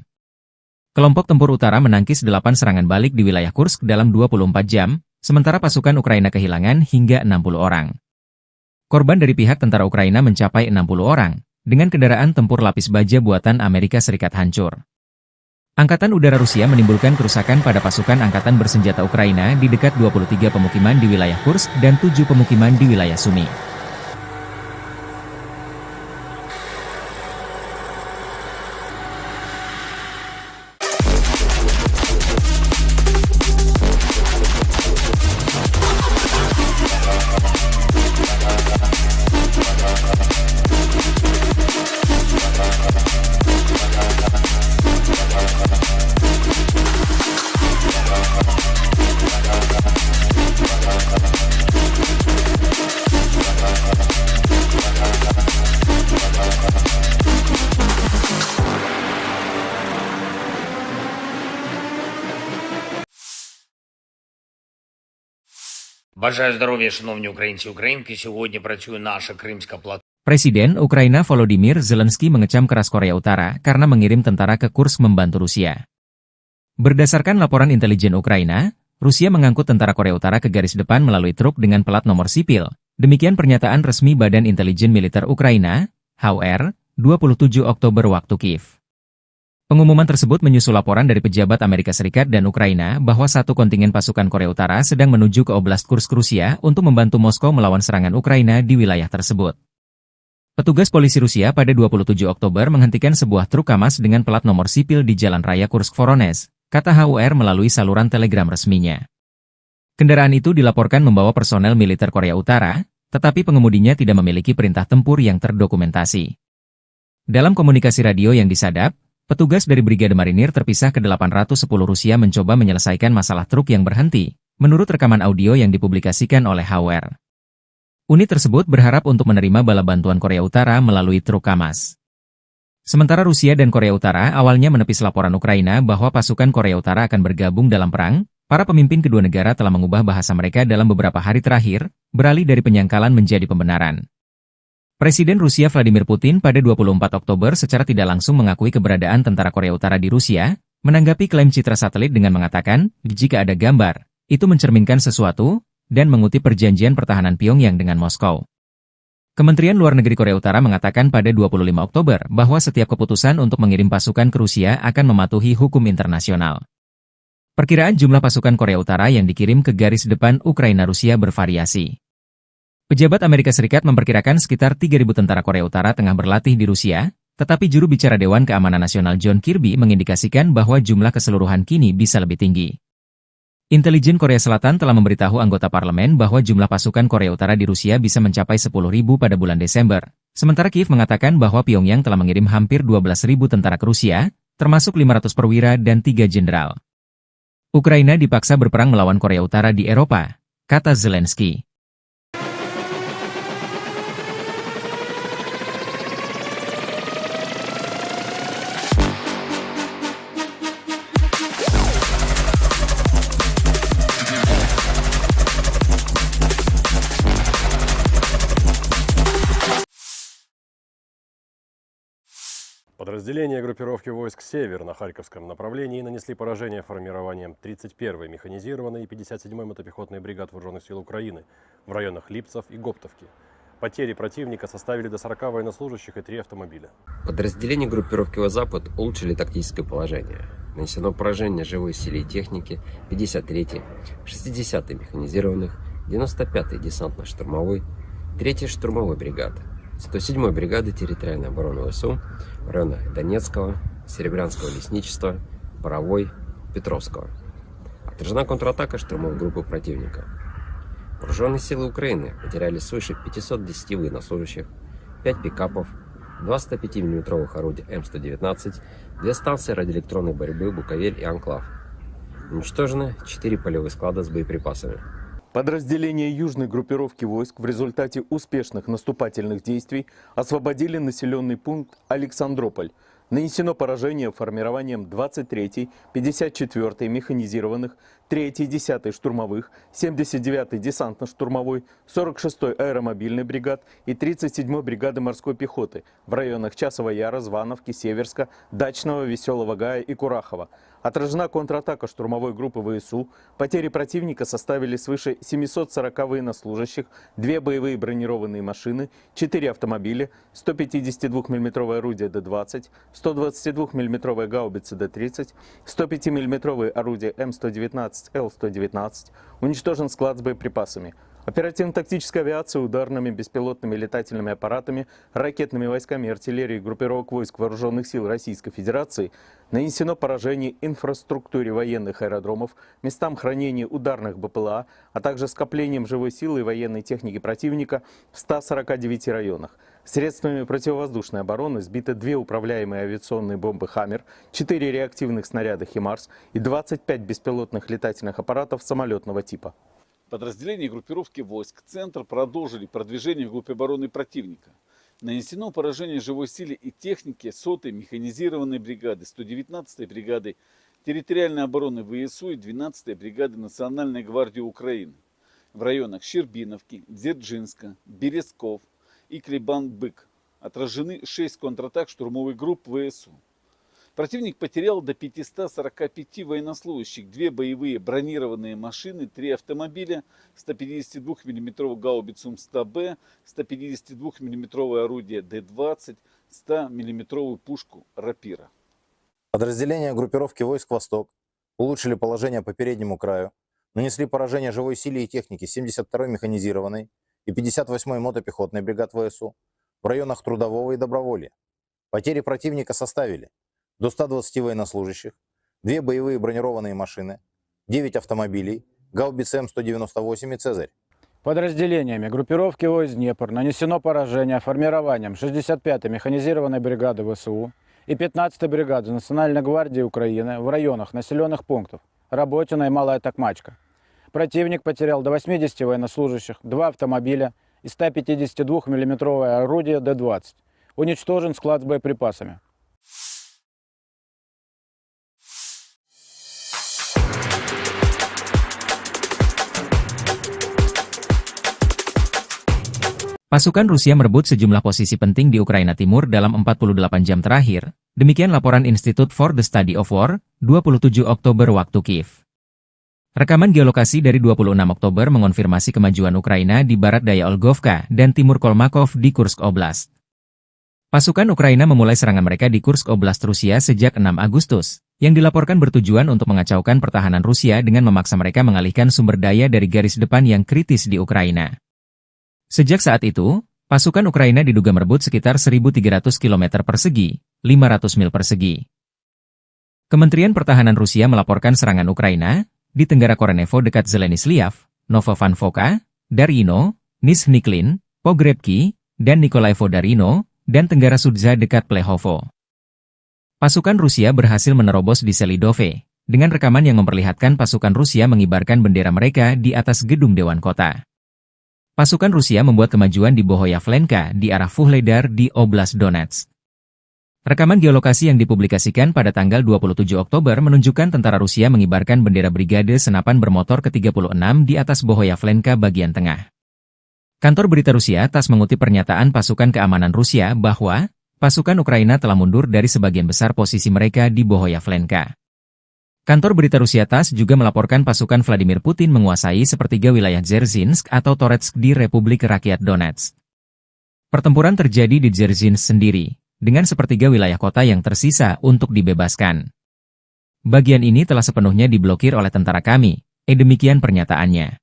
Kelompok tempur utara menangkis 8 serangan balik di wilayah Kursk dalam 24 jam, sementara pasukan Ukraina kehilangan hingga 60 orang. Korban dari pihak tentara Ukraina mencapai 60 orang, dengan kendaraan tempur lapis baja buatan Amerika Serikat hancur. Angkatan Udara Rusia menimbulkan kerusakan pada pasukan Angkatan Bersenjata Ukraina di dekat 23 pemukiman di wilayah Kursk dan 7 pemukiman di wilayah Sumy. Бажаю здоров'я, шановні українці і українки. Сьогодні працює наша Кримська платформа. Presiden Ukraina Volodymyr Zelensky mengecam keras Korea Utara karena mengirim tentara ke Kursk membantu Rusia. Berdasarkan laporan intelijen Ukraina, Rusia mengangkut tentara Korea Utara ke garis depan melalui truk dengan plat nomor sipil. Demikian pernyataan resmi Badan Intelijen Militer Ukraina, HUR, 27 Oktober waktu Kiev. Pengumuman tersebut menyusul laporan dari pejabat Amerika Serikat dan Ukraina bahwa satu kontingen pasukan Korea Utara sedang menuju ke Oblast Kursk Rusia untuk membantu Moskow melawan serangan Ukraina di wilayah tersebut. Petugas polisi Rusia pada 27 Oktober menghentikan sebuah truk KAMAZ dengan plat nomor sipil di Jalan Raya Kursk-Voronezh, kata HUR melalui saluran telegram resminya. Kendaraan itu dilaporkan membawa personel militer Korea Utara, tetapi pengemudinya tidak memiliki perintah tempur yang terdokumentasi. Dalam komunikasi radio yang disadap, petugas dari Brigade Marinir terpisah ke-810 Rusia mencoba menyelesaikan masalah truk yang berhenti, menurut rekaman audio yang dipublikasikan oleh HUR. Unit tersebut berharap untuk menerima bala bantuan Korea Utara melalui truk KAMAZ. Sementara Rusia dan Korea Utara awalnya menepis laporan Ukraina bahwa pasukan Korea Utara akan bergabung dalam perang, para pemimpin kedua negara telah mengubah bahasa mereka dalam beberapa hari terakhir, beralih dari penyangkalan menjadi pembenaran. Presiden Rusia Vladimir Putin pada 24 Oktober secara tidak langsung mengakui keberadaan tentara Korea Utara di Rusia, menanggapi klaim citra satelit dengan mengatakan, jika ada gambar, itu mencerminkan sesuatu, dan mengutip perjanjian pertahanan Pyongyang dengan Moskow. Kementerian Luar Negeri Korea Utara mengatakan pada 25 Oktober bahwa setiap keputusan untuk mengirim pasukan ke Rusia akan mematuhi hukum internasional. Perkiraan jumlah pasukan Korea Utara yang dikirim ke garis depan Ukraina-Rusia bervariasi. Pejabat Amerika Serikat memperkirakan sekitar 3.000 tentara Korea Utara tengah berlatih di Rusia, tetapi juru bicara Dewan Keamanan Nasional John Kirby mengindikasikan bahwa jumlah keseluruhan kini bisa lebih tinggi. Intelijen Korea Selatan telah memberitahu anggota parlemen bahwa jumlah pasukan Korea Utara di Rusia bisa mencapai 10.000 pada bulan Desember, Sementara Kiev mengatakan bahwa Pyongyang telah mengirim hampir 12.000 tentara ke Rusia, termasuk 500 perwira dan 3 jenderal. Ukraina dipaksa berperang melawan Korea Utara di Eropa, kata Zelensky. Подразделения группировки войск «Север» на Харьковском направлении нанесли поражение формированием 31-й механизированной и 57-й мотопехотной бригад Вооруженных сил Украины в районах Липцев и Гоптовки. Потери противника составили до 40 военнослужащих и 3 автомобиля. Подразделения группировки «Запад» улучшили тактическое положение. Нанесено поражение живой силе и технике 53-й, 60-й механизированных, 95-й десантно-штурмовой, 3-й штурмовой бригады, 107-й бригады территориальной обороны ВСУ в районах Донецкого, Серебрянского лесничества, Боровой, Петровского. Отражена контратака штурмовой группы противника. Вооруженные силы Украины потеряли свыше 510 военнослужащих, 5 пикапов, 2 105 мм орудия М119, 2 станции радиоэлектронной борьбы «Буковель» и «Анклав». Уничтожены 4 полевых склада с боеприпасами. Подразделения южной группировки войск в результате успешных наступательных действий освободили населенный пункт Александрополь. Нанесено поражение формированием 23-й, 54-й механизированных, 3-й, 10-й штурмовых, 79-й десантно-штурмовой, 46-й аэромобильной бригад и 37-й бригады морской пехоты в районах Часова Яра, Звановки, Северска, Дачного, Веселого Гая и Курахова. Отражена контратака штурмовой группы ВСУ. Потери противника составили свыше 740 военнослужащих, 2 боевые бронированные машины, 4 автомобиля, 152 мм орудие Д-20, 122 мм гаубицы Д-30, 105 мм орудие М119, Л-119. Уничтожен склад с боеприпасами. Оперативно-тактическая авиация ударными беспилотными летательными аппаратами, ракетными войсками и артиллерией группировок войск Вооруженных сил Российской Федерации нанесено поражение инфраструктуре военных аэродромов, местам хранения ударных БПЛА, а также скоплением живой силы и военной техники противника в 149 районах. Средствами противовоздушной обороны сбиты 2 управляемые авиационные бомбы «Хаммер», 4 реактивных снаряда «Химарс» и 25 беспилотных летательных аппаратов самолетного типа. Подразделения группировки войск «Центр» продолжили продвижение вглубь обороны противника. Нанесено поражение живой силе и технике 100-й механизированной бригады, 119-й бригады территориальной обороны ВСУ и 12-й бригады Национальной гвардии Украины в районах Щербиновки, Дзержинска, Березков и Клебан-Бык. Отражены 6 контратак штурмовых групп ВСУ. Противник потерял до 545 военнослужащих, 2 боевые бронированные машины, 3 автомобиля, 152 мм гаубицу М100Б, 152 мм орудие Д-20, 100 мм пушку Рапира. Подразделения группировки войск «Восток» улучшили положение по переднему краю, нанесли поражение живой силе и технике 72-й механизированной и 58-й мотопехотной бригад ВСУ в районах Трудового и Доброволья. Потери противника составили до 120 военнослужащих, 2 боевые бронированные машины, 9 автомобилей, гаубицы М198 и «Цезарь». Подразделениями группировки войск «Днепр» нанесено поражение формированием 65-й механизированной бригады ВСУ и 15-й бригады Национальной гвардии Украины в районах населенных пунктов Работино и Малая Токмачка. Противник потерял до 80 военнослужащих, 2 автомобиля и 152 мм орудие Д-20. Уничтожен склад с боеприпасами. Pasukan Rusia merebut sejumlah posisi penting di Ukraina Timur dalam 48 jam terakhir, demikian laporan Institute for the Study of War, 27 Oktober waktu Kiev. Rekaman geolokasi dari 26 Oktober mengonfirmasi kemajuan Ukraina di barat daya Olgovka dan timur Kolmakov di Kursk Oblast. Pasukan Ukraina memulai serangan mereka di Kursk Oblast Rusia sejak 6 Agustus, yang dilaporkan bertujuan untuk mengacaukan pertahanan Rusia dengan memaksa mereka mengalihkan sumber daya dari garis depan yang kritis di Ukraina. Sejak saat itu, pasukan Ukraina diduga merebut sekitar 1.300 km persegi, 500 mil persegi. Kementerian Pertahanan Rusia melaporkan serangan Ukraina di Tenggara Korenevo dekat Zeleny Sliav, Novovanfoka, Daryino, Nizhny Klin, Pogrebki, dan Nikolai Vodarino, dan Tenggara Sudza dekat Plehovo. Pasukan Rusia berhasil menerobos di Selidove, dengan rekaman yang memperlihatkan pasukan Rusia mengibarkan bendera mereka di atas gedung Dewan Kota. Pasukan Rusia membuat kemajuan di Bohoyavlenka di arah Vuhledar di Oblast Donetsk. Rekaman geolokasi yang dipublikasikan pada tanggal 27 Oktober menunjukkan tentara Rusia mengibarkan bendera Brigade Senapan Bermotor ke-36 di atas Bohoyavlenka bagian tengah. Kantor berita Rusia TASS mengutip pernyataan pasukan keamanan Rusia bahwa pasukan Ukraina telah mundur dari sebagian besar posisi mereka di Bohoyavlenka. Kantor berita Rusia TASS juga melaporkan pasukan Vladimir Putin menguasai sepertiga wilayah Dzerzhinsk atau Toretsk di Republik Rakyat Donetsk. Pertempuran terjadi di Dzerzhinsk sendiri, dengan sepertiga wilayah kota yang tersisa untuk dibebaskan. Bagian ini telah sepenuhnya diblokir oleh tentara kami, demikian pernyataannya.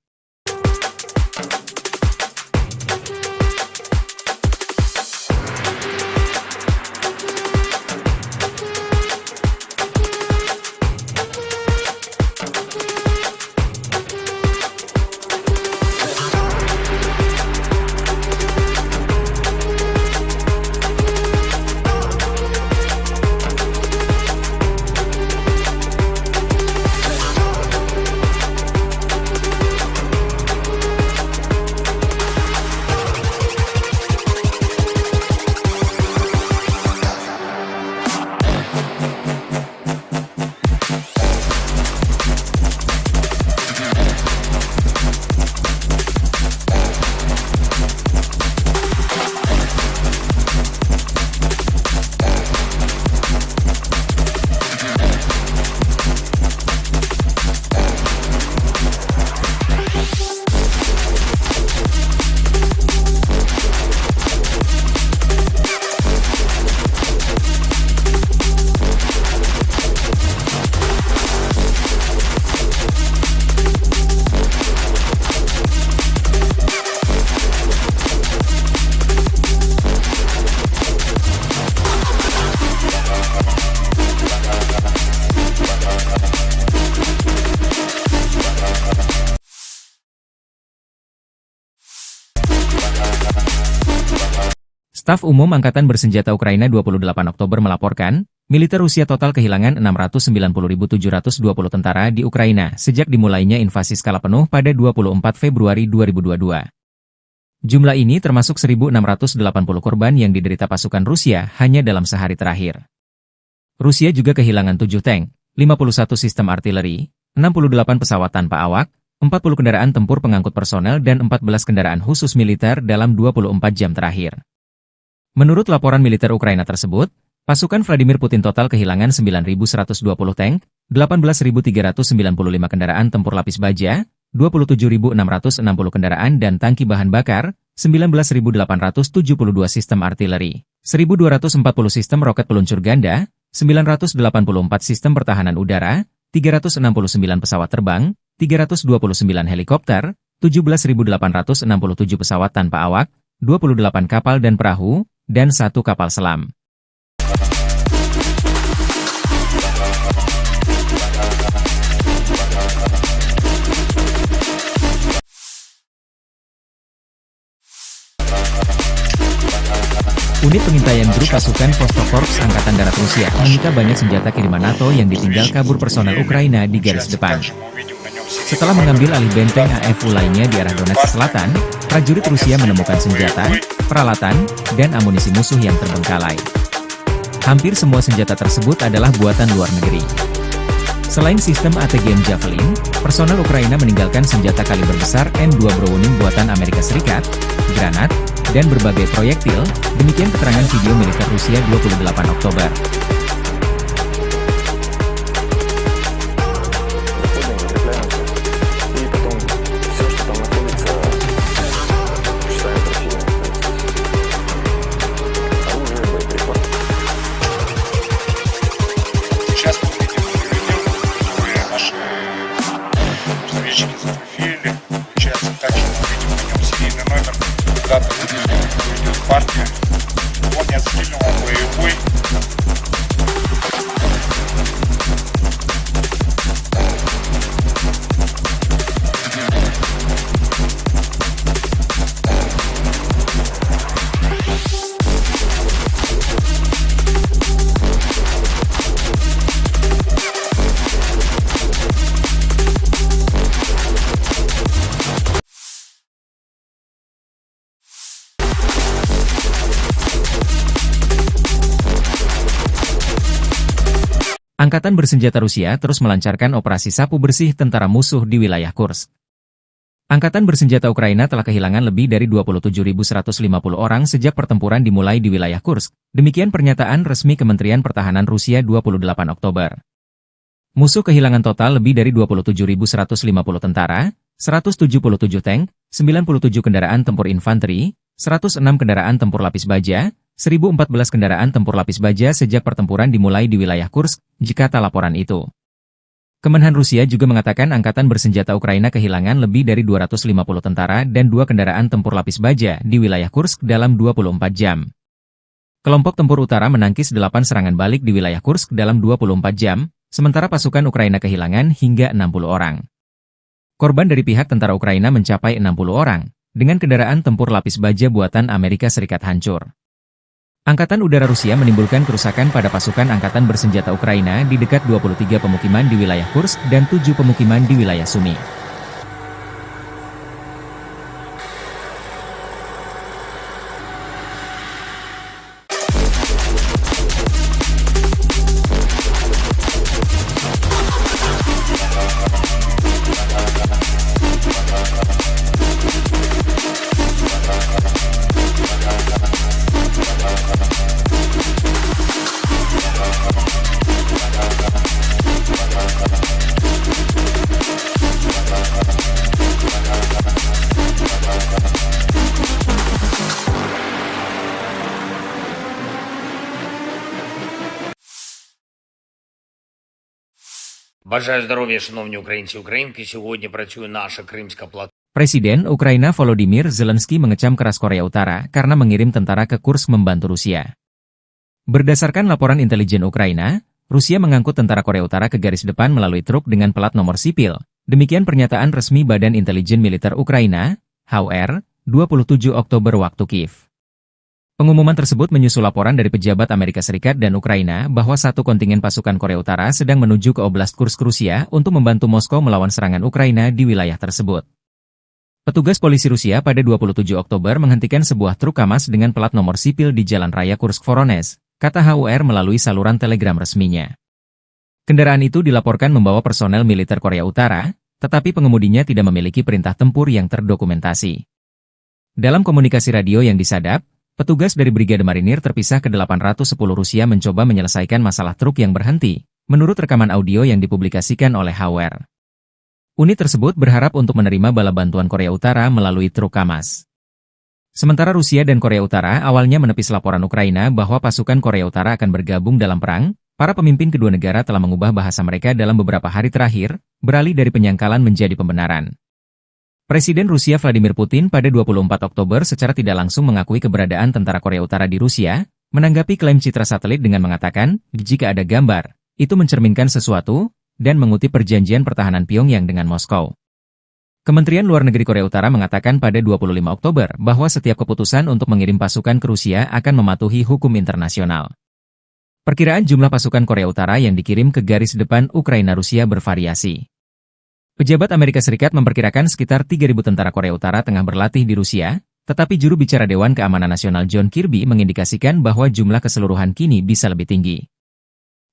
Staf Umum Angkatan Bersenjata Ukraina 28 Oktober melaporkan, militer Rusia total kehilangan 690.720 tentara di Ukraina sejak dimulainya invasi skala penuh pada 24 Februari 2022. Jumlah ini termasuk 1.680 korban yang diderita pasukan Rusia hanya dalam sehari terakhir. Rusia juga kehilangan 7 tank, 51 sistem artileri, 68 pesawat tanpa awak, 40 kendaraan tempur pengangkut personel dan 14 kendaraan khusus militer dalam 24 jam terakhir. Menurut laporan militer Ukraina tersebut, pasukan Vladimir Putin total kehilangan 9.120 tank, 18.395 kendaraan tempur lapis baja, 27.660 kendaraan dan tangki bahan bakar, 19.872 sistem artileri, 1.240 sistem roket peluncur ganda, 984 sistem pertahanan udara, 369 pesawat terbang, 329 helikopter, 17.867 pesawat tanpa awak, 28 kapal dan perahu, dan 1 kapal selam. Unit pengintaian grup pasukan Vostokorps Angkatan Darat Rusia menyita banyak senjata kiriman NATO yang ditinggal kabur personel Ukraina di garis depan. Setelah mengambil alih benteng AFU lainnya di arah Donetsk Selatan, prajurit Rusia menemukan senjata, peralatan, dan amunisi musuh yang terbengkalai. Hampir semua senjata tersebut adalah buatan luar negeri. Selain sistem ATGM Javelin, personel Ukraina meninggalkan senjata kaliber besar M2 Browning buatan Amerika Serikat, granat, dan berbagai proyektil, demikian keterangan video militer Rusia 28 Oktober. Партия. Он не отстрелил, он боевой. Angkatan bersenjata Rusia terus melancarkan operasi sapu bersih tentara musuh di wilayah Kursk. Angkatan bersenjata Ukraina telah kehilangan lebih dari 27.150 orang sejak pertempuran dimulai di wilayah Kursk. Demikian pernyataan resmi Kementerian Pertahanan Rusia 28 Oktober. Musuh kehilangan total lebih dari 27.150 tentara, 177 tank, 97 kendaraan tempur infanteri, 106 kendaraan tempur lapis baja, 1.014 kendaraan tempur lapis baja sejak pertempuran dimulai di wilayah Kursk, jikata laporan itu. Kemenhan Rusia juga mengatakan Angkatan bersenjata Ukraina kehilangan lebih dari 250 tentara dan 2 kendaraan tempur lapis baja di wilayah Kursk dalam 24 jam. Kelompok tempur utara menangkis 8 serangan balik di wilayah Kursk dalam 24 jam, sementara pasukan Ukraina kehilangan hingga 60 orang. Korban dari pihak tentara Ukraina mencapai 60 orang, dengan kendaraan tempur lapis baja buatan Amerika Serikat hancur. Angkatan Udara Rusia menimbulkan kerusakan pada pasukan Angkatan bersenjata Ukraina di dekat 23 pemukiman di wilayah Kursk dan 7 pemukiman di wilayah Sumy. Бажаю здоров'я, шановні українці і українки. Сьогодні працює наша Кримська платформа. Presiden Ukraina Volodymyr Zelensky mengecam keras Korea Utara karena mengirim tentara ke Kursk membantu Rusia. Berdasarkan laporan intelijen Ukraina, Rusia mengangkut tentara Korea Utara ke garis depan melalui truk dengan pelat nomor sipil. Demikian pernyataan resmi Badan Intelijen Militer Ukraina, HUR, 27 Oktober waktu Kiev. Pengumuman tersebut menyusul laporan dari pejabat Amerika Serikat dan Ukraina bahwa satu kontingen pasukan Korea Utara sedang menuju ke Oblast Kursk Rusia untuk membantu Moskow melawan serangan Ukraina di wilayah tersebut. Petugas polisi Rusia pada 27 Oktober menghentikan sebuah truk KAMAZ dengan plat nomor sipil di Jalan Raya Kursk-Voronezh, kata HUR melalui saluran telegram resminya. Kendaraan itu dilaporkan membawa personel militer Korea Utara, tetapi pengemudinya tidak memiliki perintah tempur yang terdokumentasi. Dalam komunikasi radio yang disadap, petugas dari Brigade Marinir terpisah ke-810 Rusia mencoba menyelesaikan masalah truk yang berhenti, menurut rekaman audio yang dipublikasikan oleh HUR. Unit tersebut berharap untuk menerima bala bantuan Korea Utara melalui truk KAMAZ. Sementara Rusia dan Korea Utara awalnya menepis laporan Ukraina bahwa pasukan Korea Utara akan bergabung dalam perang, para pemimpin kedua negara telah mengubah bahasa mereka dalam beberapa hari terakhir, beralih dari penyangkalan menjadi pembenaran. Presiden Rusia Vladimir Putin pada 24 Oktober secara tidak langsung mengakui keberadaan tentara Korea Utara di Rusia, menanggapi klaim citra satelit dengan mengatakan, jika ada gambar, itu mencerminkan sesuatu, dan mengutip perjanjian pertahanan Pyongyang dengan Moskow. Kementerian Luar Negeri Korea Utara mengatakan pada 25 Oktober bahwa setiap keputusan untuk mengirim pasukan ke Rusia akan mematuhi hukum internasional. Perkiraan jumlah pasukan Korea Utara yang dikirim ke garis depan Ukraina-Rusia bervariasi. Pejabat Amerika Serikat memperkirakan sekitar 3.000 tentara Korea Utara tengah berlatih di Rusia, tetapi juru bicara Dewan Keamanan Nasional John Kirby mengindikasikan bahwa jumlah keseluruhan kini bisa lebih tinggi.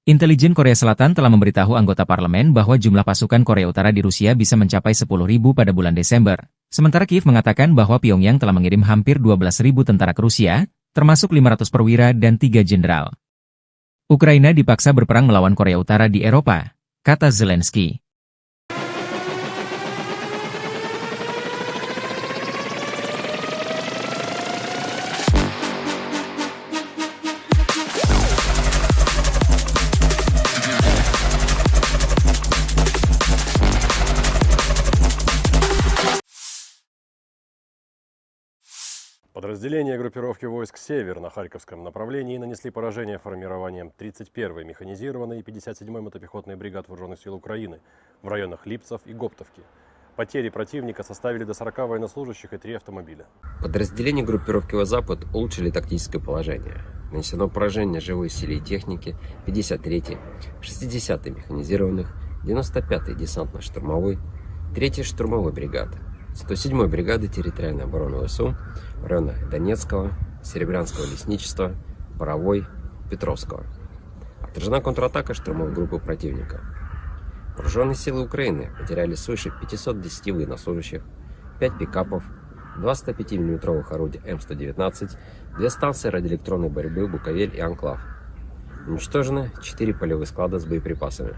Intelijen Korea Selatan telah memberitahu anggota parlemen bahwa jumlah pasukan Korea Utara di Rusia bisa mencapai 10.000 pada bulan Desember, sementara Kiev mengatakan bahwa Pyongyang telah mengirim hampir 12.000 tentara ke Rusia, termasuk 500 perwira dan 3 jenderal. Ukraina dipaksa berperang melawan Korea Utara di Eropa, kata Zelensky. Подразделения группировки войск «Север» на Харьковском направлении нанесли поражение формированием 31-й механизированной и 57-й мотопехотной бригад Вооруженных сил Украины в районах Липцев и Гоптовки. Потери противника составили до 40 военнослужащих и 3 автомобиля. Подразделения группировки «Запад» улучшили тактическое положение. Нанесено поражение живой силе и технике 53-й, 60-й механизированных, 95-й десантно-штурмовой, 3-й штурмовой бригады, 107-й бригады территориальной обороны ВСУ в районах Донецкого, Серебрянского лесничества, Боровой, Петровского, а Отражена контратака штурмовой группы противника. Вооруженные силы Украины потеряли свыше 510 военнослужащих, 5 пикапов, 2 105 мм орудия М119, 2 станции радиоэлектронной борьбы «Буковель» и «Анклав». Уничтожены 4 полевых склада с боеприпасами.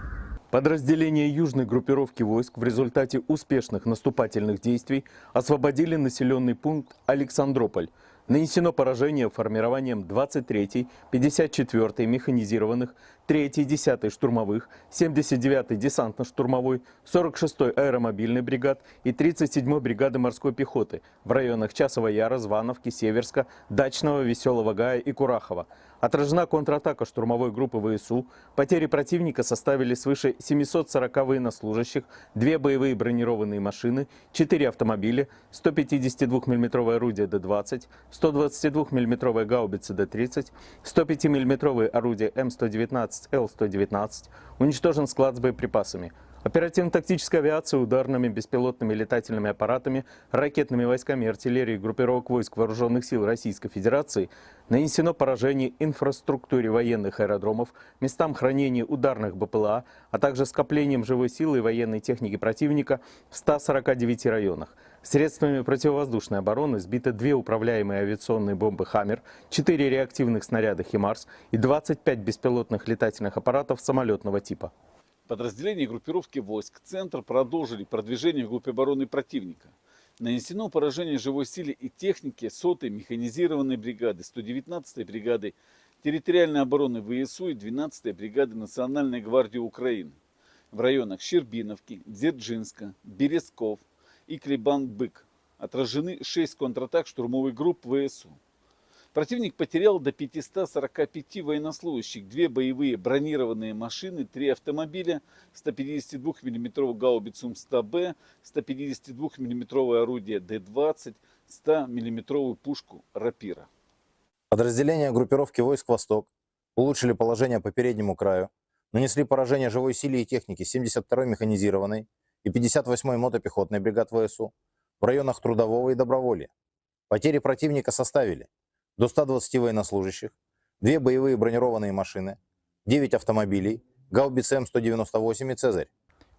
Подразделения южной группировки войск в результате успешных наступательных действий освободили населенный пункт Александрополь. Нанесено поражение формированием 23-й, 54-й механизированных, 3-й, 10-й штурмовых, 79-й десантно-штурмовой, 46-й аэромобильной бригад и 37-й бригады морской пехоты в районах Часова Яра, Звановки, Северска, Дачного, Веселого Гая и Курахова. Отражена контратака штурмовой группы ВСУ. Потери противника составили свыше 740 военнослужащих, 2 боевые бронированные машины, 4 автомобиля, 152 мм орудие Д-20, 122 мм гаубицы Д-30, 105 мм орудие М119, Л-119. Уничтожен склад с боеприпасами. Оперативно-тактическая авиация ударными беспилотными летательными аппаратами, ракетными войсками и артиллерией группировок войск Вооруженных сил Российской Федерации нанесено поражение инфраструктуре военных аэродромов, местам хранения ударных БПЛА, а также скоплением живой силы и военной техники противника в 149 районах. Средствами противовоздушной обороны сбито 2 управляемые авиационные бомбы «Хаммер», 4 реактивных снаряда «Химарс» и 25 беспилотных летательных аппаратов самолетного типа. Подразделения группировки войск «Центр» продолжили продвижение в группе обороны противника. Нанесено поражение живой силе и технике 100-й механизированной бригады, 119-й бригады территориальной обороны ВСУ и 12-й бригады Национальной гвардии Украины в районах Щербиновки, Дзержинска, Березков и Клебан-Бык. Отражены 6 контратак штурмовых групп ВСУ. Противник потерял до 545 военнослужащих, 2 боевые бронированные машины, 3 автомобиля, 152 мм гаубицу М100Б, 152 мм орудие Д-20, 100 мм пушку Рапира. Подразделения группировки войск «Восток» улучшили положение по переднему краю, нанесли поражение живой силе и технике 72-й механизированной и 58-й мотопехотной бригад ВСУ в районах Трудового и Доброволья. Потери противника составили до 120 военнослужащих, 2 боевые бронированные машины, 9 автомобилей, гаубицы М198 и «Цезарь».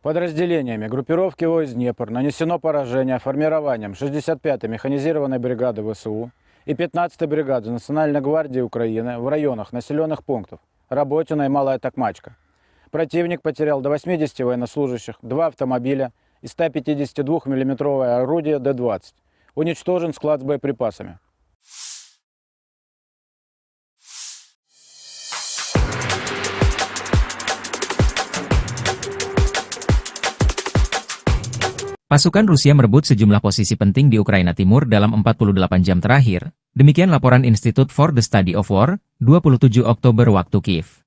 Подразделениями группировки войск «Днепр» нанесено поражение формированием 65-й механизированной бригады ВСУ и 15-й бригады Национальной гвардии Украины в районах населенных пунктов Работино и Малая Токмачка. Противник потерял до 80 военнослужащих, 2 автомобиля и 152 мм орудие Д-20. Уничтожен склад с боеприпасами. Pasukan Rusia merebut sejumlah posisi penting di Ukraina Timur dalam 48 jam terakhir. Demikian laporan Institute for the Study of War, 27 Oktober waktu Kiev.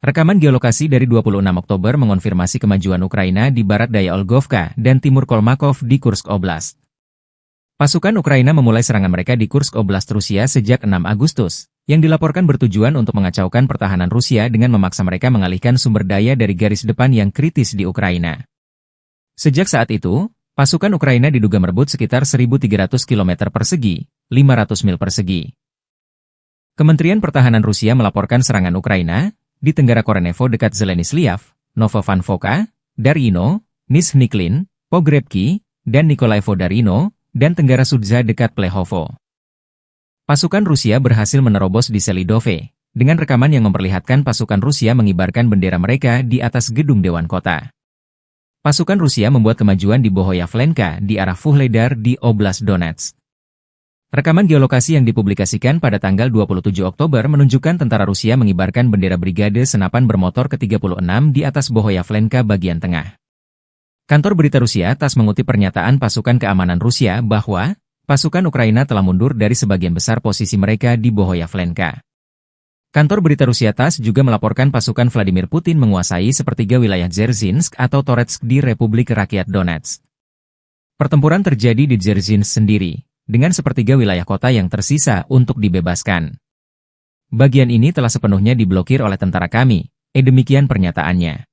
Rekaman geolokasi dari 26 Oktober mengonfirmasi kemajuan Ukraina di barat daya Olgovka dan timur Kolmakov di Kursk Oblast. Pasukan Ukraina memulai serangan mereka di Kursk Oblast Rusia sejak 6 Agustus, yang dilaporkan bertujuan untuk mengacaukan pertahanan Rusia dengan memaksa mereka mengalihkan sumber daya dari garis depan yang kritis di Ukraina. Sejak saat itu, pasukan Ukraina diduga merebut sekitar 1.300 km persegi, 500 mil persegi. Kementerian Pertahanan Rusia melaporkan serangan Ukraina di Tenggara Korenevo dekat Zeleny-Sliav, Novovankovka, Darino, Nizhny-Klin, Pogrebki, dan Nikolaevo-Darino, dan Tenggara Sudza dekat Plehovo. Pasukan Rusia berhasil menerobos di Selidove, dengan rekaman yang memperlihatkan pasukan Rusia mengibarkan bendera mereka di atas gedung Dewan Kota. Pasukan Rusia membuat kemajuan di Bohoyavlenka di arah Vuhledar di Oblast Donetsk. Rekaman geolokasi yang dipublikasikan pada tanggal 27 Oktober menunjukkan tentara Rusia mengibarkan bendera Brigade Senapan Bermotor ke-36 di atas Bohoyavlenka bagian tengah. Kantor berita Rusia TASS mengutip pernyataan pasukan keamanan Rusia bahwa pasukan Ukraina telah mundur dari sebagian besar posisi mereka di Bohoyavlenka. Kantor berita Rusia TASS juga melaporkan pasukan Vladimir Putin menguasai sepertiga wilayah Dzerzhinsk atau Toretsk di Republik Rakyat Donetsk. Pertempuran terjadi di Dzerzhinsk sendiri, dengan sepertiga wilayah kota yang tersisa untuk dibebaskan. Bagian ini telah sepenuhnya diblokir oleh tentara kami, demikian pernyataannya.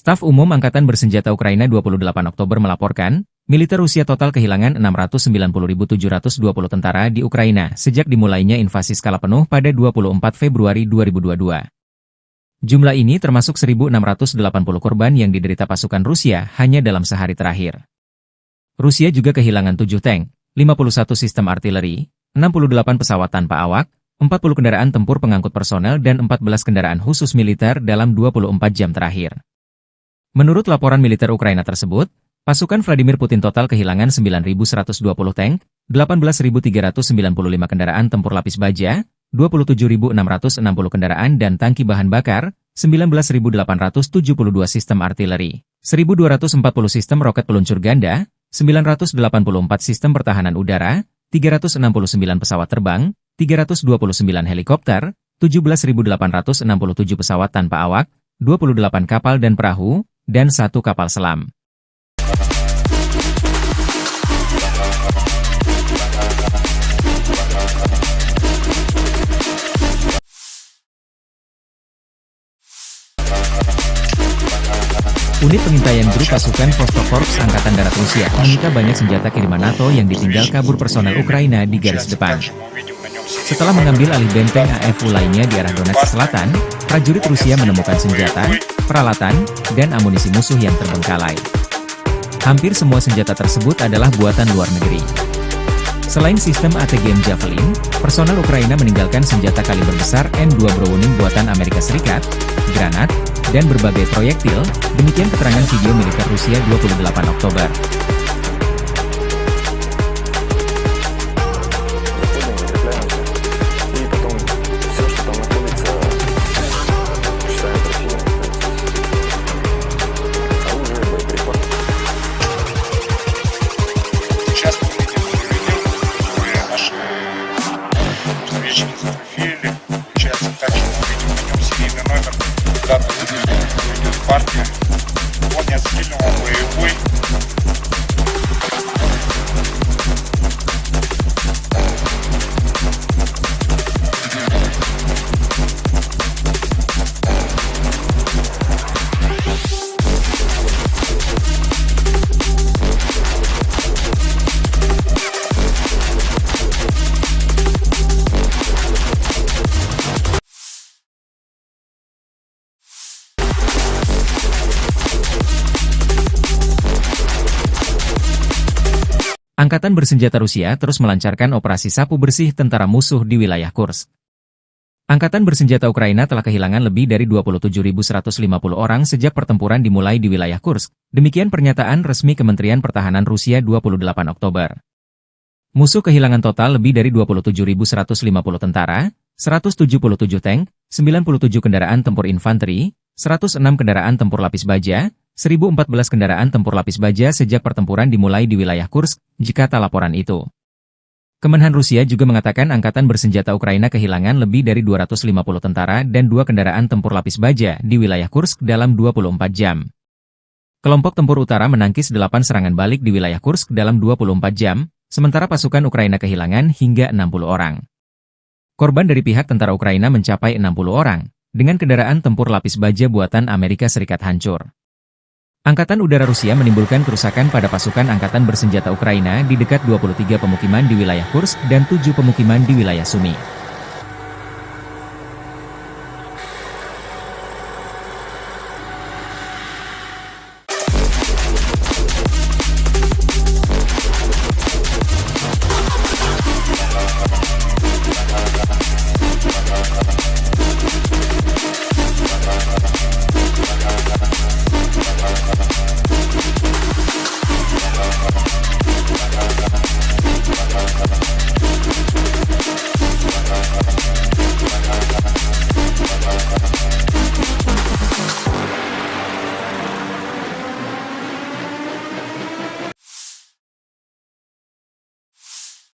Staf Umum Angkatan Bersenjata Ukraina 28 Oktober melaporkan, militer Rusia total kehilangan 690.720 tentara di Ukraina sejak dimulainya invasi skala penuh pada 24 Februari 2022. Jumlah ini termasuk 1.680 korban yang diderita pasukan Rusia hanya dalam sehari terakhir. Rusia juga kehilangan 7 tank, 51 sistem artileri, 68 pesawat tanpa awak, 40 kendaraan tempur pengangkut personel dan 14 kendaraan khusus militer dalam 24 jam terakhir. Menurut laporan militer Ukraina tersebut, pasukan Vladimir Putin total kehilangan 9.120 tank, 18.395 kendaraan tempur lapis baja, 27.660 kendaraan dan tangki bahan bakar, 19.872 sistem artileri, 1.240 sistem roket peluncur ganda, 984 sistem pertahanan udara, 369 pesawat terbang, 329 helikopter, 17.867 pesawat tanpa awak, 28 kapal dan perahu, dan 1 kapal selam. Unit pengintaian grup pasukan Vostok Korps Angkatan Darat Rusia menyita banyak senjata kiriman NATO yang ditinggal kabur personel Ukraina di garis depan. Setelah mengambil alih benteng AFU lainnya di arah Donetsk Selatan, prajurit Rusia menemukan senjata, peralatan, dan amunisi musuh yang terbengkalai. Hampir semua senjata tersebut adalah buatan luar negeri. Selain sistem ATGM Javelin, personel Ukraina meninggalkan senjata kaliber besar M2 Browning buatan Amerika Serikat, granat, dan berbagai proyektil, demikian keterangan video militer Rusia 28 Oktober. Сейчас мы видим которые наши разведчики зафотографировали. Получается так, что мы видим на нем серийный номер, дата выпуска, идет партия. Он не отстрелянный, он боевой. Angkatan Bersenjata Rusia terus melancarkan operasi sapu bersih tentara musuh di wilayah Kursk. Angkatan Bersenjata Ukraina telah kehilangan lebih dari 27.150 orang sejak pertempuran dimulai di wilayah Kursk. Demikian pernyataan resmi Kementerian Pertahanan Rusia 28 Oktober. Musuh kehilangan total lebih dari 27.150 tentara, 177 tank, 97 kendaraan tempur infanteri, 106 kendaraan tempur lapis baja, 1.014 kendaraan tempur lapis baja sejak pertempuran dimulai di wilayah Kursk, jikata laporan itu. Kemenhan Rusia juga mengatakan Angkatan Bersenjata Ukraina kehilangan lebih dari 250 tentara dan 2 kendaraan tempur lapis baja di wilayah Kursk dalam 24 jam. Kelompok Tempur Utara menangkis 8 serangan balik di wilayah Kursk dalam 24 jam, sementara pasukan Ukraina kehilangan hingga 60 orang. Korban dari pihak tentara Ukraina mencapai 60 orang, dengan kendaraan tempur lapis baja buatan Amerika Serikat hancur. Angkatan Udara Rusia menimbulkan kerusakan pada pasukan Angkatan Bersenjata Ukraina di dekat 23 pemukiman di wilayah Kursk dan 7 pemukiman di wilayah Sumy.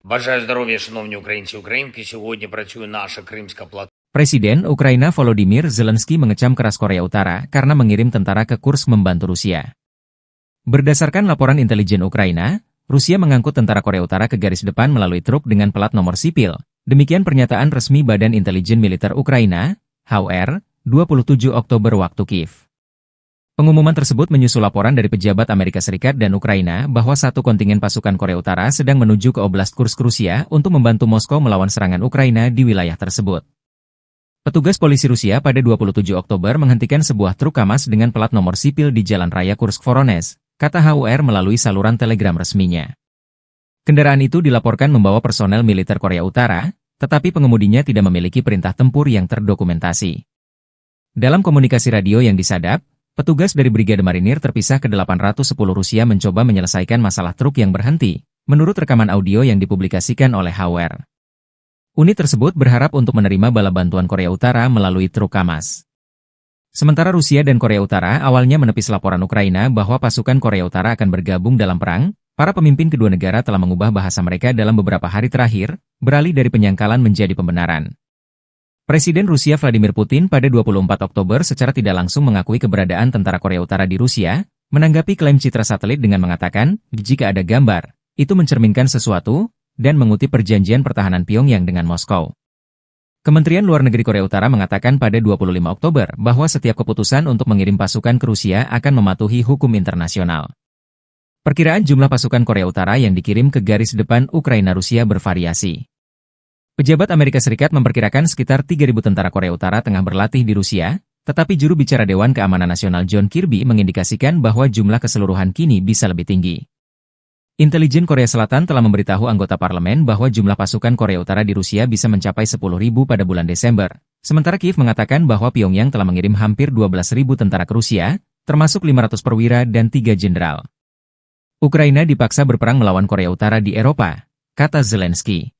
Бажаю здоров'я, шановні українці і українки. Сьогодні працює наша Кримська платформа. Presiden Ukraina Volodymyr Zelensky mengecam keras Korea Utara karena mengirim tentara ke Kursk membantu Rusia. Berdasarkan laporan intelijen Ukraina, Rusia mengangkut tentara Korea Utara ke garis depan melalui truk dengan plat nomor sipil. Demikian pernyataan resmi Badan Intelijen Militer Ukraina, HUR, 27 Oktober waktu Kiev. Pengumuman tersebut menyusul laporan dari pejabat Amerika Serikat dan Ukraina bahwa satu kontingen pasukan Korea Utara sedang menuju ke Oblast Kursk Rusia untuk membantu Moskow melawan serangan Ukraina di wilayah tersebut. Petugas polisi Rusia pada 27 Oktober menghentikan sebuah truk KAMAZ dengan plat nomor sipil di Jalan Raya Kursk-Voronezh, kata HUR melalui saluran telegram resminya. Kendaraan itu dilaporkan membawa personel militer Korea Utara, tetapi pengemudinya tidak memiliki perintah tempur yang terdokumentasi. Dalam komunikasi radio yang disadap, petugas dari Brigade Marinir terpisah ke 810 Rusia mencoba menyelesaikan masalah truk yang berhenti, menurut rekaman audio yang dipublikasikan oleh HUR. Unit tersebut berharap untuk menerima bala bantuan Korea Utara melalui truk KAMAZ. Sementara Rusia dan Korea Utara awalnya menepis laporan Ukraina bahwa pasukan Korea Utara akan bergabung dalam perang, para pemimpin kedua negara telah mengubah bahasa mereka dalam beberapa hari terakhir, beralih dari penyangkalan menjadi pembenaran. Presiden Rusia Vladimir Putin pada 24 Oktober secara tidak langsung mengakui keberadaan tentara Korea Utara di Rusia, menanggapi klaim citra satelit dengan mengatakan, jika ada gambar, itu mencerminkan sesuatu, dan mengutip perjanjian pertahanan Pyongyang dengan Moskow. Kementerian Luar Negeri Korea Utara mengatakan pada 25 Oktober bahwa setiap keputusan untuk mengirim pasukan ke Rusia akan mematuhi hukum internasional. Perkiraan jumlah pasukan Korea Utara yang dikirim ke garis depan Ukraina-Rusia bervariasi. Pejabat Amerika Serikat memperkirakan sekitar 3.000 tentara Korea Utara tengah berlatih di Rusia, tetapi juru bicara Dewan Keamanan Nasional John Kirby mengindikasikan bahwa jumlah keseluruhan kini bisa lebih tinggi. Intelijen Korea Selatan telah memberitahu anggota parlemen bahwa jumlah pasukan Korea Utara di Rusia bisa mencapai 10.000 pada bulan Desember. Sementara Kiev mengatakan bahwa Pyongyang telah mengirim hampir 12.000 tentara ke Rusia, termasuk 500 perwira dan 3 jenderal. Ukraina dipaksa berperang melawan Korea Utara di Eropa, kata Zelensky.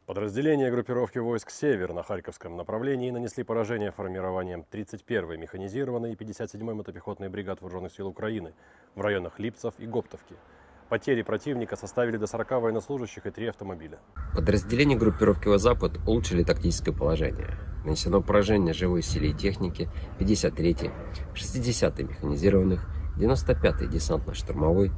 Подразделения группировки войск «Север» на Харьковском направлении нанесли поражение формированием 31-й механизированной и 57-й мотопехотной бригад Вооруженных сил Украины в районах Липцев и Гоптовки. Потери противника составили до 40 военнослужащих и 3 автомобиля. Подразделения группировки «Запад» улучшили тактическое положение. Нанесено поражение живой силе и технике 53-й, 60-й механизированных, 95-й десантно-штурмовой,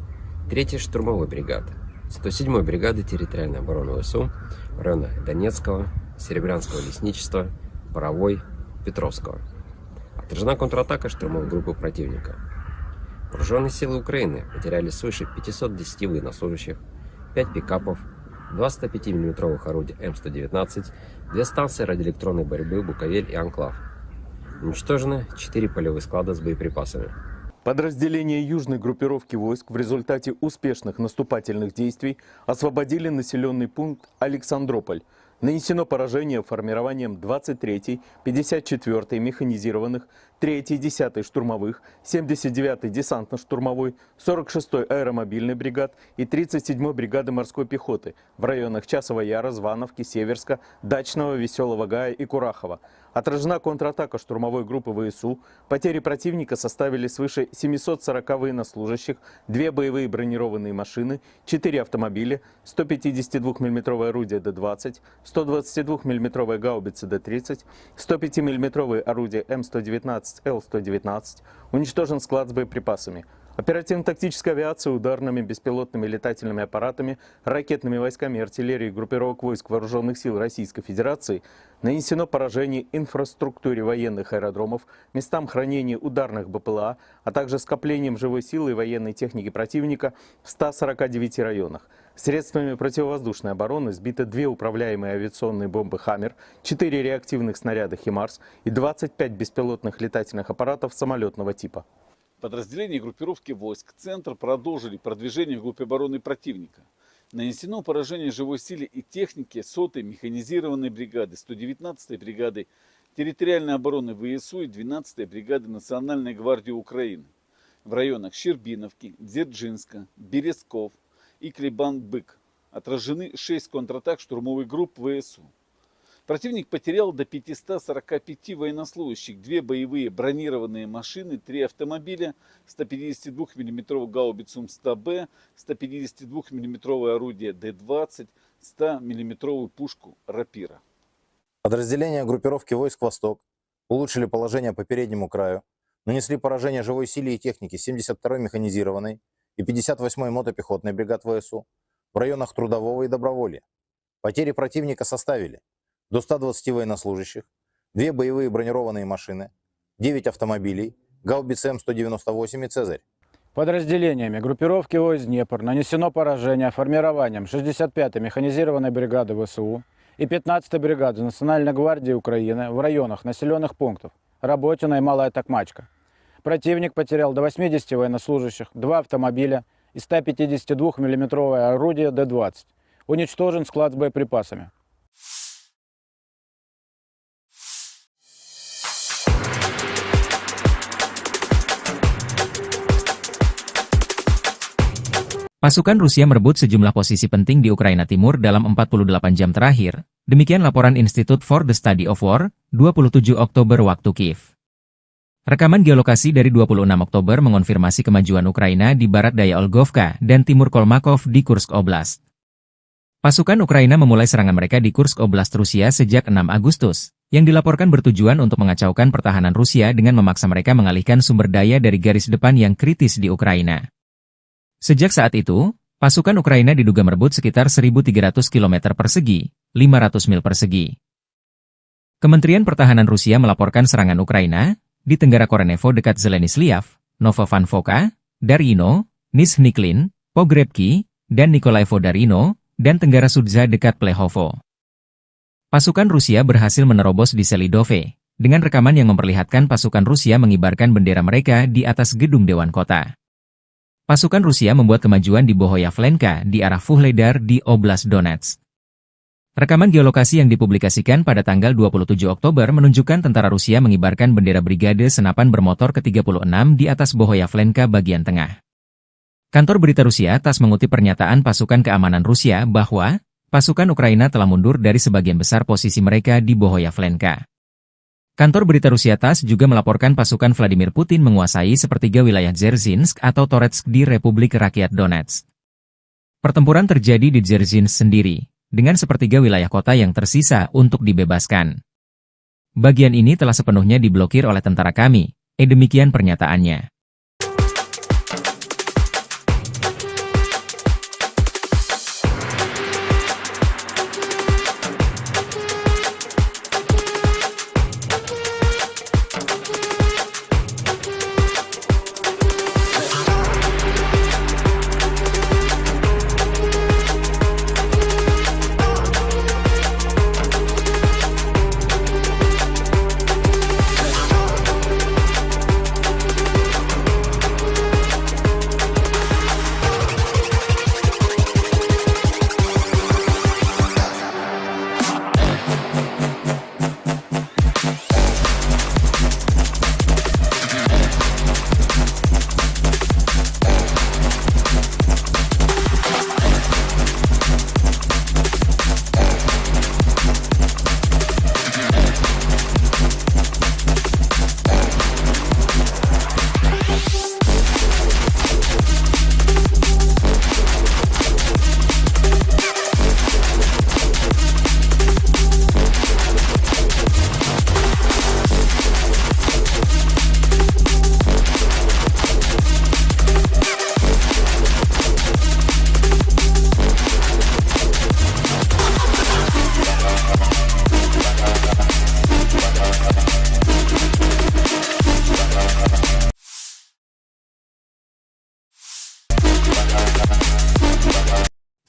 3-й штурмовой бригады, 107-й бригады территориальной обороны ВСУ в районах Донецкого, Серебрянского лесничества, Боровой, Петровского. Отражена контратака штурмовой группы противника. Вооруженные силы Украины потеряли свыше 510 военнослужащих, 5 пикапов, 2 105 мм орудия М119, 2 станции радиоэлектронной борьбы «Буковель» и «Анклав». Уничтожены 4 полевых склада с боеприпасами. Подразделения южной группировки войск в результате успешных наступательных действий освободили населенный пункт Александрополь. Нанесено поражение формированием 23-й, 54-й механизированных, 3-й, 10-й штурмовых, 79-й десантно-штурмовой, 46-й аэромобильной бригад и 37-й бригады морской пехоты в районах Часова Яра, Звановки, Северска, Дачного, Веселого Гая и Курахова. Отражена контратака штурмовой группы ВСУ. Потери противника составили свыше 740 военнослужащих, 2 боевые бронированные машины, 4 автомобиля, 152 мм орудие Д-20, 122 мм гаубицы Д-30, 105 мм орудие М119, Л-119, уничтожен склад с боеприпасами. Оперативно-тактическая авиация ударными беспилотными летательными аппаратами, ракетными войсками и артиллерией группировок войск Вооруженных сил Российской Федерации нанесено поражение инфраструктуре военных аэродромов, местам хранения ударных БПЛА, а также скоплением живой силы и военной техники противника в 149 районах. Средствами противовоздушной обороны сбито 2 управляемые авиационные бомбы «Хаммер», 4 реактивных снаряда «Химарс» и 25 беспилотных летательных аппаратов самолетного типа. Подразделения группировки войск «Центр» продолжили продвижение в группе обороны противника. Нанесено поражение живой силе и технике 100-й механизированной бригады, 119-й бригады территориальной обороны ВСУ и 12-й бригады Национальной гвардии Украины. в районах Щербиновки, Дзержинска, Березков и Клебан-Бык. Отражены 6 контратак штурмовых групп ВСУ. Противник потерял до 545 военнослужащих, 2 боевые бронированные машины, 3 автомобиля, 152 мм гаубицу М100Б, 152 мм орудие Д-20, 100 мм пушку Рапира. Подразделения группировки войск «Восток» улучшили положение по переднему краю, нанесли поражение живой силе и технике 72-й механизированной и 58-й мотопехотной бригад ВСУ в районах Трудового и Доброволья. Потери противника составили до 120 военнослужащих, 2 боевые бронированные машины, 9 автомобилей, гаубицы М198 и «Цезарь». Подразделениями группировки войск «Днепр» нанесено поражение формированием 65-й механизированной бригады ВСУ и 15-й бригады Национальной гвардии Украины в районах населенных пунктов Работино и Малая Токмачка. Противник потерял до 80 военнослужащих, 2 автомобиля и 152 мм орудие Д-20. Уничтожен склад с боеприпасами. Pasukan Rusia merebut sejumlah posisi penting di Ukraina Timur dalam 48 jam terakhir. Demikian laporan Institute for the Study of War, 27 Oktober waktu Kiev. Rekaman geolokasi dari 26 Oktober mengonfirmasi kemajuan Ukraina di barat daya Olgovka dan timur Kolmakov di Kursk Oblast. Pasukan Ukraina memulai serangan mereka di Kursk Oblast Rusia sejak 6 Agustus, yang dilaporkan bertujuan untuk mengacaukan pertahanan Rusia dengan memaksa mereka mengalihkan sumber daya dari garis depan yang kritis di Ukraina. Sejak saat itu, pasukan Ukraina diduga merebut sekitar 1.300 km persegi, 500 mil persegi. Kementerian Pertahanan Rusia melaporkan serangan Ukraina di Tenggara Korenevo dekat Zeleny-Sliav, Novovanfoka, Darino, Nizhny-Klin, Pogrebki, dan Nikolaevo-Darino, dan Tenggara Sudza dekat Plehovo. Pasukan Rusia berhasil menerobos di Selidove, dengan rekaman yang memperlihatkan pasukan Rusia mengibarkan bendera mereka di atas gedung Dewan Kota. Pasukan Rusia membuat kemajuan di Bohoyavlenka di arah Vuhledar di Oblast Donetsk. Rekaman geolokasi yang dipublikasikan pada tanggal 27 Oktober menunjukkan tentara Rusia mengibarkan bendera Brigade Senapan Bermotor ke-36 di atas Bohoyavlenka bagian tengah. Kantor berita Rusia TASS mengutip pernyataan pasukan keamanan Rusia bahwa pasukan Ukraina telah mundur dari sebagian besar posisi mereka di Bohoyavlenka. Kantor berita Rusia TASS juga melaporkan pasukan Vladimir Putin menguasai sepertiga wilayah Dzerzhinsk atau Toretsk di Republik Rakyat Donetsk. Pertempuran terjadi di Dzerzhinsk sendiri, dengan sepertiga wilayah kota yang tersisa untuk dibebaskan. Bagian ini telah sepenuhnya diblokir oleh tentara kami, demikian pernyataannya.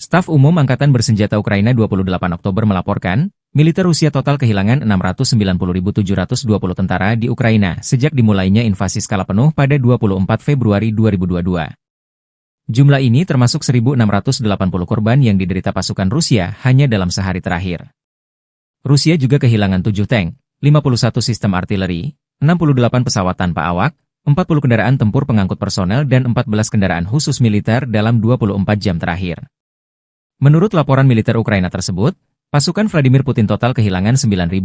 Staf Umum Angkatan Bersenjata Ukraina 28 Oktober melaporkan, militer Rusia total kehilangan 690.720 tentara di Ukraina sejak dimulainya invasi skala penuh pada 24 Februari 2022. Jumlah ini termasuk 1.680 korban yang diderita pasukan Rusia hanya dalam sehari terakhir. Rusia juga kehilangan 7 tank, 51 sistem artileri, 68 pesawat tanpa awak, 40 kendaraan tempur pengangkut personel dan 14 kendaraan khusus militer dalam 24 jam terakhir. Menurut laporan militer Ukraina tersebut, pasukan Vladimir Putin total kehilangan 9.120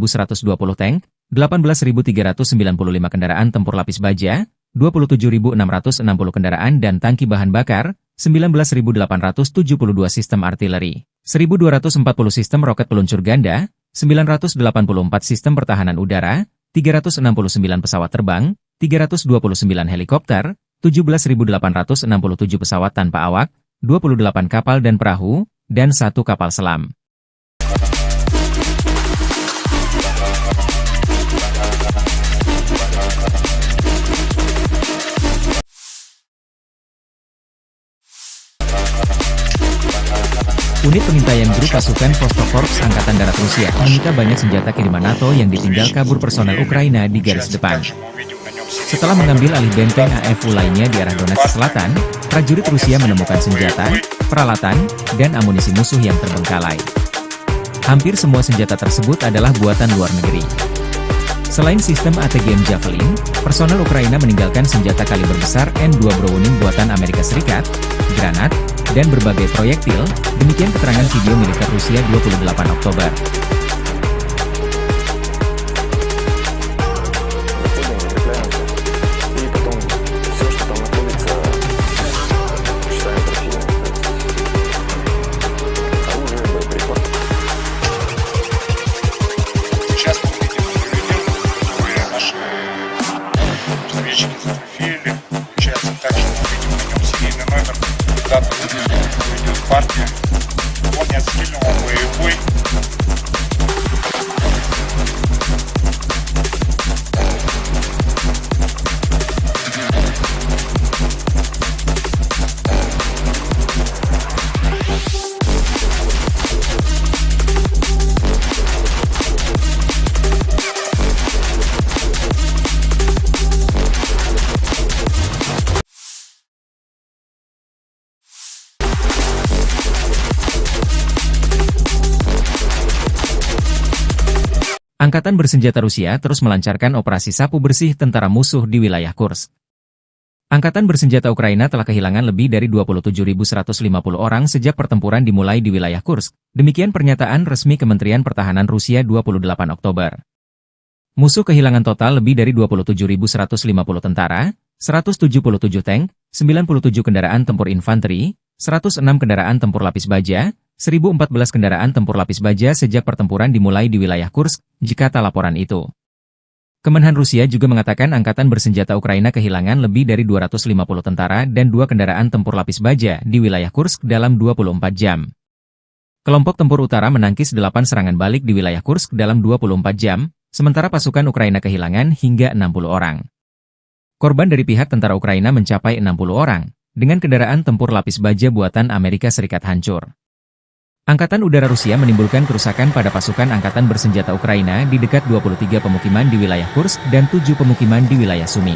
tank, 18.395 kendaraan tempur lapis baja, 27.660 kendaraan dan tangki bahan bakar, 19.872 sistem artileri, 1.240 sistem roket peluncur ganda, 984 sistem pertahanan udara, 369 pesawat terbang, 329 helikopter, 17.867 pesawat tanpa awak, 28 kapal dan perahu, dan 1 kapal selam. Unit pengintaian grup pasukan Vostok-Korps Angkatan Darat Rusia menyita banyak senjata kiriman NATO yang ditinggal kabur personel Ukraina di garis depan. Setelah mengambil alih benteng AFU lainnya di arah Donetsk Selatan, prajurit Rusia menemukan senjata, peralatan, dan amunisi musuh yang terbengkalai. Hampir semua senjata tersebut adalah buatan luar negeri. Selain sistem ATGM Javelin, personel Ukraina meninggalkan senjata kaliber besar M2 Browning buatan Amerika Serikat, granat, dan berbagai proyektil, demikian keterangan video militer Rusia 28 Oktober. Сейчас мы видим видео, которые наши разведчики зафотографировали. Получается, также мы видим на нем серийный номер, дату выпуска, идет партия. Он не отстрелен, он боевой. Angkatan bersenjata Rusia terus melancarkan operasi sapu bersih tentara musuh di wilayah Kursk. Angkatan bersenjata Ukraina telah kehilangan lebih dari 27.150 orang sejak pertempuran dimulai di wilayah Kursk. Demikian pernyataan resmi Kementerian Pertahanan Rusia 28 Oktober. Musuh kehilangan total lebih dari 27.150 tentara, 177 tank, 97 kendaraan tempur infanteri, 106 kendaraan tempur lapis baja, 1.014 kendaraan tempur lapis baja sejak pertempuran dimulai di wilayah Kursk, jikata laporan itu. Kemenhan Rusia juga mengatakan angkatan bersenjata Ukraina kehilangan lebih dari 250 tentara dan 2 kendaraan tempur lapis baja di wilayah Kursk dalam 24 jam. Kelompok tempur utara menangkis 8 serangan balik di wilayah Kursk dalam 24 jam, sementara pasukan Ukraina kehilangan hingga 60 orang. Korban dari pihak tentara Ukraina mencapai 60 orang, dengan kendaraan tempur lapis baja buatan Amerika Serikat hancur. Angkatan Udara Rusia menimbulkan kerusakan pada pasukan angkatan bersenjata Ukraina di dekat 23 pemukiman di wilayah Kursk dan 7 pemukiman di wilayah Sumy.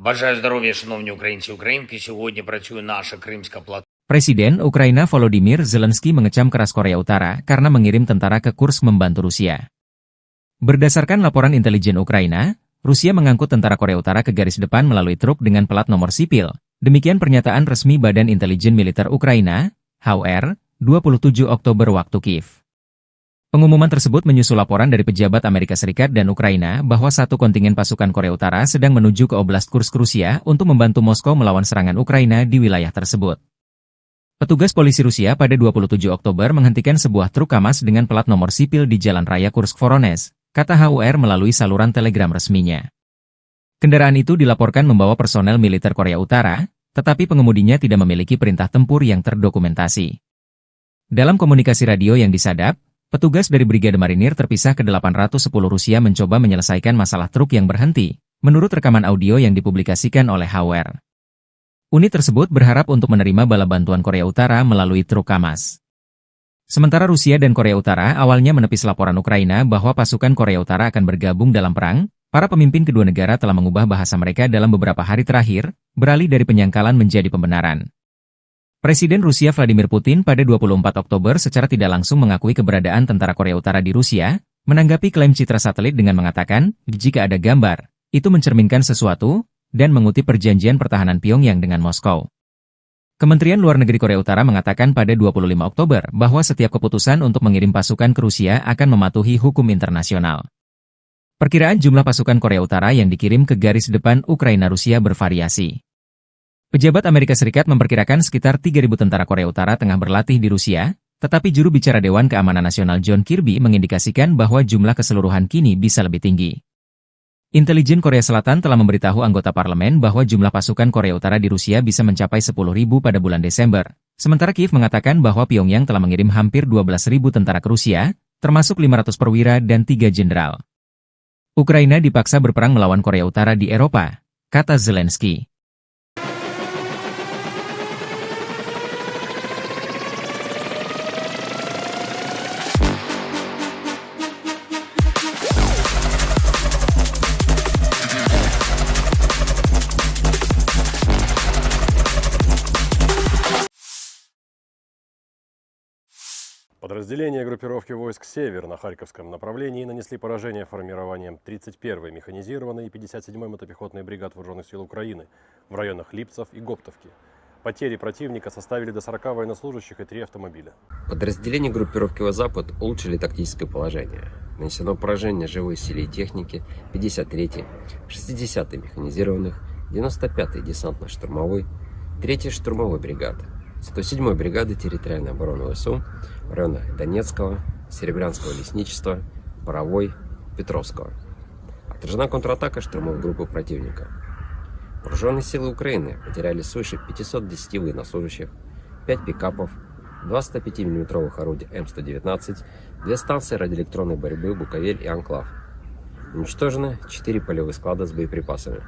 Бажаю здоров'я, шановні українці і українки. Сьогодні працює наша Кримська платформа. Presiden Ukraina Volodymyr Zelensky mengecam keras Korea Utara karena mengirim tentara ke Kursk membantu Rusia. Berdasarkan laporan intelijen Ukraina, Rusia mengangkut tentara Korea Utara ke garis depan melalui truk dengan plat nomor sipil. Demikian pernyataan resmi Badan Intelijen Militer Ukraina, HUR, 27 Oktober waktu Kiev. Pengumuman tersebut menyusul laporan dari pejabat Amerika Serikat dan Ukraina bahwa satu kontingen pasukan Korea Utara sedang menuju ke Oblast Kursk Rusia untuk membantu Moskow melawan serangan Ukraina di wilayah tersebut. Petugas polisi Rusia pada 27 Oktober menghentikan sebuah truk KAMAZ dengan plat nomor sipil di Jalan Raya Kursk-Voronezh, kata HUR melalui saluran telegram resminya. Kendaraan itu dilaporkan membawa personel militer Korea Utara, tetapi pengemudinya tidak memiliki perintah tempur yang terdokumentasi. Dalam komunikasi radio yang disadap, petugas dari Brigade Marinir terpisah ke 810 Rusia mencoba menyelesaikan masalah truk yang berhenti, menurut rekaman audio yang dipublikasikan oleh Hauer. Unit tersebut berharap untuk menerima bala bantuan Korea Utara melalui truk KAMAZ. Sementara Rusia dan Korea Utara awalnya menepis laporan Ukraina bahwa pasukan Korea Utara akan bergabung dalam perang, para pemimpin kedua negara telah mengubah bahasa mereka dalam beberapa hari terakhir, beralih dari penyangkalan menjadi pembenaran. Presiden Rusia Vladimir Putin pada 24 Oktober secara tidak langsung mengakui keberadaan tentara Korea Utara di Rusia, menanggapi klaim citra satelit dengan mengatakan, jika ada gambar, itu mencerminkan sesuatu, dan mengutip perjanjian pertahanan Pyongyang dengan Moskow. Kementerian Luar Negeri Korea Utara mengatakan pada 25 Oktober bahwa setiap keputusan untuk mengirim pasukan ke Rusia akan mematuhi hukum internasional. Perkiraan jumlah pasukan Korea Utara yang dikirim ke garis depan Ukraina-Rusia bervariasi. Pejabat Amerika Serikat memperkirakan sekitar 3.000 tentara Korea Utara tengah berlatih di Rusia, tetapi juru bicara Dewan Keamanan Nasional John Kirby mengindikasikan bahwa jumlah keseluruhan kini bisa lebih tinggi. Intelijen Korea Selatan telah memberitahu anggota parlemen bahwa jumlah pasukan Korea Utara di Rusia bisa mencapai 10.000 pada bulan Desember, sementara Kiev mengatakan bahwa Pyongyang telah mengirim hampir 12.000 tentara ke Rusia, termasuk 500 perwira dan 3 jenderal. Ukraina dipaksa berperang melawan Korea Utara di Eropa, kata Zelensky. Подразделения группировки войск «Север» на Харьковском направлении нанесли поражение формированием 31-й механизированной и 57-й мотопехотной бригад Вооруженных сил Украины в районах Липцев и Гоптовки. Потери противника составили до 40 военнослужащих и 3 автомобиля. Подразделения группировки «Запад» улучшили тактическое положение. Нанесено поражение живой силе и технике 53-й, 60-й механизированных, 95-й десантно-штурмовой, 3-й штурмовой бригады, 107-й бригады территориальной обороны ВСУ в районах Донецкого, Серебрянского лесничества, Боровой, Петровского. Отражена контратака штурмовой группы противника. Вооруженные силы Украины потеряли свыше 510 военнослужащих, 5 пикапов, 2 105 мм орудия М119, 2 станции радиоэлектронной борьбы «Буковель» и «Анклав». Уничтожены 4 полевых склада с боеприпасами.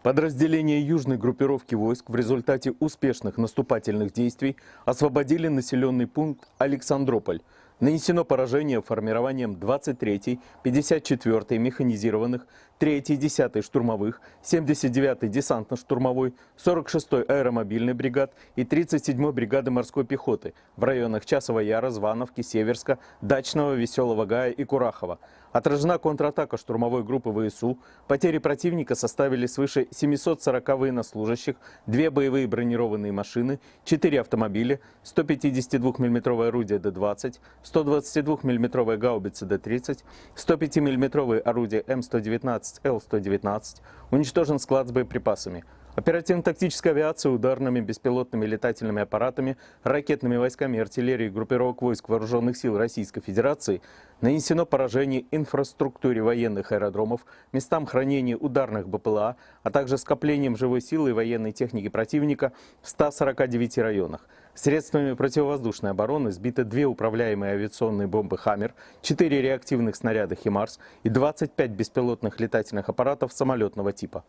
Подразделения южной группировки войск в результате успешных наступательных действий освободили населенный пункт Александрополь. Нанесено поражение формированием 23-й, 54-й механизированных, 3-й, 10-й штурмовых, 79-й десантно-штурмовой, 46-й аэромобильной бригад и 37-й бригады морской пехоты в районах Часова Яра, Звановки, Северска, Дачного, Веселого Гая и Курахова. Отражена контратака штурмовой группы ВСУ. Потери противника составили свыше 740 военнослужащих, 2 боевые бронированные машины, 4 автомобиля, 152 мм орудие Д-20, 122 мм гаубицы Д-30, 105 мм орудие М119, Л-119, уничтожен склад с боеприпасами. Оперативно-тактическая авиация ударными беспилотными летательными аппаратами, ракетными войсками и артиллерией группировок войск Вооруженных сил Российской Федерации нанесено поражение инфраструктуре военных аэродромов, местам хранения ударных БПЛА, а также скоплением живой силы и военной техники противника в 149 районах. Средствами противовоздушной обороны сбиты 2 управляемые авиационные бомбы «Хаммер», 4 реактивных снаряда «Химарс» и 25 беспилотных летательных аппаратов самолетного типа.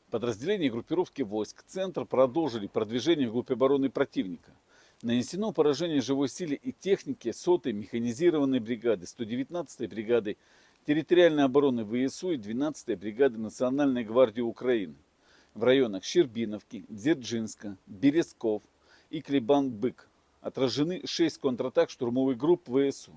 Подразделения группировки войск «Центр» продолжили продвижение вглубь обороны противника. Нанесено поражение живой силе и технике 100-й механизированной бригады, 119-й бригады территориальной обороны ВСУ и 12-й бригады Национальной гвардии Украины в районах Щербиновки, Дзержинска, Березков и Клебан-Бык. Отражены 6 контратак штурмовых групп ВСУ.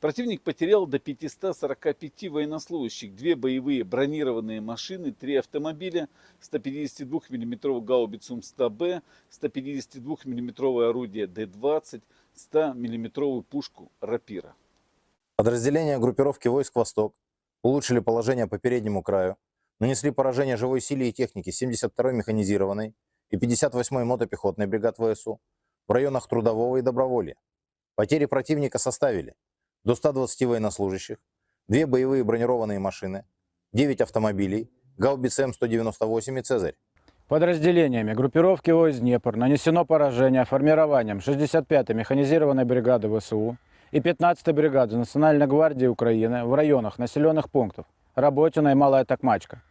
Противник потерял до 545 военнослужащих, 2 боевые бронированные машины, 3 автомобиля, 152 мм гаубицу М100Б, 152 мм орудие Д-20, 100 мм пушку «Рапира». Подразделения группировки войск «Восток» улучшили положение по переднему краю, нанесли поражение живой силе и технике 72-й механизированной и 58-й мотопехотной бригад ВСУ в районах Трудового и Доброволья. Потери противника составили до 120 военнослужащих, 2 боевые бронированные машины, 9 автомобилей, гаубицы М198 и «Цезарь». Подразделениями группировки войск «Днепр» нанесено поражение формированием 65-й механизированной бригады ВСУ и 15-й бригады Национальной гвардии Украины в районах населенных пунктов Работино и Малая Токмачка.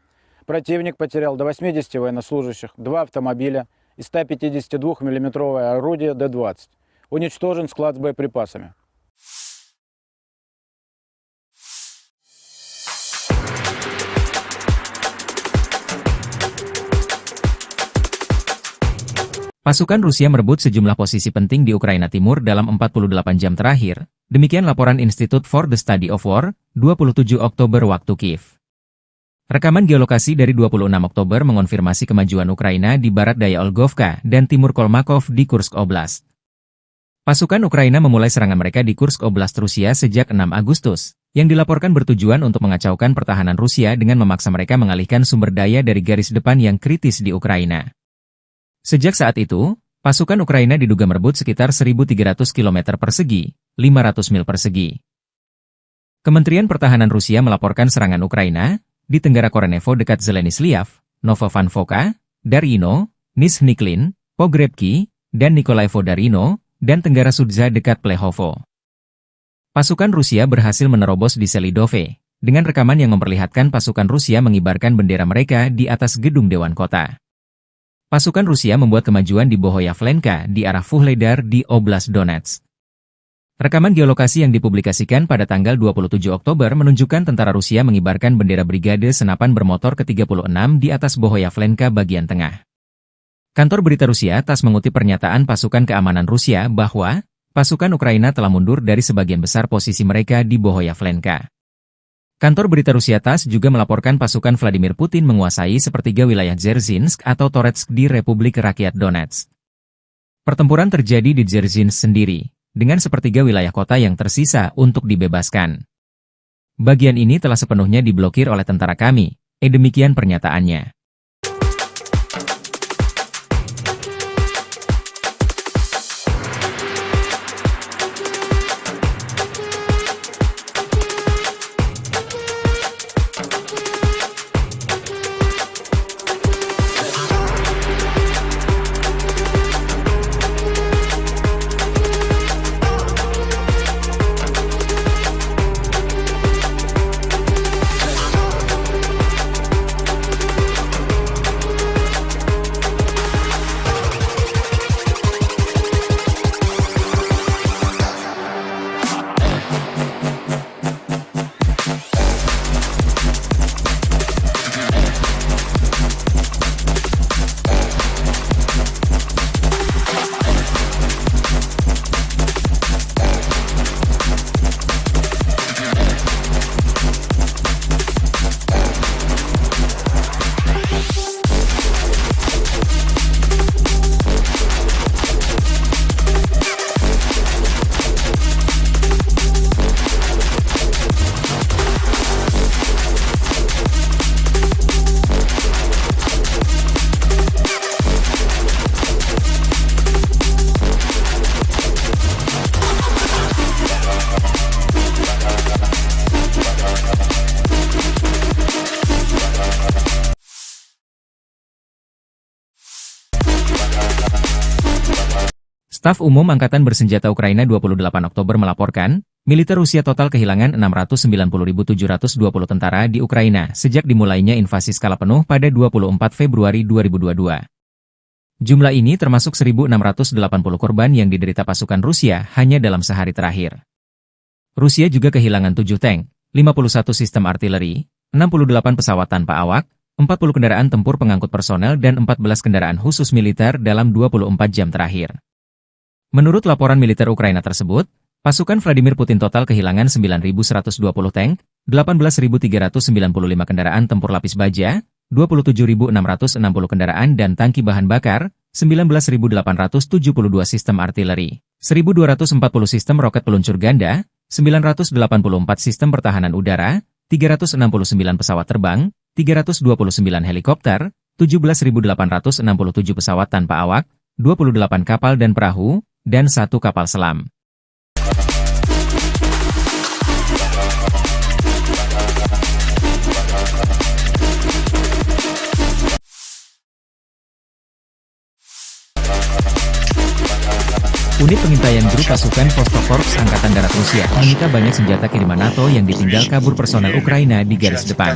Противник потерял до 80 военнослужащих, 2 автомобиля и 152 миллиметровое орудие Д-20. Уничтожен склад с боеприпасами. Pasukan Rusia merebut sejumlah posisi penting di Ukraina Timur dalam 48 jam terakhir. Demikian laporan Institute for the Study of War, 27 Oktober waktu Kiev. Rekaman geolokasi dari 26 Oktober mengonfirmasi kemajuan Ukraina di barat daya Olgovka dan timur Kolmakov di Kursk Oblast. Pasukan Ukraina memulai serangan mereka di Kursk Oblast Rusia sejak 6 Agustus, yang dilaporkan bertujuan untuk mengacaukan pertahanan Rusia dengan memaksa mereka mengalihkan sumber daya dari garis depan yang kritis di Ukraina. Sejak saat itu, pasukan Ukraina diduga merebut sekitar 1.300 km persegi, 500 mil persegi. Kementerian Pertahanan Rusia melaporkan serangan Ukraina di Tenggara Korenevo dekat Zeleny-Sliav, Novovanfoka, Darino, Nizhny-Klin, Pogrebki, dan Nikolaevo-Darino, dan Tenggara Sudza dekat Plehovo. Pasukan Rusia berhasil menerobos di Selidove, dengan rekaman yang memperlihatkan pasukan Rusia mengibarkan bendera mereka di atas gedung Dewan Kota. Pasukan Rusia membuat kemajuan di Bohoyavlenka di arah Vuhledar di Oblast Donetsk. Rekaman geolokasi yang dipublikasikan pada tanggal 27 Oktober menunjukkan tentara Rusia mengibarkan bendera Brigade Senapan Bermotor ke-36 di atas Bohoyavlenka bagian tengah. Kantor berita Rusia TASS mengutip pernyataan pasukan keamanan Rusia bahwa pasukan Ukraina telah mundur dari sebagian besar posisi mereka di Bohoyavlenka. Kantor berita Rusia TASS juga melaporkan pasukan Vladimir Putin menguasai sepertiga wilayah Dzerzhinsk atau Toretsk di Republik Rakyat Donetsk. Pertempuran terjadi di Dzerzhinsk sendiri, dengan sepertiga wilayah kota yang tersisa untuk dibebaskan. Bagian ini telah sepenuhnya diblokir oleh tentara kami, demikian pernyataannya. Staf Umum Angkatan Bersenjata Ukraina 28 Oktober melaporkan, militer Rusia total kehilangan 690.720 tentara di Ukraina sejak dimulainya invasi skala penuh pada 24 Februari 2022. Jumlah ini termasuk 1.680 korban yang diderita pasukan Rusia hanya dalam sehari terakhir. Rusia juga kehilangan 7 tank, 51 sistem artileri, 68 pesawat tanpa awak, 40 kendaraan tempur pengangkut personel dan 14 kendaraan khusus militer dalam 24 jam terakhir. Menurut laporan militer Ukraina tersebut, pasukan Vladimir Putin total kehilangan 9.120 tank, 18.395 kendaraan tempur lapis baja, 27.660 kendaraan dan tangki bahan bakar, 19.872 sistem artileri, 1.240 sistem roket peluncur ganda, 984 sistem pertahanan udara, 369 pesawat terbang, 329 helikopter, 17.867 pesawat tanpa awak, 28 kapal dan perahu, dan 1 kapal selam. Unit pengintaian grup pasukan Vostokorps Angkatan Darat Rusia menyita banyak senjata kiriman NATO yang ditinggal kabur personel Ukraina di garis depan.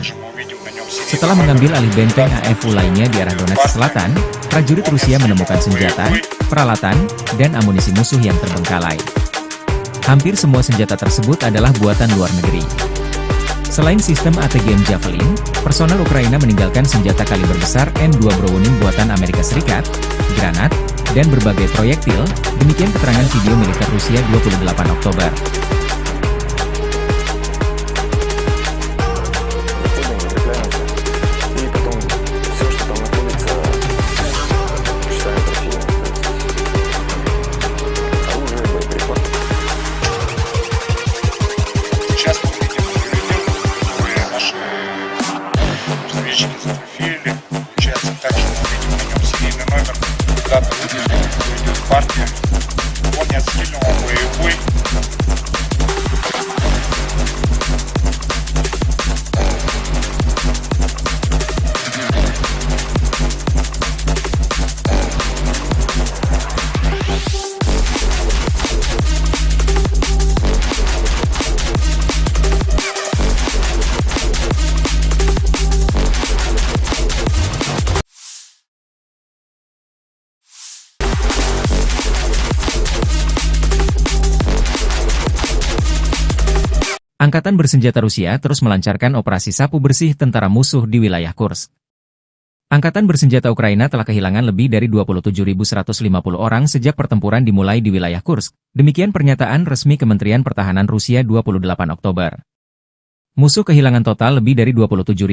Setelah mengambil alih benteng AFU lainnya di arah Donetsk Selatan, prajurit Rusia menemukan senjata, peralatan, dan amunisi musuh yang terbengkalai. Hampir semua senjata tersebut adalah buatan luar negeri. Selain sistem ATGM Javelin, personel Ukraina meninggalkan senjata kaliber besar M2 Browning buatan Amerika Serikat, granat, dan berbagai proyektil, demikian keterangan video militer Rusia 28 Oktober. Сейчас мы видим которые наши встречки зафотографировали. Получается, также мы видим на нем серийный номер, дата выпуска, идет партия. Он не отстрелен, он боевой. Angkatan bersenjata Rusia terus melancarkan operasi sapu bersih tentara musuh di wilayah Kursk. Angkatan bersenjata Ukraina telah kehilangan lebih dari 27.150 orang sejak pertempuran dimulai di wilayah Kursk. Demikian pernyataan resmi Kementerian Pertahanan Rusia 28 Oktober. Musuh kehilangan total lebih dari 27.150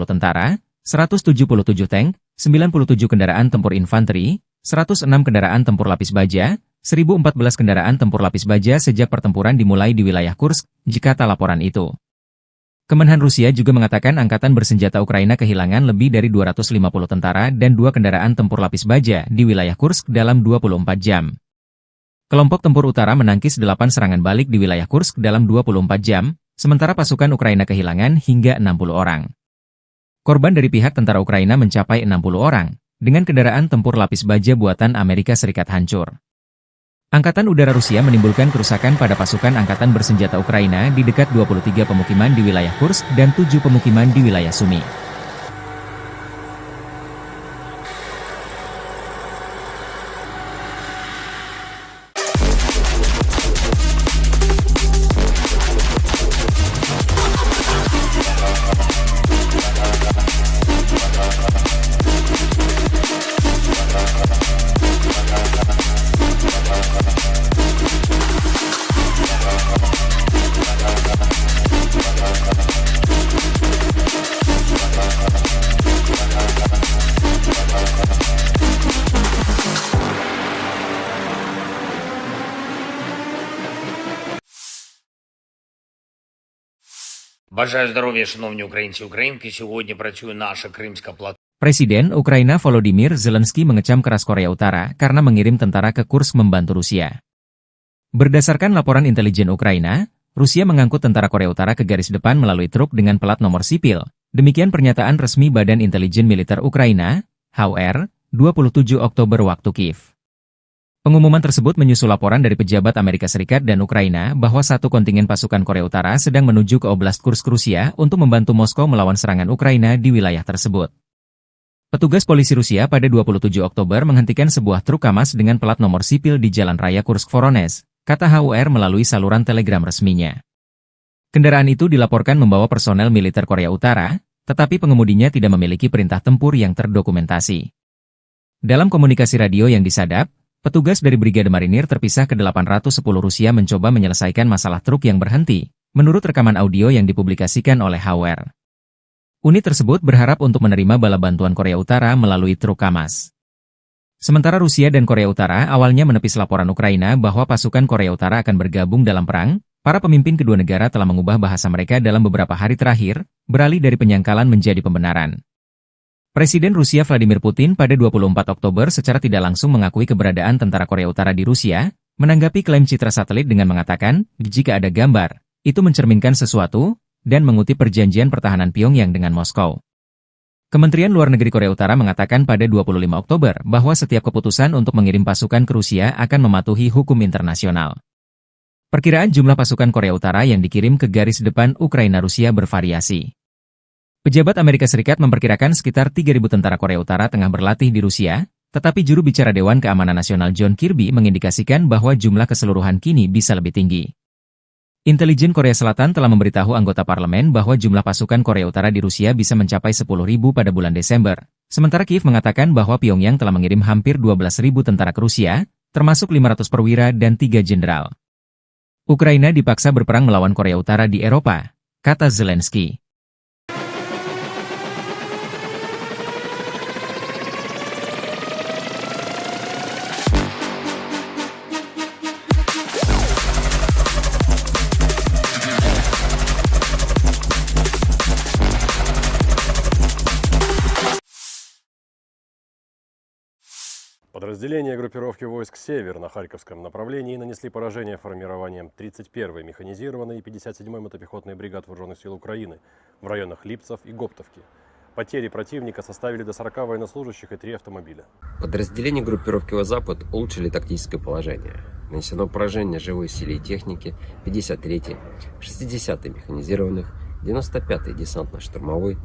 tentara, 177 tank, 97 kendaraan tempur infanteri, 106 kendaraan tempur lapis baja, 1.014 kendaraan tempur lapis baja sejak pertempuran dimulai di wilayah Kursk, jika tak laporan itu. Kemenhan Rusia juga mengatakan angkatan bersenjata Ukraina kehilangan lebih dari 250 tentara dan 2 kendaraan tempur lapis baja di wilayah Kursk dalam 24 jam. Kelompok tempur utara menangkis 8 serangan balik di wilayah Kursk dalam 24 jam, sementara pasukan Ukraina kehilangan hingga 60 orang. Korban dari pihak tentara Ukraina mencapai 60 orang, dengan kendaraan tempur lapis baja buatan Amerika Serikat hancur. Angkatan Udara Rusia menimbulkan kerusakan pada pasukan angkatan bersenjata Ukraina di dekat 23 pemukiman di wilayah Kursk dan 7 pemukiman di wilayah Sumy. Бажаю здоров'я, шановні українці і українки. Сьогодні працює наша Кримська платформа. Presiden Ukraina Volodymyr Zelensky mengecam keras Korea Utara karena mengirim tentara ke Kursk membantu Rusia. Berdasarkan laporan intelijen Ukraina, Rusia mengangkut tentara Korea Utara ke garis depan melalui truk dengan plat nomor sipil. Demikian pernyataan resmi Badan Intelijen Militer Ukraina, HUR, 27 Oktober waktu Kiev. Pengumuman tersebut menyusul laporan dari pejabat Amerika Serikat dan Ukraina bahwa satu kontingen pasukan Korea Utara sedang menuju ke Oblast Kursk Rusia untuk membantu Moskow melawan serangan Ukraina di wilayah tersebut. Petugas polisi Rusia pada 27 Oktober menghentikan sebuah truk KAMAZ dengan plat nomor sipil di Jalan Raya Kursk-Voronezh, kata HUR melalui saluran telegram resminya. Kendaraan itu dilaporkan membawa personel militer Korea Utara, tetapi pengemudinya tidak memiliki perintah tempur yang terdokumentasi. Dalam komunikasi radio yang disadap, petugas dari Brigade Marinir terpisah ke 810 Rusia mencoba menyelesaikan masalah truk yang berhenti, menurut rekaman audio yang dipublikasikan oleh HUR. Unit tersebut berharap untuk menerima bala bantuan Korea Utara melalui truk KAMAZ. Sementara Rusia dan Korea Utara awalnya menepis laporan Ukraina bahwa pasukan Korea Utara akan bergabung dalam perang, para pemimpin kedua negara telah mengubah bahasa mereka dalam beberapa hari terakhir, beralih dari penyangkalan menjadi pembenaran. Presiden Rusia Vladimir Putin pada 24 Oktober secara tidak langsung mengakui keberadaan tentara Korea Utara di Rusia, menanggapi klaim citra satelit dengan mengatakan, jika ada gambar, itu mencerminkan sesuatu, dan mengutip perjanjian pertahanan Pyongyang dengan Moskow. Kementerian Luar Negeri Korea Utara mengatakan pada 25 Oktober bahwa setiap keputusan untuk mengirim pasukan ke Rusia akan mematuhi hukum internasional. Perkiraan jumlah pasukan Korea Utara yang dikirim ke garis depan Ukraina-Rusia bervariasi. Pejabat Amerika Serikat memperkirakan sekitar 3.000 tentara Korea Utara tengah berlatih di Rusia, tetapi juru bicara Dewan Keamanan Nasional John Kirby mengindikasikan bahwa jumlah keseluruhan kini bisa lebih tinggi. Intelijen Korea Selatan telah memberitahu anggota parlemen bahwa jumlah pasukan Korea Utara di Rusia bisa mencapai 10.000 pada bulan Desember. Sementara Kiev mengatakan bahwa Pyongyang telah mengirim hampir 12.000 tentara ke Rusia, termasuk 500 perwira dan 3 jenderal. Ukraina dipaksa berperang melawan Korea Utara di Eropa, kata Zelensky. Подразделения группировки войск «Север» на Харьковском направлении нанесли поражение формированиям 31-й механизированной и 57-й мотопехотной бригад Вооруженных сил Украины в районах Липцев и Гоптовки. Потери противника составили до 40 военнослужащих и 3 автомобиля. Подразделения группировки «Запад» улучшили тактическое положение. Нанесено поражение живой силе и технике 53-й, 60-й механизированных, 95-й десантно-штурмовой,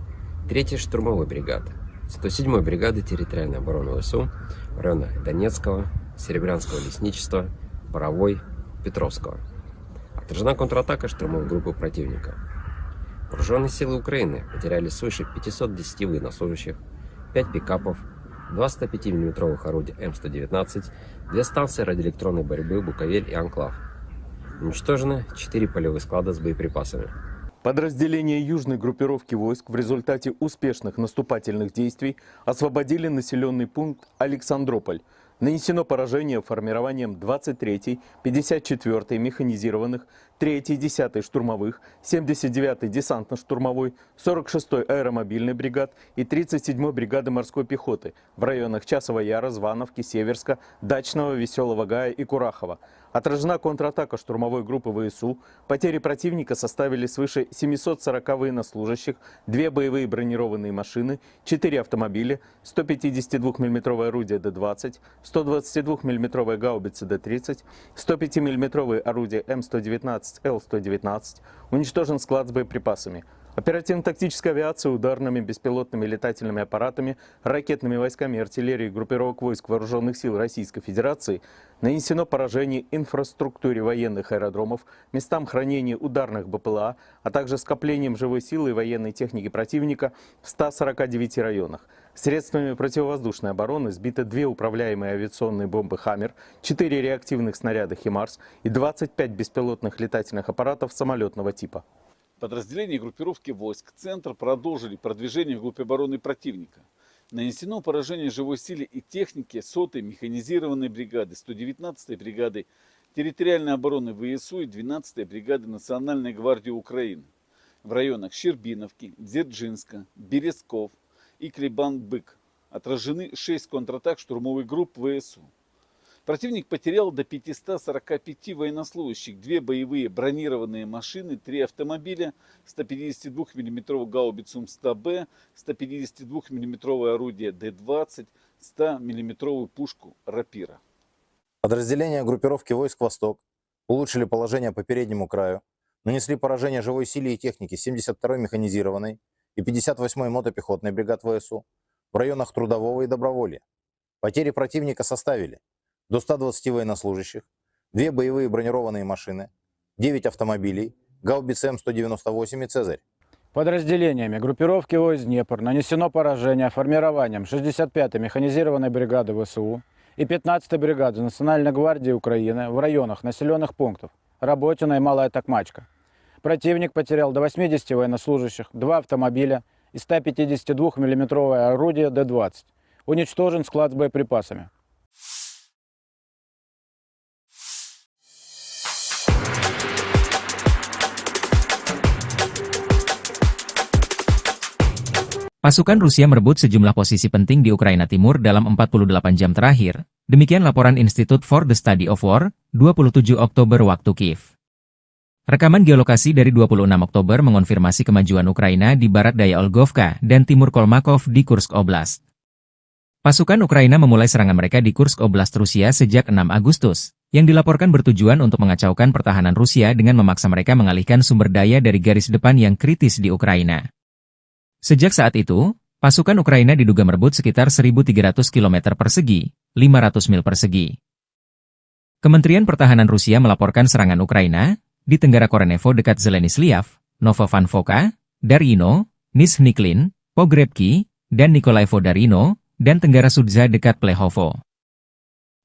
3-й штурмовой бригады, 107-й бригады территориальной обороны ВСУ в районах Донецкого, Серебрянского лесничества, Боровой, Петровского. Отражена контратака штурмовой группы противника. Вооруженные силы Украины потеряли свыше 510 военнослужащих, 5 пикапов, 2 105 мм орудия М119, 2 станции радиоэлектронной борьбы «Буковель» и «Анклав». Уничтожены 4 полевых склада с боеприпасами. Подразделения южной группировки войск в результате успешных наступательных действий освободили населенный пункт Александрополь. Нанесено поражение формированием 23-й, 54-й механизированных, 3-й, 10-й штурмовых, 79-й десантно-штурмовой, 46-й аэромобильной бригад и 37-й бригады морской пехоты в районах Часова Яра, Звановки, Северска, Дачного, Веселого Гая и Курахова. Отражена контратака штурмовой группы ВСУ. Потери противника составили свыше 740 военнослужащих, 2 боевые бронированные машины, 4 автомобиля, 152 мм орудие Д-20, 122 мм гаубицы Д-30, 105 мм орудие М119, Л-119. Уничтожен склад с боеприпасами. Оперативно-тактическая авиация ударными беспилотными летательными аппаратами, ракетными войсками и артиллерией группировок войск Вооруженных сил Российской Федерации нанесено поражение инфраструктуре военных аэродромов, местам хранения ударных БПЛА, а также скоплением живой силы и военной техники противника в 149 районах. Средствами противовоздушной обороны сбиты 2 управляемые авиационные бомбы «Хаммер», 4 реактивных снаряда «Химарс» и 25 беспилотных летательных аппаратов самолетного типа. Подразделения группировки войск «Центр» продолжили продвижение вглубь обороны противника. Нанесено поражение живой силе и технике 100-й механизированной бригады, 119-й бригады территориальной обороны ВСУ и 12-й бригады Национальной гвардии Украины в районах Щербиновки, Дзержинска, Березков и Клебан-Бык. Отражены 6 контратак штурмовых групп ВСУ. Противник потерял до 545 военнослужащих, 2 боевые бронированные машины, 3 автомобиля, 152 мм гаубицу М100Б, 152 мм орудие Д-20, 100 мм пушку Рапира. Подразделения группировки войск «Восток» улучшили положение по переднему краю, нанесли поражение живой силе и технике 72-й механизированной и 58-й мотопехотной бригад ВСУ в районах Трудового и Доброволья. Потери противника составили до 120 военнослужащих, 2 боевые бронированные машины, 9 автомобилей, гаубицы М198 и «Цезарь». Подразделениями группировки войск «Днепр» нанесено поражение формированием 65-й механизированной бригады ВСУ и 15-й бригады Национальной гвардии Украины в районах населенных пунктов Работино и Малая Токмачка. Противник потерял до 80 военнослужащих, 2 автомобиля и 152 мм орудие Д-20. Уничтожен склад с боеприпасами. Pasukan Rusia merebut sejumlah posisi penting di Ukraina Timur dalam 48 jam terakhir, demikian laporan Institute for the Study of War, 27 Oktober waktu Kiev. Rekaman geolokasi dari 26 Oktober mengonfirmasi kemajuan Ukraina di barat daya Olgovka dan timur Kolmakov di Kursk Oblast. Pasukan Ukraina memulai serangan mereka di Kursk Oblast Rusia sejak 6 Agustus, yang dilaporkan bertujuan untuk mengacaukan pertahanan Rusia dengan memaksa mereka mengalihkan sumber daya dari garis depan yang kritis di Ukraina. Sejak saat itu, pasukan Ukraina diduga merebut sekitar 1.300 km persegi, 500 mil persegi. Kementerian Pertahanan Rusia melaporkan serangan Ukraina di Tenggara Korenevo dekat Zeleny-Sliav, Novovanfoka, Darino, Nizhny-Klin, Pogrebki, dan Nikolaevo-Darino, dan Tenggara Sudza dekat Plehovo.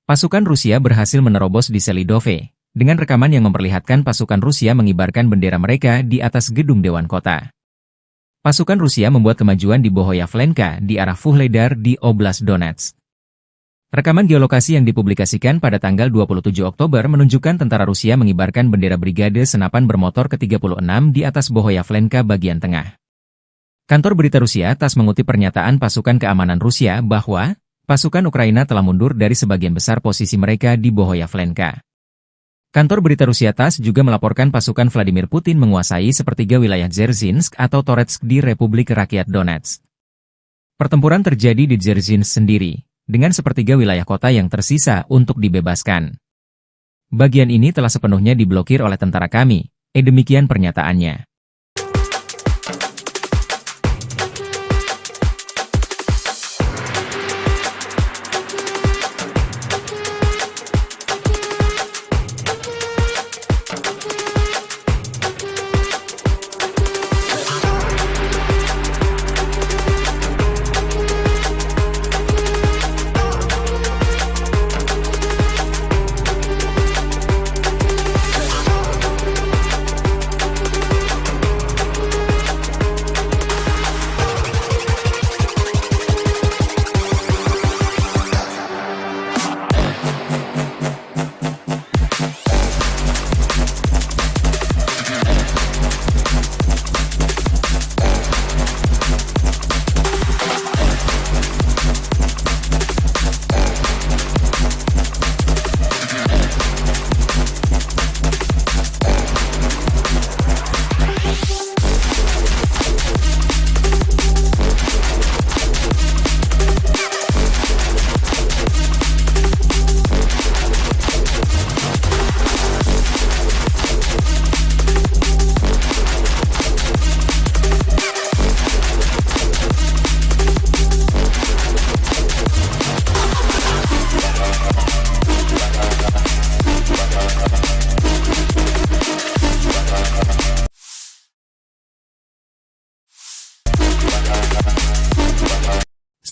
Pasukan Rusia berhasil menerobos di Selidove, dengan rekaman yang memperlihatkan pasukan Rusia mengibarkan bendera mereka di atas gedung Dewan Kota. Pasukan Rusia membuat kemajuan di Bohoyavlenka di arah Vuhledar di Oblast Donetsk. Rekaman geolokasi yang dipublikasikan pada tanggal 27 Oktober menunjukkan tentara Rusia mengibarkan bendera Brigade Senapan Bermotor ke-36 di atas Bohoyavlenka bagian tengah. Kantor berita Rusia TASS mengutip pernyataan pasukan keamanan Rusia bahwa pasukan Ukraina telah mundur dari sebagian besar posisi mereka di Bohoyavlenka. Kantor berita Rusia TASS juga melaporkan pasukan Vladimir Putin menguasai sepertiga wilayah Dzerzhinsk atau Toretsk di Republik Rakyat Donetsk. Pertempuran terjadi di Dzerzhinsk sendiri, dengan sepertiga wilayah kota yang tersisa untuk dibebaskan. Bagian ini telah sepenuhnya diblokir oleh tentara kami, demikian pernyataannya.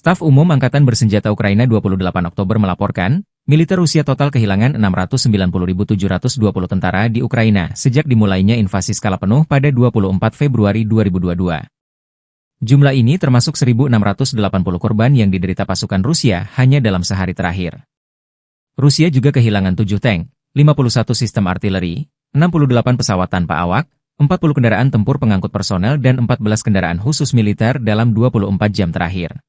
Staf Umum Angkatan Bersenjata Ukraina 28 Oktober melaporkan, militer Rusia total kehilangan 690.720 tentara di Ukraina sejak dimulainya invasi skala penuh pada 24 Februari 2022. Jumlah ini termasuk 1.680 korban yang diderita pasukan Rusia hanya dalam sehari terakhir. Rusia juga kehilangan 7 tank, 51 sistem artileri, 68 pesawat tanpa awak, 40 kendaraan tempur pengangkut personel dan 14 kendaraan khusus militer dalam 24 jam terakhir.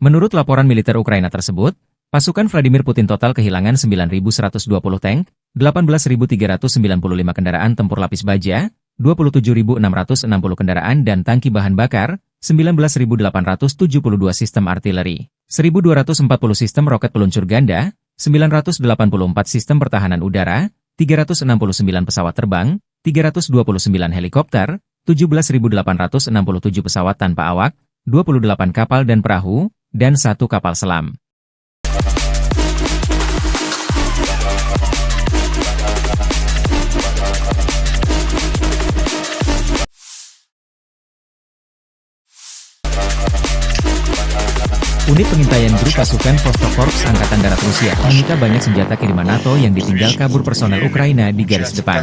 Menurut laporan militer Ukraina tersebut, pasukan Vladimir Putin total kehilangan 9.120 tank, 18.395 kendaraan tempur lapis baja, 27.660 kendaraan dan tangki bahan bakar, 19.872 sistem artileri, 1.240 sistem roket peluncur ganda, 984 sistem pertahanan udara, 369 pesawat terbang, 329 helikopter, 17.867 pesawat tanpa awak, 28 kapal dan perahu, dan 1 kapal selam. Unit pengintaian grup pasukan Vostok-Korps Angkatan Darat Rusia menyita banyak senjata kiriman NATO yang ditinggal kabur personel Ukraina di garis depan.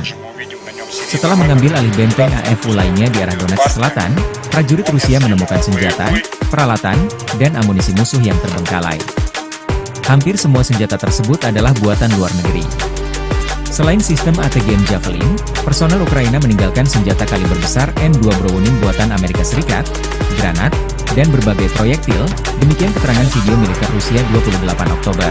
Setelah mengambil alih benteng AFU lainnya di arah Donetsk Selatan, prajurit Rusia menemukan senjata, peralatan, dan amunisi musuh yang terbengkalai. Hampir semua senjata tersebut adalah buatan luar negeri. Selain sistem ATGM Javelin, personel Ukraina meninggalkan senjata kaliber besar M2 Browning buatan Amerika Serikat, granat, dan berbagai proyektil, demikian keterangan video militer Rusia 28 Oktober.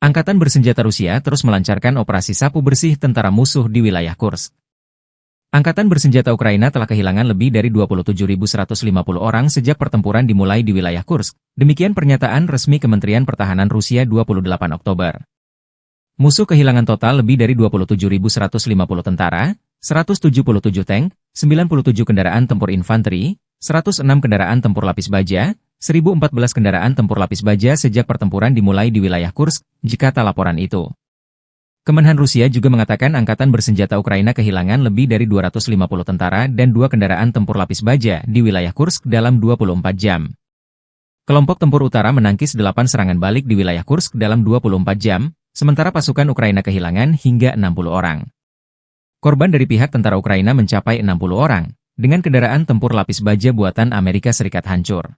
Angkatan bersenjata Rusia terus melancarkan operasi sapu bersih tentara musuh di wilayah Kursk. Angkatan bersenjata Ukraina telah kehilangan lebih dari 27.150 orang sejak pertempuran dimulai di wilayah Kursk. Demikian pernyataan resmi Kementerian Pertahanan Rusia 28 Oktober. Musuh kehilangan total lebih dari 27.150 tentara, 177 tank, 97 kendaraan tempur infanteri, 106 kendaraan tempur lapis baja, 1.014 kendaraan tempur lapis baja sejak pertempuran dimulai di wilayah Kursk, jikata laporan itu. Kemenhan Rusia juga mengatakan Angkatan bersenjata Ukraina kehilangan lebih dari 250 tentara dan 2 kendaraan tempur lapis baja di wilayah Kursk dalam 24 jam. Kelompok tempur utara menangkis 8 serangan balik di wilayah Kursk dalam 24 jam, sementara pasukan Ukraina kehilangan hingga 60 orang. Korban dari pihak tentara Ukraina mencapai 60 orang, dengan kendaraan tempur lapis baja buatan Amerika Serikat hancur.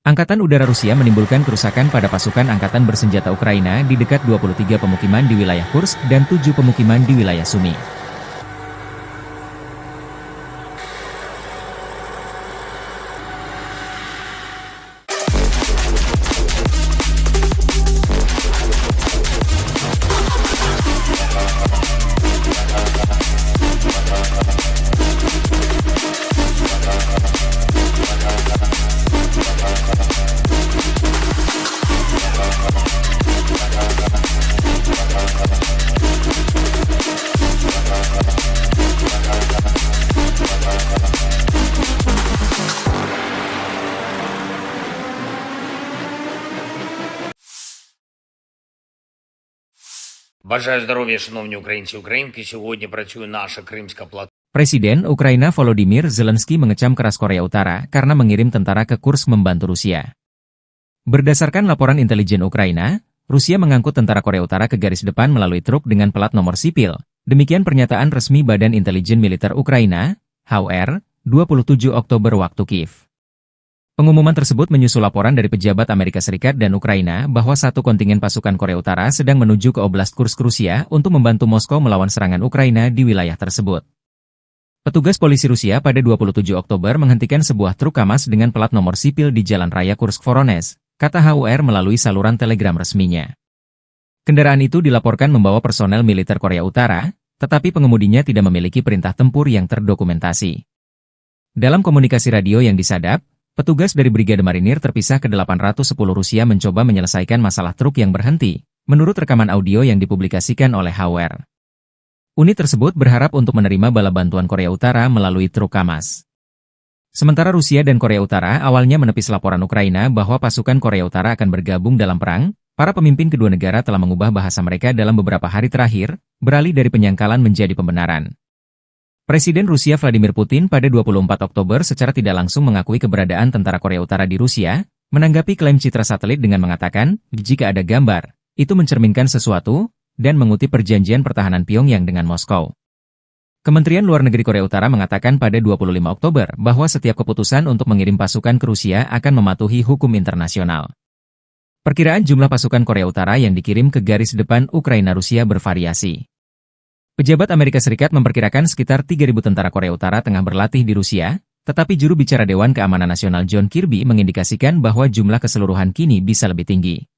Angkatan Udara Rusia menimbulkan kerusakan pada pasukan Angkatan bersenjata Ukraina di dekat 23 pemukiman di wilayah Kursk dan 7 pemukiman di wilayah Sumy. Бажаю здоров'я, шановні українці і українки. Сьогодні працює наша Кримська платформа. Presiden Ukraina Volodymyr Zelensky mengecam keras Korea Utara karena mengirim tentara ke Kursk membantu Rusia. Berdasarkan laporan intelijen Ukraina, Rusia mengangkut tentara Korea Utara ke garis depan melalui truk dengan pelat nomor sipil. Demikian pernyataan resmi Badan Intelijen Militer Ukraina, HUR, 27 Oktober waktu Kiev. Pengumuman tersebut menyusul laporan dari pejabat Amerika Serikat dan Ukraina bahwa satu kontingen pasukan Korea Utara sedang menuju ke Oblast Kursk Rusia untuk membantu Moskow melawan serangan Ukraina di wilayah tersebut. Petugas polisi Rusia pada 27 Oktober menghentikan sebuah truk KAMAZ dengan pelat nomor sipil di Jalan Raya Kursk-Voronezh, kata HUR melalui saluran telegram resminya. Kendaraan itu dilaporkan membawa personel militer Korea Utara, tetapi pengemudinya tidak memiliki perintah tempur yang terdokumentasi. Dalam komunikasi radio yang disadap, petugas dari Brigade Marinir terpisah ke-810 Rusia mencoba menyelesaikan masalah truk yang berhenti, menurut rekaman audio yang dipublikasikan oleh HUR. Unit tersebut berharap untuk menerima bala bantuan Korea Utara melalui truk KAMAZ. Sementara Rusia dan Korea Utara awalnya menepis laporan Ukraina bahwa pasukan Korea Utara akan bergabung dalam perang, para pemimpin kedua negara telah mengubah bahasa mereka dalam beberapa hari terakhir, beralih dari penyangkalan menjadi pembenaran. Presiden Rusia Vladimir Putin pada 24 Oktober secara tidak langsung mengakui keberadaan tentara Korea Utara di Rusia, menanggapi klaim citra satelit dengan mengatakan, jika ada gambar, itu mencerminkan sesuatu, dan mengutip perjanjian pertahanan Pyongyang dengan Moskow. Kementerian Luar Negeri Korea Utara mengatakan pada 25 Oktober bahwa setiap keputusan untuk mengirim pasukan ke Rusia akan mematuhi hukum internasional. Perkiraan jumlah pasukan Korea Utara yang dikirim ke garis depan Ukraina-Rusia bervariasi. Pejabat Amerika Serikat memperkirakan sekitar 3.000 tentara Korea Utara tengah berlatih di Rusia, tetapi juru bicara Dewan Keamanan Nasional John Kirby mengindikasikan bahwa jumlah keseluruhan kini bisa lebih tinggi.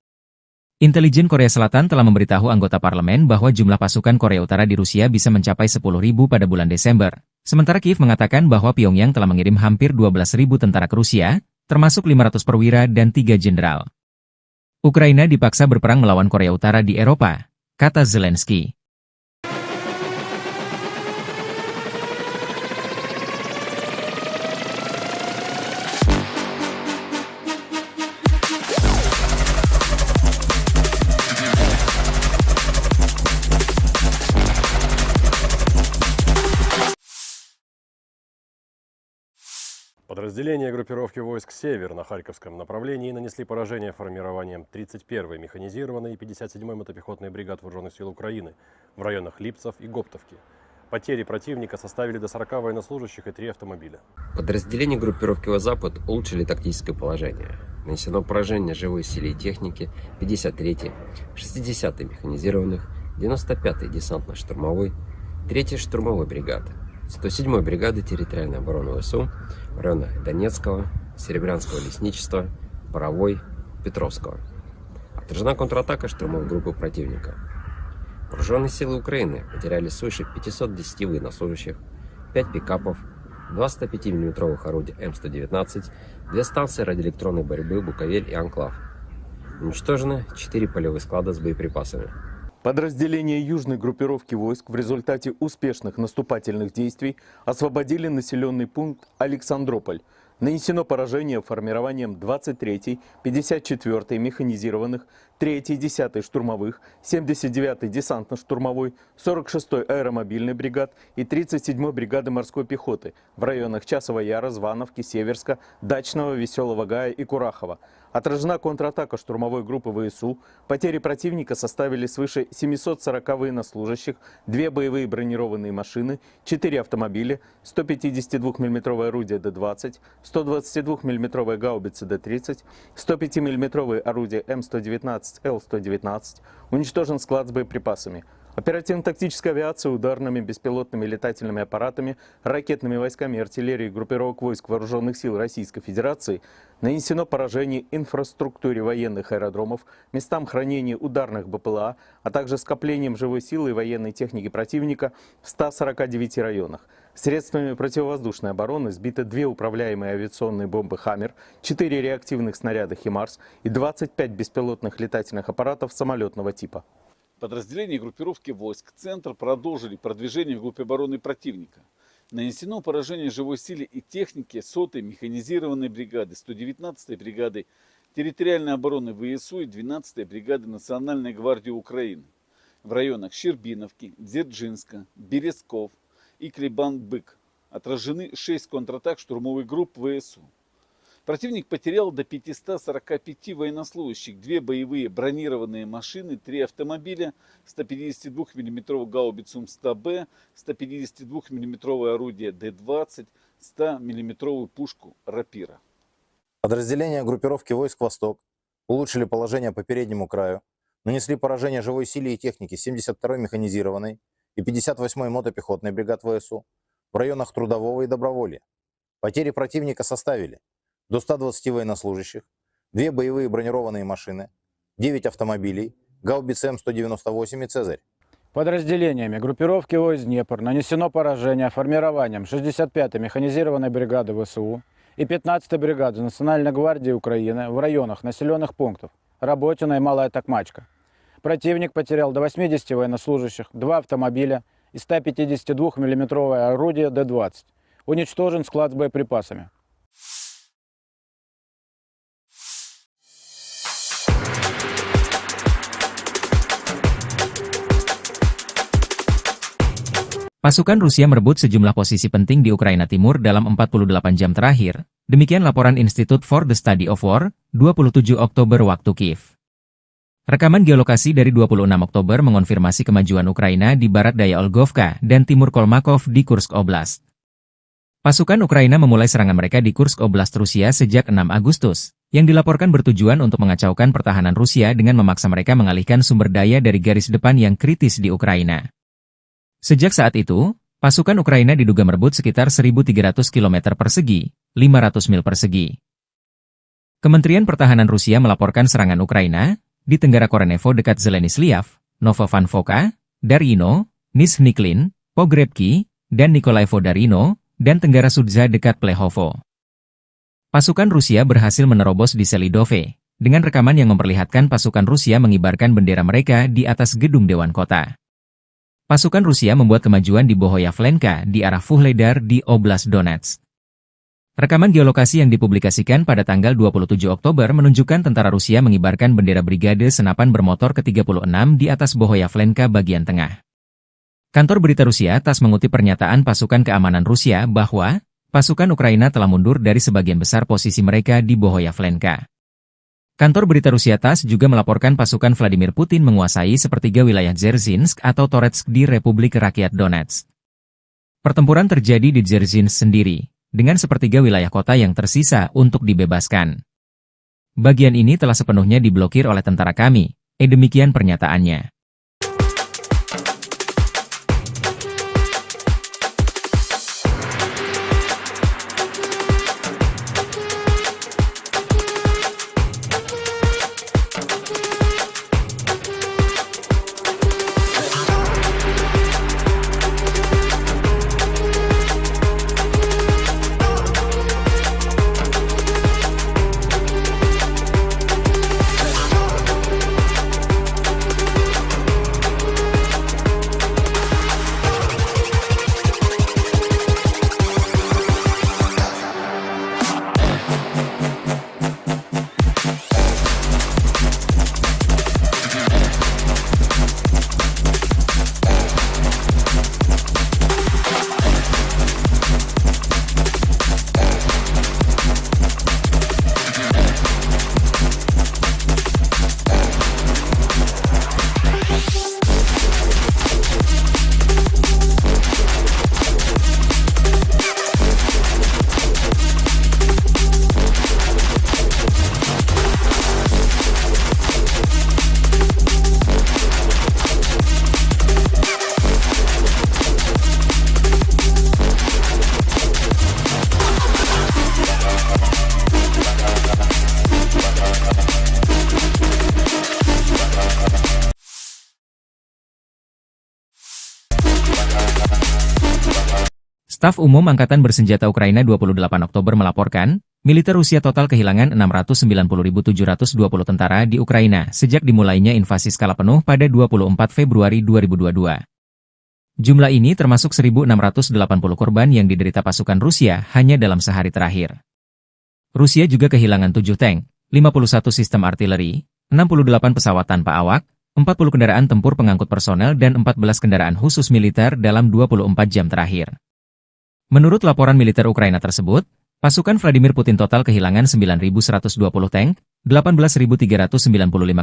Intelijen Korea Selatan telah memberitahu anggota parlemen bahwa jumlah pasukan Korea Utara di Rusia bisa mencapai 10.000 pada bulan Desember, sementara Kiev mengatakan bahwa Pyongyang telah mengirim hampir 12.000 tentara ke Rusia, termasuk 500 perwira dan 3 jenderal. Ukraina dipaksa berperang melawan Korea Utara di Eropa, kata Zelensky. Подразделения группировки войск «Север» на Харьковском направлении нанесли поражение формированием 31-й механизированной и 57-й мотопехотной бригад Вооруженных сил Украины в районах Липцев и Гоптовки. Потери противника составили до 40 военнослужащих и 3 автомобиля. Подразделения группировки «Запад» улучшили тактическое положение. Нанесено поражение живой силе и технике 53-й, 60-й механизированных, 95-й десантно-штурмовой, 3-й штурмовой бригады, 107-й бригады территориальной обороны ВСУ в районах Донецкого, Серебрянского лесничества, Боровой, Петровского, а Отражена контратака штурмовой группы противника. Вооруженные силы Украины потеряли свыше 510 военнослужащих, 5 пикапов, 2 105 мм орудия М119, 2 станции радиоэлектронной борьбы «Буковель» и «Анклав». Уничтожены 4 полевых склада с боеприпасами. Подразделения южной группировки войск в результате успешных наступательных действий освободили населенный пункт Александрополь. Нанесено поражение формированием 23-й, 54-й механизированных, 3-й, 10-й штурмовых, 79-й десантно-штурмовой, 46-й аэромобильной бригад и 37-й бригады морской пехоты в районах Часова Яра, Звановки, Северска, Дачного, Веселого Гая и Курахова. Отражена контратака штурмовой группы ВСУ. Потери противника составили свыше 740 военнослужащих, 2 боевые бронированные машины, 4 автомобиля, 152 мм орудие Д-20, 122 мм гаубицы Д-30, 105 мм орудие М119, Л-119. Уничтожен склад с боеприпасами. Оперативно-тактическая авиация ударными беспилотными летательными аппаратами, ракетными войсками и артиллерией группировок войск Вооруженных сил Российской Федерации нанесено поражение инфраструктуре военных аэродромов, местам хранения ударных БПЛА, а также скоплением живой силы и военной техники противника в 149 районах. Средствами противовоздушной обороны сбиты 2 управляемые авиационные бомбы «Хаммер», 4 реактивных снаряда «Химарс» и 25 беспилотных летательных аппаратов самолетного типа. Подразделения группировки войск «Центр» продолжили продвижение в группе обороны противника. Нанесено поражение живой силе и технике 100-й механизированной бригады, 119-й бригады территориальной обороны ВСУ и 12-й бригады Национальной гвардии Украины в районах Щербиновки, Дзержинска, Березков и Клебан-Бык. Отражены 6 контратак штурмовых групп ВСУ. Противник потерял до 545 военнослужащих, 2 боевые бронированные машины, 3 автомобиля, 152 мм гаубицу М100Б, 152 мм орудие Д-20, 100 мм пушку Рапира. Подразделения группировки войск «Восток» улучшили положение по переднему краю, нанесли поражение живой силе и технике 72-й механизированной и 58-й мотопехотной бригад ВСУ в районах Трудового и Доброволья. Потери противника составили до 120 военнослужащих, 2 боевые бронированные машины, 9 автомобилей, гаубицы М198 и «Цезарь». Подразделениями группировки войск «Днепр» нанесено поражение формированием 65-й механизированной бригады ВСУ и 15-й бригады Национальной гвардии Украины в районах населенных пунктов Работино и Малая Токмачка. Противник потерял до 80 военнослужащих, 2 автомобиля и 152 мм орудие Д-20. Уничтожен склад с боеприпасами. Pasukan Rusia merebut sejumlah posisi penting di Ukraina Timur dalam 48 jam terakhir. Demikian laporan Institute for the Study of War, 27 Oktober waktu Kiev. Rekaman geolokasi dari 26 Oktober mengonfirmasi kemajuan Ukraina di barat daya Olgovka dan timur Kolmakov di Kursk Oblast. Pasukan Ukraina memulai serangan mereka di Kursk Oblast Rusia sejak 6 Agustus, yang dilaporkan bertujuan untuk mengacaukan pertahanan Rusia dengan memaksa mereka mengalihkan sumber daya dari garis depan yang kritis di Ukraina. Sejak saat itu, pasukan Ukraina diduga merebut sekitar 1.300 km persegi, 500 mil persegi. Kementerian Pertahanan Rusia melaporkan serangan Ukraina di Tenggara Korenevo dekat Zeleny-Sliav, Novovankovka, Darino, Nizhny-Klin, Pogrebki, dan Nikolaevo-Darino, dan Tenggara Sudza dekat Plehovo. Pasukan Rusia berhasil menerobos di Selidove, dengan rekaman yang memperlihatkan pasukan Rusia mengibarkan bendera mereka di atas gedung Dewan Kota. Pasukan Rusia membuat kemajuan di Bohoyavlenka di arah Vuhledar di Oblast Donetsk. Rekaman geolokasi yang dipublikasikan pada tanggal 27 Oktober menunjukkan tentara Rusia mengibarkan bendera Brigade Senapan Bermotor ke-36 di atas Bohoyavlenka bagian tengah. Kantor berita Rusia TASS mengutip pernyataan pasukan keamanan Rusia bahwa pasukan Ukraina telah mundur dari sebagian besar posisi mereka di Bohoyavlenka. Kantor berita Rusia TASS juga melaporkan pasukan Vladimir Putin menguasai sepertiga wilayah Dzerzhinsk atau Toretsk di Republik Rakyat Donetsk. Pertempuran terjadi di Dzerzhinsk sendiri, dengan sepertiga wilayah kota yang tersisa untuk dibebaskan. Bagian ini telah sepenuhnya diblokir oleh tentara kami, demikian pernyataannya. Staf Umum Angkatan Bersenjata Ukraina 28 Oktober melaporkan, militer Rusia total kehilangan 690.720 tentara di Ukraina sejak dimulainya invasi skala penuh pada 24 Februari 2022. Jumlah ini termasuk 1.680 korban yang diderita pasukan Rusia hanya dalam sehari terakhir. Rusia juga kehilangan 7 tank, 51 sistem artileri, 68 pesawat tanpa awak, 40 kendaraan tempur pengangkut personel dan 14 kendaraan khusus militer dalam 24 jam terakhir. Menurut laporan militer Ukraina tersebut, pasukan Vladimir Putin total kehilangan 9.120 tank, 18.395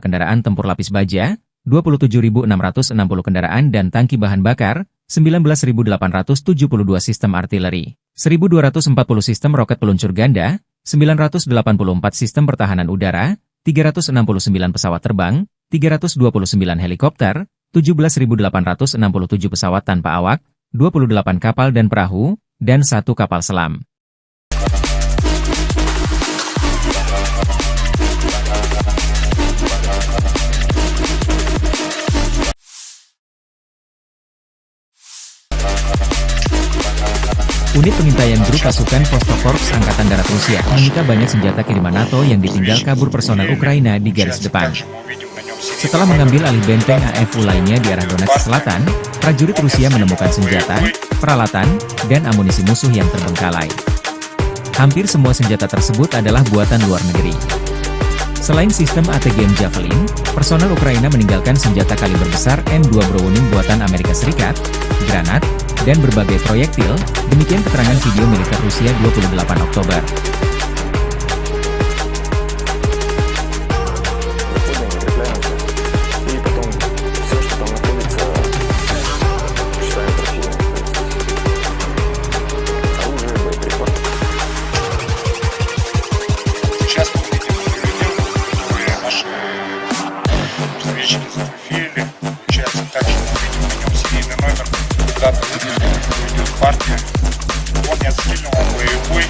kendaraan tempur lapis baja, 27.660 kendaraan dan tangki bahan bakar, 19.872 sistem artileri, 1.240 sistem roket peluncur ganda, 984 sistem pertahanan udara, 369 pesawat terbang, 329 helikopter, 17.867 pesawat tanpa awak, 28 kapal dan perahu, dan 1 kapal selam. Unit pengintaian grup pasukan Vostok-Korps Angkatan Darat Rusia menyita banyak senjata kiriman NATO yang ditinggal kabur personel Ukraina di garis depan. Setelah mengambil alih benteng AFU lainnya di arah Donetsk Selatan, prajurit Rusia menemukan senjata, peralatan, dan amunisi musuh yang terbengkalai. Hampir semua senjata tersebut adalah buatan luar negeri. Selain sistem ATGM Javelin, personel Ukraina meninggalkan senjata kaliber besar M2 Browning buatan Amerika Serikat, granat, dan berbagai proyektil, demikian keterangan video militer Rusia 28 Oktober. Сейчас мы видим видео, которые наши разведчики зафотографировали. Получается, также мы видим на нем серийный номер, дата выпуска, идет партия. Он не отстрелен, он боевой.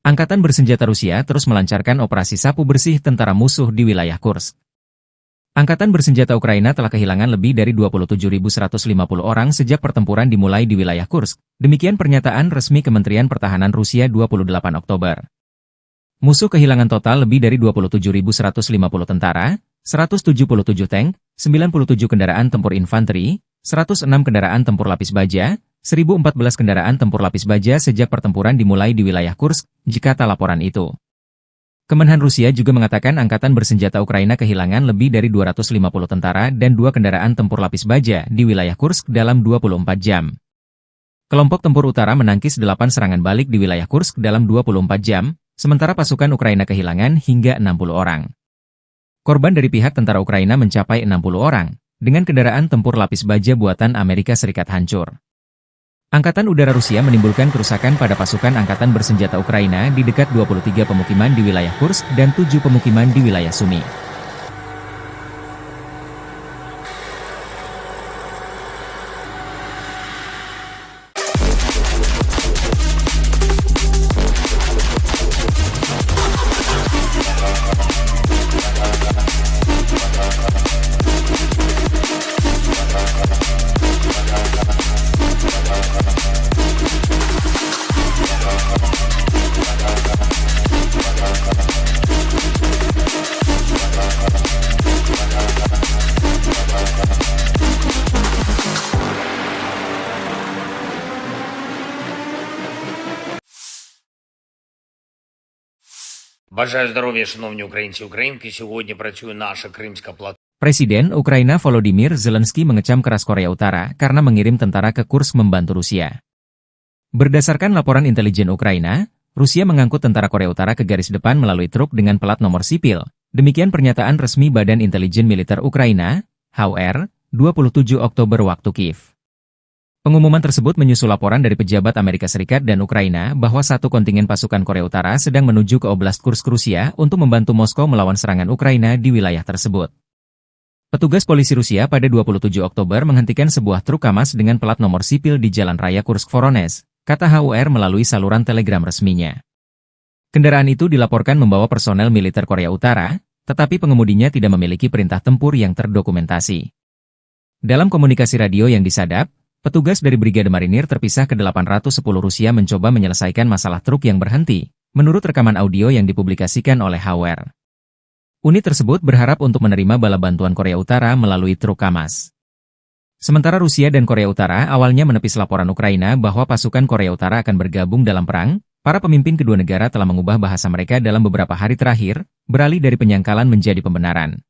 Angkatan Bersenjata Rusia terus melancarkan operasi sapu bersih tentara musuh di wilayah Kursk. Angkatan Bersenjata Ukraina telah kehilangan lebih dari 27.150 orang sejak pertempuran dimulai di wilayah Kursk. Demikian pernyataan resmi Kementerian Pertahanan Rusia 28 Oktober. Musuh kehilangan total lebih dari 27.150 tentara, 177 tank, 97 kendaraan tempur infanteri, 106 kendaraan tempur lapis baja, 1.014 kendaraan tempur lapis baja sejak pertempuran dimulai di wilayah Kursk, jikata laporan itu. Kemenhan Rusia juga mengatakan Angkatan Bersenjata Ukraina kehilangan lebih dari 250 tentara dan 2 kendaraan tempur lapis baja di wilayah Kursk dalam 24 jam. Kelompok tempur utara menangkis 8 serangan balik di wilayah Kursk dalam 24 jam, sementara pasukan Ukraina kehilangan hingga 60 orang. Korban dari pihak tentara Ukraina mencapai 60 orang, dengan kendaraan tempur lapis baja buatan Amerika Serikat hancur. Angkatan Udara Rusia menimbulkan kerusakan pada pasukan Angkatan Bersenjata Ukraina di dekat 23 pemukiman di wilayah Kursk dan 7 pemukiman di wilayah Sumy. Бажаю здоров'я, шановні українці і українки. Сьогодні працює наша Кримська платформа. Presiden Ukraina Volodymyr Zelensky mengecam keras Korea Utara karena mengirim tentara ke Kursk membantu Rusia. Berdasarkan laporan intelijen Ukraina, Rusia mengangkut tentara Korea Utara ke garis depan melalui truk dengan plat nomor sipil. Demikian pernyataan resmi Badan Intelijen Militer Ukraina, HUR, 27 Oktober waktu Kiev. Pengumuman tersebut menyusul laporan dari pejabat Amerika Serikat dan Ukraina bahwa satu kontingen pasukan Korea Utara sedang menuju ke Oblast Kursk, Rusia untuk membantu Moskow melawan serangan Ukraina di wilayah tersebut. Petugas polisi Rusia pada 27 Oktober menghentikan sebuah truk KAMAZ dengan plat nomor sipil di Jalan Raya Kursk-Voronezh, kata HUR melalui saluran telegram resminya. Kendaraan itu dilaporkan membawa personel militer Korea Utara, tetapi pengemudinya tidak memiliki perintah tempur yang terdokumentasi. Dalam komunikasi radio yang disadap, petugas dari Brigade Marinir terpisah ke-810 Rusia mencoba menyelesaikan masalah truk yang berhenti, menurut rekaman audio yang dipublikasikan oleh HUR. Unit tersebut berharap untuk menerima bala bantuan Korea Utara melalui truk KAMAZ. Sementara Rusia dan Korea Utara awalnya menepis laporan Ukraina bahwa pasukan Korea Utara akan bergabung dalam perang, para pemimpin kedua negara telah mengubah bahasa mereka dalam beberapa hari terakhir, beralih dari penyangkalan menjadi pembenaran.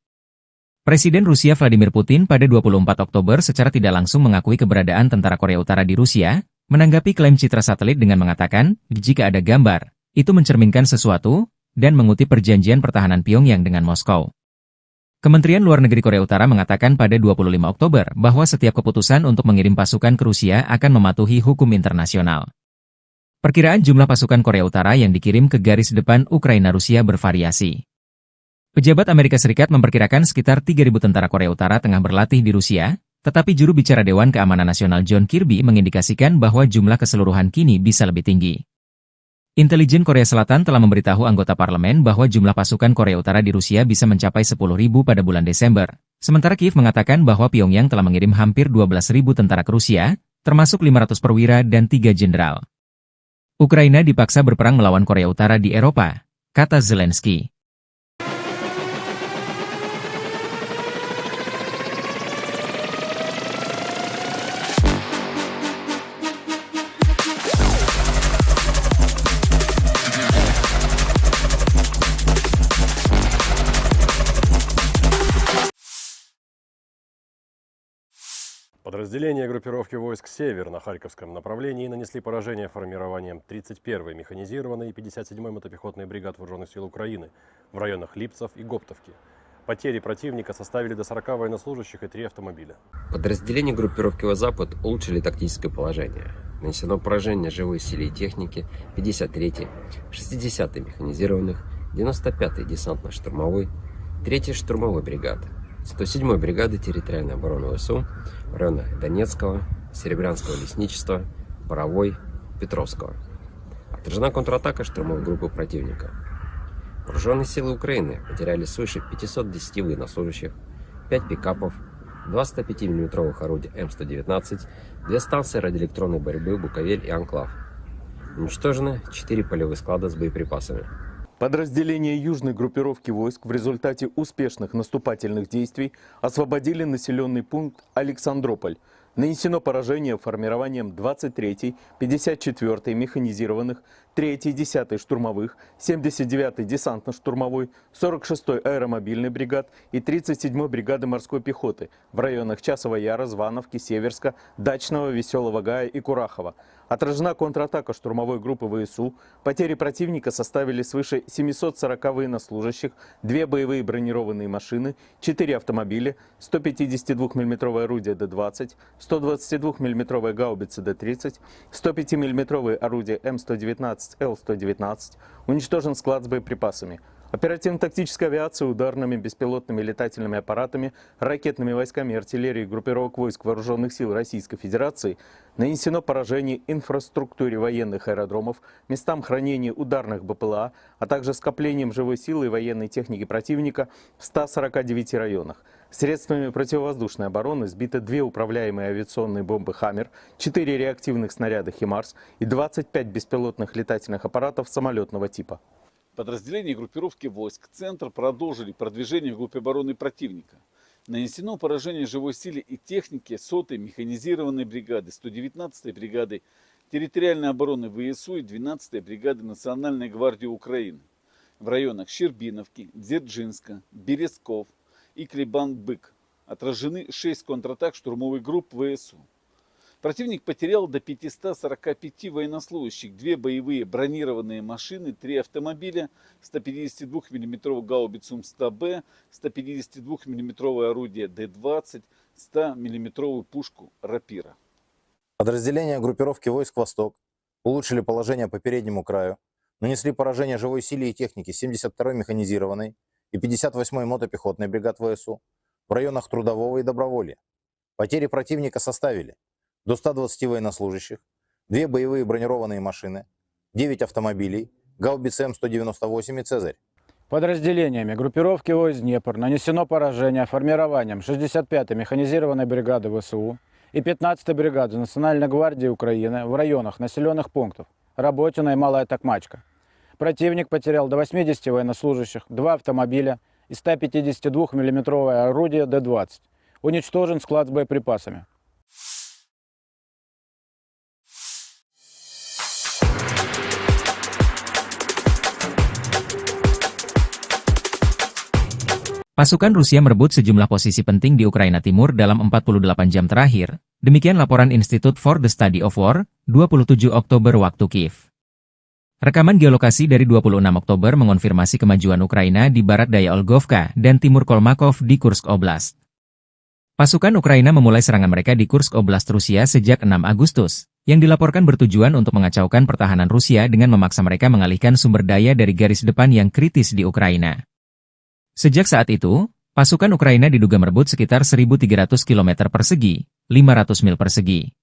Presiden Rusia Vladimir Putin pada 24 Oktober secara tidak langsung mengakui keberadaan tentara Korea Utara di Rusia, menanggapi klaim citra satelit dengan mengatakan, jika ada gambar, itu mencerminkan sesuatu, dan mengutip perjanjian pertahanan Pyongyang dengan Moskow. Kementerian Luar Negeri Korea Utara mengatakan pada 25 Oktober bahwa setiap keputusan untuk mengirim pasukan ke Rusia akan mematuhi hukum internasional. Perkiraan jumlah pasukan Korea Utara yang dikirim ke garis depan Ukraina-Rusia bervariasi. Pejabat Amerika Serikat memperkirakan sekitar 3.000 tentara Korea Utara tengah berlatih di Rusia, tetapi juru bicara Dewan Keamanan Nasional John Kirby mengindikasikan bahwa jumlah keseluruhan kini bisa lebih tinggi. Intelijen Korea Selatan telah memberitahu anggota parlemen bahwa jumlah pasukan Korea Utara di Rusia bisa mencapai 10.000 pada bulan Desember, sementara Kiev mengatakan bahwa Pyongyang telah mengirim hampir 12.000 tentara ke Rusia, termasuk 500 perwira dan 3 jenderal. Ukraina dipaksa berperang melawan Korea Utara di Eropa, kata Zelensky. Подразделения группировки войск «Север» на Харьковском направлении нанесли поражение формированием 31-й механизированной и 57-й мотопехотной бригад Вооруженных сил Украины в районах Липцев и Гоптовки. Потери противника составили до 40 военнослужащих и 3 автомобиля. Подразделения группировки «Запад» улучшили тактическое положение. Нанесено поражение живой силе и технике 53-й, 60-й механизированных, 95-й десантно-штурмовой, 3-й штурмовой бригады, 107-й бригады территориальной обороны ВСУ в районах Донецкого, Серебрянского лесничества, Боровой, Петровского. Отражена контратака штурмовой группы противника. Вооруженные силы Украины потеряли свыше 510 военнослужащих, 5 пикапов, 2 105 мм орудия М119, 2 станции радиоэлектронной борьбы «Буковель» и «Анклав». Уничтожены 4 полевых склада с боеприпасами. Подразделения южной группировки войск в результате успешных наступательных действий освободили населенный пункт Александрополь. Нанесено поражение формированием 23-й, 54-й механизированных, 3-й, 10-й штурмовых, 79-й десантно-штурмовой, 46-й аэромобильной бригад и 37-й бригады морской пехоты в районах Часова Яра, Звановки, Северска, Дачного, Веселого Гая и Курахова. Отражена контратака штурмовой группы ВСУ. Потери противника составили свыше 740 военнослужащих, 2 боевые бронированные машины, 4 автомобиля, 152 мм орудие Д-20, 122 мм гаубицы Д-30, 105 мм орудие М119, Л-119. Уничтожен склад с боеприпасами. Оперативно-тактическая авиация ударными беспилотными летательными аппаратами, ракетными войсками и артиллерией группировок войск Вооруженных сил Российской Федерации нанесено поражение инфраструктуре военных аэродромов, местам хранения ударных БПЛА, а также скоплением живой силы и военной техники противника в 149 районах. Средствами противовоздушной обороны сбиты 2 управляемые авиационные бомбы «Хаммер», 4 реактивных снаряда «Химарс» и 25 беспилотных летательных аппаратов самолетного типа. Подразделения группировки войск «Центр» продолжили продвижение в группе обороны противника. Нанесено поражение живой силе и технике 100-й механизированной бригады, 119-й бригады территориальной обороны ВСУ и 12-й бригады Национальной гвардии Украины в районах Щербиновки, Дзержинска, Березков и Клебан-Бык. Отражены 6 контратак штурмовых групп ВСУ. Противник потерял до 545 военнослужащих, 2 боевые бронированные машины, 3 автомобиля, 152 мм гаубицу М100Б, 152 мм орудие Д-20, 100 мм пушку Рапира. Подразделения группировки войск «Восток» улучшили положение по переднему краю, нанесли поражение живой силе и технике 72-й механизированной и 58-й мотопехотной бригад ВСУ в районах Трудового и Доброволья. Потери противника составили до 120 военнослужащих, 2 боевые бронированные машины, 9 автомобилей, гаубицы М198 и «Цезарь». Подразделениями группировки войск «Днепр» нанесено поражение формированием 65-й механизированной бригады ВСУ и 15-й бригады Национальной гвардии Украины в районах населенных пунктов Работино и Малая Токмачка. Противник потерял до 80 военнослужащих, 2 автомобиля и 152 миллиметровое орудие Д-20. Уничтожен склад с боеприпасами. Pasukan Rusia merebut sejumlah posisi penting di Ukraina Timur dalam 48 jam terakhir. Demikian laporan Institute for the Study of War, 27 Oktober waktu Kiev. Rekaman geolokasi dari 26 Oktober mengonfirmasi kemajuan Ukraina di barat daya Olgovka dan timur Kolmakov di Kursk Oblast. Pasukan Ukraina memulai serangan mereka di Kursk Oblast Rusia sejak 6 Agustus, yang dilaporkan bertujuan untuk mengacaukan pertahanan Rusia dengan memaksa mereka mengalihkan sumber daya dari garis depan yang kritis di Ukraina. Sejak saat itu, pasukan Ukraina diduga merebut sekitar 1.300 km persegi, 500 mil persegi.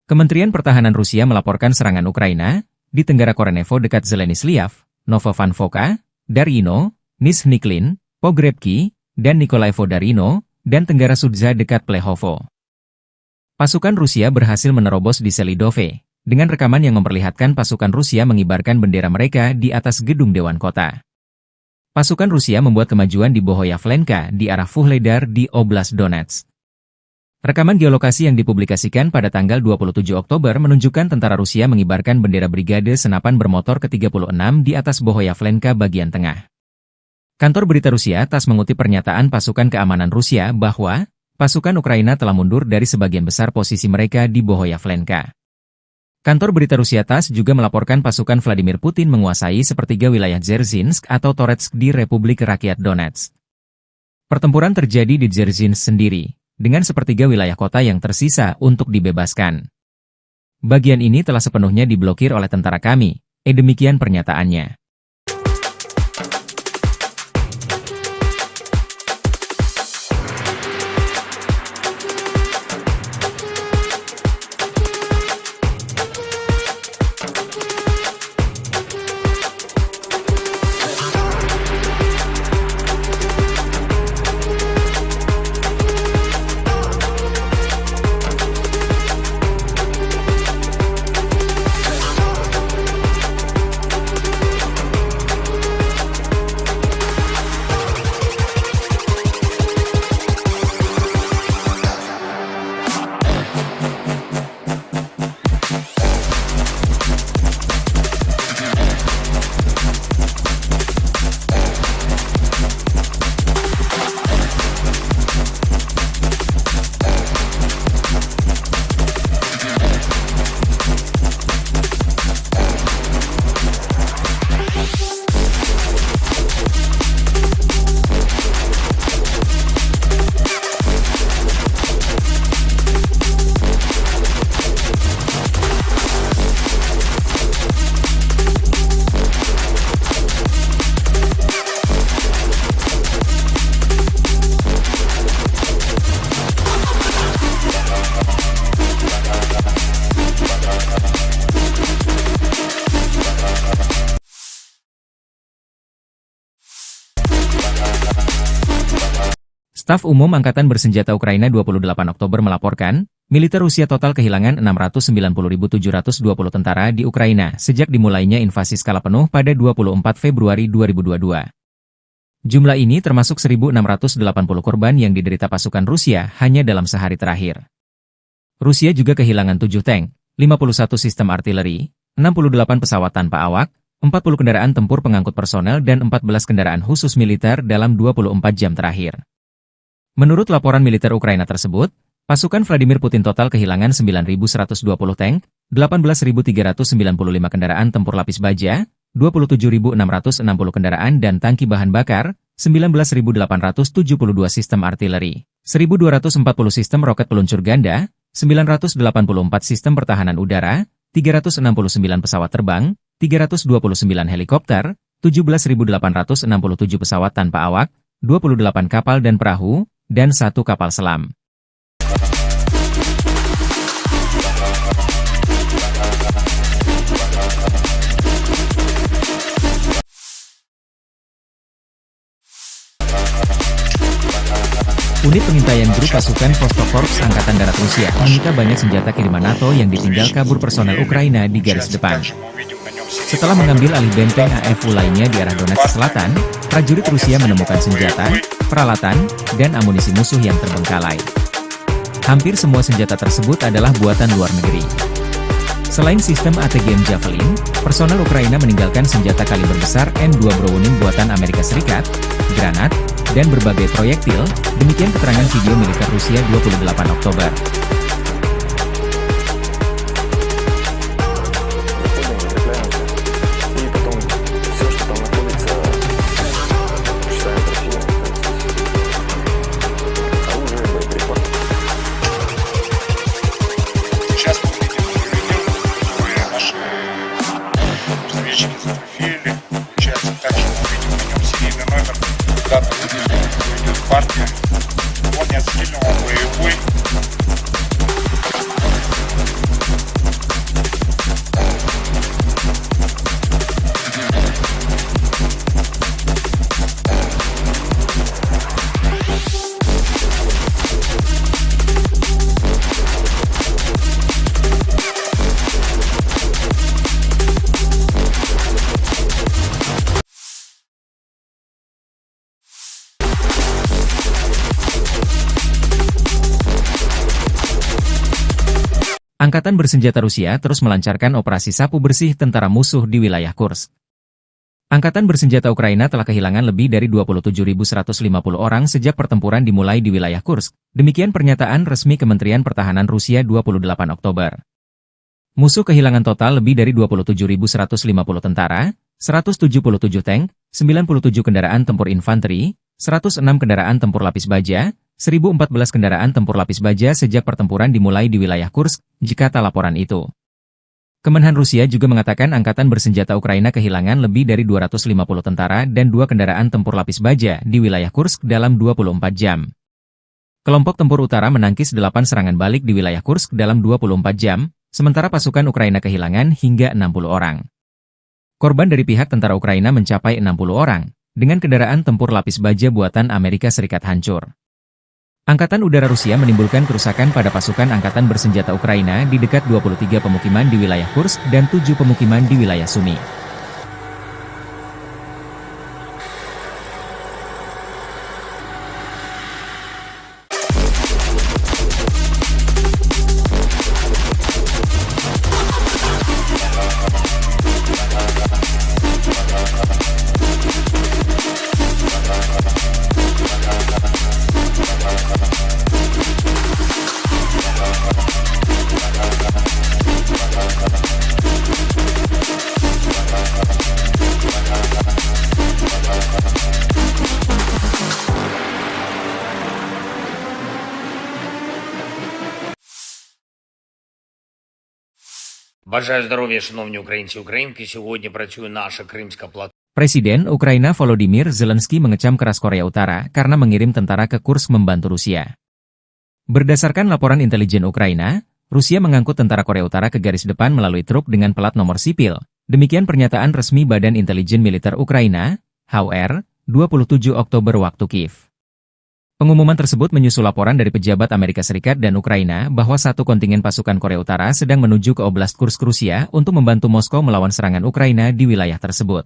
Kementerian Pertahanan Rusia melaporkan serangan Ukraina di Tenggara Korenevo dekat Zeleny-Sliav, Novovanfoka, Darino, Nizhny-Klin, Pogrebki, dan Nikolaevo-Darino, dan Tenggara Sudza dekat Plehovo. Pasukan Rusia berhasil menerobos di Selidove, dengan rekaman yang memperlihatkan pasukan Rusia mengibarkan bendera mereka di atas gedung Dewan Kota. Pasukan Rusia membuat kemajuan di Bohoyavlenka di arah Vuhledar di Oblast Donetsk. Rekaman geolokasi yang dipublikasikan pada tanggal 27 Oktober menunjukkan tentara Rusia mengibarkan bendera Brigade Senapan Bermotor ke-36 di atas Bohoyavlenka bagian tengah. Kantor berita Rusia TASS mengutip pernyataan pasukan keamanan Rusia bahwa pasukan Ukraina telah mundur dari sebagian besar posisi mereka di Bohoyavlenka. Kantor berita Rusia TASS juga melaporkan pasukan Vladimir Putin menguasai sepertiga wilayah Dzerzhinsk atau Toretsk di Republik Rakyat Donetsk. Pertempuran terjadi di Dzerzhinsk sendiri, dengan sepertiga wilayah kota yang tersisa untuk dibebaskan. Bagian ini telah sepenuhnya diblokir oleh tentara kami, demikian pernyataannya. Staf Umum Angkatan Bersenjata Ukraina 28 Oktober melaporkan, militer Rusia total kehilangan 690.720 tentara di Ukraina sejak dimulainya invasi skala penuh pada 24 Februari 2022. Jumlah ini termasuk 1.680 korban yang diderita pasukan Rusia hanya dalam sehari terakhir. Rusia juga kehilangan 7 tank, 51 sistem artileri, 68 pesawat tanpa awak, 40 kendaraan tempur pengangkut personel dan 14 kendaraan khusus militer dalam 24 jam terakhir. Menurut laporan militer Ukraina tersebut, pasukan Vladimir Putin total kehilangan 9.120 tank, 18.395 kendaraan tempur lapis baja, 27.660 kendaraan dan tangki bahan bakar, 19.872 sistem artileri, 1.240 sistem roket peluncur ganda, 984 sistem pertahanan udara, 369 pesawat terbang, 329 helikopter, 17.867 pesawat tanpa awak, 28 kapal dan perahu, dan 1 kapal selam. Unit pengintaian grup pasukan Vostok-Korps Angkatan Darat Rusia menyita banyak senjata kiriman NATO yang ditinggal kabur personel Ukraina di garis depan. Setelah mengambil alih benteng AFU lainnya di arah Donetsk Selatan, prajurit Rusia menemukan senjata, peralatan, dan amunisi musuh yang terbengkalai. Hampir semua senjata tersebut adalah buatan luar negeri. Selain sistem ATGM Javelin, personel Ukraina meninggalkan senjata kaliber besar M2 Browning buatan Amerika Serikat, granat, dan berbagai proyektil, demikian keterangan video militer Rusia 28 Oktober. Сейчас мы видим видео, которые наши разведчики зафотографировали. Получается, также мы видим на нем серийный номер, дата выпуска, идет партия. Он не отстрелен, он боевой. Angkatan bersenjata Rusia terus melancarkan operasi sapu bersih tentara musuh di wilayah Kursk. Angkatan bersenjata Ukraina telah kehilangan lebih dari 27.150 orang sejak pertempuran dimulai di wilayah Kursk. Demikian pernyataan resmi Kementerian Pertahanan Rusia 28 Oktober. Musuh kehilangan total lebih dari 27.150 tentara, 177 tank, 97 kendaraan tempur infanteri, 106 kendaraan tempur lapis baja, 1.014 kendaraan tempur lapis baja sejak pertempuran dimulai di wilayah Kursk, jika tak laporan itu. Kemenhan Rusia juga mengatakan angkatan bersenjata Ukraina kehilangan lebih dari 250 tentara dan 2 kendaraan tempur lapis baja di wilayah Kursk dalam 24 jam. Kelompok tempur utara menangkis 8 serangan balik di wilayah Kursk dalam 24 jam, sementara pasukan Ukraina kehilangan hingga 60 orang. Korban dari pihak tentara Ukraina mencapai 60 orang, dengan kendaraan tempur lapis baja buatan Amerika Serikat hancur. Angkatan Udara Rusia menimbulkan kerusakan pada pasukan angkatan bersenjata Ukraina di dekat 23 pemukiman di wilayah Kursk dan 7 pemukiman di wilayah Sumy. Бажаю здоров'я, шановні українці і українки. Сьогодні працює наша Кримська платформа. Presiden Ukraina Volodymyr Zelensky mengecam keras Korea Utara karena mengirim tentara ke Kursk membantu Rusia. Berdasarkan laporan intelijen Ukraina, Rusia mengangkut tentara Korea Utara ke garis depan melalui truk dengan plat nomor sipil. Demikian pernyataan resmi Badan Intelijen Militer Ukraina, HR, 27 Oktober waktu Kiev. Pengumuman tersebut menyusul laporan dari pejabat Amerika Serikat dan Ukraina bahwa satu kontingen pasukan Korea Utara sedang menuju ke Oblast Kursk Rusia untuk membantu Moskow melawan serangan Ukraina di wilayah tersebut.